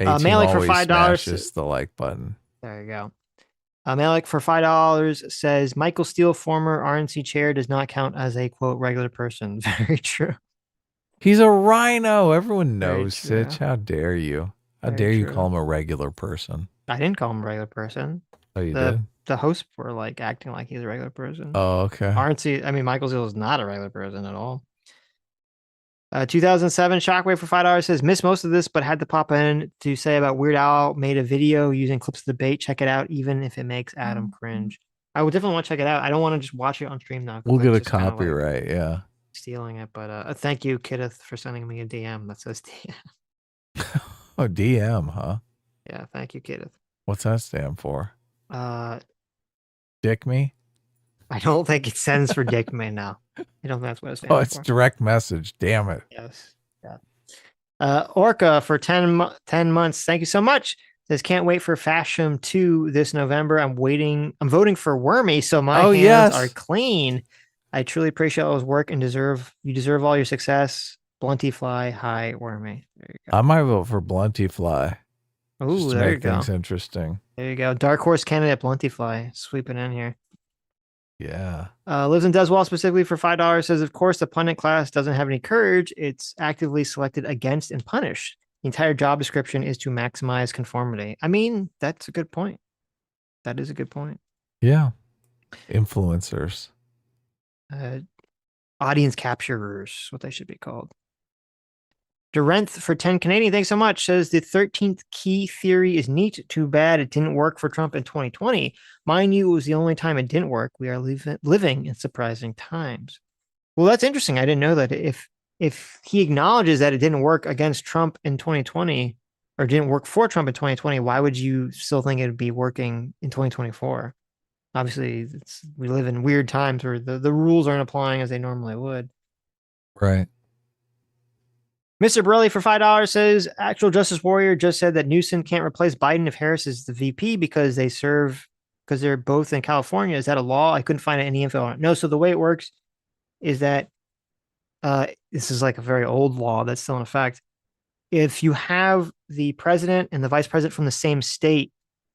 S2: Malik for $5
S1: is the like button.
S2: There you go. Malik for $5 says, "Michael Steele, former RNC chair, does not count as a quote regular person." Very true.
S1: He's a rhino. Everyone
S2: Very
S1: knows
S2: true.
S1: Sitch. How dare you? How
S2: Very
S1: dare you
S2: true.
S1: call him a regular person?
S2: I didn't call him a regular person.
S1: Oh, you did?
S2: The hosts were like acting like he's a regular person.
S1: Oh, okay.
S2: Michael Steele is not a regular person at all. 2007 Shockwave for $5 says, "Missed most of this, but had to pop in to say about Weird Al made a video using clips of the debate. Check it out, even if it makes Adam cringe." I would definitely want to check it out. I don't want to just watch it on stream now.
S1: We'll get a
S2: Just kinda, like,
S1: copyright. Yeah.
S2: stealing it. But thank you, Kideth, for sending me a DM that says DM.
S1: Oh, DM, huh?
S2: Yeah, thank you, Kideth.
S1: What's that stand for? Dick me?
S2: I don't think it sends for Dick Man now. I don't think that's what it stands
S1: Oh, it's
S2: for.
S1: direct message. Damn it.
S2: Yes. Yeah. Orca for 10 months. Thank you so much. Says, "Can't wait for Fashion 2 this November. I'm voting for Wormy, so my hands are clean. I truly appreciate all his work and you deserve all your success. Blunty Fly, hi, Wormy." There you go.
S1: I might vote for Blunty Fly.
S2: Ooh,
S1: just to
S2: there you
S1: make
S2: go.
S1: things interesting.
S2: There you go. Dark Horse candidate Blunty Fly sweeping in here.
S1: Yeah.
S2: Lives and Does Well specifically for $5 says, "Of course, the pundit class doesn't have any courage. It's actively selected against and punished. The entire job description is to maximize conformity." I mean, that's a good point. That is a good point.
S1: Yeah. Influencers.
S2: Audience capturers, what they should be called. Durenth for 10 Canadian, thanks so much, says, "The 13th key theory is neat. Too bad it didn't work for Trump in 2020. Mind you, it was the only time it didn't work. We are living in surprising times." Well, that's interesting. I didn't know that. If he acknowledges that it didn't work against Trump in 2020 or didn't work for Trump in 2020, why would you still think it would be working in 2024? Obviously, we live in weird times where the rules aren't applying as they normally would.
S1: Right.
S2: Mr. Borelli for $5 says, "Actual Justice Warrior just said that Newsom can't replace Biden if Harris is the VP because they're both in California. Is that a law? I couldn't find any info on it." No, so the way it works is that this is like a very old law that's still in effect. If you have the president and the vice president from the same state,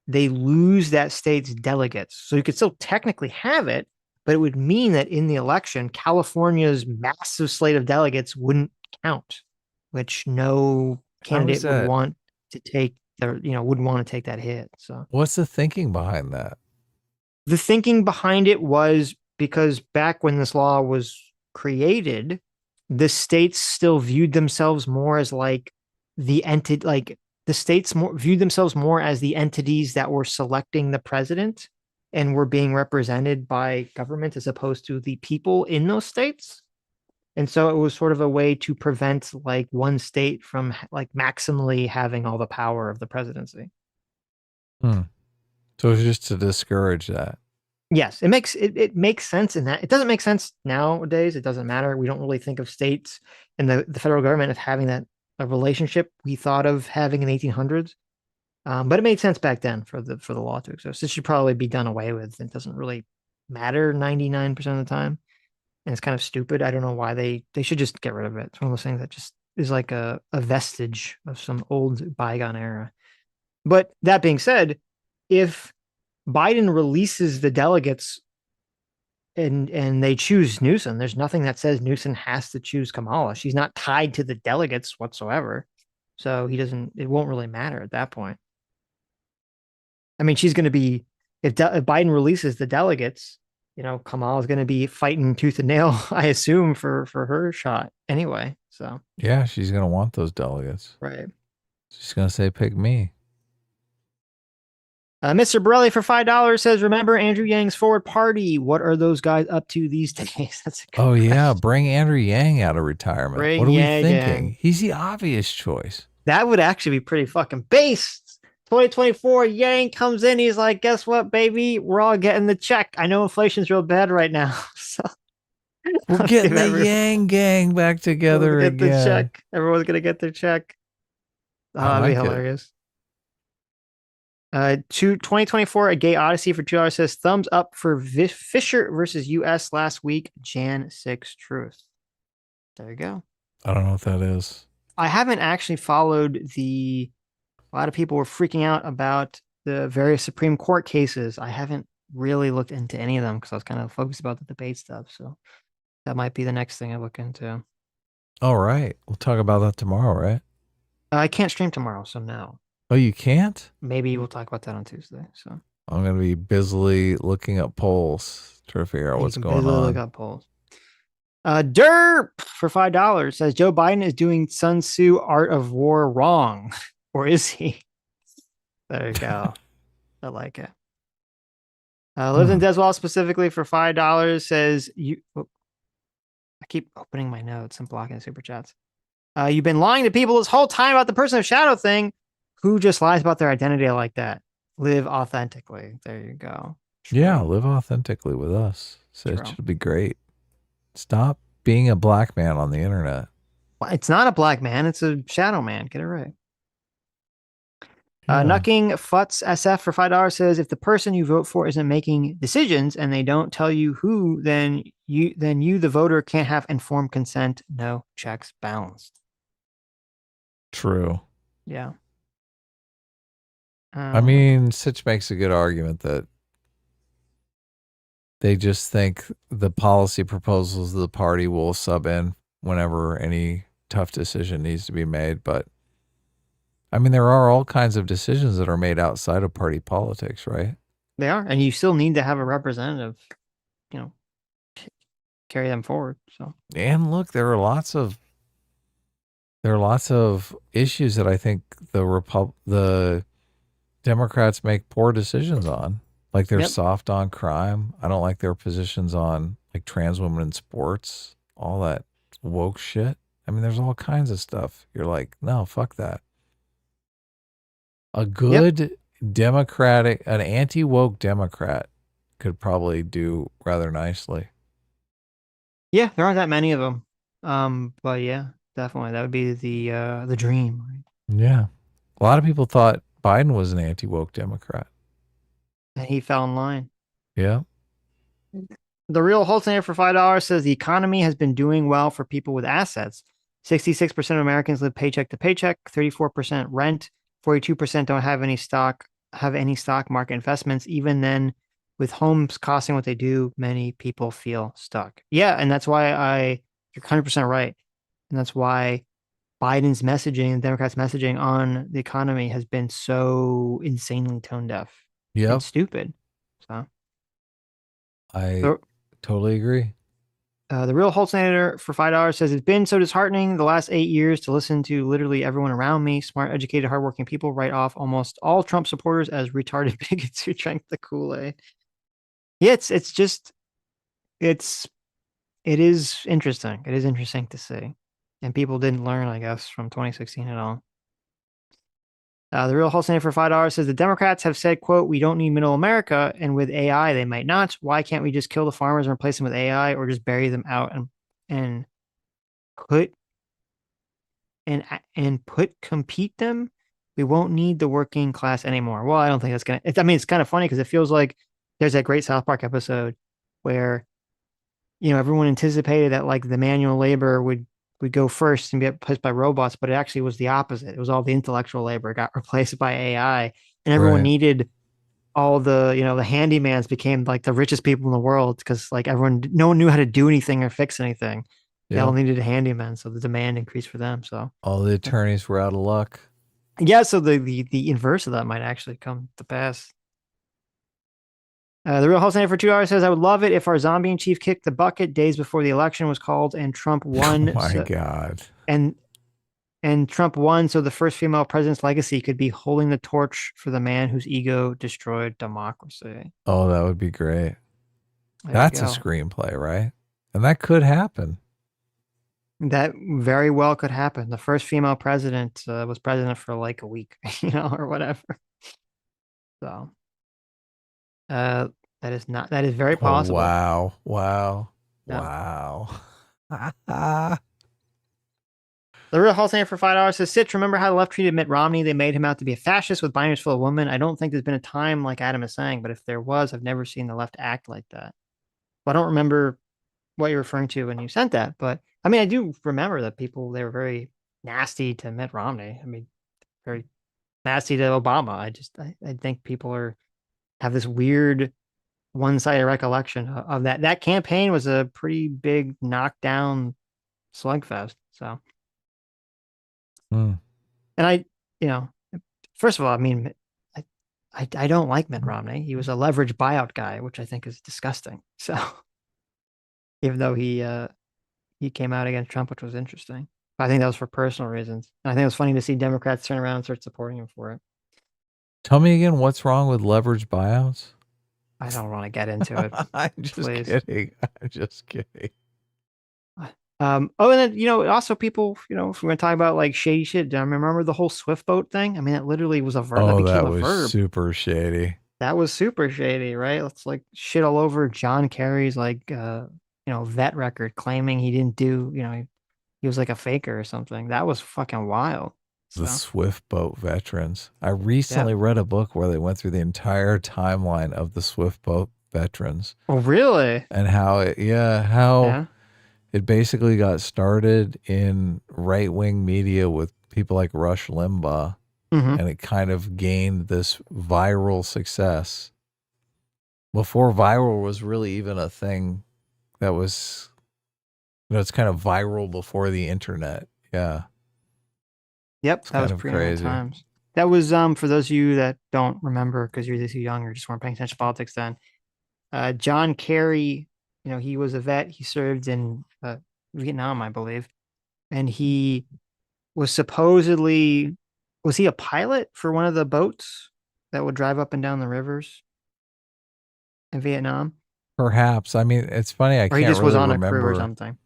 S2: they lose that state's delegates. So you could still technically have it, but it would mean that in the election, California's massive slate of delegates wouldn't count, which no candidate would want to take wouldn't want to take that hit. So
S1: what's the thinking behind that?
S2: The thinking behind it was because back when this law was created, the states still viewed themselves more as like the entity, like the states more viewed themselves more as the entities that were selecting the president and were being represented by government as opposed to the people in those states. And so it was sort of a way to prevent like one state from like maximally having all the power of the presidency.
S1: So it's just to discourage that.
S2: Yes, it makes sense in that. It doesn't make sense nowadays. It doesn't matter. We don't really think of states and the federal government as having that a relationship we thought of having in the 1800s. But it made sense back then for the law to exist. This should probably be done away with. It doesn't really matter 99% of the time. And it's kind of stupid. I don't know why they should just get rid of it. It's one of those things that just is like a vestige of some old bygone era. But that being said, if Biden releases the delegates and they choose Newsom, there's nothing that says Newsom has to choose Kamala. She's not tied to the delegates whatsoever. So it won't really matter at that point. I mean, she's going to be, if Biden releases the delegates, you know, Kamala's going to be fighting tooth and nail, I assume, for her shot anyway. So
S1: yeah, she's going to want those delegates.
S2: Right.
S1: She's going to say, pick me.
S2: Mr. Borelli for $5 says, remember Andrew Yang's forward party? What are those guys up to these days? That's a good
S1: Oh, yeah. Bring Andrew Yang out of retirement.
S2: Bring
S1: what are
S2: Yang
S1: we thinking?
S2: in.
S1: He's the obvious choice.
S2: That would actually be pretty fucking based. 2024, Yang comes in. He's like, guess what, baby? We're all getting the check. I know inflation's real bad right now. So
S1: we're getting the Yang gang back together
S2: get
S1: again.
S2: The check. Everyone's going to get their check. That'd be hilarious. 2024, A Gay Odyssey for $2 says, thumbs up for Fisher versus US last week, Jan 6 truth. There you go.
S1: I don't know what that is.
S2: I haven't actually followed a lot of people were freaking out about the various Supreme Court cases. I haven't really looked into any of them because I was kind of focused about the debate stuff. So that might be the next thing I look into.
S1: All right. We'll talk about that tomorrow, right?
S2: I can't stream tomorrow, so no.
S1: Oh, you can't?
S2: Maybe we'll talk about that on Tuesday. So
S1: I'm going to be busily looking up polls to figure out what's going on.
S2: Look up polls. Derp for $5 says Joe Biden is doing Sun Tzu Art of War wrong. Or is he? There you go. I like it. Lives in Deswell specifically for $5 says I keep opening my notes and blocking the super chats. You've been lying to people this whole time about the person of shadow thing. Who just lies about their identity like that? Live authentically. There you go.
S1: Yeah, live authentically with us. So it should be great. Stop being a black man on the internet.
S2: Well, it's not a black man. It's a shadow man. Get it right. Nucking Futz SF for $5 says, if the person you vote for isn't making decisions and they don't tell you who, then you, the voter, can't have informed consent. No checks balanced.
S1: True.
S2: Yeah.
S1: I mean, Sitch makes a good argument that they just think the policy proposals of the party will sub in whenever any tough decision needs to be made. But I mean, there are all kinds of decisions that are made outside of party politics, right?
S2: They are. And you still need to have a representative, you know, carry them forward. So,
S1: and look, there are lots of issues that I think the Democrats make poor decisions on. Like they're soft on crime. I don't like their positions on like trans women in sports, all that woke shit. I mean, there's all kinds of stuff. You're like, no, fuck that. A good Democratic, an anti-woke Democrat could probably do rather nicely.
S2: Yeah, there aren't that many of them. But yeah, definitely. That would be the dream. Right?
S1: Yeah. A lot of people thought Biden was an anti-woke Democrat.
S2: And he fell in line.
S1: Yeah.
S2: The Real Holton for $5 says the economy has been doing well for people with assets. 66% of Americans live paycheck to paycheck, 34% rent, 42% don't have any stock market investments. Even then, with homes costing what they do, many people feel stuck. Yeah, and that's why you're 100% right. And that's why Biden's messaging and Democrats' messaging on the economy has been so insanely tone deaf.
S1: Yeah.
S2: Stupid. So
S1: I totally agree.
S2: The real Holtznader for $5 says, it's been so disheartening the last 8 years to listen to literally everyone around me, smart, educated, hardworking people, write off almost all Trump supporters as retarded bigots who drank the Kool-Aid. Yeah, it is interesting. It is interesting to see. And people didn't learn, I guess, from 2016 at all. The real Holtznader for $5 says, the Democrats have said, quote, we don't need middle America, and with AI, they might not. Why can't we just kill the farmers and replace them with AI, or just bury them out and compete them? We won't need the working class anymore. Well, I don't think that's going to, I mean, it's kind of funny because it feels like there's that great South Park episode where, everyone anticipated that like the manual labor would go first and be replaced by robots, but it actually was the opposite. It was all the intellectual labor got replaced by AI, and everyone needed all the, the handymans became like the richest people in the world because like no one knew how to do anything or fix anything. They all needed a handyman, so the demand increased for them. So
S1: all the attorneys were out of luck.
S2: Yeah, so the inverse of that might actually come to pass. The real Holtznader for $2 says, I would love it if our zombie in chief kicked the bucket days before the election was called and Trump won.
S1: Oh my God.
S2: And Trump won, so the first female president's legacy could be holding the torch for the man whose ego destroyed democracy.
S1: Oh, that would be great.
S2: There
S1: That's
S2: you
S1: a
S2: go.
S1: screenplay, right? And that could happen.
S2: That very well could happen. The first female president was president for like a week, or whatever. So, that is very possible.
S1: Oh, wow.
S2: Yeah. The real Holtznader for $5 says, Sitch, remember how the left treated Mitt Romney? They made him out to be a fascist with binders full of women. I don't think there's been a time like Adam is saying, but if there was, I've never seen the left act like that. Well, I don't remember what you're referring to when you sent that, but I mean, I do remember that they were very nasty to Mitt Romney. I mean, very nasty to Obama. I think people have this weird one-sided recollection of that. That campaign was a pretty big knockdown slugfest. So, and first of all, I mean, I don't like Mitt Romney. He was a leverage buyout guy, which I think is disgusting. So, even though he came out against Trump, which was interesting, I think that was for personal reasons. And I think it was funny to see Democrats turn around and start supporting him for it.
S1: Tell me again, what's wrong with leverage buyouts?
S2: I don't want to get into it.
S1: I'm just kidding. I'm just kidding.
S2: And then, also people, if we're going to talk about like shady shit, I remember the whole Swift boat thing. I mean, it literally was a verb.
S1: Oh,
S2: that
S1: that
S2: became a
S1: was
S2: verb.
S1: super shady.
S2: That was super shady, right? Let's like shit all over John Kerry's like, vet record, claiming he didn't do, he was like a faker or something. That was fucking wild.
S1: The Swift boat veterans. I recently read a book where they went through the entire timeline of the Swift boat veterans.
S2: Oh, really?
S1: And how it basically got started in right-wing media with people like Rush Limbaugh, and it kind of gained this viral success before viral was really even a thing that was, it's kind of viral before the internet. Yeah.
S2: Yep, that was pre-internet times. That was for those of you that don't remember because you're too young or just weren't paying attention to politics then. John Kerry, he was a vet. He served in Vietnam, I believe, and he was supposedly was he a pilot for one of the boats that would drive up and down the rivers in Vietnam?
S1: Perhaps. I mean, it's funny. I can't really remember.
S2: A crew or something.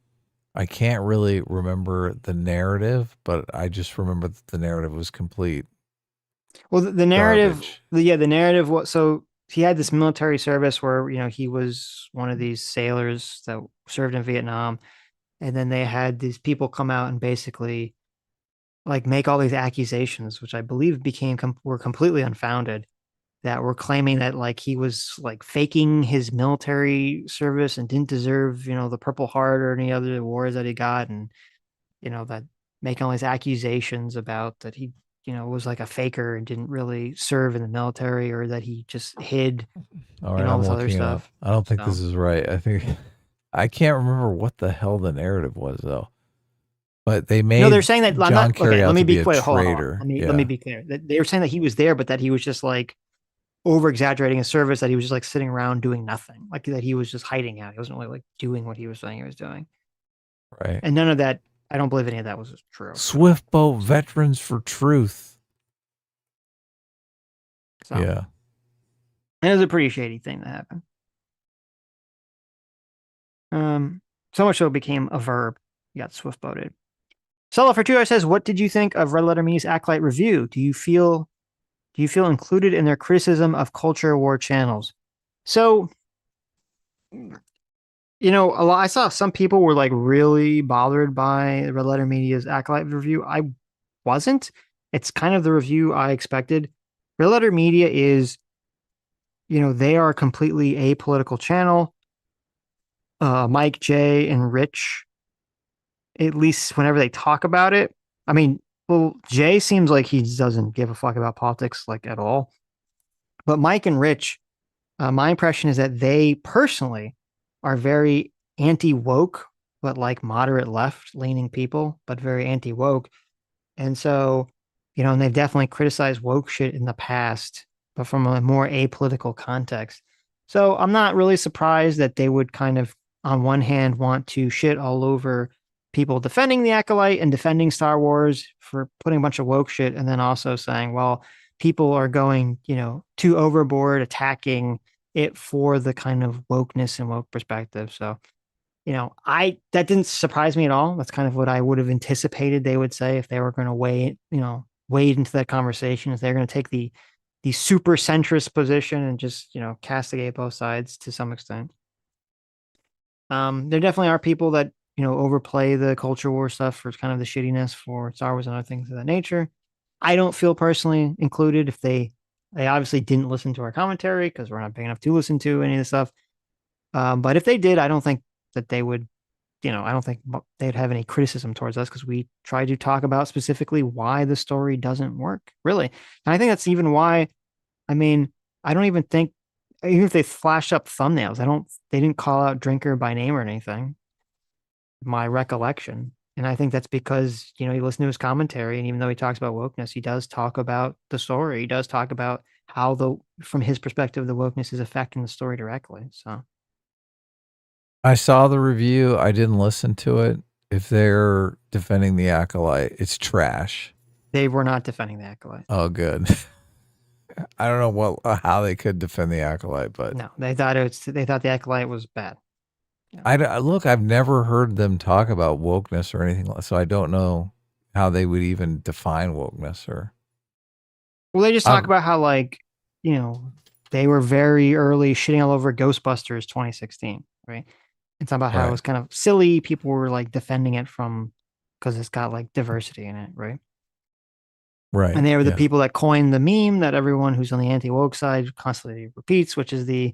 S1: I can't really remember the narrative, but I just remember that the narrative was complete.
S2: Well, the narrative, the narrative was, so he had this military service where, he was one of these sailors that served in Vietnam. And then they had these people come out and basically like make all these accusations, which I believe were completely unfounded, that were claiming that like he was like faking his military service and didn't deserve, the Purple Heart or any other awards that he got. And, that making all these accusations about that he, was like a faker and didn't really serve in the military, or that he just hid
S1: all right,
S2: all this other stuff.
S1: I don't think this is right. I can't remember what the hell the narrative was though. But they made
S2: they're saying that
S1: John Kerry out
S2: let me
S1: to
S2: be
S1: a
S2: clear. Hold on.
S1: traitor.
S2: Let me be clear. They were saying that he was there, but that he was just like over exaggerating his service, that he was just like sitting around doing nothing, like that he was just hiding out. He wasn't really like doing what he was saying he was doing.
S1: Right.
S2: And none of that, I don't believe any of that was true.
S1: Swift boat veterans for truth.
S2: So,
S1: Yeah.
S2: and it was a pretty shady thing that happened. So much so it became a verb. He got swift boated. Sella for 2 hours says, what did you think of Red Letter Media's Acolyte review? Do you feel included in their criticism of culture war channels? So, you know, I saw some people were like really bothered by Red Letter Media's Acolyte review. I wasn't. It's kind of the review I expected. Red Letter Media is, you know, they are a completely apolitical channel. Mike, Jay, and Rich, at least whenever they talk about it, I mean, well, Jay seems like he doesn't give a fuck about politics like at all. But Mike and Rich, my impression is that they personally are very anti-woke, but like moderate left-leaning people, but very anti-woke. And so, you know, and they've definitely criticized woke shit in the past, but from a more apolitical context. So I'm not really surprised that they would kind of, on one hand, want to shit all over people defending the Acolyte and defending Star Wars for putting a bunch of woke shit, and then also saying, well, people are going, you know, too overboard, attacking it for the kind of wokeness and woke perspective. So, you know, that didn't surprise me at all. That's kind of what I would have anticipated they would say if they were going to wade into that conversation, if they're going to take the super centrist position and just, you know, castigate both sides to some extent. There definitely are people that, you know, overplay the culture war stuff for kind of the shittiness for Star Wars and other things of that nature. I don't feel personally included if they obviously didn't listen to our commentary because we're not big enough to listen to any of the stuff. But if they did, I don't think that they would, you know, I don't think they'd have any criticism towards us because we try to talk about specifically why the story doesn't work, really. And I think that's even why, I mean, I don't even think, even if they flash up thumbnails, they didn't call out Drinker by name or anything, my recollection. And I think that's because, you know, you listen to his commentary, and even though he talks about wokeness, he does talk about the story. He does talk about how from his perspective, the wokeness is affecting the story directly. So
S1: I saw the review. I didn't listen to it. If they're defending the Acolyte, it's trash.
S2: They were not defending the Acolyte.
S1: Oh, good. I don't know how they could defend the Acolyte, but
S2: no, they thought the Acolyte was bad.
S1: Look, I've never heard them talk about wokeness or anything, so I don't know how they would even define wokeness. Or
S2: well, they just talk about how, like, you know, they were very early shitting all over Ghostbusters 2016, right? It's about how it was kind of silly. People were like defending it because it's got like diversity in it, right?
S1: Right.
S2: And they were the people that coined the meme that everyone who's on the anti-woke side constantly repeats, which is the,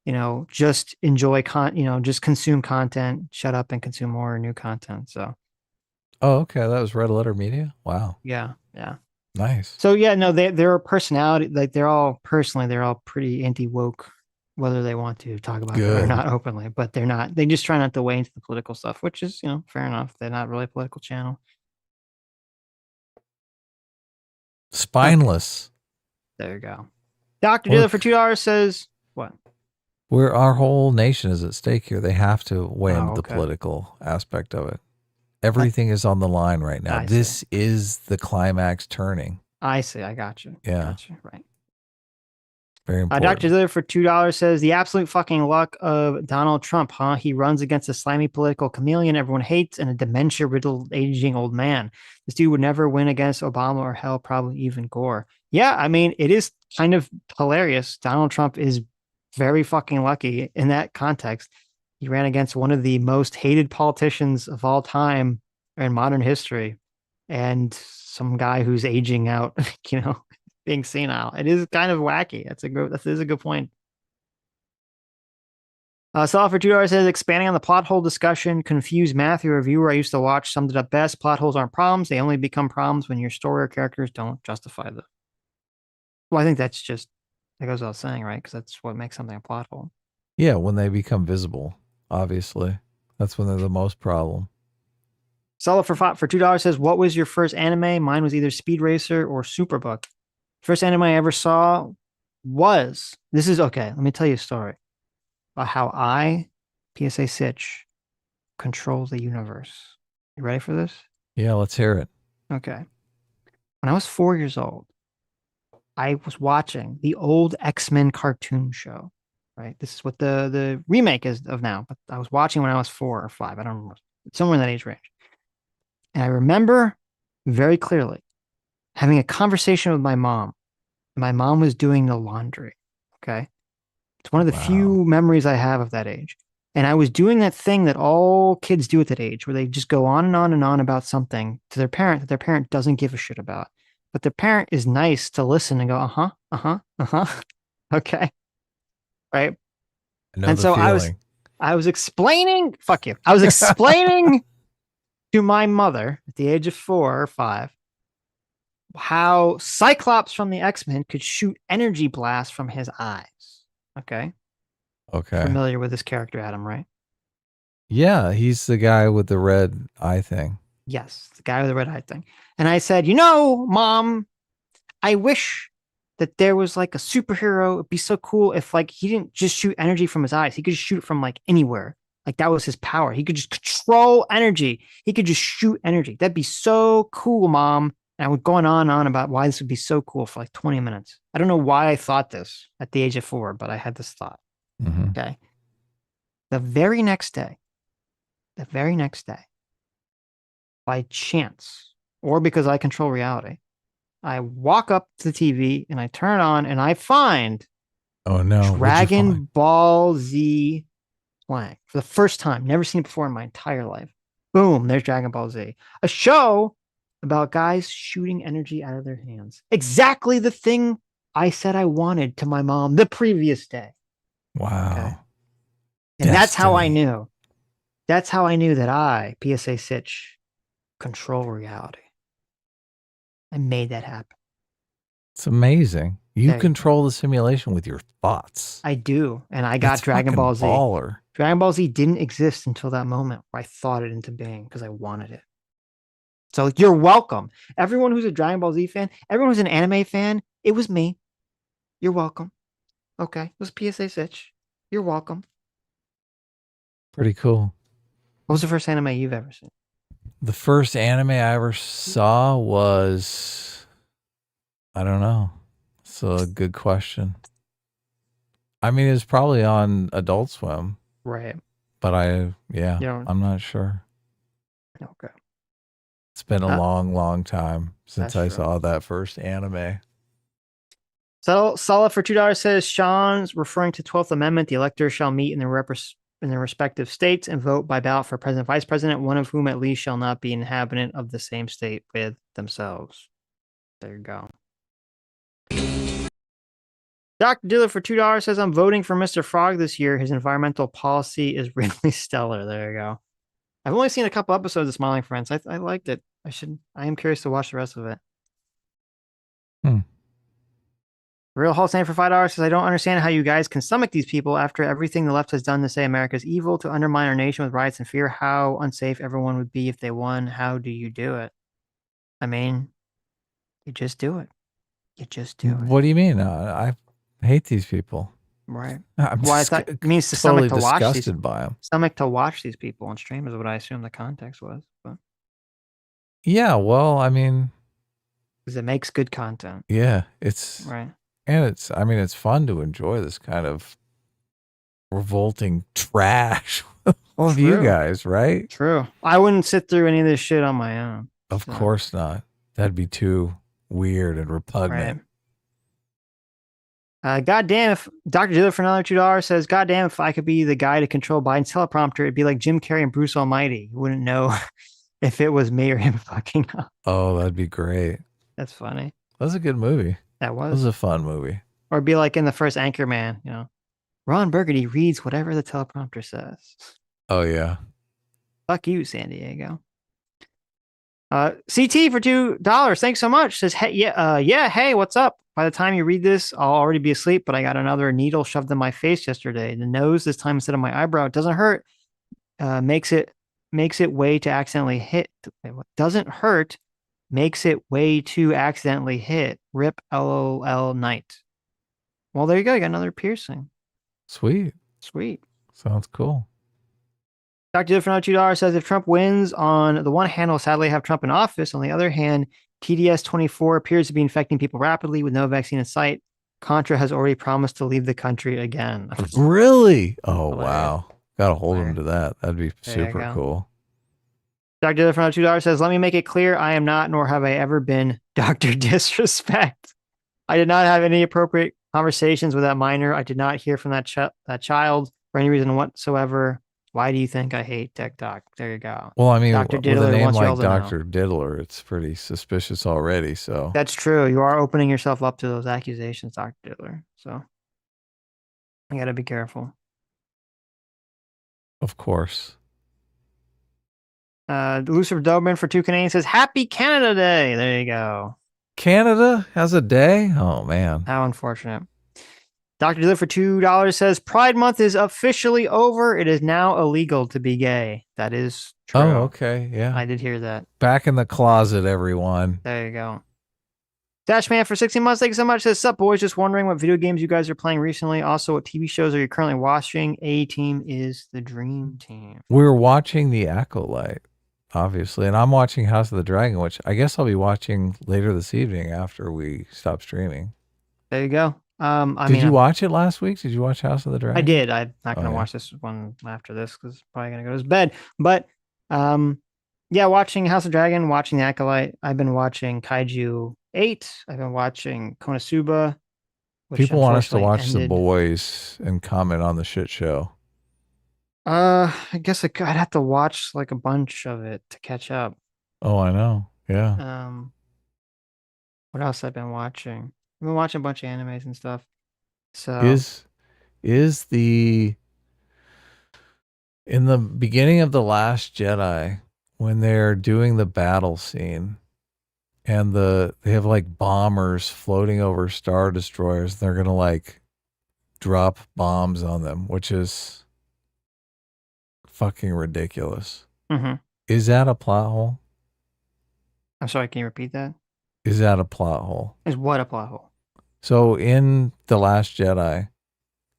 S2: you know, just enjoy just consume content, shut up and consume more new content. So.
S1: Oh, okay. That was Red Letter Media. Wow.
S2: Yeah. Yeah.
S1: Nice.
S2: So yeah, no, they're a personality. Like they're all pretty anti-woke, whether they want to talk about it or not openly, but they're not. They just try not to weigh into the political stuff, which is, you know, fair enough. They're not really a political channel.
S1: Spineless.
S2: Okay. There you go. Dr. Diller for $2 says what?
S1: Our whole nation is at stake here. They have to weigh into the political aspect of it. Everything is on the line right now. This is the climax turning.
S2: I see. I got you.
S1: Yeah.
S2: Got you. Right.
S1: Very important.
S2: Dr. Diller for $2 says the absolute fucking luck of Donald Trump, huh? He runs against a slimy political chameleon everyone hates and a dementia-riddled aging old man. This dude would never win against Obama or hell, probably even Gore. Yeah, I mean, it is kind of hilarious. Donald Trump is very fucking lucky in that context. He ran against one of the most hated politicians of all time in modern history, and some guy who's aging out, you know, being senile. It is kind of wacky. That is a good point. Saw for $2 says expanding on the plot hole discussion. Confused Matthew, a reviewer I used to watch, summed it up best. Plot holes aren't problems. They only become problems when your story or characters don't justify them. Well, I think that goes without saying, right? Because that's what makes something a plot hole.
S1: Yeah, when they become visible, obviously. That's when they're the most problem.
S2: Sala for $2 says, what was your first anime? Mine was either Speed Racer or Superbook. First anime I ever saw this is okay. Let me tell you a story about how I, PSA Sitch, control the universe. You ready for this?
S1: Yeah, let's hear it.
S2: Okay. When I was 4 years old, I was watching the old X-Men cartoon show, right? This is what the remake is of now, but I was watching when I was 4 or 5. I don't remember. Somewhere in that age range. And I remember very clearly having a conversation with my mom. My mom was doing the laundry. Okay. It's one of the few memories I have of that age. And I was doing that thing that all kids do at that age, where they just go on and on and on about something to their parent that their parent doesn't give a shit about. But their parent is nice to listen and go, okay. Right. And so I was explaining, fuck you. I was explaining to my mother at the age of 4 or 5 how Cyclops from the X-Men could shoot energy blasts from his eyes. Okay.
S1: Okay.
S2: Familiar with this character, Adam, right?
S1: Yeah, he's the guy with the red eye thing.
S2: Yes, the guy with the red eye thing. And I said, Mom, I wish that there was like a superhero. It'd be so cool if like he didn't just shoot energy from his eyes. He could just shoot it from like anywhere. Like that was his power. He could just control energy. He could just shoot energy. That'd be so cool, Mom. And I would go on and on about why this would be so cool for like 20 minutes. I don't know why I thought this at the age of 4, but I had this thought.
S1: Mm-hmm.
S2: Okay. The very next day, by chance, or because I control reality, I walk up to the TV and I turn it on and I find Dragon Ball Z playing for the first time. Never seen it before in my entire life. Boom, there's Dragon Ball Z. A show about guys shooting energy out of their hands. Exactly the thing I said I wanted to my mom the previous day.
S1: Wow.
S2: Okay. And that's how I knew. That's how I knew that I, PSA Sitch, control reality. I made that happen.
S1: It's amazing. You control the simulation with your thoughts.
S2: I do. And I got Dragon Ball Z.
S1: Baller.
S2: Dragon Ball Z didn't exist until that moment where I thought it into being because I wanted it. So you're welcome. Everyone who's a Dragon Ball Z fan, everyone who's an anime fan, it was me. You're welcome. Okay. It was PSA Sitch. You're welcome.
S1: Pretty cool.
S2: What was the first anime you've ever seen?
S1: The first anime I ever saw was, I don't know. It's a good question. I mean, it was probably on Adult Swim.
S2: Right.
S1: But I'm not sure.
S2: Okay.
S1: It's been a long time since I saw that first anime.
S2: So Sala for $2 says Sean's referring to 12th Amendment. The electors shall meet in their respective states and vote by ballot for president, vice president, one of whom at least shall not be an inhabitant of the same state with themselves. There you go. Dr. Diller for $2 says I'm voting for Mr. Frog this year. His environmental policy is really stellar. There you go. I've only seen a couple episodes of Smiling Friends. I liked it. I am curious to watch the rest of it. Real Hall Stand for $5 says I don't understand how you guys can stomach these people after everything the left has done to say America's evil, to undermine our nation with riots and fear. How unsafe everyone would be if they won. How do you do it? I mean, you just do it. You just do it.
S1: What do you mean? I hate these people.
S2: Right.
S1: I'm
S2: Well, I thought it means to
S1: totally
S2: stomach to watch these.
S1: disgusted by them.
S2: Stomach to watch these people on stream is what I assume the context was. But
S1: Yeah, well, I mean,
S2: because it makes good content.
S1: yeah, it's
S2: Right.
S1: and it's fun to enjoy this kind of revolting trash with you
S2: True.
S1: guys, right?
S2: True. I wouldn't sit through any of this shit on my own.
S1: Of course not. That'd be too weird and repugnant.
S2: Goddamn, if Dr. Diller for another $2 says, goddamn, if I could be the guy to control Biden's teleprompter, it'd be like Jim Carrey and Bruce Almighty. You wouldn't know if it was me or him fucking up.
S1: Oh, that'd be great.
S2: That's funny.
S1: That was a good movie.
S2: That
S1: That was a fun movie.
S2: Or it'd be like in the first Anchorman, Ron Burgundy reads whatever the teleprompter says.
S1: Oh yeah.
S2: Fuck you, San Diego. CT for $2. Thanks so much. Says, hey, hey, what's up? By the time you read this, I'll already be asleep, but I got another needle shoved in my face yesterday. The nose this time instead of my eyebrow. It doesn't hurt. Makes it way to accidentally hit. What doesn't hurt makes it way to accidentally hit. Rip LOL night. Well, there you go. You got another piercing.
S1: Sweet.
S2: Sweet.
S1: Sounds cool.
S2: Dr. Different $2 says if Trump wins, on the one hand, we'll sadly have Trump in office. On the other hand, TDS 24 appears to be infecting people rapidly with no vaccine in sight. Contra has already promised to leave the country again.
S1: Really? Oh, wow. Got to hold him to that. That'd be super
S2: go.
S1: cool.
S2: Dr. Different $2 says, let me make it clear. I am not, nor have I ever been Dr. Disrespect. I did not have any appropriate conversations with that minor. I did not hear from that child for any reason whatsoever. Why do you think I hate TikTok? There you go.
S1: Well, I mean,
S2: Dr.
S1: with a
S2: Diddler
S1: name
S2: wants you all
S1: like
S2: to know.
S1: Dr. Diddler, it's pretty suspicious already. So
S2: That's true. You are opening yourself up to those accusations, Dr. Diddler. So you got to be careful.
S1: of course.
S2: Lucifer Doberman for 2 Canadians says, Happy Canada Day. There you go.
S1: Canada has a day? Oh, man.
S2: How unfortunate. Dr. Diddler for $2 says, Pride Month is officially over. It is now illegal to be gay. That is true.
S1: Oh, okay. Yeah.
S2: I did hear that.
S1: Back in the closet, everyone.
S2: There you go. Dashman for 16 months. Thank you so much. Says, sup, boys? Just wondering what video games you guys are playing recently. Also, what TV shows are you currently watching? A-Team is the dream team.
S1: We're watching The Acolyte, obviously, and I'm watching House of the Dragon, which I guess I'll be watching later this evening after we stop streaming.
S2: There you go.
S1: Did you watch it last week? Did you watch House of the Dragon?
S2: I did. I'm not going to watch this one after this because probably going to go to bed. But yeah, watching House of Dragon, watching The Acolyte. I've been watching Kaiju 8. I've been watching Konosuba. Which
S1: People want us to watch
S2: ended.
S1: The Boys and comment on the shit show.
S2: I guess I'd have to watch like a bunch of it to catch up.
S1: Oh, I know. Yeah.
S2: What else I've been watching? I've been watching a bunch of animes and stuff. So
S1: Is the in the beginning of The Last Jedi when they're doing the battle scene and they have like bombers floating over Star Destroyers, they're gonna like drop bombs on them, which is fucking ridiculous.
S2: Mm-hmm.
S1: Is that a plot hole?
S2: I'm sorry, can you repeat that?
S1: Is that a plot hole?
S2: Is what a plot hole?
S1: So in The Last Jedi,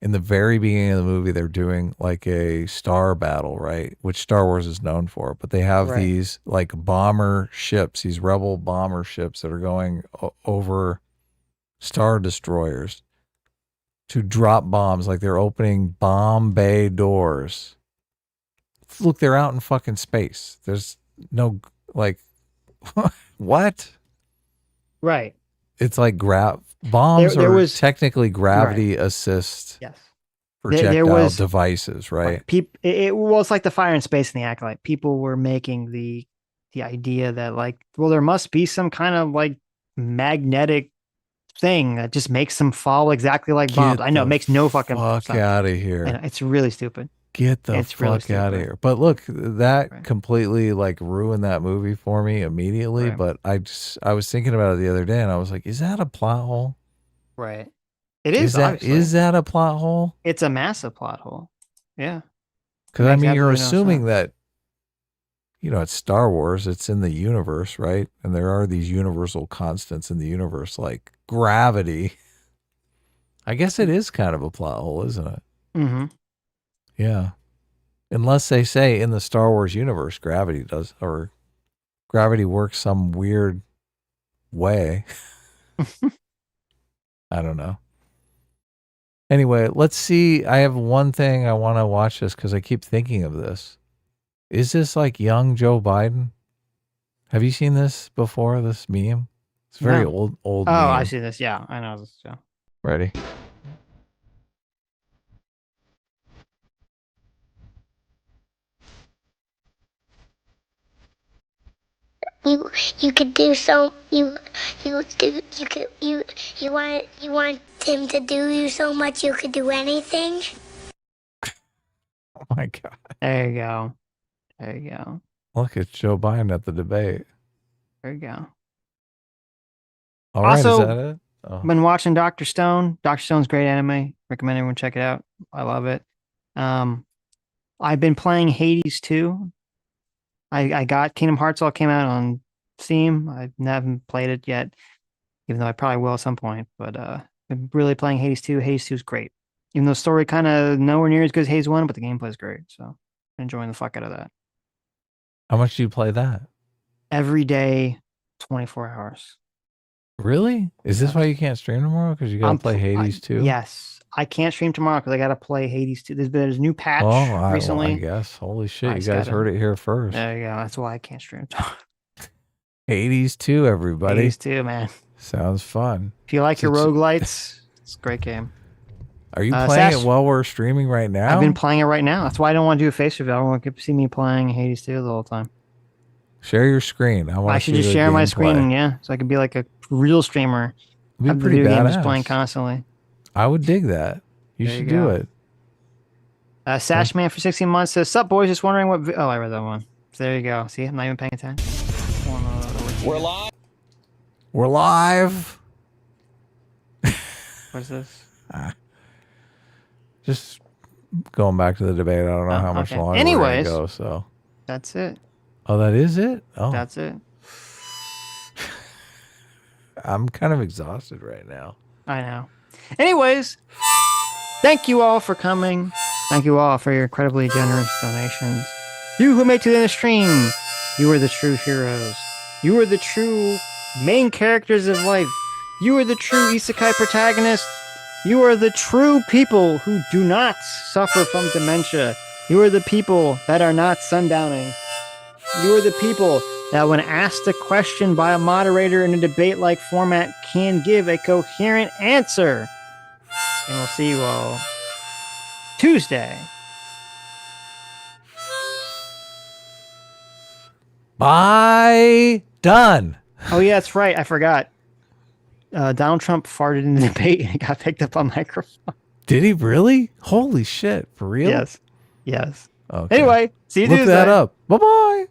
S1: in the very beginning of the movie, they're doing like a star battle, right? Which Star Wars is known for. But they have these like bomber ships, these rebel bomber ships that are going over Star Destroyers to drop bombs. Like they're opening bomb bay doors. Look, they're out in fucking space. There's no like, what?
S2: Right.
S1: It's like bombs
S2: there
S1: are
S2: was
S1: technically gravity assist
S2: Yes.
S1: projectile devices, right?
S2: Well, it's like the fire in space and The Acolyte. People were making the idea that like, well, there must be some kind of like magnetic thing that just makes them fall exactly like bombs. I know it makes no fucking sense.
S1: Fuck out of here.
S2: And it's really stupid.
S1: Get the fuck out of here. But look, that completely like ruined that movie for me immediately. But I was thinking about it the other day and I was like, is that a plot hole?
S2: Right. It is.
S1: Is that a plot hole?
S2: It's a massive plot hole. Yeah.
S1: Because I mean, you're assuming that, you know, it's Star Wars, it's in the universe, right? And there are these universal constants in the universe, like gravity. I guess it is kind of a plot hole, isn't it?
S2: Mm-hmm.
S1: Yeah. Unless they say in the Star Wars universe, gravity works some weird way. I don't know. Anyway, let's see. I have one thing I want to watch this because I keep thinking of this. Is this like young Joe Biden? Have you seen this before, this meme? It's very old
S2: Oh,
S1: meme.
S2: I see this. Yeah, I know this. Yeah.
S1: Ready?
S5: You could do so you want him to do you so much you could do anything.
S1: Oh my God.
S2: There you go. There you go.
S1: Look, it's Joe Biden at the debate.
S2: There you go.
S1: All right,
S2: Also,
S1: is that it? Oh.
S2: Been watching Dr. Stone. Dr. Stone's great anime. Recommend everyone check it out. I love it. I've been playing Hades 2. I got Kingdom Hearts all came out on Steam. I haven't played it yet, even though I probably will at some point. But Been really playing Hades 2. Hades 2 is great. Even though the story kind of nowhere near as good as Hades 1, but the gameplay is great. So enjoying the fuck out of that.
S1: How much do you play that?
S2: Every day, 24 hours.
S1: Really? Is this why you can't stream tomorrow? Because you got to play Hades 2?
S2: Yes. I can't stream tomorrow because I got to play Hades 2. There's a new patch recently.
S1: I guess. Holy shit. You guys heard it here first.
S2: There you go. That's why I can't stream tomorrow.
S1: Hades 2, everybody.
S2: Hades 2, man.
S1: Sounds fun.
S2: If you like your roguelites, it's a great game.
S1: Are you playing it while we're streaming right now?
S2: I've been playing it right now. That's why I don't want to do a face reveal. I want to see me playing Hades 2 the whole time.
S1: Share your screen.
S2: I should just share my screen, yeah, so I can be like a real streamer.
S1: Be pretty badass.
S2: Just playing constantly.
S1: I would dig that. You should do it.
S2: Sashman for 16 months says, "Sup, boys? Just wondering what." Oh, I read that one. So there you go. See, I'm not even paying attention.
S21: We're live.
S1: We're live.
S2: What's this?
S1: Just going back to the debate. I don't know how much longer we're gonna go. So
S2: that's it.
S1: Oh, that is it? Oh.
S2: That's it.
S1: I'm kind of exhausted right now.
S2: I know. Anyways, thank you all for coming. Thank you all for your incredibly generous donations. You who made to the end of the stream, you are the true heroes. You are the true main characters of life. You are the true isekai protagonists. You are the true people who do not suffer from dementia. You are the people that are not sundowning. You are the people that when asked a question by a moderator in a debate-like format can give a coherent answer. And we'll see you all Tuesday.
S1: Bye. Done.
S2: Oh yeah, that's right. I forgot. Donald Trump farted in the debate and it got picked up on microphone.
S1: Did he really? Holy shit. For real?
S2: Yes. Yes.
S1: Okay.
S2: Anyway, see you
S1: Look
S2: Tuesday.
S1: that up. Bye-bye.